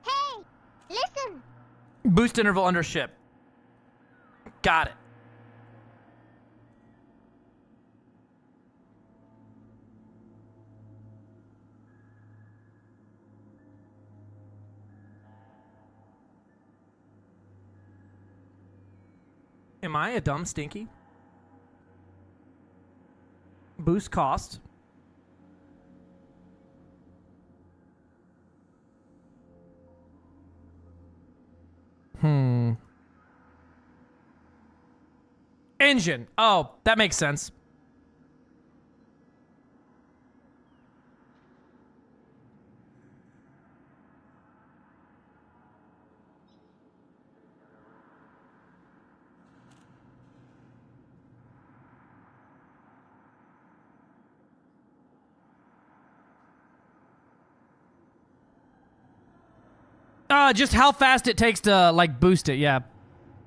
Hey, listen. Boost interval under ship. Got it. Am I a dumb stinky? Boost cost. Engine. Oh, that makes sense. Just how fast it takes to like boost it, yeah.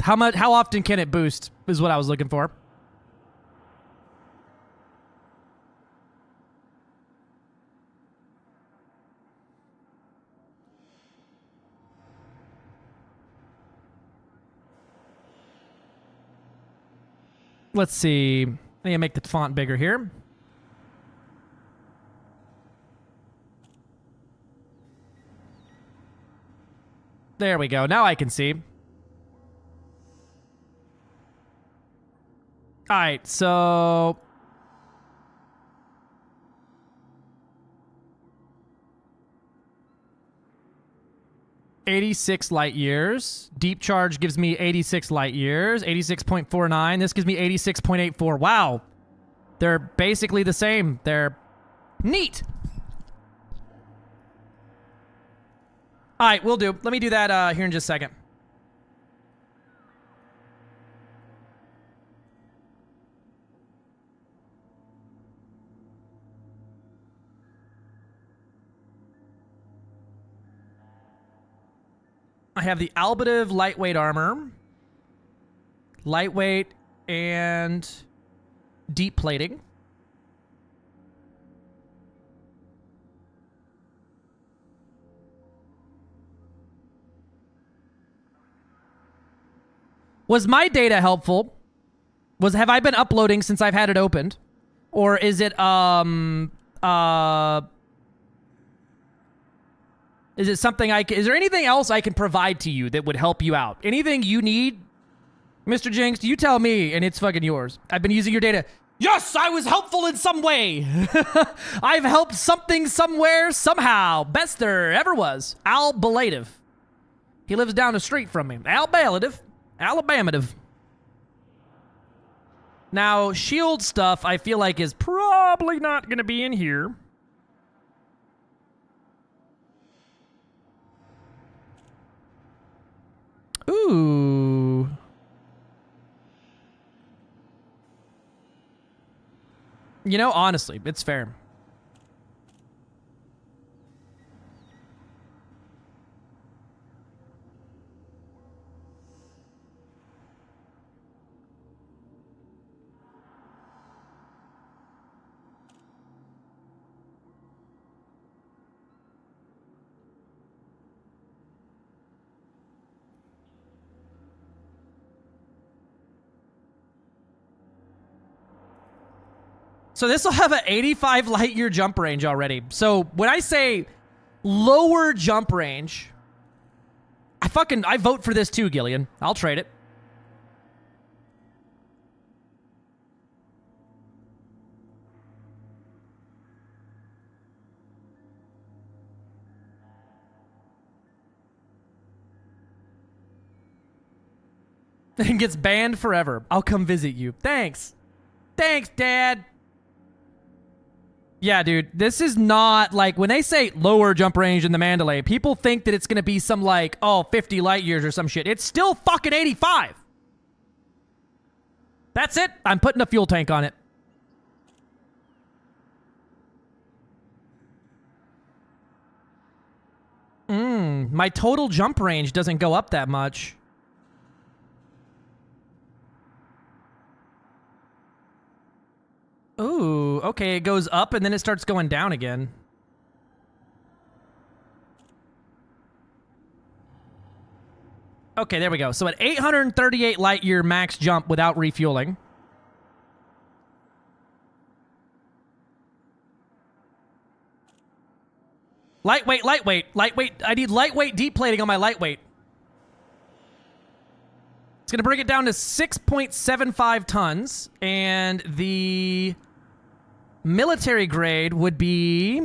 How often can it boost is what I was looking for. Let's see. I need to make the font bigger here. There we go. Now I can see. All right, so 86 light years. Deep charge gives me 86 light years. 86.49. This gives me 86.84. Wow. They're basically the same. They're neat. All right, we'll do. Let me do that here in just a second. I have the Albetive lightweight armor, lightweight and deep plating. Was my data helpful? Have I been uploading since I've had it opened? Or is it is it something is there anything else I can provide to you that would help you out? Anything you need? Mr. Jinx, you tell me and it's fucking yours. I've been using your data. Yes, I was helpful in some way. I've helped something somewhere, somehow. Best there ever was. Al Belative. He lives down the street from me. Al Belative. Alabamative. Now, shield stuff I feel like is probably not going to be in here. Ooh. You know, honestly, it's fair. So this will have an 85 light year jump range already. So when I say lower jump range, I vote for this too, Gillian. I'll trade it. And gets banned forever. I'll come visit you. Thanks. Thanks, Dad. Yeah, dude, this is not like when they say lower jump range in the Mandalay, people think that it's going to be some like, oh, 50 light years or some shit. It's still fucking 85. That's it. I'm putting a fuel tank on it. My total jump range doesn't go up that much. Ooh, okay, it goes up and then it starts going down again. Okay, there we go. So at 838 light year max jump without refueling. Lightweight. I need lightweight deep plating on my lightweight. It's going to bring it down to 6.75 tons, and the military grade would be...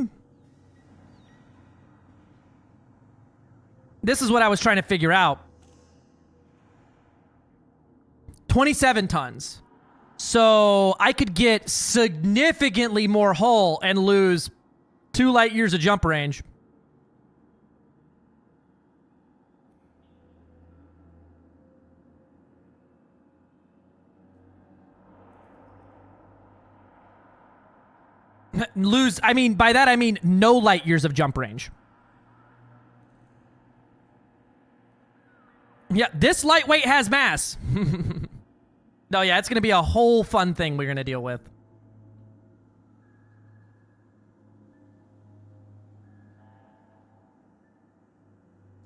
This is what I was trying to figure out. 27 tons. So I could get significantly more hull and lose 2 light years of jump range. By that I mean no light years of jump range. Yeah, this lightweight has mass. No, yeah, it's going to be a whole fun thing we're going to deal with.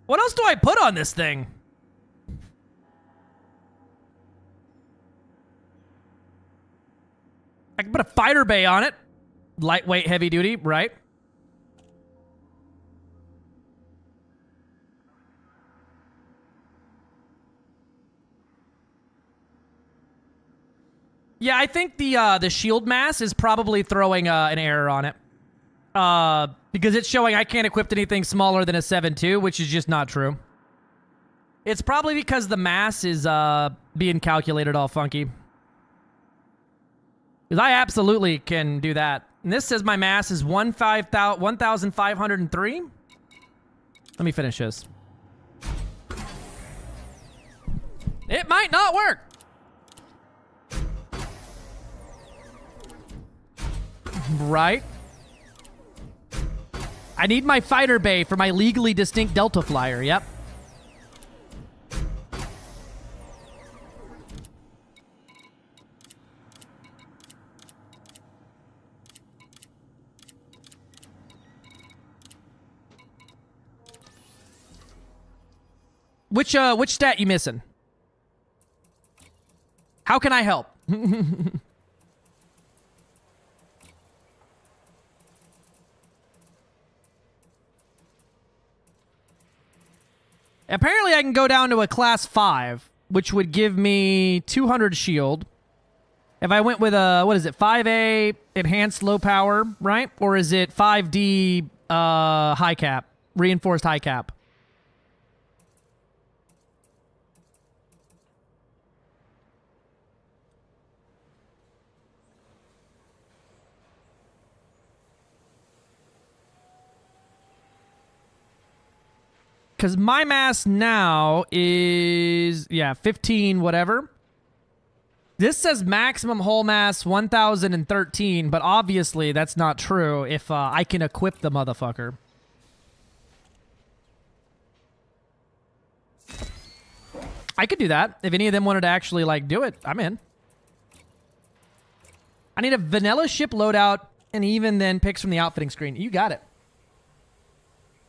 What else do I put on this thing? I can put a fighter bay on it. Lightweight, heavy duty, right? Yeah, I think the shield mass is probably throwing an error on it. Because it's showing I can't equip anything smaller than a 7.2, which is just not true. It's probably because the mass is being calculated all funky. Because I absolutely can do that. And this says my mass is 1,503. Let me finish this. It might not work. Right? I need my fighter bay for my legally distinct Delta Flyer, yep. Which stat you missing? How can I help? Apparently I can go down to a class 5, which would give me 200 shield. If I went with a, what is it, 5A enhanced low power, right? Or is it 5D high cap, reinforced high cap? Because my mass now is, yeah, 15 whatever. This says maximum hull mass 1,013, but obviously that's not true if I can equip the motherfucker. I could do that. If any of them wanted to actually, like, do it, I'm in. I need a vanilla ship loadout and even then picks from the outfitting screen. You got it.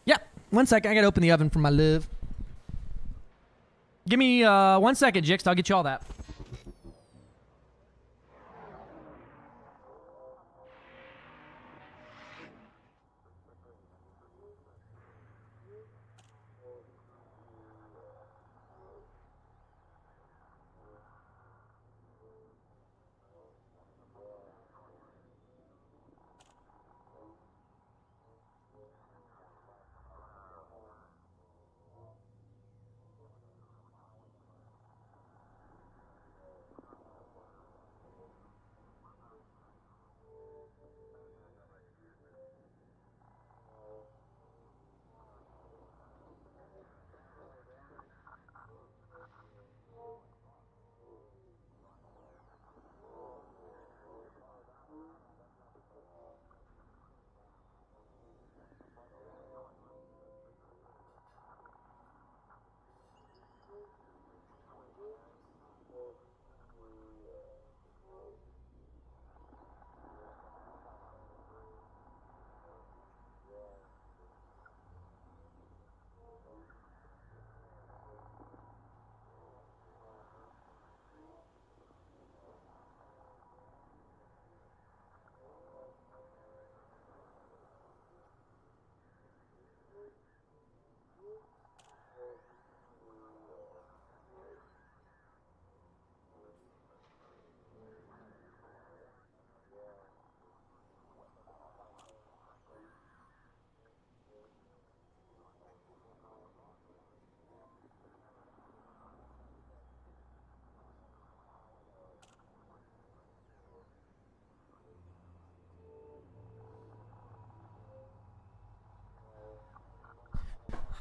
Yep. 1 second. I gotta open the oven for my love. Give me 1 second, Jix. I'll get you all that.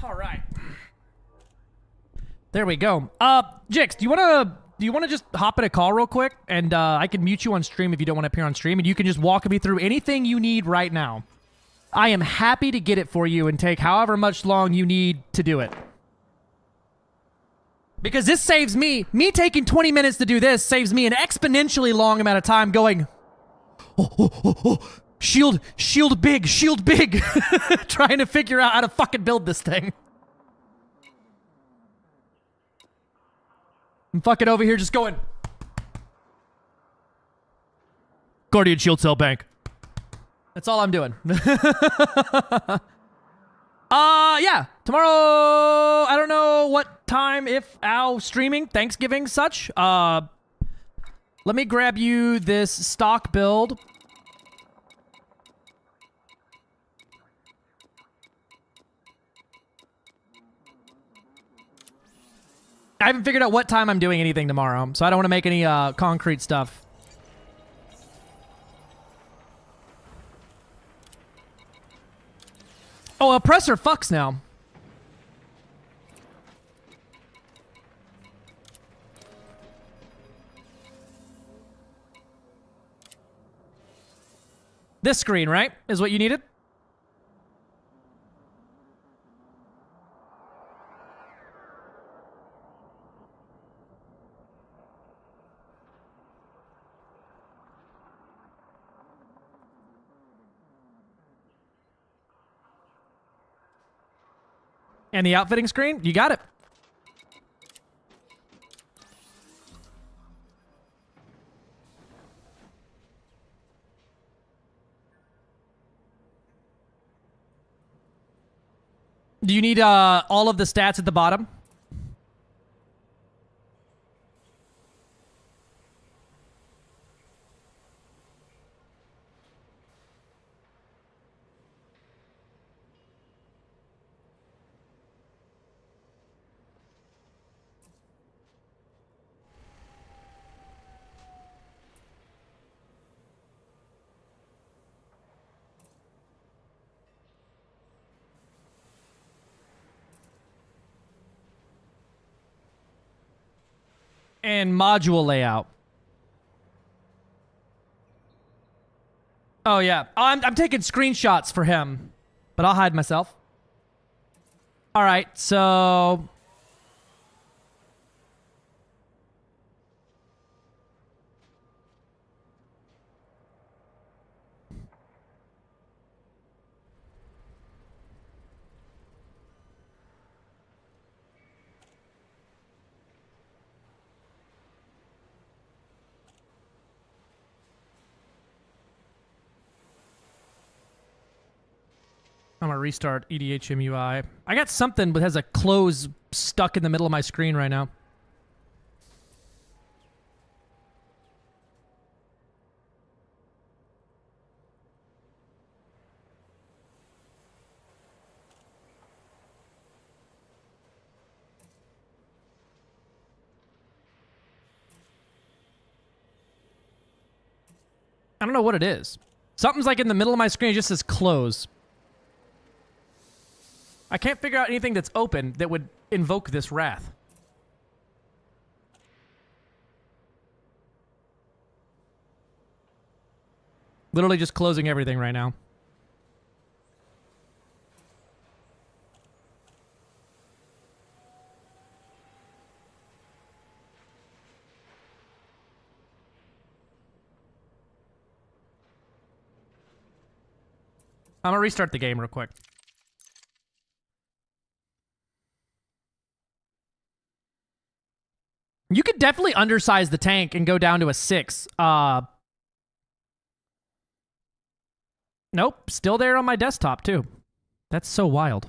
All right. There we go. Jix, do you want to just hop in a call real quick and I can mute you on stream if you don't want to appear on stream and you can just walk me through anything you need right now. I am happy to get it for you and take however much long you need to do it. Because this saves me taking 20 minutes to do this saves me an exponentially long amount of time going, shield big, trying to figure out how to fucking build this thing. I'm fucking over here just going Guardian shield cell bank. That's all I'm doing. Yeah. Tomorrow, I don't know what time, if streaming, Thanksgiving, such. Let me grab you this stock build. I haven't figured out what time I'm doing anything tomorrow, so I don't want to make any concrete stuff. Oh, oppressor fucks now. This screen, right? Is what you needed? And the outfitting screen? You got it. Do you need all of the stats at the bottom? And module layout. Oh, yeah. I'm taking screenshots for him, but I'll hide myself. All right, so... I'm gonna restart EDHM UI. I got something that has a close stuck in the middle of my screen right now. I don't know what it is. Something's like in the middle of my screen. It just says close. I can't figure out anything that's open that would invoke this wrath. Literally just closing everything right now. I'm gonna restart the game real quick. You could definitely undersize the tank and go down to a 6. Nope, still there on my desktop too. That's so wild.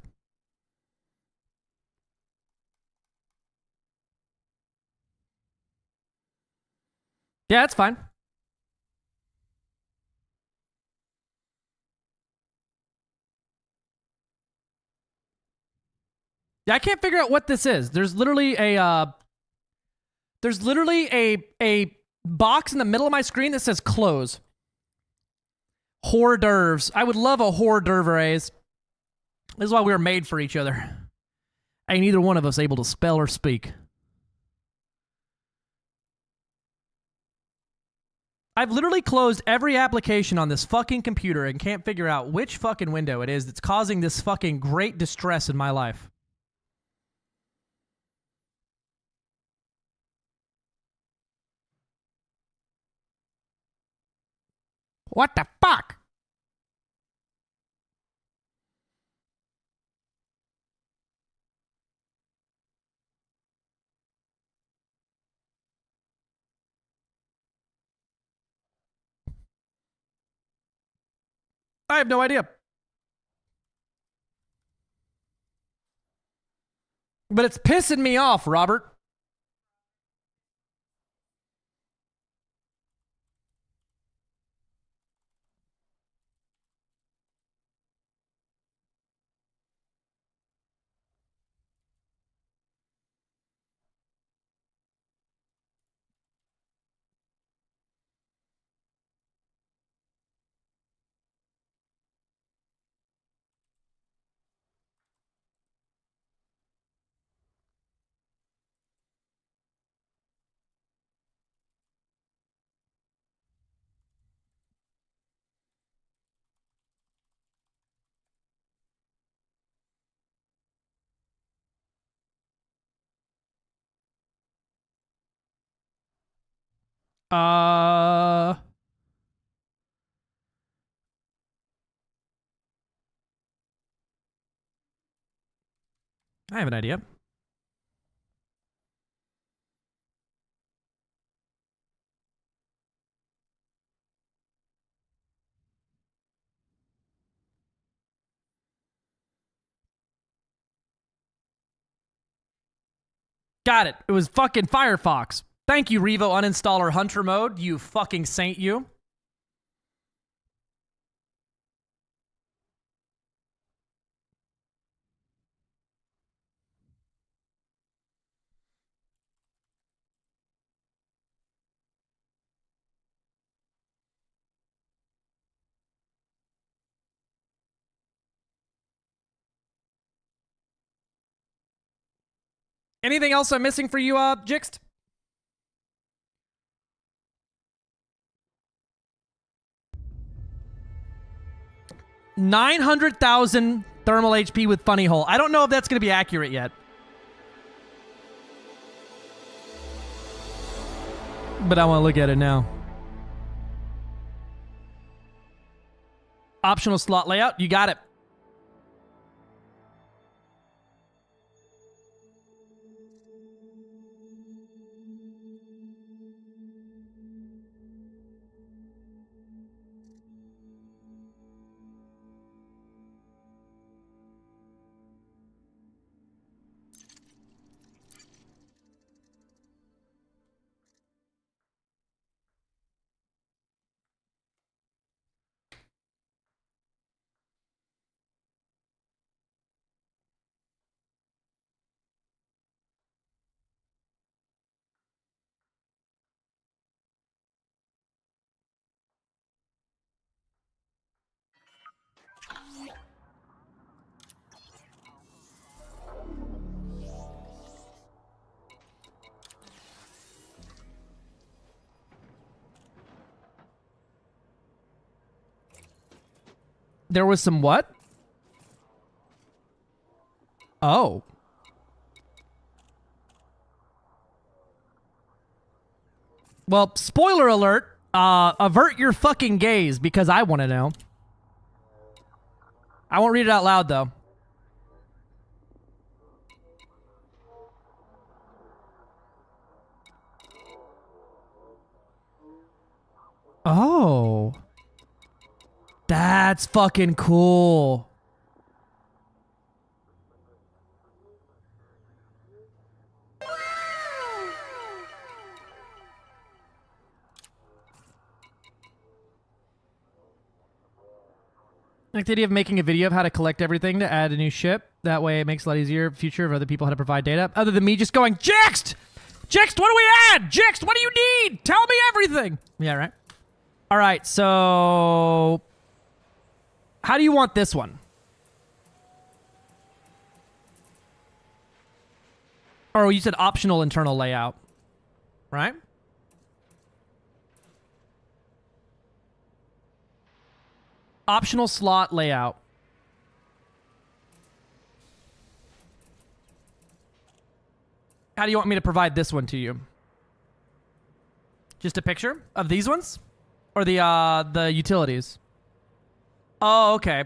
Yeah, that's fine. Yeah, I can't figure out what this is. There's literally a a box in the middle of my screen that says close. Hors d'oeuvres. I would love a hors d'oeuvres. This is why we were made for each other. Ain't either one of us able to spell or speak. I've literally closed every application on this fucking computer and can't figure out which fucking window it is that's causing this fucking great distress in my life. What the fuck? I have no idea. But it's pissing me off, Robert. I have an idea. Got it. It was fucking Firefox. Thank you, Revo uninstaller Hunter mode. You fucking saint, you. Anything else I'm missing for you, Jixt? $900,000 thermal HP with funny hole. I don't know if that's going to be accurate yet. But I want to look at it now. Optional slot layout. You got it. There was some what? Oh. Well, spoiler alert. Avert your fucking gaze because I want to know. I won't read it out loud, though. Oh. That's fucking cool. Like the idea of making a video of how to collect everything to add a new ship. That way it makes it a lot easier in the future of other people how to provide data. Other than me just going, Jixt! Jixt, what do we add? Jixt, what do you need? Tell me everything. Yeah, right? All right, so... how do you want this one? Oh, you said optional internal layout, right? Optional slot layout. How do you want me to provide this one to you? Just a picture of these ones? Or the utilities? Oh, okay.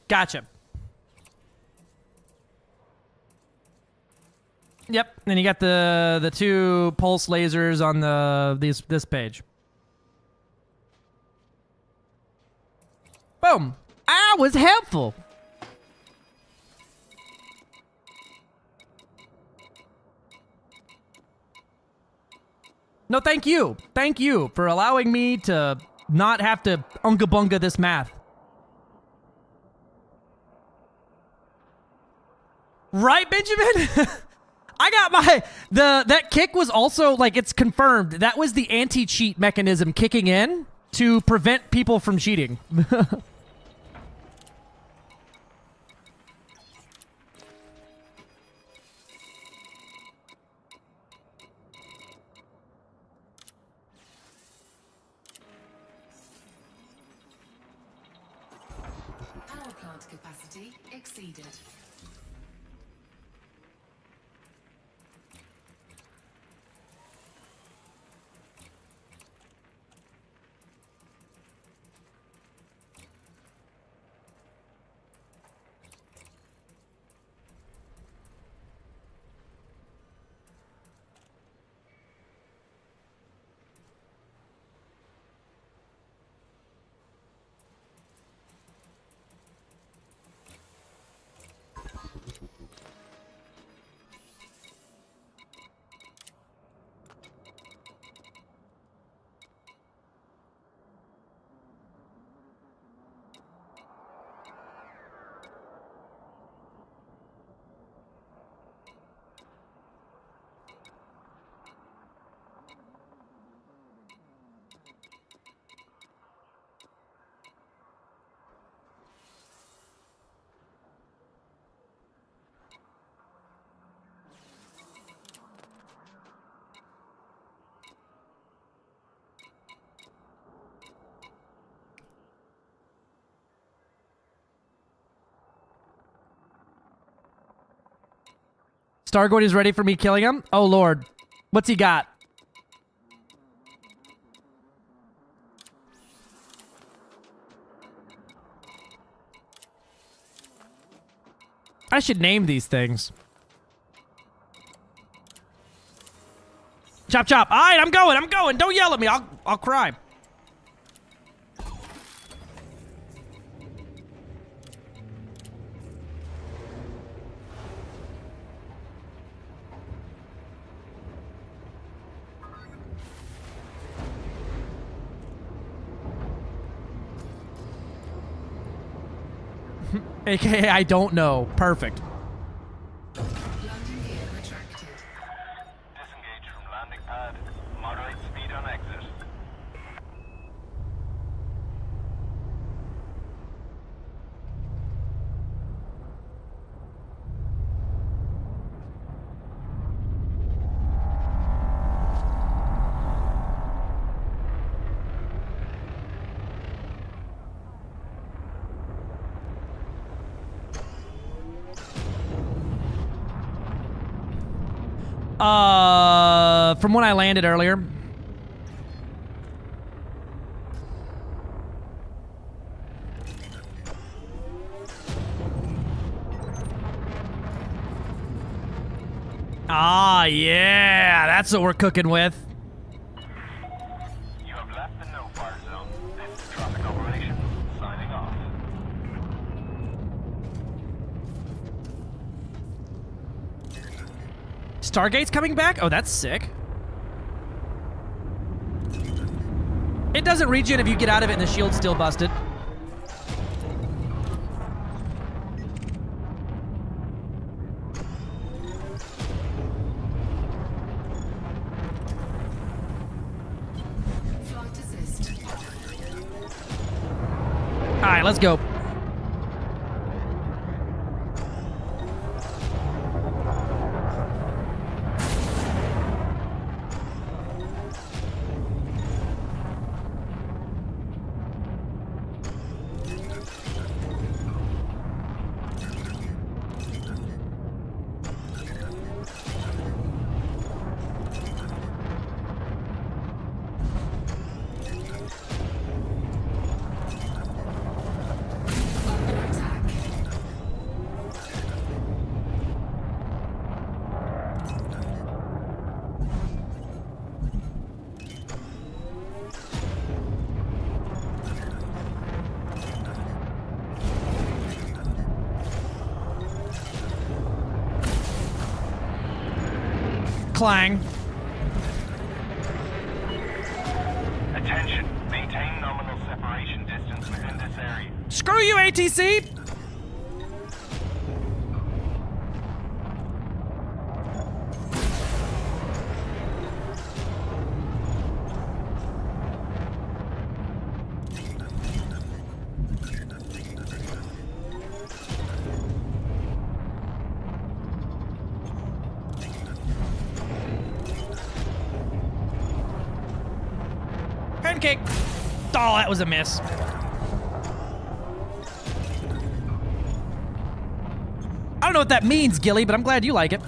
Gotcha. Yep, and you got the two pulse lasers on this page. Boom. I was helpful. No, thank you. Thank you for allowing me to not have to unga-bunga this math. Right, Benjamin? I got my... That kick was also, like, it's confirmed. That was the anti-cheat mechanism kicking in to prevent people from cheating. Power plant capacity exceeded. Stargoid is ready for me killing him? Oh, Lord. What's he got? I should name these things. Chop, chop. All right, I'm going. Don't yell at me. I'll cry. AKA, I don't know. Perfect. Landing gear retracted. Disengage from landing pad. Moderate speed on exit. From when I landed earlier. Ah, yeah, that's what we're cooking with. You have left the no-fire zone. This is traffic operations. Signing off. Stargate's coming back? Oh, that's sick. It doesn't regen if you get out of it and the shield's still busted. Flight assist. All right, let's go. Clang. Attention. Maintain nominal separation distance within this area. Screw you, ATC! Pancake! Oh, that was a miss. I don't know what that means, Gilly, but I'm glad you like it.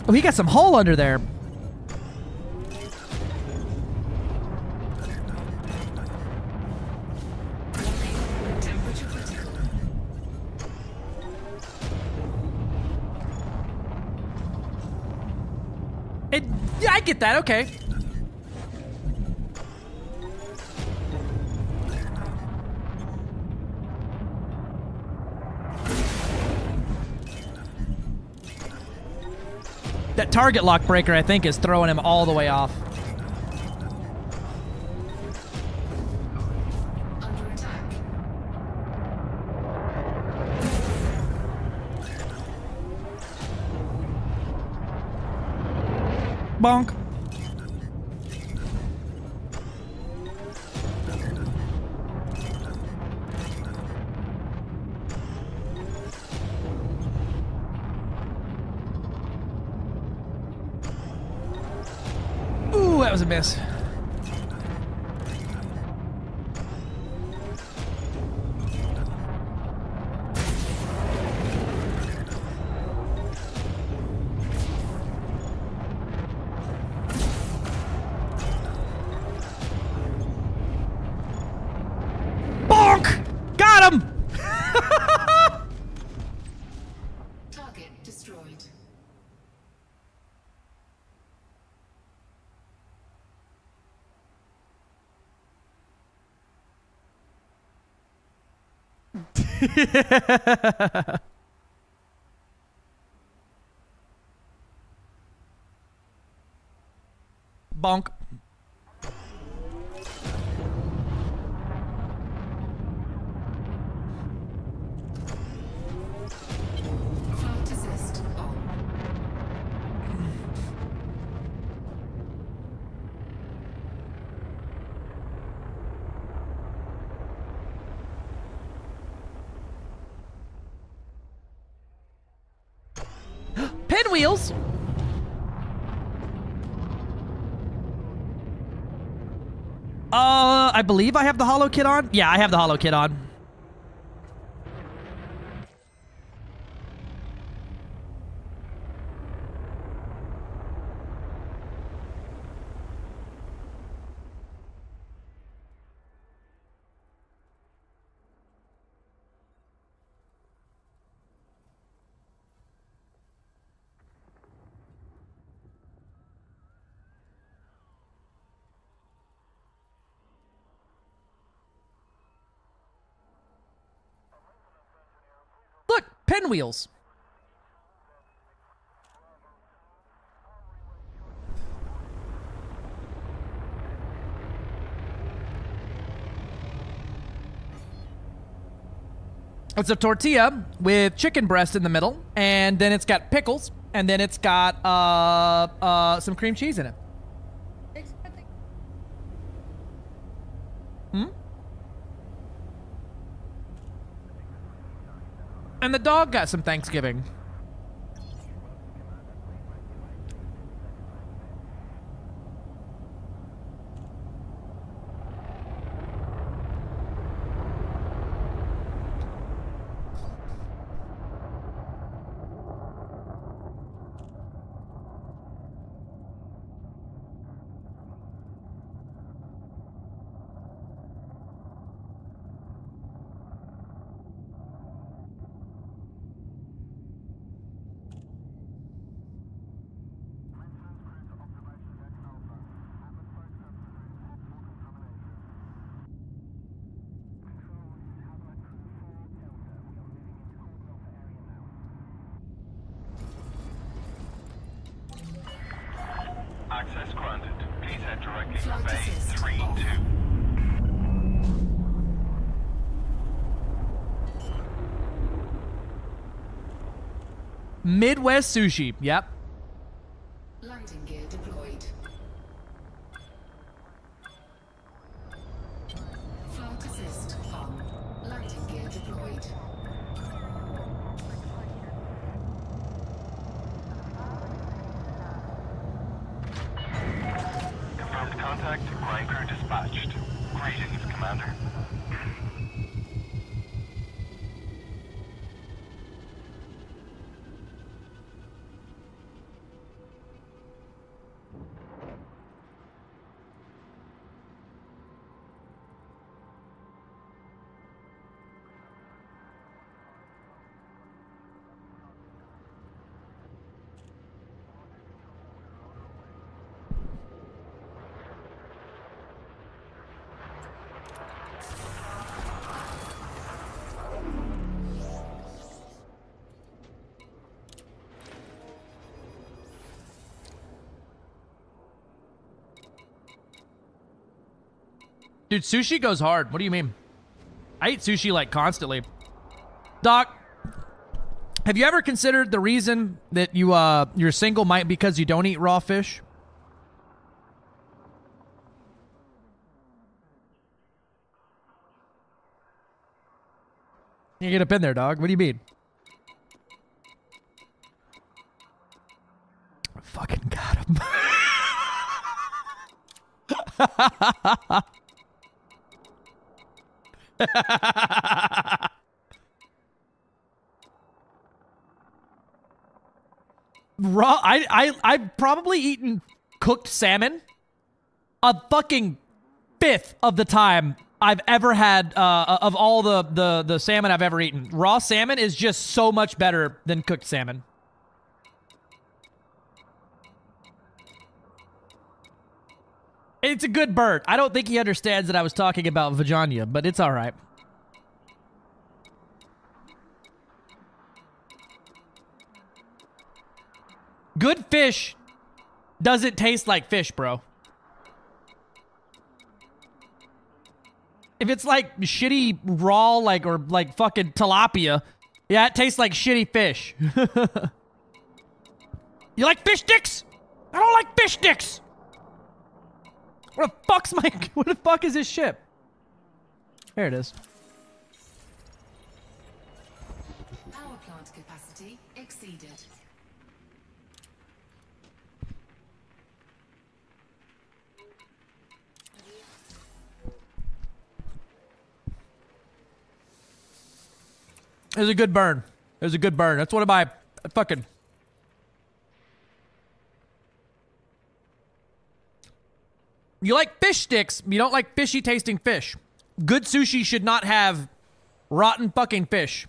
Oh, he got some hole under there. Yeah, I get that, okay. That target lock breaker, I think, is throwing him all the way off. Under attack. Bonk. Ooh, that was a miss. Bonk! Got him! Target destroyed. Bonk. Flight assist on. Pinwheels? I believe I have the holo kit on. Yeah, I have the holo kit on. Look, pinwheels. It's a tortilla with chicken breast in the middle, and then it's got pickles, and then it's got some cream cheese in it. Hmm? And the dog got some Thanksgiving. directly for Bay 3-2. Midwest sushi. Yep. Landing gear deployed. Flight assist on. Landing gear deployed. Confirmed contact. Ground crew dispatched. Greetings, Commander. Dude, sushi goes hard. What do you mean? I eat sushi like constantly. Doc, have you ever considered the reason that you're single might be because you don't eat raw fish? You get up in there, dog. What do you mean? Fucking got him. Raw. I've probably eaten cooked salmon a fucking fifth of the time I've ever had of all the salmon I've ever eaten. Raw salmon is just so much better than cooked salmon. It's a good bird. I don't think he understands that I was talking about vagina, but it's all right. Good fish doesn't taste like fish, bro. If it's like shitty raw, or fucking tilapia, yeah, it tastes like shitty fish. You like fish sticks? I don't like fish sticks. What the fuck is this ship? There it is. Power plant capacity exceeded. It was a good burn. It was a good burn. That's one of my fucking... You like fish sticks, you don't like fishy tasting fish. Good sushi should not have rotten fucking fish.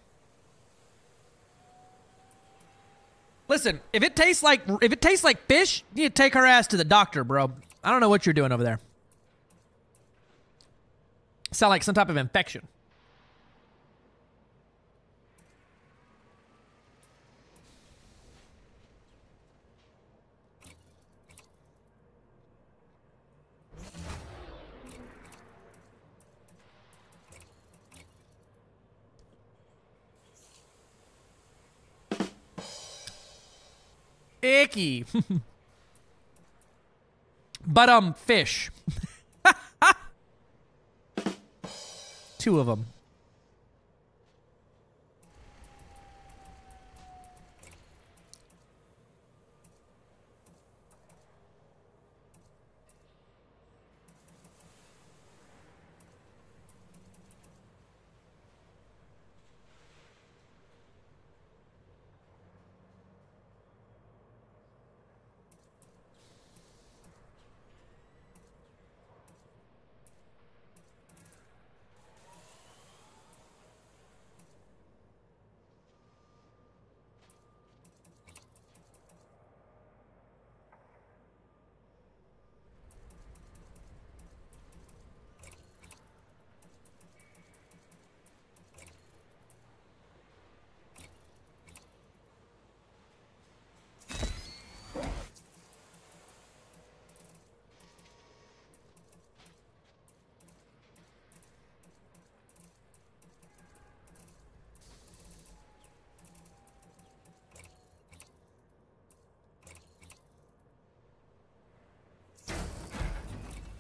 Listen, if it tastes like fish, you need to take her ass to the doctor, bro. I don't know what you're doing over there. Sound like some type of infection. Icky. But fish. Two of them.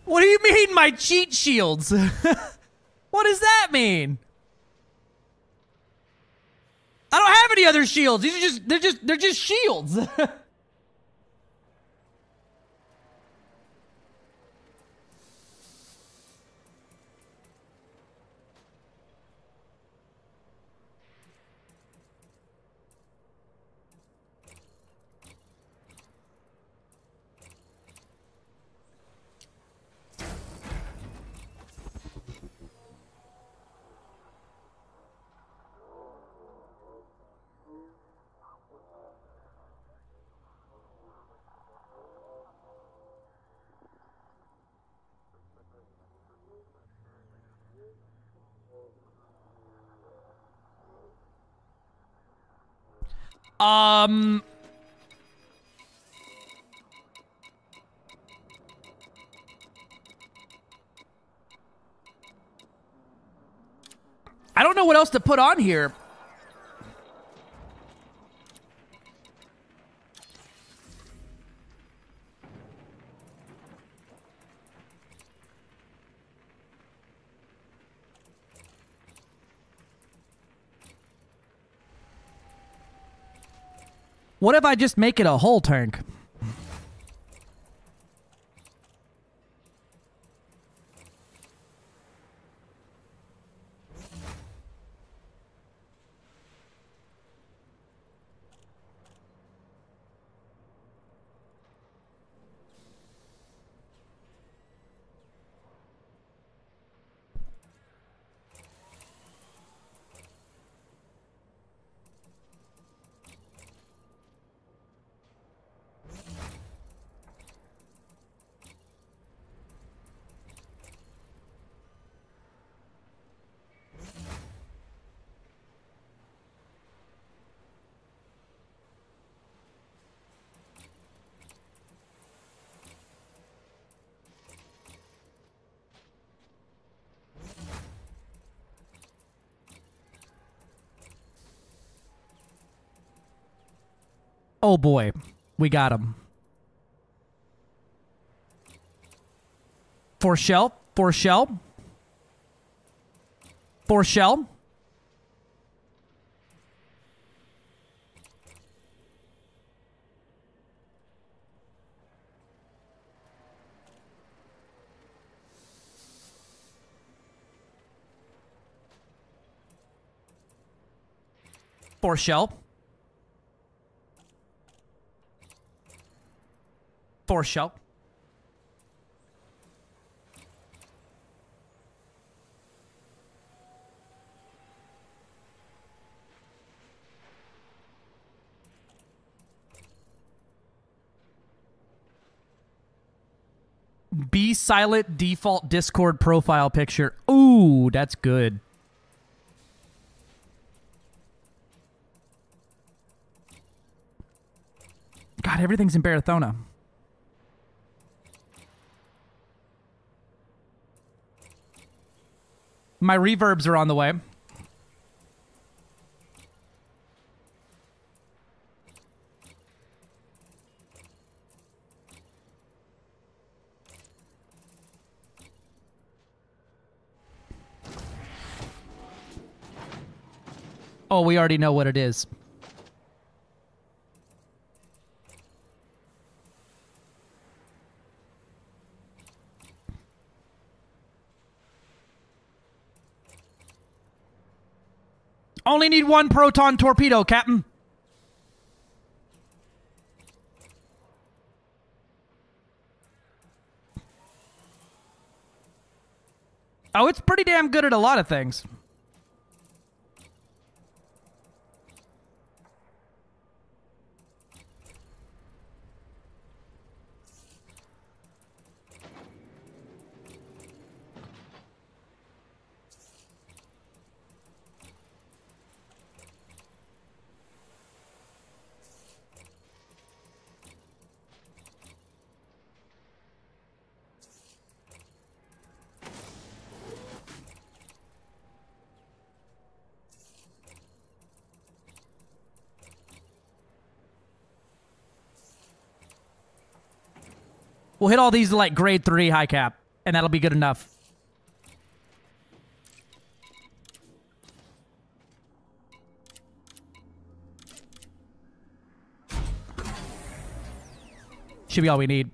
What do you mean, my cheat shields? What does that mean? I don't have any other shields. These are they're just shields. I don't know what else to put on here. What if I just make it a whole tank? Oh boy, we got him. For shell, for shell. For shell. For shell. For shell. Be silent default Discord profile picture. Ooh, that's good. God, everything's in Barathona. My reverbs are on the way. Oh, we already know what it is. Only need one proton torpedo, Captain. Oh, it's pretty damn good at a lot of things. We'll hit all these like grade 3 high cap. And that'll be good enough. Should be all we need.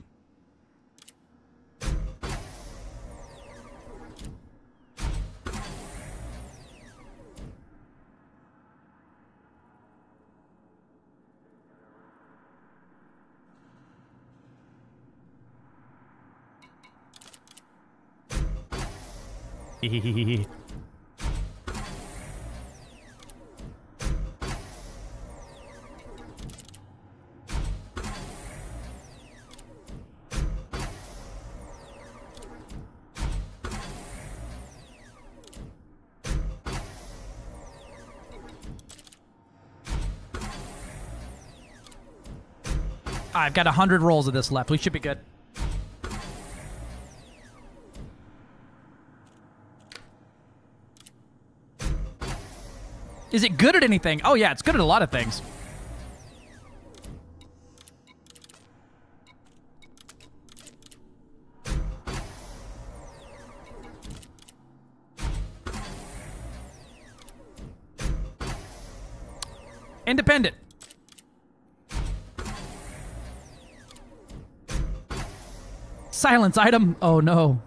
I've got 100 rolls of this left. We should be good. Is it good at anything? Oh yeah, it's good at a lot of things. Independent. Silence item. Oh no.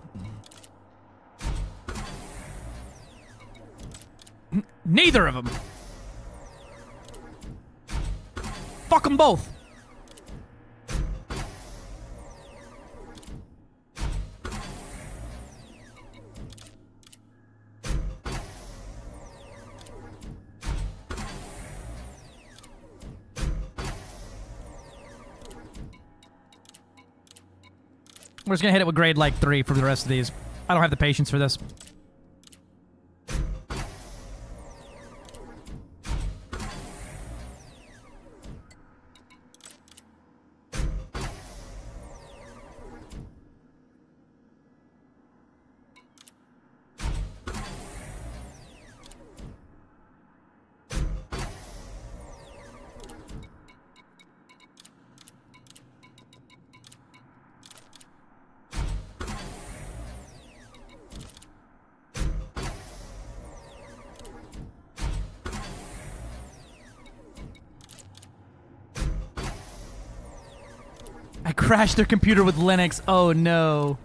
Neither of them. Fuck them both. We're just gonna hit it with grade like 3 for the rest of these. I don't have the patience for this. I crashed their computer with Linux. Oh no.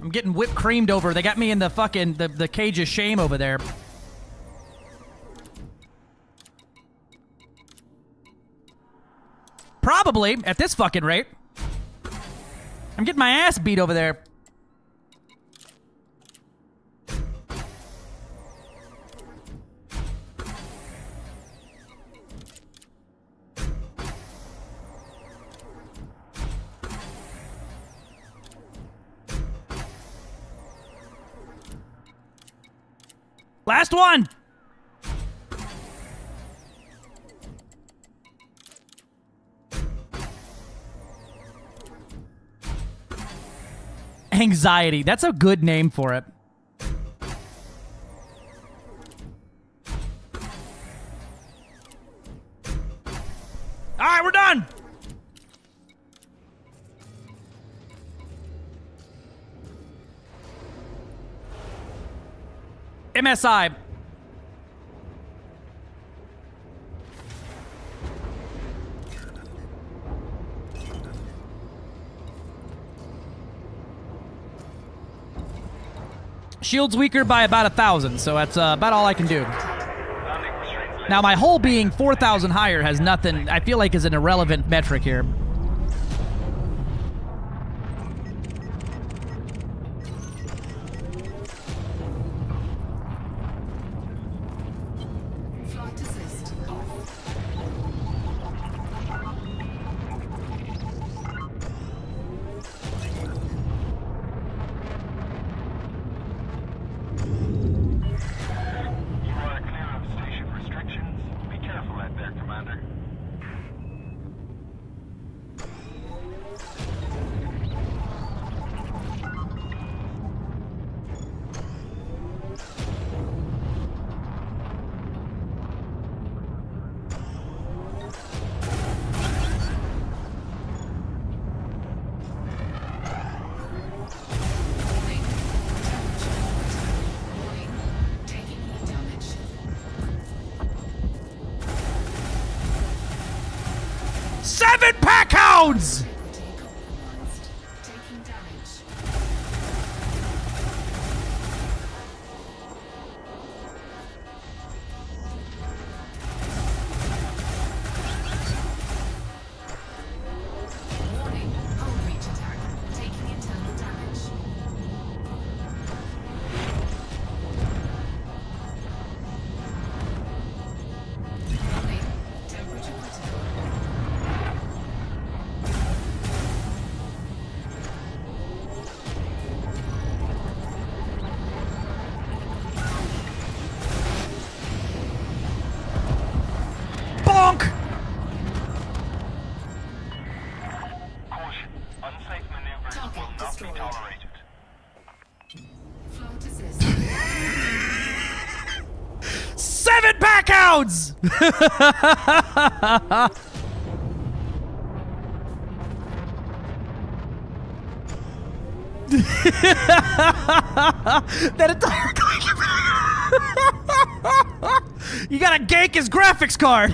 I'm getting whipped creamed over. They got me in the fucking the cage of shame over there. Probably, at this fucking rate. I'm getting my ass beat over there. Last one! Anxiety. That's a good name for it. All right, we're done. MSI. Shield's weaker by about 1,000, so that's about all I can do. Now, my hull being 4,000 higher has nothing, I feel like, is an irrelevant metric here. 7 pack hounds! Taking damage. Warning, hull breach attack. Taking internal damage. Warning, temperature critical. Bonk! Caution. Unsafe maneuvers will not be tolerated. Flight assist. 7 pack hounds! That entire You gotta gank his graphics card.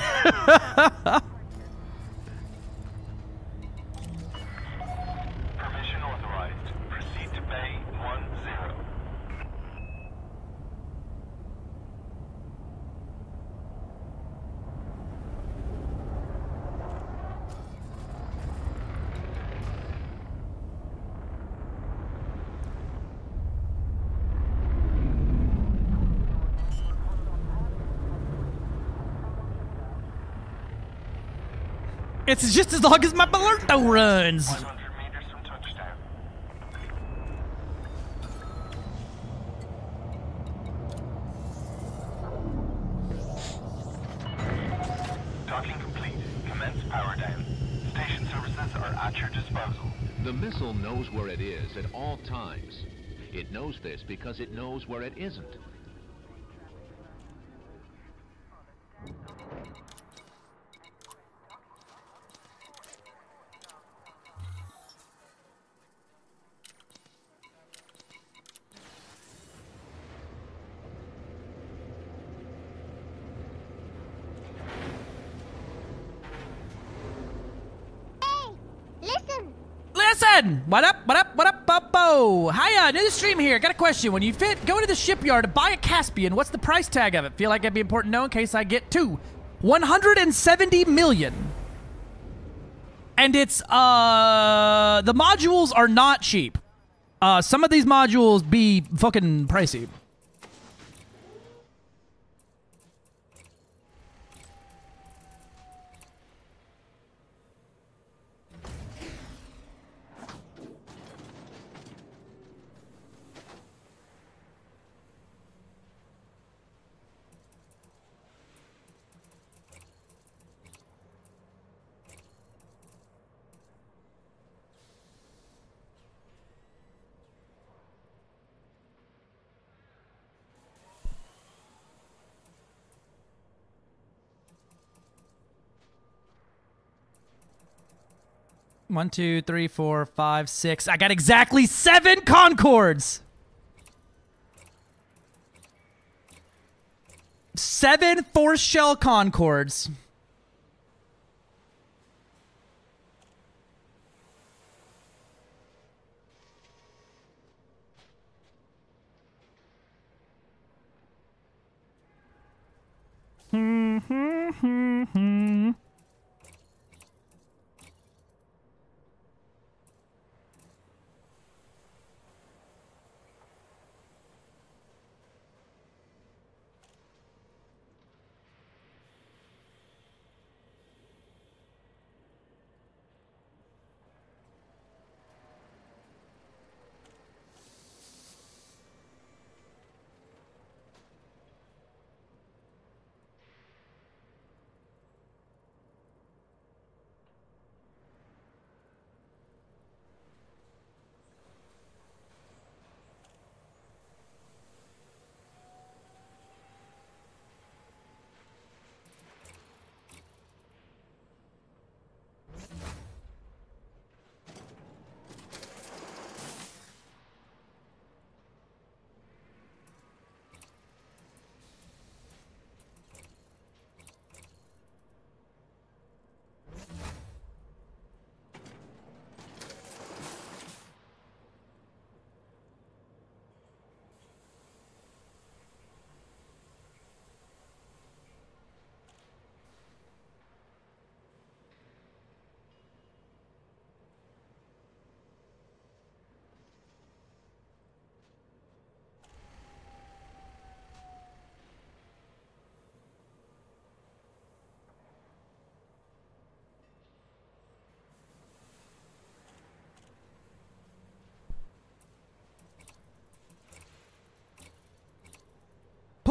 Permission authorized. Proceed to Bay 10. It's just as long as my Balerto runs. 100 meters from touchdown. Docking complete. Commence power down. Station services are at your disposal. The missile knows where it is at all times. It knows this because it knows where it isn't. Listen! What up? What up? What up, Bubbo? Hiya, new stream here. Got a question. When you go into the shipyard to buy a Caspian, what's the price tag of it? Feel like it'd be important to know in case I get two. 170 million. And it's, the modules are not cheap. Some of these modules be fucking pricey. One, two, three, four, five, six. I got exactly 7 Concords. 7 Force Shell Concords.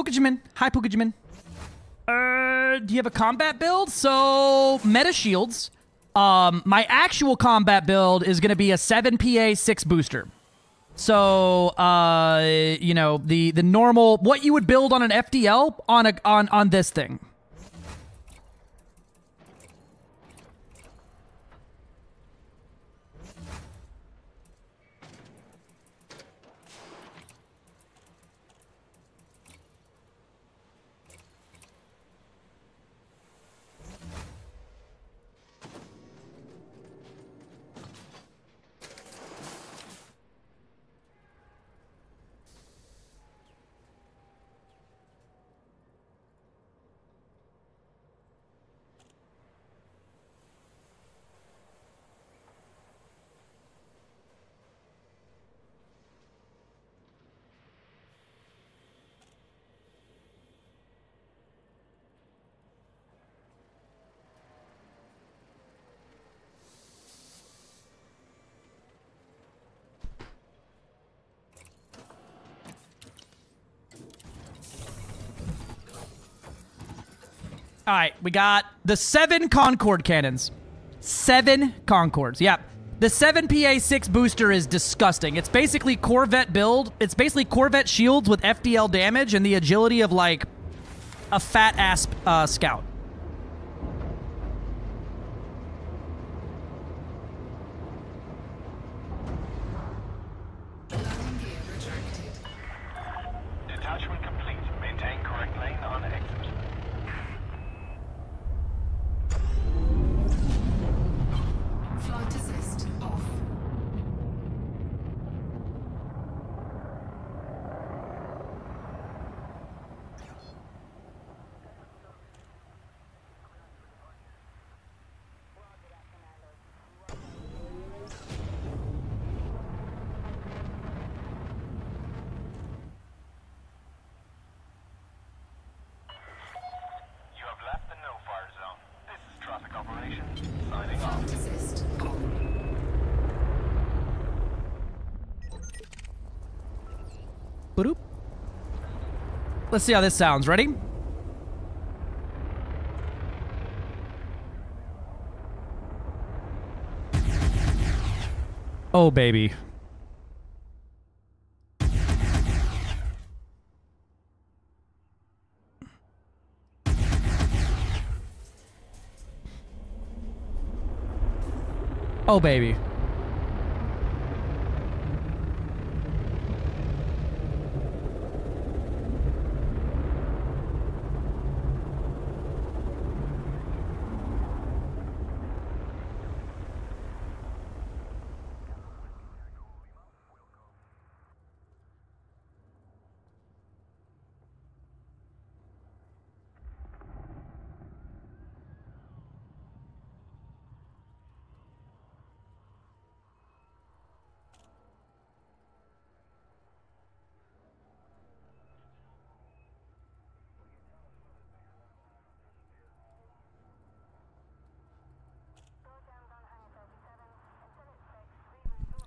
Pukajimin. Hi, Pukajimin. Do you have a combat build? So, meta shields. My actual combat build is going to be a 7 PA 6 booster. So, you know, the normal, what you would build on an FDL on this thing. All right, we got the 7 Concorde cannons. 7 Concordes, yep. The 7 PA6 booster is disgusting. It's basically Corvette build. It's basically Corvette shields with FDL damage and the agility of, like, a fat-ass scout. Detachment complete. Maintain correct lane on exit. Flight assist off. You have left the no-fire zone. This is traffic operations. Signing off. Flight assist on. Boop. Let's see how this sounds. Ready? Oh, baby. Oh, baby.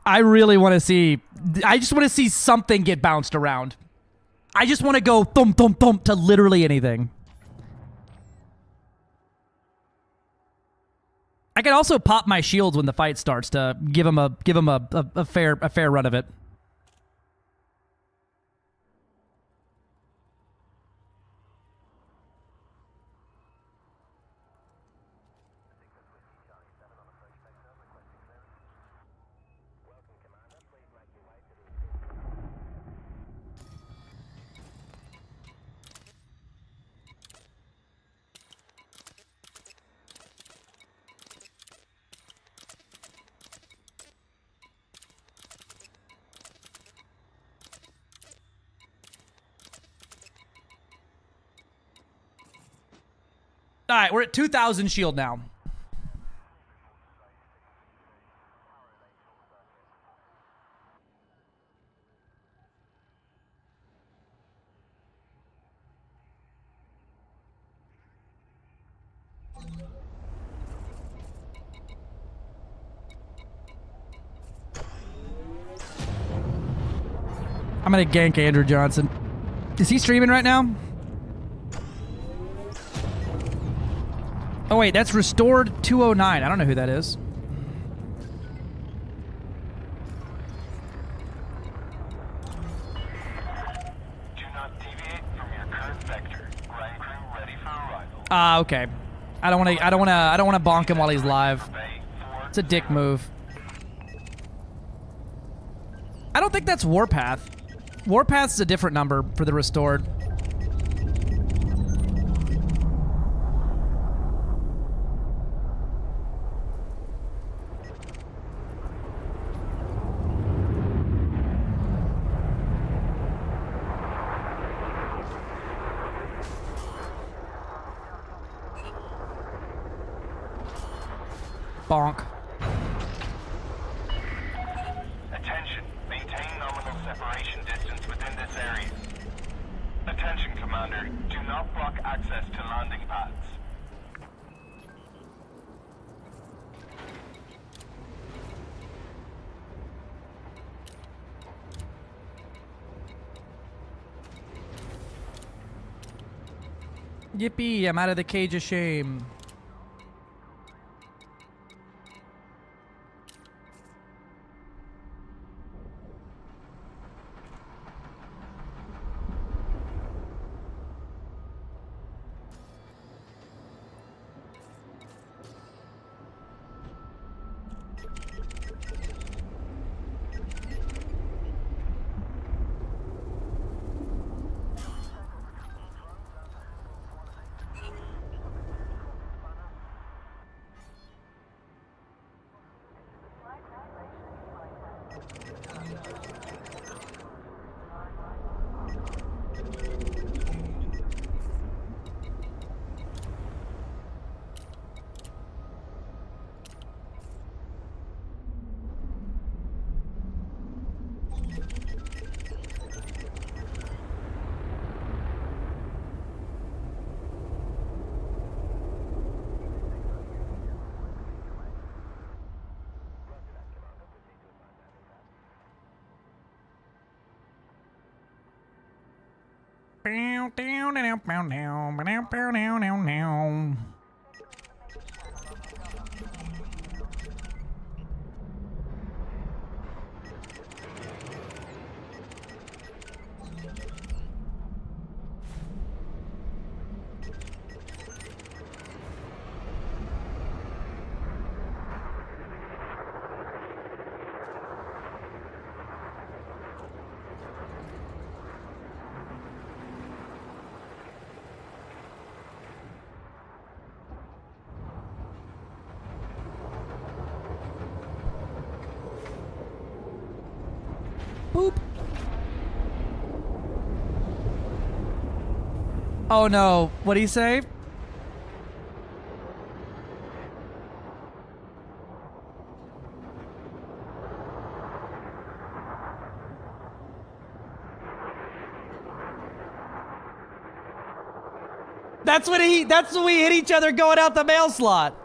I really want to see... I just want to see something get bounced around. I just want to go thump, thump, thump to literally anything. I can also pop my shields when the fight starts to give him a fair run of it. All right, we're at 2,000 shield now. I'm gonna gank Andrew Johnson. Is he streaming right now? Oh wait, that's restored 209. I don't know who that is. Do not deviate from your current vector. Ground crew ready for arrival. Ah, okay. I don't want to bonk him while he's live. It's a dick move. I don't think that's Warpath. Warpath's a different number for the restored. Bonk. Attention. Maintain nominal separation distance within this area. Attention, Commander. Do not block access to landing pads. Yippee, I'm out of the cage of shame. Boop. Oh no, what'd he say? That's when we hit each other going out the mail slot.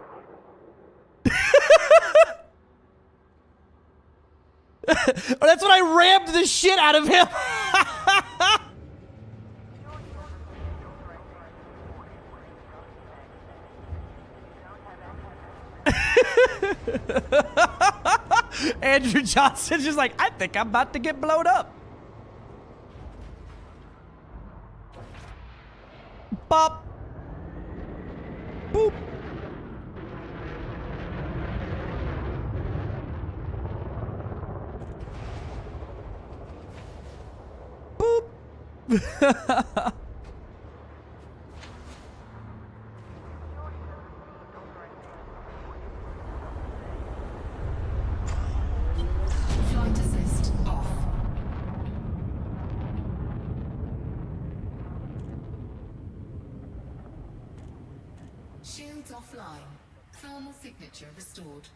Or that's when I rammed the shit out of him. Andrew Johnson's just like, I think I'm about to get blown up. Bop. Boop. Boop. Flight assist off. Shields offline. Thermal signature restored.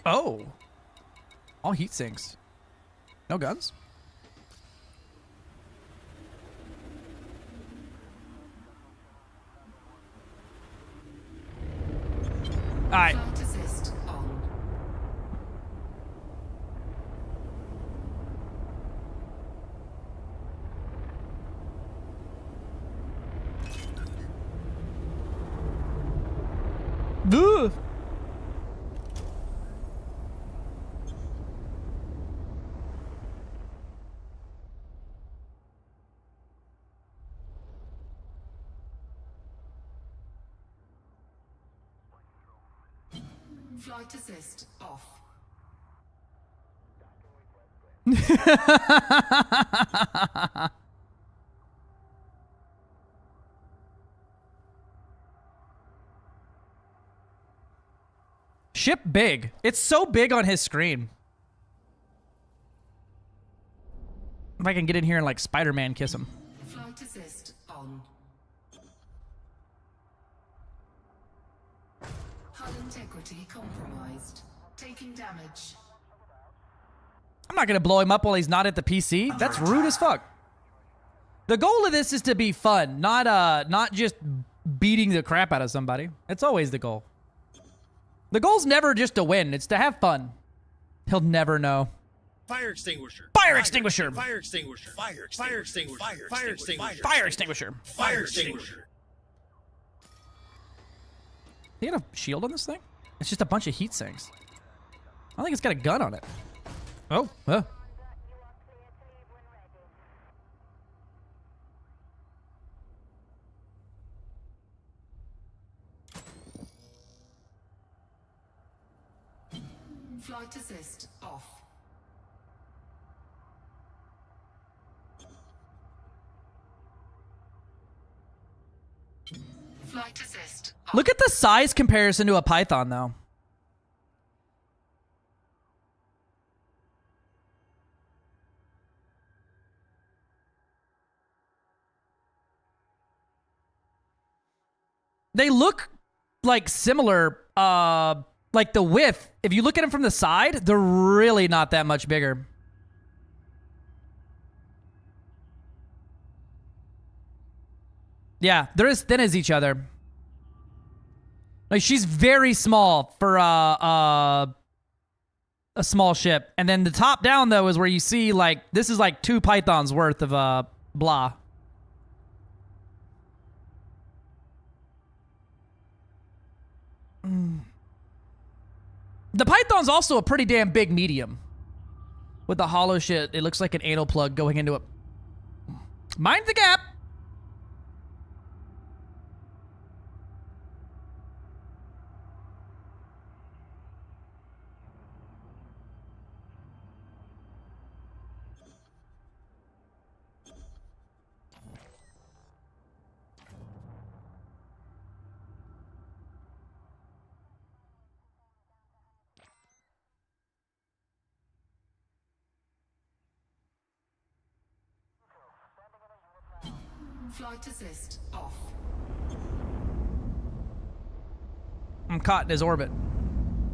Oh. All heat sinks. No guns? Ugh. Flight assist off. Ship big. It's so big on his screen. If I can get in here and like Spider-Man kiss him. Flight assist on. Hull integrity compromised. Taking damage. I'm not gonna blow him up while he's not at the PC. That's rude as fuck. The goal of this is to be fun, not just beating the crap out of somebody. It's always the goal. The goal's never just to win, it's to have fun. He'll never know. Fire extinguisher. Fire extinguisher. Fire extinguisher. Fire extinguisher. Fire extinguisher. Fire extinguisher. Fire extinguisher. He had a shield on this thing? It's just a bunch of heat sinks. I don't think it's got a gun on it. Oh, Flight assist off. Flight assist. Look at the size comparison to a Python, though. They look like similar, like the width. If you look at them from the side, they're really not that much bigger. Yeah, they're as thin as each other. Like, she's very small for a small ship. And then the top down, though, is where you see, like, this is like 2 Pythons worth of blah. The Python's also a pretty damn big medium. With the hollow shit, it looks like an anal plug going into it. Mind the gap! Flight assist off. I'm caught in his orbit.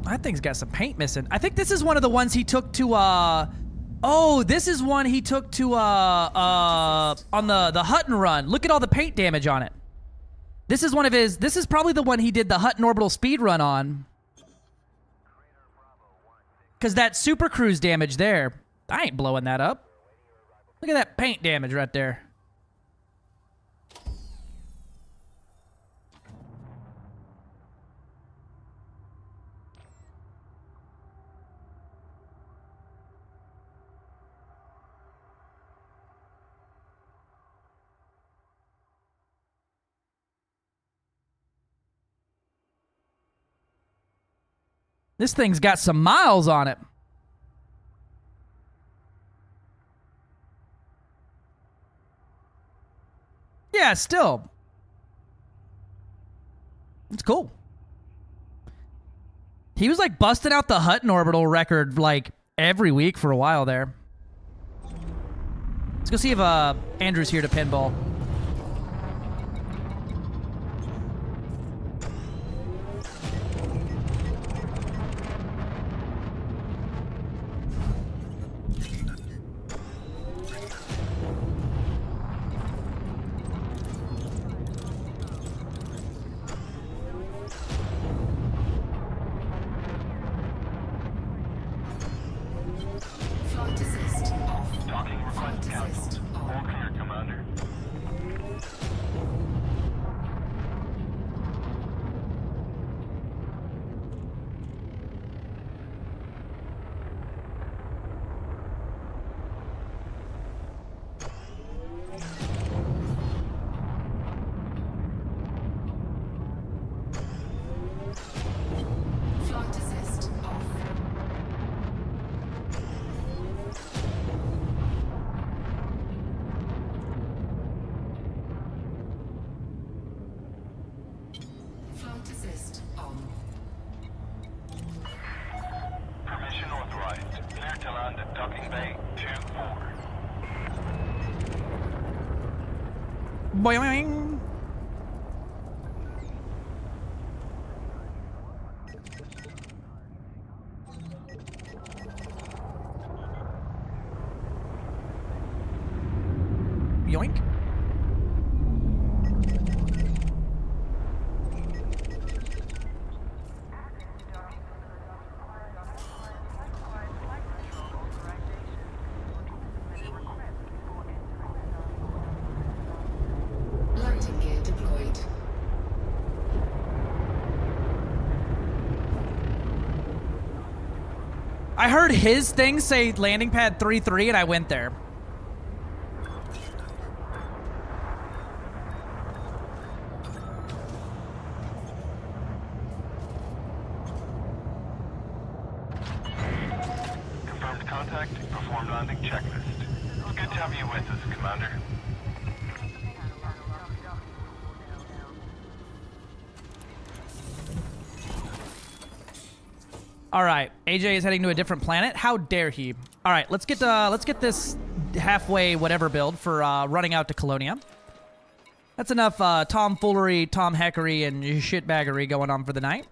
That thing's got some paint missing. I think this is one of the ones he took to, oh, this is one he took to, on the Hutton run. Look at all the paint damage on it. This is one of his, this is probably the one he did the Hutton orbital speed run on. Because that Supercruise damage there, I ain't blowing that up. Look at that paint damage right there. This thing's got some miles on it. Yeah, still. It's cool. He was like busting out the Hutton orbital record like every week for a while there. Let's go see if Andrew's here to pinball. Flight assist off. Docking request cancelled. All clear, Commander. Boing. Yoink. Landing gear deployed. I heard his thing say landing pad 3-3 and I went there. Confirmed contact. Perform landing checklist. It's good to have you with us, Commander. All right, AJ is heading to a different planet. How dare he? All right, let's get this halfway whatever build for running out to Colonia. That's enough tomfoolery, tomheckery, and shitbaggery going on for the night.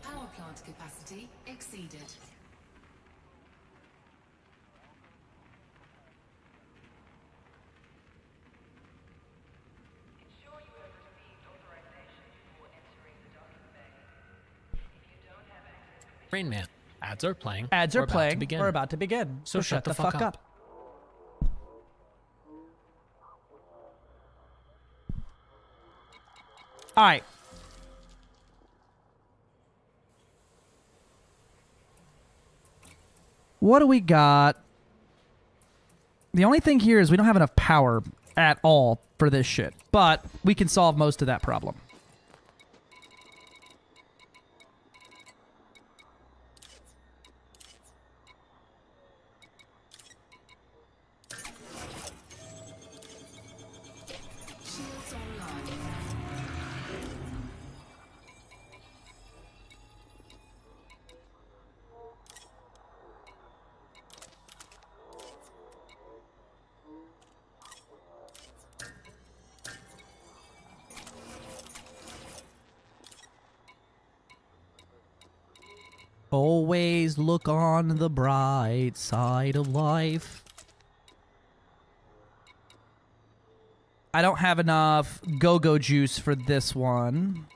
Power plant capacity exceeded. Rain Man, ads are playing. Ads are We're about to playing. begin. We're about to begin. So shut the fuck up. All right. What do we got? The only thing here is we don't have enough power at all for this shit, but we can solve most of that problem. Shields online. Always look on the bright side of life. I don't have enough go-go juice for this one.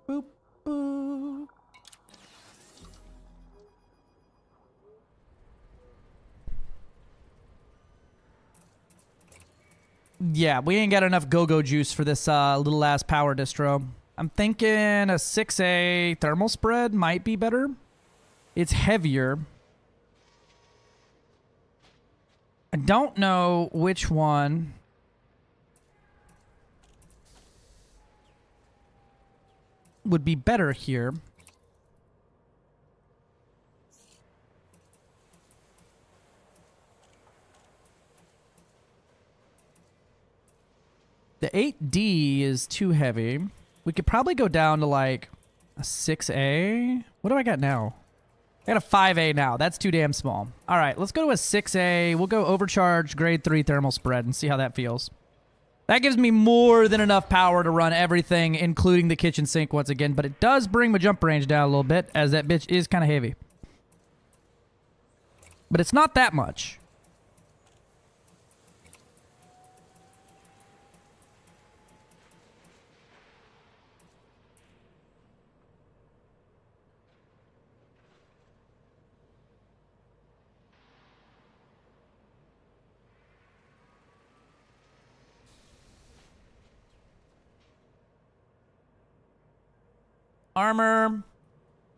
Boop, boop. Yeah, we ain't got enough go-go juice for this little ass power distro. I'm thinking a 6A thermal spread might be better. It's heavier. I don't know which one would be better here. The 8D is too heavy. We could probably go down to like a 6A. What do I got now? I got a 5A now. That's too damn small. All right, let's go to a 6A. We'll go overcharge grade 3 thermal spread and see how that feels. That gives me more than enough power to run everything, including the kitchen sink once again, but it does bring my jump range down a little bit, as that bitch is kind of heavy. But it's not that much. Armor.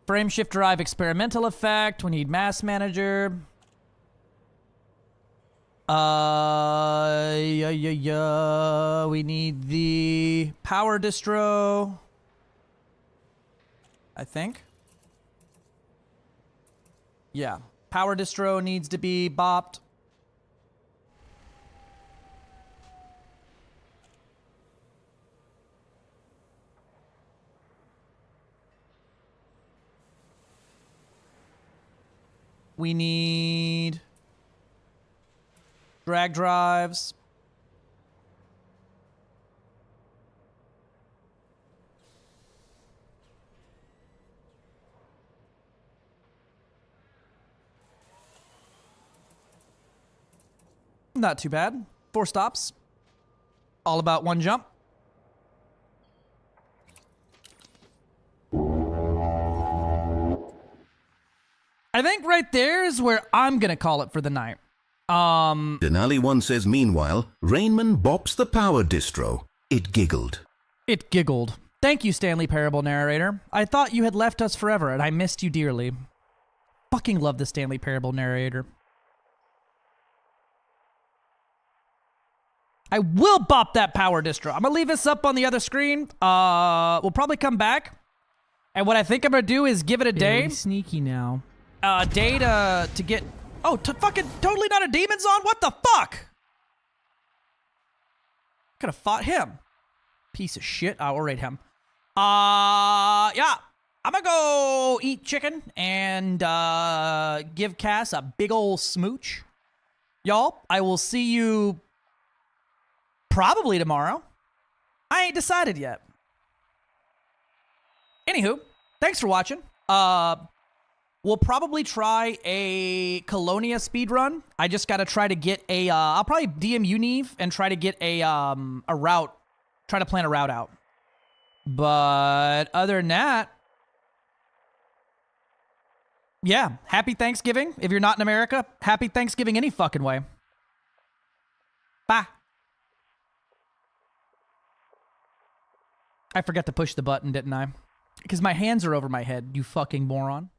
Frame shift drive experimental effect. We need mass manager. We need the power distro. I think. Yeah. Power distro needs to be bopped. We need drag drives. Not too bad. 4 stops. All about 1 jump. I think right there is where I'm gonna call it for the night. Denali1 says, meanwhile, Rainman bops the power distro. It giggled. It giggled. Thank you, Stanley Parable Narrator. I thought you had left us forever, and I missed you dearly. Fucking love the Stanley Parable Narrator. I will bop that power distro. I'm gonna leave this up on the other screen. We'll probably come back. And what I think I'm gonna do is give it a day. Very sneaky now. Day to get... Oh, fucking totally not a demon's on? What the fuck? Could have fought him. Piece of shit. I'll rate him. Yeah. I'm gonna go eat chicken and give Cass a big ol' smooch. Y'all, I will see you probably tomorrow. I ain't decided yet. Anywho, thanks for watching. We'll probably try a Colonia speedrun. I just gotta try to get a, I'll probably DM you, Neve, and try to get a route, try to plan a route out. But other than that, yeah, happy Thanksgiving. If you're not in America, happy Thanksgiving any fucking way. Bye. I forgot to push the button, didn't I? Because my hands are over my head, you fucking moron.